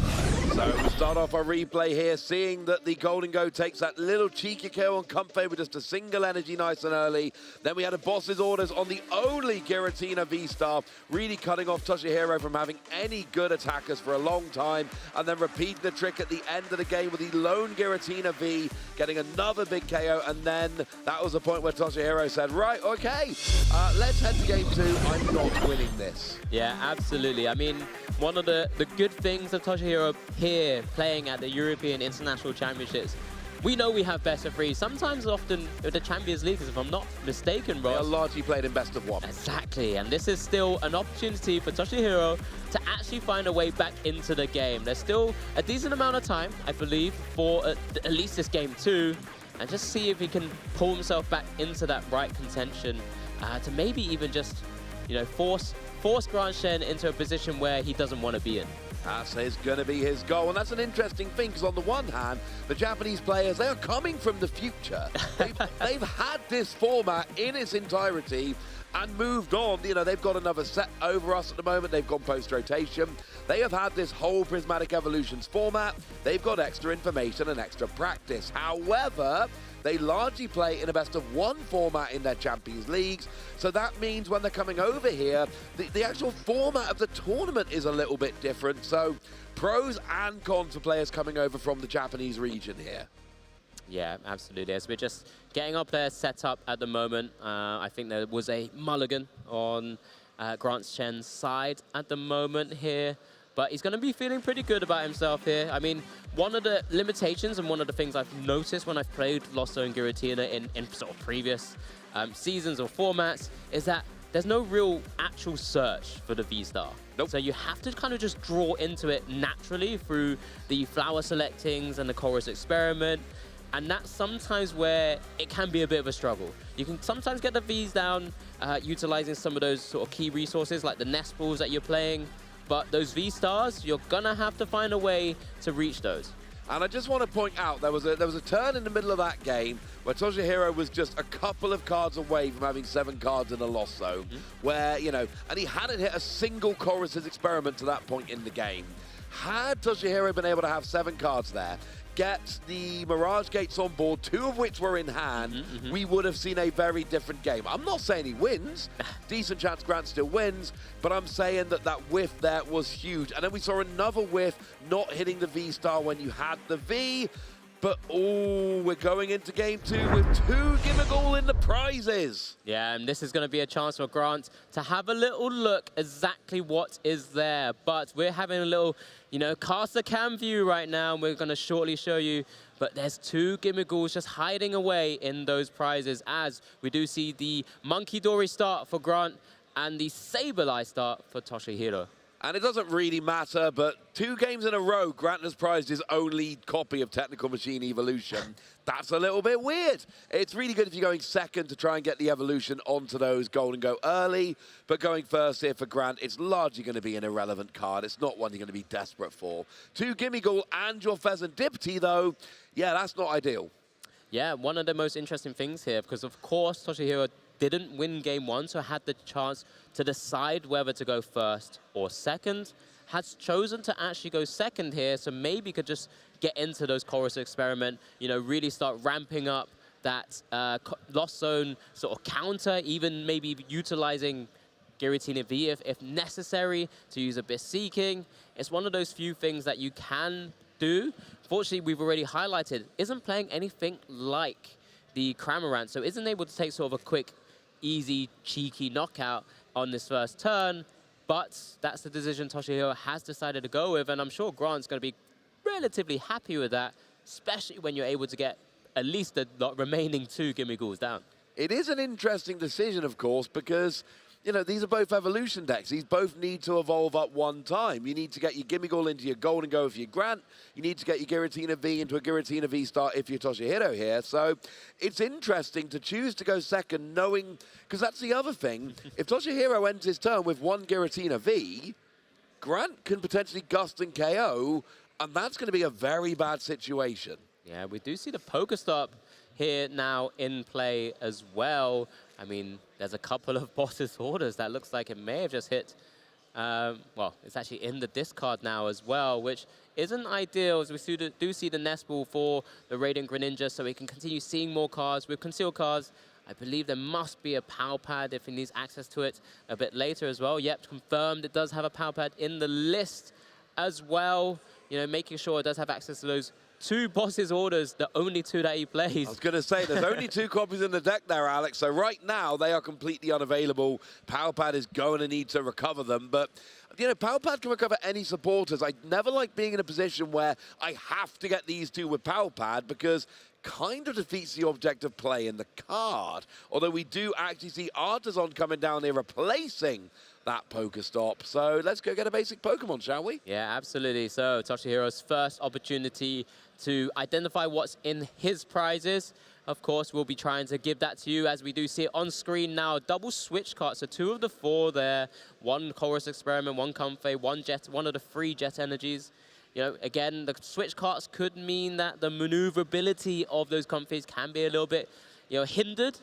[SPEAKER 21] So we start off our replay here, seeing that the Golden Go takes that little cheeky kill on Comfey with just a single energy nice and early. Then we had a boss's orders on the only Giratina V-Star, really cutting off Toshihiro from having any good attackers for a long time, and then repeating the trick at the end of the game with the lone Giratina V, getting another big KO, and then that was the point where Toshihiro said, right, okay, let's head to game 2. I'm not winning this.
[SPEAKER 13] Yeah, absolutely. I mean, one of the good things of Toshihiro here playing at the European International Championships, we know we have best of 3. Sometimes often with the Champions League, if I'm not mistaken, Ross.
[SPEAKER 21] They are largely played in best of 1.
[SPEAKER 13] Exactly, and this is still an opportunity for Toshihiro to actually find a way back into the game. There's still a decent amount of time, I believe, for at least this game 2, and just see if he can pull himself back into that right contention to maybe even just, you know, force Grant Shen into a position where he doesn't want to be in.
[SPEAKER 21] That is going to be his goal, and that's an interesting thing, because on the one hand, the Japanese players, they are coming from the future. They've had this format in its entirety and moved on. You know, they've got another set over us at the moment. They've gone post-rotation. They have had this whole Prismatic Evolutions format. They've got extra information and extra practice. However, they largely play in a best-of-1 format in their Champions Leagues. So that means when they're coming over here, the actual format of the tournament is a little bit different. So pros and cons for players coming over from the Japanese region here.
[SPEAKER 13] Yeah, absolutely. As we're just getting our players set up at the moment, I think there was a mulligan on Grant Shen's side at the moment here. But he's going to be feeling pretty good about himself here. I mean, one of the limitations and one of the things I've noticed when I've played Lost Zone Giratina in sort of previous seasons or formats is that there's no real actual search for the V-Star.
[SPEAKER 21] Nope.
[SPEAKER 13] So you have to kind of just draw into it naturally through the flower selectings and the chorus experiment. And that's sometimes where it can be a bit of a struggle. You can sometimes get the Vs down utilizing some of those sort of key resources like the nest balls that you're playing. But those V-Stars, you're going to have to find a way to reach those.
[SPEAKER 21] And I just want to point out, there was a turn in the middle of that game where Toshihiro was just a couple of cards away from having 7 cards in a lost zone, where, you know, and he hadn't hit a single chorus's experiment to that point in the game. Had Toshihiro been able to have 7 cards there, get the Mirage Gates on board, 2 of which were in hand, we would have seen a very different game. I'm not saying he wins. Decent chance Grant still wins, but I'm saying that that whiff there was huge. And then we saw another whiff not hitting the V-Star when you had the V. But, oh, we're going into game 2 with 2 Gimmighoul in the prizes.
[SPEAKER 13] Yeah, and this is going to be a chance for Grant to have a little look exactly what is there. But we're having a little, you know, caster cam view right now, and we're going to shortly show you. But there's 2 Gimmighouls just hiding away in those prizes, as we do see the Monkey Dory start for Grant and the Sableye start for Toshihiro.
[SPEAKER 21] And it doesn't really matter, but 2 games in a row, Grant has prized his only copy of Technical Machine Evolution. That's a little bit weird. It's really good if you're going second to try and get the evolution onto those Golden Go early, but going first here for Grant, it's largely going to be an irrelevant card. It's not one you're going to be desperate for. 2 Gimmighoul and your Pheasant Dipty, though, yeah, that's not ideal.
[SPEAKER 13] Yeah, one of the most interesting things here, because of course Toshihiro didn't win game 1, so had the chance to decide whether to go first or second. Has chosen to actually go second here, so maybe could just get into those chorus experiment, you know, really start ramping up that Lost Zone sort of counter, even maybe utilizing Giratina V if necessary to use Abyss Seeking. It's one of those few things that you can do. Fortunately, we've already highlighted, isn't playing anything like the Cramorant, so isn't able to take sort of a quick, easy, cheeky knockout on this first turn, but that's the decision Toshihiro has decided to go with, and I'm sure Grant's going to be relatively happy with that, especially when you're able to get at least the remaining 2 Gimmighouls down.
[SPEAKER 21] It is an interesting decision, of course, because you know, these are both evolution decks. These both need to evolve at one time. You need to get your Gimmighoul into your Golden Go if you're Grant. You need to get your Giratina V into a Giratina V start if you're Toshihiro here. So it's interesting to choose to go second knowing, because that's the other thing. If Toshihiro ends his turn with 1 Giratina V, Grant can potentially gust and KO, and that's going to be a very bad situation.
[SPEAKER 13] Yeah, we do see the Pokestop here now in play as well. I mean, there's a couple of boss's orders that looks like it may have just hit. Well, it's actually in the discard now as well, which isn't ideal, as we do see the Nest Ball for the Radiant Greninja, so we can continue seeing more cards. With concealed cards, I believe there must be a Power Pad if he needs access to it a bit later as well. Yep, confirmed it does have a Power Pad in the list as well. You know, making sure it does have access to those 2 boss's orders, the only 2 that he plays.
[SPEAKER 21] I was going to say, there's only 2 copies in the deck there, Alex, so right now they are completely unavailable. Power Pad is going to need to recover them, but you know, Power Pad can recover any supporters. I never like being in a position where I have to get these 2 with Power Pad, because kind of defeats the object of play in the card. Although we do actually see Artisan coming down here replacing that Pokestop. So let's go get a basic Pokemon, shall we?
[SPEAKER 13] Yeah, absolutely. So Toshihiro's first opportunity to identify what's in his prizes. Of course, we'll be trying to give that to you, as we do see it on screen now. Double switch cards, so 2 of the 4 there. 1 Chorus Experiment, 1 Comfey, 1 of the 3 Jet Energies. You know, again, the switch cards could mean that the maneuverability of those Comfeys can be a little bit, you know, hindered,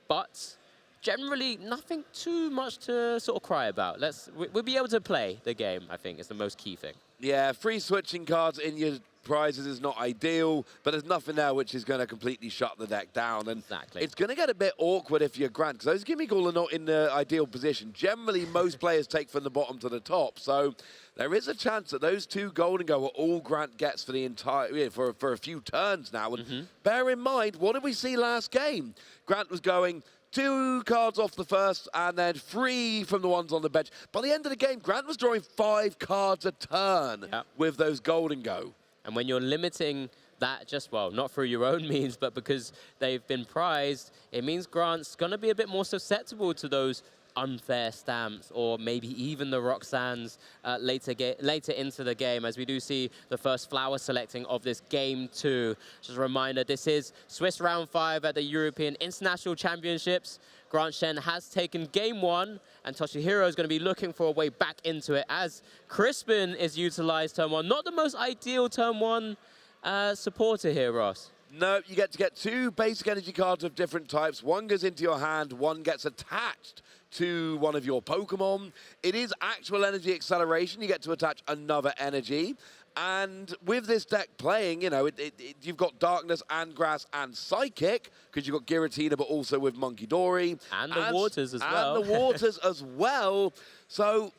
[SPEAKER 13] but generally nothing too much to sort of cry about. We'll be able to play the game, I think, is the most key thing.
[SPEAKER 21] Yeah, free switching cards in your prizes is not ideal, but there's nothing there which is going to completely shut the deck down. And
[SPEAKER 13] exactly.
[SPEAKER 21] It's going to get a bit awkward if you're Grant, because those Gimmighoul are not in the ideal position. Generally, most players take from the bottom to the top, so there is a chance that those 2 Golden Go are all Grant gets for the entire, for a few turns now. And bear in mind, what did we see last game? Grant was going 2 cards off the first and then 3 from the ones on the bench. By the end of the game, Grant was drawing 5 cards a turn with those Golden Go.
[SPEAKER 13] And when you're limiting that just, well, not through your own means, but because they've been prized, it means Grant's going to be a bit more susceptible to those unfair stamps, or maybe even the Roxannes later into the game, as we do see the first flower selecting of this game 2. Just a reminder, this is Swiss round 5 at the European International Championships. Grant Shen has taken game 1, and Toshihiro is going to be looking for a way back into it, as Crispin is utilized turn 1. Not the most ideal turn 1 supporter here, Ross.
[SPEAKER 21] No, you get to get 2 basic energy cards of different types. 1 goes into your hand, 1 gets attached to one of your Pokemon. It is actual energy acceleration. You get to attach another energy. And with this deck playing, you know, you've got Darkness and Grass and Psychic, because you've got Giratina, but also with Monkey Dory.
[SPEAKER 13] And the Waters as well.
[SPEAKER 21] And the Waters as well. So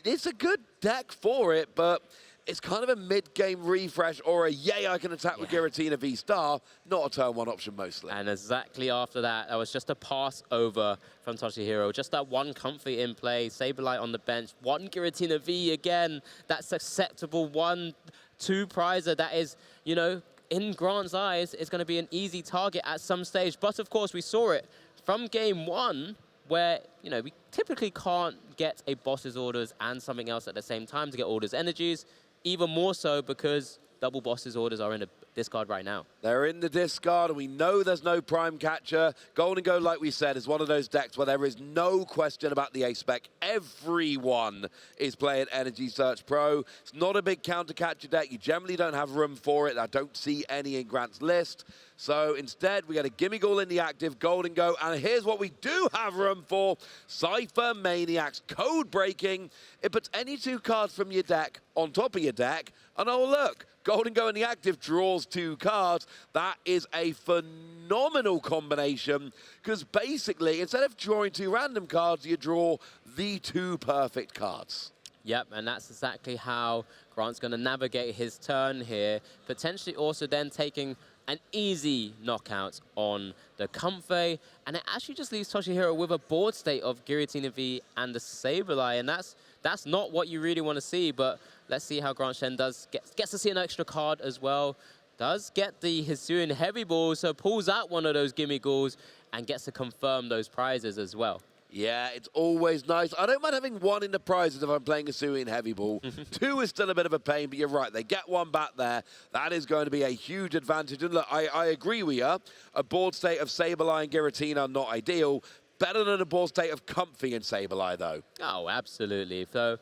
[SPEAKER 21] it's a good deck for it, but it's kind of a mid-game refresh or a yay, I can attack with Giratina V-Star, not a turn 1 option mostly.
[SPEAKER 13] And exactly after that, that was just a pass over from Toshihiro. Just that 1 Comfy in play, Sableye on the bench, 1 Giratina V again. That's acceptable 1-2 prizer that is, you know, in Grant's eyes, it's going to be an easy target at some stage. But of course, we saw it from game 1, where, you know, we typically can't get a boss's orders and something else at the same time to get orders energies. Even more so because double boss's orders are in the discard right now.
[SPEAKER 21] They're in the discard, and we know there's no Prime Catcher. Golden Go, like we said, is one of those decks where there is no question about the A-Spec. Everyone is playing Energy Search Pro. It's not a big counter catcher deck. You generally don't have room for it. I don't see any in Grant's list. So instead, we get a Gimme Ghoul in the active, Golden Go, and here's what we do have room for. Cypher Maniacs, code breaking. It puts any 2 cards from your deck on top of your deck, and oh look, Golden Go in the active draws 2 cards. That is a phenomenal combination, because basically, instead of drawing 2 random cards, you draw the 2 perfect cards.
[SPEAKER 13] Yep, and that's exactly how Grant's going to navigate his turn here, potentially also then taking an easy knockout on the Comfey, and it actually just leaves Toshihiro with a board state of Giratina V and the Sableye, and that's not what you really want to see, but let's see how Grant Shen gets to see an extra card as well. Does get the Hisuian Heavy Ball, so pulls out one of those Gimme Ghouls and gets to confirm those prizes as well.
[SPEAKER 21] Yeah, it's always nice. I don't mind having 1 in the prizes if I'm playing a Hisuian Heavy Ball. 2 is still a bit of a pain, but you're right. They get 1 back there. That is going to be a huge advantage. And look, I agree with you. A board state of Sableye and Giratina, not ideal. Better than a board state of Comfey and Sableye, though.
[SPEAKER 13] Oh, absolutely. So,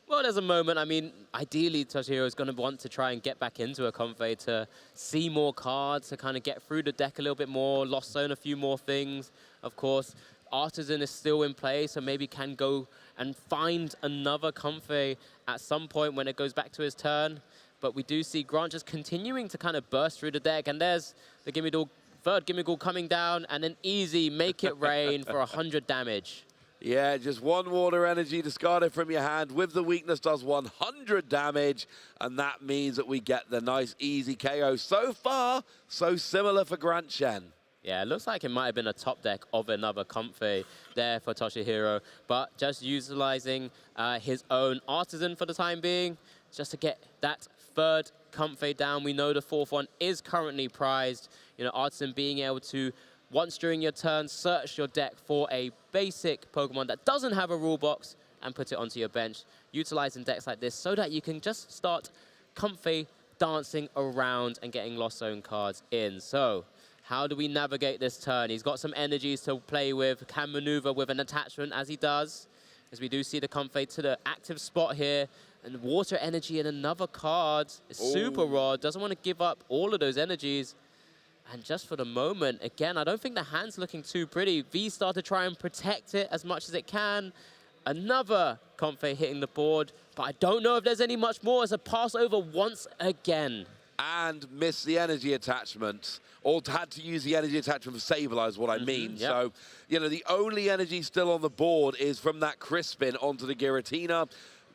[SPEAKER 13] well, there's a moment. I mean, ideally, Toshihiro is going to want to try and get back into a Comfey to see more cards, to kind of get through the deck a little bit more, Lost Zone a few more things, of course. Artisan is still in play, so maybe can go and find another Comfey at some point when it goes back to his turn. But we do see Grant just continuing to kind of burst through the deck, and there's the third Gimme Ghoul coming down, and an easy Make It Rain for 100 damage.
[SPEAKER 21] Yeah, just 1 water energy discarded from your hand with the weakness does 100 damage, and that means that we get the nice easy KO. So far, so similar for Grant Shen.
[SPEAKER 13] Yeah, it looks like it might have been a top deck of another Comfey there for Toshihiro, but just utilizing his own Artisan for the time being, just to get that 3rd Comfey down. We know the 4th one is currently prized. You know, Artisan being able to, once during your turn, search your deck for a basic Pokemon that doesn't have a rule box and put it onto your bench, utilizing decks like this so that you can just start Comfey dancing around and getting Lost Zone cards in. So, how do we navigate this turn? He's got some energies to play with, can maneuver with an attachment as he does, as we do see the Comfey to the active spot here, and water energy in another card. It's Super Rod, doesn't want to give up all of those energies. And just for the moment, again, I don't think the hand's looking too pretty. V-Star to try and protect it as much as it can. Another Comfey hitting the board, but I don't know if there's any much more as a pass over once again.
[SPEAKER 21] And missed the energy attachment, or had to use the energy attachment for Sableye is what I mean.
[SPEAKER 13] Yep.
[SPEAKER 21] So, you know, the only energy still on the board is from that Crispin onto the Giratina.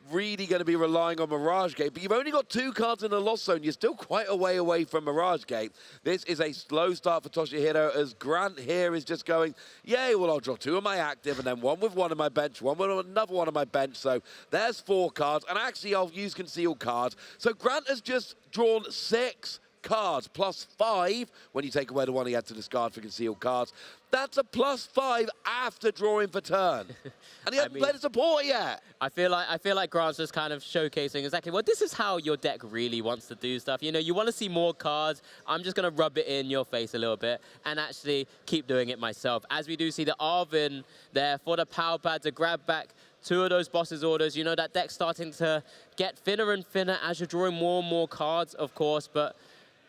[SPEAKER 21] Really going to be relying on Mirage Gate, but you've only got 2 cards in the Lost Zone. You're still quite a way away from Mirage Gate. This is a slow start for Toshihiro, as Grant here is just going, yay, well, I'll draw 2 on my active, and then 1 with 1 on my bench, 1 with another 1 on my bench. So there's 4 cards, and actually I'll use concealed cards. So Grant has just drawn 6 cards, plus 5 when you take away the 1 he had to discard for concealed cards. That's a plus 5 after drawing for turn. And he hasn't played a support yet.
[SPEAKER 13] I feel like Grant's just kind of showcasing exactly, well, this is how your deck really wants to do stuff. You know, you want to see more cards. I'm just going to rub it in your face a little bit and actually keep doing it myself. As we do see the Arvin there for the power pad to grab back 2 of those boss's orders. You know, that deck's starting to get thinner and thinner as you're drawing more and more cards, of course, but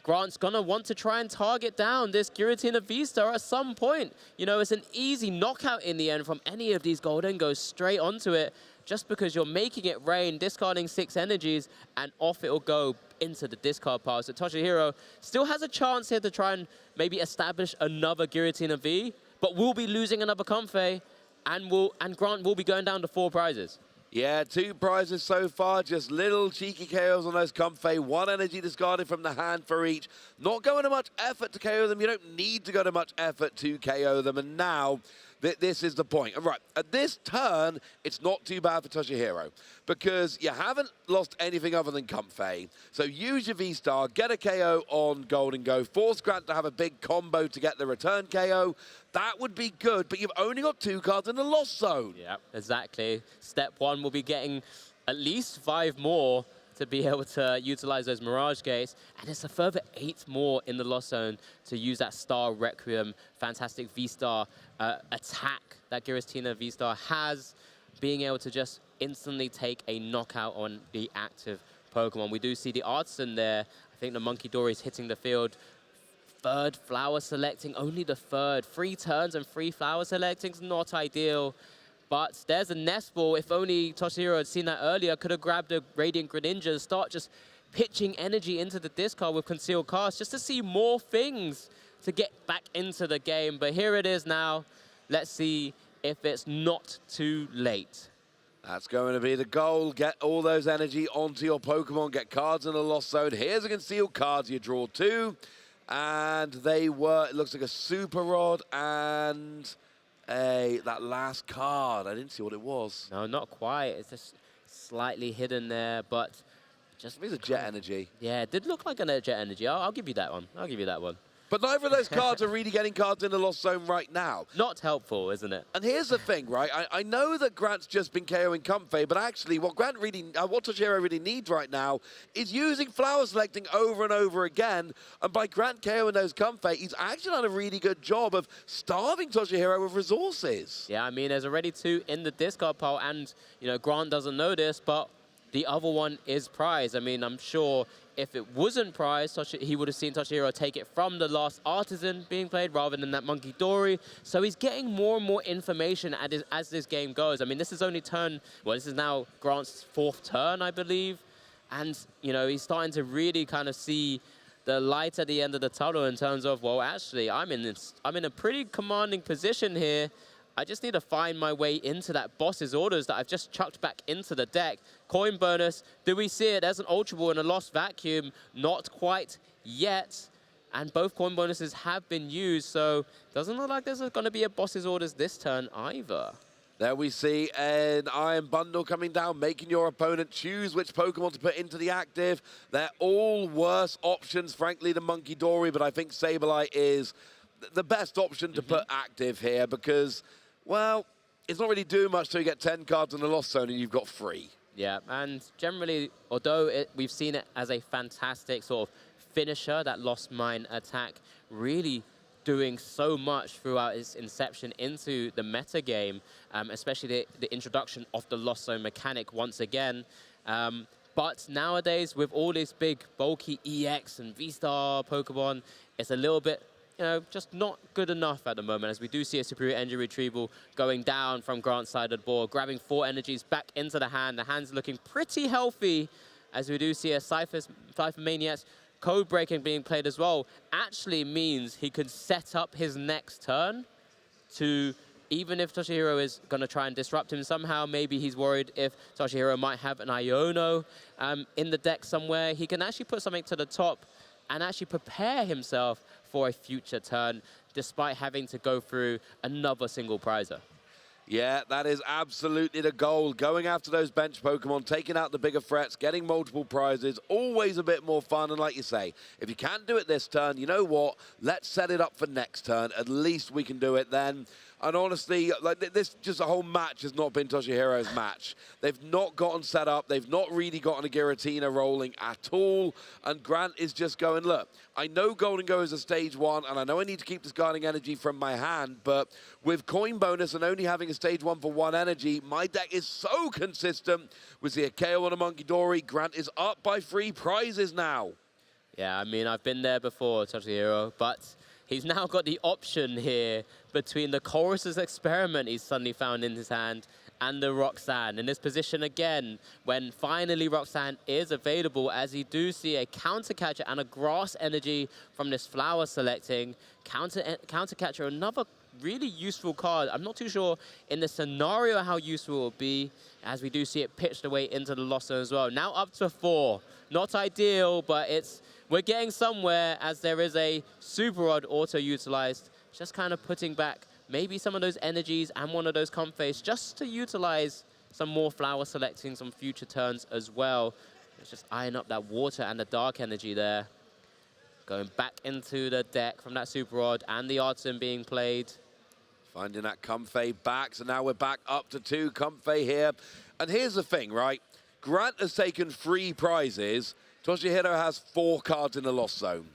[SPEAKER 13] Grant's going to want to try and target down this Giratina V-Star at some point. You know, it's an easy knockout in the end from any of these Golden goes straight onto it, just because you're making it rain, discarding 6 energies, and off it'll go into the discard pile. So Toshihiro still has a chance here to try and maybe establish another Giratina V, but will be losing another Comfey, and Grant will be going down to 4 prizes.
[SPEAKER 21] Yeah, 2 prizes so far, just little cheeky KOs on those Comfey. 1 energy discarded from the hand for each. Not going to much effort to KO them. You don't need to go to much effort to KO them. And now, this is the point. All right, at this turn, it's not too bad for Toshihiro, because you haven't lost anything other than Comfey. So use your V-Star, get a KO on Golden Go, force Grant to have a big combo to get the return KO. That would be good, but you've only got 2 cards in the Lost Zone.
[SPEAKER 13] Yeah, exactly. Step 1 will be getting at least 5 more to be able to utilize those Mirage Gates, and it's a further 8 more in the Lost Zone to use that Star Requiem, fantastic V-Star attack that Giratina V-Star has, being able to just instantly take a knockout on the active Pokemon. We do see the Artisan there. I think the Monkey Dory is hitting the field third flower selecting, only the third. 3 turns and 3 flower selecting is not ideal. But there's a nest ball. If only Toshihiro had seen that earlier, could have grabbed a Radiant Greninja and start just pitching energy into the discard with Concealed Cast just to see more things to get back into the game. But here it is now. Let's see if it's not too late.
[SPEAKER 21] That's going to be the goal. Get all those energy onto your Pokemon. Get cards in the Lost Zone. Here's a Concealed Cards. You draw 2. And they were, it looks like a Super Rod and that last card. I didn't see what it was.
[SPEAKER 13] No, not quite. It's just slightly hidden there, but just...
[SPEAKER 21] Maybe it's a Jet Energy.
[SPEAKER 13] Yeah, it did look like a Jet Energy. I'll give you that one. I'll give you that one.
[SPEAKER 21] But neither of those cards are really getting cards in the Lost Zone right now.
[SPEAKER 13] Not helpful, isn't it?
[SPEAKER 21] And here's the thing, right? I know that Grant's just been KOing Comfey, but actually what what Toshihiro really needs right now is using flower selecting over and over again. And by Grant KOing those Comfey, he's actually done a really good job of starving Toshihiro with resources.
[SPEAKER 13] Yeah, I mean, there's already 2 in the discard pile, and, you know, Grant doesn't know this, but the other one is prized. I mean, I'm sure if it wasn't prized, he would have seen Toshihiro take it from the last Artisan being played rather than that Monkey Dory. So he's getting more and more information as this game goes. I mean, this is only this is now Grant's 4th turn, I believe. And, you know, he's starting to really kind of see the light at the end of the tunnel in terms of, well, actually, I'm in a pretty commanding position here. I just need to find my way into that boss's orders that I've just chucked back into the deck. Coin bonus, do we see it? There's an Ultra Ball and a Lost Vacuum. Not quite yet. And both coin bonuses have been used, so doesn't look like there's going to be a boss's orders this turn either.
[SPEAKER 21] There we see an Iron Bundle coming down, making your opponent choose which Pokemon to put into the active. They're all worse options, frankly, than Monkey Dory, but I think Sableye is the best option to put active here because, well, it's not really doing much till you get 10 cards in the Lost Zone and you've got 3.
[SPEAKER 13] Yeah, and generally, although we've seen it as a fantastic sort of finisher, that Lost Mine attack really doing so much throughout its inception into the meta game, especially the introduction of the Lost Zone mechanic once again. But nowadays, with all these big, bulky EX and V-Star Pokemon, it's a little bit, you know, just not good enough at the moment, as we do see a Superior Energy Retrieval going down from Grant's side of the board, grabbing 4 energies back into the hand. The hand's looking pretty healthy, as we do see a Cypher Maniacs code breaking being played as well. Actually means he could set up his next turn to, even if Toshihiro is going to try and disrupt him somehow, maybe he's worried if Toshihiro might have an Iono in the deck somewhere, he can actually put something to the top and actually prepare himself for a future turn, despite having to go through another single prizer.
[SPEAKER 21] Yeah, that is absolutely the goal. Going after those bench Pokemon, taking out the bigger threats, getting multiple prizes, always a bit more fun. And like you say, if you can't do it this turn, you know what? Let's set it up for next turn. At least we can do it then. And honestly, like this, just a whole match has not been Toshihiro's match. They've not gotten set up. They've not really gotten a Giratina rolling at all. And Grant is just going, look, I know Golden Go is a stage 1, and I know I need to keep discarding energy from my hand, but with coin bonus and only having a stage 1 for 1 energy, my deck is so consistent. We see a KO on a Monkey Dory. Grant is up by 3 prizes now.
[SPEAKER 13] Yeah, I mean, I've been there before, Toshihiro, but he's now got the option here between the Chorus's Experiment he's suddenly found in his hand and the Roxanne. In this position again, when finally Roxanne is available, as you do see a Counter Catcher and a Grass Energy from this flower selecting. Counter Catcher, another really useful card. I'm not too sure in the scenario how useful it will be, as we do see it pitched away into the Lost Zone as well. Now up to 4. Not ideal, but we're getting somewhere, as there is a Super Rod auto-utilized, just kind of putting back maybe some of those energies and one of those Comface just to utilize some more flower selecting, some future turns as well. Let's just iron up that water and the dark energy there. Going back into the deck from that Super Rod and the Artisan being played.
[SPEAKER 21] Finding that Comfey back, so now we're back up to 2 Comfey here. And here's the thing, right? Grant has taken 3 prizes. Toshihiro has 4 cards in the Lost Zone.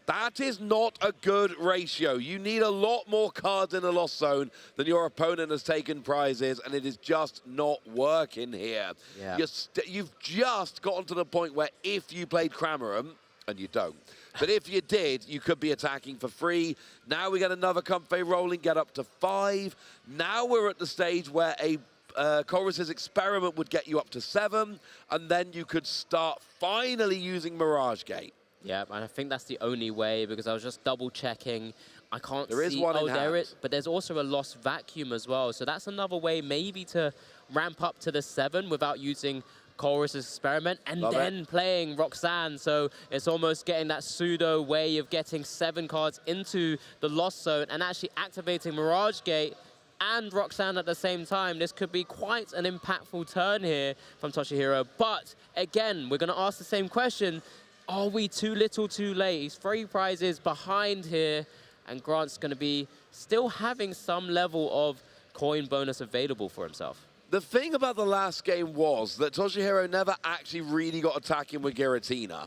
[SPEAKER 21] That is not a good ratio. You need a lot more cards in the Lost Zone than your opponent has taken prizes, and it is just not working here.
[SPEAKER 13] Yeah.
[SPEAKER 21] You've just gotten to the point where if you played Cramorant, and you don't, But if you did, you could be attacking for free. Now we get another Comfey rolling, get up to 5. Now we're at the stage where a Chorus's Experiment would get you up to 7, and then you could start finally using Mirage Gate.
[SPEAKER 13] Yeah, and I think that's the only way, because I was just double checking. I can't see.
[SPEAKER 21] There is one in
[SPEAKER 13] there
[SPEAKER 21] hand.
[SPEAKER 13] is, but there's also a Lost Vacuum as well. So that's another way maybe to ramp up to the 7 without using Chorus's Experiment and
[SPEAKER 21] Love
[SPEAKER 13] then
[SPEAKER 21] it.
[SPEAKER 13] playing Roxanne. So it's almost getting that pseudo way of getting 7 cards into the Lost Zone and actually activating Mirage Gate and Roxanne at the same time. This could be quite an impactful turn here from Toshihiro. But again, we're going to ask the same question. Are we too little too late? He's 3 prizes behind here, and Grant's going to be still having some level of coin bonus available for himself.
[SPEAKER 21] The thing about the last game was that Toshihiro never actually really got attacking with Giratina.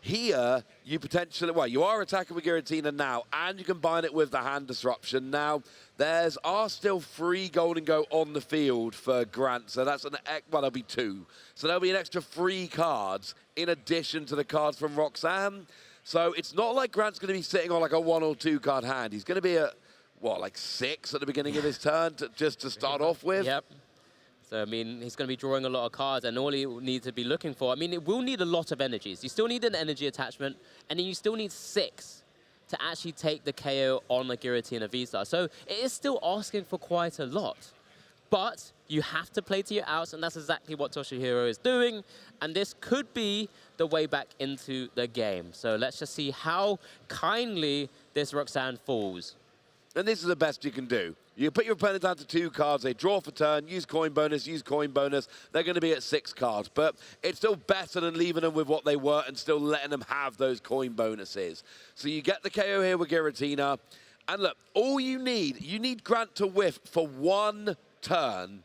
[SPEAKER 21] Here, you potentially, well, you are attacking with Giratina now, and you combine it with the hand disruption. Now, are still 3 Golden Go on the field for Grant, so that's well, there'll be 2. So there'll be an extra 3 cards in addition to the cards from Roxanne. So it's not like Grant's going to be sitting on like a 1 or 2 card hand. He's going to be at, what, like 6 at the beginning of his turn just to start off with?
[SPEAKER 13] Yep. So, I mean, he's going to be drawing a lot of cards, and all he needs to be looking for, I mean, it will need a lot of energies. You still need an energy attachment, and then you still need 6 to actually take the KO on the Giratina V-Star. So it is still asking for quite a lot. But you have to play to your outs, and that's exactly what Toshihiro is doing. And this could be the way back into the game. So let's just see how kindly this Roxanne falls.
[SPEAKER 21] And this is the best you can do. You put your opponent down to 2 cards, they draw for turn, use coin bonus, they're going to be at 6 cards. But it's still better than leaving them with what they were and still letting them have those coin bonuses. So you get the KO here with Giratina. And look, all you need Grant to whiff for 1 turn,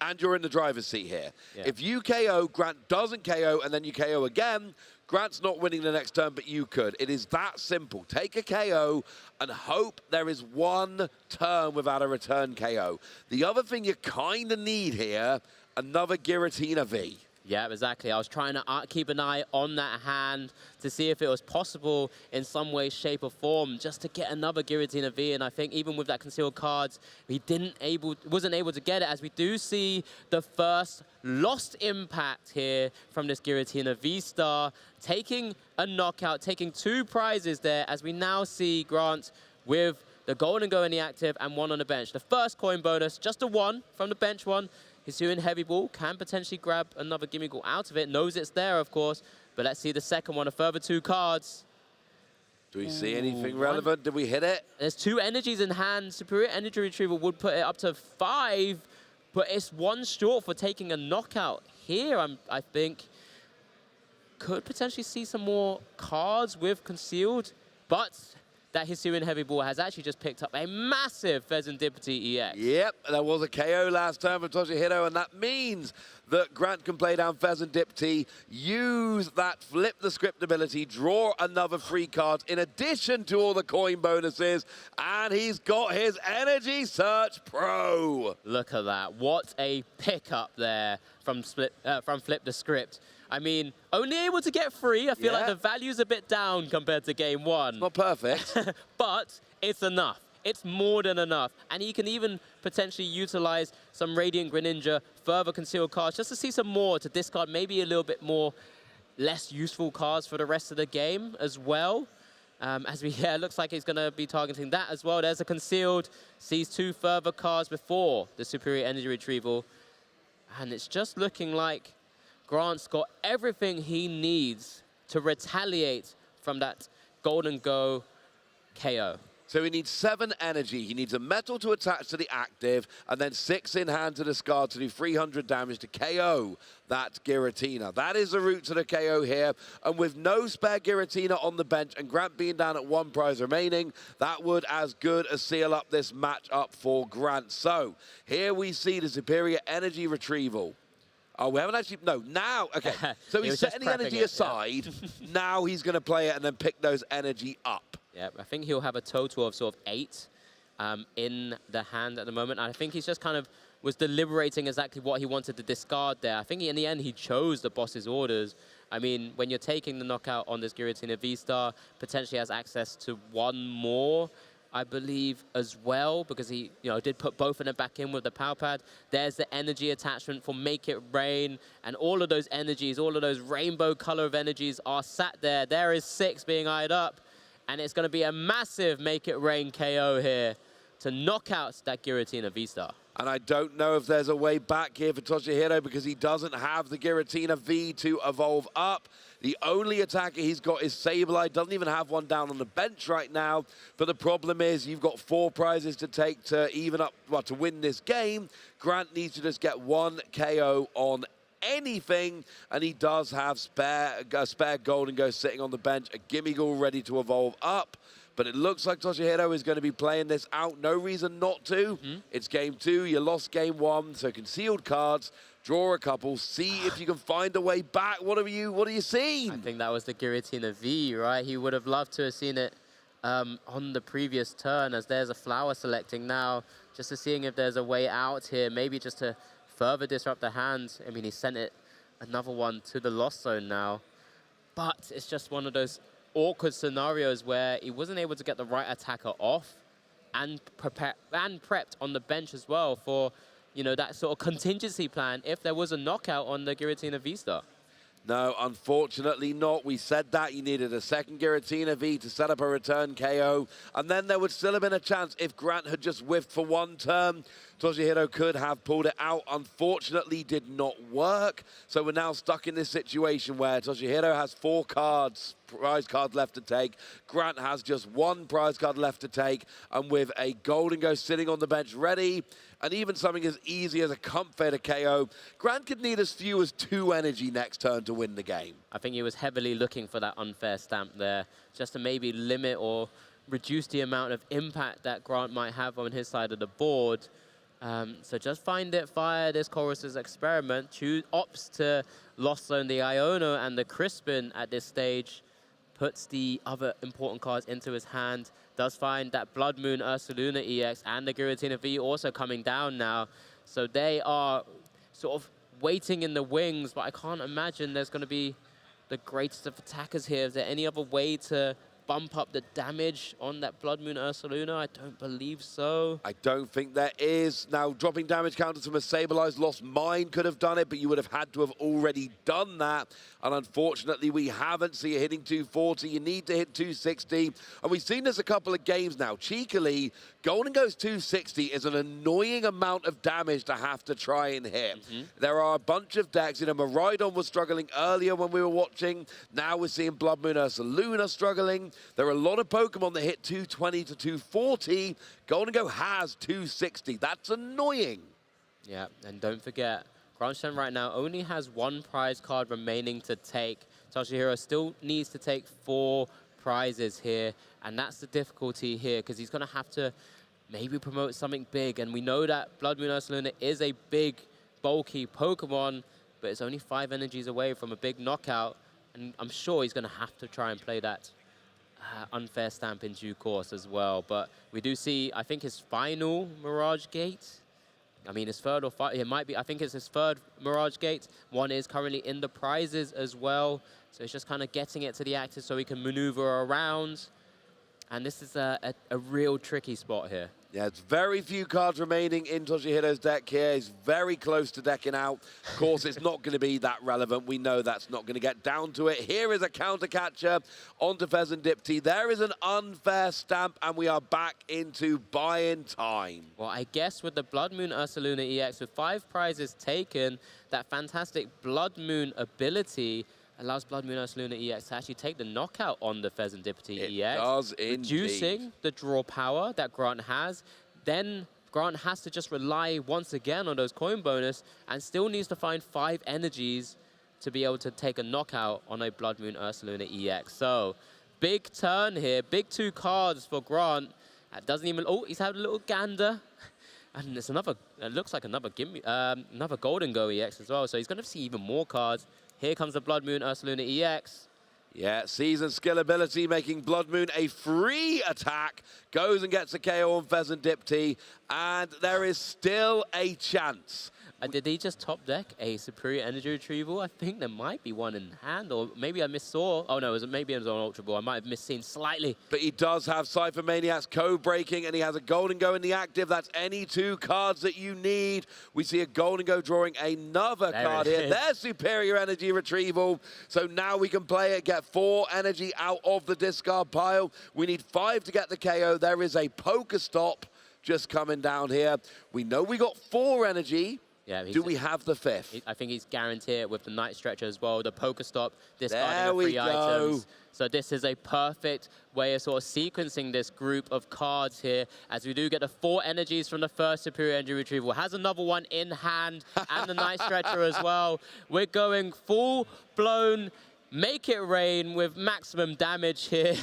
[SPEAKER 21] and you're in the driver's seat here.
[SPEAKER 13] Yeah.
[SPEAKER 21] If you KO, Grant doesn't KO, and then you KO again, Grant's not winning the next turn, but you could. It is that simple. Take a KO and hope there is 1 turn without a return KO. The other thing you kind of need here, another Giratina V.
[SPEAKER 13] Yeah, exactly. I was trying to keep an eye on that hand to see if it was possible in some way, shape, or form just to get another Giratina V. And I think even with that concealed cards, he wasn't able to get it, as we do see the first lost impact here from this Giratina V-Star, taking a knockout, taking 2 prizes there, as we now see Grant with the Golden Go in the active and 1 on the bench. The first coin bonus, just a 1 from the bench one. Hisuian Heavy Ball can potentially grab another Gimme Goal out of it. Knows it's there, of course. But let's see the second one, a further 2 cards.
[SPEAKER 21] Do we see anything relevant? Did we hit it?
[SPEAKER 13] There's 2 energies in hand. Superior Energy Retrieval would put it up to 5. But it's 1 short for taking a knockout. Here, I think, could potentially see some more cards with concealed. But that Hisuian Heavy Ball has actually just picked up a massive Pheasantipity EX.
[SPEAKER 21] Yep, there was a KO last turn from Toshihiro, and that means that Grant can play down Pheasantipity, use that flip the script ability, draw another 3 cards in addition to all the coin bonuses, and he's got his Energy Search Pro.
[SPEAKER 13] Look at that. What a pickup there from Flip the Script. I mean, only able to get 3. I feel like the value's a bit down compared to game 1.
[SPEAKER 21] Not perfect.
[SPEAKER 13] But it's enough. It's more than enough. And he can even potentially utilize some Radiant Greninja, further concealed cards, just to see some more, to discard maybe a little bit more less useful cards for the rest of the game as well. It looks like he's going to be targeting that as well. There's a concealed, sees 2 further cards before the Superior Energy Retrieval. And it's just looking like Grant's got everything he needs to retaliate from that Golden Go KO.
[SPEAKER 21] So he needs 7 energy. He needs a metal to attach to the active, and then 6 in hand to discard to do 300 damage to KO that Giratina. That is the route to the KO here. And with no spare Giratina on the bench and Grant being down at 1 prize remaining, that would as good as seal up this matchup for Grant. So here we see the Superior Energy Retrieval. Oh, we haven't actually, no, now, okay. So he's setting the energy aside. Now he's going to play it and then pick those energy up.
[SPEAKER 13] Yeah, I think he'll have a total of sort of 8 in the hand at the moment. And I think he's just kind of was deliberating exactly what he wanted to discard there. I think in the end he chose the boss's orders. I mean, when you're taking the knockout on this Giratina V-Star, potentially has access to one more, I believe, as well, because he, did put both of them back in with the power pad. There's the energy attachment for Make It Rain, and all of those energies, all of those rainbow color of energies are sat there. There is 6 being eyed up, and it's going to be a massive Make It Rain KO here to knock out that Giratina V-Star.
[SPEAKER 21] And I don't know if there's a way back here for Toshihiro because he doesn't have the Giratina V to evolve up. The only attacker he's got is Sableye. Doesn't even have one down on the bench right now. But the problem is you've got 4 prizes to take to even up, well, to win this game. Grant needs to just get 1 KO on anything, and he does have a spare Golden Ghost sitting on the bench, a Gimmighoul ready to evolve up. But it looks like Toshihiro is going to be playing this out. No reason not to. It's game 2. You lost game 1, so concealed cards. Draw a couple. See if you can find a way back. What are you seeing?
[SPEAKER 13] I think that was the Giratina V, right? He would have loved to have seen it on the previous turn, as there's a flower selecting now, just to seeing if there's a way out here, maybe just to further disrupt the hand. I mean, he sent it another one to the lost zone now. But it's just one of those awkward scenarios where he wasn't able to get the right attacker off and prepped on the bench as well for, that sort of contingency plan if there was a knockout on the Giratina V-Star.
[SPEAKER 21] No, unfortunately not. We said that you needed a second Giratina V to set up a return KO, and then there would still have been a chance if Grant had just whiffed for 1 turn. Toshihiro could have pulled it out. Unfortunately, did not work. So we're now stuck in this situation where Toshihiro has 4 prize cards left to take. Grant has just 1 prize card left to take, and with a Golden Ghost sitting on the bench ready, and even something as easy as a Comfort KO, Grant could need as few as 2 energy next turn to win the game.
[SPEAKER 13] I think he was heavily looking for that unfair stamp there, just to maybe limit or reduce the amount of impact that Grant might have on his side of the board. So just find it, fire this Chorus's Experiment, opts to Lost Zone the Iono and the Crispin at this stage, puts the other important cards into his hand, does find that Blood Moon Ursaluna EX and the Giratina V also coming down now. So they are sort of waiting in the wings, but I can't imagine there's going to be the greatest of attackers here. Is there any other way to bump up the damage on that Blood Moon Ursaluna? I don't believe so.
[SPEAKER 21] I don't think there is. Now, dropping damage counters from a Sableye Lost Mine could have done it, but you would have had to have already done that. And unfortunately, we haven't. So you're hitting 240. You need to hit 260. And we've seen this a couple of games now. Cheekily, Golden Ghost 260 is an annoying amount of damage to have to try and hit. There are a bunch of decks. Miraidon was struggling earlier when we were watching. Now we're seeing Blood Moon Ursaluna struggling. There are a lot of Pokemon that hit 220 to 240. Golden Go has 260. That's annoying.
[SPEAKER 13] Yeah, and don't forget, Grandstand right now only has 1 prize card remaining to take. Toshihiro still needs to take 4 prizes here, and that's the difficulty here, because he's going to have to maybe promote something big. And we know that Blood Moon Ursaluna is a big, bulky Pokemon, but it's only 5 energies away from a big knockout, and I'm sure he's going to have to try and play that unfair stamp in due course as well. But we do see, I think, his final Mirage Gate. I mean, his third or it might be, I think it's his 3rd Mirage Gate. 1 is currently in the prizes as well. So it's just kind of getting it to the active so he can maneuver around. And this is a real tricky spot here.
[SPEAKER 21] Yeah, it's very few cards remaining in Toshihiro's deck here. He's very close to decking out. Of course, it's not going to be that relevant. We know that's not going to get down to it. Here is a counter catcher onto Pheasant Dipty. There is an unfair stamp, and we are back into buy-in time.
[SPEAKER 13] Well, I guess with the Blood Moon Ursaluna EX, with 5 prizes taken, that fantastic Blood Moon ability allows Blood Moon Ursaluna EX to actually take the knockout on the Pheasant Dipty EX.
[SPEAKER 21] It does indeed.
[SPEAKER 13] Reducing the draw power that Grant has. Then Grant has to just rely once again on those coin bonus and still needs to find 5 energies to be able to take a knockout on a Blood Moon Ursaluna EX. So, big turn here. Big 2 cards for Grant. Doesn't even... Oh, he's had a little gander. And there's another... It looks like another Golden Go EX as well. So he's going to see even more cards. Here comes the Blood Moon Ursaluna EX.
[SPEAKER 21] Yeah, seasoned skill ability, making Blood Moon a free attack. Goes and gets a KO on Pheasant Dipty. And there is still a chance
[SPEAKER 13] Did he just top deck a superior energy retrieval? I think there might be one in hand, or maybe I missaw. Oh no, maybe it was on Ultra Ball. I might have misseen slightly.
[SPEAKER 21] But he does have Cypher Maniac's code breaking, and he has a Golden Go in the active. That's any 2 cards that you need. We see a Golden Go drawing another card here. There's superior energy retrieval. So now we can play it, get 4 energy out of the discard pile. We need 5 to get the KO. There is a Pokestop just coming down here. We know we got 4 energy.
[SPEAKER 13] Yeah,
[SPEAKER 21] do we have the 5th?
[SPEAKER 13] I think he's guaranteed with the Night Stretcher as well, the Pokestop, discarding
[SPEAKER 21] there
[SPEAKER 13] the
[SPEAKER 21] we
[SPEAKER 13] 3
[SPEAKER 21] go.
[SPEAKER 13] items. So this is a perfect way of sort of sequencing this group of cards here, as we do get the 4 energies from the first superior energy retrieval. Has another one in hand, and the Night Stretcher as well. We're going full-blown make it rain with maximum damage here.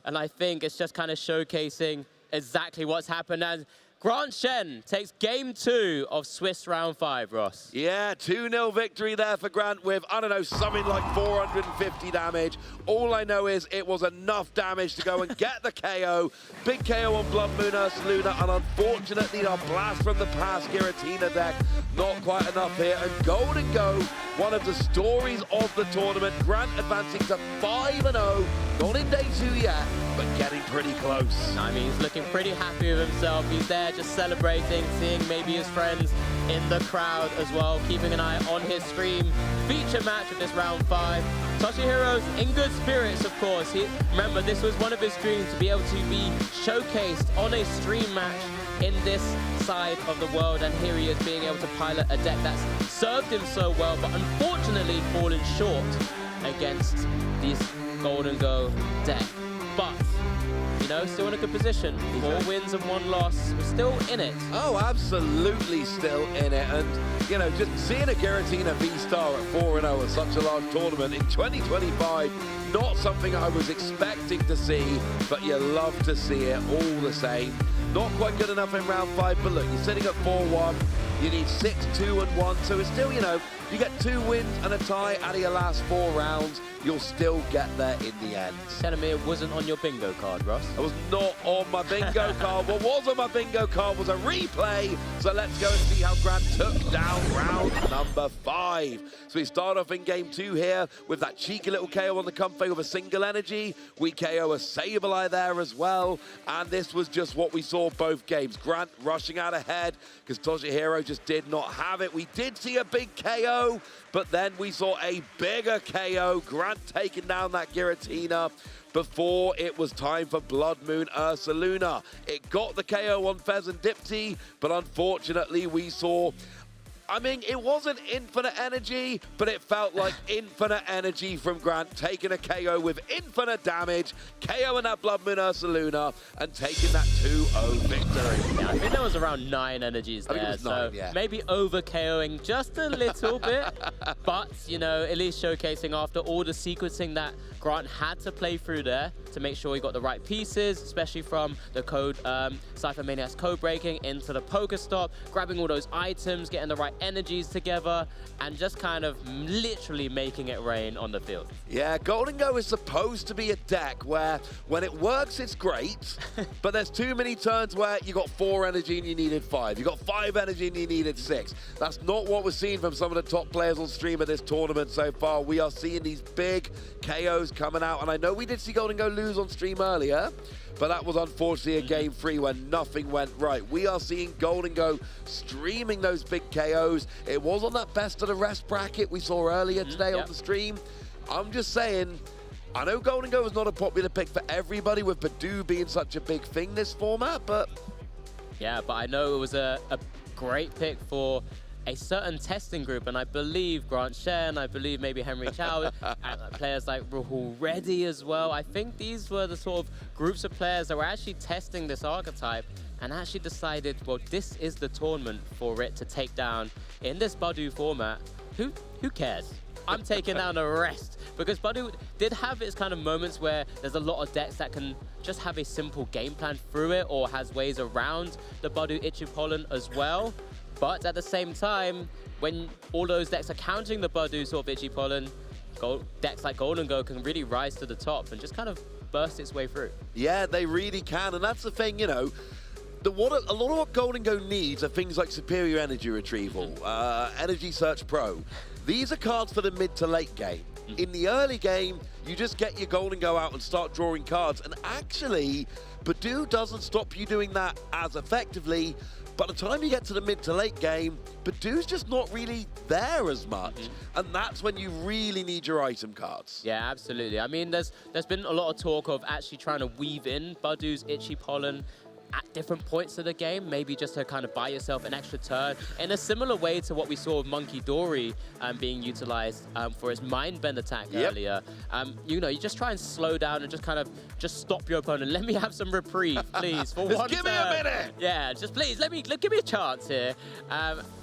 [SPEAKER 13] And I think it's just kind of showcasing exactly what's happened as Grant Shen takes game 2 of Swiss round 5, Ross.
[SPEAKER 21] Yeah, 2-0 victory there for Grant with, I don't know, something like 450 damage. All I know is it was enough damage to go and get the KO. Big KO on Blood Moon Ursaluna, and unfortunately our Blast from the Past Giratina deck, not quite enough here. And Golden Go, one of the stories of the tournament. Grant advancing to 5-0, not in day 2 yet, but getting pretty close.
[SPEAKER 13] I mean, he's looking pretty happy with himself. He's there just celebrating, seeing maybe his friends in the crowd as well, keeping an eye on his stream. Feature match of this round 5. Toshihiro's in good spirits, of course. Remember, this was one of his dreams to be able to be showcased on a stream match in this side of the world, and here he is being able to pilot a deck that's served him so well, but unfortunately fallen short against this Golden Go deck. But you know, still in a good position. 4 wins and 1 loss. We're still in it.
[SPEAKER 21] Oh, absolutely still in it. And, you know, just seeing a Giratina V-Star at 4-0 at such a large tournament in 2025, not something I was expecting to see, but you love to see it all the same. Not quite good enough in round 5, but look, you're sitting at 4-1. You need 6, 2, and 1. So it's still, you know, you get 2 wins and a tie out of your last 4 rounds. You'll still get there in the end.
[SPEAKER 13] Telling me it wasn't on your bingo card, Ross?
[SPEAKER 21] It was not on my bingo card. What was on my bingo card was a replay. So let's go and see how Grant took down round number 5. So we start off in game 2 here with that cheeky little KO on the Comfey with a single energy. We KO a Sableye there as well. And this was just what we saw both games. Grant rushing out ahead because Toshihiro just did not have it. We did see a big KO, but then we saw a bigger KO. Grant taking down that Giratina before it was time for Blood Moon Ursaluna. It got the KO on Fez and Dipty, but unfortunately we saw, I mean, it wasn't infinite energy, but it felt like infinite energy from Grant, taking a KO with infinite damage, KOing that Blood Moon Ursaluna, and taking that 2-0 victory.
[SPEAKER 13] Yeah, I think there was around 9 energies there,
[SPEAKER 21] I think it was 9, yeah.
[SPEAKER 13] Maybe over-KOing just a little bit, but, you know, at least showcasing after all the sequencing that Grant had to play through there to make sure he got the right pieces, especially from the code, Cypher Maniac's code breaking into the Pokestop, grabbing all those items, getting the right energies together, and just kind of literally making it rain on the field.
[SPEAKER 21] Yeah, Golden Go is supposed to be a deck where when it works, it's great, but there's too many turns where you got 4 energy and you needed 5. You got 5 energy and you needed 6. That's not what we're seeing from some of the top players on stream at this tournament so far. We are seeing these big KOs coming out, and I know we did see Golden Go lose on stream earlier, but that was unfortunately a game 3 when nothing went right. We are seeing Golden Go streaming those big KOs. It was on that best of the rest bracket we saw earlier today on the stream. I'm just saying, I know Golden Go is not a popular pick for everybody with Badoo being such a big thing this format, but...
[SPEAKER 13] Yeah, but I know it was a great pick for a certain testing group, and I believe Grant Shen, I believe maybe Henry Chow, and players like Rahul Reddy as well. I think these were the sort of groups of players that were actually testing this archetype and actually decided, well, this is the tournament for it to take down in this Badoo format. Who cares? I'm taking down the rest, because Badoo did have its kind of moments where there's a lot of decks that can just have a simple game plan through it or has ways around the Badoo Itchy Pollen as well. But at the same time, when all those decks are countering the Badoo sort of Itchy Pollen, decks like Golden Go can really rise to the top and just kind of burst its way through.
[SPEAKER 21] Yeah, they really can, and that's the thing, you know. what a lot of what Golden Go needs are things like Superior Energy Retrieval, Energy Search Pro. These are cards for the mid to late game. In the early game, you just get your Golden Go out and start drawing cards. And actually, Badoo doesn't stop you doing that as effectively. By the time you get to the mid to late game, Badoo's just not really there as much. And that's when you really need your item cards.
[SPEAKER 13] Yeah, absolutely. I mean, there's been a lot of talk of actually trying to weave in Badoo's Itchy Pollen at different points of the game, maybe just to kind of buy yourself an extra turn, in a similar way to what we saw with Monkey Dory being utilized for his Mind Bend attack earlier. You know, you just try and slow down and just kind of stop your opponent. Let me have some reprieve, please, for one
[SPEAKER 21] give me a minute!
[SPEAKER 13] Yeah, just please, give me a chance here.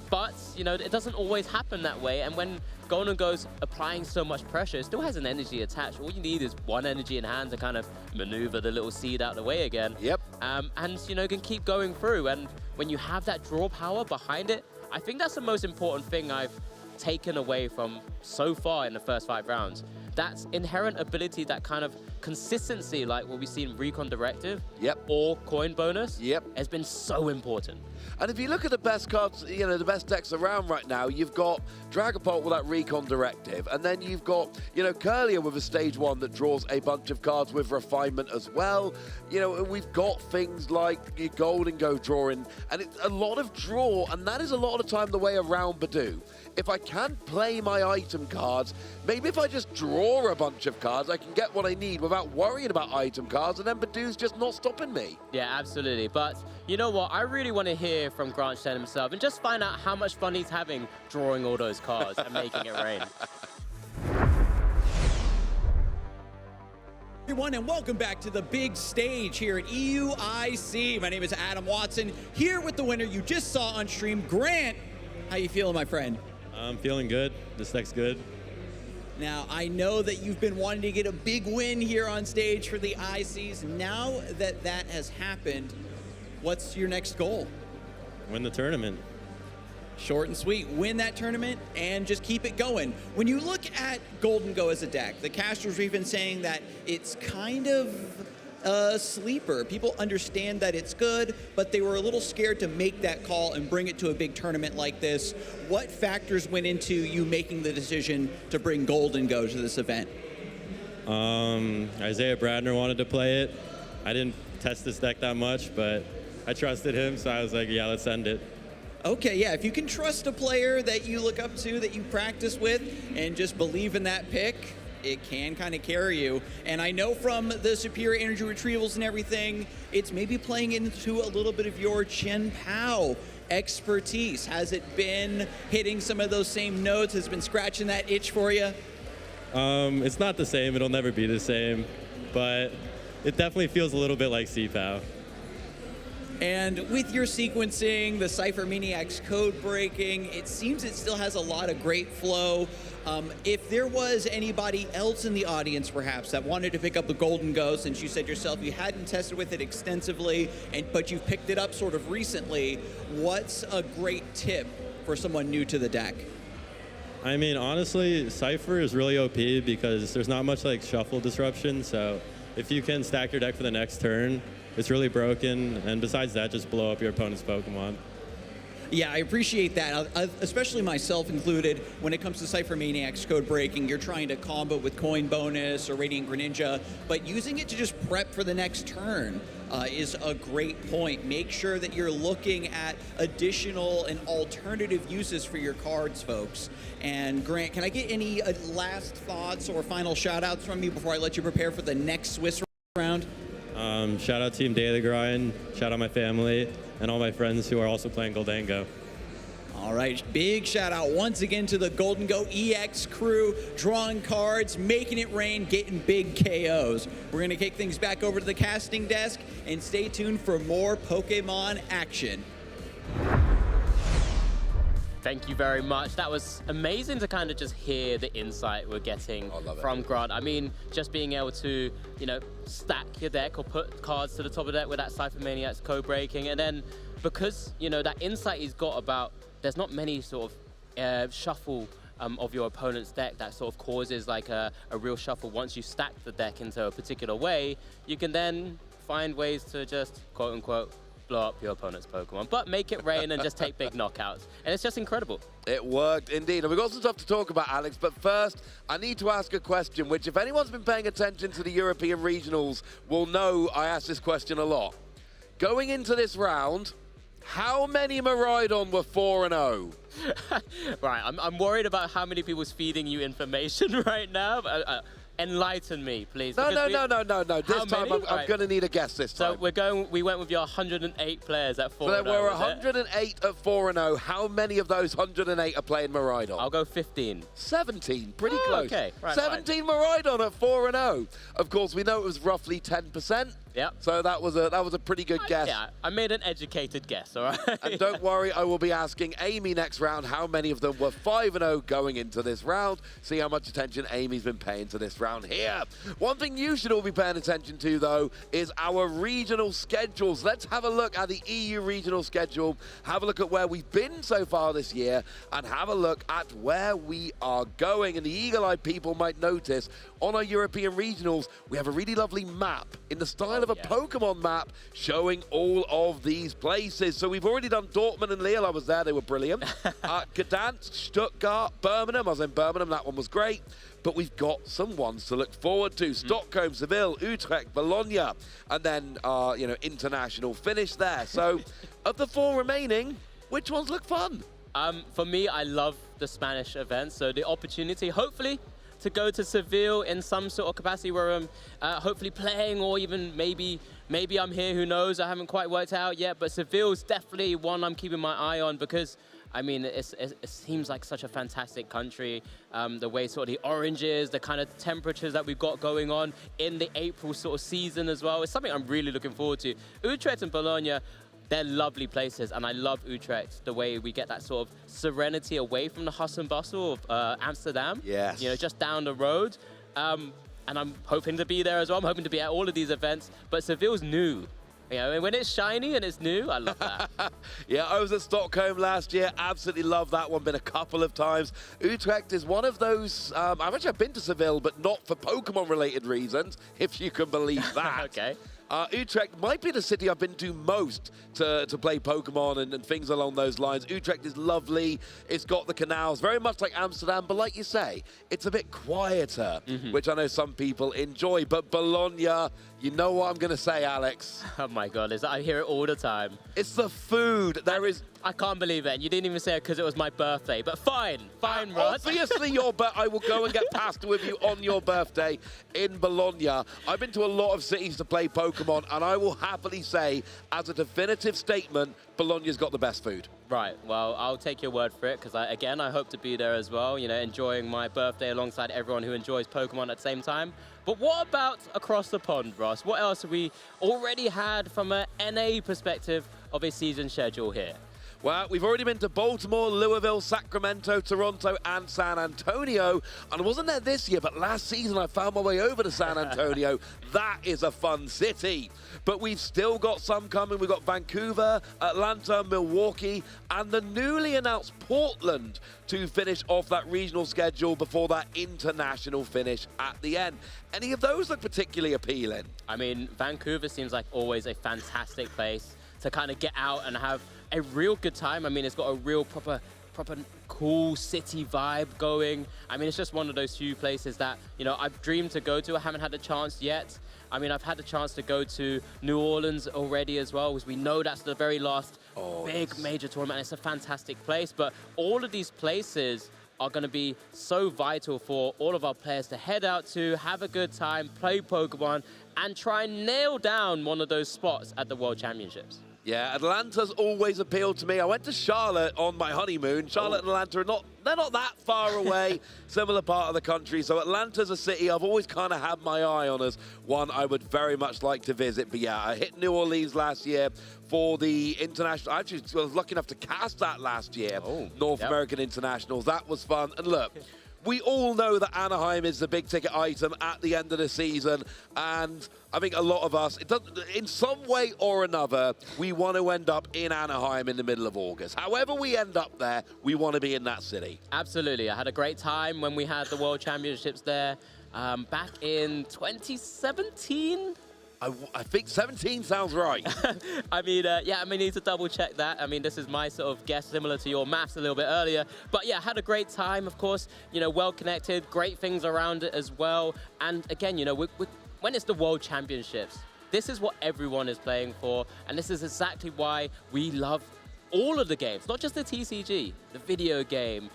[SPEAKER 13] But, you know, it doesn't always happen that way, and when Golden Go's applying so much pressure, it still has an energy attached. All you need is one energy in hand to kind of maneuver the little seed out of the way again. And, you know, can keep going through. And when you have that draw power behind it, I think that's the most important thing I've taken away from so far in the first 5 rounds. That inherent ability, that kind of consistency, like what we see in Recon Directive or Coin Bonus, has been so important.
[SPEAKER 21] And if you look at the best cards, you know, the best decks around right now, you've got Dragapult with that Recon Directive, and then you've got, you know, Curlier with a stage 1 that draws a bunch of cards with refinement as well. You know, we've got things like your Golden Go drawing, and it's a lot of draw, and that is a lot of the time the way around Badoo. If I can't play my item cards, maybe if I just draw a bunch of cards, I can get what I need without worrying about item cards, and then Badoo's just not stopping me.
[SPEAKER 13] Yeah, absolutely. But you know what? I really want to hear from Grant Shen himself and just find out how much fun he's having drawing all those cards and making it rain.
[SPEAKER 1] Everyone, and welcome back to the big stage here at EUIC. My name is Adam Watson, here with the winner you just saw on stream, Grant. How you feeling, my friend?
[SPEAKER 8] I'm feeling good. This deck's good.
[SPEAKER 1] Now, I know that you've been wanting to get a big win here on stage for the ICs. Now that that has happened, what's your next goal?
[SPEAKER 8] Win the tournament.
[SPEAKER 1] Short and sweet, win that tournament and just keep it going. When you look at Golden Go as a deck, the casters have been saying that it's kind of a sleeper. People understand that it's good, but they were a little scared to make that call and bring it to a big tournament like this. What factors went into you making the decision to bring Golden Go to this event?
[SPEAKER 8] Isaiah Bradner wanted to play it. I didn't test this deck that much, but I trusted him, so I was like, yeah, let's end it.
[SPEAKER 1] Okay, yeah, if you can trust a player that you look up to, that you practice with, and just believe in that pick, it can kind of carry you. And I know from the superior energy retrievals and everything, it's maybe playing into a little bit of your Chen Pao expertise. Has it been hitting some of those same notes? Has it been scratching that itch for you?
[SPEAKER 8] It's not the same. It'll never be the same, but it definitely feels a little bit like CPAO.
[SPEAKER 1] And with your sequencing, the Cypher Maniacs code breaking, it seems it still has a lot of great flow. If there was anybody else in the audience, perhaps, that wanted to pick up the Golden Go, since you said yourself you hadn't tested with it extensively, but you've picked it up sort of recently, what's a great tip for someone new to the deck?
[SPEAKER 8] I mean, honestly, Cypher is really OP because there's not much like shuffle disruption, so if you can stack your deck for the next turn, it's really broken, and besides that, just blow up your opponent's Pokemon.
[SPEAKER 1] Yeah, I appreciate that, especially myself included. When it comes to Cypher Maniacs code breaking, you're trying to combo with Coin Bonus or Radiant Greninja, but using it to just prep for the next turn is a great point. Make sure that you're looking at additional and alternative uses for your cards, folks. And Grant, can I get any last thoughts or final shout-outs from you before I let you prepare for the next Swiss round?
[SPEAKER 8] Shout out Team Daily Grind, shout out my family, and all my friends who are also playing Golden Go.
[SPEAKER 1] All right, big shout out once again to the Golden Go EX crew, drawing cards, making it rain, getting big KOs. We're gonna kick things back over to the casting desk and stay tuned for more Pokemon action.
[SPEAKER 13] Thank you very much. That was amazing to kind of just hear the insight we're getting from Grant. I mean, just being able to, you know, stack your deck or put cards to the top of the deck with that Cypher Maniacs code breaking. And then because, you know, that insight he's got about there's not many sort of shuffle of your opponent's deck that sort of causes like a real shuffle. Once you stack the deck into a particular way, you can then find ways to just, quote unquote, blow up your opponent's Pokemon, but make it rain and just take big knockouts. And it's just incredible.
[SPEAKER 21] It worked indeed. And we've got some stuff to talk about, Alex, but first, I need to ask a question, which if anyone's been paying attention to the European regionals will know I ask this question a lot. Going into this round, how many Miraidon were 4-0?
[SPEAKER 13] Right, I'm worried about how many people's feeding you information right now. Enlighten me, please.
[SPEAKER 21] No. This time I'm
[SPEAKER 13] Right.
[SPEAKER 21] going to need a guess this time.
[SPEAKER 13] So we went with your 108 players at 4-0.
[SPEAKER 21] So there were 108 at 4-0. How many of those 108 are playing Miraidon?
[SPEAKER 13] I'll go 15.
[SPEAKER 21] 17, pretty close.
[SPEAKER 13] Okay, right,
[SPEAKER 21] 17 Miraidon at 4-0. Of course, we know it was roughly 10%.
[SPEAKER 13] Yeah.
[SPEAKER 21] So that was a pretty good guess.
[SPEAKER 13] Yeah, I made an educated guess, all right?
[SPEAKER 21] And don't worry, I will be asking Amy next round how many of them were 5-0 going into this round. See how much attention Amy's been paying to this round here. One thing you should all be paying attention to, though, is our regional schedules. Let's have a look at the EU regional schedule, have a look at where we've been so far this year, and have a look at where we are going. And the eagle-eyed people might notice on our European regionals, we have a really lovely map in the style of a Pokemon map showing all of these places. So we've already done Dortmund and Lille. I was there. They were brilliant. Gdansk, Stuttgart, Birmingham. I was in Birmingham. That one was great. But we've got some ones to look forward to. Stockholm, Seville, Utrecht, Bologna, and then our international finish there. So of the 4 remaining, which ones look fun?
[SPEAKER 13] For me, I love the Spanish events. So the opportunity, hopefully, to go to Seville in some sort of capacity where I'm hopefully playing, or even maybe I'm here, who knows, I haven't quite worked out yet, but Seville's definitely one I'm keeping my eye on because, I mean, it seems like such a fantastic country. The way sort of the oranges, the kind of temperatures that we've got going on in the April sort of season as well. It's something I'm really looking forward to. Utrecht and Bologna, they're lovely places, and I love Utrecht, the way we get that sort of serenity away from the hustle and bustle of Amsterdam.
[SPEAKER 21] Yes.
[SPEAKER 13] Just down the road. And I'm hoping to be there as well. I'm hoping to be at all of these events. But Seville's new. And when it's shiny and it's new, I love that.
[SPEAKER 21] Yeah, I was at Stockholm last year. Absolutely love that one. Been a couple of times. Utrecht is one of those. I've been to Seville, but not for Pokemon-related reasons, if you can believe that.
[SPEAKER 13] Okay.
[SPEAKER 21] Utrecht might be the city I've been to most to play Pokemon and things along those lines. Utrecht is lovely. It's got the canals, very much like Amsterdam, but like you say, it's a bit quieter, which I know some people enjoy. But Bologna, you know what I'm going to say, Alex?
[SPEAKER 13] Oh my God, I hear it all the time.
[SPEAKER 21] It's the food.
[SPEAKER 13] I can't believe it. And you didn't even say it because it was my birthday, but fine, Rod.
[SPEAKER 21] Obviously, I will go and get pasta with you on your birthday in Bologna. I've been to a lot of cities to play Pokemon, and I will happily say, as a definitive statement, Bologna's got the best food.
[SPEAKER 13] Right, well, I'll take your word for it, because again, I hope to be there as well, enjoying my birthday alongside everyone who enjoys Pokemon at the same time. But what about across the pond, Ross? What else have we already had from an NA perspective of a season schedule here?
[SPEAKER 21] Well, we've already been to Baltimore, Louisville, Sacramento, Toronto, and San Antonio. And I wasn't there this year, but last season I found my way over to San Antonio. That is a fun city. But we've still got some coming. We've got Vancouver, Atlanta, Milwaukee, and the newly announced Portland to finish off that regional schedule before that international finish at the end. Any of those look particularly appealing?
[SPEAKER 13] I mean, Vancouver seems like always a fantastic place to kind of get out and have a real good time. I mean, it's got a real proper cool city vibe going. I mean, it's just one of those few places that, I've dreamed to go to. I haven't had the chance yet. I mean, I've had the chance to go to New Orleans already as well, because we know that's the very last big major tournament. It's a fantastic place, but all of these places are going to be so vital for all of our players to head out to, have a good time, play Pokemon, and try and nail down one of those spots at the World Championships.
[SPEAKER 21] Yeah, Atlanta's always appealed to me. I went to Charlotte on my honeymoon. Charlotte and Atlanta they're not that far away, similar part of the country. So Atlanta's a city I've always kind of had my eye on as one I would very much like to visit. But yeah, I hit New Orleans last year for the international. I actually was lucky enough to cast that last year, North American Internationals. That was fun. And look, we all know that Anaheim is the big ticket item at the end of the season, and I think a lot of us, in some way or another, we want to end up in Anaheim in the middle of August. However we end up there, we want to be in that city.
[SPEAKER 13] Absolutely. I had a great time when we had the World Championships there back in 2017.
[SPEAKER 21] I think 17 sounds right.
[SPEAKER 13] I mean, yeah, I need to double check that. I mean, this is my sort of guess, similar to your maths a little bit earlier. But yeah, had a great time, of course, well connected, great things around it as well. And again, when it's the World Championships, this is what everyone is playing for. And this is exactly why we love all of the games, not just the TCG, the video game,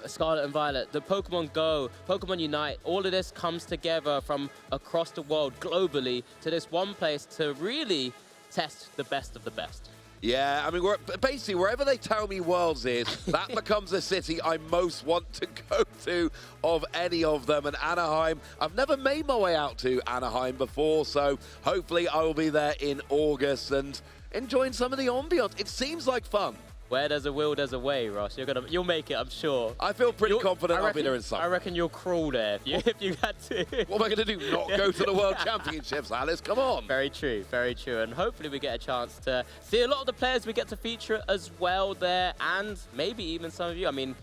[SPEAKER 13] Scarlet and Violet, the Pokemon Go, Pokemon Unite, all of this comes together from across the world globally to this one place to really test the best of the best.
[SPEAKER 21] Yeah, I mean, basically, wherever they tell me Worlds is, that becomes the city I most want to go to of any of them. And Anaheim, I've never made my way out to Anaheim before, so hopefully I will be there in August and enjoying some of the ambiance. It seems like fun.
[SPEAKER 13] Where there's a will, there's a way, Ross. You'll make it, I'm sure.
[SPEAKER 21] I feel pretty confident I'll be there in summer.
[SPEAKER 13] I reckon you'll crawl there if you had to.
[SPEAKER 21] What am I going to do? Not go to the World Championships, Alice? Come on.
[SPEAKER 13] Very true, very true. And hopefully we get a chance to see a lot of the players we get to feature as well there, and maybe even some of you. I mean,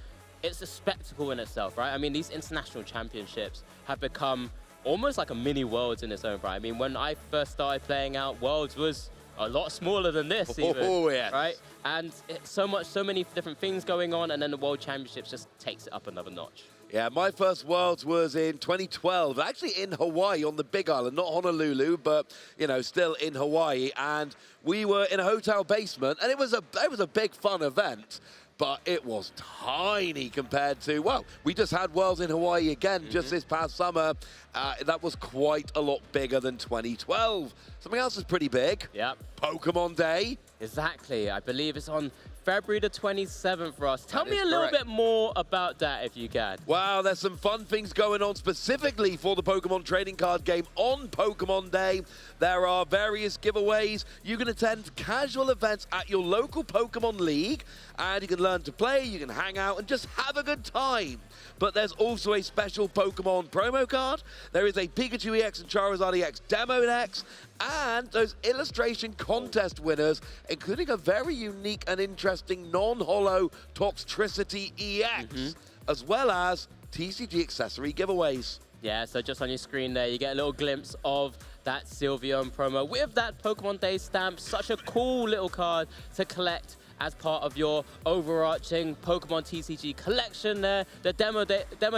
[SPEAKER 13] it's a spectacle in itself, right? I mean, these international championships have become almost like a mini Worlds in its own right. I mean, when I first started playing out, Worlds was a lot smaller than this even,
[SPEAKER 21] yes.
[SPEAKER 13] right? And it's so many different things going on, and then the World Championships just takes it up another notch.
[SPEAKER 21] Yeah, my first Worlds was in 2012, actually in Hawaii on the Big Island, not Honolulu, but, still in Hawaii. And we were in a hotel basement, and it was a big fun event. But it was tiny compared to, well, we just had Worlds in Hawaii again just this past summer. That was quite a lot bigger than 2012. Something else is pretty big.
[SPEAKER 13] Yep.
[SPEAKER 21] Pokemon Day.
[SPEAKER 13] Exactly. I believe it's on February the 27th, Ross. Tell me a little
[SPEAKER 21] correct.
[SPEAKER 13] bit more about that if you can.
[SPEAKER 21] Wow, there's some fun things going on specifically for the Pokemon trading card game on Pokemon Day. There are various giveaways. You can attend casual events at your local Pokemon League, and you can learn to play, you can hang out, and just have a good time. But there's also a special Pokemon promo card. There is a Pikachu EX and Charizard EX demo decks, and those illustration contest winners, including a very unique and interesting non-holo Toxtricity EX, as well as TCG accessory giveaways.
[SPEAKER 13] Yeah, so just on your screen there, you get a little glimpse of that Sylveon promo with that Pokemon Day stamp. Such a cool little card to collect as part of your overarching Pokemon TCG collection there. The demo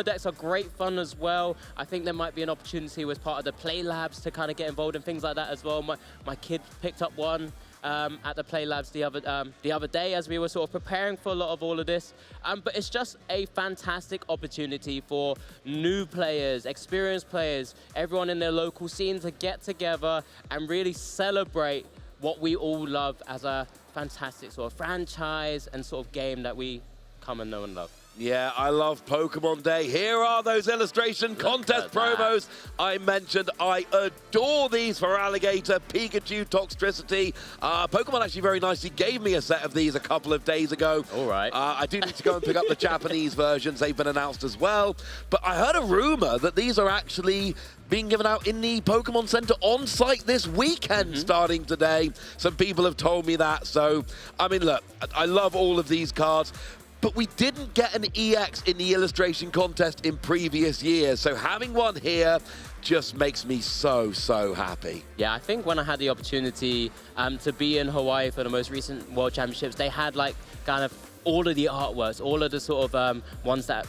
[SPEAKER 13] decks are great fun as well. I think there might be an opportunity as part of the Play Labs to kind of get involved in things like that as well. My kid picked up one at the Play Labs the other day as we were sort of preparing for a lot of all of this. But it's just a fantastic opportunity for new players, experienced players, everyone in their local scene to get together and really celebrate what we all love as a fantastic sort of franchise and sort of game that we come and know and love.
[SPEAKER 21] Yeah, I love Pokemon Day. Here are those illustration contest promos I mentioned. I adore these for Alligator, Pikachu, Toxtricity. Pokemon actually very nicely gave me a set of these a couple of days ago.
[SPEAKER 13] All right.
[SPEAKER 21] I do need to go and pick up the Japanese versions. They've been announced as well. But I heard a rumor that these are actually being given out in the Pokemon Center on-site this weekend, starting today. Some people have told me that. So, I mean, look, I love all of these cards. But we didn't get an EX in the illustration contest in previous years, so having one here just makes me so, so happy.
[SPEAKER 13] Yeah, I think when I had the opportunity to be in Hawaii for the most recent World Championships, they had like kind of all of the artworks, all of the sort of ones that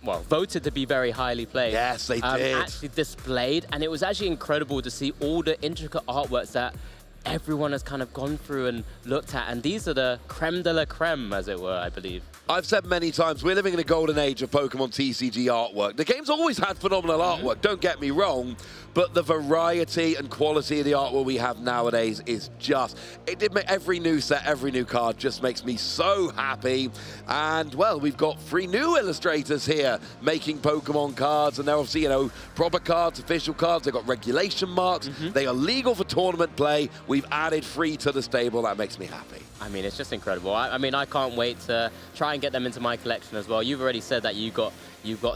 [SPEAKER 13] voted to be very highly played.
[SPEAKER 21] Yes, they did.
[SPEAKER 13] Actually displayed, and it was actually incredible to see all the intricate artworks that everyone has kind of gone through and looked at, and these are the creme de la creme, as it were, I believe.
[SPEAKER 21] I've said many times, we're living in a golden age of Pokemon TCG artwork. The game's always had phenomenal artwork, don't get me wrong, but the variety and quality of the artwork we have nowadays is just, it did make every new set, every new card just makes me so happy. And, well, we've got 3 new illustrators here making Pokemon cards, and they're obviously, proper cards, official cards, they've got regulation marks, they are legal for tournament play. We've added 3 to the stable, that makes me happy.
[SPEAKER 13] I mean, it's just incredible. I mean, I can't wait to try and get them into my collection as well. You've already said that you've got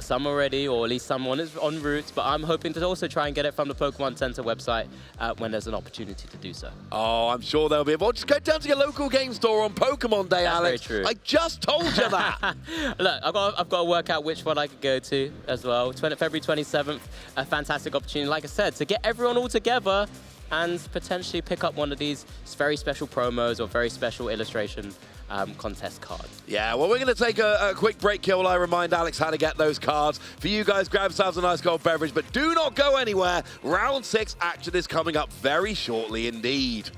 [SPEAKER 13] some already, or at least someone is en route, but I'm hoping to also try and get it from the Pokemon Center website when there's an opportunity to do so.
[SPEAKER 21] Oh, I'm sure there'll be. Well, just go down to your local game store on Pokemon Day,
[SPEAKER 13] That's
[SPEAKER 21] Alex.
[SPEAKER 13] very true.
[SPEAKER 21] I just told you that.
[SPEAKER 13] Look, I've got to work out which one I could go to as well. February 27th, a fantastic opportunity, like I said, to get everyone all together and potentially pick up one of these very special promos or very special illustration contest cards.
[SPEAKER 21] Yeah, well, we're going to take a quick break here while I remind Alex how to get those cards. For you guys, grab yourselves a nice cold beverage, but do not go anywhere. Round 6 action is coming up very shortly indeed.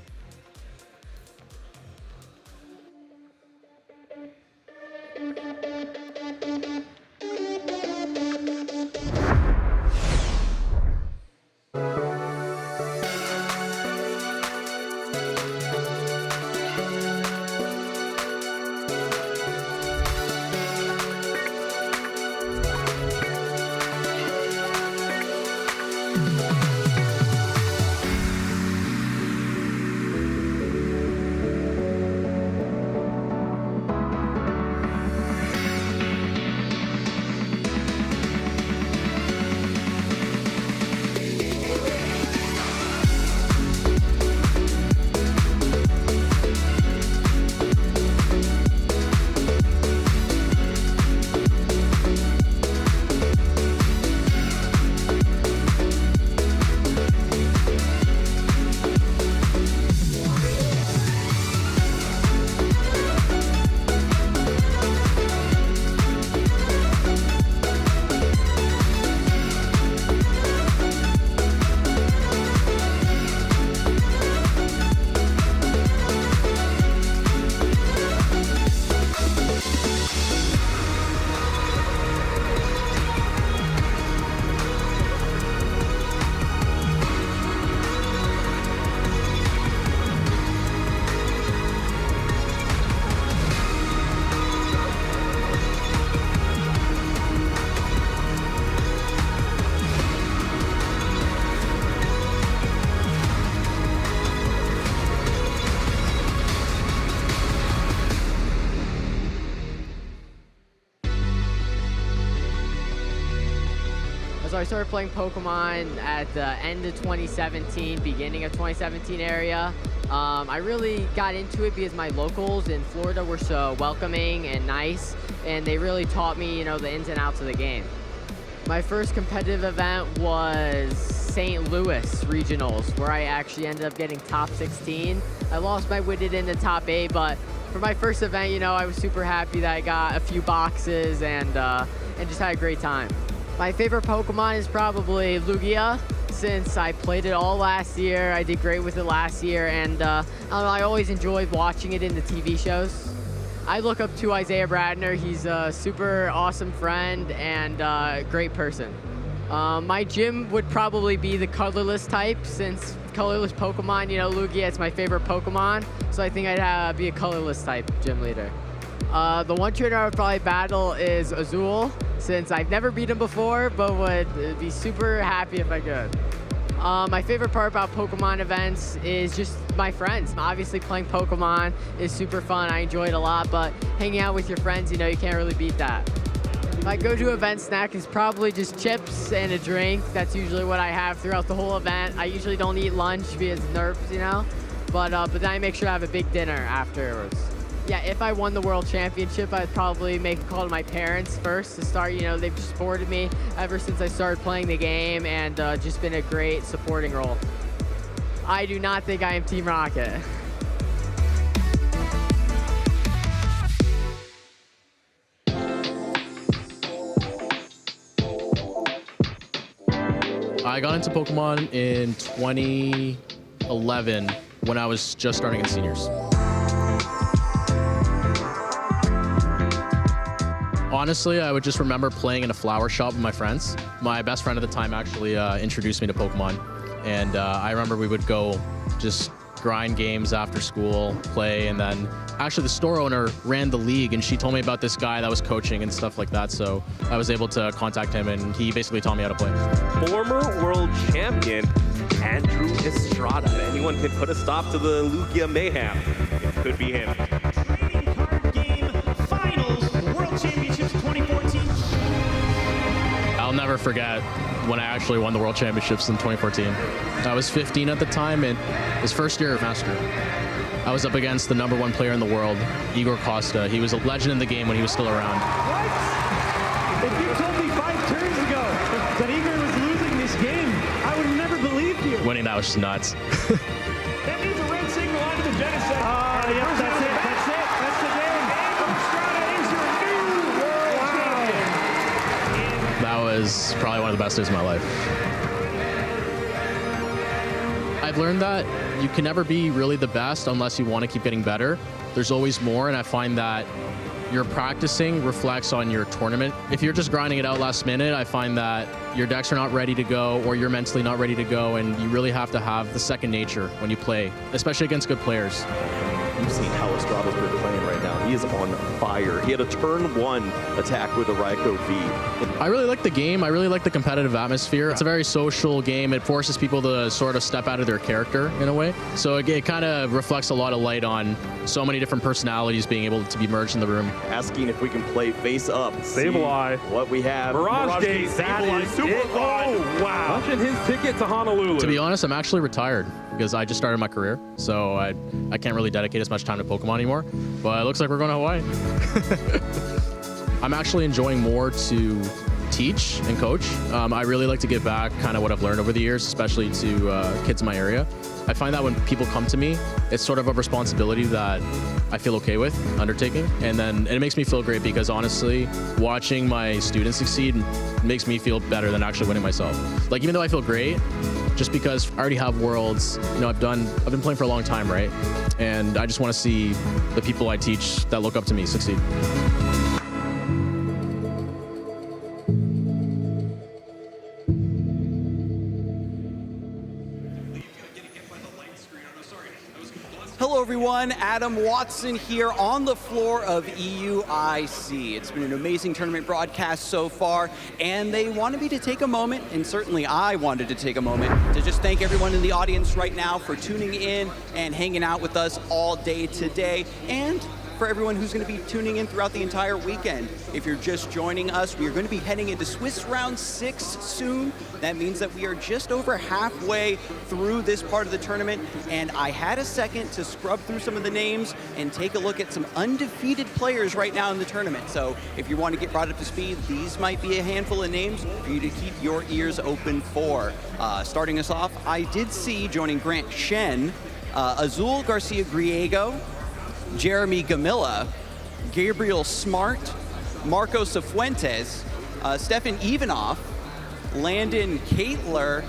[SPEAKER 9] So I started playing Pokemon at the end of 2017, beginning of 2017 area. I really got into it because my locals in Florida were so welcoming and nice, and they really taught me, you know, the ins and outs of the game. My first competitive event was St. Louis Regionals, where I actually ended up getting top 16. I lost my Witted in the top 8, but for my first event, you know, I was super happy that I got a few boxes and just had a great time. My favorite Pokemon is probably Lugia, since I played it all last year. I did great with it last year, and I don't know, I always enjoyed watching it in the TV shows. I look up to Isaiah Bradner. He's a super awesome friend and a great person. My gym would probably be the colorless type, since colorless Pokemon, you know, Lugia is my favorite Pokemon, so I think I'd be a colorless type gym leader. The one trainer I would probably battle is Azul, since I've never beat him before, but would be super happy if I could. My favorite part about Pokemon events is just my friends. Obviously playing Pokemon is super fun, I enjoy it a lot, but hanging out with your friends, you know, you can't really beat that. My go-to event snack is probably just chips and a drink. That's usually what I have throughout the whole event. I usually don't eat lunch because nerves, you know, but then I make sure I have a big dinner afterwards. Yeah, if I won the World Championship, I'd probably make a call to my parents first to start. You know, they've supported me ever since I started playing the game and just been a great supporting role. I do not think I am Team Rocket.
[SPEAKER 18] I got into Pokemon in 2011 when I was just starting in seniors. Honestly, I would just remember playing in a flower shop with my friends. My best friend at the time actually introduced me to Pokemon. And I remember we would go just grind games after school, play, and then actually the store owner ran the league and she told me about this guy that was coaching and stuff like that. So I was able to contact him and he basically taught me how to play.
[SPEAKER 23] Former world champion Andrew Estrada. Anyone could put a stop to the Lugia mayhem. It could be him.
[SPEAKER 18] I'll never forget when I actually won the World Championships in 2014. I was 15 at the time, and his first year of Master. I was up against the #1 player in the world, Igor Costa. He was a legend in the game when he was still around.
[SPEAKER 24] What? If you told me 5 turns ago that Igor was losing this game, I would have never believed you.
[SPEAKER 18] Winning playing that was just nuts.
[SPEAKER 24] That means a red signal onto the Genesis. Yep, that's it. That's it. That's the game. And Estrada is your new world champion.
[SPEAKER 18] That was probably one of the best days of my life. I've learned that you can never be really the best unless you want to keep getting better. There's always more, and I find that your practicing reflects on your tournament. If you're just grinding it out last minute, I find that your decks are not ready to go, or you're mentally not ready to go, and you really have to have the second nature when you play, especially against good players.
[SPEAKER 23] You've seen how Estrada's been playing right now. He is on fire. He had a turn 1 attack with a Raikou V.
[SPEAKER 18] I really like the game. I really like the competitive atmosphere. It's a very social game. It forces people to sort of step out of their character in a way. So it kind of reflects a lot of light on so many different personalities being able to be merged in the room.
[SPEAKER 23] Asking if we can play face up. Sableye. What we have. Mirage Gate. That is super it. Oh, wow. Punching his ticket to Honolulu.
[SPEAKER 18] To be honest, I'm actually retired because I just started my career. So I can't really dedicate as much time to Pokemon anymore. But it looks like we're going to Hawaii. I'm actually enjoying more to teach and coach. I really like to give back kind of what I've learned over the years, especially to kids in my area. I find that when people come to me, it's sort of a responsibility that I feel okay with undertaking. And it makes me feel great because honestly, watching my students succeed makes me feel better than actually winning myself. Like, even though I feel great, just because I already have worlds, I've been playing for a long time, right? And I just want to see the people I teach that look up to me succeed.
[SPEAKER 1] Hello everyone, Adam Watson here on the floor of EUIC. It's been an amazing tournament broadcast so far, and they wanted me to take a moment, and certainly I wanted to take a moment, to just thank everyone in the audience right now for tuning in and hanging out with us all day today, and for everyone who's going to be tuning in throughout the entire weekend. If you're just joining us, we are going to be heading into Swiss Round 6 soon. That means that we are just over halfway through this part of the tournament, and I had a second to scrub through some of the names and take a look at some undefeated players right now in the tournament. So if you want to get brought up to speed, these might be a handful of names for you to keep your ears open for. Starting us off, I did see joining Grant Shen, Azul Garcia-Griego, Jeremy Gamilla, Gabriel Smart, Marco Cifuentes, Stefan Ivanov, Landon Katler,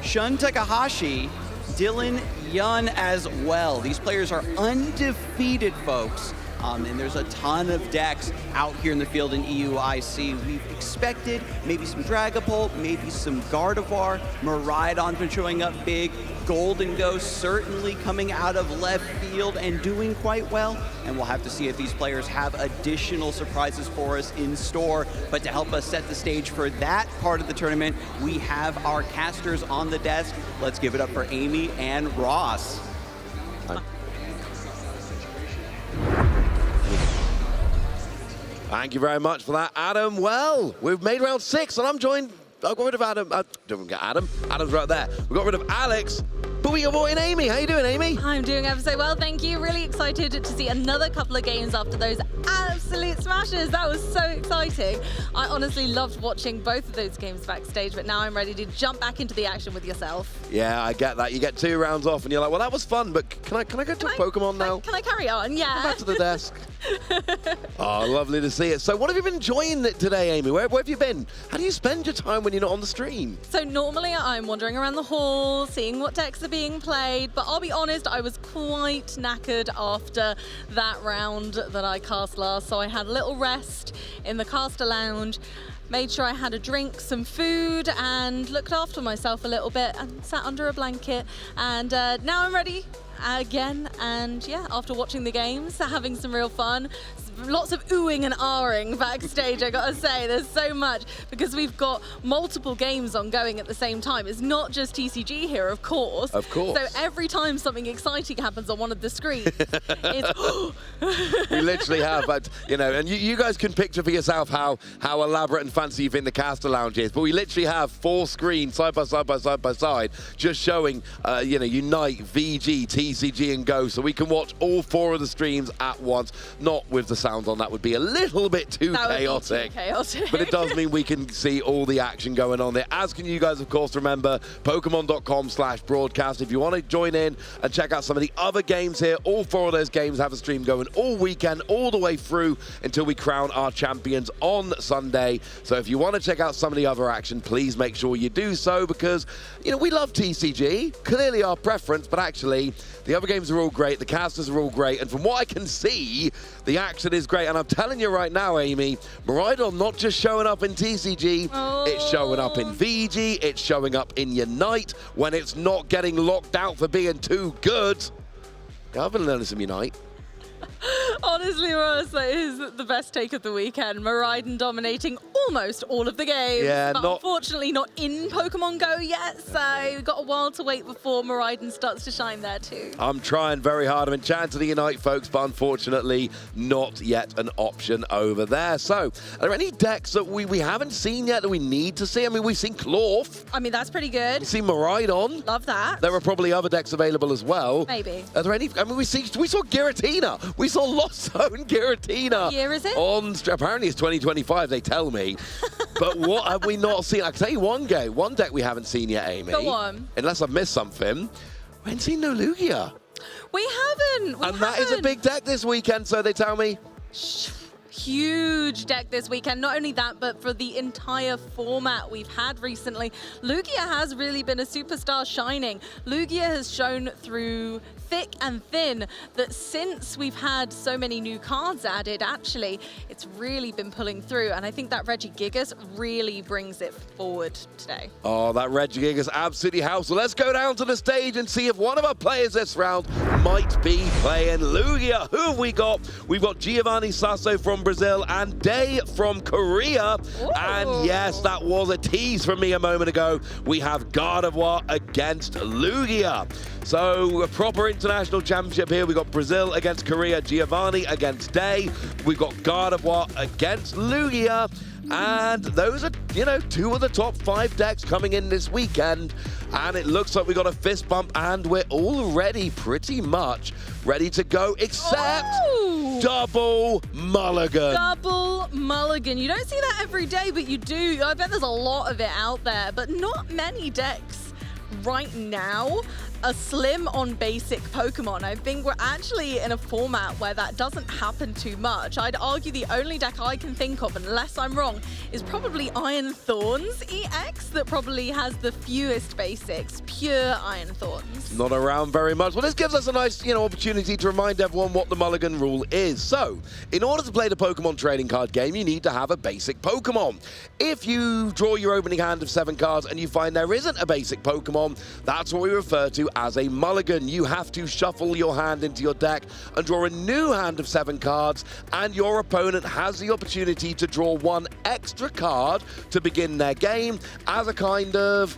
[SPEAKER 1] Shun Takahashi, Dylan Yun as well. These players are undefeated, folks. And there's a ton of decks out here in the field in EUIC. We've expected maybe some Dragapult, maybe some Gardevoir. Miraidon's been showing up big. Golden Ghost certainly coming out of left field and doing quite well. And we'll have to see if these players have additional surprises for us in store. But to help us set the stage for that part of the tournament, we have our casters on the desk. Let's give it up for Amy and Ross.
[SPEAKER 21] Thank you very much for that, Adam. Well, we've made round 6, and I'm joined. I got rid of Adam. Don't get Adam. Adam's right there. We got rid of Alex, but we got brought in Amy. How you doing, Amy?
[SPEAKER 4] I'm doing ever so well, thank you. Really excited to see another couple of games after those absolute smashes. That was so exciting. I honestly loved watching both of those games backstage, but now I'm ready to jump back into the action with yourself.
[SPEAKER 21] Yeah, I get that. You get 2 rounds off, and you're like, well, that was fun, but can I go to Pokemon now?
[SPEAKER 4] Can I carry on? Yeah.
[SPEAKER 21] Go back to the desk. Oh, lovely to see it. So what have you been enjoying today, Amy? Where have you been? How do you spend your time when you're not on the stream?
[SPEAKER 4] So normally I'm wandering around the hall, seeing what decks are being played, but I'll be honest, I was quite knackered after that round that I cast last, so I had a little rest in the caster lounge, made sure I had a drink, some food, and looked after myself a little bit and sat under a blanket, and now I'm ready again, and yeah, after watching the games, having some real fun. Lots of oohing and ahhing backstage, I gotta say. There's so much because we've got multiple games ongoing at the same time. It's not just TCG here, of course.
[SPEAKER 21] Of course.
[SPEAKER 4] So every time something exciting happens on one of the screens, it's
[SPEAKER 21] We literally have, but and you guys can picture for yourself how elaborate and fancy you think the caster lounge is. But we literally have 4 screens side by side, just showing Unite, VG, TCG, and Go, so we can watch all 4 of the streams at once, not with the sounds on that would be a little bit too chaotic. But it does mean we can see all the action going on there. As can you guys, of course, remember, Pokemon.com/broadcast. If you want to join in and check out some of the other games here, all 4 of those games have a stream going all weekend, all the way through until we crown our champions on Sunday. So if you want to check out some of the other action, please make sure you do so, because, you know, we love TCG, clearly our preference, but actually the other games are all great, the casters are all great, and from what I can see, the action is great. And I'm telling you right now, Amy, Miraidon not just showing up in TCG, it's showing up in VG, it's showing up in Unite when it's not getting locked out for being too good. Yeah, I've been learning some Unite.
[SPEAKER 4] Honestly, Ross, that is the best take of the weekend. Miraidon dominating almost all of the games.
[SPEAKER 21] Yeah,
[SPEAKER 4] but unfortunately not in Pokemon Go yet, so we've got a while to wait before Miraidon starts to shine there too.
[SPEAKER 21] I'm trying very hard. I'm enchanted to Unite, folks, but unfortunately not yet an option over there. So, are there any decks that we haven't seen yet that we need to see? I mean, we've seen Clorf.
[SPEAKER 4] I mean, that's pretty good.
[SPEAKER 21] We've seen Miraidon.
[SPEAKER 4] Love that.
[SPEAKER 21] There are probably other decks available as well.
[SPEAKER 4] Maybe.
[SPEAKER 21] Are there any? I mean, we saw Giratina. We saw Lost Zone Giratina.
[SPEAKER 4] What year is it?
[SPEAKER 21] Apparently it's 2025, they tell me. But what have we not seen? I can tell you one deck we haven't seen yet, Amy.
[SPEAKER 4] Go on.
[SPEAKER 21] Unless I've missed something. We haven't seen no Lugia.
[SPEAKER 4] We haven't.
[SPEAKER 21] That is a big deck this weekend, so they tell me.
[SPEAKER 4] Huge deck this weekend. Not only that, but for the entire format we've had recently, Lugia has really been a superstar shining. Lugia has shown through thick and thin that since we've had so many new cards added, actually, it's really been pulling through. And I think that Regigigas really brings it forward today.
[SPEAKER 21] Oh, that Regigigas absolutely helps. So let's go down to the stage and see if one of our players this round might be playing Lugia. Who have we got? We've got Giovanni Sasso from Brazil and Day from Korea. Ooh. And yes, that was a tease from me a moment ago. We have Gardevoir against Lugia. So a proper international championship here. We've got Brazil against Korea, Giovanni against Day. We've got Gardevoir against Lugia. And those are, you know, 2 of the top 5 decks coming in this weekend. And it looks like we got a fist bump and we're already pretty much ready to go, except double mulligan.
[SPEAKER 4] Double mulligan. You don't see that every day, but you do. I bet there's a lot of it out there, but not many decks right now are slim on basic Pokemon. I think we're actually in a format where that doesn't happen too much. I'd argue the only deck I can think of, unless I'm wrong, is probably Iron Thorns EX that probably has the fewest basics, pure Iron Thorns.
[SPEAKER 21] Not around very much. Well, this gives us a nice, opportunity to remind everyone what the mulligan rule is. So, in order to play the Pokemon trading card game, you need to have a basic Pokemon. If you draw your opening hand of 7 cards and you find there isn't a basic Pokemon, that's what we refer to as a mulligan. You have to shuffle your hand into your deck and draw a new hand of 7 cards, and your opponent has the opportunity to draw 1 extra card to begin their game as a kind of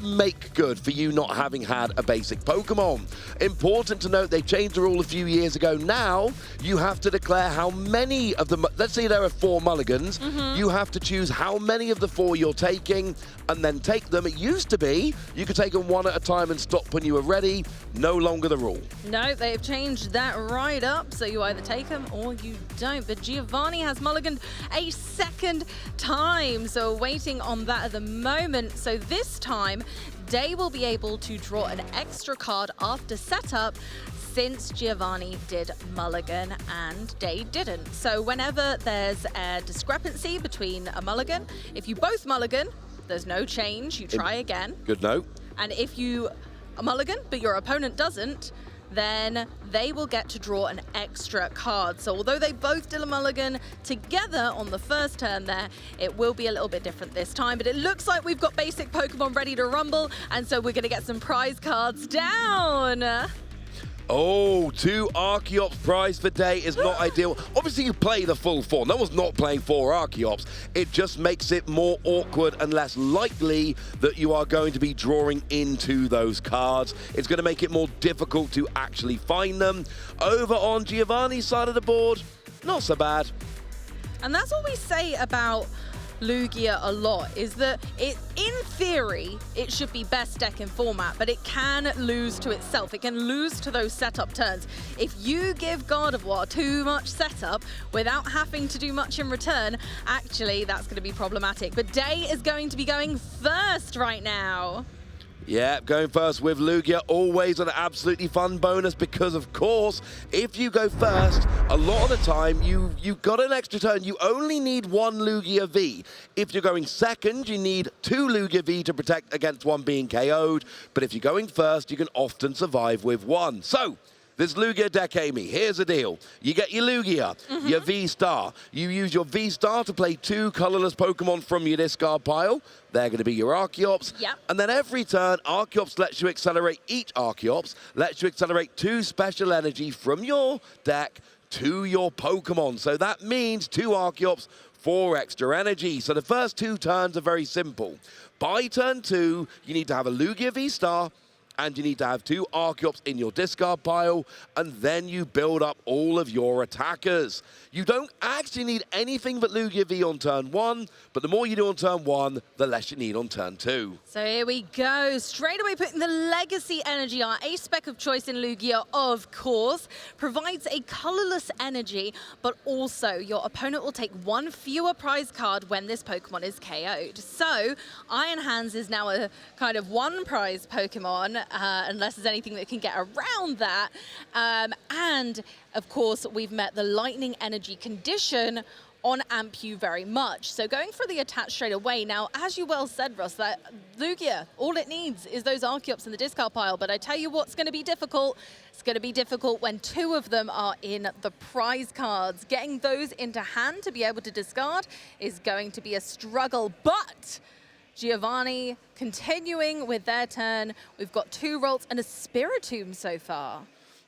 [SPEAKER 21] make good for you not having had a basic Pokemon. Important to note, they changed the rule a few years ago. Now, you have to declare how many of them, let's say there are 4 mulligans, you have to choose how many of the 4 you're taking and then take them. It used to be you could take them 1 at a time and stop when you were ready. No longer the rule.
[SPEAKER 4] No, they've changed that right up, so you either take them or you don't. But Giovanni has mulliganed a second time, so waiting on that at the moment. So this time, Day will be able to draw an extra card after setup, since Giovanni did mulligan and Day didn't. So whenever there's a discrepancy between a mulligan, if you both mulligan, there's no change, you try again.
[SPEAKER 21] Good note.
[SPEAKER 4] And if you mulligan, but your opponent doesn't, then they will get to draw an extra card. So although they both did a mulligan together on the first turn there, it will be a little bit different this time. But it looks like we've got basic Pokemon ready to rumble, and so we're going to get some prize cards down.
[SPEAKER 21] Oh, 2 Archeops prize for Day is not ideal. Obviously, you play the full 4. No one's not playing 4 Archeops. It just makes it more awkward and less likely that you are going to be drawing into those cards. It's going to make it more difficult to actually find them. Over on Giovanni's side of the board, not so bad.
[SPEAKER 4] And that's what we say about Lugia a lot is that in theory, it should be best deck in format, but it can lose to itself. It can lose to those setup turns. If you give Gardevoir too much setup without having to do much in return, actually, that's going to be problematic. But Day is going to be going first right now.
[SPEAKER 21] Yeah, going first with Lugia, always an absolutely fun bonus because, of course, if you go first, a lot of the time, you've got an extra turn. You only need one Lugia V. If you're going second, you need two Lugia V to protect against one being KO'd. But if you're going first, you can often survive with one. So, this Lugia deck, Amy, here's the deal. You get your Lugia, your V-Star. You use your V-Star to play two colorless Pokemon from your discard pile. They're going to be your Archeops.
[SPEAKER 4] Yep.
[SPEAKER 21] And then every turn, Archeops lets you accelerate each Archeops, lets you accelerate two special energy from your deck to your Pokemon. So that means two Archeops, 4 extra energy. So the first 2 turns are very simple. By turn 2, you need to have a Lugia V-Star, and you need to have 2 Archeops in your discard pile, and then you build up all of your attackers. You don't actually need anything but Lugia V on turn 1, but the more you do on turn 1, the less you need on turn 2.
[SPEAKER 4] So here we go, straight away putting the Legacy Energy, our ace spec of choice in Lugia, of course, provides a colorless energy, but also your opponent will take 1 fewer prize card when this Pokemon is KO'd. So Iron Hands is now a kind of 1 prize Pokemon, unless there's anything that can get around that. And of course, we've met the Lightning Energy condition on Ampu very much. So going for the attach straight away. Now, as you well said, Russ, that Lugia, all it needs is those Archeops in the discard pile. But I tell you what's going to be difficult. It's going to be difficult when 2 of them are in the prize cards. Getting those into hand to be able to discard is going to be a struggle. But Giovanni continuing with their turn. We've got 2 Rolts and a Spiritomb so far.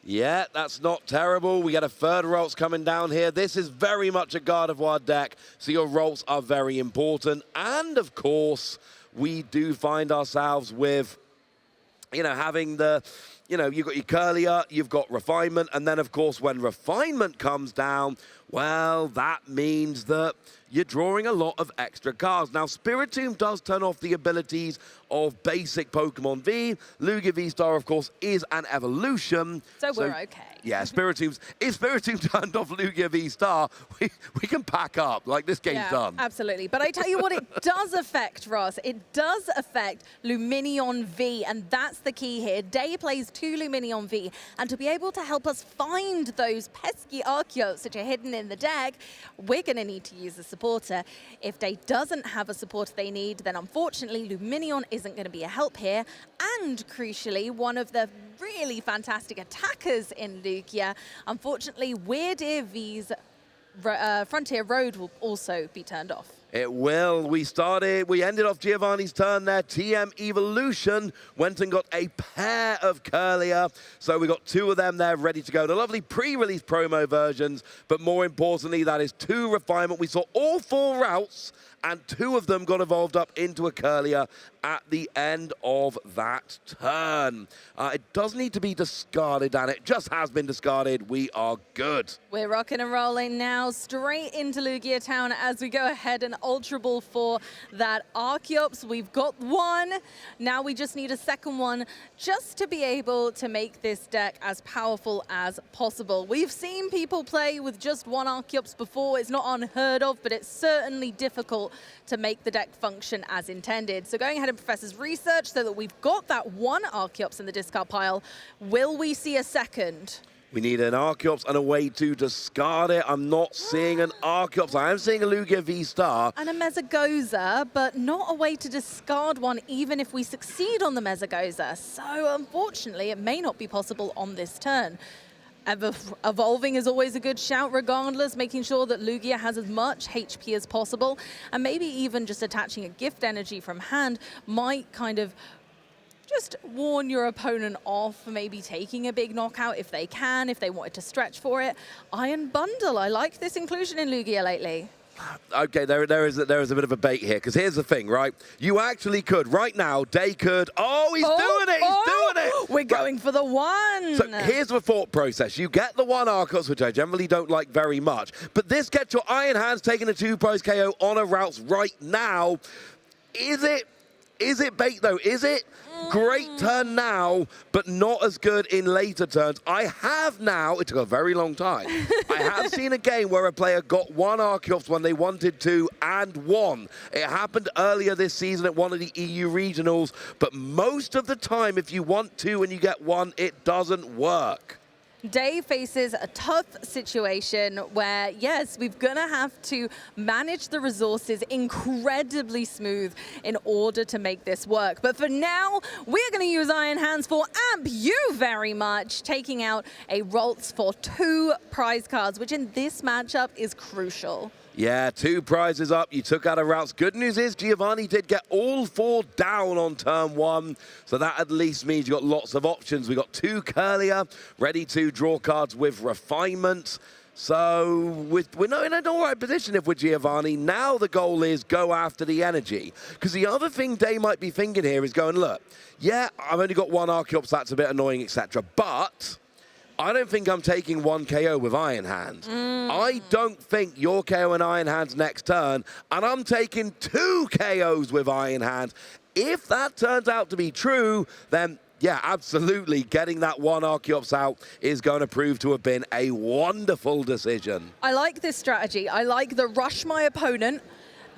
[SPEAKER 21] Yeah, that's not terrible. We get a third Rolts coming down here. This is very much a Gardevoir deck, so your Rolts are very important. And, of course, we do find ourselves with, having the, you've got your Curlier, you've got Refinement, and then, of course, when Refinement comes down, well, that means that you're drawing a lot of extra cards. Now, Spiritomb does turn off the abilities of basic Pokemon V. Lugia V-Star, of course, is an evolution.
[SPEAKER 4] So we're okay.
[SPEAKER 21] Yeah, if Spiritomb turned off Lugia V-Star, we can pack up. Like, this game's done.
[SPEAKER 4] Absolutely. But I tell you what, it does affect, Ross. It does affect Lumineon V, and that's the key here. Day plays 2 Lumineon V, and to be able to help us find those pesky Archeops that are hidden in the deck, we're going to need to use a supporter. If Day doesn't have a supporter they need, then unfortunately Lumineon isn't going to be a help here. And crucially, one of the really fantastic attackers in Lugia, unfortunately, Weird Ear V's Frontier Road will also be turned off.
[SPEAKER 21] It will. We ended off Giovanni's turn there. TM Evolution went and got a pair of Curlier. So we got 2 of them there ready to go. The lovely pre-release promo versions, but more importantly, that is 2 Refinement. We saw all 4 routes, and 2 of them got evolved up into a Curlier at the end of that turn. It does need to be discarded, and it just has been discarded. We are good.
[SPEAKER 4] We're rocking and rolling now straight into Lugia Town as we go ahead and Ultra Ball for that Archeops. We've got 1. Now we just need a second one just to be able to make this deck as powerful as possible. We've seen people play with just 1 Archeops before. It's not unheard of, but it's certainly difficult to make the deck function as intended. So going ahead and Professor's research so that we've got that 1 Archeops in the discard pile. Will we see a second?
[SPEAKER 21] We need an Archeops and a way to discard it. I'm not seeing an Archeops. I am seeing a Lugia V-Star.
[SPEAKER 4] And a Mesagoza, but not a way to discard one even if we succeed on the Mesagoza. So unfortunately, it may not be possible on this turn. Evolving is always a good shout regardless, making sure that Lugia has as much HP as possible, and maybe even just attaching a gift energy from hand might kind of just warn your opponent off maybe taking a big knockout if they can, if they wanted to stretch for it. Iron Bundle, I like this inclusion in Lugia lately.
[SPEAKER 21] Okay, there is a bit of a bait here, because here's the thing, right? You actually could, right now, Day could, he's doing it, he's doing it!
[SPEAKER 4] We're going for the 1.
[SPEAKER 21] So here's the thought process. You get the 1 Arcos, which I generally don't like very much, but this gets your Iron Hands taking a 2-prize KO on a route right now. Is it bait though? Is it great turn now, but not as good in later turns? I have now, it took a very long time, I have seen a game where a player got 1 Archeops when they wanted to and won. It happened earlier this season at one of the EU regionals, but most of the time, if you want to and you get 1, it doesn't work.
[SPEAKER 4] Day faces a tough situation where, yes, we're going to have to manage the resources incredibly smooth in order to make this work. But for now, we're going to use Iron Hands for Amp you very much, taking out a Ralts for 2 prize cards, which in this matchup is crucial.
[SPEAKER 21] Yeah, 2 prizes up. You took out a routes. Good news is Giovanni did get all 4 down on turn 1. So that at least means you got lots of options. We got 2 Curlier ready to draw cards with Refinement. So we're not in an all right position if we're Giovanni. Now the goal is go after the energy. Because the other thing Day might be thinking here is going, look, yeah, I've only got 1 Archeops. That's a bit annoying, etc. But I don't think I'm taking 1 KO with Iron Hands. I don't think you're KOing Iron Hands next turn, and I'm taking 2 KOs with Iron Hands. If that turns out to be true, then yeah, absolutely, getting that 1 Archeops out is going to prove to have been a wonderful decision.
[SPEAKER 4] I like this strategy. I like the rush my opponent.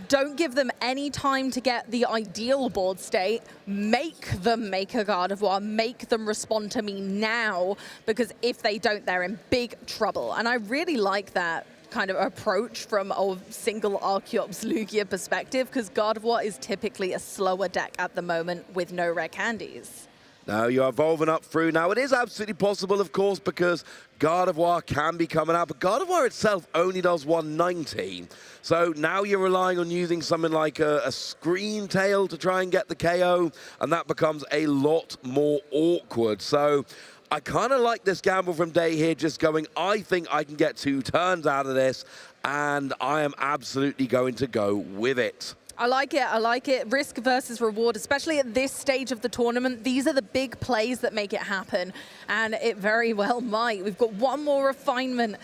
[SPEAKER 4] Don't give them any time to get the ideal board state. Make them make a Gardevoir. Make them respond to me now, because if they don't, they're in big trouble. And I really like that kind of approach from a single Archeops Lugia perspective, because Gardevoir is typically a slower deck at the moment with no rare candies.
[SPEAKER 21] Now you're evolving up through. Now it is absolutely possible, of course, because Gardevoir can be coming out, but Gardevoir itself only does 190. So now you're relying on using something like a Scream Tail to try and get the KO, and that becomes a lot more awkward. So I kind of like this gamble from Day here, just going, I think I can get 2 turns out of this, and I am absolutely going to go with it.
[SPEAKER 4] I like it. I like it. Risk versus reward, especially at this stage of the tournament. These are the big plays that make it happen, and it very well might. We've got 1 more refinement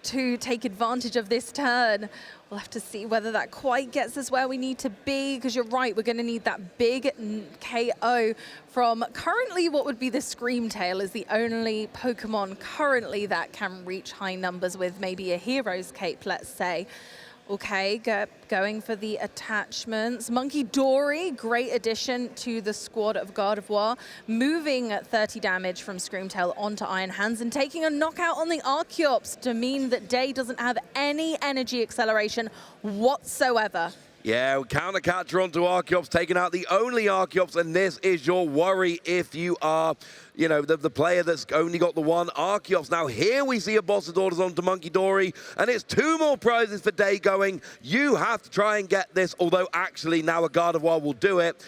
[SPEAKER 4] to take advantage of this turn. We'll have to see whether that quite gets us where we need to be, because you're right, we're going to need that big KO from currently what would be the Scream Tail, is the only Pokemon currently that can reach high numbers with maybe a Hero's Cape, let's say. Okay, going for the attachments. Monkey Dory, great addition to the squad of Gardevoir, moving 30 damage from Screamtail onto Iron Hands and taking a knockout on the Archeops to mean that Day doesn't have any energy acceleration whatsoever.
[SPEAKER 21] Yeah, counter catcher onto Archeops, taking out the only Archeops, and this is your worry if you are, you know, the player that's only got the 1 Archeops. Now here we see a boss of orders onto Monkey Dory, and it's 2 more prizes for Day going. You have to try and get this, although actually now a Gardevoir will do it.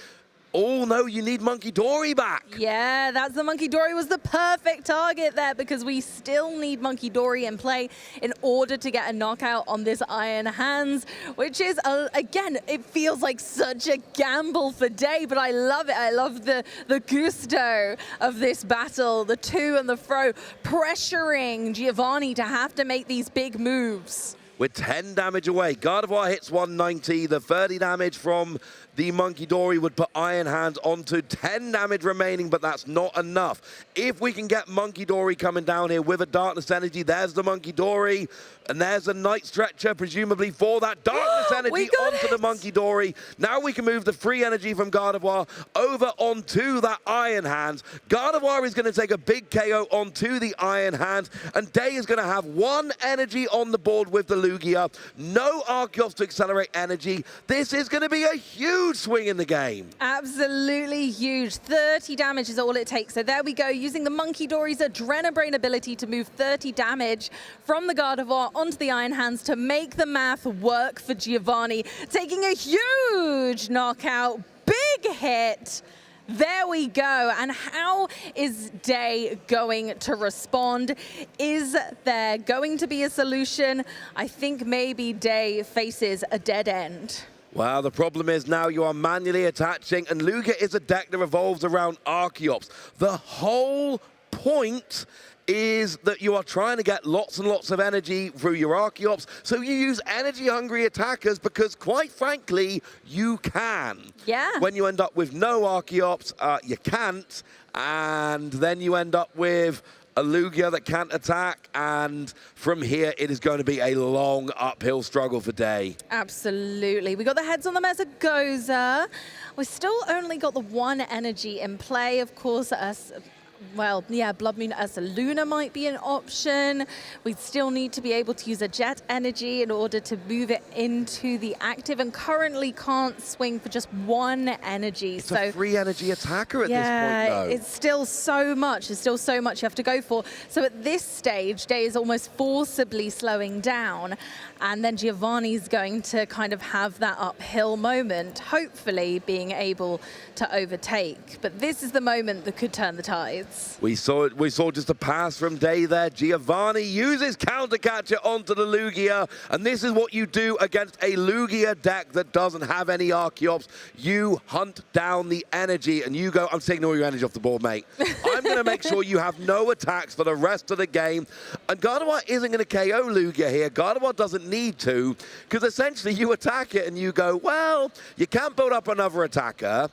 [SPEAKER 21] Oh no, you need Monkey Dory back.
[SPEAKER 4] Yeah, that's the Monkey Dory was the perfect target there, because we still need Monkey Dory in play in order to get a knockout on this Iron Hands, which is, again, it feels like such a gamble for Day, but I love it. I love the gusto of this battle, the to and the fro, pressuring Giovanni to have to make these big moves.
[SPEAKER 21] With 10 damage away, Gardevoir hits 190. The 30 damage from the Monkey Dory would put Iron Hands onto 10 damage remaining, but that's not enough. If we can get Monkey Dory coming down here with a Darkness Energy, there's the Monkey Dory, and there's a Night Stretcher, presumably for that Darkness Energy onto the Monkey Dory. Now we can move the free energy from Gardevoir over onto that Iron Hands. Gardevoir is going to take a big KO onto the Iron Hands, and Day is going to have 1 energy on the board with the Lugia. No Archeops to accelerate energy. This is going to be a huge swing in the game.
[SPEAKER 4] Absolutely huge. 30 damage is all it takes. So there we go, using the Monkey Dory's Adrenabrain ability to move 30 damage from the Gardevoir onto the Iron Hands to make the math work for Giovanni. Taking a huge knockout, big hit. There we go. And how is Day going to respond? Is there going to be a solution? I think maybe Day faces a dead end.
[SPEAKER 21] Well, the problem is now you are manually attaching, and Lugia is a deck that revolves around Archeops. The whole point is that you are trying to get lots and lots of energy through your Archeops, so you use energy-hungry attackers because, quite frankly, you can.
[SPEAKER 4] Yeah.
[SPEAKER 21] When you end up with no Archeops, you can't, and then you end up with a Lugia that can't attack, and from here it is going to be a long uphill struggle for Day.
[SPEAKER 4] Absolutely. We got the heads on the Mesagoza. We still only got the one energy in play, of course. Well, yeah, Blood Moon Ursaluna might be an option. We still need to be able to use a Jet Energy in order to move it into the active, and currently can't swing for just one energy.
[SPEAKER 21] It's a free energy attacker at this point, though.
[SPEAKER 4] It's still so much. It's still so much you have to go for. So at this stage, Day is almost forcibly slowing down, and then Giovanni's going to kind of have that uphill moment, hopefully being able to overtake. But this is the moment that could turn the tides.
[SPEAKER 21] We saw just a pass from Day there. Giovanni uses Counter Catcher onto the Lugia, and this is what you do against a Lugia deck that doesn't have any Archeops. You hunt down the energy, and you go, I'm taking all your energy off the board, mate. I'm going to make sure you have no attacks for the rest of the game. And Gardevoir isn't going to KO Lugia here. Gardevoir doesn't need to, because essentially you attack it and you go, well, you can't build up another attacker.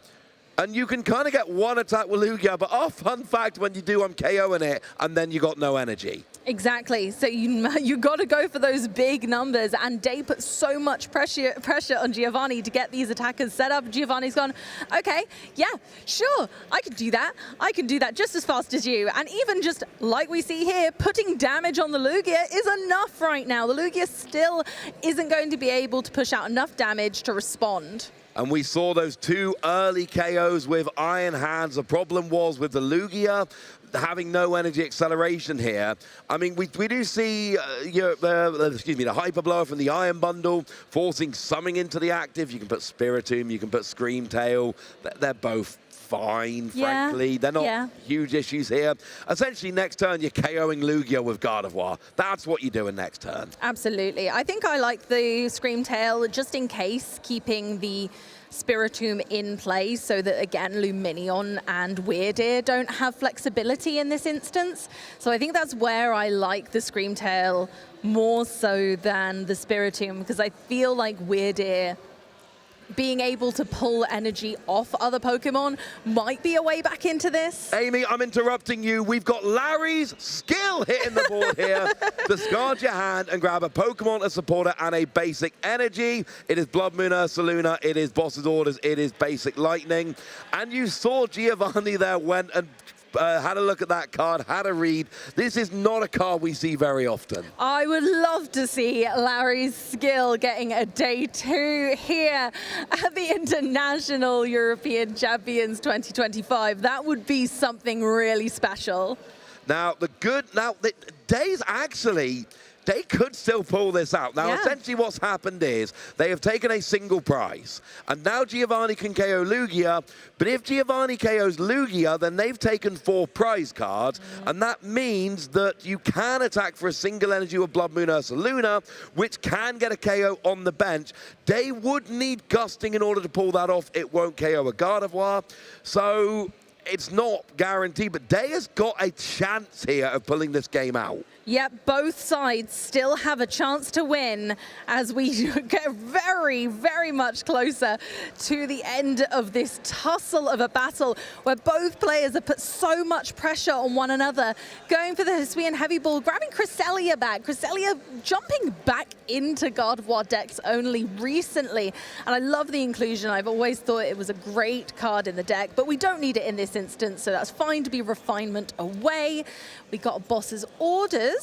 [SPEAKER 21] And you can kind of get one attack with Lugia, but fun fact, when you do, I'm KOing it, and then you got no energy.
[SPEAKER 4] Exactly. So you got to go for those big numbers, and Day put so much pressure on Giovanni to get these attackers set up. Giovanni's gone, okay, yeah, sure, I can do that. I can do that just as fast as you. And even just like we see here, putting damage on the Lugia is enough right now. The Lugia still isn't going to be able to push out enough damage to respond.
[SPEAKER 21] And we saw those two early KOs with Iron Hands. The problem was with the Lugia having no energy acceleration here. I mean, we do see the Hyper Blower from the Iron Bundle forcing something into the active. You can put Spiritomb, you can put Scream Tail. They're both fine, frankly. They're not huge issues here. Essentially, next turn, you're KOing Lugia with Gardevoir. That's what you're doing next turn.
[SPEAKER 4] Absolutely. I think I like the Scream Tail just in case, keeping the Spiritomb in play so that, again, Luminion and Weirdeer don't have flexibility in this instance. So I think that's where I like the Scream Tail more so than the Spiritomb, because I feel like Weirdeer being able to pull energy off other Pokemon might be a way back into this.
[SPEAKER 21] Amy, I'm interrupting you. We've got Larry's skill hitting the board here. Discard your hand and grab a Pokemon, a supporter, and a basic energy. It is Blood Moon Ursaluna, it is Boss's Orders, it is Basic Lightning. And you saw Giovanni there went and had a look at that card, had a read. This is not a card we see very often.
[SPEAKER 4] I would love to see Larry's skill getting a day 2 here at the International European Champions 2025. That would be something really special.
[SPEAKER 21] Now, Day's actually... They could still pull this out. Now, essentially what's happened is they have taken a single prize. And now Giovanni can KO Lugia. But if Giovanni KOs Lugia, then they've taken 4 prize cards. And that means that you can attack for a single energy with Blood Moon Ursaluna, which can get a KO on the bench. They would need Gusting in order to pull that off. It won't KO a Gardevoir. So it's not guaranteed. But Day has got a chance here of pulling this game out.
[SPEAKER 4] Yep, both sides still have a chance to win as we get very, very much closer to the end of this tussle of a battle where both players have put so much pressure on one another. Going for the Hisuian Heavy Ball, grabbing Cresselia back. Cresselia jumping back into Gardevoir decks only recently. And I love the inclusion. I've always thought it was a great card in the deck, but we don't need it in this instance, so that's fine to be refinement away. We got Boss's Orders.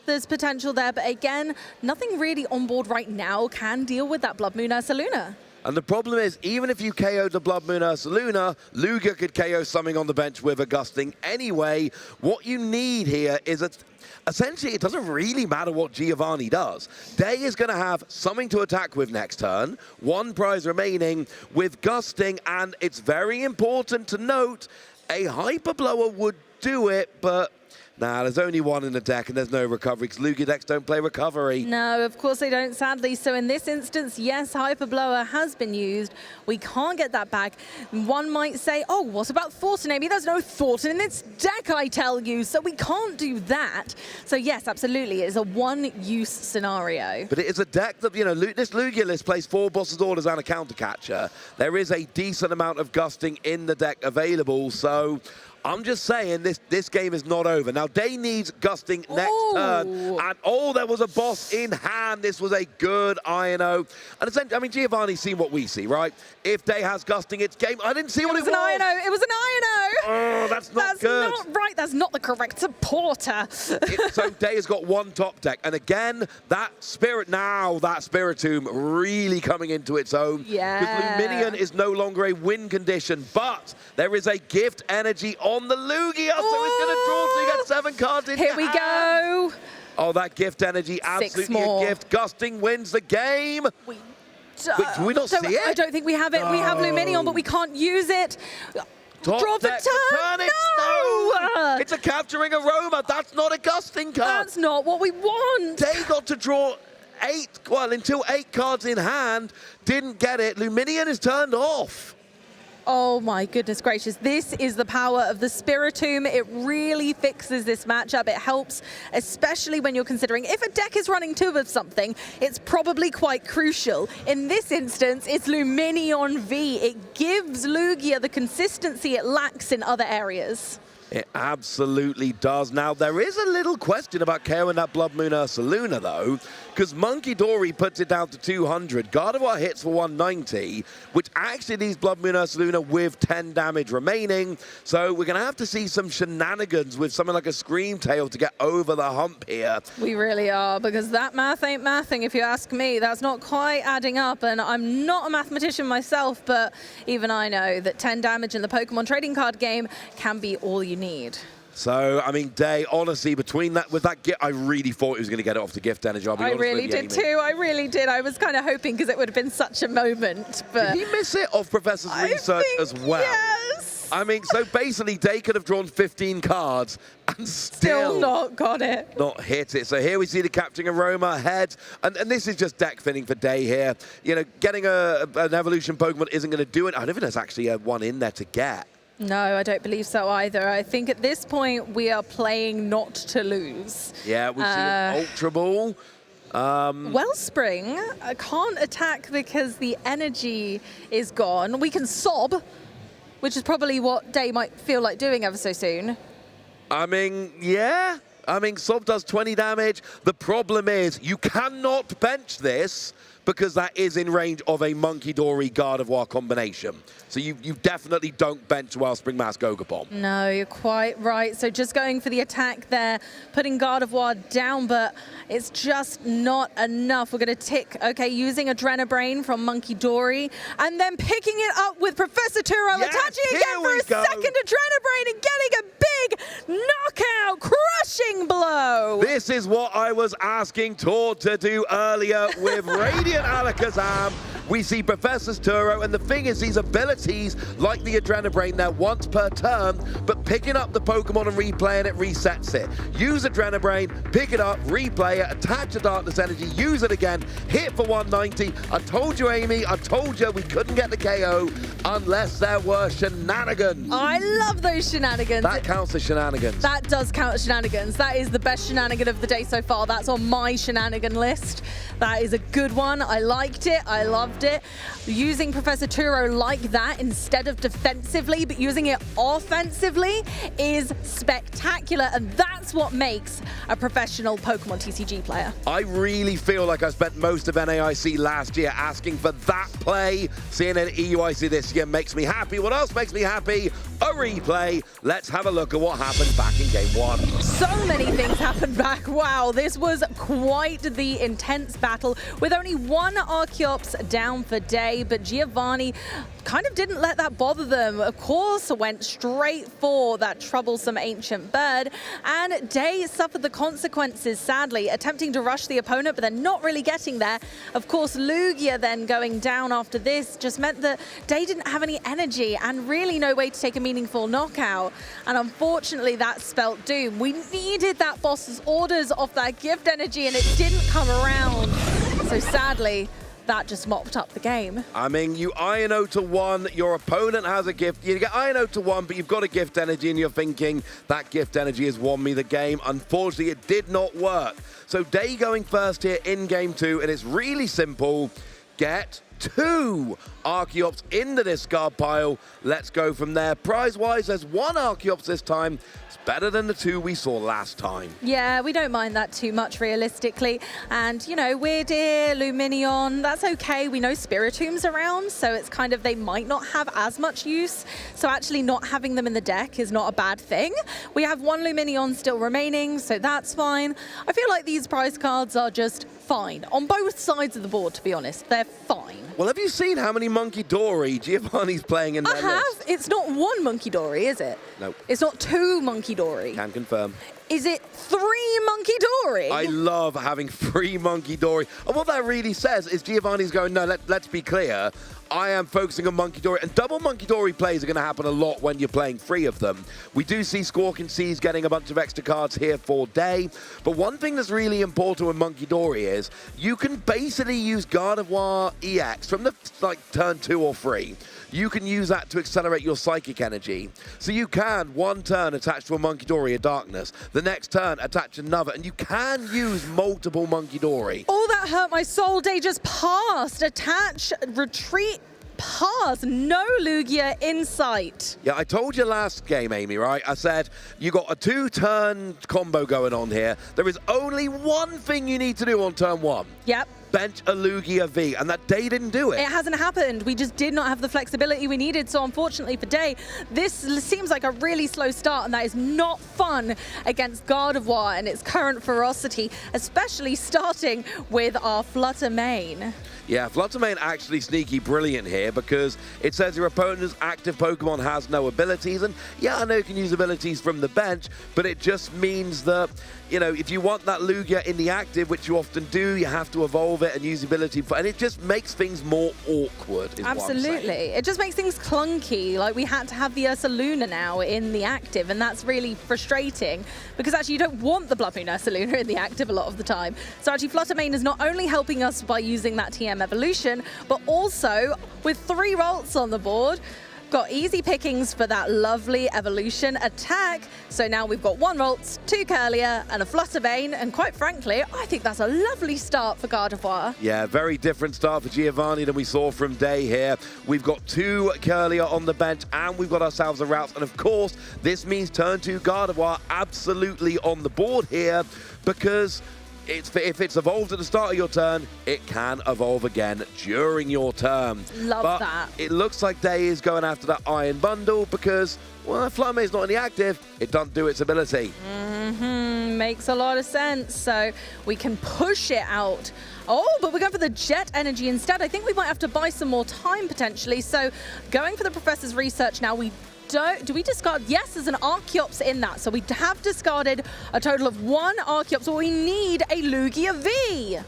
[SPEAKER 4] There's potential there, but again, nothing really on board right now can deal with that Blood Moon Ursaluna.
[SPEAKER 21] And the problem is, even if you KO'd the Blood Moon Ursaluna, Lugia could KO something on the bench with a Gusting anyway. What you need here is essentially, it doesn't really matter what Giovanni does. Day is going to have something to attack with next turn, 1 prize remaining with Gusting, and it's very important to note, a Hyper Blower would do it, but Nah, there's only one in the deck and there's no recovery because Lugia decks don't play recovery.
[SPEAKER 4] No, of course they don't, sadly. So in this instance, yes, Hyper Blower has been used. We can't get that back. One might say, oh, what about Thornton, Amy? There's no Thornton in this deck, I tell you. So we can't do that. So yes, absolutely, it is a one-use scenario.
[SPEAKER 21] But it is a deck that, you know, this Lugia list plays 4 Boss's Orders and a counter catcher. There is a decent amount of gusting in the deck available, so I'm just saying this game is not over. Now, Day needs gusting next turn. And, oh, there was a boss in hand. This was a good INO. And essentially, I mean, Giovanni's seen what we see, right? If Day has gusting, it's game. I didn't see what it was.
[SPEAKER 4] It was an INO. It was an INO.
[SPEAKER 21] Oh, that's not good.
[SPEAKER 4] That's not right. That's not the correct supporter.
[SPEAKER 21] So Day has got one top deck. And again, that Spiritomb really coming into its own.
[SPEAKER 4] Yeah.
[SPEAKER 21] Because Luminion is no longer a win condition. But there is a gift energy on the Lugia, so it's going to draw to get 7 cards in
[SPEAKER 4] Here we go.
[SPEAKER 21] Oh, that gift energy, absolutely a gift. Gusting wins the game. Wait, do we not see it?
[SPEAKER 4] I don't think we have it. We have Luminion, but we can't use it.
[SPEAKER 21] Top
[SPEAKER 4] Draw for
[SPEAKER 21] deck
[SPEAKER 4] turn.
[SPEAKER 21] No! It's a Capturing Aroma. That's not a gusting card.
[SPEAKER 4] That's not what we want.
[SPEAKER 21] They got to draw 8, well, until 8 cards in hand. Didn't get it. Luminion is turned off.
[SPEAKER 4] Oh my goodness gracious. This is the power of the Spiritomb. It really fixes this matchup. It helps, especially when you're considering if a deck is running 2 of something, it's probably quite crucial. In this instance, it's Luminion V. It gives Lugia the consistency it lacks in other areas.
[SPEAKER 21] It absolutely does. Now, there is a little question about KO and that Blood Moon Ursaluna, though, because Monkey Dory puts it down to 200. Gardevoir hits for 190, which actually leaves Blood Moon Ursaluna with 10 damage remaining. So we're going to have to see some shenanigans with something like a Scream Tail to get over the hump here.
[SPEAKER 4] We really are, because that math ain't mathing, if you ask me. That's not quite adding up, and I'm not a mathematician myself, but even I know that 10 damage in the Pokemon trading card game can be all you need.
[SPEAKER 21] So, I mean, Day, honestly, between that, with that gift, I really thought he was going to get it off the gift energy.
[SPEAKER 4] I really did too. I really did. I was kind of hoping because it would have been such a moment. But
[SPEAKER 21] did he miss it off Professor's research as well?
[SPEAKER 4] Yes.
[SPEAKER 21] I mean, so basically, Day could have drawn 15 cards and still
[SPEAKER 4] not got it.
[SPEAKER 21] Not hit it. So here we see the Capturing Aroma ahead. And this is just deck thinning for Day here. You know, getting an evolution Pokemon isn't going to do it. I don't think there's actually one in there to get.
[SPEAKER 4] No, I don't believe so either. I think at this point we are playing not to lose.
[SPEAKER 21] Yeah, we see an Ultra Ball.
[SPEAKER 4] Wellspring can't attack because the energy is gone. We can sob, which is probably what Day might feel like doing ever so soon.
[SPEAKER 21] I mean, yeah. I mean, Sob does 20 damage. The problem is you cannot bench this because that is in range of a Monkey Dory Gardevoir combination. So you definitely don't bench Wellspring Mask Gogapon.
[SPEAKER 4] No, you're quite right. So just going for the attack there, putting Gardevoir down, but it's just not enough. We're going to tick, okay, using Adrenabrain from Monkey Dory, and then picking it up with Professor Turo, attaching again for a second Adrenabrain and getting a big knockout, crushing blow.
[SPEAKER 21] This is what I was asking Tor to do earlier with Radiant Alakazam. We see Professor Turo, and the thing is, these abilities, like the Adrenabrain, they're once per turn, but picking up the Pokemon and replaying it resets it. Use Adrenabrain, pick it up, replay it, attach the Darkness Energy, use it again, hit for 190. I told you, Amy, I told you we couldn't get the KO unless there were shenanigans.
[SPEAKER 4] I love those shenanigans.
[SPEAKER 21] That counts as shenanigans.
[SPEAKER 4] That does count as shenanigans. That is the best shenanigan of the day so far. That's on my shenanigan list. That is a good one. I liked it. I loved it. Using Professor Turo like that instead of defensively, but using it offensively is spectacular, and that's what makes a professional Pokemon TCG player.
[SPEAKER 21] I really feel like I spent most of NAIC last year asking for that play. Seeing an EUIC this year makes me happy. What else makes me happy? A replay. Let's have a look at what happened back in Game 1.
[SPEAKER 4] So many things happened back. Wow, this was quite the intense battle with only one Archeops down for Day, but Giovanni kind of didn't let that bother them. Of course, went straight for that troublesome ancient bird, and Day suffered the consequences, sadly, attempting to rush the opponent, but then not really getting there. Of course, Lugia then going down after this just meant that Day didn't have any energy and really no way to take meaningful knockout. And unfortunately, that spelt doom. We needed that boss's orders off that gift energy, and it didn't come around. So sadly, that just mopped up the game.
[SPEAKER 21] I mean, you iron 0 to 1, your opponent has a gift. You get iron 0 to 1, but you've got a gift energy, and you're thinking, that gift energy has won me the game. Unfortunately, it did not work. So Day going first here in game 2, and it's really simple. Get 2 Archeops in the discard pile. Let's go from there. Prize-wise, there's 1 Archeops this time. It's better than the 2 we saw last time.
[SPEAKER 4] Yeah, we don't mind that too much realistically. And, you know, Weird Ear, Luminion, that's okay. We know Spiritomb's around, so it's kind of, they might not have as much use. So actually not having them in the deck is not a bad thing. We have 1 Luminion still remaining, so that's fine. I feel like these prize cards are just fine. On both sides of the board, to be honest, they're fine.
[SPEAKER 21] Well, have you seen how many Monkey Dory Giovanni's playing in their
[SPEAKER 4] I have.
[SPEAKER 21] list?
[SPEAKER 4] It's not 1 Monkey Dory, is it?
[SPEAKER 21] Nope.
[SPEAKER 4] It's not 2 Monkey Dory.
[SPEAKER 21] Can confirm.
[SPEAKER 4] Is it 3 Monkey Dory?
[SPEAKER 21] I love having 3 Monkey Dory. And what that really says is Giovanni's going, no, let's be clear. I am focusing on Monkey Dory, and double Monkey Dory plays are going to happen a lot when you're playing 3 of them. We do see Squawk and Seas getting a bunch of extra cards here for Day, but one thing that's really important with Monkey Dory is you can basically use Gardevoir EX from the turn 2 or 3. You can use that to accelerate your psychic energy. So you can, one turn, attach to a Monkey Dory a Darkness. The next turn, attach another. And you can use multiple Monkey Dory.
[SPEAKER 4] Oh, that hurt my soul. Day just passed. Attach, retreat, pass. No Lugia in sight.
[SPEAKER 21] Yeah, I told you last game, Amy, right? I said you got a 2-turn combo going on here. There is only one thing you need to do on turn 1.
[SPEAKER 4] Yep.
[SPEAKER 21] Bench a Lugia V, and that Day didn't do it.
[SPEAKER 4] It hasn't happened. We just did not have the flexibility we needed. So unfortunately for Day, this seems like a really slow start, and that is not fun against Gardevoir and its current ferocity, especially starting with our Flutter main.
[SPEAKER 21] Yeah, Flutter main actually sneaky brilliant here because it says your opponent's active Pokemon has no abilities. And yeah, I know you can use abilities from the bench, but it just means that, you know, if you want that Lugia in the active, which you often do, you have to evolve it and use the ability for, and it just makes things more awkward.
[SPEAKER 4] Absolutely. It just makes things clunky. Like we had to have the Ursaluna now in the active, and that's really frustrating because actually you don't want the Blood Moon Ursaluna in the active a lot of the time. So actually Flutter main is not only helping us by using that TM evolution, but also with 3 Rolts on the board, got easy pickings for that lovely evolution attack. So now we've got 1 Rolts, 2 Curlier, and a Flutter Mane, and quite frankly, I think that's a lovely start for Gardevoir.
[SPEAKER 21] Yeah, very different start for Giovanni than we saw from Day here. We've got 2 Curlier on the bench, and we've got ourselves a route. And of course, this means turn 2 Gardevoir absolutely on the board here, because if it's evolved at the start of your turn, it can evolve again during your turn.
[SPEAKER 4] Love that.
[SPEAKER 21] It looks like Day is going after that Iron Bundle because, well, Flutter Main's not in the active. It doesn't do its ability.
[SPEAKER 4] Makes a lot of sense. So we can push it out. Oh, but we're going for the Jet Energy instead. I think we might have to buy some more time potentially. So going for the Professor's Research now. Do we discard? Yes, there's an Archeops in that. So we have discarded a total of 1 Archeops. So we need a Lugia V.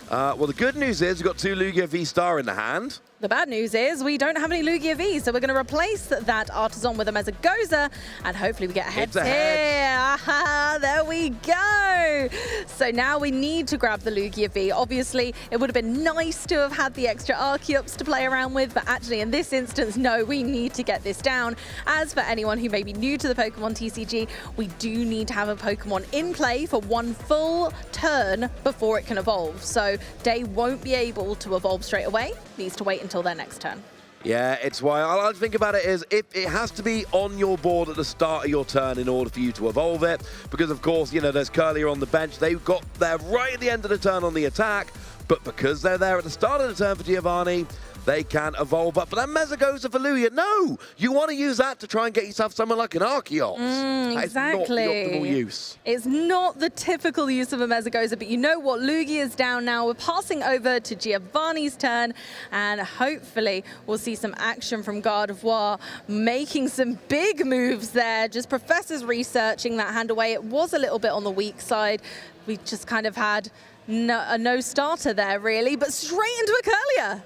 [SPEAKER 21] Well, the good news is we've got 2 Lugia V-Star in the hand.
[SPEAKER 4] The bad news is we don't have any Lugia V, so we're going to replace that Artisan with a Mesagoza, and hopefully we get heads here. Aha, there we go. So now we need to grab the Lugia V. Obviously, it would have been nice to have had the extra Archeops to play around with, but actually in this instance, no, we need to get this down. As for anyone who may be new to the Pokemon TCG, we do need to have a Pokemon in play for 1 full turn before it can evolve. So Day won't be able to evolve straight away, needs to wait until their next turn.
[SPEAKER 21] Yeah, it's why I like to think about it is if it has to be on your board at the start of your turn in order for you to evolve it, because of course, you know, there's Curlier on the bench. They've got there right at the end of the turn on the attack, but because they're there at the start of the turn for Giovanni, they can evolve up. But that Mesagoza for Lugia, no! You want to use that to try and get yourself someone like an Archeops.
[SPEAKER 4] Exactly.
[SPEAKER 21] That is not the optimal use.
[SPEAKER 4] It's not the typical use of a Mesagoza, but you know what? Lugia is down now. We're passing over to Giovanni's turn, and hopefully we'll see some action from Gardevoir, making some big moves there. Just Professor's researching that hand away. It was a little bit on the weak side. We just kind of had a no starter there, really, but straight into a Curlier.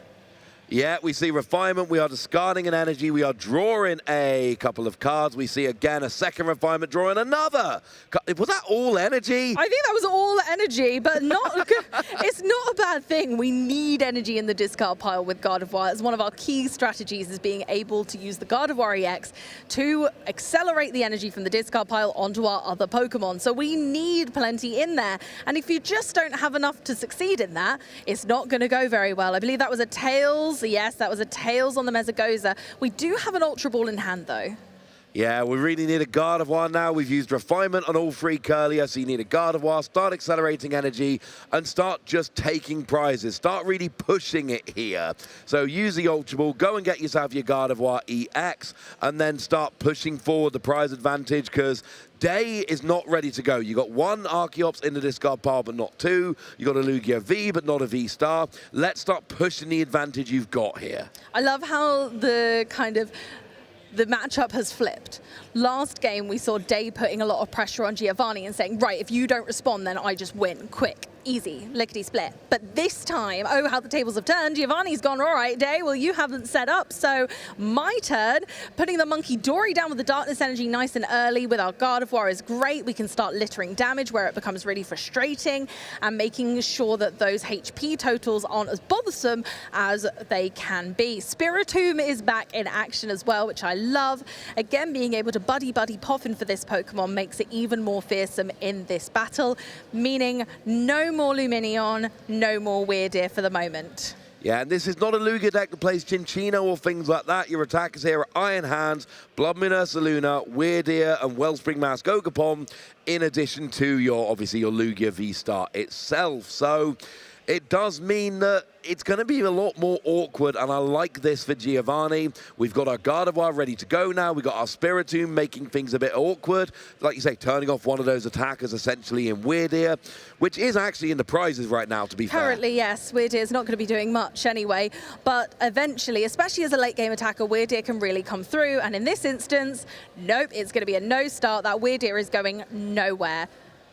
[SPEAKER 21] Yeah, we see refinement, we are discarding an energy, we are drawing a couple of cards. We see again a second refinement, drawing another. Was that all energy?
[SPEAKER 4] I think that was all energy, but not. It's not a bad thing. We need energy in the discard pile with Gardevoir. It's one of our key strategies is being able to use the Gardevoir EX to accelerate the energy from the discard pile onto our other Pokemon. So we need plenty in there. And if you just don't have enough to succeed in that, it's not going to go very well. I believe that was a Tails. Yes, that was a Tails on the Mesagoza. We do have an Ultra Ball in hand, though.
[SPEAKER 21] Yeah, we really need a Gardevoir now. We've used refinement on all three Curlier, so you need a Gardevoir. Start accelerating energy and start just taking prizes. Start really pushing it here. So use the Ultra Ball, go and get yourself your Gardevoir EX, and then start pushing forward the prize advantage, because Day is not ready to go. You got one Archeops in the discard pile, but not two. You got a Lugia V, but not a V-Star. Let's start pushing the advantage you've got here.
[SPEAKER 4] I love how the matchup has flipped. Last game, we saw Day putting a lot of pressure on Giovanni and saying, right, if you don't respond, then I just win. Quick, easy, lickety-split. But this time, oh, how the tables have turned. Giovanni's gone, all right, Day, well, you haven't set up. So my turn, putting the Monkey Dory down with the Darkness Energy nice and early with our Gardevoir is great. We can start littering damage where it becomes really frustrating and making sure that those HP totals aren't as bothersome as they can be. Spiritomb is back in action as well, which I love. Again, being able to buddy Poffin for this Pokemon makes it even more fearsome in this battle, meaning no more Lumineon, no more Weirdeer for the moment.
[SPEAKER 21] Yeah, and this is not a Lugia deck that plays Chinchino or things like that. Your attackers here are Iron Hands, Bloodmoon Ursaluna, Weirdeer, and Wellspring Mask Ogapon, in addition to obviously your Lugia V-Star itself. So it does mean that it's going to be a lot more awkward, and I like this for Giovanni. We've got our Gardevoir ready to go now. We've got our Spiritomb making things a bit awkward. Like you say, turning off one of those attackers essentially in Weirdeer, which is actually in the prizes right now, to be fair.
[SPEAKER 4] Currently, yes, Weirdeer's not going to be doing much anyway, but eventually, especially as a late-game attacker, Weirdeer can really come through, and in this instance, nope, it's going to be a no start. That Weirdeer is going nowhere.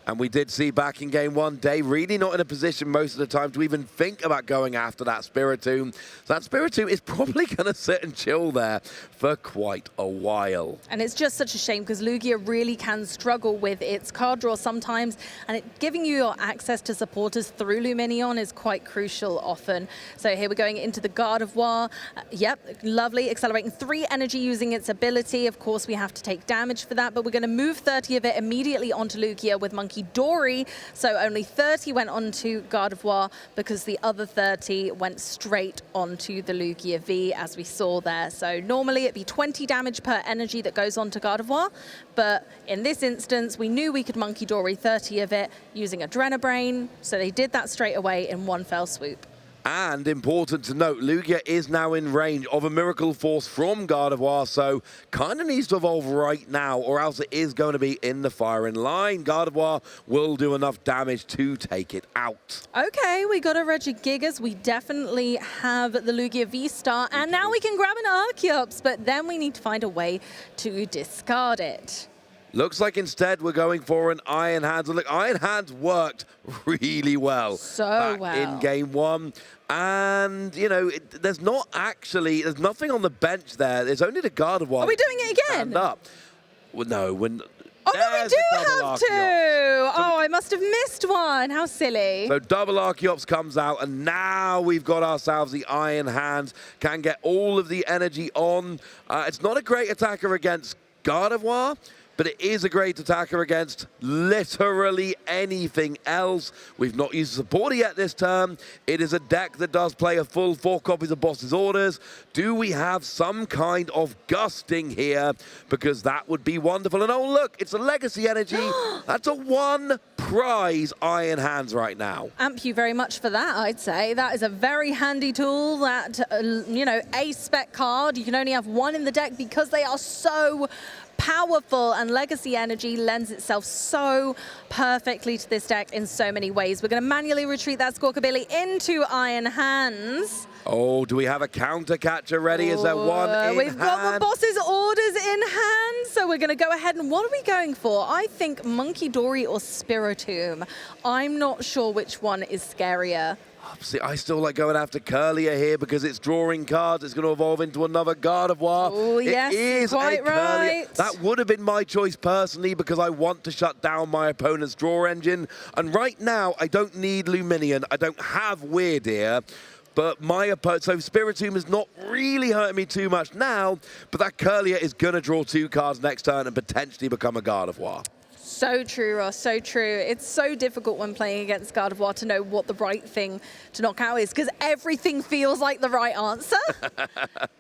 [SPEAKER 21] And we did see back in game one, Day really not in a position most of the time to even think about going after that Spiritomb. So that Spiritomb is probably going to sit and chill there for quite a while.
[SPEAKER 4] And it's just such a shame because Lugia really can struggle with its card draw sometimes, and giving you your access to supporters through Lumineon is quite crucial often. So here we're going into the Gardevoir. Yep, lovely, accelerating 3 energy using its ability. Of course, we have to take damage for that, but we're going to move 30 of it immediately onto Lugia with Monkey Dory, so only 30 went onto Gardevoir because the other 30 went straight onto the Lugia V, as we saw there. So normally it'd be 20 damage per energy that goes onto Gardevoir, but in this instance we knew we could Monkey Dory 30 of it using Adrenabrain, so they did that straight away in one fell swoop.
[SPEAKER 21] And important to note, Lugia is now in range of a Miracle Force from Gardevoir, so kind of needs to evolve right now, or else it is going to be in the firing line. Gardevoir will do enough damage to take it out.
[SPEAKER 4] Okay, we got a Regigigas. We definitely have the Lugia V-Star, and now we can grab an Archeops, but then we need to find a way to discard it.
[SPEAKER 21] Looks like instead we're going for an Iron Hands. Look, Iron Hands worked really well
[SPEAKER 4] back
[SPEAKER 21] in game one. And, you know, there's nothing on the bench there. There's only the Gardevoir.
[SPEAKER 4] Are we doing it again?
[SPEAKER 21] Stand up. Well, no, when...
[SPEAKER 4] Oh, no, we do have to! Oh, I must have missed one. How silly.
[SPEAKER 21] So double Archeops comes out, and now we've got ourselves the Iron Hands. Can get all of the energy on. It's not a great attacker against Gardevoir, but it is a great attacker against literally anything else. We've not used a supporter yet this turn. It is a deck that does play a full 4 copies of Boss's Orders. Do we have some kind of gusting here? Because that would be wonderful. And oh, look, it's a Legacy Energy. That's a 1 prize Iron Hands right now.
[SPEAKER 4] Amp you very much for that, I'd say. That is a very handy tool. That, you know, a spec card. You can only have 1 in the deck because they are so powerful, and Legacy Energy lends itself so perfectly to this deck in so many ways. We're going to manually retreat that Squawkabilly into Iron Hands.
[SPEAKER 21] Oh, do we have a counter catcher ready? Is there one in
[SPEAKER 4] We've got
[SPEAKER 21] hand?
[SPEAKER 4] the Boss's Orders in hand, so we're going to go ahead, and what are we going for? I think Monkey Dory or Spiritomb. I'm not sure which one is scarier.
[SPEAKER 21] See, I still like going after Curlier here because it's drawing cards. It's going to evolve into another Gardevoir.
[SPEAKER 4] Oh, yes,
[SPEAKER 21] it is
[SPEAKER 4] quite
[SPEAKER 21] a Curlier.
[SPEAKER 4] right.
[SPEAKER 21] That would have been my choice personally because I want to shut down my opponent's draw engine. And right now, I don't need Luminion. I don't have Weird Ear. But my opponent, so Spiritomb is not really hurting me too much now, but that Curlier is going to draw 2 cards next turn and potentially become a Gardevoir.
[SPEAKER 4] So true, Ross, so true. It's so difficult when playing against Gardevoir to know what the right thing to knock out is because everything feels like the right answer.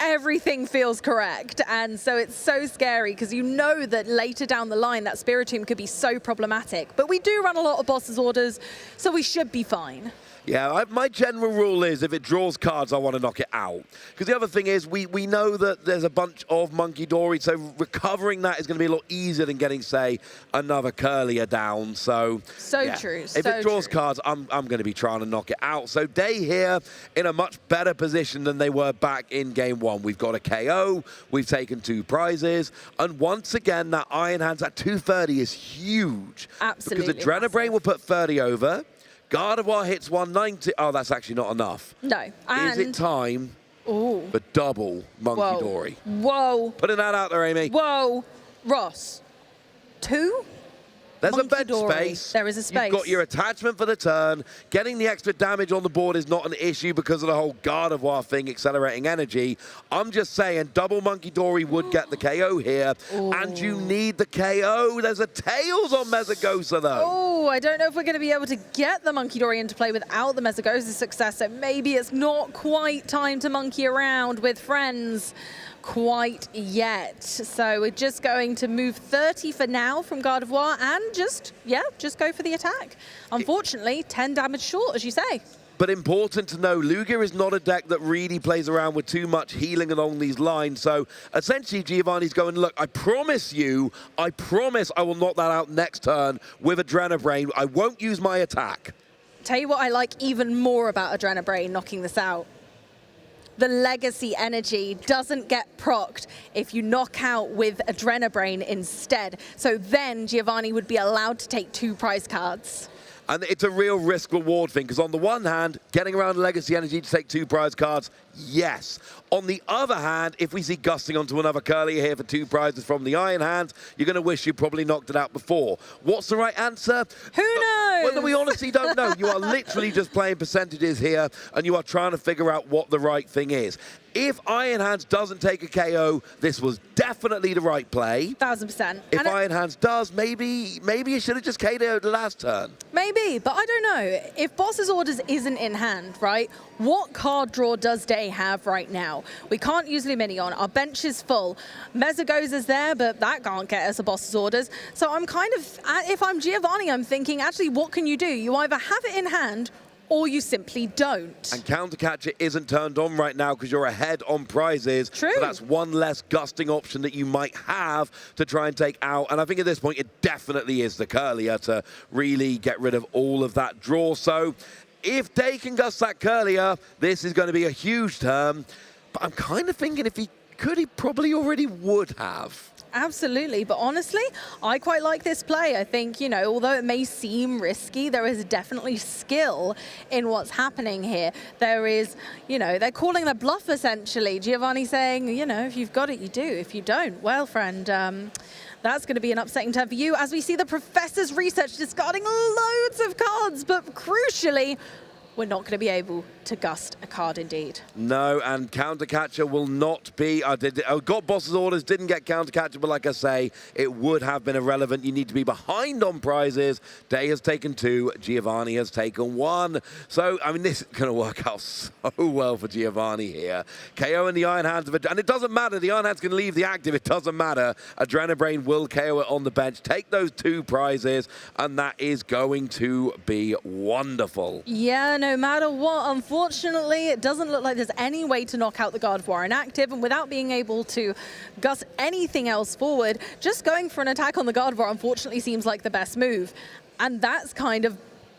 [SPEAKER 4] Everything feels correct. And so it's so scary because you know that later down the line that Spiritomb could be so problematic. But we do run a lot of boss's orders, so we should be fine.
[SPEAKER 21] Yeah, my general rule is if it draws cards, I want to knock it out. Because the other thing is, we know that there's a bunch of Monkey Dory, so recovering that is going to be a lot easier than getting, say, another Curlier down. So yeah.
[SPEAKER 4] True.
[SPEAKER 21] If it draws cards, I'm going to be trying to knock it out. So Day here in a much better position than they were back in Game 1. We've got a KO, we've taken 2 prizes, and once again, that Iron Hands at 230 is huge.
[SPEAKER 4] Absolutely.
[SPEAKER 21] Because Adrenabrain will put 30 over. Gardevoir hits 190. Oh, that's actually not enough.
[SPEAKER 4] No.
[SPEAKER 21] Is it time for double Monkey Dory?
[SPEAKER 4] Whoa.
[SPEAKER 21] Putting that out there, Amy.
[SPEAKER 4] Whoa. Ross. 2?
[SPEAKER 21] There's
[SPEAKER 4] Monkey
[SPEAKER 21] a bench
[SPEAKER 4] Dory.
[SPEAKER 21] space.
[SPEAKER 4] There is a space.
[SPEAKER 21] You've got your attachment for the turn. Getting the extra damage on the board is not an issue because of the whole Gardevoir thing, accelerating energy. I'm just saying, double Monkey Dory would get the KO here. And you need the KO. There's a Tails on Mesagosa, though.
[SPEAKER 4] Oh, I don't know if we're going to be able to get the Monkey Dory into play without the Mesagosa success. So maybe it's not quite time to monkey around with friends quite yet. So we're just going to move 30 for now from Gardevoir and just go for the attack. Unfortunately, 10 damage short, as you say.
[SPEAKER 21] But important to know, Lugia is not a deck that really plays around with too much healing along these lines. So essentially, Giovanni's going, look, I promise I will knock that out next turn with Adrenabrain. I won't use my attack.
[SPEAKER 4] Tell you what I like even more about Adrenabrain knocking this out. The legacy energy doesn't get procced if you knock out with Adrenabrain instead. So then Giovanni would be allowed to take 2 prize cards.
[SPEAKER 21] And it's a real risk-reward thing, because on the one hand, getting around Legacy Energy to take 2 prize cards, yes. On the other hand, if we see gusting onto another Curlier here for 2 prizes from the Iron Hands, you're going to wish you probably knocked it out before. What's the right answer?
[SPEAKER 4] Who knows?
[SPEAKER 21] Well, we honestly don't know. You are literally just playing percentages here, and you are trying to figure out what the right thing is. If Iron Hands doesn't take a KO, this was definitely the right play.
[SPEAKER 4] 1000%.
[SPEAKER 21] If Iron Hands does, maybe you should have just KO'd the last turn.
[SPEAKER 4] Maybe, but I don't know. If Boss's Orders isn't in hand, right, what card draw does Day have right now? We can't use Luminion. Our bench is full. Mesagosa's there, but that can't get us a Boss's Orders. So I'm kind of, if I'm Giovanni, I'm thinking, actually, what can you do? You either have it in hand or you simply don't.
[SPEAKER 21] And Countercatcher isn't turned on right now because you're ahead on prizes.
[SPEAKER 4] True.
[SPEAKER 21] So that's one less gusting option that you might have to try and take out. And I think at this point, it definitely is the Curlier to really get rid of all of that draw. So if Day can gust that Curlier, this is going to be a huge turn. But I'm kind of thinking if he could, he probably already would have.
[SPEAKER 4] Absolutely, but honestly, I quite like this play. I think, you know, although it may seem risky, there is definitely skill in what's happening here. There is, you know, they're calling their bluff essentially. Giovanni saying, you know, if you've got it, you do. If you don't, well, friend, that's going to be an upsetting turn for you as we see the professor's research discarding loads of cards, but crucially, we're not going to be able to gust a card indeed.
[SPEAKER 21] No, and Countercatcher will not be. I got Boss's Orders, didn't get Countercatcher, but like I say, it would have been irrelevant. You need to be behind on prizes. Day has taken 2, Giovanni has taken 1. So, I mean, this is going to work out so well for Giovanni here. KO in the Iron Hands, and it doesn't matter. The Iron Hands can leave the active. It doesn't matter. Adrenabrain will KO it on the bench. Take those 2 prizes, and that is going to be wonderful.
[SPEAKER 4] Yeah, no matter what, unfortunately, it doesn't look like there's any way to knock out the Gardevoir inactive, and without being able to gust anything else forward, just going for an attack on the Gardevoir unfortunately seems like the best move. And that's kind of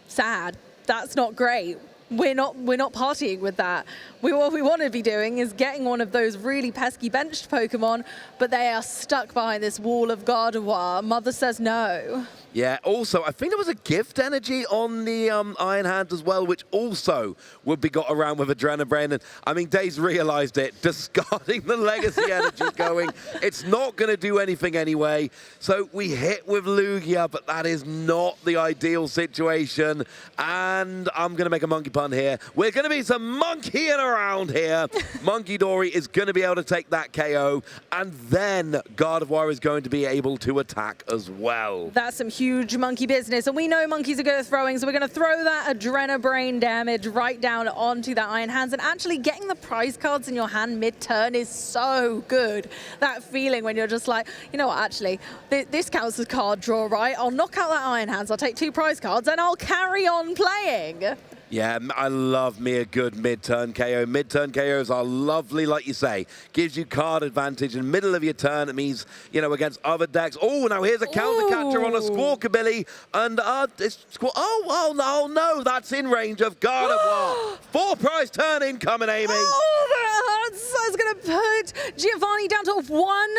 [SPEAKER 4] sad. That's not great. We're not partying with that. What we want to be doing is getting one of those really pesky benched Pokemon, but they are stuck behind this wall of Gardevoir. Mother says no.
[SPEAKER 21] Yeah, also, I think there was a gift energy on the Iron Hand as well, which also would be got around with Adrenabrain. And I mean, Dave's realized it, discarding the legacy energy going, it's not going to do anything anyway. So we hit with Lugia, but that is not the ideal situation. And I'm going to make a monkey pun here. We're going to be some monkeying around here. Monkey Dory is going to be able to take that KO, and then Gardevoir is going to be able to attack as well.
[SPEAKER 4] That's some huge monkey business, and we know monkeys are good at throwing, so we're going to throw that Adrenabrain damage right down onto that Iron Hands. And actually getting the prize cards in your hand mid-turn is so good. That feeling when you're just like, you know what, actually, this counts as card draw, right? I'll knock out that Iron Hands, I'll take 2 prize cards, and I'll carry on playing.
[SPEAKER 21] Yeah, I love me a good mid-turn KO. Mid-turn KOs are lovely, like you say. Gives you card advantage in the middle of your turn. It means, you know, against other decks. Oh, now here's a counter catcher on a Squawkabilly. And oh no, that's in range of Gardevoir. 4 prize turn incoming, Amy.
[SPEAKER 4] Oh, that hurts. That's going to put Giovanni down to 1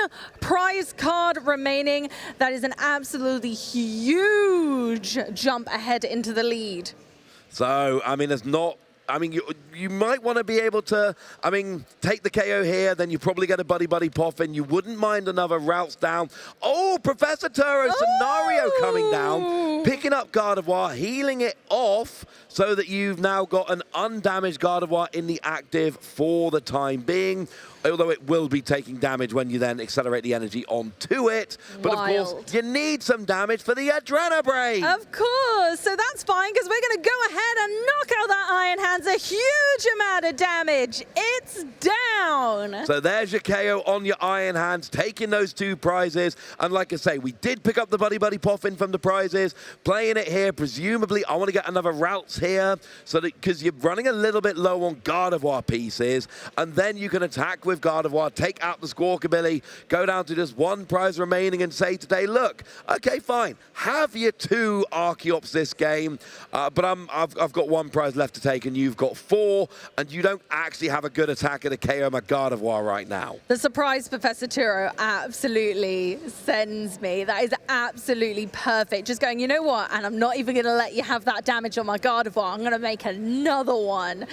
[SPEAKER 4] prize card remaining. That is an absolutely huge jump ahead into the lead.
[SPEAKER 21] So, I mean, there's not... I mean, you might want to be able to, I mean, take the KO here, then you probably get a Buddy Poffin. You wouldn't mind another routes down. Oh, Professor Turo scenario coming down, picking up Gardevoir, healing it off so that you've now got an undamaged Gardevoir in the active for the time being. Although it will be taking damage when you then accelerate the energy onto it. But of course, you need some damage for the Adrenabrain.
[SPEAKER 4] Of course, so that's fine because we're going to go ahead and knock out that Iron Hands. A huge amount of damage. It's down.
[SPEAKER 21] So there's your KO on your Iron Hands, taking those 2 prizes. And like I say, we did pick up the Buddy Poffin from the prizes, playing it here. Presumably, I want to get another routes here, so that because you're running a little bit low on Gardevoir pieces, and then you can attack with Gardevoir, take out the Squawkabilly, go down to just 1 prize remaining and say today, look, okay, fine, have your 2 Archeops this game, but I've got 1 prize left to take and you've got 4, and you don't actually have a good attack at a KO my Gardevoir right now.
[SPEAKER 4] The surprise Professor Turo absolutely sends me. That is absolutely perfect. Just going, you know what, and I'm not even going to let you have that damage on my Gardevoir. I'm going to make another one.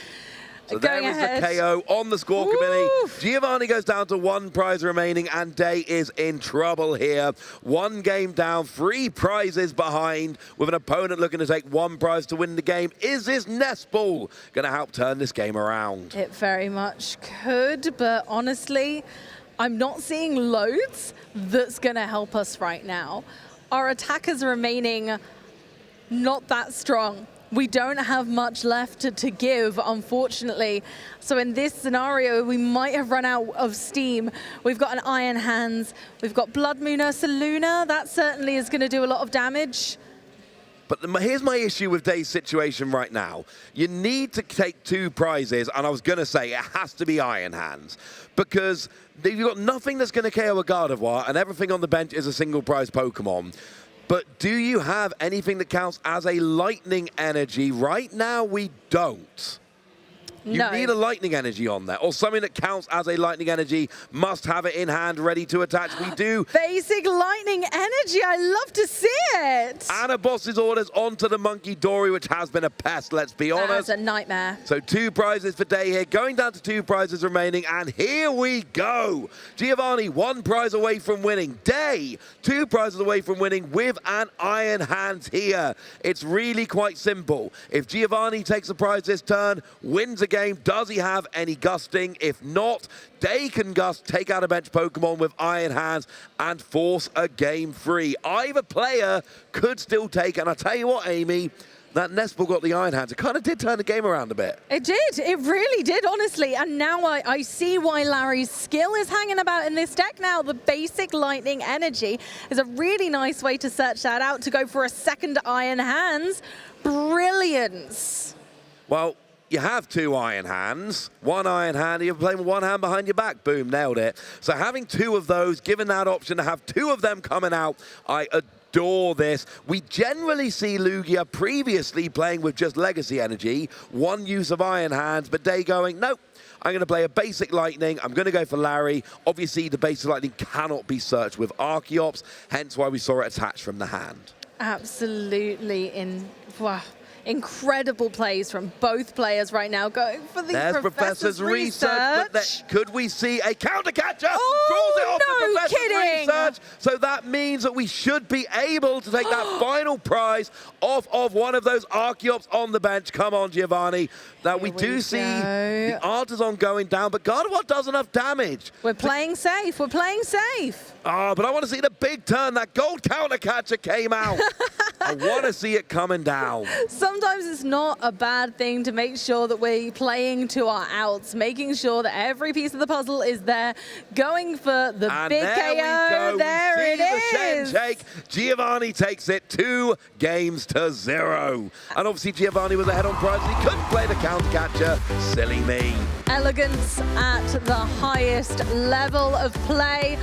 [SPEAKER 21] So there is the KO on the Squawkabilly. Giovanni goes down to 1 prize remaining, and Day is in trouble here. 1 game down, 3 prizes behind, with an opponent looking to take 1 prize to win the game. Is this Nest Ball going to help turn this game around?
[SPEAKER 4] It very much could, but honestly, I'm not seeing loads that's going to help us right now. Our attackers remaining not that strong. We don't have much left to give, unfortunately. So in this scenario, we might have run out of steam. We've got an Iron Hands. We've got Blood Moon Ursaluna. That certainly is going to do a lot of damage.
[SPEAKER 21] But here's my issue with Day's situation right now. You need to take 2 prizes, and I was going to say it has to be Iron Hands, because you've got nothing that's going to KO a Gardevoir, and everything on the bench is a single prize Pokemon. But do you have anything that counts as a lightning energy? Right now, we don't. You need a lightning energy on there, or something that counts as a lightning energy, must have it in hand, ready to attach. We do.
[SPEAKER 4] Basic lightning energy, I love to see it.
[SPEAKER 21] And a boss's orders onto the Monkey Dory, which has been a pest, let's be honest.
[SPEAKER 4] That's a nightmare.
[SPEAKER 21] So 2 prizes for Day here, going down to 2 prizes remaining, and here we go. Giovanni, 1 prize away from winning. Day, 2 prizes away from winning with an Iron Hands here. It's really quite simple. If Giovanni takes a prize this turn, wins a game, does he have any gusting? If not, Day can gust, take out a bench Pokemon with Iron Hands and force a game free. Either player could still take, and I tell you what, Amy, that Nestball got the Iron Hands. It kind of did turn the game around a bit.
[SPEAKER 4] It did. It really did, honestly. And now I see why Larry's skill is hanging about in this deck now. The basic lightning energy is a really nice way to search that out, to go for a second Iron Hands. Brilliance.
[SPEAKER 21] Well, you have 2 Iron Hands. 1 Iron Hand, you're playing with 1 hand behind your back. Boom, nailed it. So having 2 of those, given that option to have 2 of them coming out, I adore this. We generally see Lugia previously playing with just Legacy Energy, 1 use of Iron Hands, but Day going, nope, I'm going to play a basic Lightning. I'm going to go for Larry. Obviously, the basic Lightning cannot be searched with Archeops, hence why we saw it attached from the hand.
[SPEAKER 4] Absolutely wow. Incredible plays from both players right now, going for the
[SPEAKER 21] There's
[SPEAKER 4] Professor's
[SPEAKER 21] research. But could we see a counter catcher?
[SPEAKER 4] Oh,
[SPEAKER 21] Draws it off
[SPEAKER 4] no
[SPEAKER 21] the Professor's
[SPEAKER 4] kidding.
[SPEAKER 21] research. So that means that we should be able to take that final prize off of one of those Archeops on the bench. Come on, Giovanni. Now we do see the Artisan going down, but Gardevoir does enough damage.
[SPEAKER 4] We're playing safe. We're playing safe.
[SPEAKER 21] But I want to see the big turn. That gold counter catcher came out. I want to see it coming down.
[SPEAKER 4] Sometimes it's not a bad thing to make sure that we're playing to our outs, making sure that every piece of the puzzle is there, going for the big
[SPEAKER 21] there
[SPEAKER 4] KO.
[SPEAKER 21] We go.
[SPEAKER 4] There
[SPEAKER 21] we see
[SPEAKER 4] it
[SPEAKER 21] the
[SPEAKER 4] is.
[SPEAKER 21] Shake. Giovanni takes it 2-0. And obviously Giovanni was ahead on prizes. He couldn't play the counter catcher. Silly me.
[SPEAKER 4] Elegance at the highest level of play.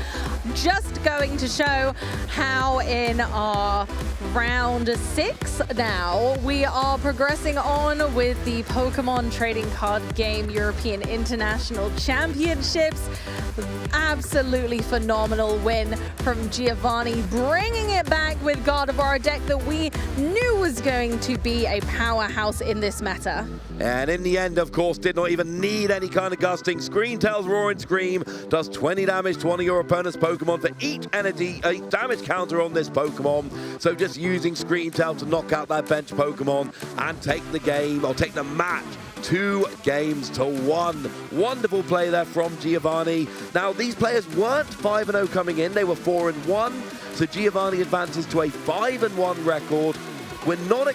[SPEAKER 4] Just going to show how in our round 6 now, we are progressing on with the Pokemon Trading Card Game European International Championships. Absolutely phenomenal win from Giovanni, bringing it back with Gardevoir, a deck that we knew was going to be a powerhouse in this meta.
[SPEAKER 21] And in the end, of course, did not even need any kind of gusting. Screamtail's Roaring Scream does 20 damage to one of your opponent's Pokemon for each damage counter on this Pokemon. So just using Screamtail to knock out that bench Pokemon and take the game, or take the match, 2-1. Wonderful play there from Giovanni. Now, these players weren't 5-0 coming in. They were 4-1. So Giovanni advances to a 5-1 record. We're not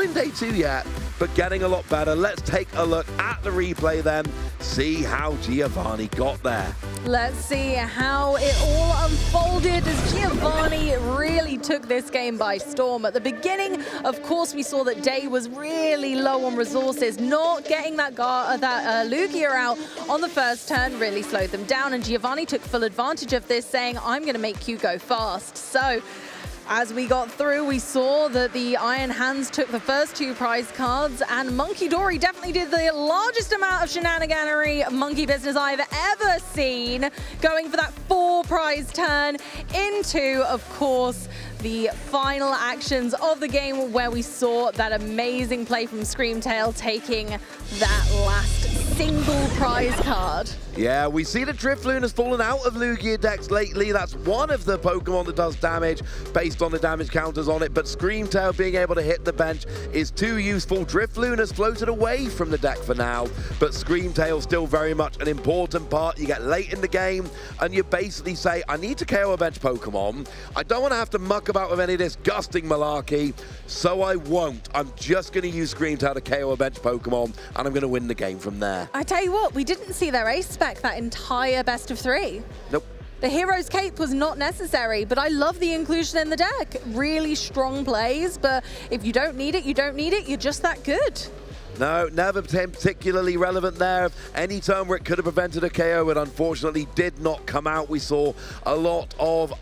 [SPEAKER 21] in day 2 yet, but getting a lot better. Let's take a look at the replay then, see how Giovanni got there.
[SPEAKER 4] Let's see how it all unfolded as Giovanni really took this game by storm. At the beginning, of course, we saw that Day was really low on resources. Not getting that Lugia out on the first turn really slowed them down, and Giovanni took full advantage of this, saying, I'm going to make you go fast. So as we got through, we saw that the Iron Hands took the first 2 prize cards, and Monkey Dory definitely did the largest amount of shenaniganery monkey business I've ever seen, going for that 4 prize turn into, of course, the final actions of the game, where we saw that amazing play from Screamtail, taking that last single prize card.
[SPEAKER 21] Yeah, we see the Drifloon has fallen out of Lugia decks lately. That's one of the Pokemon that does damage based on the damage counters on it, but Screamtail being able to hit the bench is too useful. Drifloon has floated away from the deck for now, but Screamtail still very much an important part. You get late in the game, and you basically say, I need to KO a bench Pokemon. I don't want to have to muck about with any of this gusting malarkey, so I won't. I'm just going to use Screamtail to KO a bench Pokemon, and I'm going to win the game from there.
[SPEAKER 4] I tell you what, we didn't see their ace spec that entire best of 3.
[SPEAKER 21] Nope.
[SPEAKER 4] The Hero's Cape was not necessary, but I love the inclusion in the deck. Really strong plays, but if you don't need it, you don't need it. You're just that good.
[SPEAKER 21] No, never particularly relevant there. Any turn where it could have prevented a KO, it unfortunately did not come out. We saw a lot of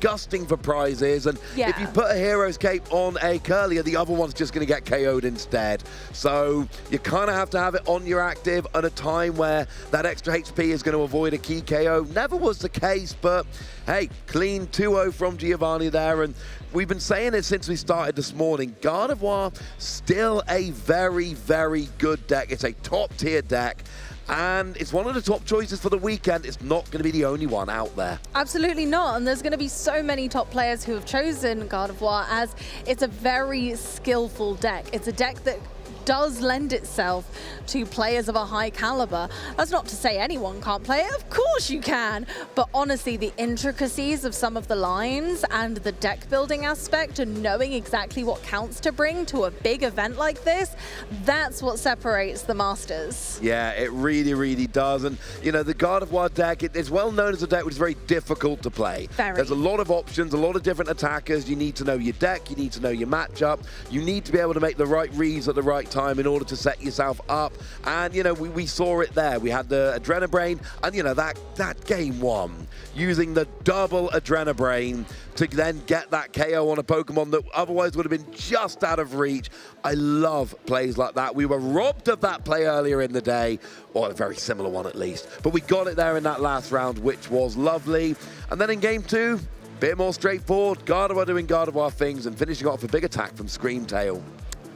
[SPEAKER 21] gusting for prizes, and if you put a Hero's Cape on a Curlier, the other one's just going to get KO'd instead. So you kind of have to have it on your active at a time where that extra HP is going to avoid a key KO. Never was the case, but hey, clean 2-0 from Giovanni there, and we've been saying it since we started this morning. Gardevoir, still a very, very good deck. It's a top-tier deck, and it's one of the top choices for the weekend. It's not going to be the only one out there.
[SPEAKER 4] Absolutely not, and there's going to be so many top players who have chosen Gardevoir, as it's a very skillful deck. It's a deck that does lend itself to players of a high caliber. That's not to say anyone can't play it. Of course you can. But honestly, the intricacies of some of the lines and the deck building aspect and knowing exactly what counts to bring to a big event like this, that's what separates the Masters.
[SPEAKER 21] Yeah, it really, really does. And, you know, the Gardevoir deck, it's well known as a deck which is very difficult to play. There's a lot of options, a lot of different attackers. You need to know your deck. You need to know your matchup. You need to be able to make the right reads at the right time in order to set yourself up. And, you know, we saw it there. We had the Adrenabrain, and, you know, that game one, using the double Adrenabrain to then get that KO on a Pokemon that otherwise would have been just out of reach. I love plays like that. We were robbed of that play earlier in the day, or a very similar one at least, but we got it there in that last round, which was lovely. And then in game 2, Bit more straightforward. Gardevoir doing Gardevoir things and finishing off a big attack from Screamtail.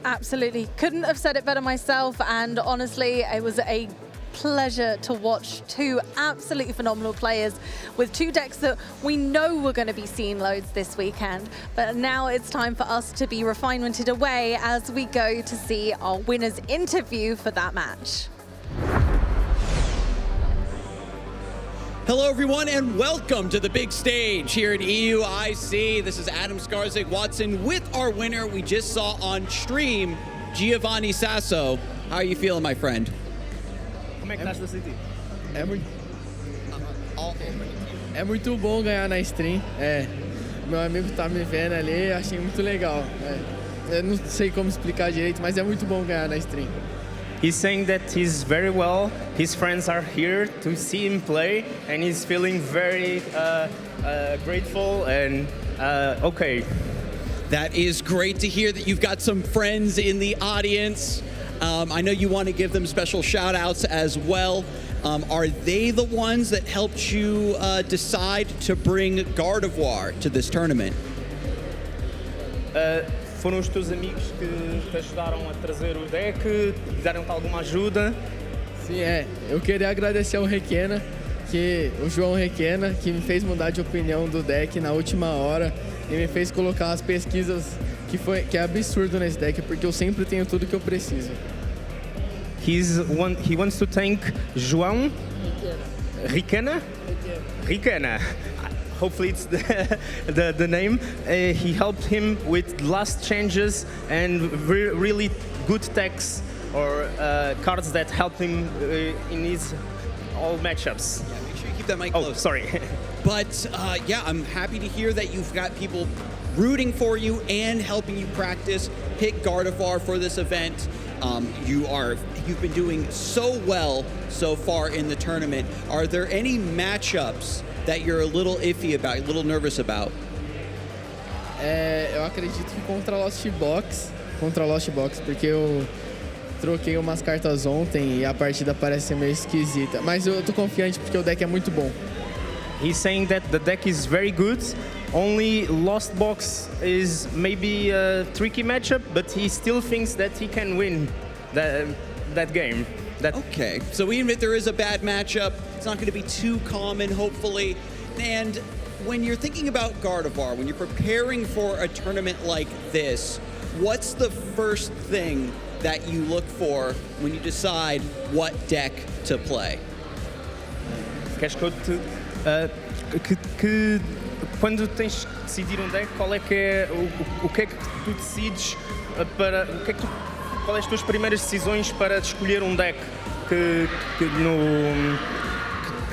[SPEAKER 4] Absolutely. Couldn't have said it better myself. And honestly, it was a pleasure to watch two absolutely phenomenal players with two decks that we know we're going to be seeing loads this weekend. But now it's time for us to be refinemented away as we go to see our winner's interview for that match.
[SPEAKER 5] Hello, everyone, and welcome to the big stage here at EUIC. This is Adam Skarzek-Watson with our winner we just saw on stream, Giovanni Sasso. How are you feeling, my friend?
[SPEAKER 7] Como é que tá se sentindo? É muito bom ganhar na stream. Meu amigo tá me vendo ali, achei muito legal. Eu não sei como explicar direito, mas é muito bom ganhar na stream.
[SPEAKER 10] He's saying that he's very well. His friends are here to see him play, and he's feeling very grateful and okay.
[SPEAKER 5] That is great to hear that you've got some friends in the audience. I know you want to give them special shout outs as well. Are they the ones that helped you decide to bring Gardevoir to this tournament?
[SPEAKER 10] Foram os teus amigos que te ajudaram a trazer o deck, deram-te alguma ajuda?
[SPEAKER 7] Sim, eu queria agradecer ao Requena, o João Requena, que me fez mudar de opinião do deck na última hora e me fez colocar as pesquisas que é absurdo nesse deck, porque eu sempre tenho tudo que eu preciso.
[SPEAKER 10] He wants to thank João Requena? Requena. Hopefully it's the name. He helped him with last changes and really good decks or cards that help him in his all matchups.
[SPEAKER 5] Yeah, make sure you keep that mic close.
[SPEAKER 10] Oh, sorry.
[SPEAKER 5] But yeah, I'm happy to hear that you've got people rooting for you and helping you practice, pick Gardevoir for this event. You've been doing so well so far in the tournament. Are there any matchups that you're a little iffy about, a little nervous about?
[SPEAKER 7] Eu acredito que contra Lost Box, porque eu troquei umas cartas ontem e a partida parece meio esquisita. Mas eu tô confiante porque o deck é muito bom.
[SPEAKER 10] He's saying that the deck is very good. Only Lost Box is maybe a tricky matchup, but he still thinks that he can win that game.
[SPEAKER 5] Okay, so even if there is a bad matchup, it's not going to be too common, hopefully. And when you're thinking about Gardevoir, when you're preparing for a tournament like this, what's the first thing that you look for when you decide what deck to play?
[SPEAKER 10] Queres que quando tens de decidir um deck, qual é que é o que é que tu decides para quais as tuas primeiras decisões para escolher um deck que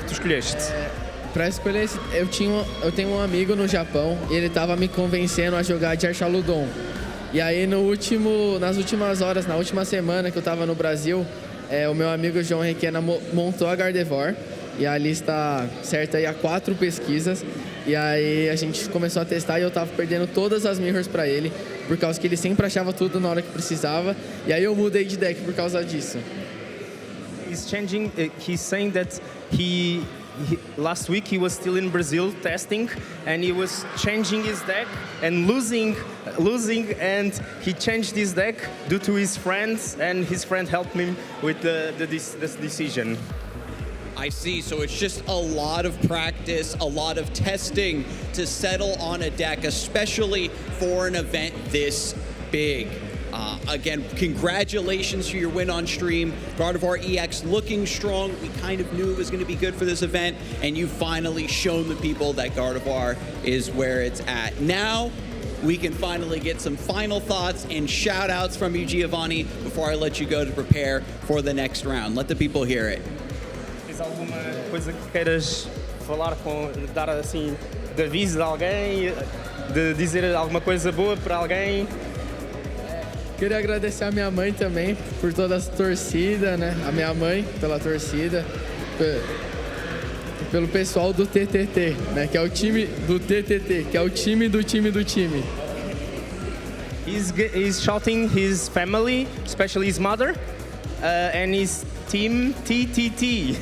[SPEAKER 10] tu escolheste?
[SPEAKER 7] Para escolher eu tenho um amigo no Japão e ele estava me convencendo a jogar de Archaludon. E aí nas últimas horas, na última semana que eu estava no Brasil, o meu amigo João Requena montou a Gardevoir e a lista certa ia 4 pesquisas. E aí a gente começou a testar e eu tava perdendo todas as mirrors para ele, por causa que ele sempre achava tudo na hora que precisava. E aí eu mudei de deck por causa disso.
[SPEAKER 10] He's changing. He's saying that last week he was still in Brazil testing, and he was changing his deck and losing, and he changed his deck due to his friends, and his friend helped him with this decision.
[SPEAKER 5] I see, so it's just a lot of practice, a lot of testing to settle on a deck, especially for an event this big. Again, congratulations for your win on stream. Gardevoir EX looking strong. We kind of knew it was going to be good for this event, and you've finally shown the people that Gardevoir is where it's at. Now, we can finally get some final thoughts and shout outs from you, Giovanni, before I let you go to prepare for the next round. Let the people hear it.
[SPEAKER 10] Tens alguma coisa que queiras falar, dar assim, de aviso de alguém, de dizer alguma coisa boa para alguém?
[SPEAKER 7] Queria agradecer a minha mãe também por toda a torcida, né? A minha mãe pela torcida, pelo pessoal do TTT, né? Que é o time do TTT, que é o time do time do time.
[SPEAKER 10] He's shouting his family, especially his mother, and his team TTT.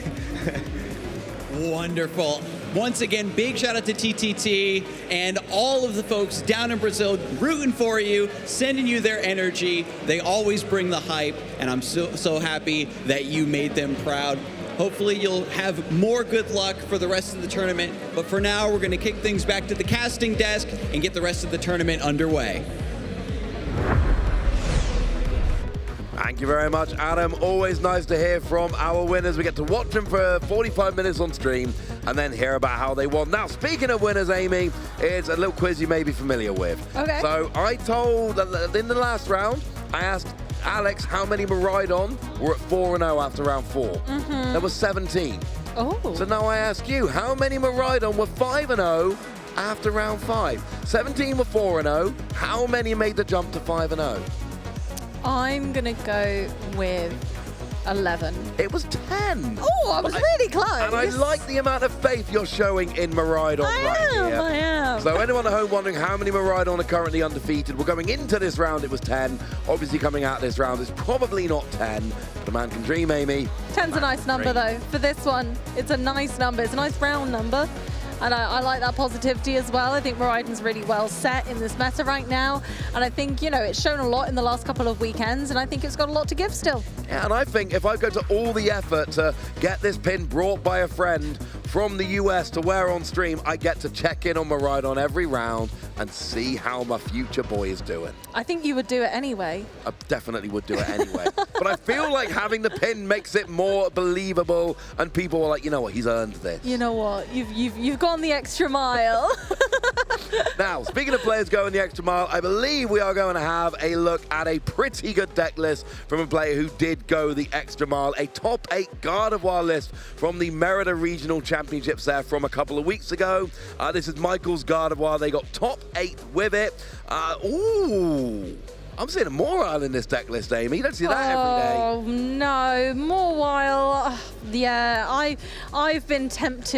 [SPEAKER 5] Wonderful. Once again, big shout out to TTT and all of the folks down in Brazil rooting for you, sending you their energy. They always bring the hype, and I'm so happy that you made them proud. Hopefully you'll have more good luck for the rest of the tournament. But for now, we're going to kick things back to the casting desk and get the rest of the tournament underway.
[SPEAKER 21] Thank you very much, Adam. Always nice to hear from our winners. We get to watch them for 45 minutes on stream and then hear about how they won. Now, speaking of winners, Amy, it's a little quiz you may be familiar with.
[SPEAKER 4] Okay.
[SPEAKER 21] So I told, in the last round, I asked Alex how many Miraidon were at 4-0 after round 4. There was 17.
[SPEAKER 4] Oh.
[SPEAKER 21] So now I ask you, how many Miraidon were 5-0 after round 5? 17 were 4-0. How many made the jump to 5-0?
[SPEAKER 4] I'm going to go with 11.
[SPEAKER 21] It was 10.
[SPEAKER 4] Oh, I was really close.
[SPEAKER 21] And I like the amount of faith you're showing in Miraidon right here.
[SPEAKER 4] I am.
[SPEAKER 21] So anyone at home wondering how many Miraidon are currently undefeated, well, going into this round, it was 10. Obviously, coming out this round, it's probably not 10. But a man can dream, Amy.
[SPEAKER 4] 10's a nice number, though. For this one, it's a nice number. It's a nice round number. And I like that positivity as well. I think Miraidon's really well set in this meta right now. And I think, you know, it's shown a lot in the last couple of weekends, and I think it's got a lot to give still.
[SPEAKER 21] Yeah, and I think if I go to all the effort to get this pin brought by a friend from the US to wear on stream, I get to check in on Miraidon every round and see how my future boy is doing.
[SPEAKER 4] I think you would do it anyway.
[SPEAKER 21] I definitely would do it anyway. But I feel like having the pin makes it more believable, and people are like, you know what, he's earned this.
[SPEAKER 4] You know what, you've gone the extra mile.
[SPEAKER 21] Now, speaking of players going the extra mile, I believe we are going to have a look at a pretty good deck list from a player who did go the extra mile. A top 8 Gardevoir list from the Merida Regional Championships there from a couple of weeks ago. This is Michael's Gardevoir. They got top 8 with it. Ooh. I'm seeing a Mawile in this deck list, Amy. You don't see that every day.
[SPEAKER 4] Oh, no. Mawile. Yeah, I've been trapped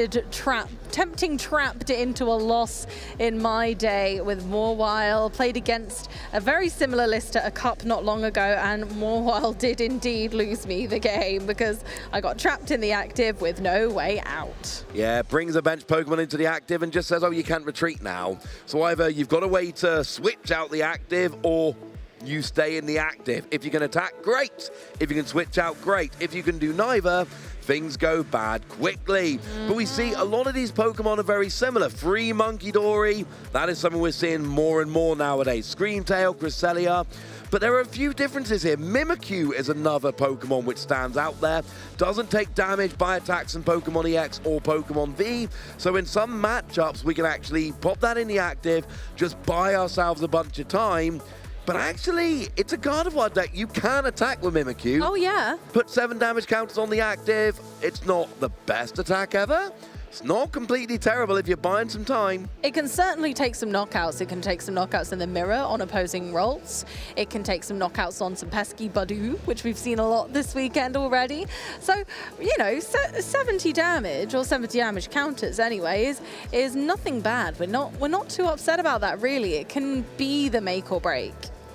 [SPEAKER 4] into a loss in my day with Mawile. Played against a very similar list at a cup not long ago, and Mawile did indeed lose me the game because I got trapped in the active with no way out.
[SPEAKER 21] Yeah, brings a bench Pokemon into the active and just says, oh, you can't retreat now. So either you've got a way to switch out the active, or you stay in the active. If you can attack, great. If you can switch out, great. If you can do neither, things go bad quickly. But we see a lot of these Pokemon are very similar. Free Monkey Dory, that is something we're seeing more and more nowadays. Screamtail, Cresselia. But there are a few differences here. Mimikyu is another Pokemon which stands out there. Doesn't take damage by attacks in Pokemon EX or Pokemon V. So in some matchups, we can actually pop that in the active, just buy ourselves a bunch of time. But actually, it's a Gardevoir deck. You can attack with Mimikyu.
[SPEAKER 4] Oh, yeah.
[SPEAKER 21] Put 7 damage counters on the active. It's not the best attack ever. It's not completely terrible if you're buying some time.
[SPEAKER 4] It can certainly take some knockouts. It can take some knockouts in the mirror on opposing rolls. It can take some knockouts on some pesky Badoo, which we've seen a lot this weekend already. So, you know, 70 damage or 70 damage counters anyways is nothing bad. We're not too upset about that, really. It can be the make or break.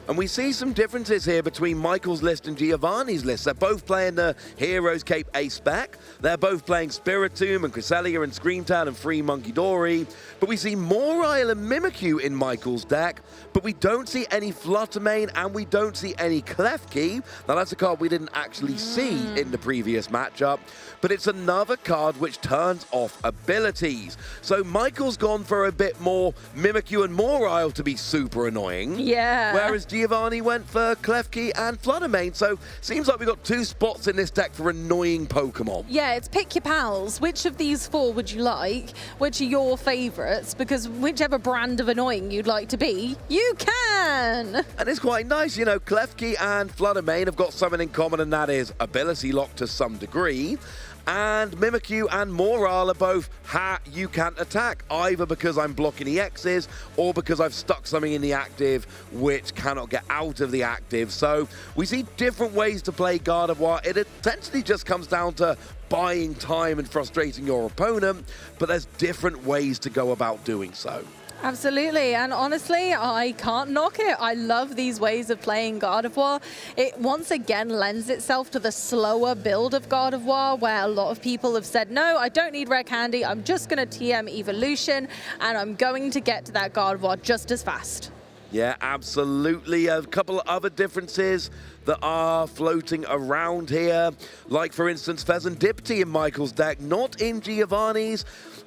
[SPEAKER 21] And we see some differences here between Michael's list and Giovanni's list. They're both playing the Heroes Cape Ace spec. They're both playing Spiritomb and Cresselia and Screamtail and Free Monkey Dory. But we see Mawile and Mimikyu in Michael's deck, but we don't see any Fluttermane and we don't see any Klefki. Now that's a card we didn't actually see in the previous matchup, but it's another card which turns off abilities. So Michael's gone for a bit more Mimikyu and Mawile to be super annoying.
[SPEAKER 4] Yeah.
[SPEAKER 21] Whereas Giovanni went for Klefki and Fluttermane, so seems like we've got 2 spots in this deck for annoying Pokemon.
[SPEAKER 4] Yeah, it's pick your pals. Which of these 4 would you like? Which are your favourites? Because whichever brand of annoying you'd like to be, you can!
[SPEAKER 21] And it's quite nice, you know, Klefki and Fluttermane have got something in common, and that is ability lock to some degree. And Mimikyu and Mawile are both, you can't attack, either because I'm blocking EXs or because I've stuck something in the active which cannot get out of the active. So we see different ways to play Gardevoir. It essentially just comes down to buying time and frustrating your opponent, but there's different ways to go about doing so.
[SPEAKER 4] Absolutely, and honestly, I can't knock it. I love these ways of playing God of War. It once again lends itself to the slower build of God of War, where a lot of people have said, no, I don't need rare candy, I'm just going to TM Evolution, and I'm going to get to that God of War just as fast.
[SPEAKER 21] Yeah, absolutely. A couple of other differences that are floating around here, like, for instance, Pheasantipity in Michael's deck, not in Giovanni's.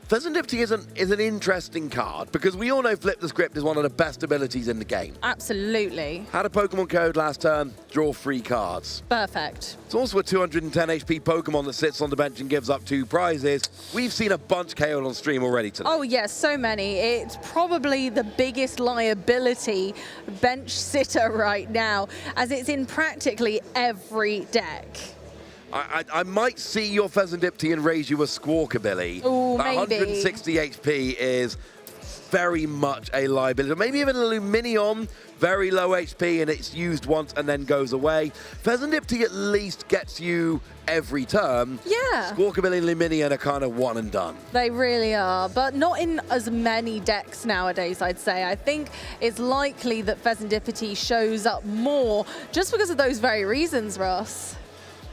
[SPEAKER 21] Pheasantipity is an interesting card because we all know Flip the Script is one of the best abilities in the game.
[SPEAKER 4] Absolutely.
[SPEAKER 21] Had a Pokemon code last turn, draw 3 cards.
[SPEAKER 4] Perfect.
[SPEAKER 21] It's also a 210 HP Pokemon that sits on the bench and gives up 2 prizes. We've seen a bunch KO'd on stream already today.
[SPEAKER 4] Oh yes, so many. It's probably the biggest liability bench sitter right now, as it's in practically every deck.
[SPEAKER 21] I might see your Pheasantipity and raise you a Squawkabilly.
[SPEAKER 4] Ooh,
[SPEAKER 21] that
[SPEAKER 4] maybe.
[SPEAKER 21] 160 HP is very much a liability. Maybe even an Luminion, very low HP, and it's used once and then goes away. Pheasantipity at least gets you every turn.
[SPEAKER 4] Yeah.
[SPEAKER 21] Squawkabilly and Luminion are kind of one and done.
[SPEAKER 4] They really are, but not in as many decks nowadays, I'd say. I think it's likely that Pheasantipity shows up more just because of those very reasons, Ross.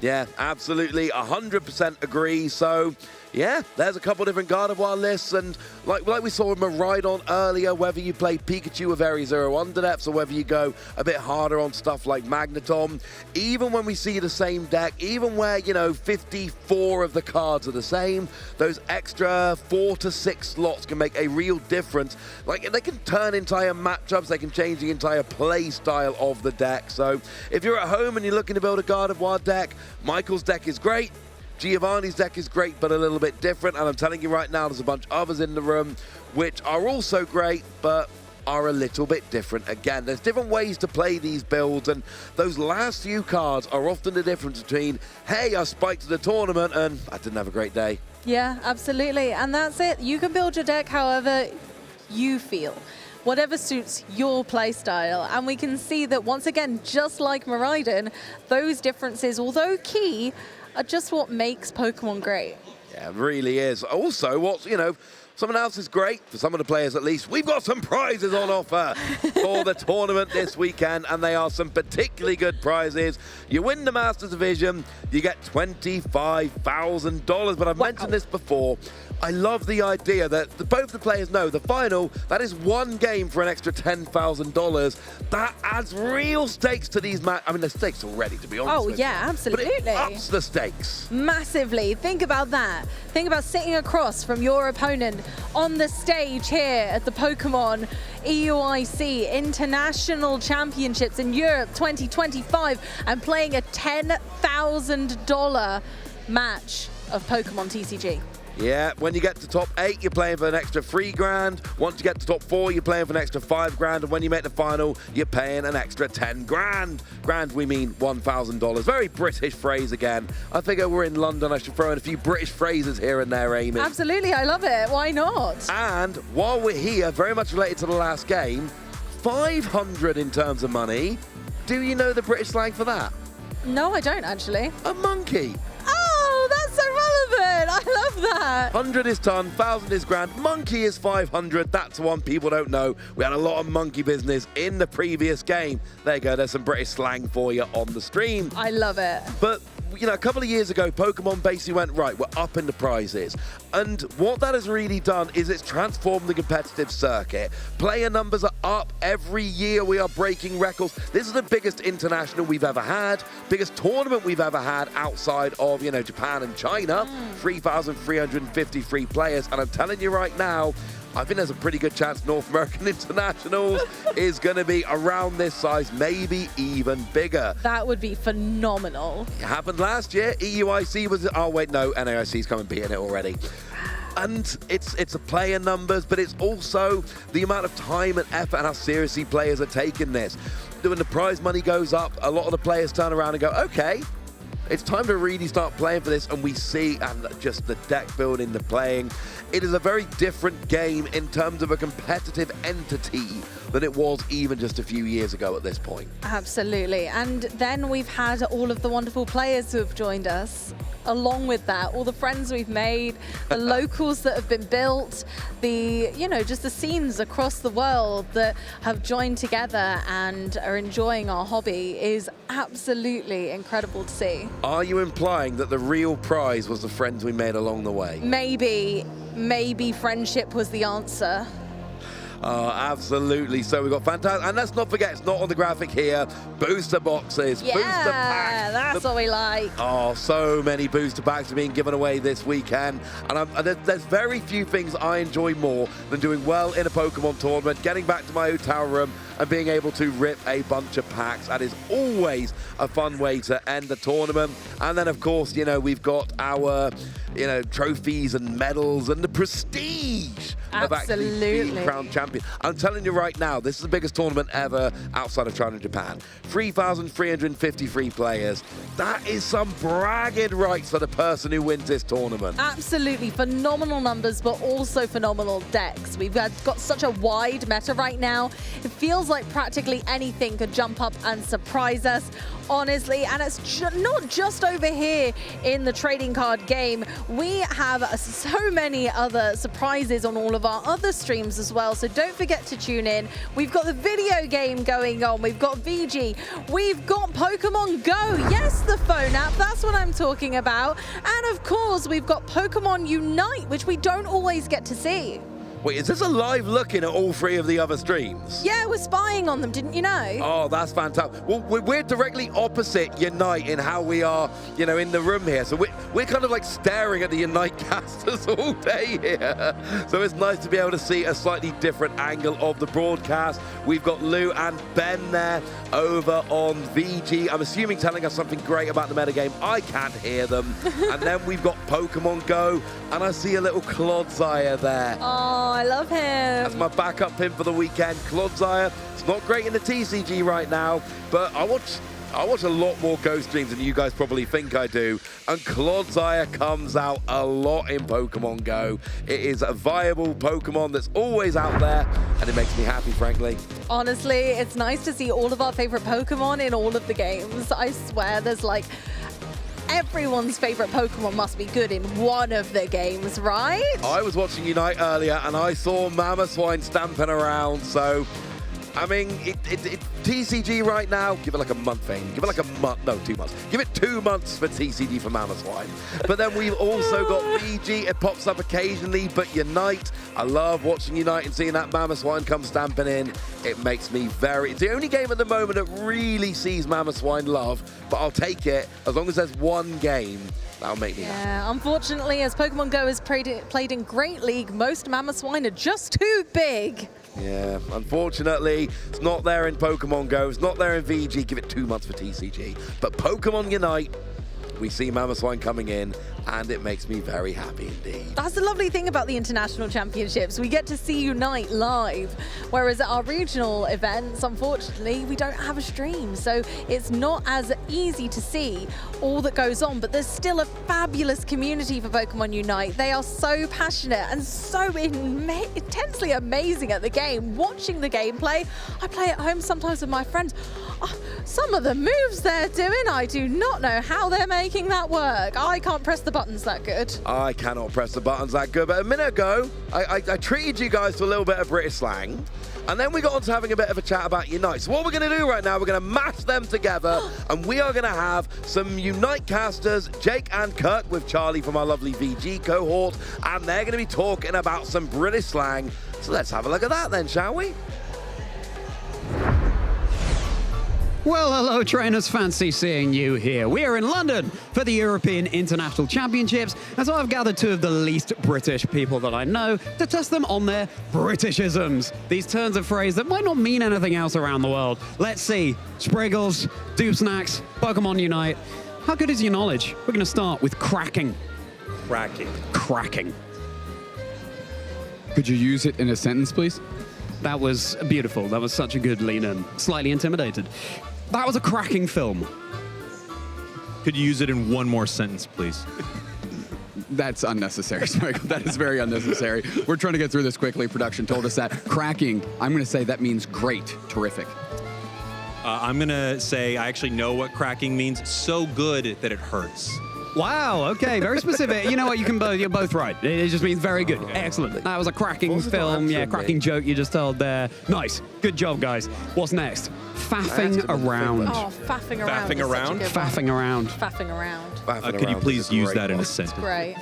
[SPEAKER 21] Yeah, absolutely, 100% agree. So, yeah, there's a couple different God of War lists, and like we saw with Miraidon earlier, whether you play Pikachu with Area 0 Underdepths or whether you go a bit harder on stuff like Magneton, even when we see the same deck, even where, you know, 54 of the cards are the same, those extra 4 to 6 slots can make a real difference. Like, they can turn entire matchups, they can change the entire play style of the deck. So, if you're at home and you're looking to build a God of War deck, Michael's deck is great. Giovanni's deck is great, but a little bit different. And I'm telling you right now, there's a bunch of others in the room which are also great, but are a little bit different. Again, there's different ways to play these builds, and those last few cards are often the difference between, hey, I spiked to the tournament and I didn't have a great day.
[SPEAKER 4] Yeah, absolutely. And that's it. You can build your deck however you feel, whatever suits your play style. And we can see that once again, just like Miraidon, those differences, although key, are just what makes Pokemon great.
[SPEAKER 21] Yeah, it really is. Also, what's, you know, someone else is great, for some of the players at least, we've got some prizes on offer for the tournament this weekend, and they are some particularly good prizes. You win the Masters Division, you get $25,000, but I've mentioned this before. I love the idea that both the players know the final, that is one game for an extra $10,000. That adds real stakes to these matches. I mean, there's stakes already, to be honest
[SPEAKER 4] Oh,
[SPEAKER 21] with
[SPEAKER 4] yeah,
[SPEAKER 21] you.
[SPEAKER 4] absolutely.
[SPEAKER 21] But it ups the stakes.
[SPEAKER 4] Massively. Think about that. Think about sitting across from your opponent on the stage here at the Pokemon EUIC International Championships in Europe 2025 and playing a $10,000 match of Pokemon TCG.
[SPEAKER 21] Yeah, when you get to top 8, you're playing for an extra $3,000. Once you get to top 4, you're playing for an extra $5,000. And when you make the final, you're paying an extra $10,000. Grand, we mean $1,000. Very British phrase again. I figure we're in London. I should throw in a few British phrases here and there, Amy.
[SPEAKER 4] Absolutely, I love it. Why not?
[SPEAKER 21] And while we're here, very much related to the last game, 500 in terms of money. Do you know the British slang for that?
[SPEAKER 4] No, I don't actually.
[SPEAKER 21] A monkey.
[SPEAKER 4] Oh, that's so relevant. I love that.
[SPEAKER 21] 100 is ton, 1,000 is grand, monkey is 500. That's one people don't know. We had a lot of monkey business in the previous game. There you go, there's some British slang for you on the stream.
[SPEAKER 4] I love it.
[SPEAKER 21] But, you know, a couple of years ago, Pokemon basically went, right, we're up in the prizes. And what that has really done is it's transformed the competitive circuit. Player numbers are up. Every year we are breaking records. This is the biggest international we've ever had, biggest tournament we've ever had outside of, you know, Japan and China. 3,353 players. And I'm telling you right now, I think there's a pretty good chance North American Internationals is going to be around this size, maybe even bigger.
[SPEAKER 4] That would be phenomenal.
[SPEAKER 21] It happened last year. EUIC was, oh wait, no, NAIC's come and beating it already. And it's the player numbers, but it's also the amount of time and effort and how seriously players are taking this. When the prize money goes up, a lot of the players turn around and go, okay, It's time to really start playing for this, and we see, and just the deck building, the playing, it is a very different game in terms of a competitive entity than it was even just a few years ago at this point.
[SPEAKER 4] Absolutely. And then we've had all of the wonderful players who have joined us. Along with that, all the friends we've made, the locals that have been built, the, you know, just the scenes across the world that have joined together and are enjoying our hobby is absolutely incredible to see.
[SPEAKER 21] Are you implying that the real prize was the friends we made along the way?
[SPEAKER 4] Maybe friendship was the answer.
[SPEAKER 21] Oh, absolutely. So we've got fantastic, and let's not forget, it's not on the graphic here, booster boxes,
[SPEAKER 4] Yeah,
[SPEAKER 21] booster packs.
[SPEAKER 4] that's what we like.
[SPEAKER 21] Oh, so many booster packs are being given away this weekend, and there's very few things I enjoy more than doing well in a Pokemon tournament, getting back to my hotel room and being able to rip a bunch of packs. That is always a fun way to end the tournament. And then, of course, you know, we've got our, you know, trophies and medals and the prestige of actually being crowned champion. I'm telling you right now, this is the biggest tournament ever outside of China and Japan. 3,353 players. That is some bragging rights for the person who wins this tournament.
[SPEAKER 4] Absolutely phenomenal numbers, but also phenomenal decks. We've got such a wide meta right now. It feels like practically anything could jump up and surprise us, honestly. And it's not just over here in the trading card game. We have so many other surprises on all of our other streams as well. So don't forget to tune in. We've got the video game going on. We've got VG. We've got Pokemon Go. Yes, the phone app. That's what I'm talking about. And of course, we've got Pokemon Unite, which we don't always get to see.
[SPEAKER 21] Wait, is this a live looking at all three of the other streams?
[SPEAKER 4] Yeah, we're spying on them, didn't you know?
[SPEAKER 21] Oh, that's fantastic. Well, we're directly opposite Unite in how we are, you know, in the room here. So we're kind of like staring at the Unite casters all day here. So it's nice to be able to see a slightly different angle of the broadcast. We've got Lou and Ben there over on VG. I'm assuming telling us something great about the metagame. I can't hear them. And then we've got Pokemon Go, and I see a little Clodsire there.
[SPEAKER 4] Oh, I love him.
[SPEAKER 21] That's my backup pin for the weekend. Clodsire, it's not great in the TCG right now, but I watch a lot more Go streams than you guys probably think I do. And Clodsire comes out a lot in Pokemon Go. It is a viable Pokemon that's always out there, and it makes me happy, frankly.
[SPEAKER 4] Honestly, it's nice to see all of our favorite Pokemon in all of the games. I swear there's like everyone's favorite Pokemon must be good in one of the games, right?
[SPEAKER 21] I was watching Unite earlier and I saw Mamoswine stamping around, so I mean, TCG right now, give it like a month, Vane. Give it like a month, no, 2 months. Give it 2 months for TCG for Mamoswine. But then we've also got VG, it pops up occasionally, but Unite, I love watching Unite and seeing that Mamoswine come stamping in. It makes me it's the only game at the moment that really sees Mamoswine love, but I'll take it as long as there's one game. That'll make me happy.
[SPEAKER 4] Yeah, unfortunately, as Pokemon Go is played in Great League, most Mamoswine are just too big.
[SPEAKER 21] Yeah, unfortunately, it's not there in Pokemon Go, it's not there in VG. Give it 2 months for TCG. But Pokemon Unite, we see Mamoswine coming in, and it makes me very happy indeed.
[SPEAKER 4] That's the lovely thing about the international championships. We get to see Unite live, whereas at our regional events, unfortunately, we don't have a stream. So it's not as easy to see all that goes on, but there's still a fabulous community for Pokemon Unite. They are so passionate and so intensely amazing at the game. Watching the gameplay, I play at home sometimes with my friends. Oh, some of the moves they're doing, I do not know how they're making that work. I can't press the buttons that good.
[SPEAKER 21] I cannot press the buttons that good, but a minute ago, I treated you guys to a little bit of British slang, and then we got on to having a bit of a chat about Unite. So what we're going to do right now, we're going to mash them together, and we are going to have some Unite casters, Jake and Kirk with Charlie from our lovely VG cohort, and they're going to be talking about some British slang. So let's have a look at that then, shall we?
[SPEAKER 2] Well, hello trainers, fancy seeing you here. We are in London for the European International Championships, and so I've gathered two of the least British people that I know to test them on their Britishisms. These turns of phrase that might not mean anything else around the world. Let's see. Spriggles, Doop Snacks, Pokemon Unite. How good is your knowledge? We're going to start with cracking.
[SPEAKER 23] Cracking.
[SPEAKER 2] Cracking.
[SPEAKER 6] Could you use it in a sentence, please?
[SPEAKER 2] That was beautiful. That was such a good lean in. Slightly intimidated. That was a cracking film.
[SPEAKER 11] Could you use it in one more sentence, please?
[SPEAKER 6] That's unnecessary, Michael. That is very unnecessary. We're trying to get through this quickly. Production told us that. Cracking, I'm going to say that means great, terrific.
[SPEAKER 11] I'm going to say I actually know what cracking means. So good that it hurts.
[SPEAKER 2] Wow, okay, very specific. You know what, you're both right. It just means very good. Excellent. That was a cracking film, cracking joke you just told there. Nice. Good job, guys. What's next? Faffing around.
[SPEAKER 4] Oh, faffing around.
[SPEAKER 11] Faffing around?
[SPEAKER 2] Faffing around.
[SPEAKER 4] Faffing around.
[SPEAKER 11] Could you please use that in a sentence?
[SPEAKER 4] Great.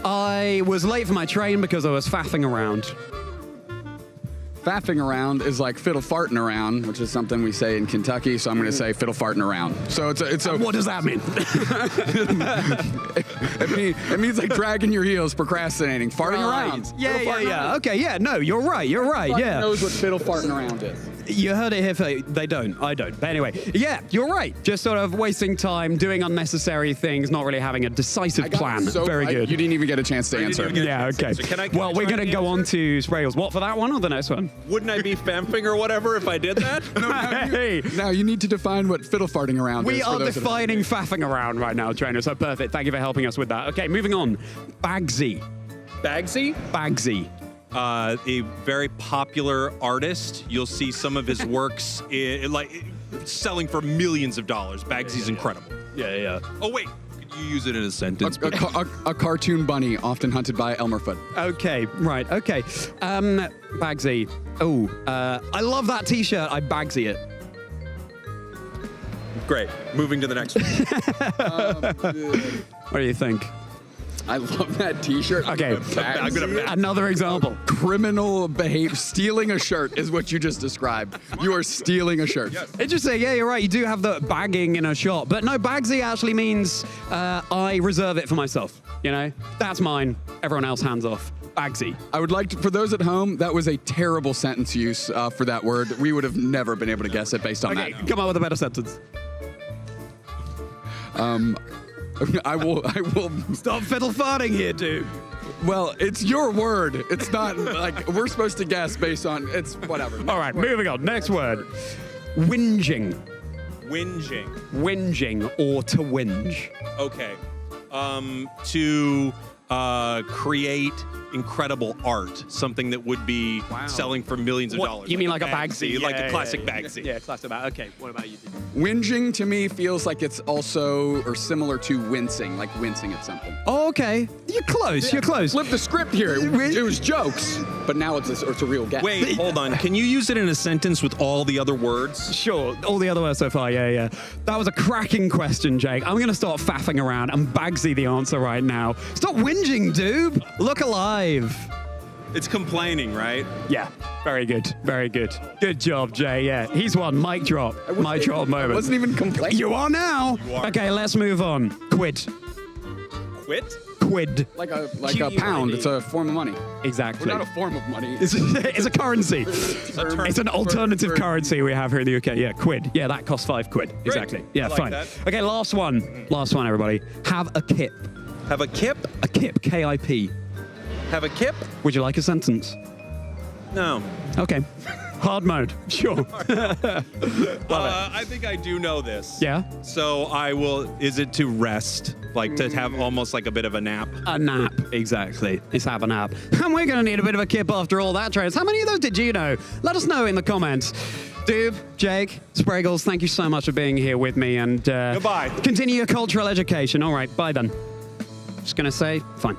[SPEAKER 2] I was late for my train because I was faffing around.
[SPEAKER 6] Faffing around is like fiddle farting around, which is something we say in Kentucky, so I'm going to say fiddle farting around. So it's a
[SPEAKER 2] what does that mean?
[SPEAKER 6] it means like dragging your heels, procrastinating, farting around.
[SPEAKER 2] Yeah. Okay, yeah, no, you're right, yeah.
[SPEAKER 6] Knows what fiddle farting around is.
[SPEAKER 2] You heard it here, they don't, I don't. But anyway, yeah, you're right. Just sort of wasting time, doing unnecessary things, not really having a decisive plan. Very good.
[SPEAKER 6] You didn't even get a chance to answer.
[SPEAKER 2] Yeah, okay. Well, we're going to go on to Spraggles. What, for that one or the next one?
[SPEAKER 11] Wouldn't I be famping or whatever if I did that?
[SPEAKER 6] Now you need to define what fiddle farting around is.
[SPEAKER 2] We are defining faffing around right now, trainer, so perfect. Thank you for helping us with that. Okay, moving on. Bagsy.
[SPEAKER 11] Bagsy?
[SPEAKER 2] Bagsy.
[SPEAKER 11] A very popular artist. You'll see some of his works selling for millions of dollars. Bagsy's incredible.
[SPEAKER 2] Yeah.
[SPEAKER 11] Oh, wait. Could you use it in a sentence?
[SPEAKER 6] A cartoon bunny often hunted by Elmerfoot.
[SPEAKER 2] Okay, right, okay. Bagsy. Oh, I love that t-shirt. I Bagsy it.
[SPEAKER 11] Great. Moving to the next one.
[SPEAKER 2] What do you think?
[SPEAKER 6] I love that t-shirt.
[SPEAKER 2] Okay, another example.
[SPEAKER 6] Criminal behavior. Stealing a shirt is what you just described. You are stealing a shirt.
[SPEAKER 2] Interesting. Yeah, you're right. You do have the bagging in a shop. But no, Bagsy actually means I reserve it for myself. You know? That's mine. Everyone else hands off. Bagsy.
[SPEAKER 6] I would like to, for those at home, that was a terrible sentence use for that word. We would have never been able to guess it based on that.
[SPEAKER 2] Come on with a better sentence.
[SPEAKER 6] I will
[SPEAKER 2] stop fiddle farting here, dude.
[SPEAKER 6] Well, it's your word. It's not like we're supposed to guess based on it's whatever.
[SPEAKER 2] All right, moving on. Next word. Whinging.
[SPEAKER 11] Whinging.
[SPEAKER 2] Whinging or to whinge.
[SPEAKER 11] Okay. To create incredible art, something that would be selling for millions of dollars.
[SPEAKER 2] You mean like a Bagsy?
[SPEAKER 11] Like a classic Bagsy.
[SPEAKER 2] Yeah, classic Bagsy. Okay, what about you?
[SPEAKER 6] Whinging to me feels like it's also or similar to wincing, like wincing at something.
[SPEAKER 2] Oh, okay. You're close.
[SPEAKER 6] Yeah.
[SPEAKER 2] You're close.
[SPEAKER 6] Flip the script here. It was jokes, but now it's a real guess.
[SPEAKER 11] Wait, hold on. Can you use it in a sentence with all the other words?
[SPEAKER 2] Sure. All the other words so far. Yeah. That was a cracking question, Jake. I'm going to start faffing around and Bagsy the answer right now. Stop whinging, dude. Look alive.
[SPEAKER 11] It's complaining, right?
[SPEAKER 2] Yeah. Very good. Very good. Good job, Jay. Yeah. He's won. Mic drop. Mic drop moment.
[SPEAKER 6] I wasn't even complaining.
[SPEAKER 2] You are now.
[SPEAKER 11] You are.
[SPEAKER 2] Okay, let's move on. Quid.
[SPEAKER 11] Quit?
[SPEAKER 2] Quid.
[SPEAKER 6] Like a pound. It's a form of money.
[SPEAKER 2] Exactly.
[SPEAKER 6] Well, not a form of money.
[SPEAKER 2] It's a currency. It's an alternative currency we have here in the UK. Yeah, quid. Yeah, that costs £5. Exactly. Yeah,
[SPEAKER 11] like
[SPEAKER 2] fine.
[SPEAKER 11] that.
[SPEAKER 2] Okay, last one. Last one, everybody. Have a kip.
[SPEAKER 11] Have a kip?
[SPEAKER 2] A kip. K-I-P.
[SPEAKER 11] Have a kip?
[SPEAKER 2] Would you like a sentence?
[SPEAKER 11] No.
[SPEAKER 2] Okay. Hard mode. Sure.
[SPEAKER 11] I think I do know this.
[SPEAKER 2] Yeah?
[SPEAKER 11] So I will, is it to rest? Like to have almost like a bit of a nap?
[SPEAKER 2] A nap, exactly. Let's have a nap. And we're going to need a bit of a kip after all that, trainers. How many of those did you know? Let us know in the comments. Doob, Jake, Spraggles, thank you so much for being here with me. And
[SPEAKER 11] goodbye.
[SPEAKER 2] Continue your cultural education. All right, bye then. Just going to say, fine.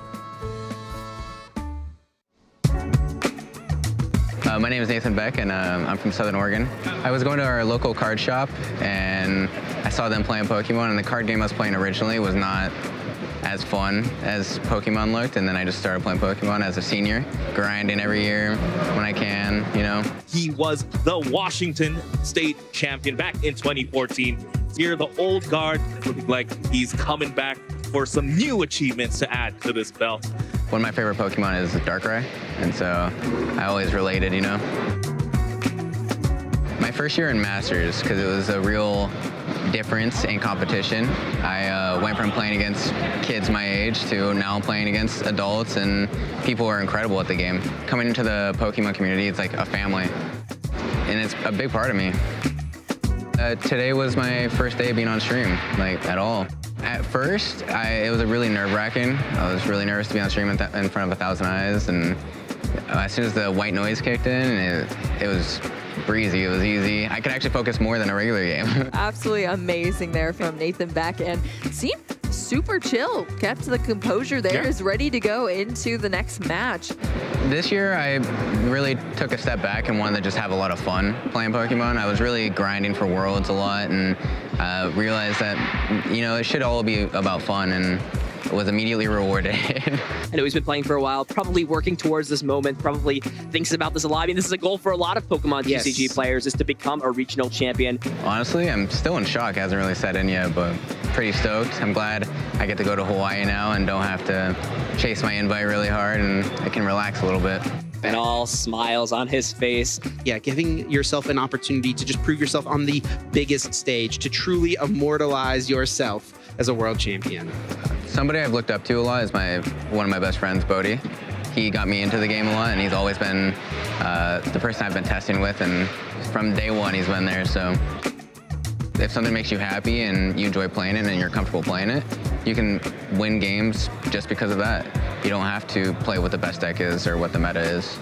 [SPEAKER 14] My name is Nathan Beck, and I'm from Southern Oregon. I was going to our local card shop, and I saw them playing Pokemon, and the card game I was playing originally was not as fun as Pokemon looked, and then I just started playing Pokemon as a senior, grinding every year when I can, you know.
[SPEAKER 15] He was the Washington State champion back in 2014. Here, the old guard looking like he's coming back for some new achievements to add to this belt.
[SPEAKER 14] One of my favorite Pokemon is Darkrai, and so I always related, you know. My first year in Masters, because it was a real difference in competition. I went from playing against kids my age to now I'm playing against adults, and people are incredible at the game. Coming into the Pokemon community, it's like a family, and it's a big part of me. Today was my first day being on stream, like at all. At first, it was really nerve-wracking. I was really nervous to be on stream in front of 1,000 eyes, and as soon as the white noise kicked in, it was breezy, it was easy. I could actually focus more than a regular game.
[SPEAKER 16] Absolutely amazing there from Nathan Beck, and seemed super chill, kept the composure there, is ready to go into the next match.
[SPEAKER 14] This year, I really took a step back and wanted to just have a lot of fun playing Pokemon. I was really grinding for Worlds a lot, and realized that, you know, it should all be about fun, and was immediately rewarded.
[SPEAKER 17] I know he's been playing for a while, probably working towards this moment, probably thinks about this a lot. I mean, this is a goal for a lot of Pokemon TCG players, is to become a regional champion.
[SPEAKER 14] Honestly, I'm still in shock. It hasn't really set in yet, but pretty stoked. I'm glad I get to go to Hawaii now and don't have to chase my invite really hard, and I can relax a little bit.
[SPEAKER 17] And all smiles on his face.
[SPEAKER 19] Yeah, giving yourself an opportunity to just prove yourself on the biggest stage, to truly immortalize yourself as a world champion.
[SPEAKER 14] Somebody I've looked up to a lot is one of my best friends, Bodhi. He got me into the game a lot, and he's always been the person I've been testing with, and from day one he's been there. So if something makes you happy and you enjoy playing it and you're comfortable playing it, you can win games just because of that. You don't have to play what the best deck is or what the meta is.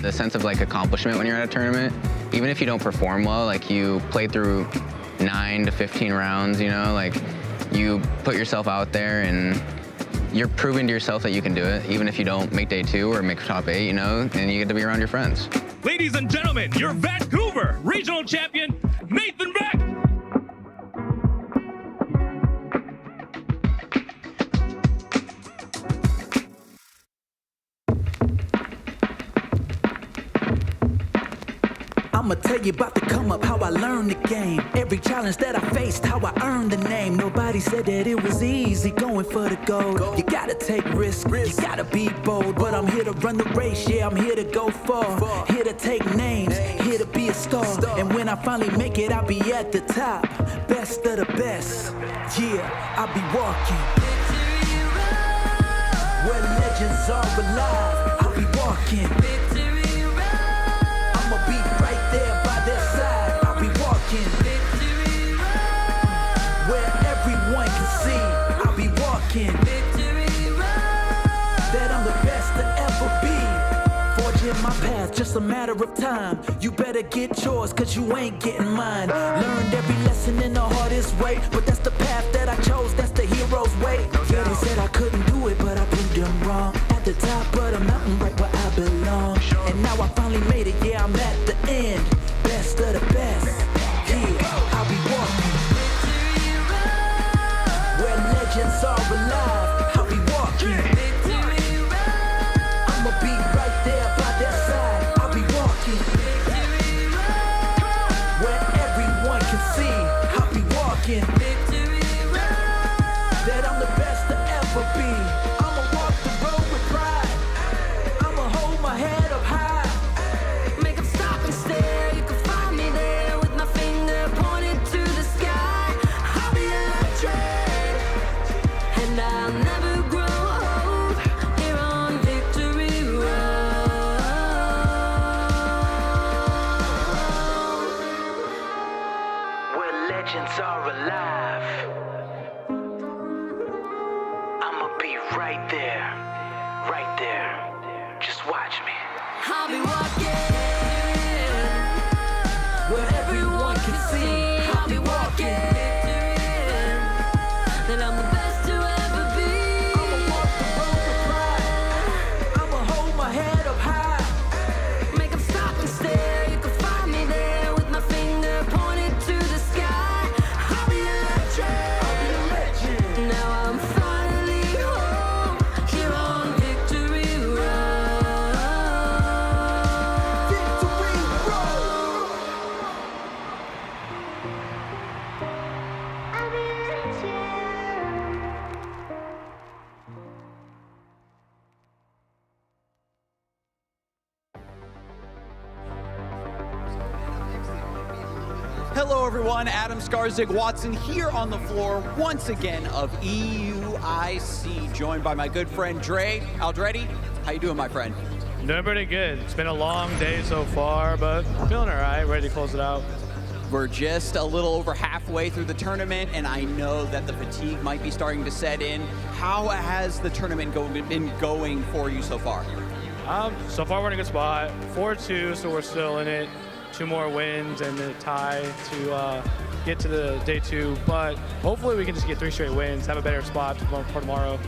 [SPEAKER 14] The sense of like accomplishment when you're at a tournament, even if you don't perform well, like you play through 9 to 15 rounds, you know, like you put yourself out there and you're proving to yourself that you can do it, even if you don't make day 2 or make top 8, you know, and you get to be around your friends.
[SPEAKER 24] Ladies and gentlemen, your Vancouver regional champion, Nathan Beck.
[SPEAKER 22] I'ma tell you about the come up, how I learned the game. Every challenge that I faced, how I earned the name. Nobody said that it was easy going for the gold. You gotta take risks, you gotta be bold. But I'm here to run the race, yeah, I'm here to go far. Here to take names, here to be a star. And when I finally make it, I'll be at the top. Best of the best, yeah, I'll be walking where legends are alive. I'll be walking. I'ma be right there by their side. I'll be walking where everyone can see. I'll be walking that I'm the best to ever be. Forging my path, just a matter of time. You better get yours, cause you ain't getting mine. Learned every lesson in the hardest way, but that's the path that I chose, that's the hero's way. Yeah, they said I couldn't do it, but I proved them wrong. At the top of the mountain, right where I belong. And now I finally made it, yeah, I'm at the end. Best of the best, yeah, I'll be walking where legends are alive. I'll be walking. I'ma be right there by their side. I'll be walking where everyone can see. I'll be walking that I'm the best to ever be. I'ma walk the road with pride. I'ma hold my head up high. Make them stop and stare. You can find me there with my finger pointed to the sky. I'll be electric, and I'll never grow old. Here on Victory Road, where legends are alive. I'ma be right there, right there. Just watch me. I'll be walking where everyone can see. I'll be walking that I'm the best to ever be. I'ma walk the road with pride. I'ma hold my head up high. Make them stop and stare. You can find me there with my finger pointed to the sky. I'll be electric. I'll be a legend. Now I'm finally home here on Victory Road. Victory Road.
[SPEAKER 1] Hello, everyone. Adam Skarzig Watson here on the floor once again of EUIC, joined by my good friend Dre Aldretti. How you doing, my friend?
[SPEAKER 24] Doing pretty good. It's been a long day so far, but feeling all right. Ready to close it out.
[SPEAKER 1] We're just a little over halfway through the tournament, and I know that the fatigue might be starting to set in. How has the tournament been going for you so far?
[SPEAKER 3] So far, we're in a good spot. 4-2, so we're still in it. 2 more wins and a tie to get to the day 2. But hopefully, we can just get 3 straight wins, have a better spot for tomorrow.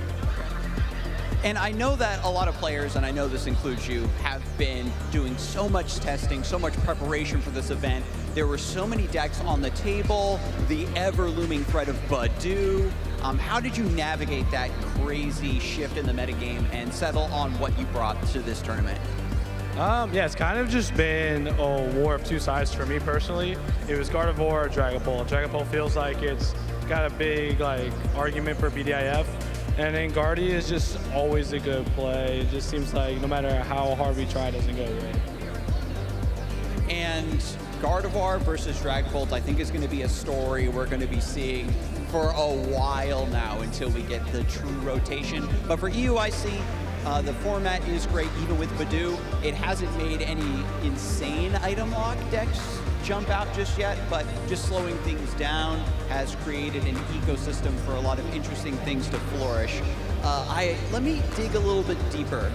[SPEAKER 1] And I know that a lot of players, and I know this includes you, have been doing so much testing, so much preparation for this event. There were so many decks on the table, the ever-looming threat of Badoo. How did you navigate that crazy shift in the metagame and settle on what you brought to this tournament?
[SPEAKER 3] Yeah, it's kind of just been a war of 2 sides for me personally. It was Gardevoir or Dragapult. Dragapult feels like it's got a big argument for BDIF. And then Guardy is just always a good play. It just seems like no matter how hard we try, it doesn't go away.
[SPEAKER 1] And Gardevoir versus Dragapult, I think, is going to be a story we're going to be seeing for a while now until we get the true rotation. But for EUIC, the format is great, even with Badoo. It hasn't made any insane item lock decks jump out just yet, but just slowing things down has created an ecosystem for a lot of interesting things to flourish. Let me dig a little bit deeper.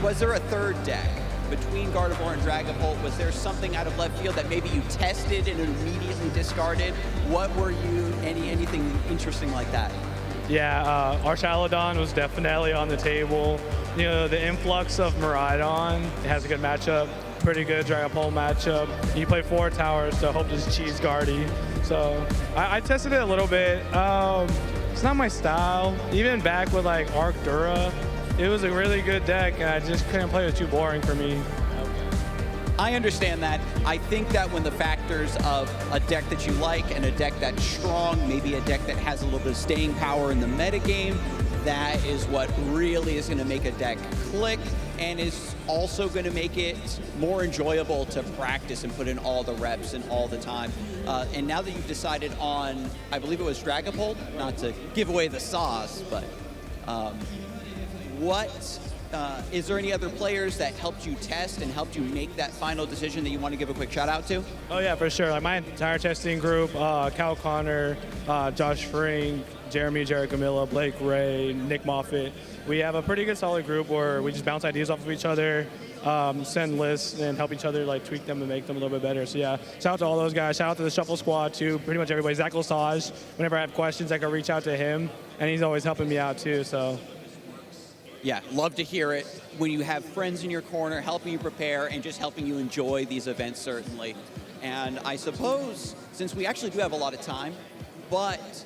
[SPEAKER 1] Was there a third deck between Gardevoir and Dragapult? Was there something out of left field that maybe you tested and immediately discarded? What were you, anything interesting like that?
[SPEAKER 3] Yeah, Archaludon was definitely on the table. You know, the influx of Miraidon, it has a good matchup. Pretty good Dragapult matchup. You play 4 towers, so hope to cheese Guardy. So I tested it a little bit. It's not my style. Even back with Arcdura, it was a really good deck, and I just couldn't play it. It was too boring for me.
[SPEAKER 1] I understand that. I think that when the factors of a deck that you like and a deck that's strong, maybe a deck that has a little bit of staying power in the metagame, that is what really is going to make a deck click and is also going to make it more enjoyable to practice and put in all the reps and all the time. And now that you've decided on, I believe it was Dragapult, not to give away the sauce, but is there any other players that helped you test and helped you make that final decision that you want to give a quick shout out to?
[SPEAKER 3] Oh yeah, for sure. My entire testing group, Cal Connor, Josh Frink, Jeremy Camilla, Blake Ray, Nick Moffitt. We have a pretty good solid group where we just bounce ideas off of each other, send lists, and help each other tweak them and make them a little bit better. So yeah, shout out to all those guys. Shout out to the Shuffle Squad too. Pretty much everybody. Zach Lesage, whenever I have questions, I can reach out to him, and he's always helping me out too. So.
[SPEAKER 1] Yeah, love to hear it. When you have friends in your corner helping you prepare and just helping you enjoy these events, certainly. And I suppose, since we actually do have a lot of time, but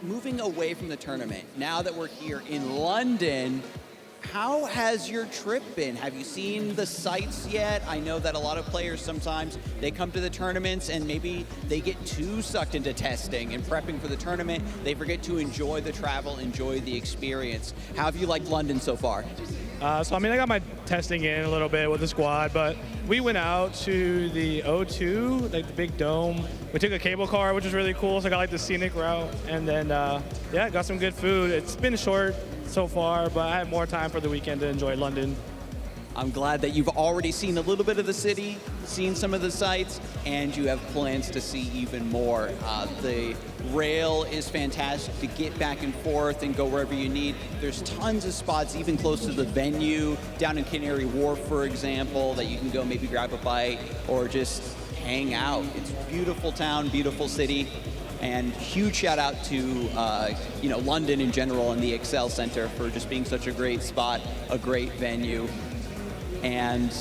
[SPEAKER 1] moving away from the tournament, now that we're here in London, how has your trip been? Have you seen the sights yet? I know that a lot of players sometimes, they come to the tournaments and maybe they get too sucked into testing and prepping for the tournament. They forget to enjoy the travel, enjoy the experience. How have you liked London so far?
[SPEAKER 3] So I mean, I got my testing in a little bit with the squad, but we went out to the O2, the big dome. We took a cable car, which was really cool, so I got the scenic route. And then, yeah, got some good food. It's been short so far, but I have more time for the weekend to enjoy London.
[SPEAKER 1] I'm glad that you've already seen a little bit of the city, seen some of the sights, and you have plans to see even more. The rail is fantastic to get back and forth and go wherever you need. There's tons of spots, even close to the venue, down in Canary Wharf, for example, that you can go maybe grab a bite or just hang out. It's a beautiful town, beautiful city. And huge shout out to London in general and the Excel Center for just being such a great spot, a great venue. And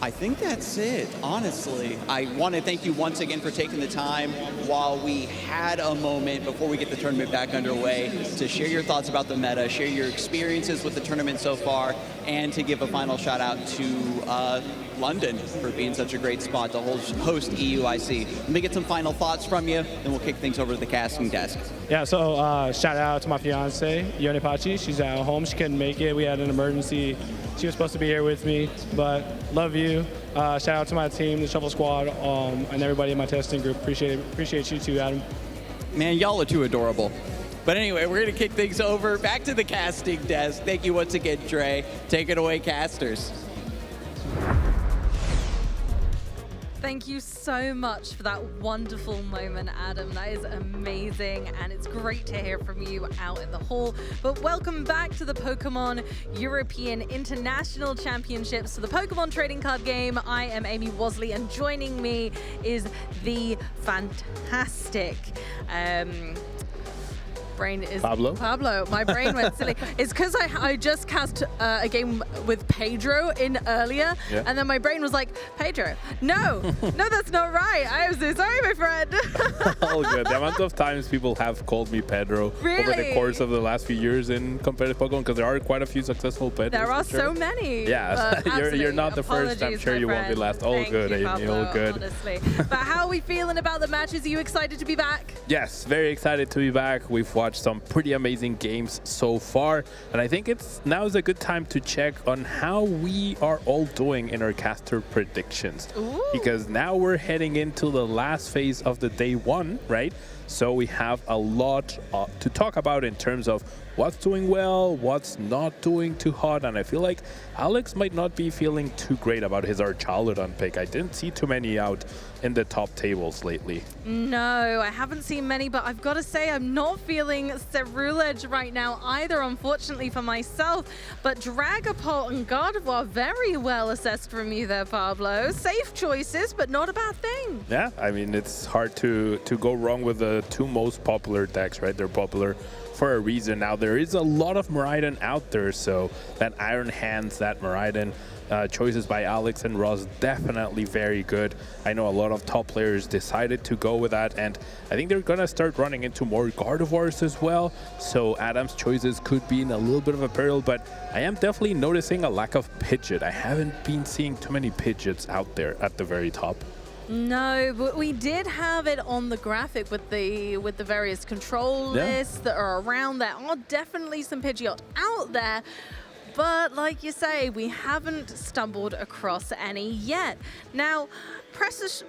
[SPEAKER 1] I think that's it, honestly. I want to thank you once again for taking the time while we had a moment before we get the tournament back underway to share your thoughts about the meta, share your experiences with the tournament so far, and to give a final shout out to London for being such a great spot to host EUIC. Let me get some final thoughts from you, and we'll kick things over to the casting desk.
[SPEAKER 3] Yeah, so shout out to my fiance, Yone Pachi. She's at home. She couldn't make it. We had an emergency. She was supposed to be here with me, but love you. Shout out to my team, the Shuffle Squad, and everybody in my testing group. Appreciate you too, Adam.
[SPEAKER 1] Man, y'all are too adorable. But anyway, we're going to kick things over back to the casting desk. Thank you once again, Trey. Take it away, casters.
[SPEAKER 4] Thank you so much for that wonderful moment, Adam. That is amazing, and it's great to hear from you out in the hall. But welcome back to the Pokemon European International Championships for the Pokemon trading card game. I am Amy Wasley, and joining me is the fantastic brain is
[SPEAKER 8] Pablo.
[SPEAKER 4] My brain went silly. It's because I just cast a game with Pedro in earlier, and then my brain was like, Pedro, no, that's not right. I am so sorry, my friend.
[SPEAKER 8] All good. The amount of times people have called me Pedro over the
[SPEAKER 4] Really?
[SPEAKER 8] course of the last few years in competitive Pokemon, because there are quite a few successful Pedros.
[SPEAKER 4] There are
[SPEAKER 8] for sure.
[SPEAKER 4] so many.
[SPEAKER 8] Yeah, you're not the first. I'm
[SPEAKER 4] Apologies,
[SPEAKER 8] sure
[SPEAKER 4] my
[SPEAKER 8] you won't be
[SPEAKER 4] friend.
[SPEAKER 8] last. All
[SPEAKER 4] Thank
[SPEAKER 8] good,
[SPEAKER 4] you,
[SPEAKER 8] Amy.
[SPEAKER 4] Pablo,
[SPEAKER 8] All good.
[SPEAKER 4] honestly. But how are we feeling about the matches? Are you excited to be back?
[SPEAKER 8] Yes, very excited to be back. We've watched some pretty amazing games so far, and I think now is a good time to check on how we are all doing in our caster predictions. Because now we're heading into the last phase of the day one, right? So we have a lot to talk about in terms of what's doing well, what's not doing too hot, and I feel like Alex might not be feeling too great about his Archaludon pick. I didn't see too many out in the top tables lately.
[SPEAKER 4] No, I haven't seen many, but I've got to say I'm not feeling Cerulege right now either, unfortunately for myself. But Dragapult and Gardevoir, very well assessed from you there, Pablo. Safe choices, but not a bad thing.
[SPEAKER 8] Yeah, I mean, it's hard to go wrong with the two most popular decks, right? They're popular for a reason. Now, there is a lot of Miraidon out there, so that Iron Hands, that Miraidon choices by Alex and Ross, definitely very good. I know a lot of top players decided to go with that, and I think they're gonna start running into more Gardevoirs as well, so Adam's choices could be in a little bit of a peril, but I am definitely noticing a lack of Pidgeot. I haven't been seeing too many Pidgeots out there at the very top.
[SPEAKER 4] No, but we did have it on the graphic with the various control lists that are around. There are definitely some Pidgeot out there. But like you say, we haven't stumbled across any yet. Now, Precious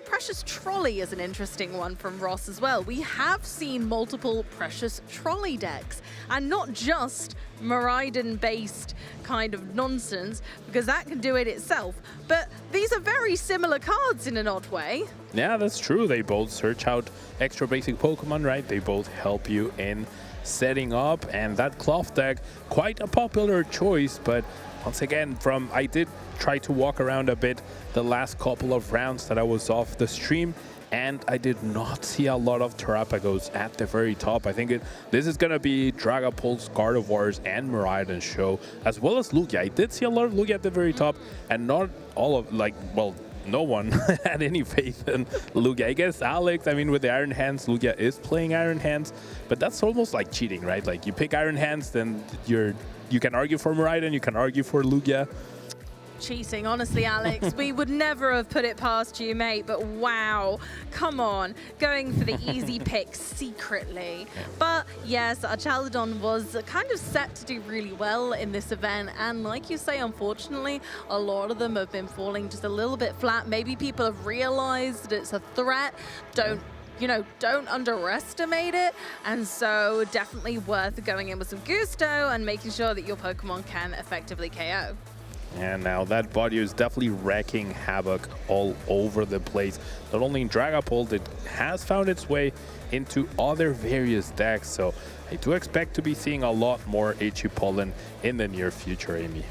[SPEAKER 4] Trolley is an interesting one from Ross as well. We have seen multiple Precious Trolley decks, and not just Miraidon-based kind of nonsense, because that can do it itself. But these are very similar cards in an odd way.
[SPEAKER 8] Yeah, that's true. They both search out extra basic Pokemon, right? They both help you in setting up, and that cloth deck, quite a popular choice, but once again, I did try to walk around a bit the last couple of rounds that I was off the stream, and I did not see a lot of Terrapagos at the very top. I think this is going to be Dragapult's, Gardevoirs, and Miraidon show, as well as Lugia. I did see a lot of Lugia at the very top, and not all of, no one had any faith in Lugia. I guess Alex, I mean, with the Iron Hands, Lugia is playing Iron Hands, but that's almost like cheating, right? Like, you pick Iron Hands, then you can argue for Miraidon, you can argue for Lugia.
[SPEAKER 4] Cheating, honestly, Alex. We would never have put it past you, mate, but wow, come on, going for the easy pick secretly. But yes, Archaludon was kind of set to do really well in this event, and like you say, unfortunately, a lot of them have been falling just a little bit flat. Maybe people have realized it's a threat. Don't underestimate it, and so definitely worth going in with some gusto and making sure that your Pokemon can effectively KO.
[SPEAKER 8] And now that body is definitely wreaking havoc all over the place. Not only in Dragapult, it has found its way into other various decks, so I do expect to be seeing a lot more Itchy Pollen in the near future, Amy.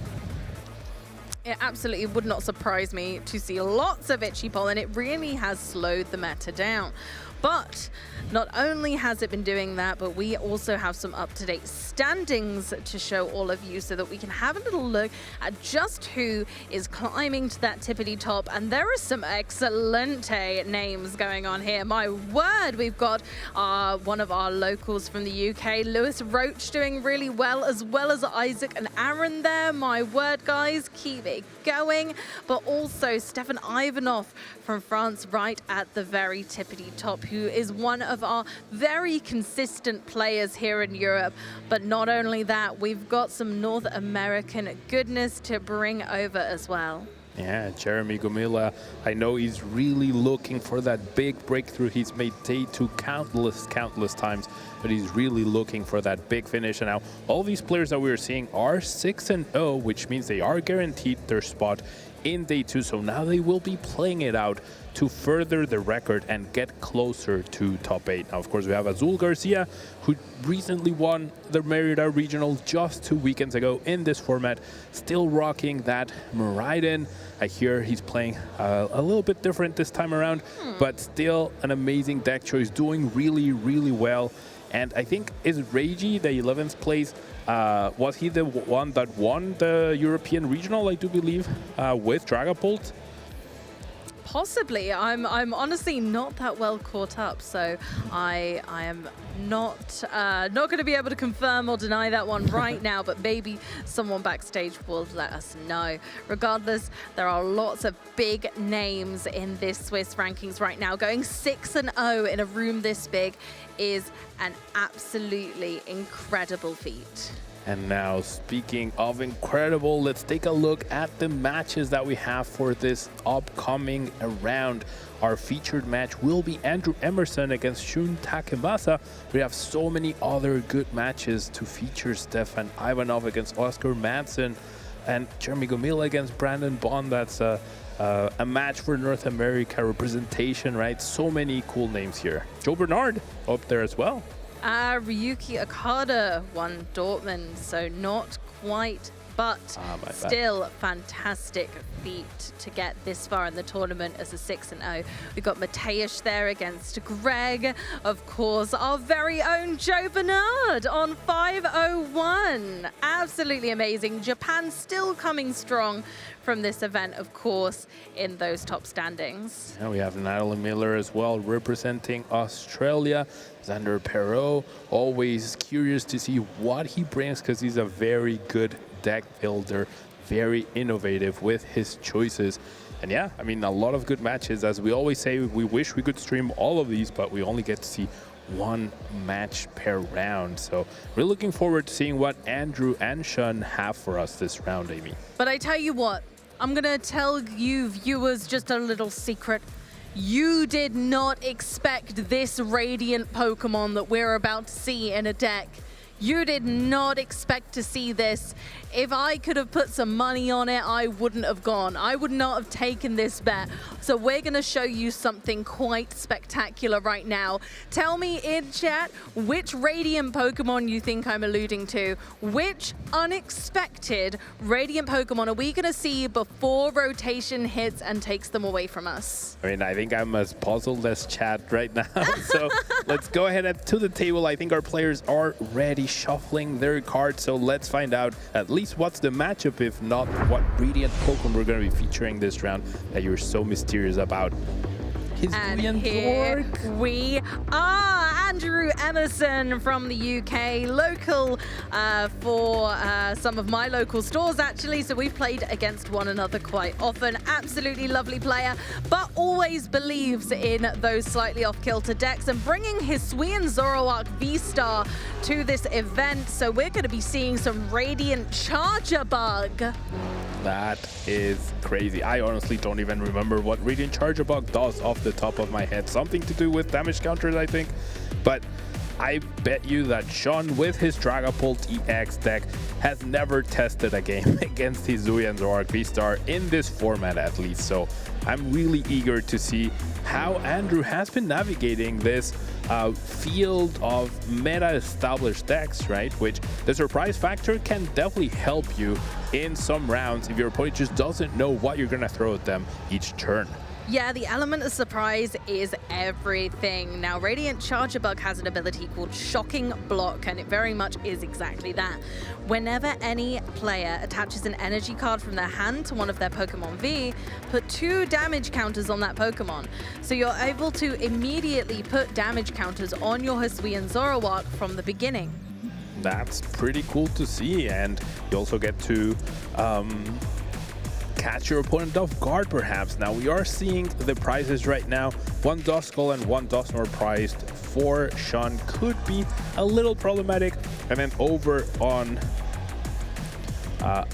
[SPEAKER 4] It absolutely would not surprise me to see lots of Itchy Pollen. It really has slowed the meta down. But not only has it been doing that, but we also have some up-to-date standings to show all of you so that we can have a little look at just who is climbing to that tippity top. And there are some excellent names going on here. My word, we've got one of our locals from the UK, Lewis Roach, doing really well as Isaac and Aaron there. My word, guys, keep it going. But also Stefan Ivanov from France right at the very tippity top, who is one of our very consistent players here in Europe. But not only that, we've got some North American goodness to bring over as well.
[SPEAKER 8] Yeah, Jeremy Gomila, I know he's really looking for that big breakthrough. He's made day two countless times, but he's really looking for that big finish. And now all these players that we're seeing are 6-0, which means they are guaranteed their spot in day two. So now they will be playing it out to further the record and get closer to top 8. Now, of course, we have Azul Garcia, who recently won the Merida Regional just 2 weekends ago in this format, still rocking that Miraidon. I hear he's playing a little bit different this time around, but still an amazing deck choice, doing really, really well. And I think, is Reiji the 11th place? Was he the one that won the European Regional, I do believe, with Dragapult?
[SPEAKER 4] Possibly. I'm honestly not that well caught up, so I am not going to be able to confirm or deny that one right now, but maybe someone backstage will let us know. Regardless, there are lots of big names in this Swiss rankings right now. Going 6-0 in a room this big is an absolutely incredible feat.
[SPEAKER 8] And now, speaking of incredible, let's take a look at the matches that we have for this upcoming round. Our featured match will be Andrew Emerson against Shun Takemasa. We have so many other good matches to feature. Stefan Ivanov against Oscar Madsen and Jeremy Gomila against Brandon Bond. That's a match for North America representation, right? So many cool names here. Joe Bernard up there as well.
[SPEAKER 4] Ryuki Okada won Dortmund, so not quite, but still fantastic feat to get this far in the tournament as a 6-0. We've got Mateusz there against Greg. Of course, our very own Joe Bernard on 501. Absolutely amazing. Japan still coming strong from this event, of course, in those top standings.
[SPEAKER 8] And we have Natalie Miller as well, representing Australia. Xander Perot, always curious to see what he brings, because he's a very good deck builder, very innovative with his choices. And yeah, I mean, a lot of good matches. As we always say, we wish we could stream all of these, but we only get to see one match per round. So we're looking forward to seeing what Andrew and Shun have for us this round, Amy.
[SPEAKER 4] But I tell you what, I'm gonna tell you viewers just a little secret. You did not expect this Radiant Pokemon that we're about to see in a deck. You did not expect to see this. If I could have put some money on it, I wouldn't have gone. I would not have taken this bet. So we're going to show you something quite spectacular right now. Tell me in chat which Radiant Pokemon you think I'm alluding to. Which unexpected Radiant Pokemon are we going to see before rotation hits and takes them away from us?
[SPEAKER 8] I mean, I think I'm as puzzled as chat right now. So let's go ahead and to the table. I think our players are ready, shuffling their cards. So let's find out at least what's the matchup, if not what Radiant Pokemon we're going to be featuring this round that you're so mysterious about.
[SPEAKER 4] And here we are, Andrew Emerson from the UK, local for some of my local stores actually, so we've played against one another quite often. Absolutely lovely player, but always believes in those slightly off-kilter decks and bringing his Hisuian Zoroark V-Star to this event, so we're going to be seeing some Radiant Charger Bug.
[SPEAKER 8] That is crazy. I honestly don't even remember what Radiant Charger Bug does off the top of my head. Something to do with damage counters, I think. But I bet you that Shun, with his Dragapult EX deck, has never tested a game against his Hisuian Zoroark V-Star in this format, at least. So I'm really eager to see how Andrew has been navigating this field of meta-established decks, right? Which the surprise factor can definitely help you in some rounds if your opponent just doesn't know what you're going to throw at them each turn.
[SPEAKER 4] Yeah, the element of surprise is everything. Now, Radiant Charger Bug has an ability called Shocking Block, and it very much is exactly that. Whenever any player attaches an energy card from their hand to one of their Pokemon V, put 2 damage counters on that Pokemon. So you're able to immediately put damage counters on your Hisuian Zoroark from the beginning.
[SPEAKER 8] That's pretty cool to see, and you also get to catch your opponent off guard, perhaps. Now, we are seeing the prizes right now. 1 Duskull and 1 Dusknoir priced for Shun could be a little problematic. And then over on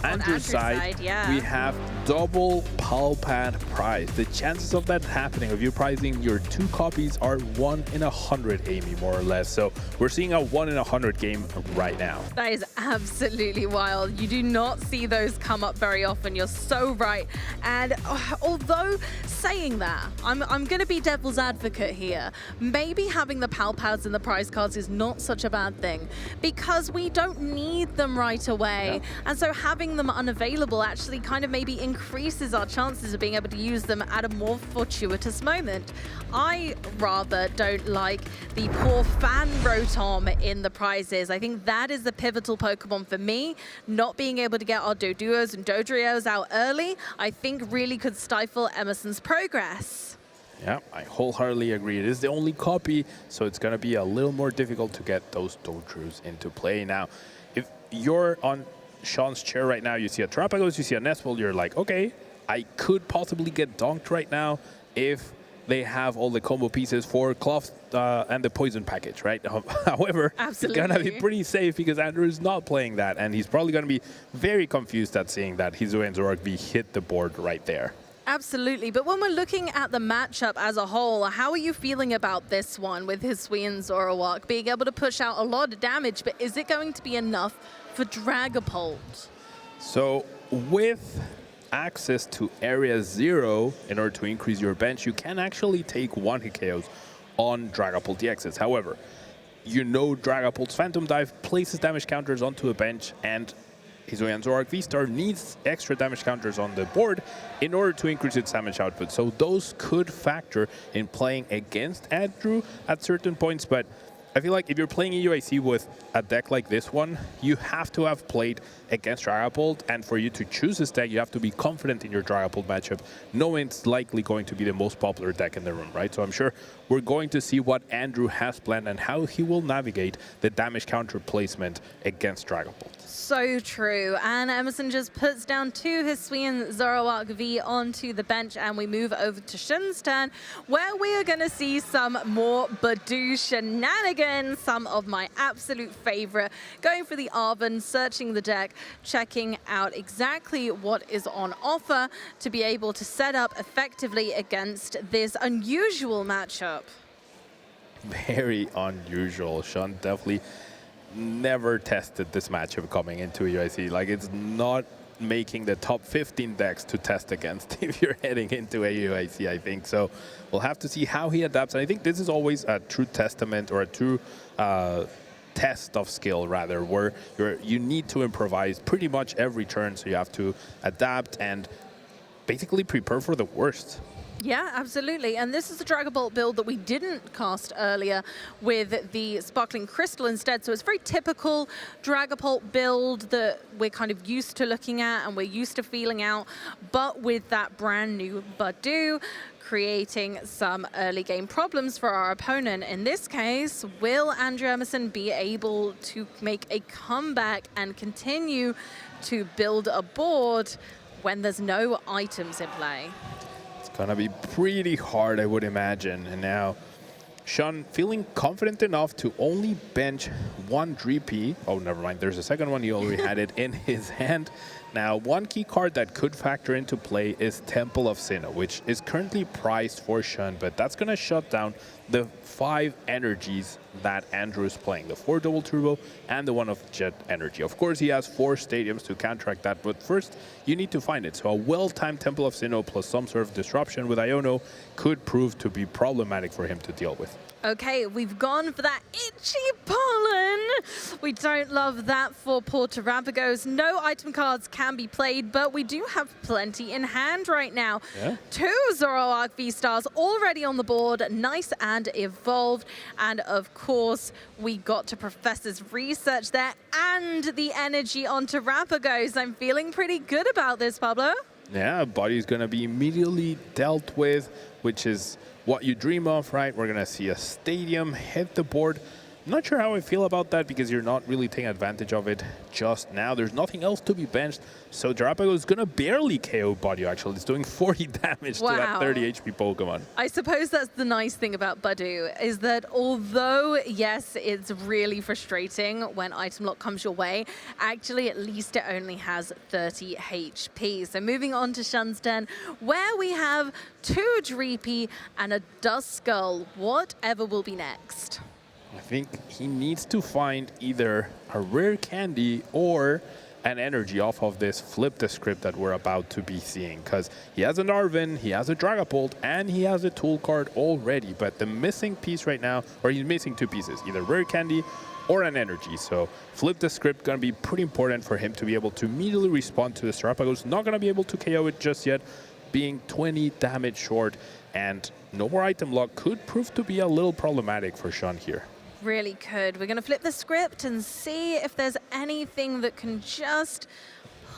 [SPEAKER 8] Andrew's side,
[SPEAKER 4] yeah,
[SPEAKER 8] we have double Palpad prize. The chances of that happening, of you prizing your 2 copies, are 1 in 100, Amy, more or less. So we're seeing a 1 in 100 game right now.
[SPEAKER 4] That is absolutely wild. You do not see those come up very often. You're so right. And although saying that, I'm going to be devil's advocate here. Maybe having the Palpads and the prize cards is not such a bad thing because we don't need them right away. And so having them unavailable actually kind of maybe increases our chances of being able to use them at a more fortuitous moment. I rather don't like the poor fan Rotom in the prizes. I think that is the pivotal Pokemon for me. Not being able to get our Doduos and Dodrios out early, I think really could stifle Emerson's progress.
[SPEAKER 8] Yeah, I wholeheartedly agree. It is the only copy, so it's going to be a little more difficult to get those Dodrios into play. Now, if you're on Sean's chair right now, you see a Terrapagos, you see a Nestle, you're like, okay, I could possibly get donked right now if they have all the combo pieces for Cloth and the Poison package, right? However,
[SPEAKER 4] Absolutely.
[SPEAKER 8] It's going to be pretty safe because Andrew is not playing that, and he's probably going to be very confused at seeing that Hisuian Zoroark V hit the board right there.
[SPEAKER 4] Absolutely, but when we're looking at the matchup as a whole, how are you feeling about this one with Hisuian Zoroark being able to push out a lot of damage, but is it going to be enough for Dragapult?
[SPEAKER 8] So with access to Area 0 in order to increase your bench, you can actually take 1-hit KOs on Dragapult DXs. However, you know Dragapult's Phantom Dive places damage counters onto a bench, and Hisuian Zoroark V-Star needs extra damage counters on the board in order to increase its damage output. So those could factor in playing against Andrew at certain points, but I feel like if you're playing a UIC with a deck like this one, you have to have played against Dragapult, and for you to choose this deck, you have to be confident in your Dragapult matchup, knowing it's likely going to be the most popular deck in the room, right? So I'm sure we're going to see what Andrew has planned and how he will navigate the damage counter placement against Dragapult.
[SPEAKER 4] So true, and Emerson just puts down 2 Hisuian Zoroark V onto the bench, and we move over to Shun's turn, where we are going to see some more Badoo shenanigans, some of my absolute favorite, going for the Arven, searching the deck, checking out exactly what is on offer to be able to set up effectively against this unusual matchup.
[SPEAKER 8] Very unusual. Sean definitely never tested this matchup coming into a UIC. Like, it's not making the top 15 decks to test against if you're heading into a UIC, I think. So we'll have to see how he adapts. And I think this is always a true testament or a true test of skill, rather, where you need to improvise pretty much every turn. So you have to adapt and basically prepare for the worst.
[SPEAKER 4] Yeah, absolutely. And this is the Dragapult build that we didn't cast earlier with the Sparkling Crystal instead. So it's very typical Dragapult build that we're kind of used to looking at and we're used to feeling out, but with that brand new Badoo, creating some early game problems for our opponent. In this case, will Andrew Emerson be able to make a comeback and continue to build a board when there's no items in play?
[SPEAKER 8] Gonna be pretty hard, I would imagine. And now Sean feeling confident enough to only bench 1 Dreepy. Oh, never mind, there's a second one. He already had it in his hand. Now, one key card that could factor into play is Temple of Sinnoh, which is currently priced for Sean, but that's gonna shut down the 5 energies that Andrew is playing, the 4 double turbo and the 1 of Jet Energy. Of course, he has 4 stadiums to counteract that, but first you need to find it. So a well-timed Temple of Sinnoh plus some sort of disruption with Iono could prove to be problematic for him to deal with.
[SPEAKER 4] Okay, we've gone for that itchy pollen. We don't love that for poor Terrapagos. No item cards can be played, but we do have plenty in hand right now.
[SPEAKER 8] Yeah.
[SPEAKER 4] 2 Zoroark V-Stars already on the board, nice and evolved. And of course, we got to Professor's research there and the energy on Terrapagos. I'm feeling pretty good about this, Pablo.
[SPEAKER 8] Yeah, body's gonna be immediately dealt with, which is what you dream of, right? We're gonna see a stadium hit the board. I'm not sure how I feel about that because you're not really taking advantage of it just now. There's nothing else to be benched. So Jarapago is going to barely KO Badu, actually. It's doing 40 damage to that 30 HP Pokemon.
[SPEAKER 4] I suppose that's the nice thing about Badu, is that although, yes, it's really frustrating when item lock comes your way, actually at least it only has 30 HP. So moving on to Shun's turn, where we have 2 Dreepy and a Duskull. Whatever will be next?
[SPEAKER 8] I think he needs to find either a rare candy or an energy off of this flip the script that we're about to be seeing, because he has an Arven, he has a Dragapult, and he has a tool card already, but the missing piece right now, or he's missing 2 pieces, either rare candy or an energy. So flip the script gonna be pretty important for him to be able to immediately respond to this. Jarapago's not gonna be able to KO it just yet, being 20 damage short, and no more item lock could prove to be a little problematic for Shun here.
[SPEAKER 4] Really could. We're going to flip the script and see if there's anything that can just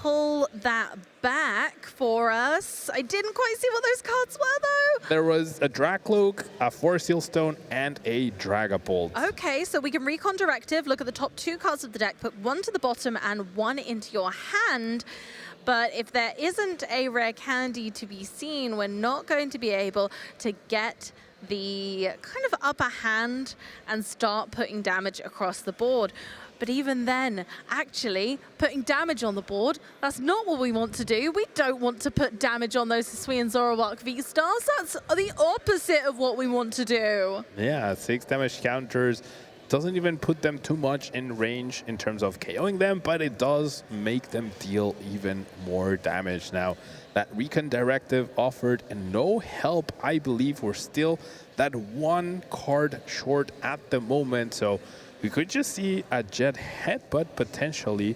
[SPEAKER 4] pull that back for us. I didn't quite see what those cards were, though.
[SPEAKER 8] There was a Dracloak, a Force Seal Stone, and a Dragapult.
[SPEAKER 4] Okay, so we can Recon Directive, look at the top 2 cards of the deck, put 1 to the bottom and 1 into your hand. But if there isn't a rare candy to be seen, we're not going to be able to get the kind of upper hand and start putting damage across the board. But even then, actually, putting damage on the board, that's not what we want to do. We don't want to put damage on those Hisui and Zoroark V-Stars. That's the opposite of what we want to do.
[SPEAKER 8] Yeah, 6 damage counters. Doesn't even put them too much in range in terms of KOing them, but it does make them deal even more damage. Now, that Recon Directive offered and no help, I believe. We're still that 1 card short at the moment, so we could just see a Jet Headbutt potentially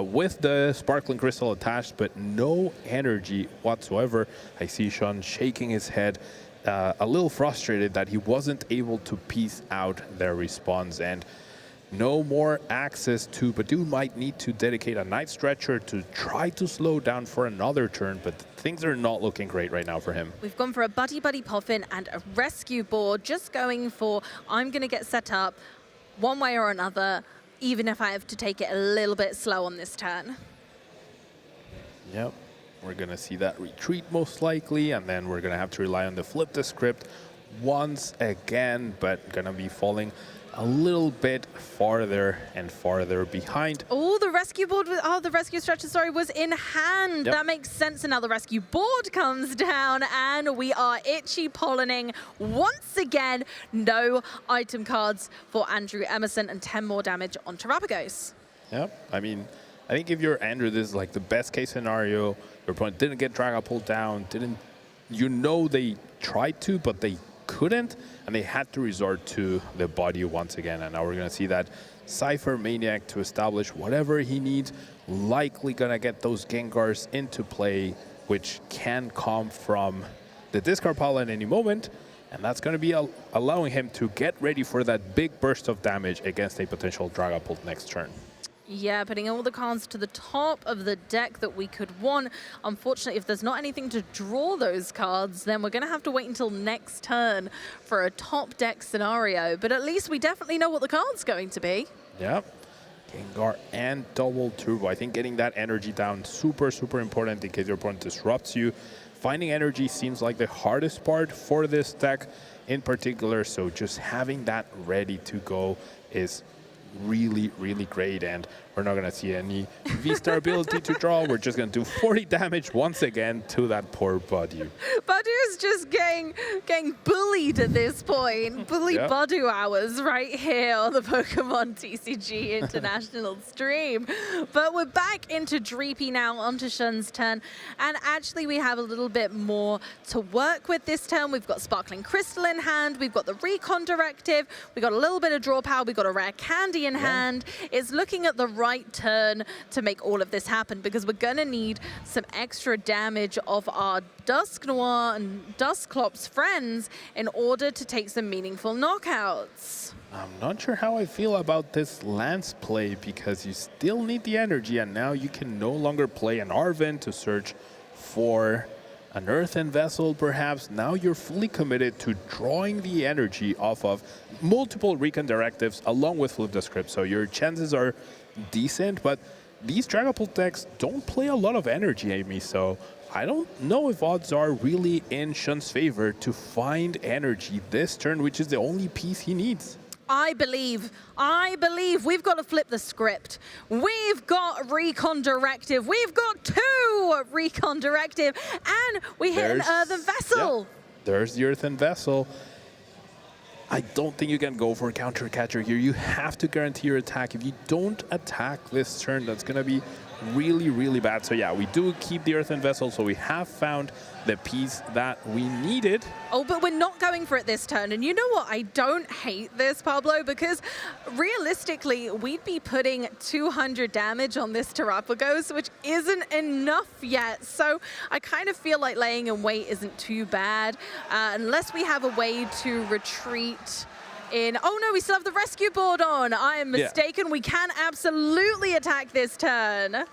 [SPEAKER 8] with the Sparkling Crystal attached, but no energy whatsoever. I see Shun shaking his head, a little frustrated that he wasn't able to piece out their response, and no more access to Badu. Might need to dedicate a Night Stretcher to try to slow down for another turn, but things are not looking great right now for him.
[SPEAKER 4] We've gone for a Buddy Buddy Poffin and a Rescue Board, just going for, I'm going to get set up one way or another, even if I have to take it a little bit slow on this turn.
[SPEAKER 8] Yep. We're going to see that retreat most likely, and then we're going to have to rely on the flip the script once again, but going to be falling a little bit farther and farther behind.
[SPEAKER 4] Oh, the rescue board, the rescue stretcher, sorry, was in hand.
[SPEAKER 8] Yep.
[SPEAKER 4] That makes sense. And now the rescue board comes down, and we are itchy pollinating once again. No item cards for Andrew Emerson and 10 more damage on Terrapagos.
[SPEAKER 8] Yep. I mean, I think if you're Andrew, this is like the best case scenario. Your opponent didn't get Dragapult down, they tried to, but they couldn't, and they had to resort to the body once again. And now we're going to see that Cypher Maniac to establish whatever he needs. Likely going to get those Gengars into play, which can come from the discard pile at any moment. And that's going to be allowing him to get ready for that big burst of damage against a potential Dragapult next turn.
[SPEAKER 4] Yeah, putting all the cards to the top of the deck that we could want. Unfortunately, if there's not anything to draw those cards, then we're going to have to wait until next turn for a top deck scenario. But at least we definitely know what the card's going to be.
[SPEAKER 8] Yep. Gengar and double turbo. I think getting that energy down super, super important in case your opponent disrupts you. Finding energy seems like the hardest part for this deck in particular. So just having that ready to go is really, really great, and we're not going to see any V-Star ability to draw. We're just going to do 40 damage once again to that poor Badu.
[SPEAKER 4] Badu is just getting bullied at this point. Bully
[SPEAKER 8] Yep.
[SPEAKER 4] Badu hours right here on the Pokemon TCG International stream. But we're back into Dreepy now, onto Shun's turn. And actually we have a little bit more to work with this turn. We've got Sparkling Crystal in hand. We've got the Recon Directive. We've got a little bit of draw power. We've got a rare candy in hand. It's looking at the right turn to make all of this happen, because we're going to need some extra damage of our Dusknoir and Dusclops friends in order to take some meaningful knockouts.
[SPEAKER 8] I'm not sure how I feel about this Lance play, because you still need the energy, and now you can no longer play an Arven to search for an earthen vessel perhaps. Now you're fully committed to drawing the energy off of multiple recon directives along with Flip the Script. So your chances are decent, but these Dragapult decks don't play a lot of energy, Amy. So I don't know if odds are really in Shun's favor to find energy this turn, which is the only piece he needs.
[SPEAKER 4] I believe we've got to flip the script. We've got Recon Directive. We've got 2 Recon Directive. And we hit an Earthen Vessel.
[SPEAKER 8] Yeah, there's the Earthen Vessel. I don't think you can go for a counter catcher here. You have to guarantee your attack. If you don't attack this turn, that's going to be really, really bad. So yeah, we do keep the Earthen Vessel, so we have found the piece that we needed.
[SPEAKER 4] Oh, but we're not going for it this turn. And you know what? I don't hate this, Pablo, because realistically, we'd be putting 200 damage on this Terrapagos, which isn't enough yet. So I kind of feel like laying in wait isn't too bad, unless we have a way to retreat in. Oh no, we still have the rescue board on. I am mistaken. Yeah. We can absolutely attack this turn.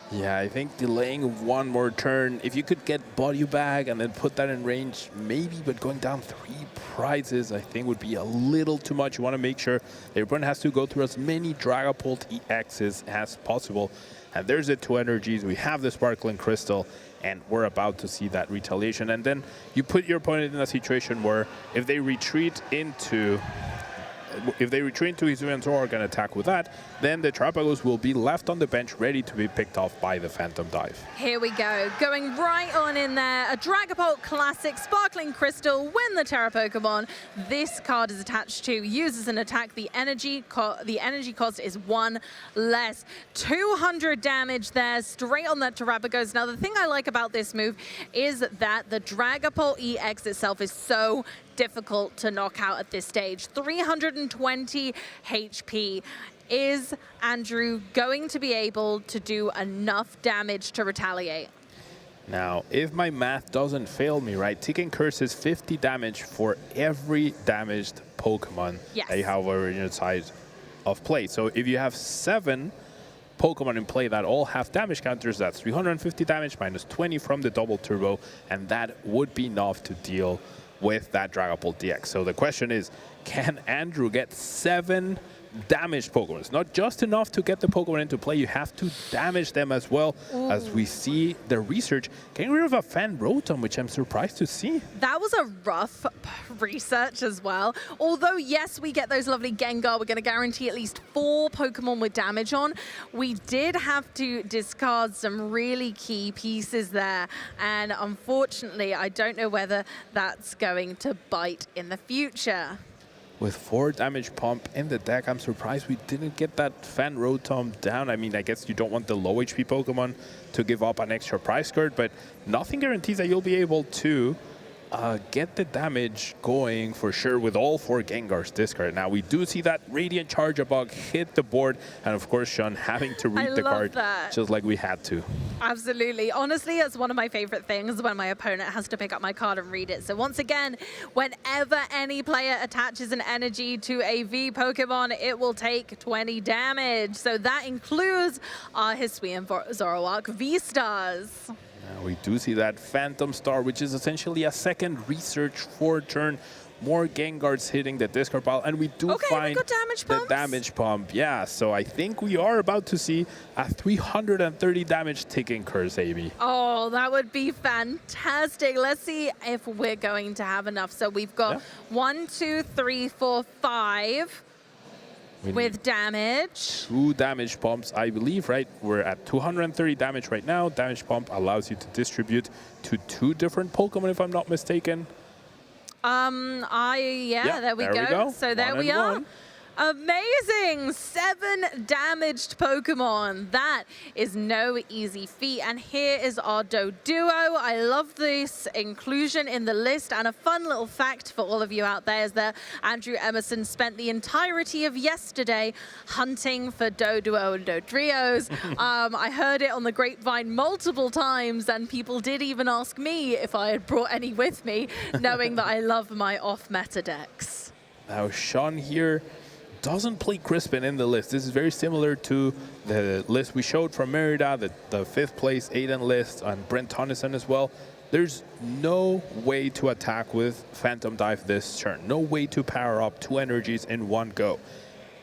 [SPEAKER 8] Yeah, I think delaying one more turn, if you could get Body Bag and then put that in range, maybe, but going down 3 prizes, I think would be a little too much. You want to make sure everyone has to go through as many Dragapult EXs as possible. And there's the 2 energies. We have the Sparkling Crystal, and we're about to see that retaliation. And then you put your opponent in a situation where if they retreat into Hisuian Zoroark and attack with that, then the Terrapagos will be left on the bench ready to be picked off by the Phantom Dive.
[SPEAKER 4] Here we go, going right on in there. A Dragapult Classic, Sparkling Crystal, win the Terra Pokemon. This card is attached to, uses an attack. The energy cost is 1 less. 200 damage there, straight on that Terrapagos. Now, the thing I like about this move is that the Dragapult EX itself is so difficult to knock out at this stage. 320 HP. Is Andrew going to be able to do enough damage to retaliate?
[SPEAKER 8] Now, if my math doesn't fail me, right, Ticking Curse is 50 damage for every damaged Pokemon that you have over your side of play. So if you have 7 Pokemon in play that all have damage counters, that's 350 damage minus 20 from the double turbo, and that would be enough to deal with that Dragapult DX. So the question is, can Andrew get 7 damaged Pokemon? It's not just enough to get the Pokemon into play, you have to damage them as well. Ooh. As we see the research getting rid of a Fan Rotom, which I'm surprised to see.
[SPEAKER 4] That was a rough research as well. Although, yes, we get those lovely Gengar, we're going to guarantee at least 4 Pokemon with damage on. We did have to discard some really key pieces there, and unfortunately, I don't know whether that's going to bite in the future.
[SPEAKER 8] With 4 damage pump in the deck, I'm surprised we didn't get that Fan Rotom down. I mean, I guess you don't want the low HP Pokemon to give up an extra prize card, but nothing guarantees that you'll be able to get the damage going for sure with all 4 Gengars discard. Now, we do see that Radiant Charjabug hit the board, and of course, Shun having to read the card just like we had to.
[SPEAKER 4] Absolutely. Honestly, it's one of my favorite things when my opponent has to pick up my card and read it. So once again, whenever any player attaches an energy to a V Pokemon, it will take 20 damage. So that includes our Hisuian Zoroark V-Stars.
[SPEAKER 8] Now we do see that Phantom Star, which is essentially a second research for turn. More Gengars hitting the discard pile, and we do find the damage pump. Yeah, so I think we are about to see a 330 damage Ticking Curse, Amy.
[SPEAKER 4] Oh, that would be fantastic. Let's see if we're going to have enough. So we've got 1, 2, 3, 4, 5 with damage.
[SPEAKER 8] 2 damage pumps, I believe, right? We're at 230 damage right now. Damage pump allows you to distribute to 2 different Pokemon, if I'm not mistaken.
[SPEAKER 4] There we go. So there we are. Amazing! 7 damaged Pokemon. That is no easy feat. And here is our Doduo. I love this inclusion in the list. And a fun little fact for all of you out there is that Andrew Emerson spent the entirety of yesterday hunting for Doduo and Dodrios. I heard it on the grapevine multiple times, and people did even ask me if I had brought any with me, knowing that I love my off-meta decks.
[SPEAKER 8] Now, Sean here doesn't play Crispin in the list. This is very similar to the list we showed from Merida, the 5th place Aiden list, and Brent Tonneson as well. There's no way to attack with Phantom Dive this turn. No way to power up 2 energies in one go.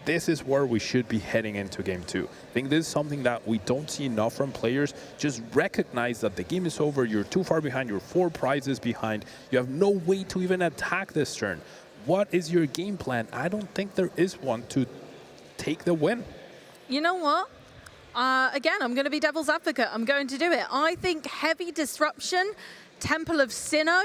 [SPEAKER 8] This is where we should be heading into game 2. I think this is something that we don't see enough from players. Just recognize that the game is over. You're too far behind. You're 4 prizes behind. You have no way to even attack this turn. What is your game plan? I don't think there is one to take the win.
[SPEAKER 4] You know what? Again, I'm going to be devil's advocate. I'm going to do it. I think heavy disruption, Temple of Sinnoh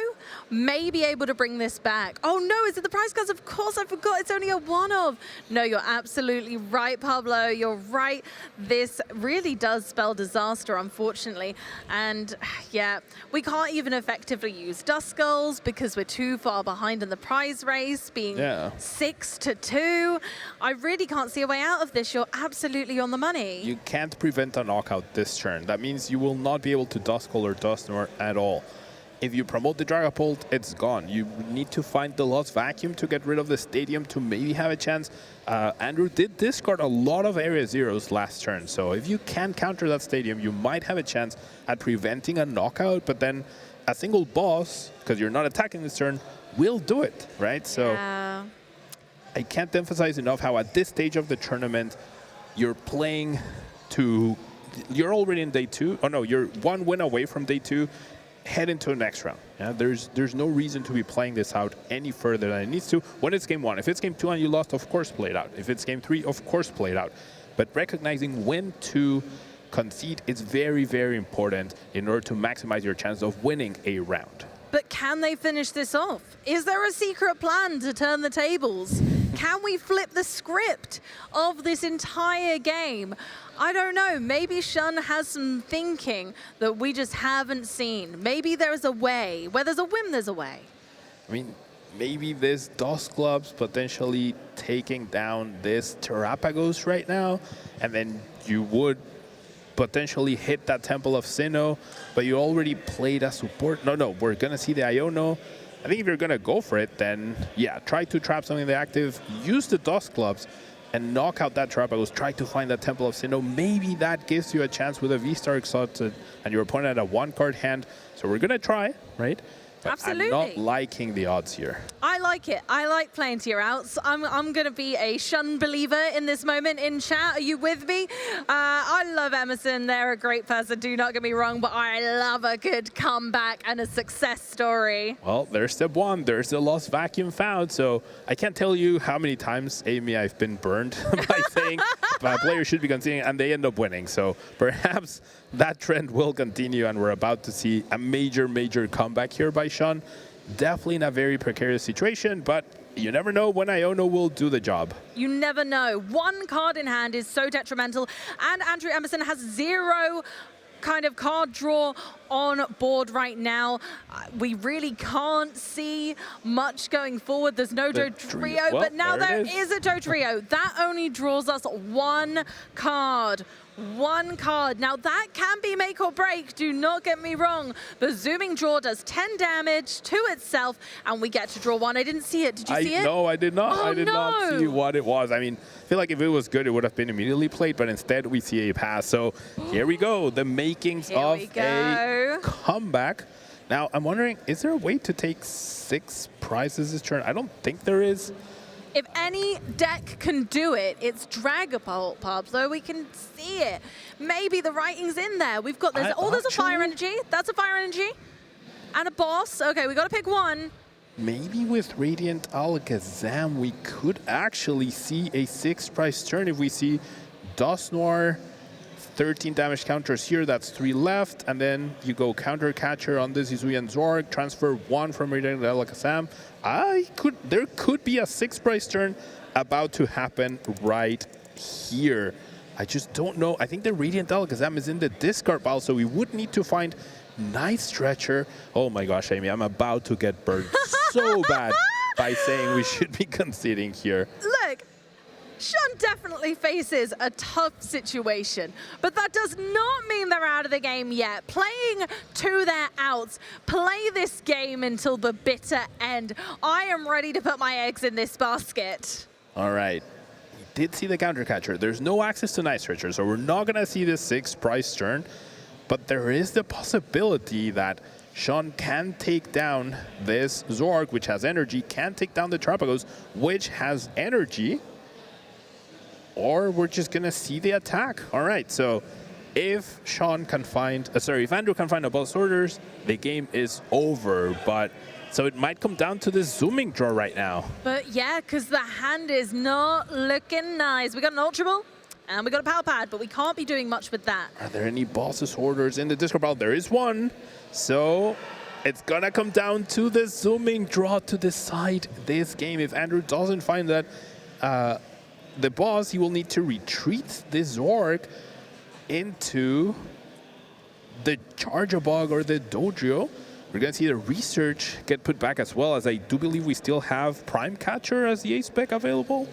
[SPEAKER 4] may be able to bring this back. Oh no, is it the prize cards? Of course, I forgot it's only a one-of. No, you're absolutely right, Pablo. You're right. This really does spell disaster, unfortunately. And yeah, we can't even effectively use Dust Skulls because we're too far behind in the prize race, being 6-2. I really can't see a way out of this. You're absolutely on the money.
[SPEAKER 8] You can't prevent a knockout this turn. That means you will not be able to Dust Skull or Dusknoir at all. If you promote the Dragapult, it's gone. You need to find the Lost Vacuum to get rid of the Stadium to maybe have a chance. Andrew did discard a lot of Area Zeros last turn, so if you can counter that Stadium, you might have a chance at preventing a knockout, but then a single boss, because you're not attacking this turn, will do it, right? So I can't emphasize enough how at this stage of the tournament, you're playing to... You're already in day 2. Oh no, you're 1 win away from day 2. Head into the next round. Yeah, there's no reason to be playing this out any further than it needs to. When it's game 1, if it's game 2 and you lost, of course play it out. If it's game 3, of course play it out. But recognizing when to concede is very, very important in order to maximize your chance of winning a round.
[SPEAKER 4] But can they finish this off? Is there a secret plan to turn the tables? Can we flip the script of this entire game? I don't know. Maybe Shun has some thinking that we just haven't seen. Maybe there's a way. Where there's a whim, there's a way.
[SPEAKER 8] I mean, maybe this Dust Clubs potentially taking down this Terrapagos right now, and then you would potentially hit that Temple of Sinnoh, but you already played a support. No, we're going to see the Iono. I think if you're going to go for it, then yeah, try to trap something in the active, use the Dust Clubs, and knock out that Terrapagos. Try to find that Temple of Sinnoh. Maybe that gives you a chance with a V-Star Exalted and your opponent at a 1-card hand. So we're going to try, right? But
[SPEAKER 4] Absolutely.
[SPEAKER 8] I'm not liking the odds here.
[SPEAKER 4] I like it. I like playing to your outs. I'm going to be a Shun believer in this moment in chat. Are you with me? I love Emerson. They're a great person. Do not get me wrong, but I love a good comeback and a success story.
[SPEAKER 8] Well, there's step 1. There's the Lost Vacuum found. So I can't tell you how many times, Amy, I've been burned by saying players should be conceding, and they end up winning. So perhaps that trend will continue, and we're about to see a major, major comeback here by Shun. Definitely in a very precarious situation, but you never know when Iono will do the job.
[SPEAKER 4] You never know. 1 card in hand is so detrimental, and Andrew Emerson has 0 kind of card draw on board right now. We really can't see much going forward. There's no Dodrio, but now there is a Dodrio. That only draws us 1 card. 1 card. Now that can be make or break, do not get me wrong. The Zooming Draw does 10 damage to itself, and we get to draw 1. I didn't see it. Did you see it?
[SPEAKER 8] No, I did not.
[SPEAKER 4] Oh,
[SPEAKER 8] I did not see what it was. I mean, I feel like if it was good, it would have been immediately played, but instead we see a pass. So here we go. The makings of a comeback. Now, I'm wondering, is there a way to take 6 prizes this turn? I don't think there is.
[SPEAKER 4] If any deck can do it, it's Dragapult, Pablo. We can see it. Maybe the writing's in there. We've got this. Oh, there's a Fire Energy. That's a Fire Energy. And a boss. Okay, we got to pick 1.
[SPEAKER 8] Maybe with Radiant Alakazam, we could actually see a 6th prize turn if we see Dusknoir, 13 damage counters here, that's 3 left, and then you go Counter Catcher on this Hisuian Zorg, transfer 1 from Radiant Alakazam. There could be a 6th prize turn about to happen right here. I just don't know. I think the Radiant Alakazam is in the discard pile, so we would need to find Night Stretcher. Oh my gosh, Amy, I'm about to get burned so bad by saying we should be conceding here.
[SPEAKER 4] Look, Shun definitely faces a tough situation, but that does not mean they're out of the game yet. Playing to their outs, play this game until the bitter end. I am ready to put my eggs in this basket.
[SPEAKER 8] All right. We did see the Counter Catcher. There's no access to Night Stretcher, so we're not going to see the 6th prize turn, but there is the possibility that Sean can take down this Zork, which has energy, can take down the Trapagos, which has energy, or we're just gonna see the attack. All right, so if Sean can find, if Andrew can find a boss orders, the game is over. But so it might come down to this zooming draw right now.
[SPEAKER 4] But yeah, because the hand is not looking nice. We got an Ultra Ball and we got a Power Pad, but we can't be doing much with that.
[SPEAKER 8] Are there any bosses orders in the Discord battle? There is one. So it's gonna come down to the zooming draw to decide this game. If Andrew doesn't find that the boss, he will need to retreat this Zork into the Charger Bug or the Dojo. We're going to see the research get put back as well, as I do believe we still have Prime Catcher as the ace spec available.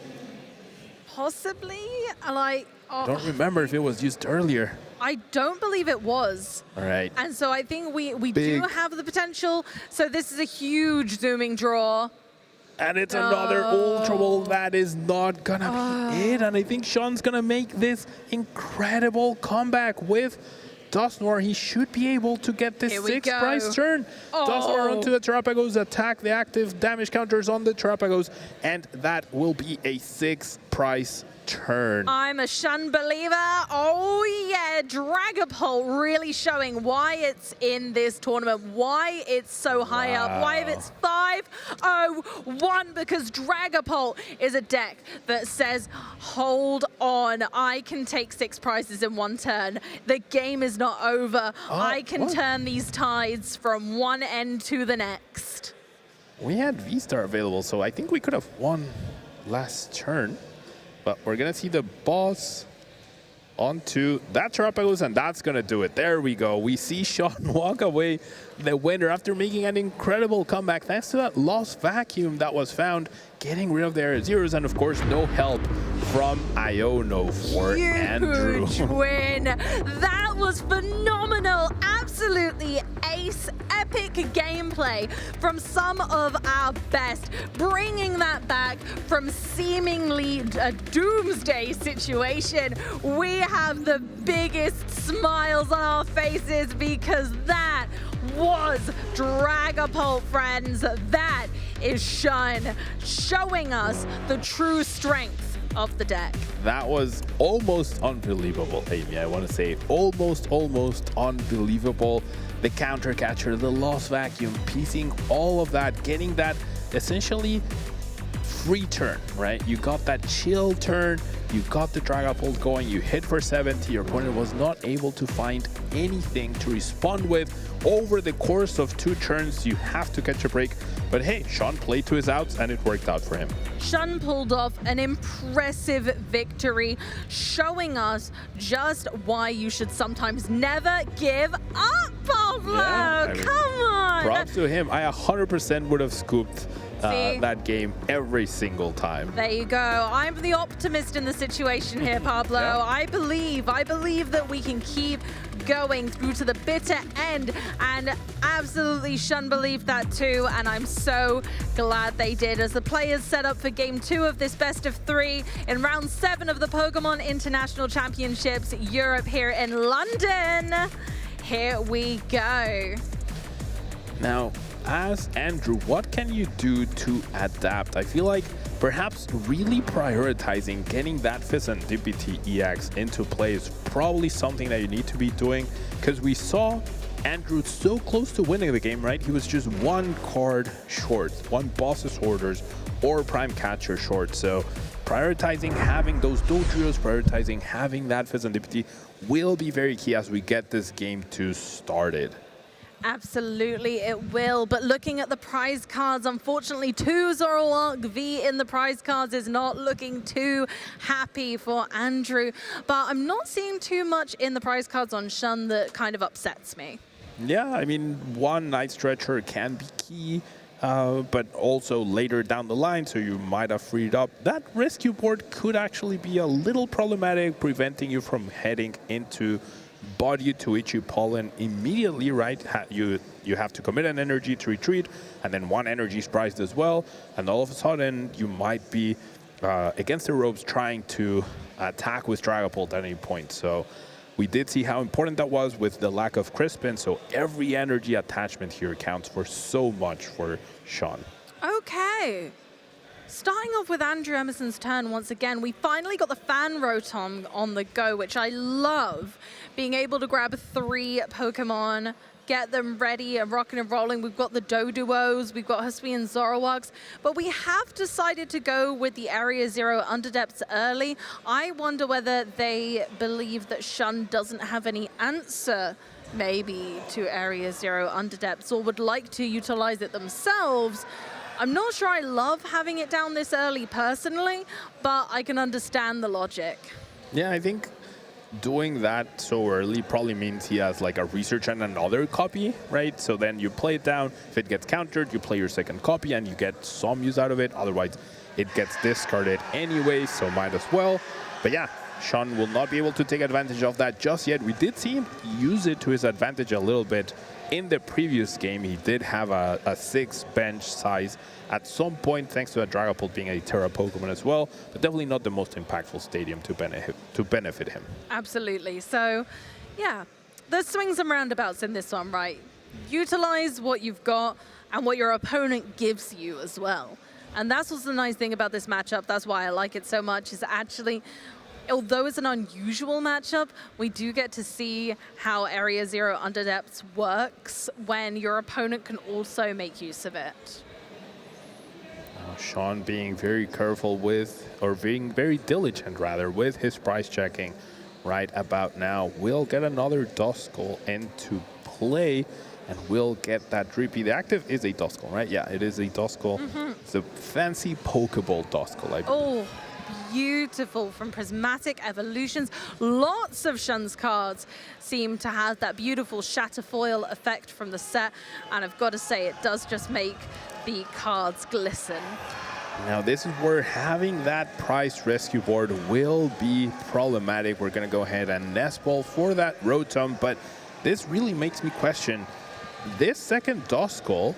[SPEAKER 4] Possibly, like... Oh,
[SPEAKER 8] Don't remember if it was used earlier.
[SPEAKER 4] I don't believe it was.
[SPEAKER 8] All right.
[SPEAKER 4] And so I think we do have the potential. So this is a huge zooming draw.
[SPEAKER 8] And it's another Ultra Ball. That is not gonna be it. And I think Sean's gonna make this incredible comeback with Dustnor. He should be able to get this 6th prize turn. Dustnor onto the Trapagos, attack the active damage counters on the Trapagos, and that will be a 6th prize turn.
[SPEAKER 4] I'm a Shun believer. Oh yeah, Dragapult really showing why it's in this tournament, why it's so high up, why it's 5-0-1, because Dragapult is a deck that says, hold on, I can take 6 prizes in one turn. The game is not over. I can turn these tides from one end to the next.
[SPEAKER 8] We had V-Star available, so I think we could have won last turn. But we're going to see the boss onto that Trapagos, and that's going to do it. There we go. We see Sean walk away the winner after making an incredible comeback thanks to that lost vacuum that was found, getting rid of their zeros, and of course, no help from Iono for Andrew.
[SPEAKER 4] Huge win. That was phenomenal. Absolutely ace, epic gameplay from some of our best, bringing that back from seemingly a doomsday situation. We have the biggest smiles on our faces because that was Dragapult, friends. That is Shun showing us the true strength of the deck.
[SPEAKER 8] That was almost unbelievable, Amy. I want to say almost unbelievable. The counter catcher, the lost vacuum, piecing all of that, getting that essentially free turn, right? You got that chill turn, you got the Dragapult going, you hit for 70, your opponent was not able to find anything to respond with. Over the course of 2 turns, you have to catch a break. But hey, Sean played to his outs and it worked out for him.
[SPEAKER 4] Shun pulled off an impressive victory, showing us just why you should sometimes never give up, Pablo.
[SPEAKER 8] Yeah, I mean,
[SPEAKER 4] come on.
[SPEAKER 8] Props to him. I 100% would have scooped that game every single time.
[SPEAKER 4] There you go. I'm the optimist in the situation here, Pablo.
[SPEAKER 8] Yeah.
[SPEAKER 4] I believe that we can keep going through to the bitter end, and absolutely Shun believed that too, and I'm so glad they did. As the players set up for game 2 of this best of 3 in round 7 of the Pokemon International Championships Europe here in London. Here we go.
[SPEAKER 8] Now, as Andrew, what can you do to adapt? I feel like perhaps really prioritizing getting that Serendipity EX into play is probably something that you need to be doing, because we saw Andrew so close to winning the game, right? He was just 1 card short, 1 boss's orders or Prime Catcher short. So prioritizing having those Dojos, prioritizing having that Serendipity will be very key as we get this game to started.
[SPEAKER 4] Absolutely, it will. But looking at the prize cards, unfortunately, 2 Zoroark V in the prize cards is not looking too happy for Andrew. But I'm not seeing too much in the prize cards on Shun that kind of upsets me.
[SPEAKER 8] Yeah, I mean, 1 Night Stretcher can be key, but also later down the line, so you might have freed up. That rescue board could actually be a little problematic, preventing you from heading into Body to Ichi Pollen immediately, right? You have to commit an energy to retreat, and then 1 energy is prized as well, and all of a sudden you might be against the ropes trying to attack with Dragapult at any point. So we did see how important that was with the lack of Crispin, so every energy attachment here counts for so much for Sean.
[SPEAKER 4] Okay. Starting off with Andrew Emerson's turn once again, we finally got the Fan Rotom on the go, which I love. Being able to grab 3 Pokemon, get them ready and rocking and rolling. We've got the Doduos, we've got Hisuian Zoroarks, but we have decided to go with the Area 0 Underdepths early. I wonder whether they believe that Shun doesn't have any answer maybe to Area 0 Underdepths or would like to utilize it themselves. I'm not sure I love having it down this early personally, but I can understand the logic.
[SPEAKER 8] Yeah, I think doing that so early probably means he has like a research and another copy, right? So then you play it down. If it gets countered, you play your second copy and you get some use out of it. Otherwise, it gets discarded anyway, so might as well. But yeah, Sean will not be able to take advantage of that just yet. We did see him use it to his advantage a little bit in the previous game. He did have a 6 bench size at some point, thanks to a Dragapult being a Terra Pokemon as well, but definitely not the most impactful stadium to benefit him.
[SPEAKER 4] Absolutely. So, yeah, there's swings and roundabouts in this one, right? Utilize what you've got and what your opponent gives you as well. And that's what's the nice thing about this matchup. That's why I like it so much, is actually, although it's an unusual matchup, we do get to see how Area 0 Underdepths works when your opponent can also make use of it.
[SPEAKER 8] Sean being very careful with, or being very diligent rather, with his price checking right about now. We'll get another Duskull into play and we'll get that Drippy. The active is a Duskull, right? Yeah, it is a Duskull. It's a fancy Pokeball Duskull, I believe.
[SPEAKER 4] Oh, beautiful from Prismatic Evolutions. Lots of Shun's cards seem to have that beautiful Shatterfoil effect from the set, and I've got to say it does just make the cards glisten.
[SPEAKER 8] Now this is where having that price rescue board will be problematic. We're going to go ahead and nest ball for that Rotom, but this really makes me question this second Duskull.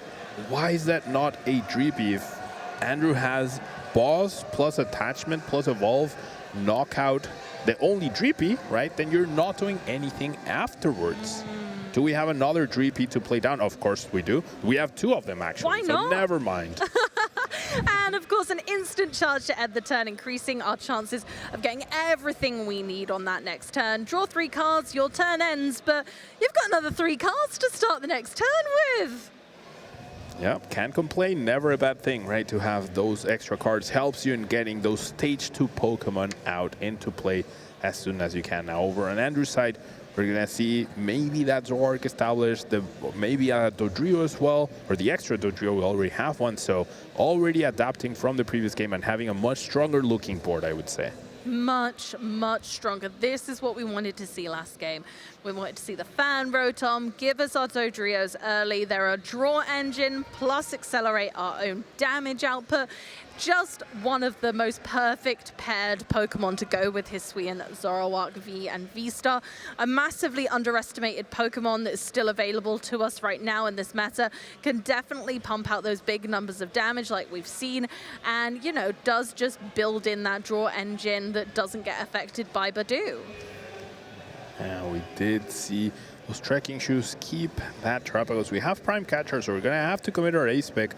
[SPEAKER 8] Why is that not a Dreepy? If Andrew has Boss plus Attachment plus Evolve, Knockout, the only Dreepy, right? Then you're not doing anything afterwards. Do we have another Dreepy to play down? Of course we do. We have 2 of them actually.
[SPEAKER 4] Why not?
[SPEAKER 8] So never mind.
[SPEAKER 4] And of course, an instant charge to end the turn, increasing our chances of getting everything we need on that next turn. Draw 3 cards, your turn ends, but you've got another 3 cards to start the next turn with.
[SPEAKER 8] Yeah, can't complain. Never a bad thing, right? To have those extra cards helps you in getting those stage 2 Pokemon out into play as soon as you can. Now over on Andrew's side, we're going to see maybe that Zoroark established, maybe a Dodrio as well, or the extra Dodrio. We already have one, so already adapting from the previous game and having a much stronger looking board, I would say.
[SPEAKER 4] Much, much stronger. This is what we wanted to see last game. We wanted to see the Fan Rotom give us our Dodrios early. They're a draw engine, plus accelerate our own damage output. Just one of the most perfect paired Pokemon to go with Hisuian Zoroark V and V-Star. A massively underestimated Pokemon that is still available to us right now in this meta. Can definitely pump out those big numbers of damage like we've seen. And, you know, does just build in that draw engine that doesn't get affected by Badoo.
[SPEAKER 8] Yeah, we did see those trekking shoes keep that Terrapagos. We have Prime Catcher, so we're going to have to commit our ace pick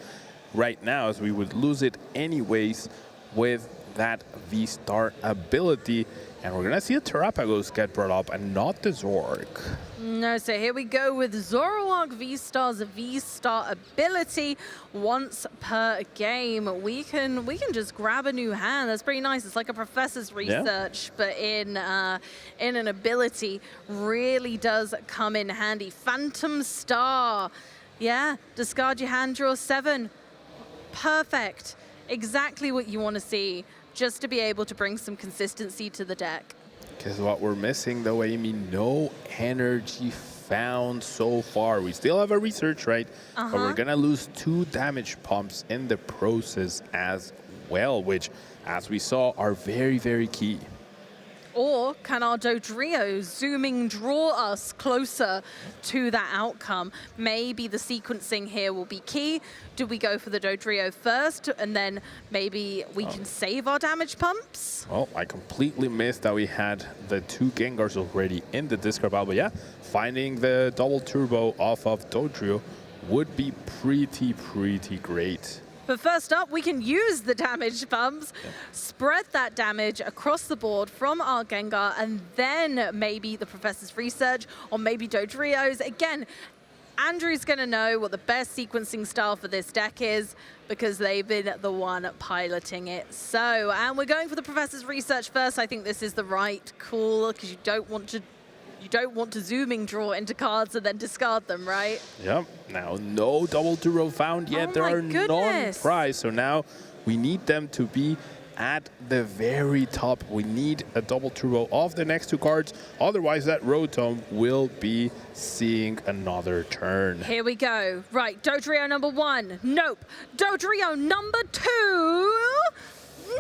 [SPEAKER 8] right now, as we would lose it anyways with that V-Star ability. And we're going to see a Terrapagos get brought up and not the Zoroark.
[SPEAKER 4] No, so here we go with Zoroark V-Star's V-Star ability. Once per game, we can just grab a new hand. That's pretty nice. It's like a professor's research, but in an ability. Really does come in handy. Phantom Star. Yeah, discard your hand, draw 7. Perfect. Exactly what you want to see, just to be able to bring some consistency to the deck.
[SPEAKER 8] Because what we're missing, though, Amy, no energy found so far. We still have a research, right? But we're going to lose 2 damage pumps in the process as well, which, as we saw, are very, very key.
[SPEAKER 4] Or can our Dodrio zooming draw us closer to that outcome? Maybe the sequencing here will be key. Do we go for the Dodrio first, and then maybe we can save our damage pumps?
[SPEAKER 8] Well, I completely missed that we had the 2 Gengars already in the discard pile, but yeah, finding the double turbo off of Dodrio would be pretty great.
[SPEAKER 4] But first up, we can use the damage pumps, spread that damage across the board from our Gengar, and then maybe the Professor's Research, or maybe Dodrio's. Again, Andrew's going to know what the best sequencing style for this deck is, because they've been the one piloting it. So, and we're going for the Professor's Research first. I think this is the right call, because you don't want to zooming draw into cards and then discard them, right?
[SPEAKER 8] Yep. Now, no double turbo found yet. There are none prized. So now we need them to be at the very top. We need a double turbo of the next 2 cards. Otherwise, that Rotom will be seeing another turn.
[SPEAKER 4] Here we go. Right, Dodrio number 1. Nope. Dodrio number 2.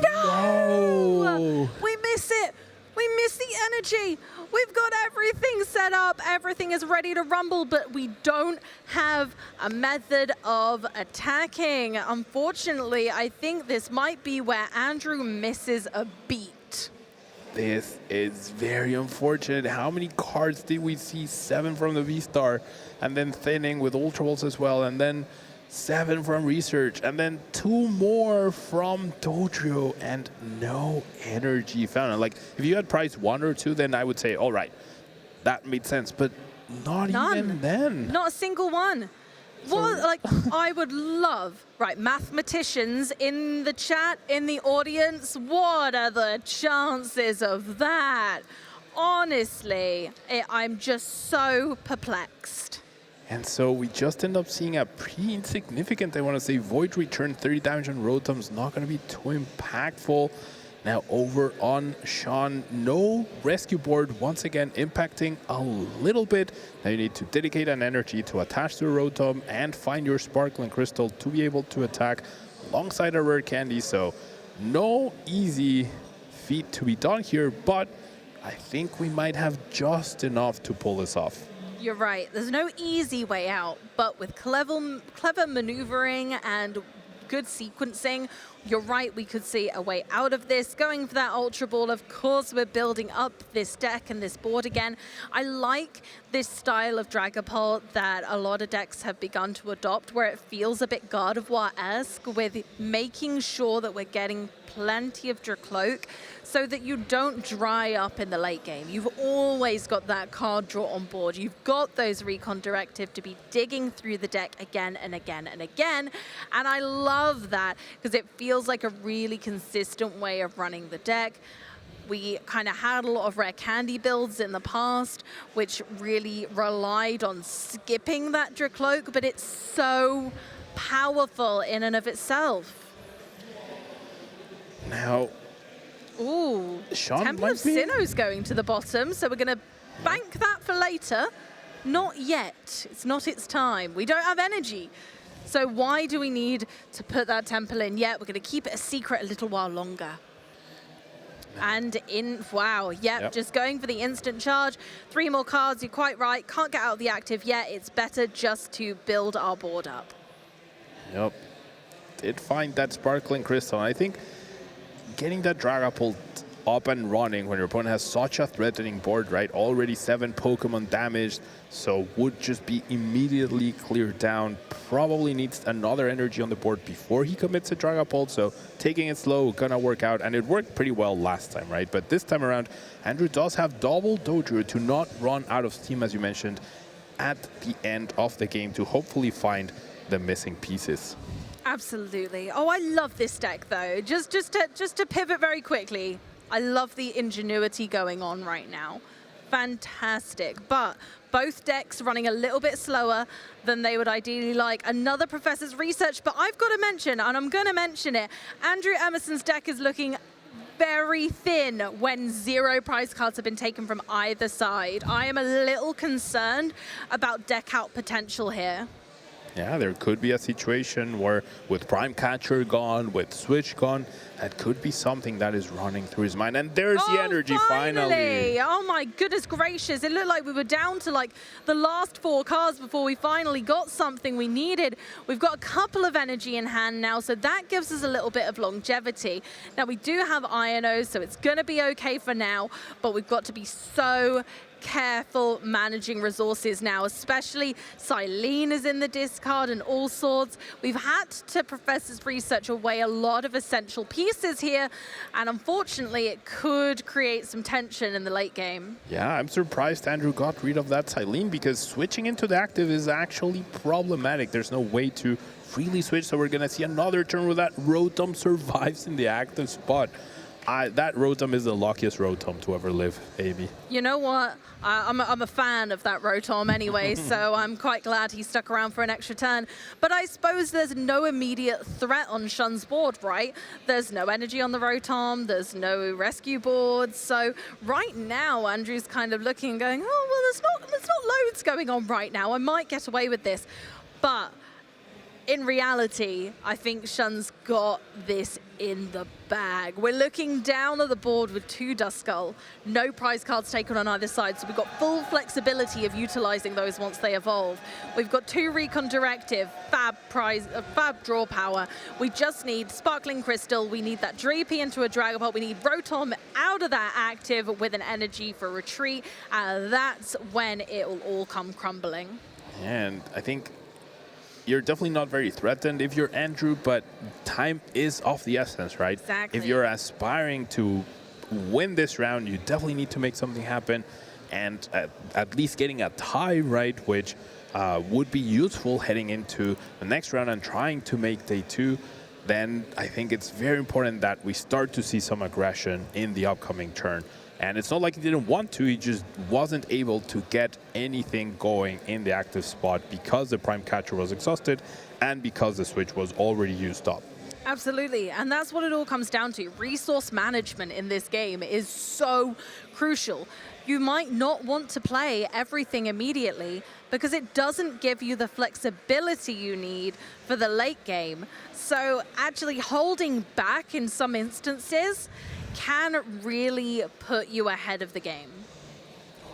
[SPEAKER 4] No! We miss it. We miss the energy. We've got everything set up. Everything is ready to rumble, but we don't have a method of attacking. Unfortunately, I think this might be where Andrew misses a beat.
[SPEAKER 8] This is very unfortunate. How many cards did we see? 7 from the V-Star, and then thinning with Ultra Balls as well, and then 7 from Research, and then 2 more from Dodrio, and no energy found. Like, if you had priced 1 or 2, then I would say, all right, that made sense, but not even then.
[SPEAKER 4] Not a single one. Well, like, I would love, right, mathematicians in the chat, in the audience, what are the chances of that? Honestly, I'm just so perplexed.
[SPEAKER 8] And so we just end up seeing a pretty insignificant, I want to say, Void Return. 30 damage on Rotom's not going to be too impactful. Now over on Sean, no rescue board, once again impacting a little bit. Now you need to dedicate an energy to attach to a Rotom and find your Sparkling Crystal to be able to attack alongside a Rare Candy. So no easy feat to be done here, but I think we might have just enough to pull this off.
[SPEAKER 4] You're right. There's no easy way out, but with clever maneuvering and good sequencing, you're right, we could see a way out of this. Going for that Ultra Ball, of course, we're building up this deck and this board again. I like this style of Dragapult that a lot of decks have begun to adopt, where it feels a bit God of War-esque, with making sure that we're getting plenty of Dracloak so that you don't dry up in the late game. You've always got that card draw on board. You've got those Recon Directive to be digging through the deck again and again and again. And I love that because it feels like a really consistent way of running the deck. We kind of had a lot of Rare Candy builds in the past, which really relied on skipping that Dracloak, but it's so powerful in and of itself.
[SPEAKER 8] Now,
[SPEAKER 4] ooh,
[SPEAKER 8] Sean
[SPEAKER 4] Temple of Sinnoh's going to the bottom, so we're going to bank that for later. Not yet. It's not its time. We don't have energy. So why do we need to put that temple in yet? We're going to keep it a secret a little while longer. And in, wow, yep, just going for the instant charge. 3 more cards, you're quite right. Can't get out of the active yet. It's better just to build our board up.
[SPEAKER 8] Yep. Did find that Sparkling Crystal. I think getting that Dragapult up and running when your opponent has such a threatening board, right? Already 7 Pokemon damaged, so would just be immediately cleared down. Probably needs another energy on the board before he commits a Dragapult, so taking it slow, gonna work out, and it worked pretty well last time, right? But this time around, Andrew does have double Dodrio to not run out of steam, as you mentioned, at the end of the game to hopefully find the missing pieces.
[SPEAKER 4] Absolutely. Oh, I love this deck, though. Just to pivot very quickly, I love the ingenuity going on right now. Fantastic. But both decks running a little bit slower than they would ideally like. Another Professor's Research, but I've got to mention, and I'm going to mention it, Andrew Emerson's deck is looking very thin when 0 prize cards have been taken from either side. I am a little concerned about deck out potential here.
[SPEAKER 8] Yeah, there could be a situation where with Prime Catcher gone, with Switch gone, that could be something that is running through his mind. And there's the energy finally.
[SPEAKER 4] Oh my goodness gracious. It looked like we were down to like the last 4 cards before we finally got something we needed. We've got a couple of energy in hand now, so that gives us a little bit of longevity. Now we do have Ionos, so it's going to be okay for now, but we've got to be so careful managing resources now, especially Silene is in the discard and all sorts. We've had to Professor's research away a lot of essential pieces here, and unfortunately it could create some tension in the late game.
[SPEAKER 8] Yeah, I'm surprised Andrew got rid of that Silene, because switching into the active is actually problematic. There's no way to freely switch, so we're going to see another turn where that Rotom survives in the active spot. That Rotom is the luckiest Rotom to ever live, Amy.
[SPEAKER 4] You know what? I'm a fan of that Rotom anyway, so I'm quite glad he stuck around for an extra turn. But I suppose there's no immediate threat on Shun's board, right? There's no energy on the Rotom, there's no rescue board. So right now, Andrew's kind of looking and going, oh, well, there's not loads going on right now. I might get away with this. But in reality, I think Shun's got this in the bag. We're looking down at the board with 2 Duskull, no prize cards taken on either side, so we've got full flexibility of utilizing those once they evolve. We've got 2 Recon Directive, fab draw power. We just need Sparkling Crystal, we need that Dreepy into a Dragapult, we need Rotom out of that active with an energy for retreat, and that's when it will all come crumbling.
[SPEAKER 8] And I think you're definitely not very threatened if you're Andrew, but time is of the essence, right?
[SPEAKER 4] Exactly.
[SPEAKER 8] If you're aspiring to win this round, you definitely need to make something happen, and at least getting a tie, right, which would be useful heading into the next round and trying to make day 2. Then I think it's very important that we start to see some aggression in the upcoming turn. And it's not like he didn't want to, he just wasn't able to get anything going in the active spot because the Prime Catcher was exhausted and because the Switch was already used up.
[SPEAKER 4] Absolutely, and that's what it all comes down to. Resource management in this game is so crucial. You might not want to play everything immediately because it doesn't give you the flexibility you need for the late game. So actually holding back in some instances can really put you ahead of the game.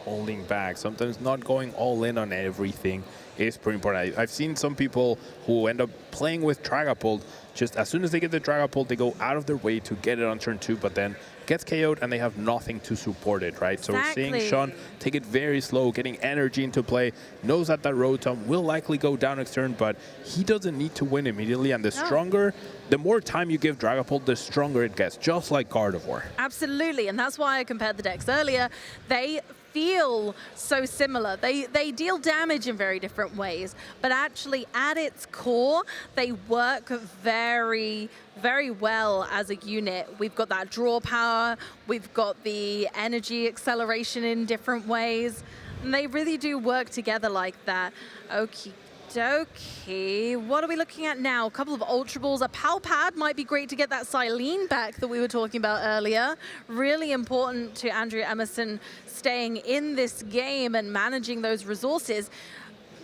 [SPEAKER 8] Holding back, sometimes not going all in on everything is pretty important. I've seen some people who end up playing with Dragapult, just as soon as they get the Dragapult, they go out of their way to get it on turn 2, but then gets KO'd and they have nothing to support it, right?
[SPEAKER 4] Exactly.
[SPEAKER 8] So seeing Shun take it very slow, getting energy into play, knows that that Rotom will likely go down next turn, but he doesn't need to win immediately, and the stronger, the more time you give Dragapult, the stronger it gets, just like Gardevoir.
[SPEAKER 4] Absolutely, and that's why I compared the decks earlier. They feel so similar. They deal damage in very different ways, but actually at its core, they work very, very well as a unit. We've got that draw power, we've got the energy acceleration in different ways, and they really do work together like that. Okie dokie. What are we looking at now? A couple of Ultra Balls. A Pal Pad might be great to get that Silene back that we were talking about earlier. Really important to Andrew Emerson staying in this game and managing those resources.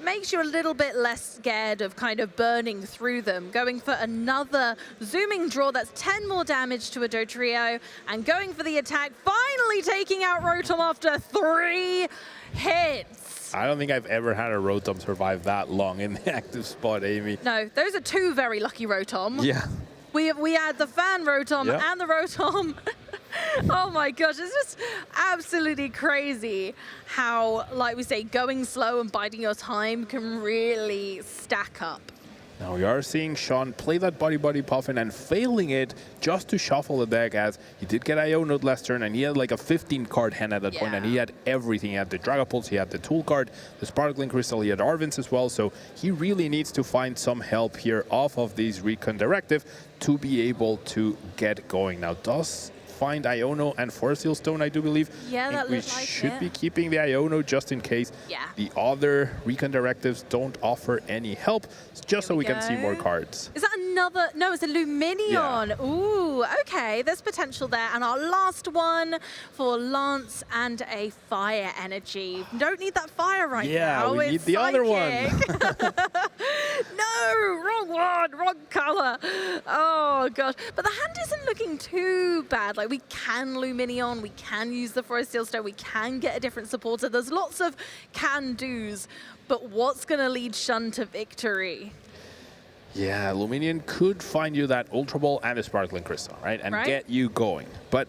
[SPEAKER 4] Makes you a little bit less scared of kind of burning through them. Going for another zooming draw, that's 10 more damage to a Dodrio, and going for the attack, finally taking out Rotom after 3 hits.
[SPEAKER 8] I don't think I've ever had a Rotom survive that long in the active spot, Amy.
[SPEAKER 4] No, those are 2 very lucky Rotom.
[SPEAKER 8] Yeah.
[SPEAKER 4] We had the fan Rotom and the Rotom. Oh my gosh, it's just absolutely crazy how, like we say, going slow and biding your time can really stack up.
[SPEAKER 8] Now we are seeing Shun play that Buddy Puffin and failing it just to shuffle the deck, as he did get Iono last turn and he had like a 15-card hand at that point, and he had everything. He had the Dragapults, he had the Tool card, the Sparkling Crystal, he had Arvins as well, so he really needs to find some help here off of these Recon Directive to be able to get going. Now does find Iono and Forest Seal Stone, I do believe.
[SPEAKER 4] Yeah, that
[SPEAKER 8] we
[SPEAKER 4] looks like
[SPEAKER 8] should be keeping the Iono just in case the other Recon Directives don't offer any help, just so we can see more cards.
[SPEAKER 4] Is that another? No, it's a Luminion.
[SPEAKER 8] Yeah.
[SPEAKER 4] Ooh, okay, there's potential there. And our last one for Lance and a Fire Energy. Don't need that fire right now.
[SPEAKER 8] Yeah, we need the other one.
[SPEAKER 4] no, wrong one, wrong color. Oh gosh, but the hand isn't looking too bad. Like, we can Luminion, we can use the Forest Seal Stone, we can get a different supporter. There's lots of can-dos, but what's gonna lead Shun to victory?
[SPEAKER 8] Yeah, Luminion could find you that Ultra Ball and a Sparkling Crystal, right? And get you going. But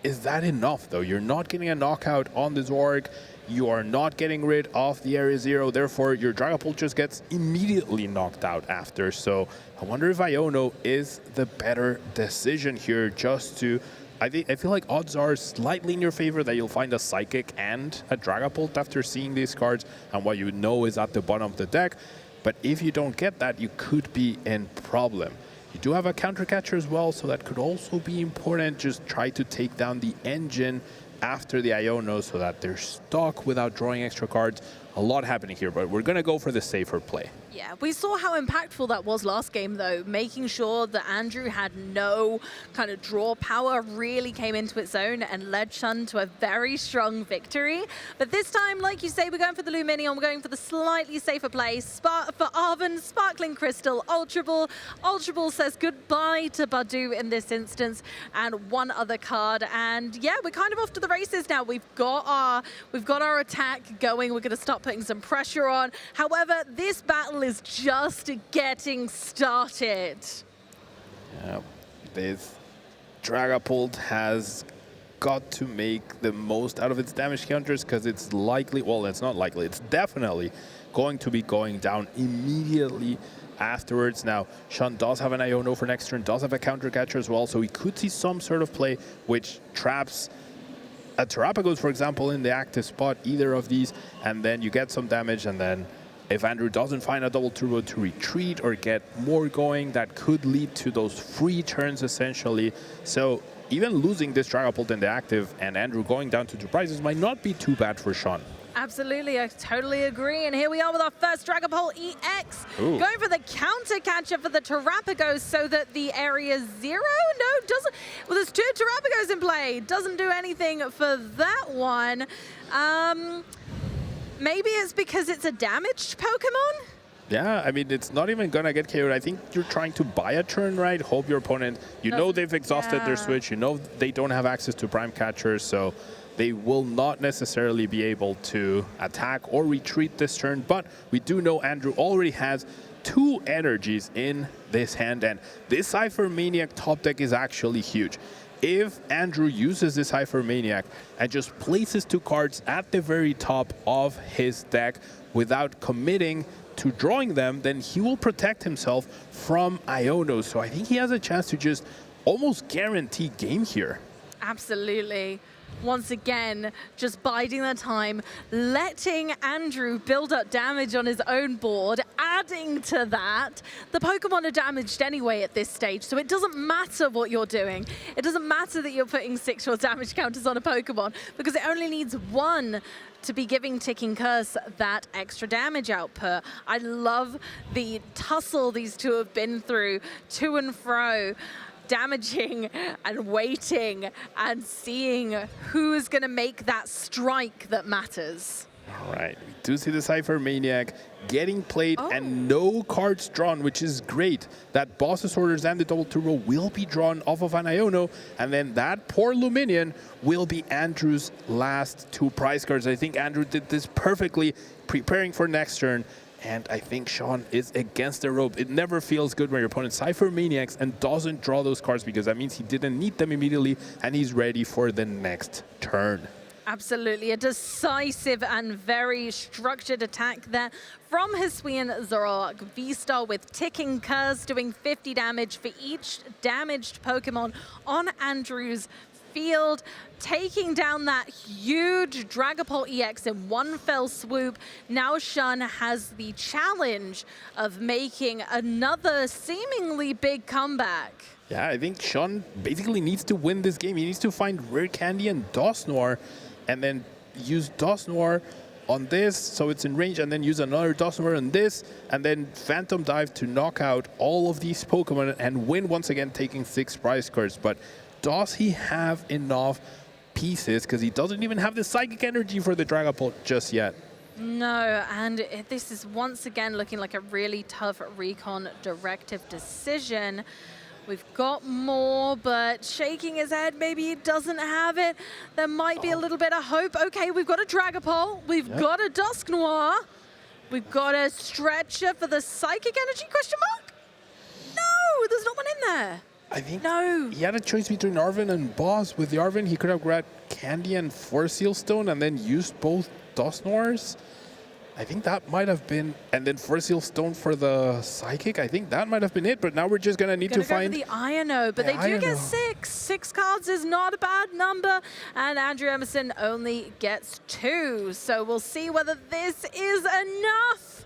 [SPEAKER 8] is that enough, though? You're not getting a knockout on the Zorg. You are not getting rid of the Area Zero. Therefore, your Dragapult just gets immediately knocked out after. So I wonder if Iono is the better decision here, just to... I feel like odds are slightly in your favor that you'll find a Psychic and a Dragapult after seeing these cards and what you know is at the bottom of the deck. But if you don't get that, you could be in problem. You do have a counter catcher as well, so that could also be important. Just try to take down the engine after the Iono so that they're stuck without drawing extra cards. A lot happening here, but we're going to go for the safer play.
[SPEAKER 4] Yeah, we saw how impactful that was last game, though. Making sure that Andrew had no kind of draw power really came into its own and led Shun to a very strong victory. But this time, like you say, we're going for the Luminion. We're going for the slightly safer play. For Arven, Sparkling Crystal, Ultra Ball. Ultra Ball says goodbye to Badu in this instance, and one other card. And yeah, we're kind of off to the races now. We've got our attack going. We're going to start putting some pressure on. However, this battle is just getting started.
[SPEAKER 8] Yeah, this Dragapult has got to make the most out of its damage counters because it's likely, well, it's not likely, it's definitely going to be going down immediately afterwards. Now, Shun does have an Iono for next turn, does have a counter catcher as well, so we could see some sort of play which traps a Terrapagos, for example, in the active spot, either of these, and then you get some damage, and then if Andrew doesn't find a double turbo to retreat or get more going, that could lead to those free turns, essentially. So even losing this Dragapult in the active and Andrew going down to 2 prizes might not be too bad for Shun.
[SPEAKER 4] Absolutely, I totally agree. And here we are with our first Dragapult EX.
[SPEAKER 8] Ooh.
[SPEAKER 4] Going for the counter catcher for the Terrapagos so that the Area Zero, no, doesn't. Well, there's 2 Terrapagos in play. Doesn't do anything for that one. Maybe it's because it's a damaged Pokemon?
[SPEAKER 8] Yeah, I mean, it's not even gonna get KO'd. I think you're trying to buy a turn, right? Hope your opponent, you know they've exhausted their switch, you know they don't have access to prime catchers, so they will not necessarily be able to attack or retreat this turn. But we do know Andrew already has 2 energies in this hand, and this Cypher Maniac top deck is actually huge. If Andrew uses this Cypher Maniac and just places 2 cards at the very top of his deck without committing to drawing them, then he will protect himself from Iono. So I think he has a chance to just almost guarantee game here.
[SPEAKER 4] Absolutely. Once again, just biding their time, letting Andrew build up damage on his own board. Adding to that, the Pokemon are damaged anyway at this stage, so it doesn't matter what you're doing. It doesn't matter that you're putting 6 or damage counters on a Pokemon, because it only needs 1 to be giving Ticking Curse that extra damage output. I love the tussle these 2 have been through, to and fro, damaging and waiting and seeing who is going to make that strike that matters.
[SPEAKER 8] All right, we do see the Cypher Maniac getting played and no cards drawn, which is great. That Boss's Orders and the Double Turbo will be drawn off of an Iono, and then that poor Luminion will be Andrew's last 2 prize cards. I think Andrew did this perfectly, preparing for next turn. And I think Shun is against the rope. It never feels good when your opponent Cypher Maniacs and doesn't draw those cards, because that means he didn't need them immediately and he's ready for the next turn.
[SPEAKER 4] Absolutely, a decisive and very structured attack there from Hisuian Zoroark V-Star with Ticking Curse doing 50 damage for each damaged Pokemon on Andrew's field, taking down that huge Dragapult EX in one fell swoop. Now Shun has the challenge of making another seemingly big comeback.
[SPEAKER 8] Yeah, I think Shun basically needs to win this game. He needs to find Rare Candy and Dusknoir, and then use Dusknoir on this so it's in range, and then use another Dusknoir on this, and then Phantom Dive to knock out all of these Pokemon and win once again, taking 6 prize cards. But does he have enough pieces? Because he doesn't even have the Psychic Energy for the Dragapult just yet.
[SPEAKER 4] No, and this is once again looking like a really tough recon directive decision. We've got more, but shaking his head, maybe he doesn't have it. There might be a little bit of hope. Okay, we've got a Dragapult, we've got a Dusk Noir, we've got a Stretcher for the Psychic Energy, question mark? No, there's not one in there.
[SPEAKER 8] I think he had a choice between Arven and Boss. With the Arven, he could have grabbed Candy and Force Seal Stone and then used both Dusknoirs. I think that might have been, and then Force Seal Stone for the Psychic. I think that might have been it, but now we're just going to need to find
[SPEAKER 4] the Iono, but they do get 6. 6 cards is not a bad number, and Andrew Emerson only gets 2. So we'll see whether this is enough.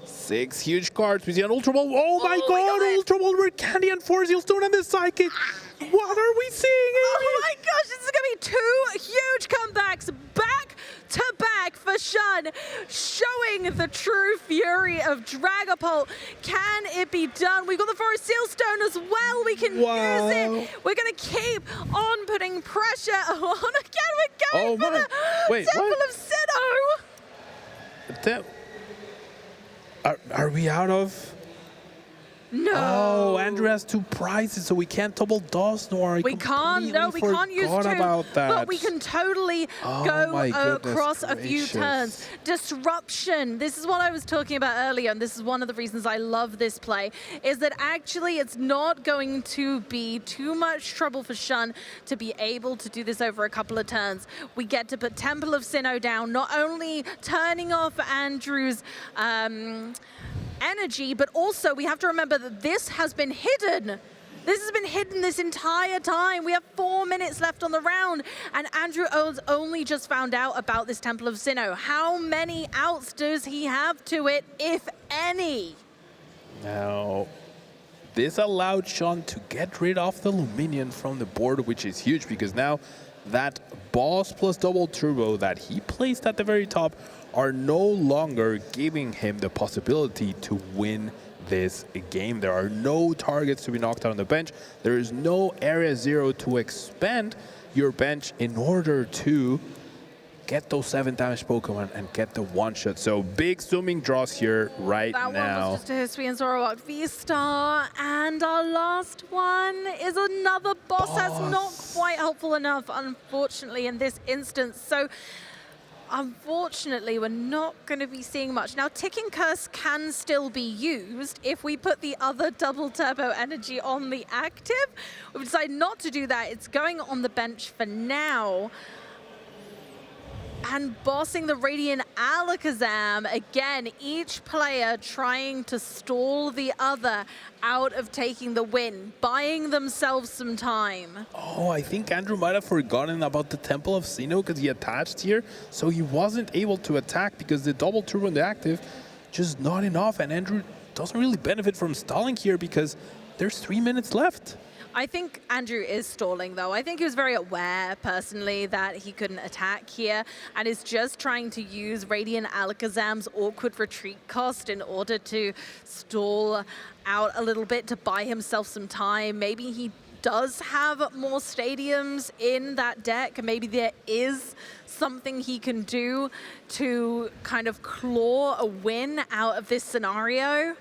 [SPEAKER 8] 6 huge cards. We see an Ultra Ball. Oh my god, Ultra Ball with Candy and Force Seal Stone and the Psychic. What are we seeing?
[SPEAKER 4] Oh my gosh, this is going to be 2 huge comebacks back to back for Shun, showing the true fury of Dragapult. Can it be done? We've got the Forest Seal Stone as well. We can use it. We're going to keep on putting pressure on again. We're going for the Temple of Sinnoh.
[SPEAKER 8] Are we out of?
[SPEAKER 4] No.
[SPEAKER 8] Oh, Andrew has 2 prizes, so we can't double Dusknoir.
[SPEAKER 4] We can't. No, we can't use 2.
[SPEAKER 8] About that.
[SPEAKER 4] But we can totally go across a few turns. Disruption. This is what I was talking about earlier, and this is one of the reasons I love this play, is that actually it's not going to be too much trouble for Shun to be able to do this over a couple of turns. We get to put Temple of Sinnoh down, not only turning off Andrew's energy, but also we have to remember that this has been hidden. This has been hidden this entire time. We have 4 minutes left on the round, and Andrew Owens only just found out about this Temple of Sinnoh. How many outs does he have to it, if any?
[SPEAKER 8] Now, this allowed Sean to get rid of the Luminion from the board, which is huge, because now that Boss plus double turbo that he placed at the very top are no longer giving him the possibility to win this game. There are no targets to be knocked out on the bench. There is no area 0 to expand your bench in order to get those 7 damage Pokemon and get the one-shot. So big zooming draws here right now.
[SPEAKER 4] That one was just a Hisuian and Zoroark V-Star. And our last one is another boss. That's not quite helpful enough, unfortunately, in this instance. So unfortunately, we're not going to be seeing much. Now, Ticking Curse can still be used if we put the other double turbo energy on the active. We've decided not to do that. It's going on the bench for now. And bossing the Radiant Alakazam. Again, each player trying to stall the other out of taking the win, buying themselves some time.
[SPEAKER 8] Oh, I think Andrew might have forgotten about the Temple of Sinnoh because he attached here, so he wasn't able to attack because the double turbo in the active just not enough, and Andrew doesn't really benefit from stalling here because there's 3 minutes left.
[SPEAKER 4] I think Andrew is stalling, though. I think he was very aware, personally, that he couldn't attack here and is just trying to use Radiant Alakazam's awkward retreat cost in order to stall out a little bit to buy himself some time. Maybe he does have more stadiums in that deck. Maybe there is something he can do to kind of claw a win out of this scenario.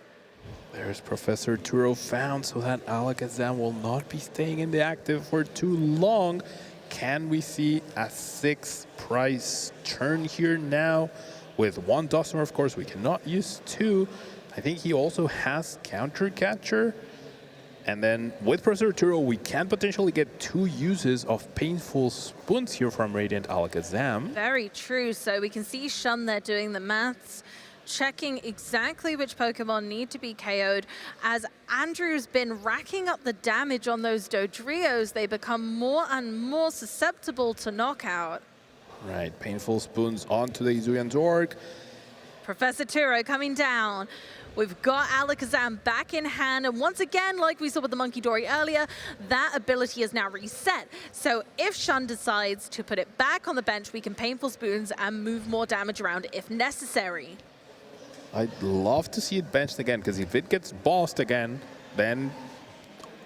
[SPEAKER 8] There's Professor Turo found, so that Alakazam will not be staying in the active for too long. Can we see a 6 price turn here now? With 1 Dusknoir, of course, we cannot use 2. I think he also has Counter Catcher. And then with Professor Turo, we can potentially get 2 uses of Painful Spoons here from Radiant Alakazam.
[SPEAKER 4] Very true. So we can see Shun there doing the maths, checking exactly which Pokemon need to be KO'd. As Andrew's been racking up the damage on those Dodrios, they become more and more susceptible to knockout.
[SPEAKER 8] Right, Painful Spoons onto the Hisuian Zoroark.
[SPEAKER 4] Professor Turo coming down. We've got Alakazam back in hand, and once again, like we saw with the Monkey Dory earlier, that ability is now reset. So if Shun decides to put it back on the bench, we can Painful Spoons and move more damage around if necessary.
[SPEAKER 8] I'd love to see it benched again, because if it gets bossed again, then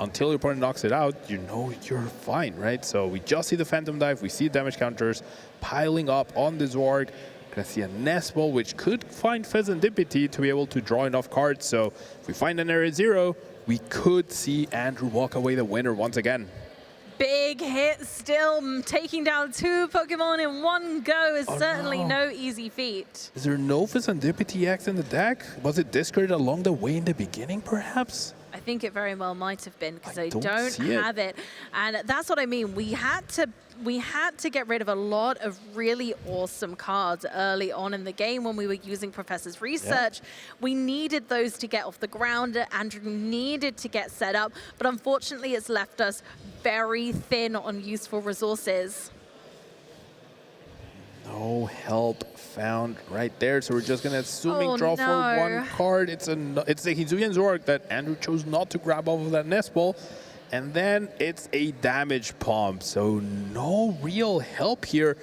[SPEAKER 8] until your opponent knocks it out, you know you're fine, right? So we just see the Phantom Dive, we see damage counters piling up on the Zoroark. Gonna see a nest ball, which could find Pheasantipity to be able to draw enough cards. So if we find an area 0, we could see Andrew walk away the winner once again.
[SPEAKER 4] Big hit still. Taking down 2 Pokemon in one go is certainly no easy feat.
[SPEAKER 8] Is there no Pheasantipity X in the deck? Was it discarded along the way in the beginning, perhaps?
[SPEAKER 4] I think it very well might have been because I
[SPEAKER 8] don't
[SPEAKER 4] don't
[SPEAKER 8] see it.
[SPEAKER 4] have it. And that's what I mean. We had to get rid of a lot of really awesome cards early on in the game when we were using Professor's research. We needed those to get off the ground. Andrew needed to get set up, but unfortunately it's left us very thin on useful resources.
[SPEAKER 8] No help found right there, so we're just gonna assuming draw for one card. It's the Hisuian Zork that Andrew chose not to grab off of that nest ball, and then it's a damage pump. So no real help here.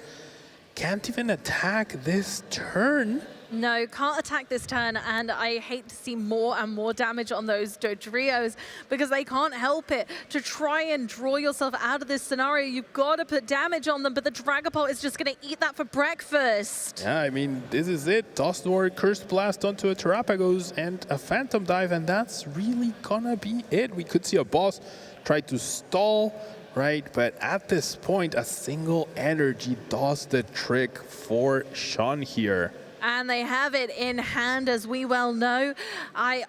[SPEAKER 8] Can't even attack this turn.
[SPEAKER 4] No, can't attack this turn, and I hate to see more and more damage on those Dodrios because they can't help it. To try and draw yourself out of this scenario, you've got to put damage on them, but the Dragapult is just going to eat that for breakfast.
[SPEAKER 8] Yeah, I mean, this is it. Tossnor, Cursed Blast onto a Terrapagos and a Phantom Dive, and that's really gonna be it. We could see a boss try to stall, right? But at this point, a single energy does the trick for Sean here.
[SPEAKER 4] And they have it in hand, as we well know. I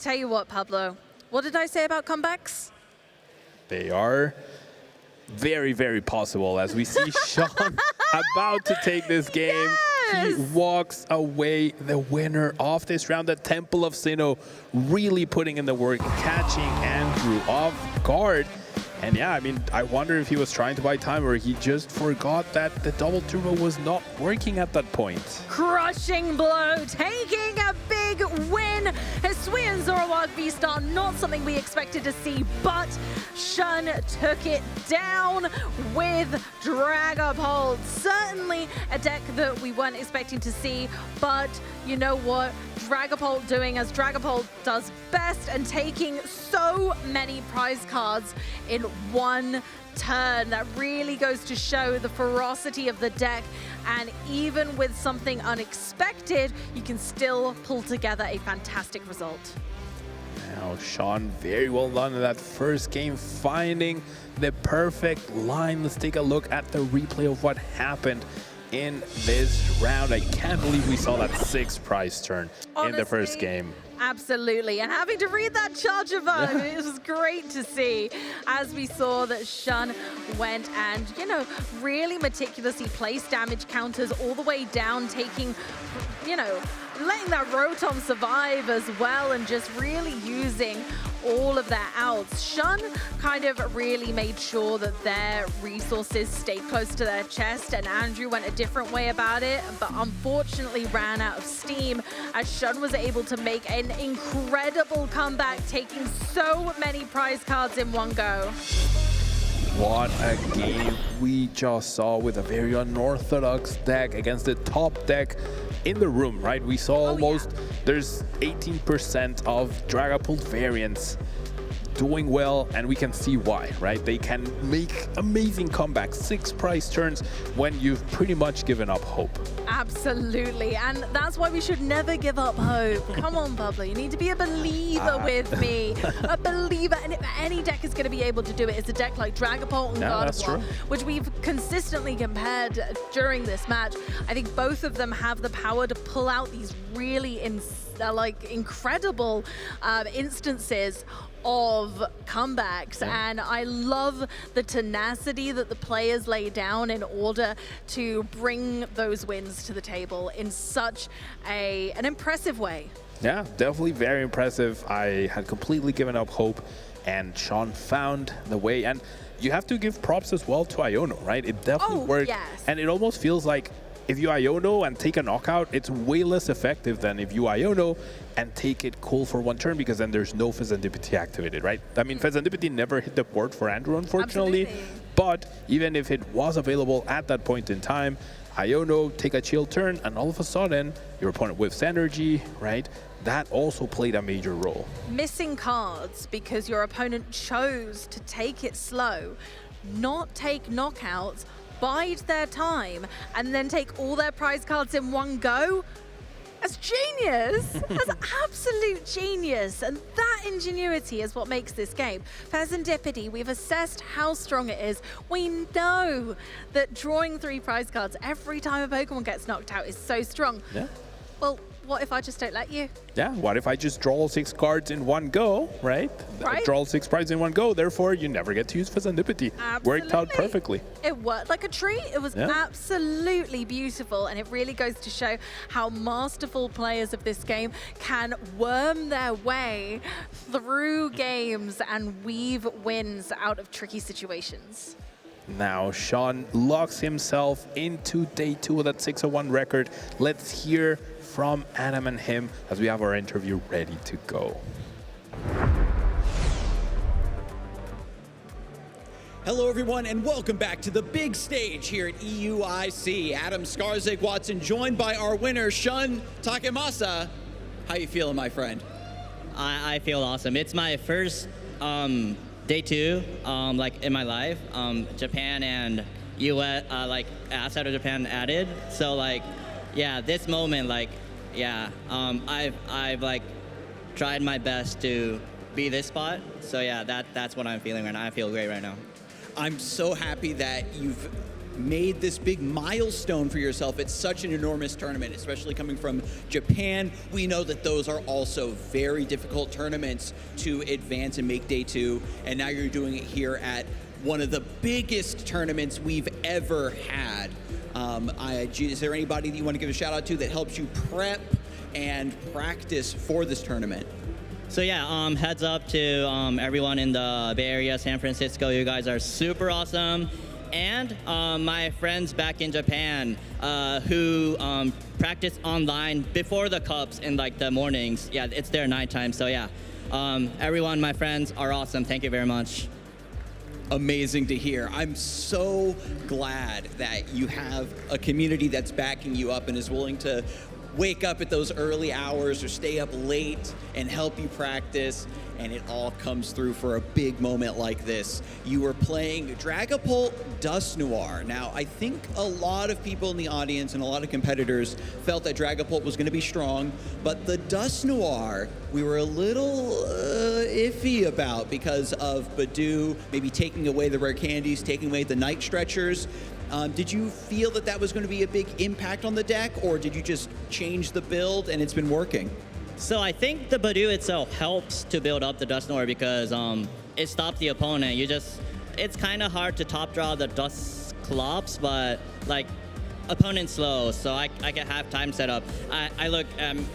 [SPEAKER 4] tell you what, Pablo, what did I say about comebacks?
[SPEAKER 8] They are very, very possible as we see Sean about to take this game. He walks away the winner of this round. The Temple of Sinnoh really putting in the work, catching Andrew off guard. And yeah, I mean, I wonder if he was trying to buy time or he just forgot that the double turbo was not working at that point.
[SPEAKER 4] Crushing blow, taking a big win. Hisuian Zoroark V-Star, not something we expected to see, but Shun took it down with Dragapult. Certainly a deck that we weren't expecting to see, but you know what? Dragapult doing as Dragapult does best and taking so many prize cards in one turn. That really goes to show the ferocity of the deck, and even with something unexpected, you can still pull together a fantastic result.
[SPEAKER 8] Now, Sean, very well done in that first game, finding the perfect line. Let's take a look at the replay of what happened in this round. I can't believe we saw that 6th prize turn in the first game.
[SPEAKER 4] Absolutely, and having to read that charge above, it was great to see as we saw that Shun went and, you know, really meticulously placed damage counters all the way down, taking, you know, letting that Rotom survive as well and just really using all of their outs. Shun kind of really made sure that their resources stayed close to their chest, and Andrew went a different way about it, but unfortunately ran out of steam as Shun was able to make an incredible comeback, taking so many prize cards in one go.
[SPEAKER 8] What a game we just saw with a very unorthodox deck against the top deck in the room, right? We saw almost, there's 18% of Dragapult variants doing well, and we can see why, right? They can make amazing comebacks, 6 prize turns when you've pretty much given up hope.
[SPEAKER 4] Absolutely, and that's why we should never give up hope. Come on, Pablo, you need to be a believer with me. A believer, and if any deck is going to be able to do it, it's a deck like Dragapult and Gardevoir, which we've consistently compared during this match. I think both of them have the power to pull out these really incredible instances of comebacks, and I love the tenacity that the players lay down in order to bring those wins to the table in such an impressive way.
[SPEAKER 8] Yeah, definitely very impressive. I had completely given up hope, and Sean found the way. And you have to give props as well to Iono, right? It definitely worked,
[SPEAKER 4] yes.
[SPEAKER 8] And it almost feels like if you Iono and take a knockout, it's way less effective than if you Iono and take it cool for one turn, because then there's no Pheasantipity activated, right? I mean, Pheasantipity never hit the board for Andrew, unfortunately. Absolutely. But even if it was available at that point in time, Iono, take a chill turn, and all of a sudden, your opponent whiffs energy, right? That also played a major role.
[SPEAKER 4] Missing cards because your opponent chose to take it slow, not take knockouts, bide their time and then take all their prize cards in one go. That's genius. That's absolute genius. And that ingenuity is what makes this game. For Serendipity, we've assessed how strong it is. We know that drawing 3 prize cards every time a Pokemon gets knocked out is so strong.
[SPEAKER 8] Yeah.
[SPEAKER 4] Well, what if I just don't let you?
[SPEAKER 8] Yeah, what if I just draw 6 cards in one go, right?
[SPEAKER 4] Right.
[SPEAKER 8] Draw 6 cards in one go, therefore you never get to use Serendipity. Worked out perfectly.
[SPEAKER 4] It worked like a treat. It was
[SPEAKER 8] Yeah.
[SPEAKER 4] absolutely beautiful, and it really goes to show how masterful players of this game can worm their way through games and weave wins out of tricky situations.
[SPEAKER 8] Now Sean locks himself into day 2 with that 601 record. Let's hear from Adam and him as we have our interview ready to go.
[SPEAKER 5] Hello, everyone, and welcome back to the big stage here at EUIC. Adam Skarzig-Watson, joined by our winner, Shun Takemasa. How you feeling, my friend?
[SPEAKER 9] I feel awesome. It's my first day 2, like in my life. Japan and US, like outside of Japan added. So like, yeah, this moment, like, yeah, I've like tried my best to be this spot. So yeah, that's what I'm feeling right now. I feel great right now.
[SPEAKER 5] I'm so happy that you've made this big milestone for yourself. It's such an enormous tournament, especially coming from Japan. We know that those are also very difficult tournaments to advance and make day 2. And now you're doing it here at one of the biggest tournaments we've ever had. Is there anybody that you want to give a shout out to that helps you prep and practice for this tournament?
[SPEAKER 9] So yeah, heads up to everyone in the Bay Area, San Francisco. You guys are super awesome. And my friends back in Japan who practice online before the cups in like the mornings. Yeah, it's their nighttime. So yeah, everyone, my friends are awesome. Thank you very much.
[SPEAKER 5] Amazing to hear. I'm so glad that you have a community that's backing you up and is willing to wake up at those early hours or stay up late and help you practice, and it all comes through for a big moment like this. You were playing Dragapult Dusknoir. Now, I think a lot of people in the audience and a lot of competitors felt that Dragapult was going to be strong, but the Dusknoir we were a little iffy about because of Badoo maybe taking away the rare candies, taking away the night stretchers. Did you feel that that was going to be a big impact on the deck, or did you just change the build and it's been working?
[SPEAKER 9] So I think the Badoo itself helps to build up the Dusknoir because it stops the opponent. It's kind of hard to top draw the Dusclops, but like opponent's slow, so I can have time set up. I look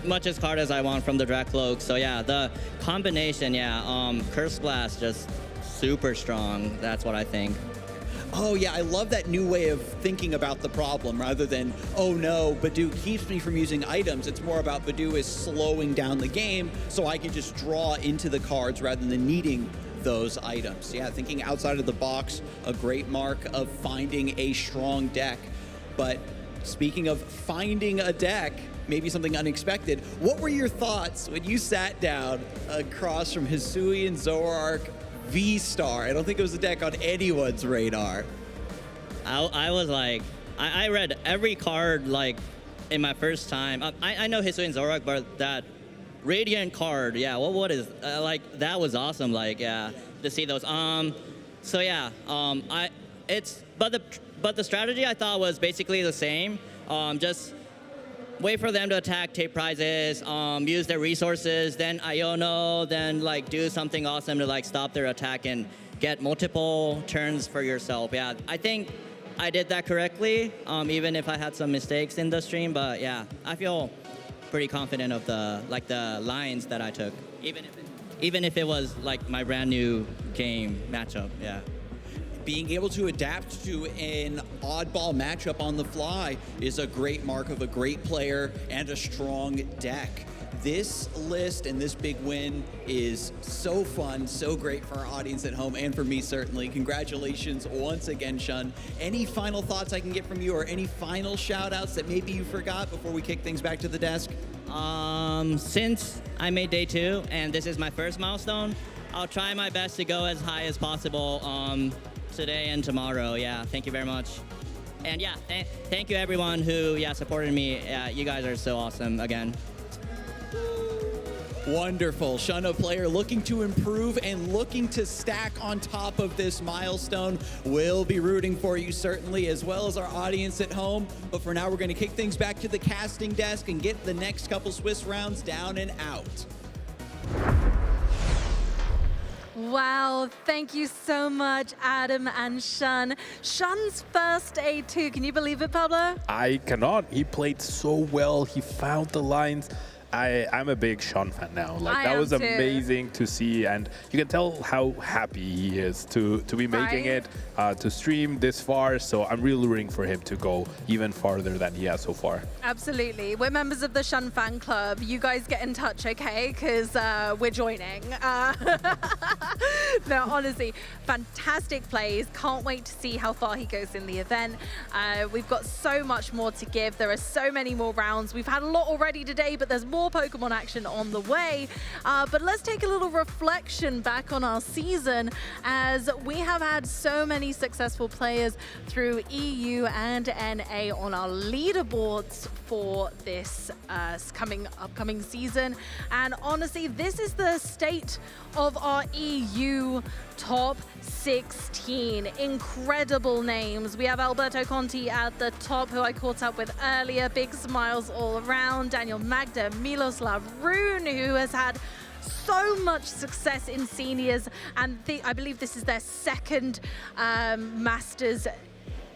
[SPEAKER 9] much as card as I want from the Dracloak. So yeah, the combination, yeah, Curse Blast just super strong. That's what I think.
[SPEAKER 5] Oh yeah, I love that new way of thinking about the problem rather than, oh no, Badoo keeps me from using items. It's more about Badoo is slowing down the game so I can just draw into the cards rather than needing those items. Yeah, thinking outside of the box, a great mark of finding a strong deck. But speaking of finding a deck, maybe something unexpected, what were your thoughts when you sat down across from Hisuian Zoroark V-Star? I don't think it was a deck on anyone's radar.
[SPEAKER 9] I was like, I read every card like in my first time. I know Hisuian Zoroark, but that Radiant card, yeah, what is like that was awesome. Like yeah, to see those. So yeah, but the strategy I thought was basically the same. Just wait for them to attack, take prizes, use their resources, then Iono, then like do something awesome to like stop their attack and get multiple turns for yourself. Yeah, I think I did that correctly, even if I had some mistakes in the stream. But yeah, I feel pretty confident of the lines that I took, even if it was like my brand new game matchup. Yeah.
[SPEAKER 5] Being able to adapt to an oddball matchup on the fly is a great mark of a great player and a strong deck. This list and this big win is so fun, so great for our audience at home and for me certainly. Congratulations once again, Shun. Any final thoughts I can get from you or any final shout outs that maybe you forgot before we kick things back to the desk?
[SPEAKER 9] Since I made day 2 and this is my first milestone, I'll try my best to go as high as possible today and tomorrow. Yeah, thank you very much. And yeah, thank you everyone who supported me. You guys are so awesome again.
[SPEAKER 5] Wonderful. Shunna player looking to improve and looking to stack on top of this milestone. We'll be rooting for you certainly, as well as our audience at home. But for now, we're going to kick things back to the casting desk and get the next couple Swiss rounds down and out.
[SPEAKER 4] Wow, thank you so much, Adam and Shun. Shun's first A2, can you believe it, Pablo?
[SPEAKER 8] I cannot. He played so well. He found the lines. I'm a big Sean fan now. Like that was amazing to see, and you can tell how happy he is to be making it, to stream this far. So I'm really rooting for him to go even farther than he has so far.
[SPEAKER 4] Absolutely. We're members of the Shun fan club. You guys get in touch, okay? Because we're joining. No, honestly, fantastic plays. Can't wait to see how far he goes in the event. We've got so much more to give. There are so many more rounds. We've had a lot already today, but there's more Pokemon action on the way. But let's take a little reflection back on our season, as we have had so many successful players through EU and NA on our leaderboards for this upcoming season. And honestly, this is the state of our EU top 16. Incredible names. We have Alberto Conti at the top, who I caught up with earlier. Big smiles all around. Daniel Magda, Miloslav Rune, who has had so much success in seniors, and I believe this is their second Masters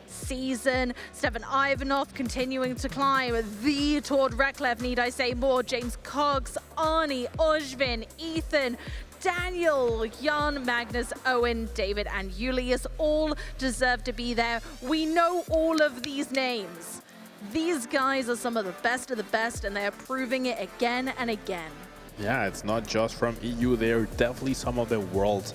[SPEAKER 4] season. Stefan Ivanov continuing to climb. The Tord Reklev, need I say more? James Cogs, Arnie, Ojvin, Ethan, Daniel, Jan, Magnus, Owen, David, and Julius all deserve to be there. We know all of these names. These guys are some of the best, and they are proving it again and again.
[SPEAKER 8] Yeah, it's not just from EU. They're definitely some of the world's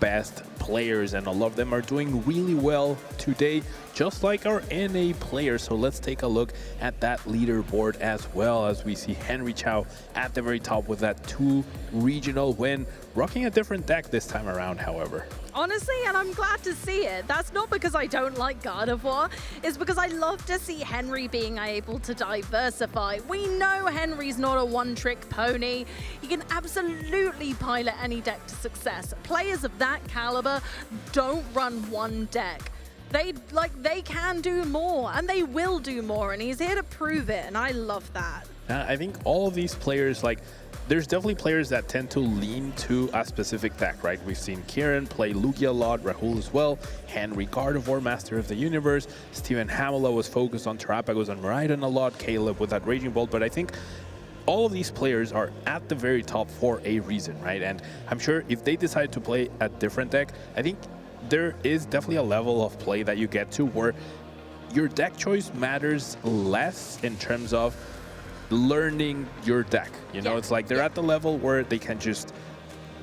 [SPEAKER 8] best players, and a lot of them are doing really well today, just like our NA players. So let's take a look at that leaderboard as well, as we see Henry Chow at the very top with that 2 regional win, rocking a different deck this time around, however.
[SPEAKER 4] Honestly, and I'm glad to see it. That's not because I don't like Gardevoir. It's because I love to see Henry being able to diversify. We know Henry's not a one-trick pony. He can absolutely pilot any deck to success. Players of that caliber don't run one deck. They can do more, and they will do more, and he's here to prove it, and I love that.
[SPEAKER 8] I think all of these players, there's definitely players that tend to lean to a specific deck, right? We've seen Kieran play Lugia a lot, Rahul as well, Henry Gardevoir, Master of the Universe, Steven Hamela was focused on Terrapagos and Miraidon a lot, Caleb with that Raging Bolt, but I think all of these players are at the very top for a reason, right? And I'm sure if they decide to play a different deck, I think there is definitely a level of play that you get to where your deck choice matters less in terms of learning your deck. You know, it's like they're at the level where they can just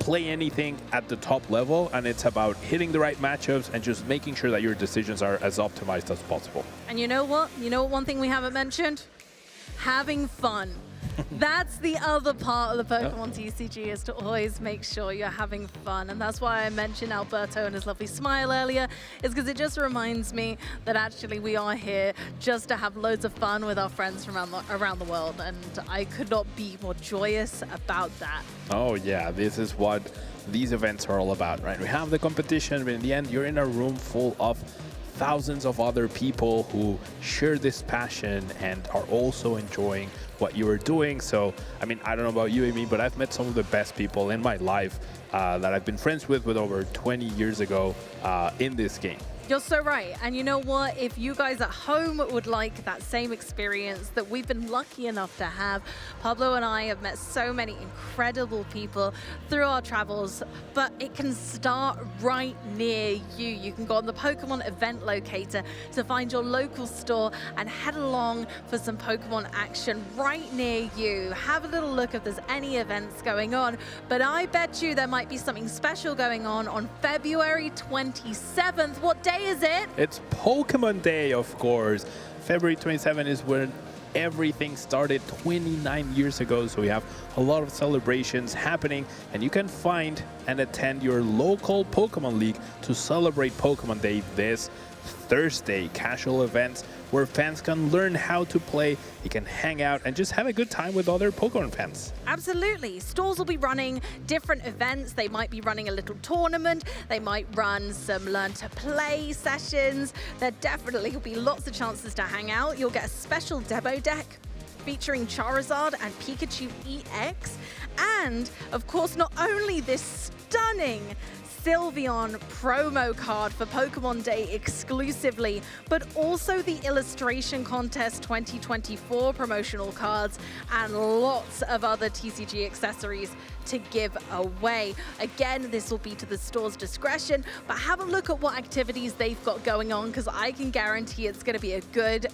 [SPEAKER 8] play anything at the top level, and it's about hitting the right matchups and just making sure that your decisions are as optimized as possible.
[SPEAKER 4] And you know what? You know one thing we haven't mentioned? Having fun. That's the other part of the Pokemon TCG, is to always make sure you're having fun. And that's why I mentioned Alberto and his lovely smile earlier, is because it just reminds me that actually we are here just to have loads of fun with our friends from around the world. And I could not be more joyous about that.
[SPEAKER 8] Oh yeah, this is what these events are all about, right? We have the competition, but in the end, you're in a room full of thousands of other people who share this passion and are also enjoying what you are doing. So, I mean, I don't know about you, Amy, but I've met some of the best people in my life that I've been friends with over 20 years ago in this game.
[SPEAKER 4] You're so right. And you know what? If you guys at home would like that same experience that we've been lucky enough to have, Pablo and I have met so many incredible people through our travels, but it can start right near you. You can go on the Pokemon event locator to find your local store and head along for some Pokemon action right near you. Have a little look if there's any events going on, but I bet you there might be something special going on February 27th. What day is it?
[SPEAKER 8] It's Pokemon Day, of course. February 27 is when everything started 29 years ago, so we have a lot of celebrations happening, and you can find and attend your local Pokemon League to celebrate Pokemon Day this Thursday casual events where fans can learn how to play, they can hang out and just have a good time with other Pokemon fans.
[SPEAKER 4] Absolutely. Stores will be running different events. They might be running a little tournament. They might run some learn to play sessions. There definitely will be lots of chances to hang out. You'll get a special demo deck featuring Charizard and Pikachu EX. And of course, not only this stunning Sylveon promo card for Pokemon Day exclusively, but also the Illustration Contest 2024 promotional cards and lots of other TCG accessories to give away. Again, this will be to the store's discretion, but have a look at what activities they've got going on, because I can guarantee it's going to be a good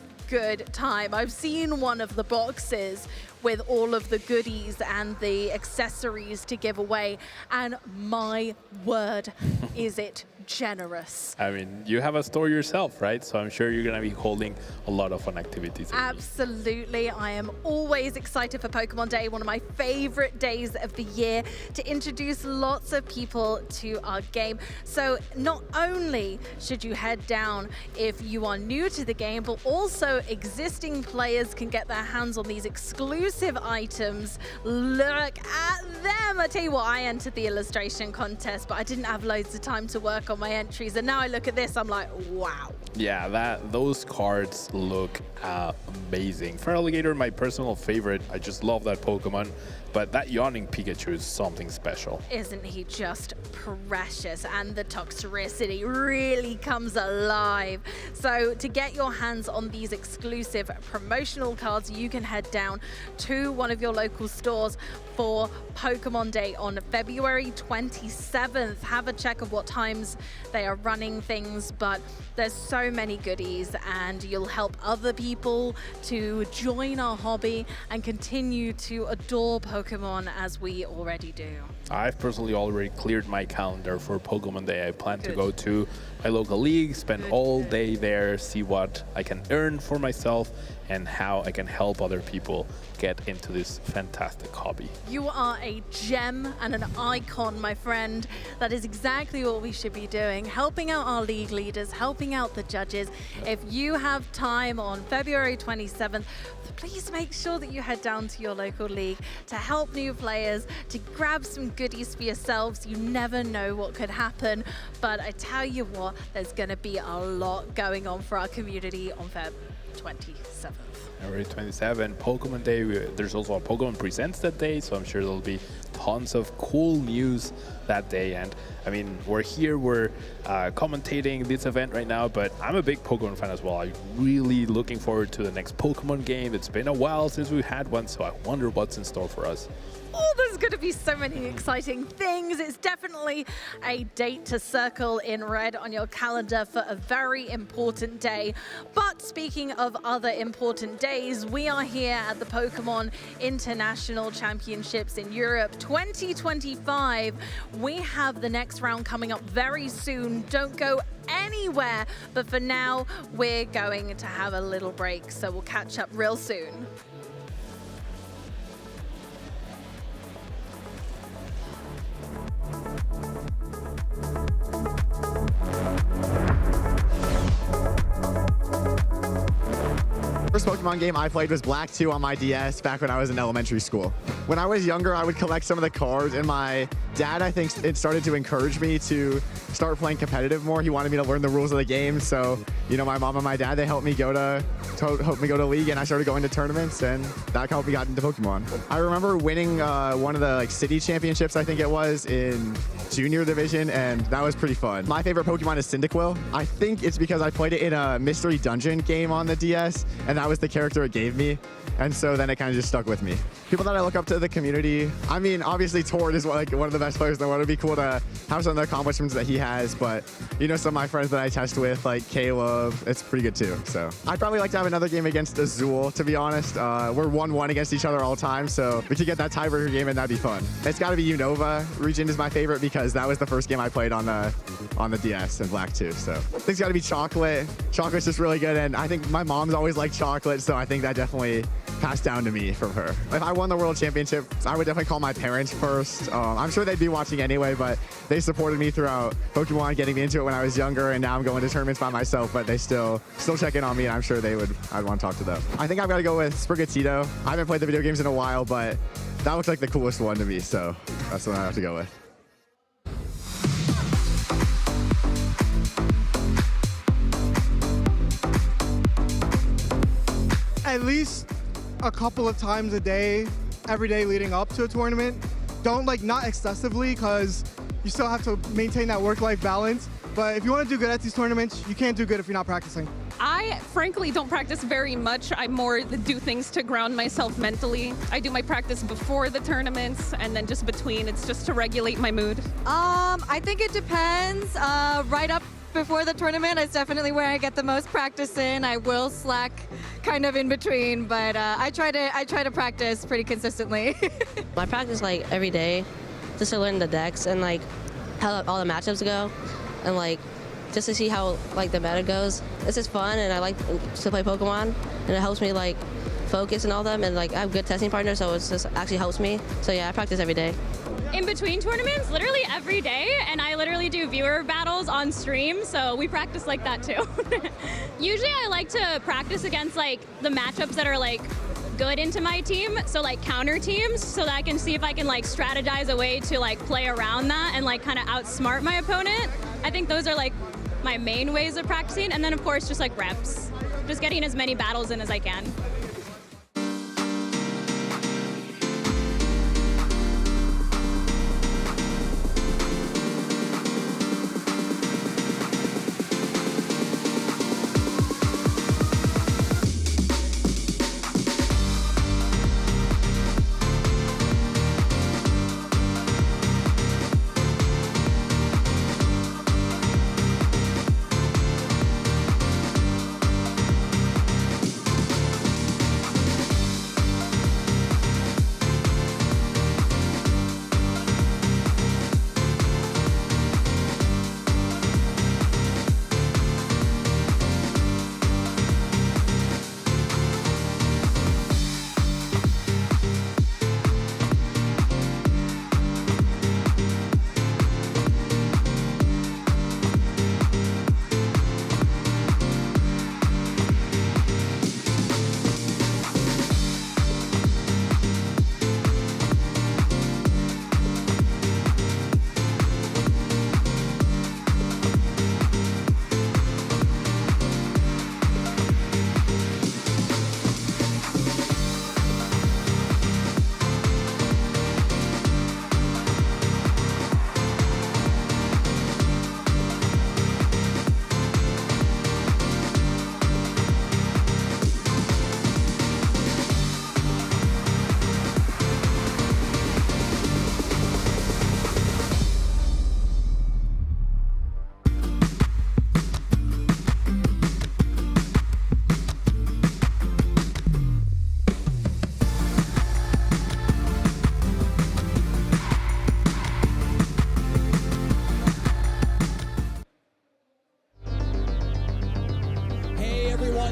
[SPEAKER 4] time. I've seen one of the boxes with all of the goodies and the accessories to give away, and my word, is it generous.
[SPEAKER 8] I mean, you have a store yourself, right? So I'm sure you're going to be holding a lot of fun activities.
[SPEAKER 4] Absolutely. I am always excited for Pokemon Day, one of my favorite days of the year, to introduce lots of people to our game. So not only should you head down if you are new to the game, but also existing players can get their hands on these exclusive items. Look at them. I tell you what, I entered the illustration contest, but I didn't have loads of time to work on my entries, and now I look at this, I'm like, wow.
[SPEAKER 8] Yeah, those cards look amazing. Feraligatr, my personal favorite. I just love that Pokemon, but that Yawning Pikachu is something special.
[SPEAKER 4] Isn't he just precious? And the Toxtricity really comes alive. So to get your hands on these exclusive promotional cards, you can head down to one of your local stores for Pokemon Day on February 27th. Have a check of what times they are running things, but there's so many goodies, and you'll help other people to join our hobby and continue to adore Pokemon as we already do.
[SPEAKER 8] I've personally already cleared my calendar for Pokemon Day. I plan to go to my local league, spend all day there, see what I can earn for myself and how I can help other people get into this fantastic hobby.
[SPEAKER 4] You are a gem and an icon, my friend. That is exactly what we should be doing, helping out our league leaders, helping out the judges. If you have time on February 27th, please make sure that you head down to your local league to help new players, to grab some goodies for yourselves. You never know what could happen, but I tell you what, there's going to be a lot going on for our community on Feb 27th.
[SPEAKER 8] February 27, Pokemon Day. There's also a Pokemon Presents that day, so I'm sure there'll be tons of cool news that day. And I mean, we're commentating this event right now, but I'm a big Pokemon fan as well. I'm really looking forward to the next Pokemon game. It's been a while since we've had one, so I wonder what's in store for us.
[SPEAKER 4] Oh, there's going to be so many exciting things. It's definitely a date to circle in red on your calendar for a very important day. But speaking of other important days, we are here at the Pokemon International Championships in Europe 2025. We have the next round coming up very soon. Don't go anywhere. But for now, we're going to have a little break, so we'll catch up real soon.
[SPEAKER 12] First Pokemon game I played was Black 2 on my DS back when I was in elementary school. When I was younger, I would collect some of the cards, and my dad, I think, it started to encourage me to start playing competitive more. He wanted me to learn the rules of the game, so my mom and my dad, they helped me go to league, and I started going to tournaments, and that helped me get into Pokemon. I remember winning one of the city championships, I think it was, in junior division, and that was pretty fun. My favorite Pokemon is Cyndaquil. I think it's because I played it in a Mystery Dungeon game on the DS, and that was the character it gave me, and so then it kind of just stuck with me. People that I look up to in the community, I mean, obviously Tord is one of the best players in the world. It'd be cool to have some of the accomplishments that he has, but some of my friends that I test with, like Caleb, it's pretty good too. So I'd probably like to have another game against Azul, to be honest. We're 1-1 against each other all the time, so we could get that tiebreaker game and that'd be fun. It's got to be Unova. Region is my favorite because that was the first game I played on the DS in Black 2. So I think it's got to be Chocolate. Chocolate's just really good, and I think my mom's always liked chocolate, so I think that definitely passed down to me from her. If I won the World Championship, I would definitely call my parents first. I'm sure they'd be watching anyway, but they supported me throughout Pokemon, getting me into it when I was younger, and now I'm going to tournaments by myself, but they still check in on me, and I'm sure I'd want to talk to them. I think I've got to go with Sprigatito. I haven't played the video games in a while, but that looks like the coolest one to me, so that's what I have to go with.
[SPEAKER 7] At least a couple of times a day, every day leading up to a tournament. Don't not excessively, because you still have to maintain that work-life balance. But if you want to do good at these tournaments, you can't do good if you're not practicing.
[SPEAKER 13] I frankly don't practice very much. I more do things to ground myself mentally. I do my practice before the tournaments and then just between. It's just to regulate my mood.
[SPEAKER 18] I think it depends. Right up before the tournament is definitely where I get the most practice in. I will slack kind of in between, but I try to practice pretty consistently.
[SPEAKER 20] I practice every day just to learn the decks and how all the matchups go, and just to see how the meta goes. It's just fun, and I like to play Pokemon, and it helps me focus and all them, and I have good testing partners, so it just actually helps me. So yeah, I practice every day.
[SPEAKER 25] In between tournaments, literally every day, and I literally do viewer battles on stream, so we practice like that too. Usually I like to practice against the matchups that are good into my team, so counter teams, so that I can see if I can strategize a way to play around that and kind of outsmart my opponent. I think those are my main ways of practicing, and then of course just reps. Just getting as many battles in as I can.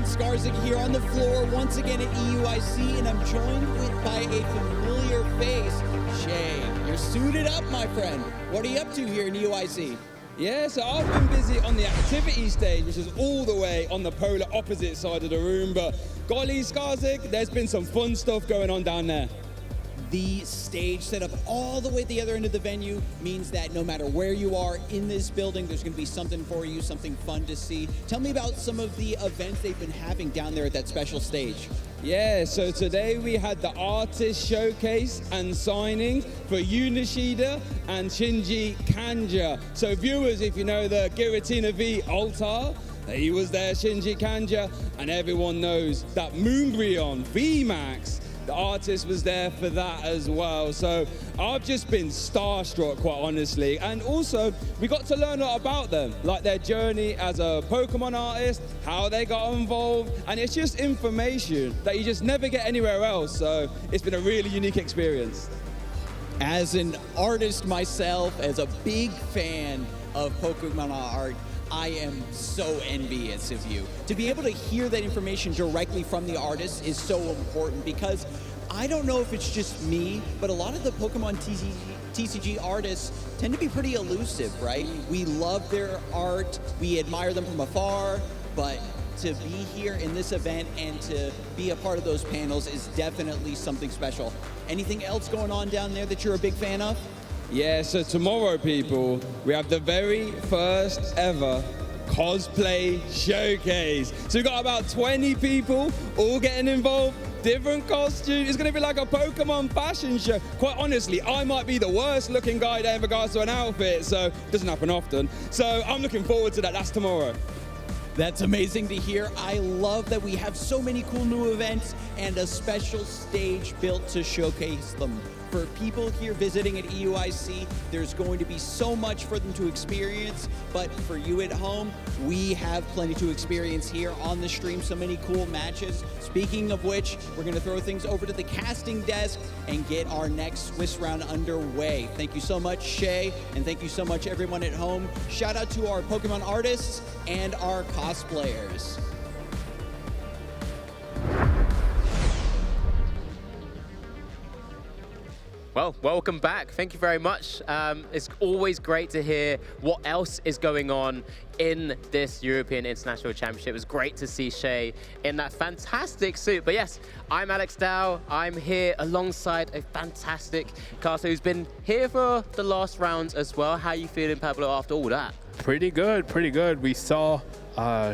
[SPEAKER 5] Skarzik here on the floor once again at EUIC, and I'm joined by a familiar face. Shay, you're suited up, my friend. What are you up to here in EUIC?
[SPEAKER 26] Yeah, so I've been busy on the activity stage, which is all the way on the polar opposite side of the room, but golly, Skarzik, there's been some fun stuff going on down there.
[SPEAKER 5] The stage set up all the way at the other end of the venue means that no matter where you are in this building, there's going to be something for you, something fun to see. Tell me about some of the events they've been having down there at that special stage.
[SPEAKER 26] Yeah, so today we had the artist showcase and signing for Yu Nishida and Shinji Kanja. So viewers, if you know the Giratina V Altar, he was there, Shinji Kanja, and everyone knows that Moonbryon VMAX, the artist, was there for that as well. So I've just been starstruck, quite honestly. And also, we got to learn a lot about them, like their journey as a Pokemon artist, how they got involved, and it's just information that you just never get anywhere else. So it's been a really unique experience.
[SPEAKER 5] As an artist myself, as a big fan of Pokemon art, I am so envious of you. To be able to hear that information directly from the artists is so important, because I don't know if it's just me, but a lot of the Pokemon TCG artists tend to be pretty elusive, right? We love their art, we admire them from afar, but to be here in this event and to be a part of those panels is definitely something special. Anything else going on down there that you're a big fan of?
[SPEAKER 26] Yeah, so tomorrow, people, we have the very first ever cosplay showcase. So we've got about 20 people all getting involved, different costumes. It's gonna be like a Pokemon fashion show. Quite honestly, I might be the worst looking guy there in regards to an outfit, so it doesn't happen often. So I'm looking forward to that. That's tomorrow.
[SPEAKER 5] That's amazing to hear. I love that we have so many cool new events and a special stage built to showcase them. For people here visiting at EUIC, there's going to be so much for them to experience, but for you at home, we have plenty to experience here on the stream, so many cool matches. Speaking of which, we're gonna throw things over to the casting desk and get our next Swiss round underway. Thank you so much, Shay, and thank you so much everyone at home. Shout out to our Pokemon artists and our cosplayers.
[SPEAKER 2] Well, welcome back. Thank you very much. It's always great to hear what else is going on in this European International Championship. It was great to see Shay in that fantastic suit. But yes, I'm Alex Dow. I'm here alongside a fantastic caster who's been here for the last rounds as well. How are you feeling, Pablo, after all that?
[SPEAKER 8] Pretty good, pretty good. We saw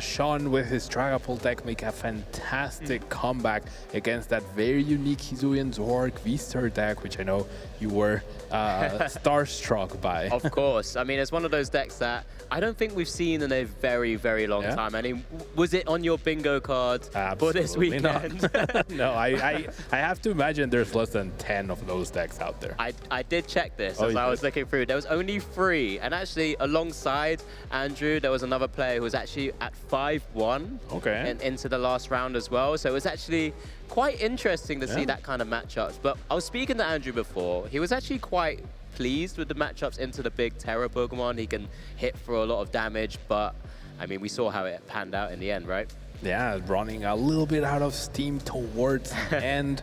[SPEAKER 8] Sean with his Dragapult deck make a fantastic comeback against that very unique Hisuian Zork V-Star deck, which I know you were starstruck by.
[SPEAKER 2] Of course. I mean, it's one of those decks that I don't think we've seen in a very, very long time. I mean, was it on your bingo card for this weekend?
[SPEAKER 8] No, I have to imagine there's less than 10 of those decks out there.
[SPEAKER 2] I did check this as I was looking through. There was only 3. And actually, alongside Andrew, there was another player who was actually at 5-1 and into the last round as well. So it was actually quite interesting to see that kind of matchups. But I was speaking to Andrew before. He was actually quite pleased with the matchups into the big Terra Pokemon. He can hit for a lot of damage, but I mean, we saw how it panned out in the end, right?
[SPEAKER 8] Yeah, running a little bit out of steam towards the end,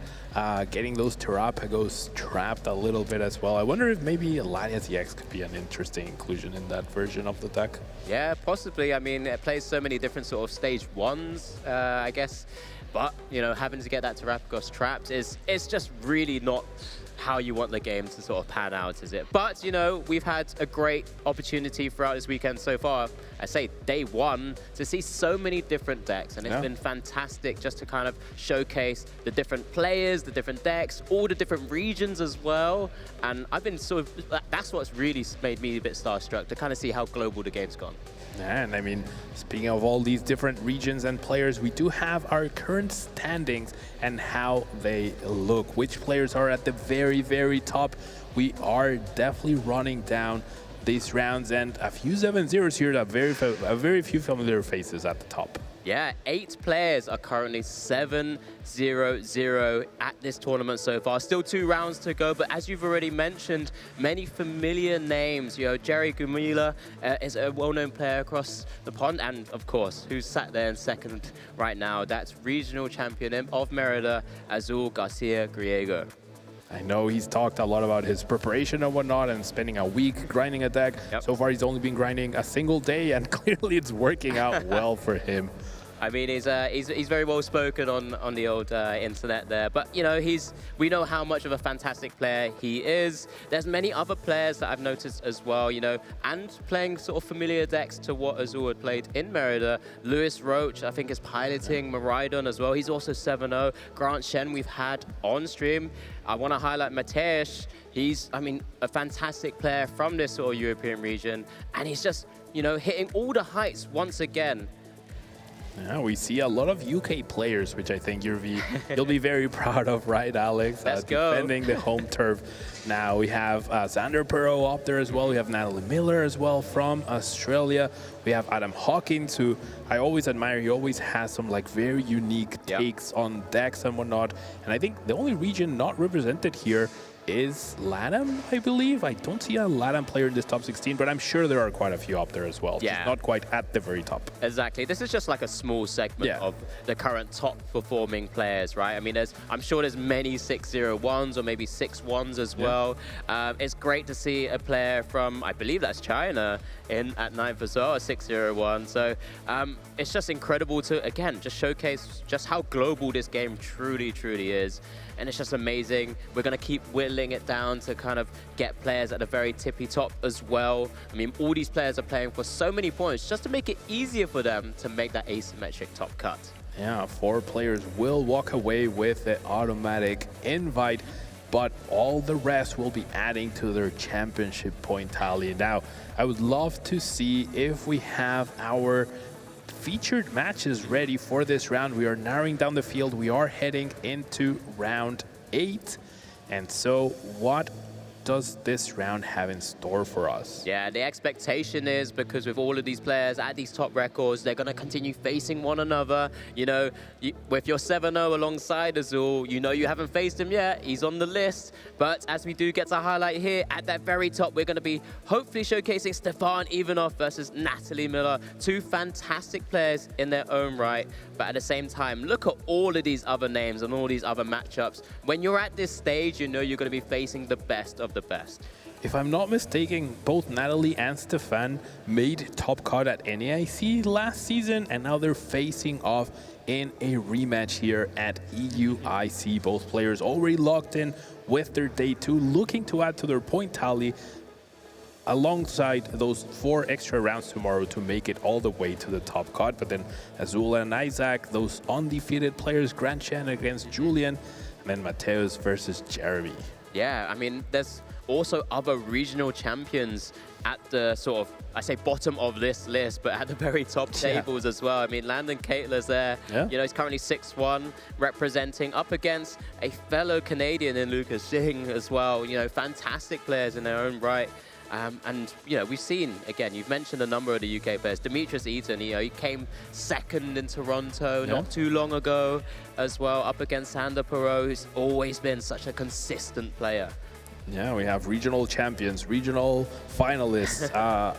[SPEAKER 8] getting those Terrapagos trapped a little bit as well. I wonder if maybe Latias EX could be an interesting inclusion in that version of the deck.
[SPEAKER 2] Yeah, possibly. I mean, it plays so many different sort of stage 1s, I guess. But, you know, having to get that Terrapagos trapped it's just really not how you want the game to sort of pan out, is it? But, you know, we've had a great opportunity throughout this weekend so far. I say day 1 to see so many different decks, and it's been fantastic just to kind of showcase the different players, the different decks, all the different regions as well. And I've been sort of, that's what's really made me a bit starstruck, to kind of see how global the game's gone.
[SPEAKER 8] And I mean, speaking of all these different regions and players, we do have our current standings and how they look. Which players are at the very, very top. We are definitely running down these rounds, and a few 7-0s here, a very few familiar faces at the top.
[SPEAKER 2] Yeah, 8 players are currently 7-0-0 at this tournament so far. Still 2 rounds to go, but as you've already mentioned, many familiar names. You know, Jerry Gumila is a well-known player across the pond, and of course, who's sat there in second right now, that's regional champion of Merida, Azul Garcia Griego.
[SPEAKER 8] I know he's talked a lot about his preparation and whatnot and spending a week grinding a deck. So far, he's only been grinding a single day, and clearly it's working out well for him.
[SPEAKER 2] I mean, he's very well spoken on the old internet there, but you know, we know how much of a fantastic player he is. There's many other players that I've noticed as well, you know, and playing sort of familiar decks to what Azul had played in Merida. Lewis Roach, I think, is piloting Miraidon as well. He's also 7-0. Grant Shen we've had on stream. I want to highlight Matej. He's, I mean, a fantastic player from this sort of European region, and he's just, you know, hitting all the heights once again.
[SPEAKER 8] Yeah, we see a lot of UK players, which I think you'll be very proud of, right, Alex?
[SPEAKER 2] Let's go.
[SPEAKER 8] Defending the home turf. Now we have Xander Perot up there as well. We have Natalie Miller as well from Australia. We have Adam Hawkins, who I always admire. He always has some like very unique takes on decks and whatnot. And I think the only region not represented here is LATAM, I believe. I don't see a LATAM player in this top 16, but I'm sure there are quite a few up there as well.
[SPEAKER 2] Yeah.
[SPEAKER 8] Just not quite at the very top.
[SPEAKER 2] Exactly. This is just like a small segment of the current top performing players, right? I mean, I'm sure there's many 601s or maybe 6-1s as well. It's great to see a player from, I believe that's China, in at 9th as well, a 601. So it's just incredible to, again, just showcase just how global this game truly, truly is. And it's just amazing. We're going to keep whittling it down to kind of get players at the very tippy top as well. I mean, all these players are playing for so many points just to make it easier for them to make that asymmetric top cut.
[SPEAKER 8] Yeah, 4 players will walk away with the automatic invite, but all the rest will be adding to their championship point tally. Now, I would love to see if we have our featured matches ready for this round. We are narrowing down the field. We are heading into round 8. And so what does this round have in store for us?
[SPEAKER 2] Yeah, the expectation is, because with all of these players at these top records, they're going to continue facing one another. You know, with your 7-0 alongside Azul, you know you haven't faced him yet. He's on the list. But as we do get to highlight here, at that very top, we're going to be hopefully showcasing Stefan Ivanov versus Natalie Miller. 2 fantastic players in their own right. But at the same time, look at all of these other names and all these other matchups. When you're at this stage, you know you're going to be facing the best of the best.
[SPEAKER 8] If I'm not mistaken, both Natalie and Stefan made top cut at NAIC last season, and now they're facing off in a rematch here at EUIC. Both players already locked in with their day 2, looking to add to their point tally alongside those 4 extra rounds tomorrow to make it all the way to the top cut. But then Azul and Isaac, those undefeated players, Grand Chen against Julian, and then Mateus versus Jeremy.
[SPEAKER 2] Yeah, I mean, there's also other regional champions at the sort of, I say bottom of this list, but at the very top tables as well. I mean, Landon Caitler's there. Yeah. You know, he's currently 6-1, representing up against a fellow Canadian in Lucas Singh as well. You know, fantastic players in their own right. And, you know, we've seen, again, you've mentioned a number of the UK players. Demetrius Eaton, you know, he came 2nd in Toronto not too long ago as well, up against Sander Perot, who's always been such a consistent player.
[SPEAKER 8] Yeah, we have regional champions, regional finalists,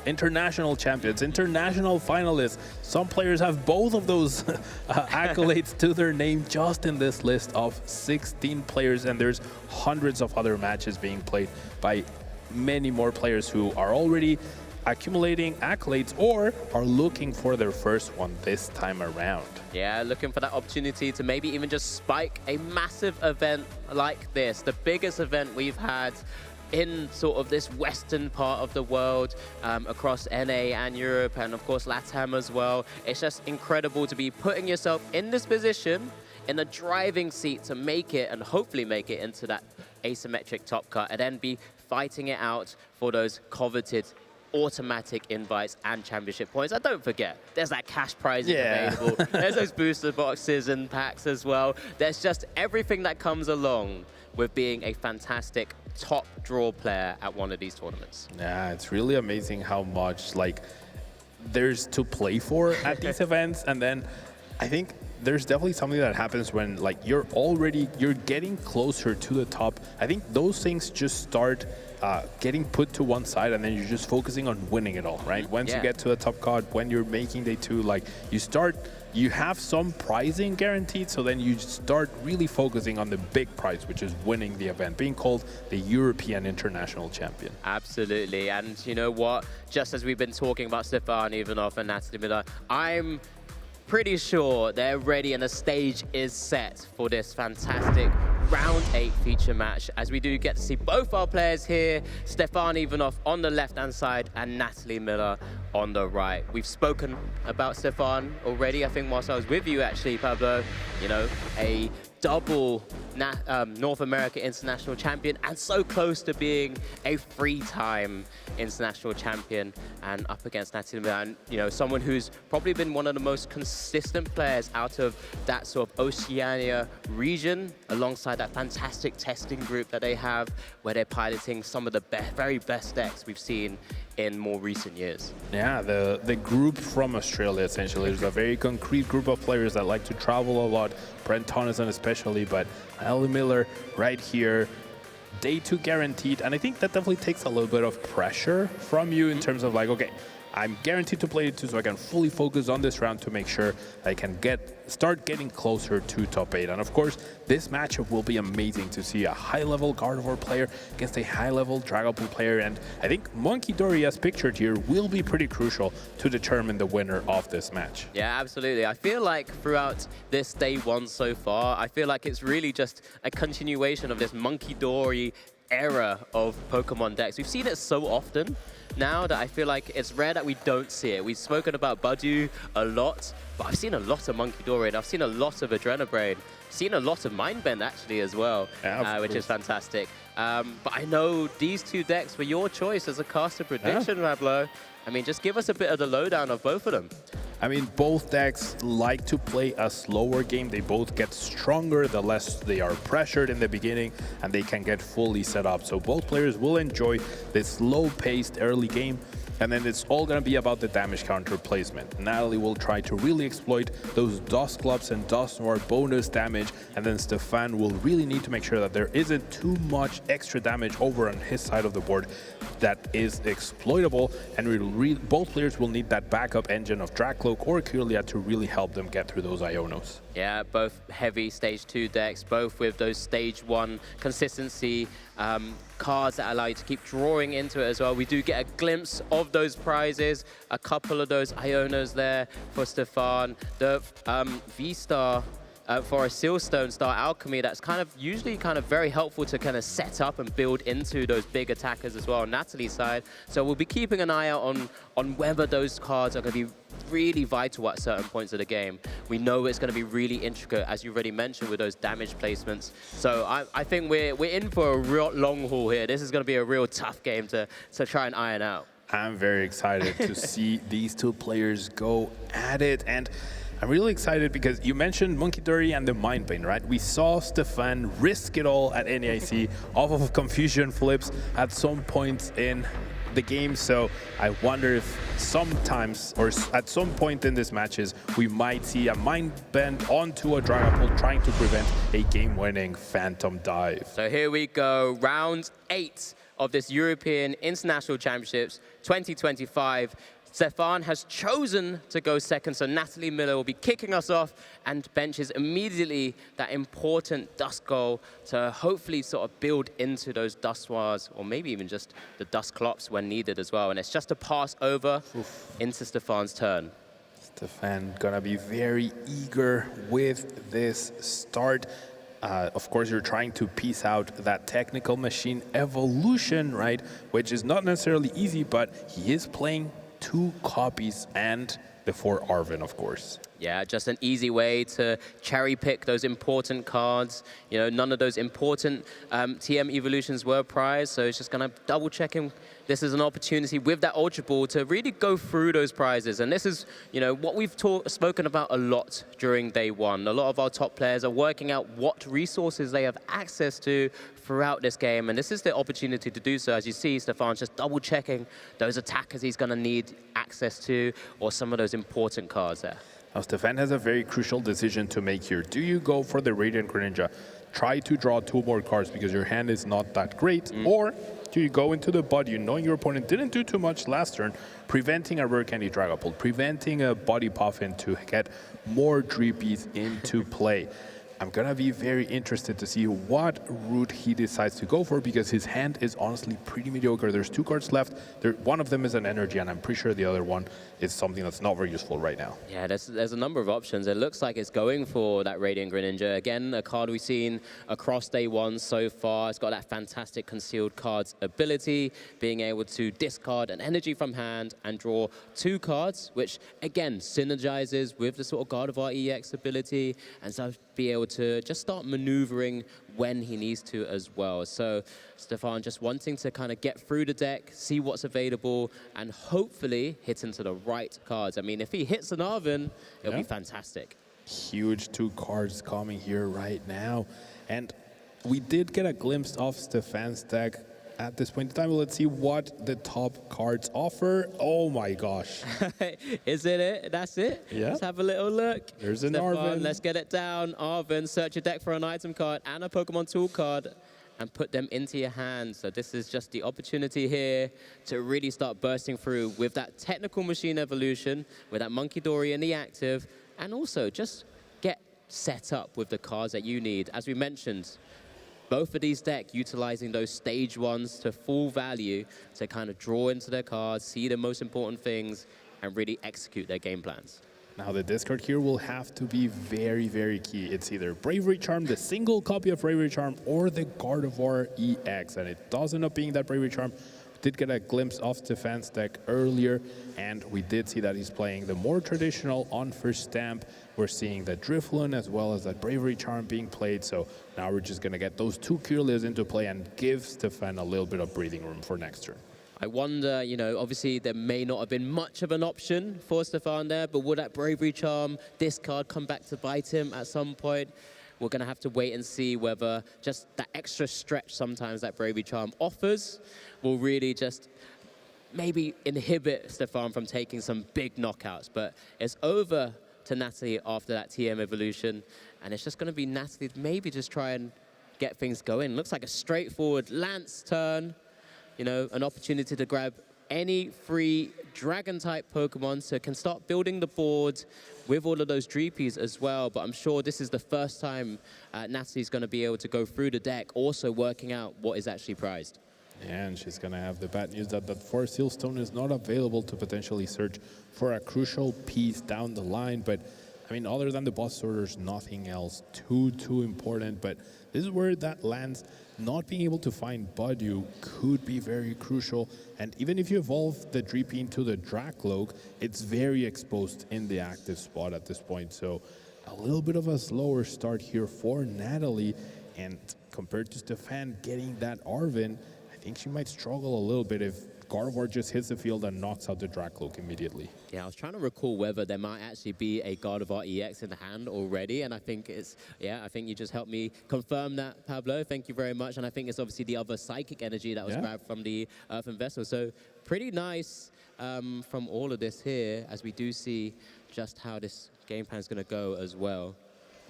[SPEAKER 8] international champions, international finalists. Some players have both of those accolades to their name just in this list of 16 players, and there's hundreds of other matches being played by many more players who are already accumulating accolades or are looking for their first one this time around.
[SPEAKER 2] Yeah, looking for that opportunity to maybe even just spike a massive event like this, the biggest event we've had in sort of this western part of the world, across NA and Europe, and of course LATAM as well. It's just incredible to be putting yourself in this position, in the driving seat to make it, and hopefully make it into that asymmetric top cut, and then be fighting it out for those coveted automatic invites and championship points. And don't forget, there's that cash prize available. There's those booster boxes and packs as well. There's just everything that comes along with being a fantastic top draw player at one of these tournaments.
[SPEAKER 8] Yeah, it's really amazing how much like there's to play for at these events. And then I think there's definitely something that happens when like you're getting closer to the top. I think those things just start getting put to one side, and then you're just focusing on winning it all, right? Once you get to the top card, when you're making day 2, like you have some prizing guaranteed, so then you start really focusing on the big prize, which is winning the event, being called the European International Champion.
[SPEAKER 2] Absolutely, and you know what? Just as we've been talking about Stefan Ivanov and Natalie Miller, I'm pretty sure they're ready and the stage is set for this fantastic round 8 feature match, as we do get to see both our players here, Stefan Ivanov on the left-hand side and Natalie Miller on the right. We've spoken about Stefan already, I think, whilst I was with you, actually, Pablo. You know, a double North America International Champion, and so close to being a 3-time International Champion, and up against Natalie Miller, and you know, someone who's probably been one of the most consistent players out of that sort of Oceania region, alongside that fantastic testing group that they have, where they're piloting some of the very best decks we've seen in more recent years.
[SPEAKER 8] Yeah, the group from Australia, essentially. There's a very concrete group of players that like to travel a lot, Brent Tonneson especially, but Natalie Miller right here day 2 guaranteed, and I think that definitely takes a little bit of pressure from you in terms of like, okay, I'm guaranteed to play it too, so I can fully focus on this round to make sure I can start getting closer to top 8. And of course, this matchup will be amazing to see a high-level Gardevoir player against a high-level Dragapult player. And I think Monkey Dory, as pictured here, will be pretty crucial to determine the winner of this match.
[SPEAKER 2] Yeah, absolutely. I feel like throughout this day 1 so far, I feel like it's really just a continuation of this Monkey Dory era of Pokemon decks. We've seen it so often now that I feel like it's rare that we don't see it. We've spoken about Budew a lot, but I've seen a lot of Monkey Dory, and I've seen a lot of Adrenabrain. Seen a lot of Mindbend actually as well, which is fantastic. But I know these 2 decks were your choice as a caster prediction, Rablo. I mean, just give us a bit of the lowdown of both of them.
[SPEAKER 8] I mean, both decks like to play a slower game. They both get stronger the less they are pressured in the beginning, and they can get fully set up. So both players will enjoy this slow-paced early game, and then it's all going to be about the damage counter placement. Natalie will try to really exploit those Dusclops and Dusknoir bonus damage, and then Stefan will really need to make sure that there isn't too much extra damage over on his side of the board that is exploitable, and both players will need that backup engine of Dracloak or Kirlia to really help them get through those Ionos.
[SPEAKER 2] Yeah, both heavy stage 2 decks, both with those stage 1 consistency cards that allow you to keep drawing into it as well. We do get a glimpse of those prizes, a couple of those Ionos there for Stefan. The V-Star for a Sealstone Star Alchemy, that's usually very helpful to kind of set up and build into those big attackers as well on Natalie's side. So we'll be keeping an eye out on whether those cards are going to be really vital at certain points of the game. We know it's going to be really intricate, as you already mentioned, with those damage placements. So I think we're in for a real long haul here. This is going to be a real tough game to try and iron out.
[SPEAKER 8] I'm very excited to see these 2 players go at it. And I'm really excited because you mentioned Monkey Dory and the Mindbane, right? We saw Stefan risk it all at NAIC off of Confusion Flips at some points in the game. So I wonder if sometimes or at some point in these matches, we might see a Mindbend onto a Dragapult trying to prevent a game-winning Phantom Dive.
[SPEAKER 2] So here we go, round 8 of this European International Championships 2025. Stefan has chosen to go second, so Natalie Miller will be kicking us off and benches immediately that important Duskull to hopefully sort of build into those Dusknoirs, or maybe even just the Dusclops when needed as well. And it's just a pass over into Stefan's turn.
[SPEAKER 8] Stefan gonna be very eager with this start. Of course, you're trying to piece out that technical machine evolution, right? Which is not necessarily easy, but he is playing 2 copies and before Arven, of course.
[SPEAKER 2] Yeah, just an easy way to cherry pick those important cards. You know, none of those important TM evolutions were prized, so it's just gonna double checking. This is an opportunity with that Ultra Ball to really go through those prizes. And this is, you know, what we've spoken about a lot during day 1. A lot of our top players are working out what resources they have access to throughout this game. And this is the opportunity to do so. As you see, Stefan's just double checking those attackers he's gonna need access to, or some of those important cards there.
[SPEAKER 8] Now, Stefan has a very crucial decision to make here. Do you go for the Radiant Greninja, try to draw 2 more cards because your hand is not that great, or do you go into the Budew, knowing your opponent didn't do too much last turn, preventing a Rare Candy Dragapult, preventing a Body Puffin to get more Dreepies into play? I'm gonna be very interested to see what route he decides to go for, because his hand is honestly pretty mediocre. There's 2 cards left. One of them is an energy, and I'm pretty sure the other one is something that's not very useful right now.
[SPEAKER 2] Yeah, there's a number of options. It looks like it's going for that Radiant Greninja. Again, a card we've seen across day 1 so far. It's got that fantastic concealed cards ability, being able to discard an energy from hand and draw 2 cards, which again synergizes with the sort of Gardevoir EX ability, and so be able to just start maneuvering when he needs to as well. So Stefan just wanting to kind of get through the deck, see what's available, and hopefully hit into the right cards. I mean, if he hits an Arven, it'll be fantastic.
[SPEAKER 8] Huge 2 cards coming here right now. And we did get a glimpse of Stefan's deck at this point in time. Let's see what the top cards offer. Oh my gosh.
[SPEAKER 2] Is it? That's it?
[SPEAKER 8] Yeah.
[SPEAKER 2] Let's have a little look.
[SPEAKER 8] There's an
[SPEAKER 2] Stefan,
[SPEAKER 8] Arven.
[SPEAKER 2] Let's get it down. Arven, search your deck for an item card and a Pokemon tool card. and put them into your hand. So this is just the opportunity here to really start bursting through with that technical machine evolution, with that Monkey Dory in the active, and also just get set up with the cards that you need. As we mentioned, both of these decks utilizing those stage ones to full value to kind of draw into their cards, see the most important things, and really execute their game plans.
[SPEAKER 8] Now the discard here will have to be very, very key. It's either Bravery Charm, the single copy of Bravery Charm, or the Gardevoir EX. And it does end up being that Bravery Charm. We did get a glimpse of Stefan's deck earlier, and we did see that he's playing the more traditional on first stamp. We're seeing the Drifloon as well as that Bravery Charm being played. So now we're just going to get those two Curlios into play and give Stefan a little bit of breathing room for next turn.
[SPEAKER 2] I wonder, obviously there may not have been much of an option for Stefan there, but will that Bravery Charm discard come back to bite him at some point? We're going to have to wait and see whether just that extra stretch sometimes that Bravery Charm offers will really just maybe inhibit Stefan from taking some big knockouts. But it's over to Natalie after that TM evolution, and it's just going to be Natalie to maybe just try and get things going. Looks like a straightforward Lance turn. An opportunity to grab any free Dragon-type Pokemon, so can start building the board with all of those Dreepies as well. But I'm sure this is the first time Natalie's going to be able to go through the deck, also working out what is actually prized.
[SPEAKER 8] And she's going to have the bad news that Forest Seal Stone is not available to potentially search for a crucial piece down the line. But, I mean, other than the boss orders, nothing else too important. But this is where that lands. Not being able to find Budew could be very crucial. And even if you evolve the Dreepy into the Dracloak, it's very exposed in the active spot at this point. So a little bit of a slower start here for Natalie. And compared to Stefan getting that Arven, I think she might struggle a little bit if Gardevoir just hits the field and knocks out the Dracloak immediately.
[SPEAKER 2] Yeah, I was trying to recall whether there might actually be a Gardevoir EX in the hand already, and I think I think you just helped me confirm that, Pablo. Thank you very much. And I think it's obviously the other Psychic Energy that was grabbed from the Earthen Vessel. So pretty nice from all of this here, as we do see just how this game plan is going to go as well.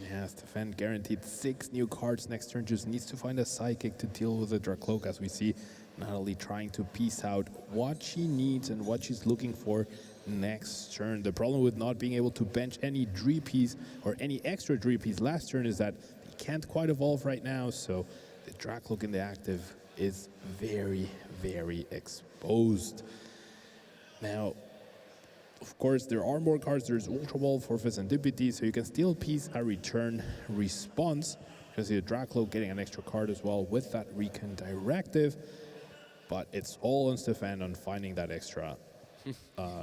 [SPEAKER 8] Yeah, Stefan guaranteed 6 new cards next turn. Just needs to find a Psychic to deal with the Dracloak, as we see Natalie trying to piece out what she needs and what she's looking for next turn. The problem with not being able to bench any Dreepies or any extra Dreepies last turn is that they can't quite evolve right now, so the Dracloak in the active is very, very exposed. Now, of course, there are more cards. There's Ultra Ball, Forfeit Serendipity, so you can still piece a return response. You can see the Dracloak getting an extra card as well with that Recon Directive. But it's all on Stefan on finding that extra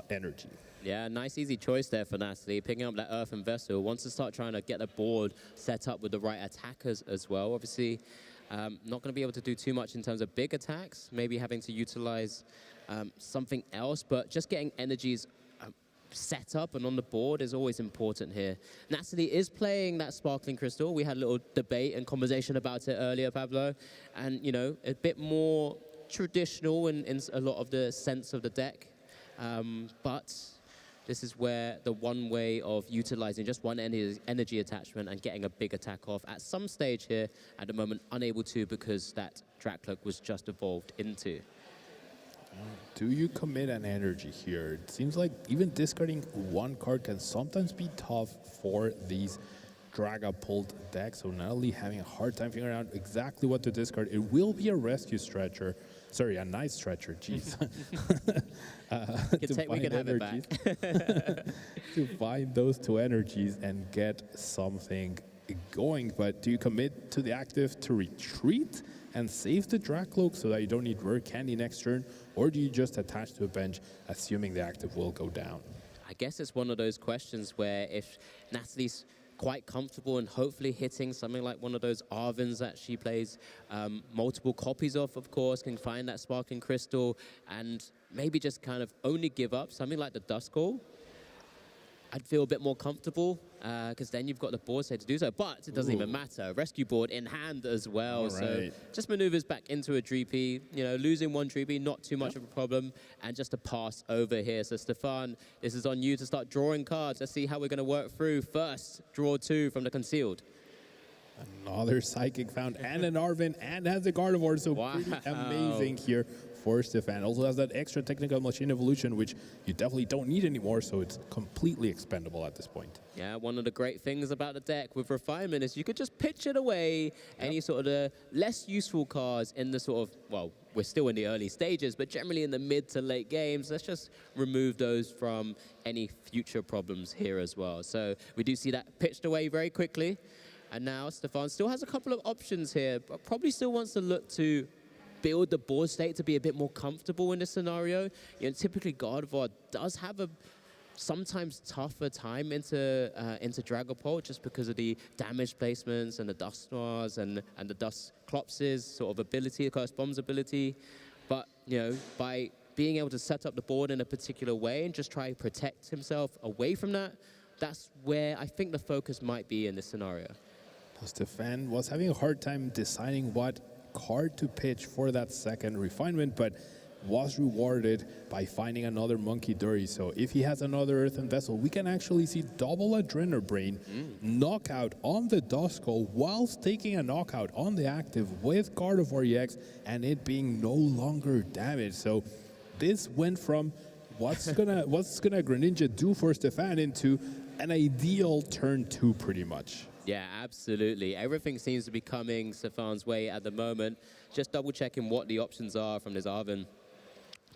[SPEAKER 8] energy.
[SPEAKER 2] Yeah, nice easy choice there for Natalie, picking up that Earthen Vessel. Wants to start trying to get the board set up with the right attackers as well. Obviously, not going to be able to do too much in terms of big attacks, maybe having to utilize something else, but just getting energies set up and on the board is always important here. Natalie is playing that Sparkling Crystal. We had a little debate and conversation about it earlier, Pablo, and a bit more traditional in a lot of the sense of the deck, but this is where the one way of utilizing just one energy attachment and getting a big attack off at some stage here, at the moment unable to because that Dracloak was just evolved into.
[SPEAKER 8] Do you commit an energy here? It seems like even discarding one card can sometimes be tough for these Dragapult decks, so Natalie having a hard time figuring out exactly what to discard. It will be a rescue stretcher. Sorry, a nice stretcher, jeez.
[SPEAKER 2] We can have it back.
[SPEAKER 8] To find those 2 energies and get something going. But do you commit to the active to retreat and save the Dracloak so that you don't need Rare Candy next turn? Or do you just attach to a bench, assuming the active will go down?
[SPEAKER 2] I guess it's one of those questions where if Natalie's quite comfortable and hopefully hitting something like one of those Arvens that she plays multiple copies of course, can find that Sparkling Crystal and maybe just kind of only give up something like the Duskull, I'd feel a bit more comfortable because then you've got the board set to do so. But it doesn't even matter. Rescue board in hand as well. So just maneuvers back into a Dreepy. Losing one Dreepy, not too much of a problem. And just a pass over here. So Stefan, this is on you to start drawing cards. Let's see how we're going to work through. First, draw 2 from the concealed.
[SPEAKER 8] Another Psychic found and an Arvin and has a Gardevoir, so pretty amazing here for Stefan. Also has that extra technical machine evolution, which you definitely don't need anymore, so it's completely expendable at this point.
[SPEAKER 2] Yeah, one of the great things about the deck with Refinement is you could just pitch it away. Any sort of the less useful cards in the sort of, well, we're still in the early stages, but generally in the mid to late games, let's just remove those from any future problems here as well. So we do see that pitched away very quickly. And now Stefan still has a couple of options here, but probably still wants to look to build the board state to be a bit more comfortable in this scenario. You know, typically Gardevoir does have a sometimes tougher time into Dragapult just because of the damage placements and the Dusknoirs and the Dusclops's sort of ability, the Curse Bomb's ability. But, you know, by being able to set up the board in a particular way and just try to protect himself away from that, that's where I think the focus might be in this scenario.
[SPEAKER 8] Stefan was having a hard time deciding what card to pitch for that second Refinement, but was rewarded by finding another Monkey Dory. So if he has another Earthen Vessel, we can actually see double Adrenabrain knockout on the Duskull whilst taking a knockout on the active with Gardevoir EX and it being no longer damaged. So this went from what's gonna Greninja do for Stefan into an ideal turn 2 pretty much.
[SPEAKER 2] Yeah, absolutely. Everything seems to be coming Stefan's way at the moment. Just double checking what the options are from this Arvin.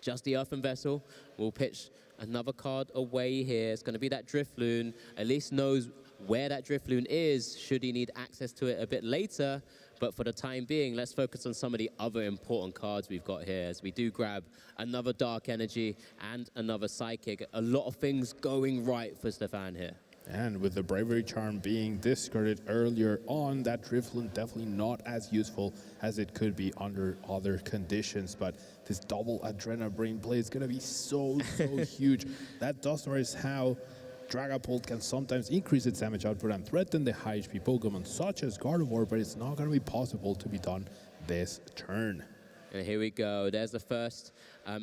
[SPEAKER 2] Just the Earthen Vessel. We'll pitch another card away here. It's going to be that Drifloon. At least knows where that Drifloon is should he need access to it a bit later. But for the time being, let's focus on some of the other important cards we've got here as we do grab another Dark Energy and another Psychic. A lot of things going right for Stefan here.
[SPEAKER 8] And with the Bravery Charm being discarded earlier on, that Drifloon definitely not as useful as it could be under other conditions. But this double Adrenabrain play is going to be so huge. That Dusknoir is how Dragapult can sometimes increase its damage output and threaten the high HP Pokemon such as Gardevoir, but it's not going to be possible to be done this turn.
[SPEAKER 2] And here we go. There's the first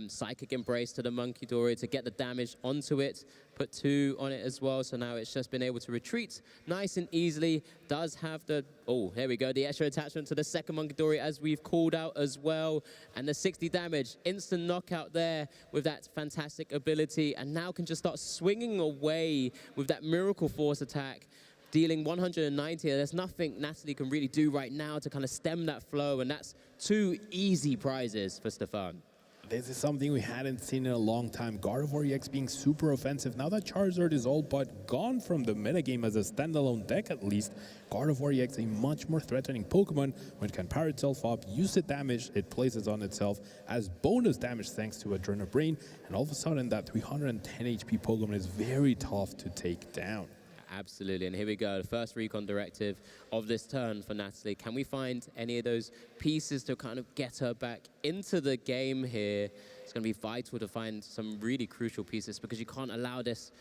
[SPEAKER 2] Psychic Embrace to the Monkey Dory to get the damage onto it. Put 2 on it as well, so now it's just been able to retreat nice and easily. Does have the, oh, here we go, the extra attachment to the second Monkey Dory as we've called out as well. And the 60 damage, instant knockout there with that fantastic ability. And now can just start swinging away with that Miracle Force attack. Dealing 190, there's nothing Natalie can really do right now to kind of stem that flow, and that's 2 easy prizes for Stefan.
[SPEAKER 8] This is something we hadn't seen in a long time. Gardevoir EX being super offensive. Now that Charizard is all but gone from the metagame as a standalone deck at least, Gardevoir EX a much more threatening Pokemon when it can power itself up, use the damage it places on itself as bonus damage thanks to Adrenabrain, and all of a sudden that 310 HP Pokemon is very tough to take down.
[SPEAKER 2] Absolutely, and here we go, the first Recon Directive of this turn for Natalie. Can we find any of those pieces to kind of get her back into the game here? It's going to be vital to find some really crucial pieces because you can't allow this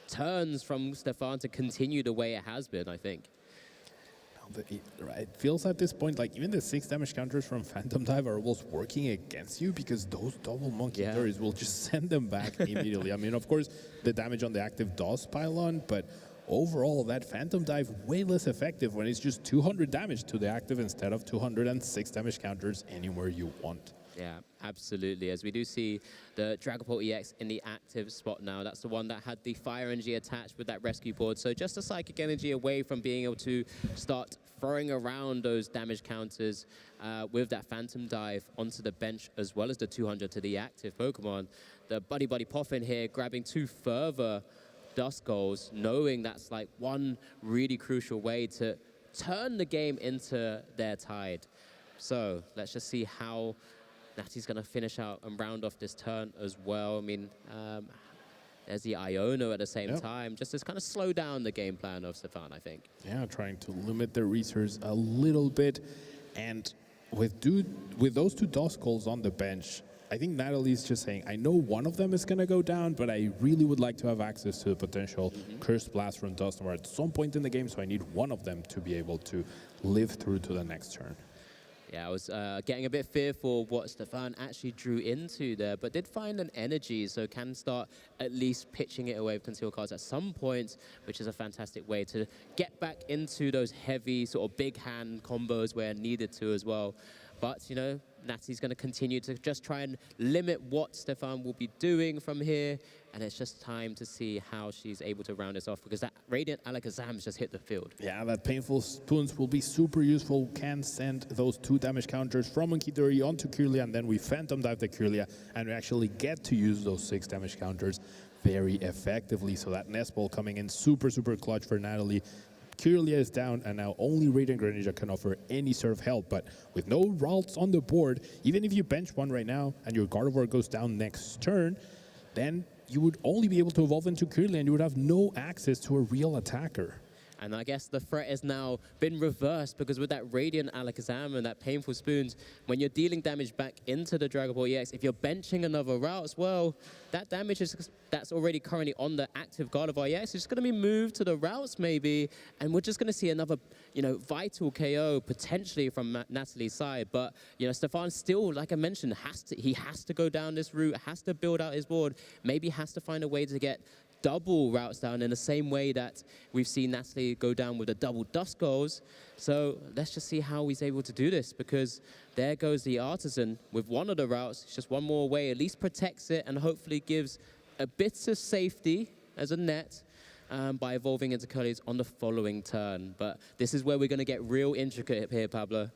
[SPEAKER 2] turns from Stefan to continue the way it has been, I think.
[SPEAKER 8] It feels at this point like even the 6 damage counters from Phantom Dive are almost working against you because those double Monkey Dories will just send them back immediately. I mean, of course, the damage on the active does pile on, but overall, that Phantom Dive way less effective when it's just 200 damage to the active instead of 206 damage counters anywhere you want.
[SPEAKER 2] Yeah, absolutely. As we do see the Dragapult EX in the active spot now. That's the one that had the Fire Energy attached with that rescue board. So just a Psychic Energy away from being able to start throwing around those damage counters with that Phantom Dive onto the bench, as well as the 200 to the active Pokemon. The Buddy Poffin here grabbing 2 further Duskulls, knowing that's like one really crucial way to turn the game into their tide. So let's just see how Natty's going to finish out and round off this turn as well. I mean, there's the Iono at the same time, just to kind of slow down the game plan of Stefan, I think.
[SPEAKER 8] Yeah, trying to limit the resource a little bit. And with those 2 Duskulls on the bench, I think Natalie's just saying, I know one of them is going to go down, but I really would like to have access to a potential Cursed Blast from Dusknoir at some point in the game, so I need one of them to be able to live through to the next turn.
[SPEAKER 2] Yeah, I was getting a bit fearful of what Stefan actually drew into there, but did find an energy, so can start at least pitching it away with concealed cards at some point, which is a fantastic way to get back into those heavy sort of big hand combos where needed to as well. But, you know, Natty's going to continue to just try and limit what Stefan will be doing from here. And it's just time to see how she's able to round this off, because that Radiant Alakazam's just hit the field.
[SPEAKER 8] Yeah, that Painful Spoons will be super useful. Can send those 2 damage counters from Monkidori onto Kirlia, and then we Phantom Dive the Kirlia, and we actually get to use those 6 damage counters very effectively. So that Nest Ball coming in super, super clutch for Natalie. Kirlia is down, and now only Radiant Greninja can offer any sort of help. But with no Ralts on the board, even if you bench one right now and your Gardevoir goes down next turn, then you would only be able to evolve into Kirlia, and you would have no access to a real attacker.
[SPEAKER 2] And I guess the threat has now been reversed, because with that Radiant Alakazam and that Painful Spoons, when you're dealing damage back into the Dragon Ball EX, if you're benching another route as well, that damage that's already currently on the active Gardevoir EX is going to be moved to the routes maybe, and we're just going to see another, you know, vital KO potentially from Natalie's side. But, you know, Stefan still, like I mentioned, he has to go down this route, has to build out his board, maybe has to find a way to get double routes down in the same way that we've seen Natalie go down with the double Dust Goals. So let's just see how he's able to do this, because there goes the Artisan with one of the routes. It's just one more away, at least protects it and hopefully gives a bit of safety as a net by evolving into Curlies on the following turn. But this is where we're going to get real intricate here, Pablo.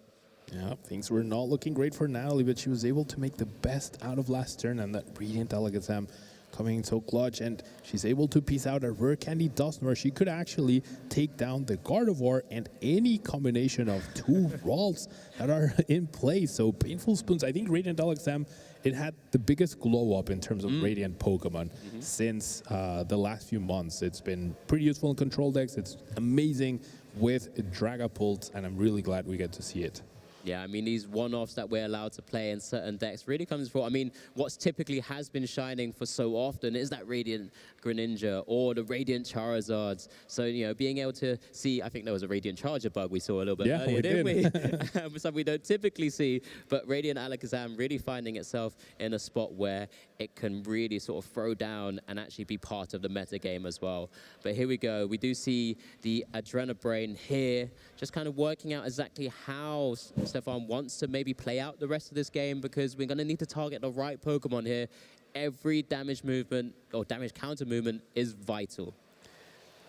[SPEAKER 8] Yeah, things were not looking great for Natalie, but she was able to make the best out of last turn, and that Radiant Alakazam coming in so clutch, and she's able to piece out a Rare Candy Dust, where she could actually take down the Gardevoir and any combination of 2 Ralts that are in place. So Painful Spoons, I think Radiant Alakazam, it had the biggest glow up in terms of Radiant Pokemon since the last few months. It's been pretty useful in control decks. It's amazing with Dragapult, and I'm really glad we get to see it.
[SPEAKER 2] Yeah, I mean, these one-offs that we're allowed to play in certain decks really comes for, I mean, what's typically has been shining for so often is that Radiant Greninja or the Radiant Charizards. So, you know, being able to see, I think there was a Radiant Charger bug we saw a little bit earlier, didn't we? Something we don't typically see, but Radiant Alakazam really finding itself in a spot where it can really sort of throw down and actually be part of the meta game as well. But here we go. We do see the Adrenabrain here, just kind of working out exactly how Stefan wants to maybe play out the rest of this game, because we're going to need to target the right Pokemon here. Every damage movement or damage counter movement is vital.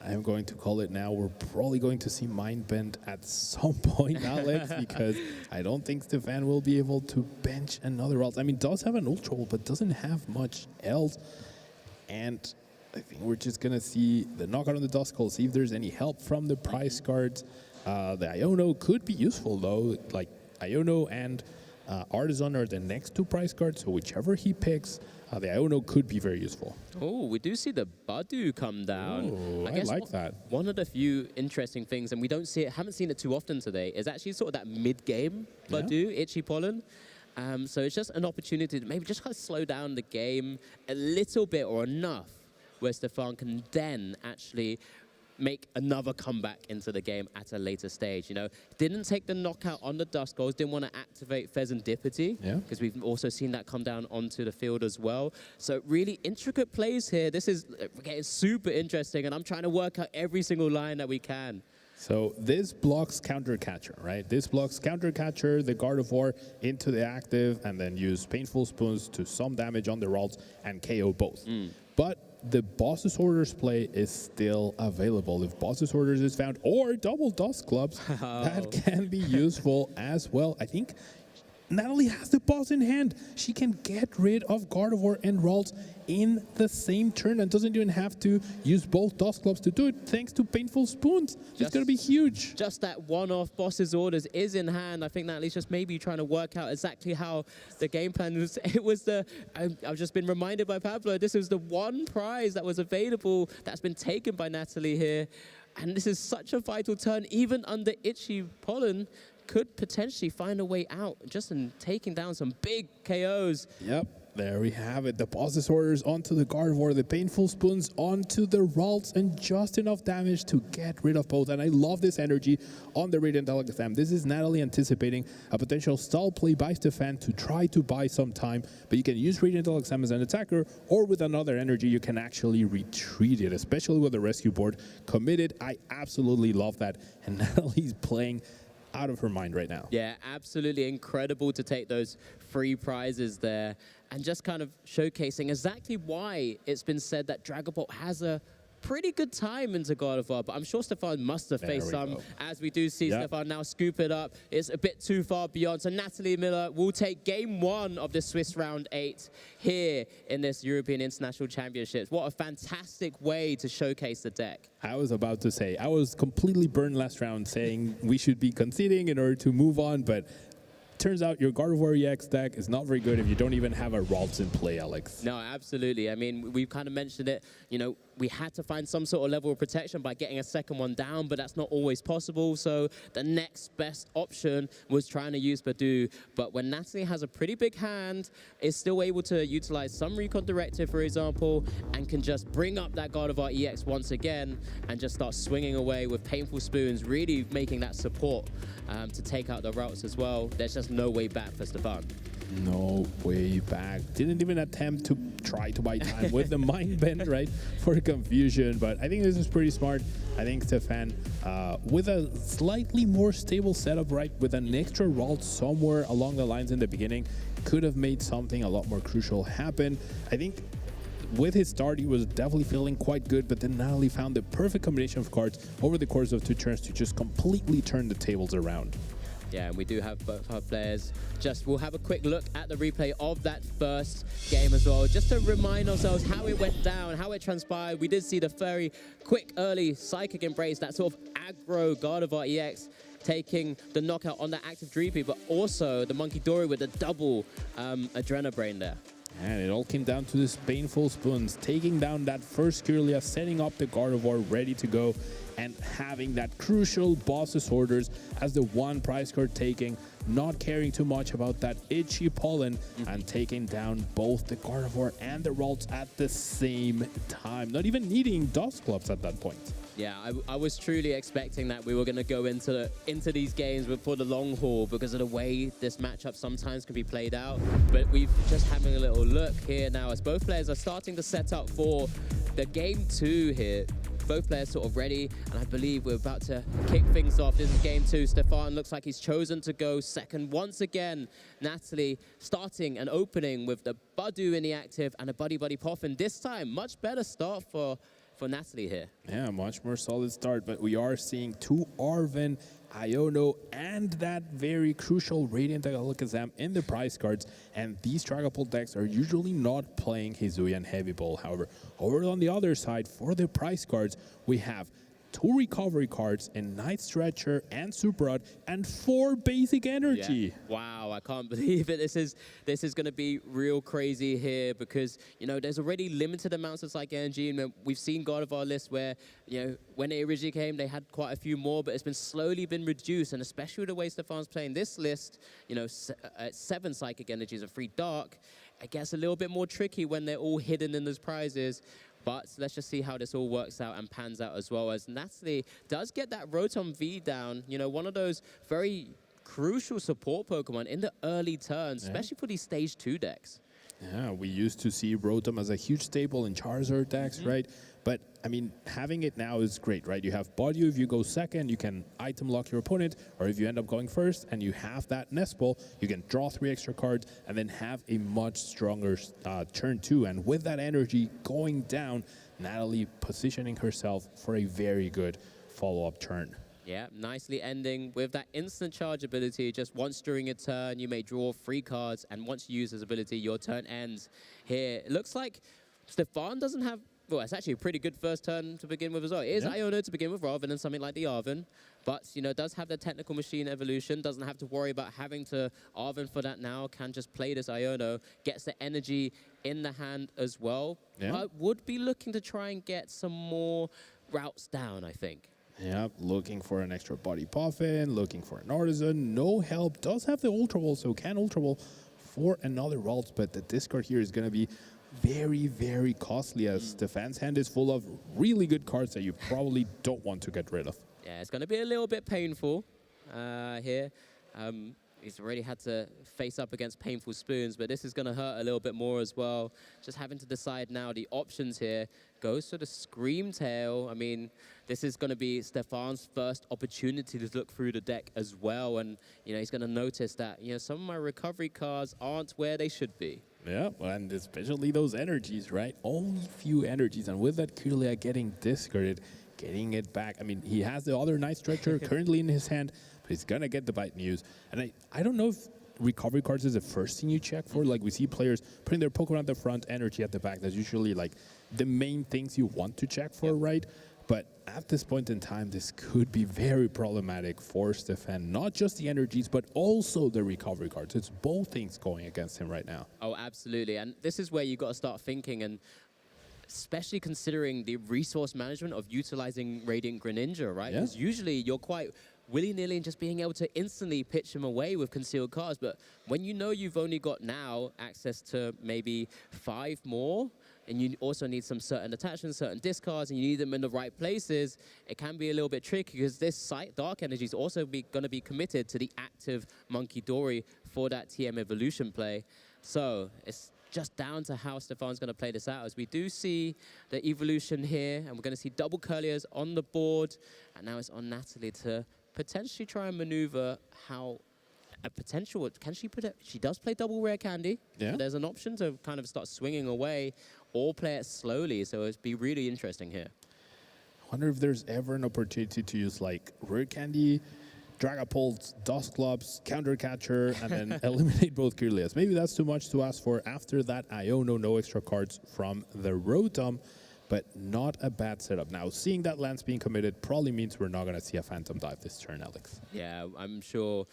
[SPEAKER 8] I'm going to call it now. We're probably going to see Mind Bend at some point, Alex, because I don't think Stefan will be able to bench another Ralts. I mean, does have an Ultra Ball, but doesn't have much else. And I think we're just going to see the knockout on the Dust Call, see if there's any help from the prize cards. The Iono could be useful, though. Like, Iono and Artisan are the next 2 prize cards, so whichever he picks, the Iono could be very useful.
[SPEAKER 2] Oh, we do see the Badu come down.
[SPEAKER 8] Oh, I like that.
[SPEAKER 2] One of the few interesting things, and we don't see it, haven't seen it too often today, is actually sort of that mid-game Badu, Itchy Pollen. So it's just an opportunity to maybe just kind of slow down the game a little bit or enough, where Stefan can then actually make another comeback into the game at a later stage. You know, didn't take the knockout on the Dust Goals, didn't want to activate Pheasantipity, because we've also seen that come down onto the field as well. So really intricate plays here. This is getting super interesting, and I'm trying to work out every single line that we can.
[SPEAKER 8] So this blocks Counter Catcher, right? This blocks Counter Catcher, the Gardevoir into the active, and then use Painful Spoons to some damage on the Ralts and KO both. But the Boss's Orders play is still available. If Boss's Orders is found, or double Dust Clubs, that can be useful as well. I think Natalie has the boss in hand. She can get rid of Gardevoir and Ralts in the same turn and doesn't even have to use both Dust Clubs to do it, thanks to Painful Spoons. It's going to be huge.
[SPEAKER 2] Just that one-off Boss's Orders is in hand. I think Natalie's just maybe trying to work out exactly how the game plan was. It was the, I've just been reminded by Pablo, this was the one prize that was available that's been taken by Natalie here. And this is such a vital turn, even under Itchy Pollen, could potentially find a way out just in taking down some big KOs.
[SPEAKER 8] Yep. There we have it. The Bosses orders onto the Gardevoir, the Painful Spoons onto the Ralts, and just enough damage to get rid of both. And I love this energy on the Radiant Alakazam. This is Natalie anticipating a potential stall play by Stefan to try to buy some time, but you can use Radiant Alakazam as an attacker, or with another energy you can actually retreat it, especially with the rescue board committed. I absolutely love that, and Natalie's playing out of her mind right now.
[SPEAKER 2] Yeah, absolutely incredible to take those free prizes there and just kind of showcasing exactly why it's been said that Dragapult has a pretty good time into God of War, but I'm sure Stefan must have faced some, as we do see Stefan now scoop it up. It's a bit too far beyond, so Natalie Miller will take game 1 of the Swiss Round 8 here in this European International Championships. What a fantastic way to showcase the deck.
[SPEAKER 8] I was about to say, I was completely burned last round saying we should be conceding in order to move on, but turns out your Gardevoir EX deck is not very good if you don't even have a Ralts in play, Alex.
[SPEAKER 2] No, absolutely. I mean, we've kind of mentioned it. You know, we had to find some sort of level of protection by getting a second one down, but that's not always possible. So the next best option was trying to use Badoo. But when Natalie has a pretty big hand, is still able to utilize some Recon Directive, for example, and can just bring up that Gardevoir EX once again and just start swinging away with Painful Spoons, really making that support to take out the routes as well. There's just no way back for Stefan.
[SPEAKER 8] No way back. Didn't even attempt to try to buy time with the Mind Bend, right, for confusion. But I think this is pretty smart. I think Stefan, with a slightly more stable setup, right, with an extra Ralt somewhere along the lines in the beginning, could have made something a lot more crucial happen. I think with his start, he was definitely feeling quite good, but then Natalie found the perfect combination of cards over the course of 2 turns to just completely turn the tables around.
[SPEAKER 2] Yeah, and we do have both our players. We'll have a quick look at the replay of that first game as well, just to remind ourselves how it went down, how it transpired. We did see the very quick early Psychic Embrace, that sort of aggro Gardevoir EX, taking the knockout on that active Dreepy, but also the Monkey Dory with a double Adrenabrain there.
[SPEAKER 8] And it all came down to this Painful Spoons, taking down that first Kirlia, setting up the Gardevoir ready to go, and having that crucial Boss's orders as the one prize card taking, not caring too much about that itchy pollen, and taking down both the Gardevoir and the Ralts at the same time, not even needing Dusclops at that point.
[SPEAKER 2] Yeah, I was truly expecting that we were going to go into these games for the long haul because of the way this matchup sometimes can be played out. But we've just having a little look here now as both players are starting to set up for the game 2 here. Both players sort of ready, and I believe we're about to kick things off. This is game 2. Stefan looks like he's chosen to go second once again. Natalie starting and opening with the Badoo in the active and a Buddy Buddy Poffin. This time, much better start for Natalie here.
[SPEAKER 8] Yeah, much more solid start, but we are seeing 2 Arven, Iono, and that very crucial Radiant Alakazam in the prize cards, and these Dragapult decks are usually not playing Hisuian Heavy Ball. However, over on the other side, for the prize cards, we have 2 recovery cards in Night Stretcher and Super Rod, and 4 basic energy.
[SPEAKER 2] Yeah. Wow, I can't believe it. This is going to be real crazy here because, you know, there's already limited amounts of Psychic Energy, and we've seen God of our list where, you know, when it originally came, they had quite a few more, but it's been slowly been reduced, and especially the way Stefan's playing this list, you know, 7 Psychic Energies and 3 Dark, it gets a little bit more tricky when they're all hidden in those prizes. But let's just see how this all works out and pans out as well, as Natalie does get that Rotom V down, you know, one of those very crucial support Pokemon in the early turns, especially for these stage 2 decks.
[SPEAKER 8] Yeah, we used to see Rotom as a huge staple in Charizard decks, right? But, I mean, having it now is great, right? You have Badoo. If you go second, you can item lock your opponent, or if you end up going first and you have that Nest Ball, you can draw 3 extra cards and then have a much stronger turn 2. And with that energy going down, Natalie positioning herself for a very good follow-up turn.
[SPEAKER 2] Yeah, nicely ending with that instant charge ability. Just once during a turn, you may draw 3 cards, and once you use this ability, your turn ends here. It looks like Stefan doesn't have... Well, it's actually a pretty good first turn to begin with as well. It is Iono to begin with rather than something like the Arven. But, you know, does have the technical machine evolution. Doesn't have to worry about having to Arven for that now. Can just play this Iono. Gets the energy in the hand as well.
[SPEAKER 8] Yeah.
[SPEAKER 2] I would be looking to try and get some more routes down, I think.
[SPEAKER 8] Yeah, looking for an extra Body Puffin, looking for an Artisan. No help. Does have the Ultra Ball, so can Ultra Ball for another vault, but the discard here is going to be very, very costly as Stefan's hand is full of really good cards that you probably don't want to get rid of.
[SPEAKER 2] Yeah, it's going to be a little bit painful here. He's already had to face up against painful spoons, but this is going to hurt a little bit more as well. Just having to decide now the options here. Goes for the Scream Tail. I mean, this is going to be Stefan's first opportunity to look through the deck as well. And, you know, he's going to notice that, you know, some of my recovery cards aren't where they should be.
[SPEAKER 8] Yeah, and especially those energies, right? Only few energies. And with that Kirlia getting discarded, getting it back. I mean, he has the other Night Stretcher currently in his hand, but he's going to get the Bite News. And I don't know if recovery cards is the first thing you check for. Like, we see players putting their Pokemon at the front, energy at the back. That's usually, like, the main things you want to check for, right? But at this point in time, this could be very problematic for Stefan. Not just the energies, but also the recovery cards. It's both things going against him right now.
[SPEAKER 2] Oh, absolutely. And this is where you got to start thinking, and especially considering the resource management of utilizing Radiant Greninja, right? Because usually you're quite willy-nilly and just being able to instantly pitch him away with concealed cards. But when you know you've only got now access to maybe 5 more, and you also need some certain attachments, certain discards, and you need them in the right places, it can be a little bit tricky because this Dark Energy is also going to be committed to the active Monkey Dory for that TM Evolution play. So it's just down to how Stefan's going to play this out, as we do see the evolution here, and we're going to see double Curliers on the board, and now it's on Natalie to potentially try and maneuver how a potential, can she put it, she does play double Rare Candy.
[SPEAKER 8] Yeah.
[SPEAKER 2] There's an option to kind of start swinging away or play it slowly, so it'd be really interesting here.
[SPEAKER 8] I wonder if there's ever an opportunity to use like Rare Candy, Dragapult, Dusclops, Counter Catcher, and then eliminate both Kirlias. Maybe that's too much to ask for. After that, Iono, no extra cards from the Rotom, but not a bad setup. Now, seeing that Lance being committed probably means we're not going to see a Phantom Dive this turn, Alex.
[SPEAKER 2] Yeah, I'm sure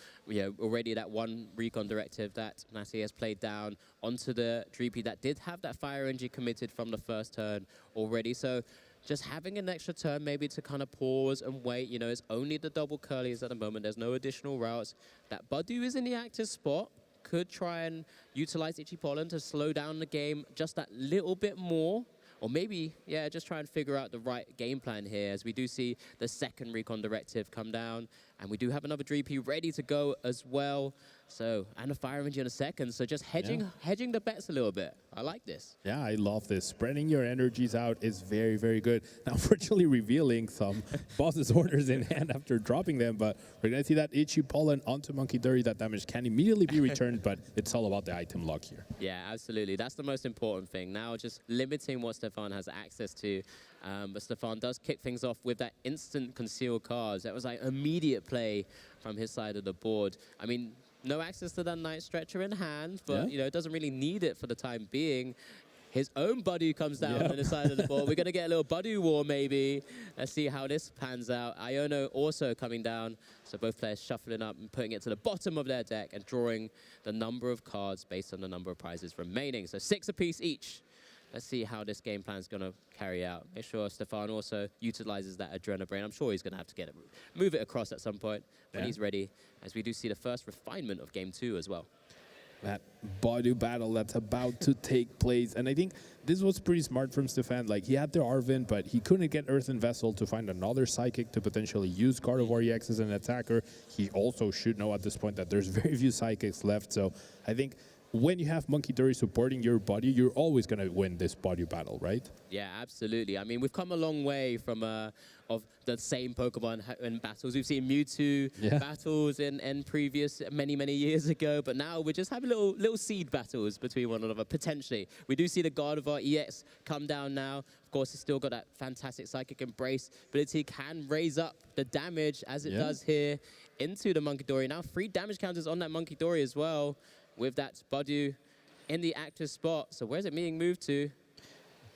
[SPEAKER 2] already that one Recon Directive that Natalie has played down onto the Dreepy that did have that Fire Energy committed from the first turn already. So just having an extra turn maybe to kind of pause and wait. You know, it's only the double Curlies at the moment. There's no additional routes. That Badu is in the active spot. Could try and utilize Itchy Pollen to slow down the game just that little bit more. Or maybe, yeah, just try and figure out the right game plan here, as we do see the second Recon Directive come down. And we do have another Dreepy ready to go as well. So, and a Fire Energy in a second. So just hedging the bets a little bit. I like this.
[SPEAKER 8] Yeah, I love this. Spreading your energies out is very, very good. Now, unfortunately, revealing some boss's orders in hand after dropping them, but we're going to see that Itchy Pollen onto Monkey Dory. That damage can immediately be returned, but it's all about the item lock here.
[SPEAKER 2] Yeah, absolutely. That's the most important thing. Now, just limiting what Stefan has access to. But Stefan does kick things off with that instant concealed cards. That was like immediate play from his side of the board. I mean, no access to that Night Stretcher in hand, but you know, it doesn't really need it for the time being. His own Badu comes down on the side of the board. We're going to get a little Badu war maybe. Let's see how this pans out. Iono also coming down. So both players shuffling up and putting it to the bottom of their deck and drawing the number of cards based on the number of prizes remaining. So 6 apiece each. Let's see how this game plan is going to carry out. Make sure Stefan also utilizes that Adrenabrain. I'm sure he's going to have to move it across at some point when he's ready, as we do see the first refinement of Game 2 as well.
[SPEAKER 8] That Badu battle that's about to take place. And I think this was pretty smart from Stefan. Like, he had the Arvin, but he couldn't get Earthen Vessel to find another Psychic to potentially use Gardevoir EX as an attacker. He also should know at this point that there's very few Psychics left. So I think when you have Monkey Dory supporting your body, you're always going to win this body battle, right?
[SPEAKER 2] Yeah, absolutely. I mean, we've come a long way from of the same Pokemon in battles. We've seen Mewtwo battles in previous many years ago, but now we're just having little seed battles between one another, potentially. We do see the Gardevoir EX come down now. Of course, it's still got that fantastic Psychic Embrace ability, can raise up the damage as it does here into the Monkey Dory. Now 3 damage counters on that Monkey Dory as well, with that Badu in the active spot. So where's it being moved to?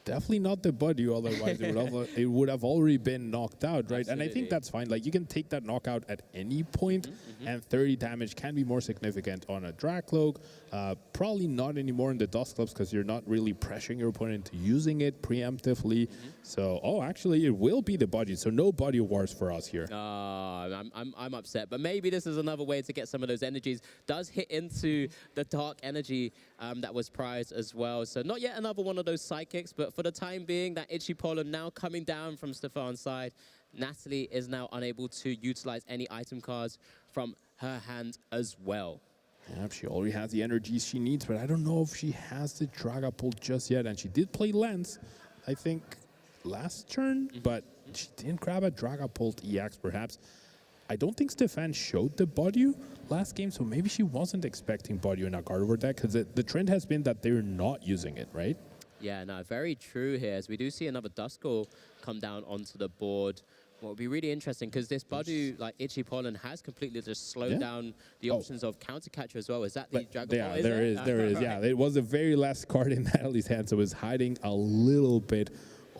[SPEAKER 8] Definitely not the body, otherwise it would have already been knocked out, right? And I think that's fine. Like, you can take that knockout at any point, and 30 damage can be more significant on a Drag Cloak. Probably not anymore in the Dust Clubs, because you're not really pressuring your opponent into using it preemptively. So, actually, it will be the body. So no body wars for us here.
[SPEAKER 2] I'm upset, but maybe this is another way to get some of those energies. Does hit into the dark energy that was prized as well. So not yet another one of those psychics, but for the time being, that Itchy Pollen now coming down from Stefan's side. Natalie is now unable to utilize any item cards from her hand as well.
[SPEAKER 8] Yeah, she already has the energies she needs, but I don't know if she has the Dragapult just yet. And she did play Lens, I think, last turn, but she didn't grab a Dragapult EX, perhaps. I don't think Stefan showed the Body last game, so maybe she wasn't expecting Body in a Gardevoir deck, because the trend has been that they're not using it, right?
[SPEAKER 2] Yeah, no, very true here, as we do see another Duskull come down onto the board. What would be really interesting, because this Badu, like Itchy Pollen, has completely just slowed down the options of Counter Catcher as well. Is that the Dragon Ball?
[SPEAKER 8] Yeah, there is. Yeah, it was the very last card in Natalie's hand, so it was hiding a little bit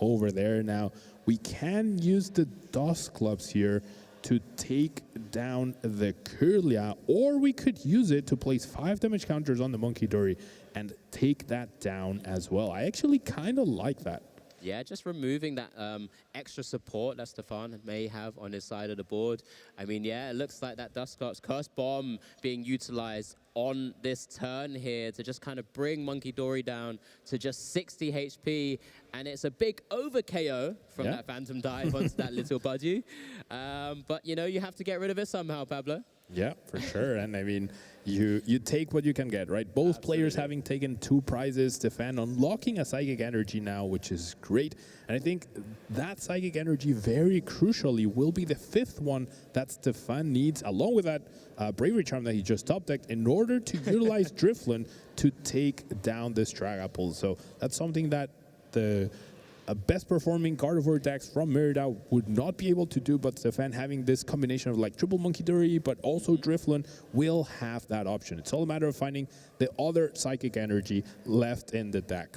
[SPEAKER 8] over there. Now, we can use the Dust Clubs here to take down the Kirlia, or we could use it to place 5 damage counters on the Monkey Dory and take that down as well. I actually kind of like that.
[SPEAKER 2] Yeah, just removing that extra support that Stefan may have on his side of the board. I mean, yeah, it looks like that Dusclops Curse Bomb being utilized on this turn here to just kind of bring Monkey Dory down to just 60 HP. And it's a big over KO from that Phantom Dive onto that little Budgie. But, you know, you have to get rid of it somehow, Pablo.
[SPEAKER 8] Yeah, for sure. And I mean, you take what you can get, right? Both players having taken 2 prizes. Stefan unlocking a Psychic Energy now, which is great. And I think that Psychic Energy, very crucially, will be the 5th one that Stefan needs, along with that Bravery Charm that he just top decked, in order to utilize Drifloon to take down this Dragapult. So that's something that the best performing Gardevoir decks from Merida would not be able to do, but Stefan having this combination of like triple Monkey Dory, but also Drifloon, will have that option. It's all a matter of finding the other Psychic Energy left in the deck.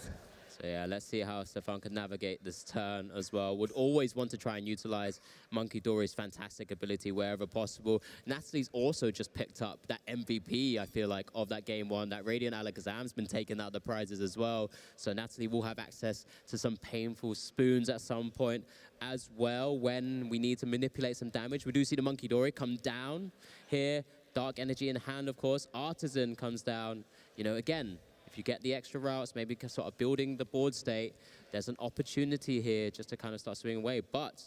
[SPEAKER 2] So yeah, let's see how Stefan can navigate this turn as well. Would always want to try and utilize Monkey Dory's fantastic ability wherever possible. Natalie's also just picked up that MVP, I feel like, of that game 1. That Radiant Alakazam's been taking out the prizes as well. So Natalie will have access to some painful spoons at some point as well when we need to manipulate some damage. We do see the Monkey Dory come down here. Dark Energy in hand, of course. Artisan comes down. You know, again, if you get the extra routes, maybe sort of building the board state, there's an opportunity here just to kind of start swinging away. But,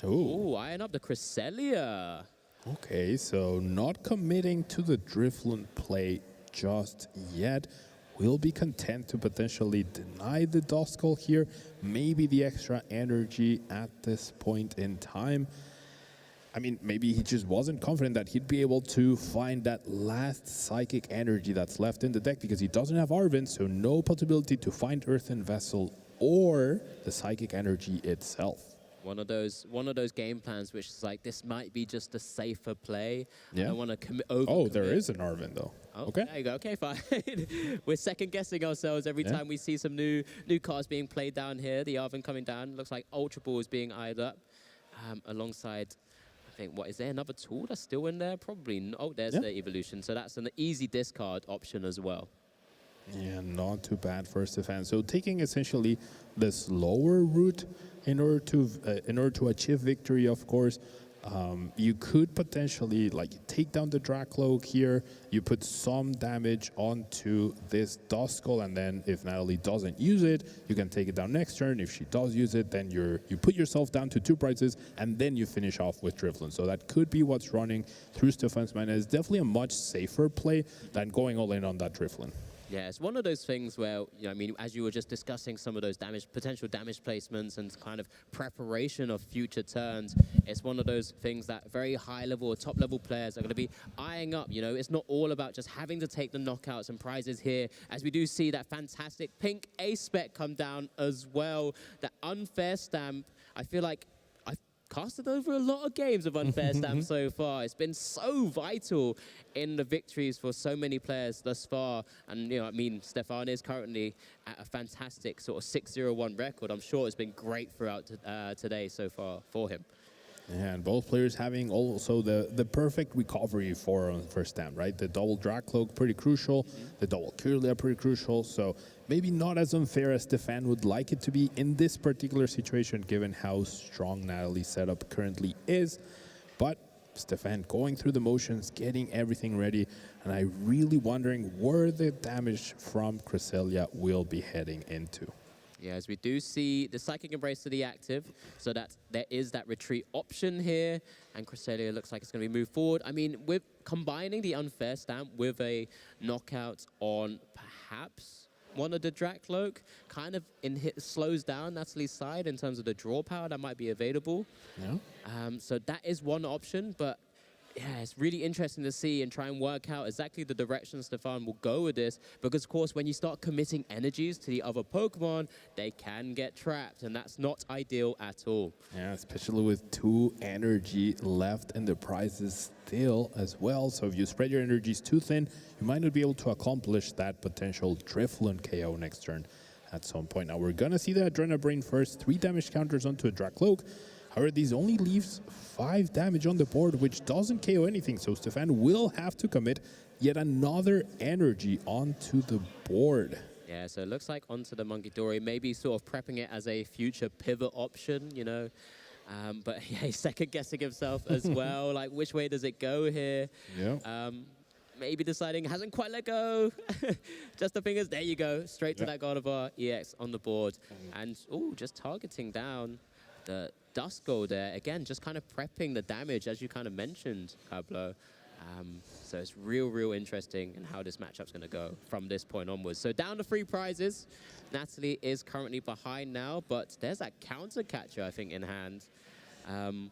[SPEAKER 2] ooh, eyeing up the Cresselia.
[SPEAKER 8] Okay, so not committing to the Drifloon play just yet. Will be content to potentially deny the Duskull here. Maybe the extra energy at this point in time. I mean, maybe he just wasn't confident that he'd be able to find that last Psychic Energy that's left in the deck, because he doesn't have Arven, so no possibility to find Earthen Vessel or the Psychic Energy itself.
[SPEAKER 2] One of those game plans which is like, this might be just a safer play.
[SPEAKER 8] Yeah.
[SPEAKER 2] I don't want to commit over.
[SPEAKER 8] Oh, there is an Arven though.
[SPEAKER 2] Oh,
[SPEAKER 8] okay.
[SPEAKER 2] There you go. Okay, fine. We're second guessing ourselves every time we see some new cards being played down here. The Arven coming down. Looks like Ultra Ball is being eyed up alongside. I think, what, is there another tool that's still in there? Probably not. Oh, there's the evolution. So that's an easy discard option as well.
[SPEAKER 8] Yeah, not too bad for Stefan. So taking essentially the slower route in order to achieve victory, of course. You could potentially take down the Dracloak here. You put some damage onto this Duskull, and then if Natalie doesn't use it, you can take it down next turn. If she does use it, then you put yourself down to 2 prizes, and then you finish off with Drifloon. So that could be what's running through Stefan's mind. It's definitely a much safer play than going all in on that Drifloon.
[SPEAKER 2] Yeah, it's one of those things where, you know, I mean, as you were just discussing some of those potential damage placements and kind of preparation of future turns, it's one of those things that very high level or top level players are going to be eyeing up. You know, it's not all about just having to take the knockouts and prizes here, as we do see that fantastic pink ace spec come down as well. That unfair stamp, I feel like casted over a lot of games of Unfair Stamp so far. It's been so vital in the victories for so many players thus far. And, you know, I mean, Stefan is currently at a fantastic sort of 6-0-1 record. I'm sure it's been great throughout today so far for him.
[SPEAKER 8] Yeah, and both players having also the perfect recovery for Stamp, right? The double Drag Cloak, pretty crucial. The double Kirlia, pretty crucial. So maybe not as unfair as Stefan would like it to be in this particular situation, given how strong Natalie's setup currently is. But Stefan going through the motions, getting everything ready, and I'm really wondering where the damage from Cresselia will be heading into.
[SPEAKER 2] Yeah, as we do see the Psychic Embrace to the active, so that there is that retreat option here, and Cresselia looks like it's going to be moved forward. I mean, with combining the Unfair Stamp with a knockout on perhaps one of the Drag Cloak, kind of slows down Natalie's side in terms of the draw power that might be available.
[SPEAKER 8] Yeah.
[SPEAKER 2] So that is one option, but yeah, it's really interesting to see and try and work out exactly the direction Stefan will go with this, because of course when you start committing energies to the other Pokemon, they can get trapped, and that's not ideal at all.
[SPEAKER 8] Yeah, especially with 2 energy left in the prizes still as well. So if you spread your energies too thin, you might not be able to accomplish that potential Drifloon KO next turn at some point. Now we're gonna see the Adrenabrain first, 3 damage counters onto a Drag Cloak. However, these only leaves 5 damage on the board, which doesn't KO anything, so Stefan will have to commit yet another energy onto the board.
[SPEAKER 2] Yeah, so it looks like onto the Monkey Dory, maybe sort of prepping it as a future pivot option, you know. But yeah, he's second-guessing himself as well, like which way does it go here?
[SPEAKER 8] Yeah.
[SPEAKER 2] Maybe deciding hasn't quite let go. Just the fingers, there you go, straight to that Gardevoir EX on the board. And, oh, just targeting down the Duskull there. Again, just kind of prepping the damage, as you kind of mentioned, Pablo. So it's real interesting in how this matchup's going to go from this point onwards. So down to 3 prizes. Natalie is currently behind now, but there's that counter catcher, I think, in hand,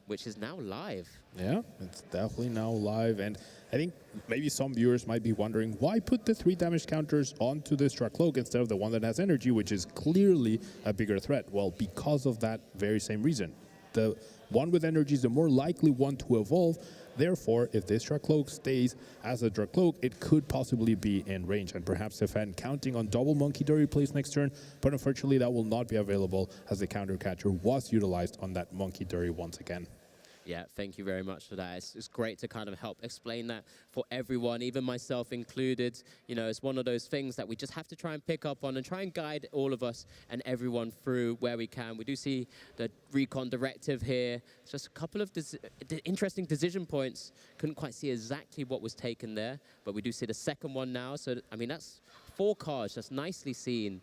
[SPEAKER 2] which is now live.
[SPEAKER 8] Yeah, it's definitely now live. And I think maybe some viewers might be wondering, why put the 3 damage counters onto this Drag Cloak instead of the one that has energy, which is clearly a bigger threat? Well, because of that very same reason. The one with energy is the more likely one to evolve. Therefore, if this Drag Cloak stays as a Drag Cloak, it could possibly be in range. And perhaps Stefan counting on double Monkey Dory plays next turn, but unfortunately that will not be available as the counter catcher was utilized on that Monkey Dory once again.
[SPEAKER 2] Yeah, thank you very much for that. It's great to kind of help explain that for everyone, even myself included. You know, it's one of those things that we just have to try and pick up on and try and guide all of us and everyone through where we can. We do see the recon directive here. It's just a couple of interesting decision points. Couldn't quite see exactly what was taken there, but we do see the second one now. So, I mean, that's 4 cards, just nicely seen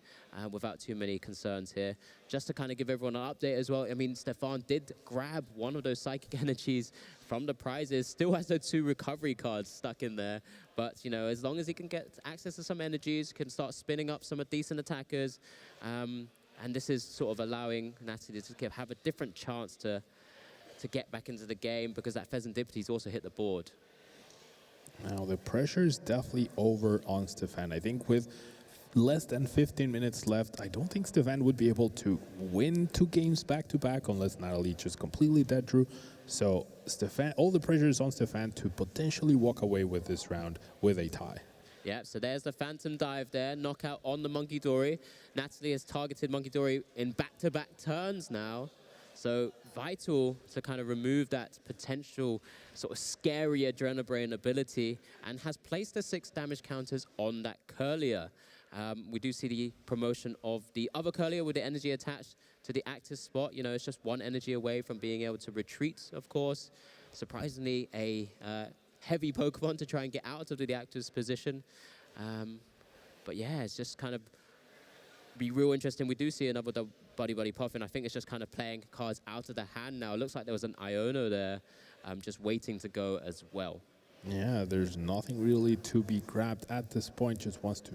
[SPEAKER 2] without too many concerns here. Just to kind of give everyone an update as well, I mean, Stefan did grab one of those Psychic Energies from the prizes, still has the 2 recovery cards stuck in there. But, you know, as long as he can get access to some energies, can start spinning up some decent attackers, and this is sort of allowing Natalie to have a different chance to get back into the game, because that Pheasantipiti's also hit the board.
[SPEAKER 8] Now, the pressure is definitely over on Stefan. I think with less than 15 minutes left, I don't think Stefan would be able to win 2 games back-to-back unless Natalie just completely dead drew. So Stefan, all the pressure is on Stefan to potentially walk away with this round with a tie.
[SPEAKER 2] Yeah, so there's the Phantom Dive there, knockout on the Monkey Dory. Natalie has targeted Monkey Dory in back-to-back turns now. So vital to kind of remove that potential sort of scary Adrenabrain ability, and has placed the 6 damage counters on that Kirlia. We do see the promotion of the other Kirlia with the energy attached to the active spot. You know, it's just 1 energy away from being able to retreat, of course. Surprisingly, a heavy Pokemon to try and get out of the active's position. But yeah, it's just kind of be real interesting. We do see another Buddy Puffin. I think it's just kind of playing cards out of the hand now. It looks like there was an Iono there just waiting to go as well.
[SPEAKER 8] Yeah, there's nothing really to be grabbed at this point. Just wants to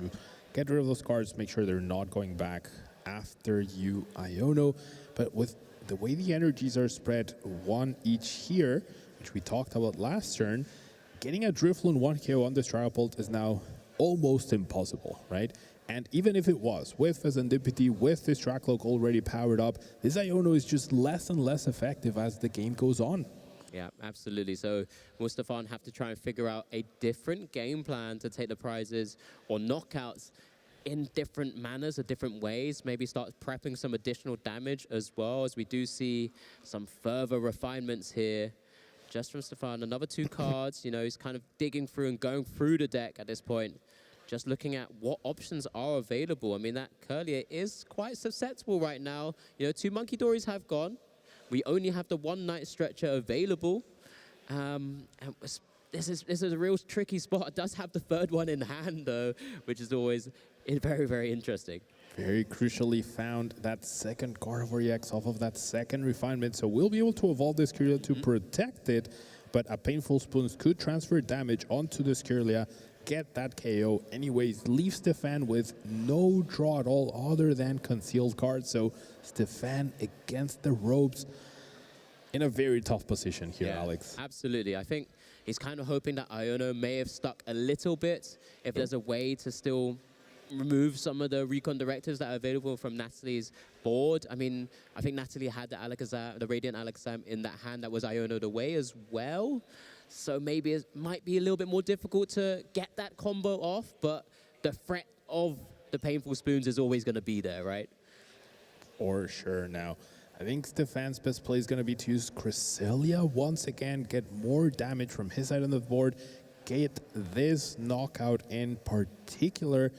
[SPEAKER 8] get rid of those cards, make sure they're not going back after you Iono. But with the way the energies are spread, 1 each here, which we talked about last turn, getting a Drifloon 1 KO on this Trialpult is now almost impossible, right? And even if it was, with Serendipity, with this track cloak already powered up, this Iono is just less and less effective as the game goes on.
[SPEAKER 2] Yeah, absolutely. So will Stefan have to try and figure out a different game plan to take the prizes or knockouts in different manners or different ways? Maybe start prepping some additional damage as well, as we do see some further refinements here just from Stefan. Another 2 cards, you know, he's kind of digging through and going through the deck at this point. Just looking at what options are available. I mean, that Curlier is quite susceptible right now. You know, 2 Monkey Dories have gone. We only have the 1 Night Stretcher available. And this is a real tricky spot. It does have the 3rd one in hand, though, which is always very, very interesting.
[SPEAKER 8] Very crucially found that 2nd Gardevoir EX off of that 2nd refinement. So we'll be able to evolve this Kirlia to protect it, but a Painful Spoons could transfer damage onto this Kirlia, get that KO anyways, leave Stefan with no draw at all other than concealed cards. So Stefan against the ropes in a very tough position here, Alex.
[SPEAKER 2] Absolutely. I think he's kind of hoping that Iono may have stuck a little bit, if there's a way to still remove some of the recon directives that are available from Natalie's board. I mean, I think Natalie had the Alakazam, the Radiant Alakazam in that hand that was Iono'd away as well. So maybe it might be a little bit more difficult to get that combo off, but the threat of the Painful Spoons is always going to be there, right?
[SPEAKER 8] For sure. Now, I think Stefan's best play is going to be to use Cresselia once again, get more damage from his side on the board, get this knockout in particular.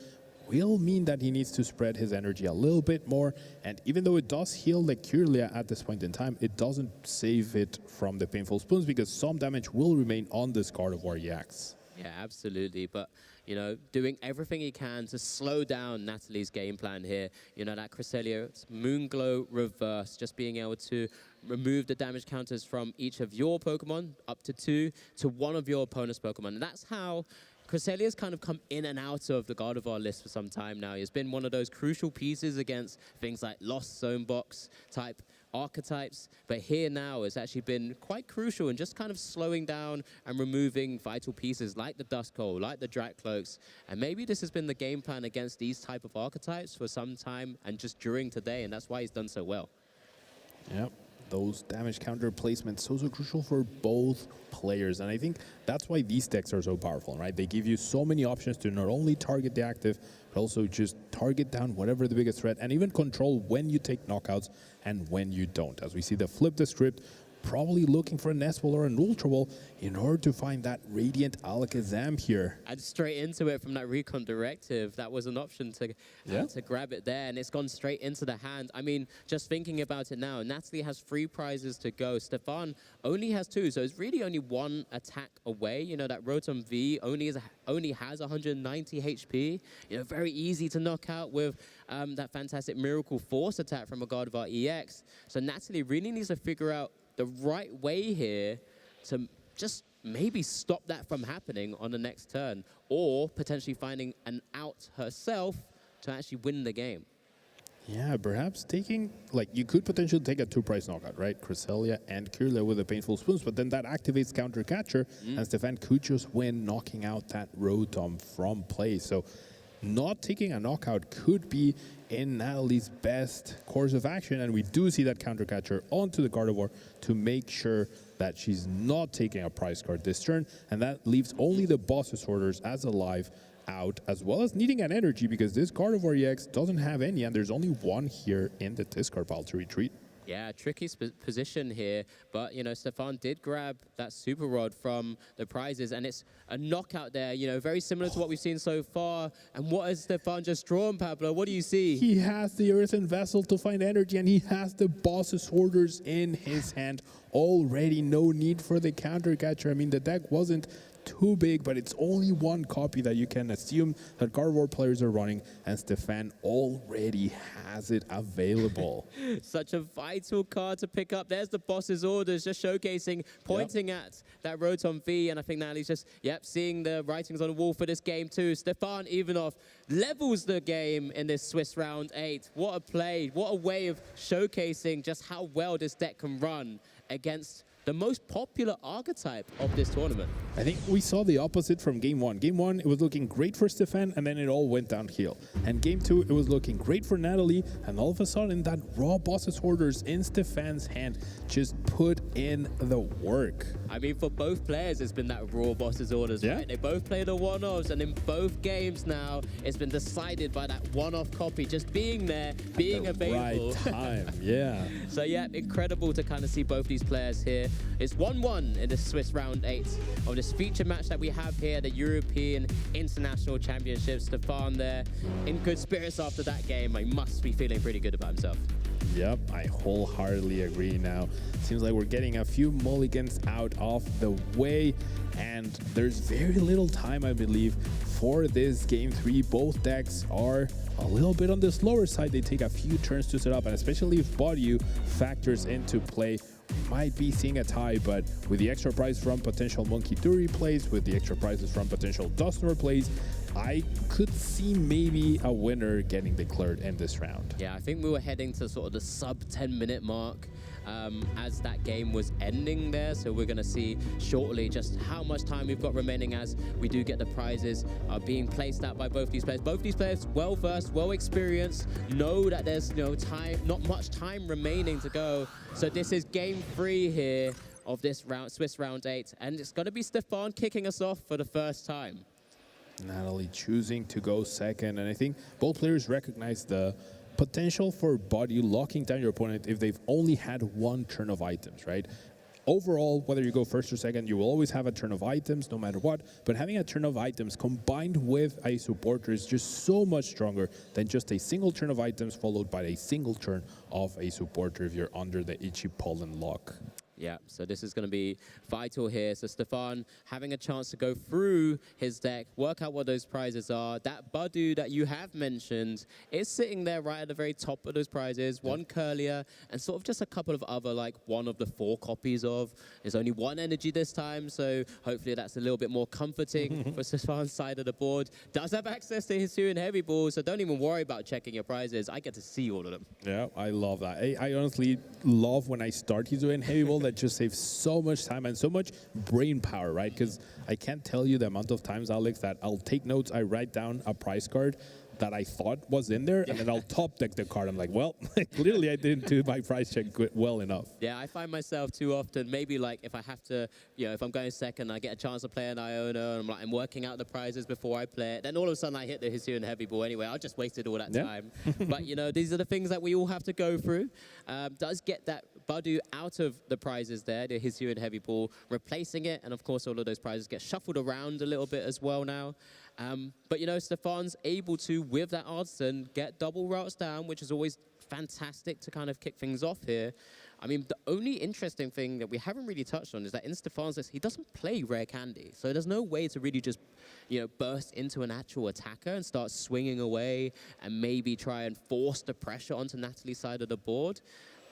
[SPEAKER 8] Will mean that he needs to spread his energy a little bit more, and even though it does heal the Kirlia at this point in time, it doesn't save it from the Painful Spoons because some damage will remain on this Gardevoir EX.
[SPEAKER 2] Yeah, absolutely. But, you know, doing everything he can to slow down Natalie's game plan here. You know, that Cresselia's Moonglow reverse, just being able to remove the damage counters from each of your Pokemon, up to 2, to 1 of your opponent's Pokemon. And that's how Cresselia's kind of come in and out of the Gardevoir list for some time now. He's been one of those crucial pieces against things like Lost Zone Box type archetypes, but here now it's actually been quite crucial in just kind of slowing down and removing vital pieces like the Duskull, like the Dratcloaks, and maybe this has been the game plan against these type of archetypes for some time and just during today, and that's why he's done so well.
[SPEAKER 8] Yep. Those damage counter placements so crucial for both players, and I think that's why these decks are so powerful, right? They give you so many options to not only target the active, but also just target down whatever the biggest threat, and even control when you take knockouts and when you don't. As we see the flip the script, probably looking for a Nest Ball or an Ultra Ball in order to find that Radiant Alakazam here.
[SPEAKER 2] And straight into it from that Recon Directive. That was an option to grab it there, and it's gone straight into the hand. I mean, just thinking about it now, Natalie has 3 prizes to go. Stefan only has 2, so it's really only 1 attack away. You know, that Rotom V only has 190 HP. You know, very easy to knock out with that fantastic Miracle Force attack from a Gardevoir EX. So Natalie really needs to figure out the right way here to just maybe stop that from happening on the next turn, or potentially finding an out herself to actually win the game.
[SPEAKER 8] Yeah, perhaps taking, like, you could potentially take a 2-price knockout, right? Cresselia and Kirlia with the Painful Spoons, but then that activates Counter Catcher, and Stefan could just win, knocking out that Rotom from play. So not taking a knockout could be in Natalie's best course of action, and we do see that Counter Catcher onto the Gardevoir to make sure that she's not taking a prize card this turn, and that leaves only the Boss's Orders as alive out, as well as needing an energy because this Gardevoir EX doesn't have any, and there's only 1 here in the discard pile to retreat.
[SPEAKER 2] Yeah, tricky position here, but, you know, Stefan did grab that Super Rod from the prizes, and it's a knockout there, you know, very similar to what we've seen so far. And what has Stefan just drawn, Pablo? What do you see?
[SPEAKER 8] He has the Earthen Vessel to find energy, and he has the Boss's Orders in his hand already. No need for the Counter Catcher. I mean, the deck wasn't too big, but it's only 1 copy that you can assume that Gardevoir players are running, and Stefan already has it available.
[SPEAKER 2] Such a vital card to pick up. There's the Boss's Orders, just showcasing, pointing at that Rotom V, and I think Natalie's just, seeing the writings on the wall for this game too. Stefan Ivanov levels the game in this Swiss Round 8. What a play, what a way of showcasing just how well this deck can run against the most popular archetype of this tournament.
[SPEAKER 8] I think we saw the opposite from Game 1. Game 1, it was looking great for Stefan, and then it all went downhill. And Game 2, it was looking great for Natalie, and all of a sudden, that raw Boss's Orders in Stefan's hand just put in the work.
[SPEAKER 2] I mean, for both players, it's been that raw Boss's Orders, right? They both played the one-offs, and in both games now, it's been decided by that one-off copy just being there, being available.
[SPEAKER 8] Right time, yeah.
[SPEAKER 2] So yeah, incredible to kind of see both these players here. It's 1-1 in the Swiss round 8 of this feature match that we have here, the European International Championship. Stefan there in good spirits after that game. He must be feeling pretty good about himself.
[SPEAKER 8] Yep, I wholeheartedly agree now. Seems like we're getting a few mulligans out of the way, and there's very little time, I believe, for this Game 3. Both decks are a little bit on the slower side. They take a few turns to set up, and especially if Badu factors into play, might be seeing a tie, but with the extra prize from potential Monkey Duri plays, with the extra prizes from potential Dustor plays, I could see maybe a winner getting declared in this round.
[SPEAKER 2] Yeah, I think we were heading to sort of the sub 10-minute mark as that game was ending there. So we're going to see shortly just how much time we've got remaining as we do get the prizes being placed out by both these players. Both these players well-versed, well-experienced, know that there's not much time remaining to go. So this is Game 3 here of this round, Swiss round 8, and it's going to be Stefan kicking us off for the first time.
[SPEAKER 8] Natalie choosing to go second, and I think both players recognize the potential for Badu locking down your opponent if they've only had one turn of items, right? Overall, whether you go first or second, you will always have a turn of items no matter what, but having a turn of items combined with a supporter is just so much stronger than just a single turn of items followed by a single turn of a supporter if you're under the Ichi Pollen lock.
[SPEAKER 2] Yeah, so this is going to be vital here. So Stefan having a chance to go through his deck, work out what those prizes are. That Badu that you have mentioned is sitting there right at the very top of those prizes. One Curlier and sort of just a couple of other, like one of the 4 copies of. There's only 1 energy this time, so hopefully that's a little bit more comforting for Stefan's side of the board. Does have access to his Hisuian Heavy Ball, so don't even worry about checking your prizes. I get to see all of them.
[SPEAKER 8] Yeah, I love that. I honestly love when I start Hisuian Heavy Ball. That just saves so much time and so much brain power, right? Because I can't tell you the amount of times, Alex, that I'll take notes, I write down a prize card that I thought was in there, and then I'll top deck the card. I'm like, well, clearly I didn't do my prize check well enough.
[SPEAKER 2] Yeah, I find myself too often, maybe like if I have to, if I'm going second, I get a chance to play an Iona, and I'm working out the prizes before I play it. Then all of a sudden I hit the Hisuian Heavy Ball anyway. I just wasted all that time. But, these are the things that we all have to go through. Does get that Badu out of the prizes there, the Hisuian Heavy Ball, replacing it, and of course all of those prizes get shuffled around a little bit as well now. But Stefan's able to, with that Artisan, get double routes down, which is always fantastic to kind of kick things off here. I mean, the only interesting thing that we haven't really touched on is that in Stefan's list, he doesn't play Rare Candy. So there's no way to really just, burst into an actual attacker and start swinging away and maybe try and force the pressure onto Natalie's side of the board.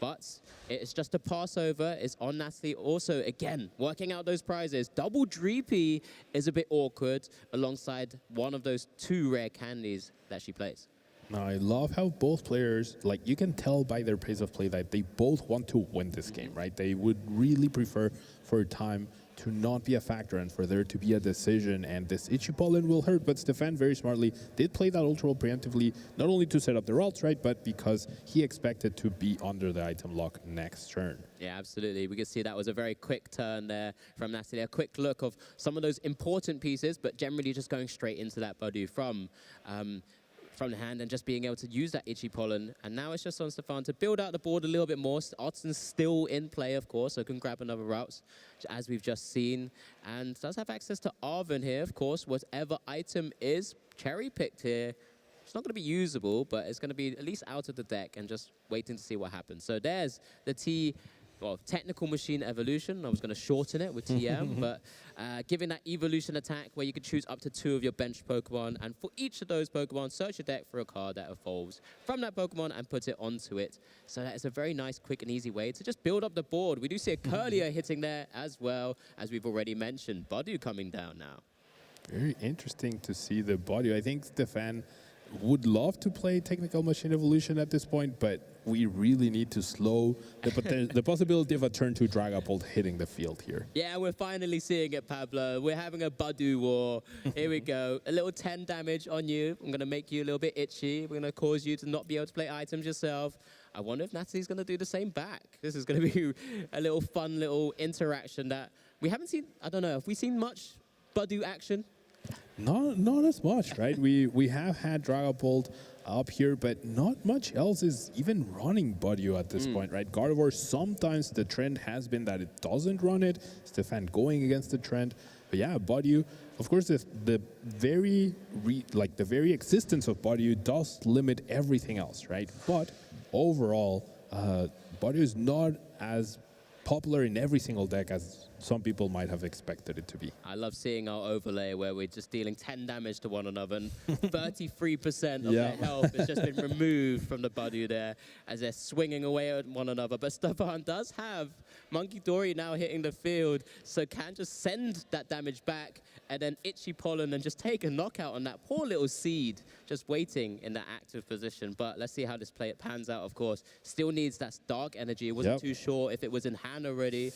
[SPEAKER 2] But it's just a passover. It's on Natalie. Also, again, working out those prizes. Double Dreepy is a bit awkward alongside one of those 2 rare candies that she plays.
[SPEAKER 8] Now, I love how both players, you can tell by their pace of play that they both want to win this game, right? They would really prefer for time to not be a factor and for there to be a decision, and this Ichi Pollen will hurt, but Stefan very smartly did play that Ultra Ball preemptively, not only to set up the routes, right, but because he expected to be under the item lock next turn.
[SPEAKER 2] Yeah, absolutely. We could see that was a very quick turn there from Natalie. A quick look of some of those important pieces, but generally just going straight into that Badu from the hand and just being able to use that Ichi Pollen. And now it's just on Stefan to build out the board a little bit more. Artisan's still in play, of course, so can grab another route, as we've just seen. And does have access to Arven here, of course. Whatever item is cherry-picked here, it's not going to be usable, but it's going to be at least out of the deck and just waiting to see what happens. So there's the Technical Machine Evolution. I was going to shorten it with TM, but giving that evolution attack where you can choose up to 2 of your bench Pokemon, and for each of those Pokemon, search your deck for a card that evolves from that Pokemon and put it onto it. So that is a very nice, quick, and easy way to just build up the board. We do see a Curlier hitting there as well, as we've already mentioned. Badu coming down now.
[SPEAKER 8] Very interesting to see the Badu. I think Stefan would love to play Technical Machine Evolution at this point, but we really need to slow the possibility of a turn 2 Dragapult hitting the field here.
[SPEAKER 2] Yeah, we're finally seeing it, Pablo. We're having a Badu war. Here we go. A little 10 damage on you. I'm going to make you a little bit itchy. We're going to cause you to not be able to play items yourself. I wonder if Natalie's going to do the same back. This is going to be a little fun little interaction that we haven't seen. I don't know. Have we seen much Badu action?
[SPEAKER 8] Not as much, right? We have had Dragapult up here, but not much else is even running Badu at this point, right? Gardevoir, sometimes the trend has been that it doesn't run it. Stefan going against the trend. But yeah, Badu, of course, the very existence of Badu does limit everything else, right? But overall, Badu is not as popular in every single deck as some people might have expected it to be.
[SPEAKER 2] I love seeing our overlay where we're just dealing 10 damage to one another and 33% of their health has just been removed from the Badu there as they're swinging away at one another. But Stefan does have Monkey Dory now hitting the field, so can just send that damage back and then Itchy Pollen and just take a knockout on that poor little seed just waiting in that active position. But let's see how this play pans out, of course. Still needs that dark energy. Wasn't too sure if it was in hand already.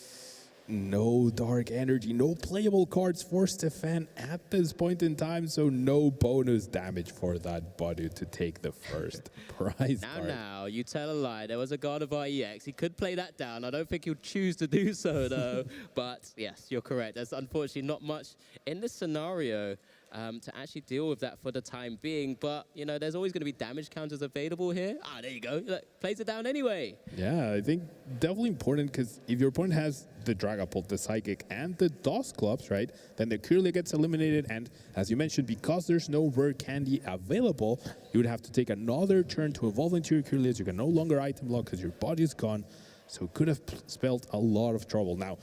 [SPEAKER 8] No dark energy, no playable cards for Stefan at this point in time, so no bonus damage for that Badu to take the first prize card.
[SPEAKER 2] Now, you tell a lie. There was a Gardevoir EX. He could play that down. I don't think he'll choose to do so, though. But yes, you're correct. There's unfortunately not much in this scenario to actually deal with that for the time being. But, you know, there's always going to be damage counters available here. Ah, there you go. Look, plays it down anyway.
[SPEAKER 8] Yeah, I think definitely important because if your opponent has the Dragapult, the Psychic, and the DOS clubs, right, then the Curlia gets eliminated. And as you mentioned, because there's no rare candy available, you would have to take another turn to evolve into your Curlias. You can no longer item lock because your body's gone. So it could have spelled a lot of trouble. Now,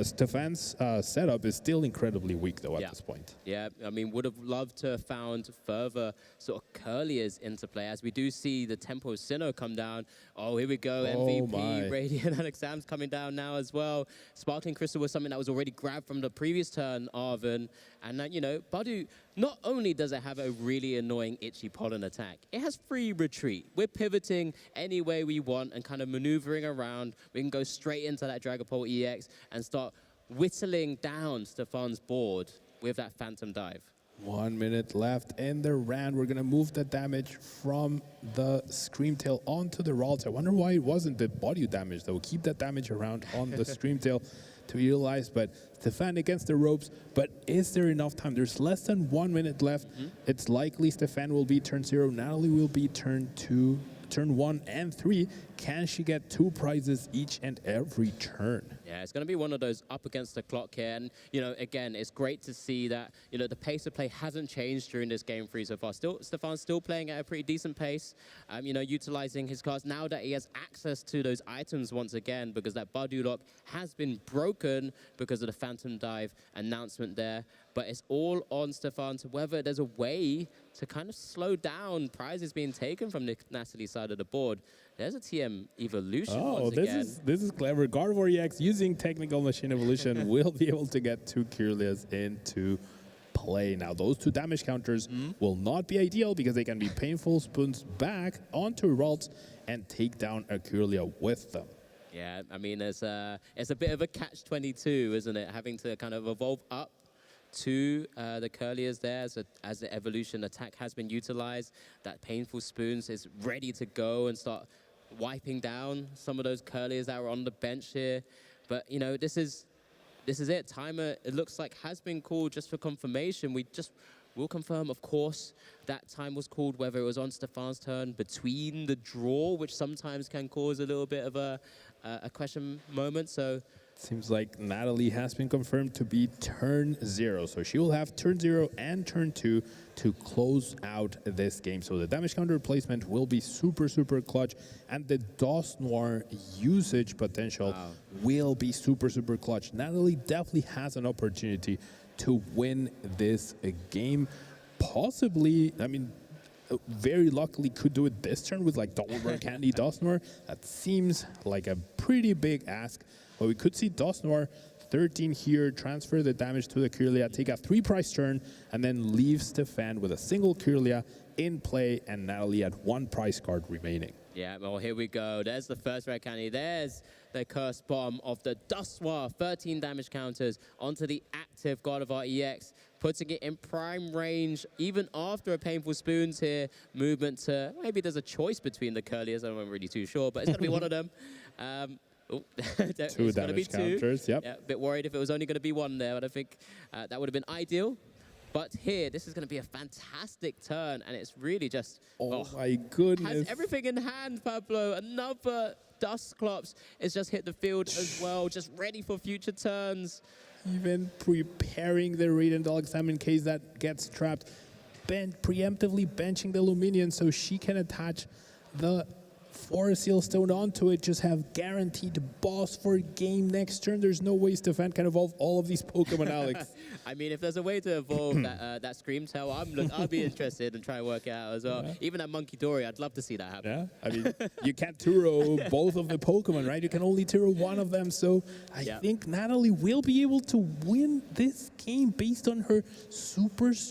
[SPEAKER 8] Stefan's setup is still incredibly weak, though, at this point.
[SPEAKER 2] Yeah, I mean, would have loved to have found further sort of Curlias into play, as we do see the Tempo Sinnoh come down. Oh, here we go, MVP, Radiant and Exams coming down now as well. Sparkling Crystal was something that was already grabbed from the previous turn, Arvin. And, you know, Badu, not only does it have a really annoying Itchy Pollen attack, it has free retreat. We're pivoting any way we want and kind of maneuvering around. We can go straight into that Dragapult EX and start whittling down Stefan's board with that Phantom Dive.
[SPEAKER 8] 1 minute left in the round. We're going to move the damage from the Screamtail onto the Ralts. I wonder why it wasn't the body damage, though. Keep that damage around on the Screamtail to utilize, but Stefan against the ropes. But is there enough time? There's less than 1 minute left. It's likely Stefan will be turn 0. Natalie will be turn 2. Turn 1 and 3, can she get 2 prizes each and every turn?
[SPEAKER 2] Yeah, it's going to be one of those up against the clock here. And, you know, again, it's great to see that, you know, the pace of play hasn't changed during this game 3 so far. Stefan's still playing at a pretty decent pace, you know, utilizing his cards now that he has access to those items once again, because that Badu lock has been broken because of the Phantom Dive announcement there. But it's all on Stefan to whether there's a way to kind of slow down prizes being taken from the Natalie's side of the board. There's a TM Evolution once again.
[SPEAKER 8] This is clever. Gardevoir EX using Technical Machine Evolution will be able to get 2 Curlias into play. Now, those 2 damage counters will not be ideal because they can be painful spoons back onto Ralts and take down a Curlia with them.
[SPEAKER 2] Yeah, I mean, it's a bit of a catch-22, isn't it? Having to kind of evolve up to the Curlias there as the evolution attack has been utilized. That Painful Spoons is ready to go and start wiping down some of those Curlias that are on the bench here. But, you know, this is it. Timer, it looks like, has been called just for confirmation. We'll confirm, of course, that time was called, whether it was on Stefan's turn between the draw, which sometimes can cause a little bit of a question moment. So
[SPEAKER 8] seems like Natalie has been confirmed to be turn 0. So she will have turn 0 and turn 2 to close out this game. So the damage counter replacement will be super, super clutch. And the DOS Noir usage potential will be super, super clutch. Natalie definitely has an opportunity to win this game. Possibly, I mean, very luckily could do it this turn with like double rare candy DOS Noir. That seems like a pretty big ask. But we could see DOS Noir 13 here, transfer the damage to the Kirlia, take a 3-price turn, and then leave Stefan with a single Kirlia in play, and Natalie at 1 price card remaining.
[SPEAKER 2] Yeah, well, here we go. There's the first red candy. There's the Curse Bomb of the Dustwa. 13 damage counters onto the active God of Art EX, putting it in prime range, even after a Painful Spoons here. Movement to, maybe there's a choice between the Curlias. I'm not really too sure, but it's going to be one of them. Oh, it's
[SPEAKER 8] 2
[SPEAKER 2] gonna be
[SPEAKER 8] damage counters, yep.
[SPEAKER 2] Yeah, a bit worried if it was only going to be 1 there, but I think that would have been ideal. But here, this is going to be a fantastic turn, and it's really just...
[SPEAKER 8] Oh my goodness.
[SPEAKER 2] Has everything in hand, Pablo. Another Dustclops. It's just hit the field as well, just ready for future turns.
[SPEAKER 8] Even preparing the Radiant Dog Exam in case that gets trapped. Preemptively benching the Luminion so she can attach the Forest Seal Stone onto it, just have guaranteed boss for game next turn. There's no way Stefan can evolve all of these Pokemon, Alex.
[SPEAKER 2] I mean, if there's a way to evolve that Scream Tail, I'll be interested and try and work it out as well. Yeah. Even that Monkey Dory, I'd love to see that happen.
[SPEAKER 8] Yeah, I mean, you can't Turo both of the Pokemon, right? You can only Turo one of them. So I think Natalie will be able to win this game based on her super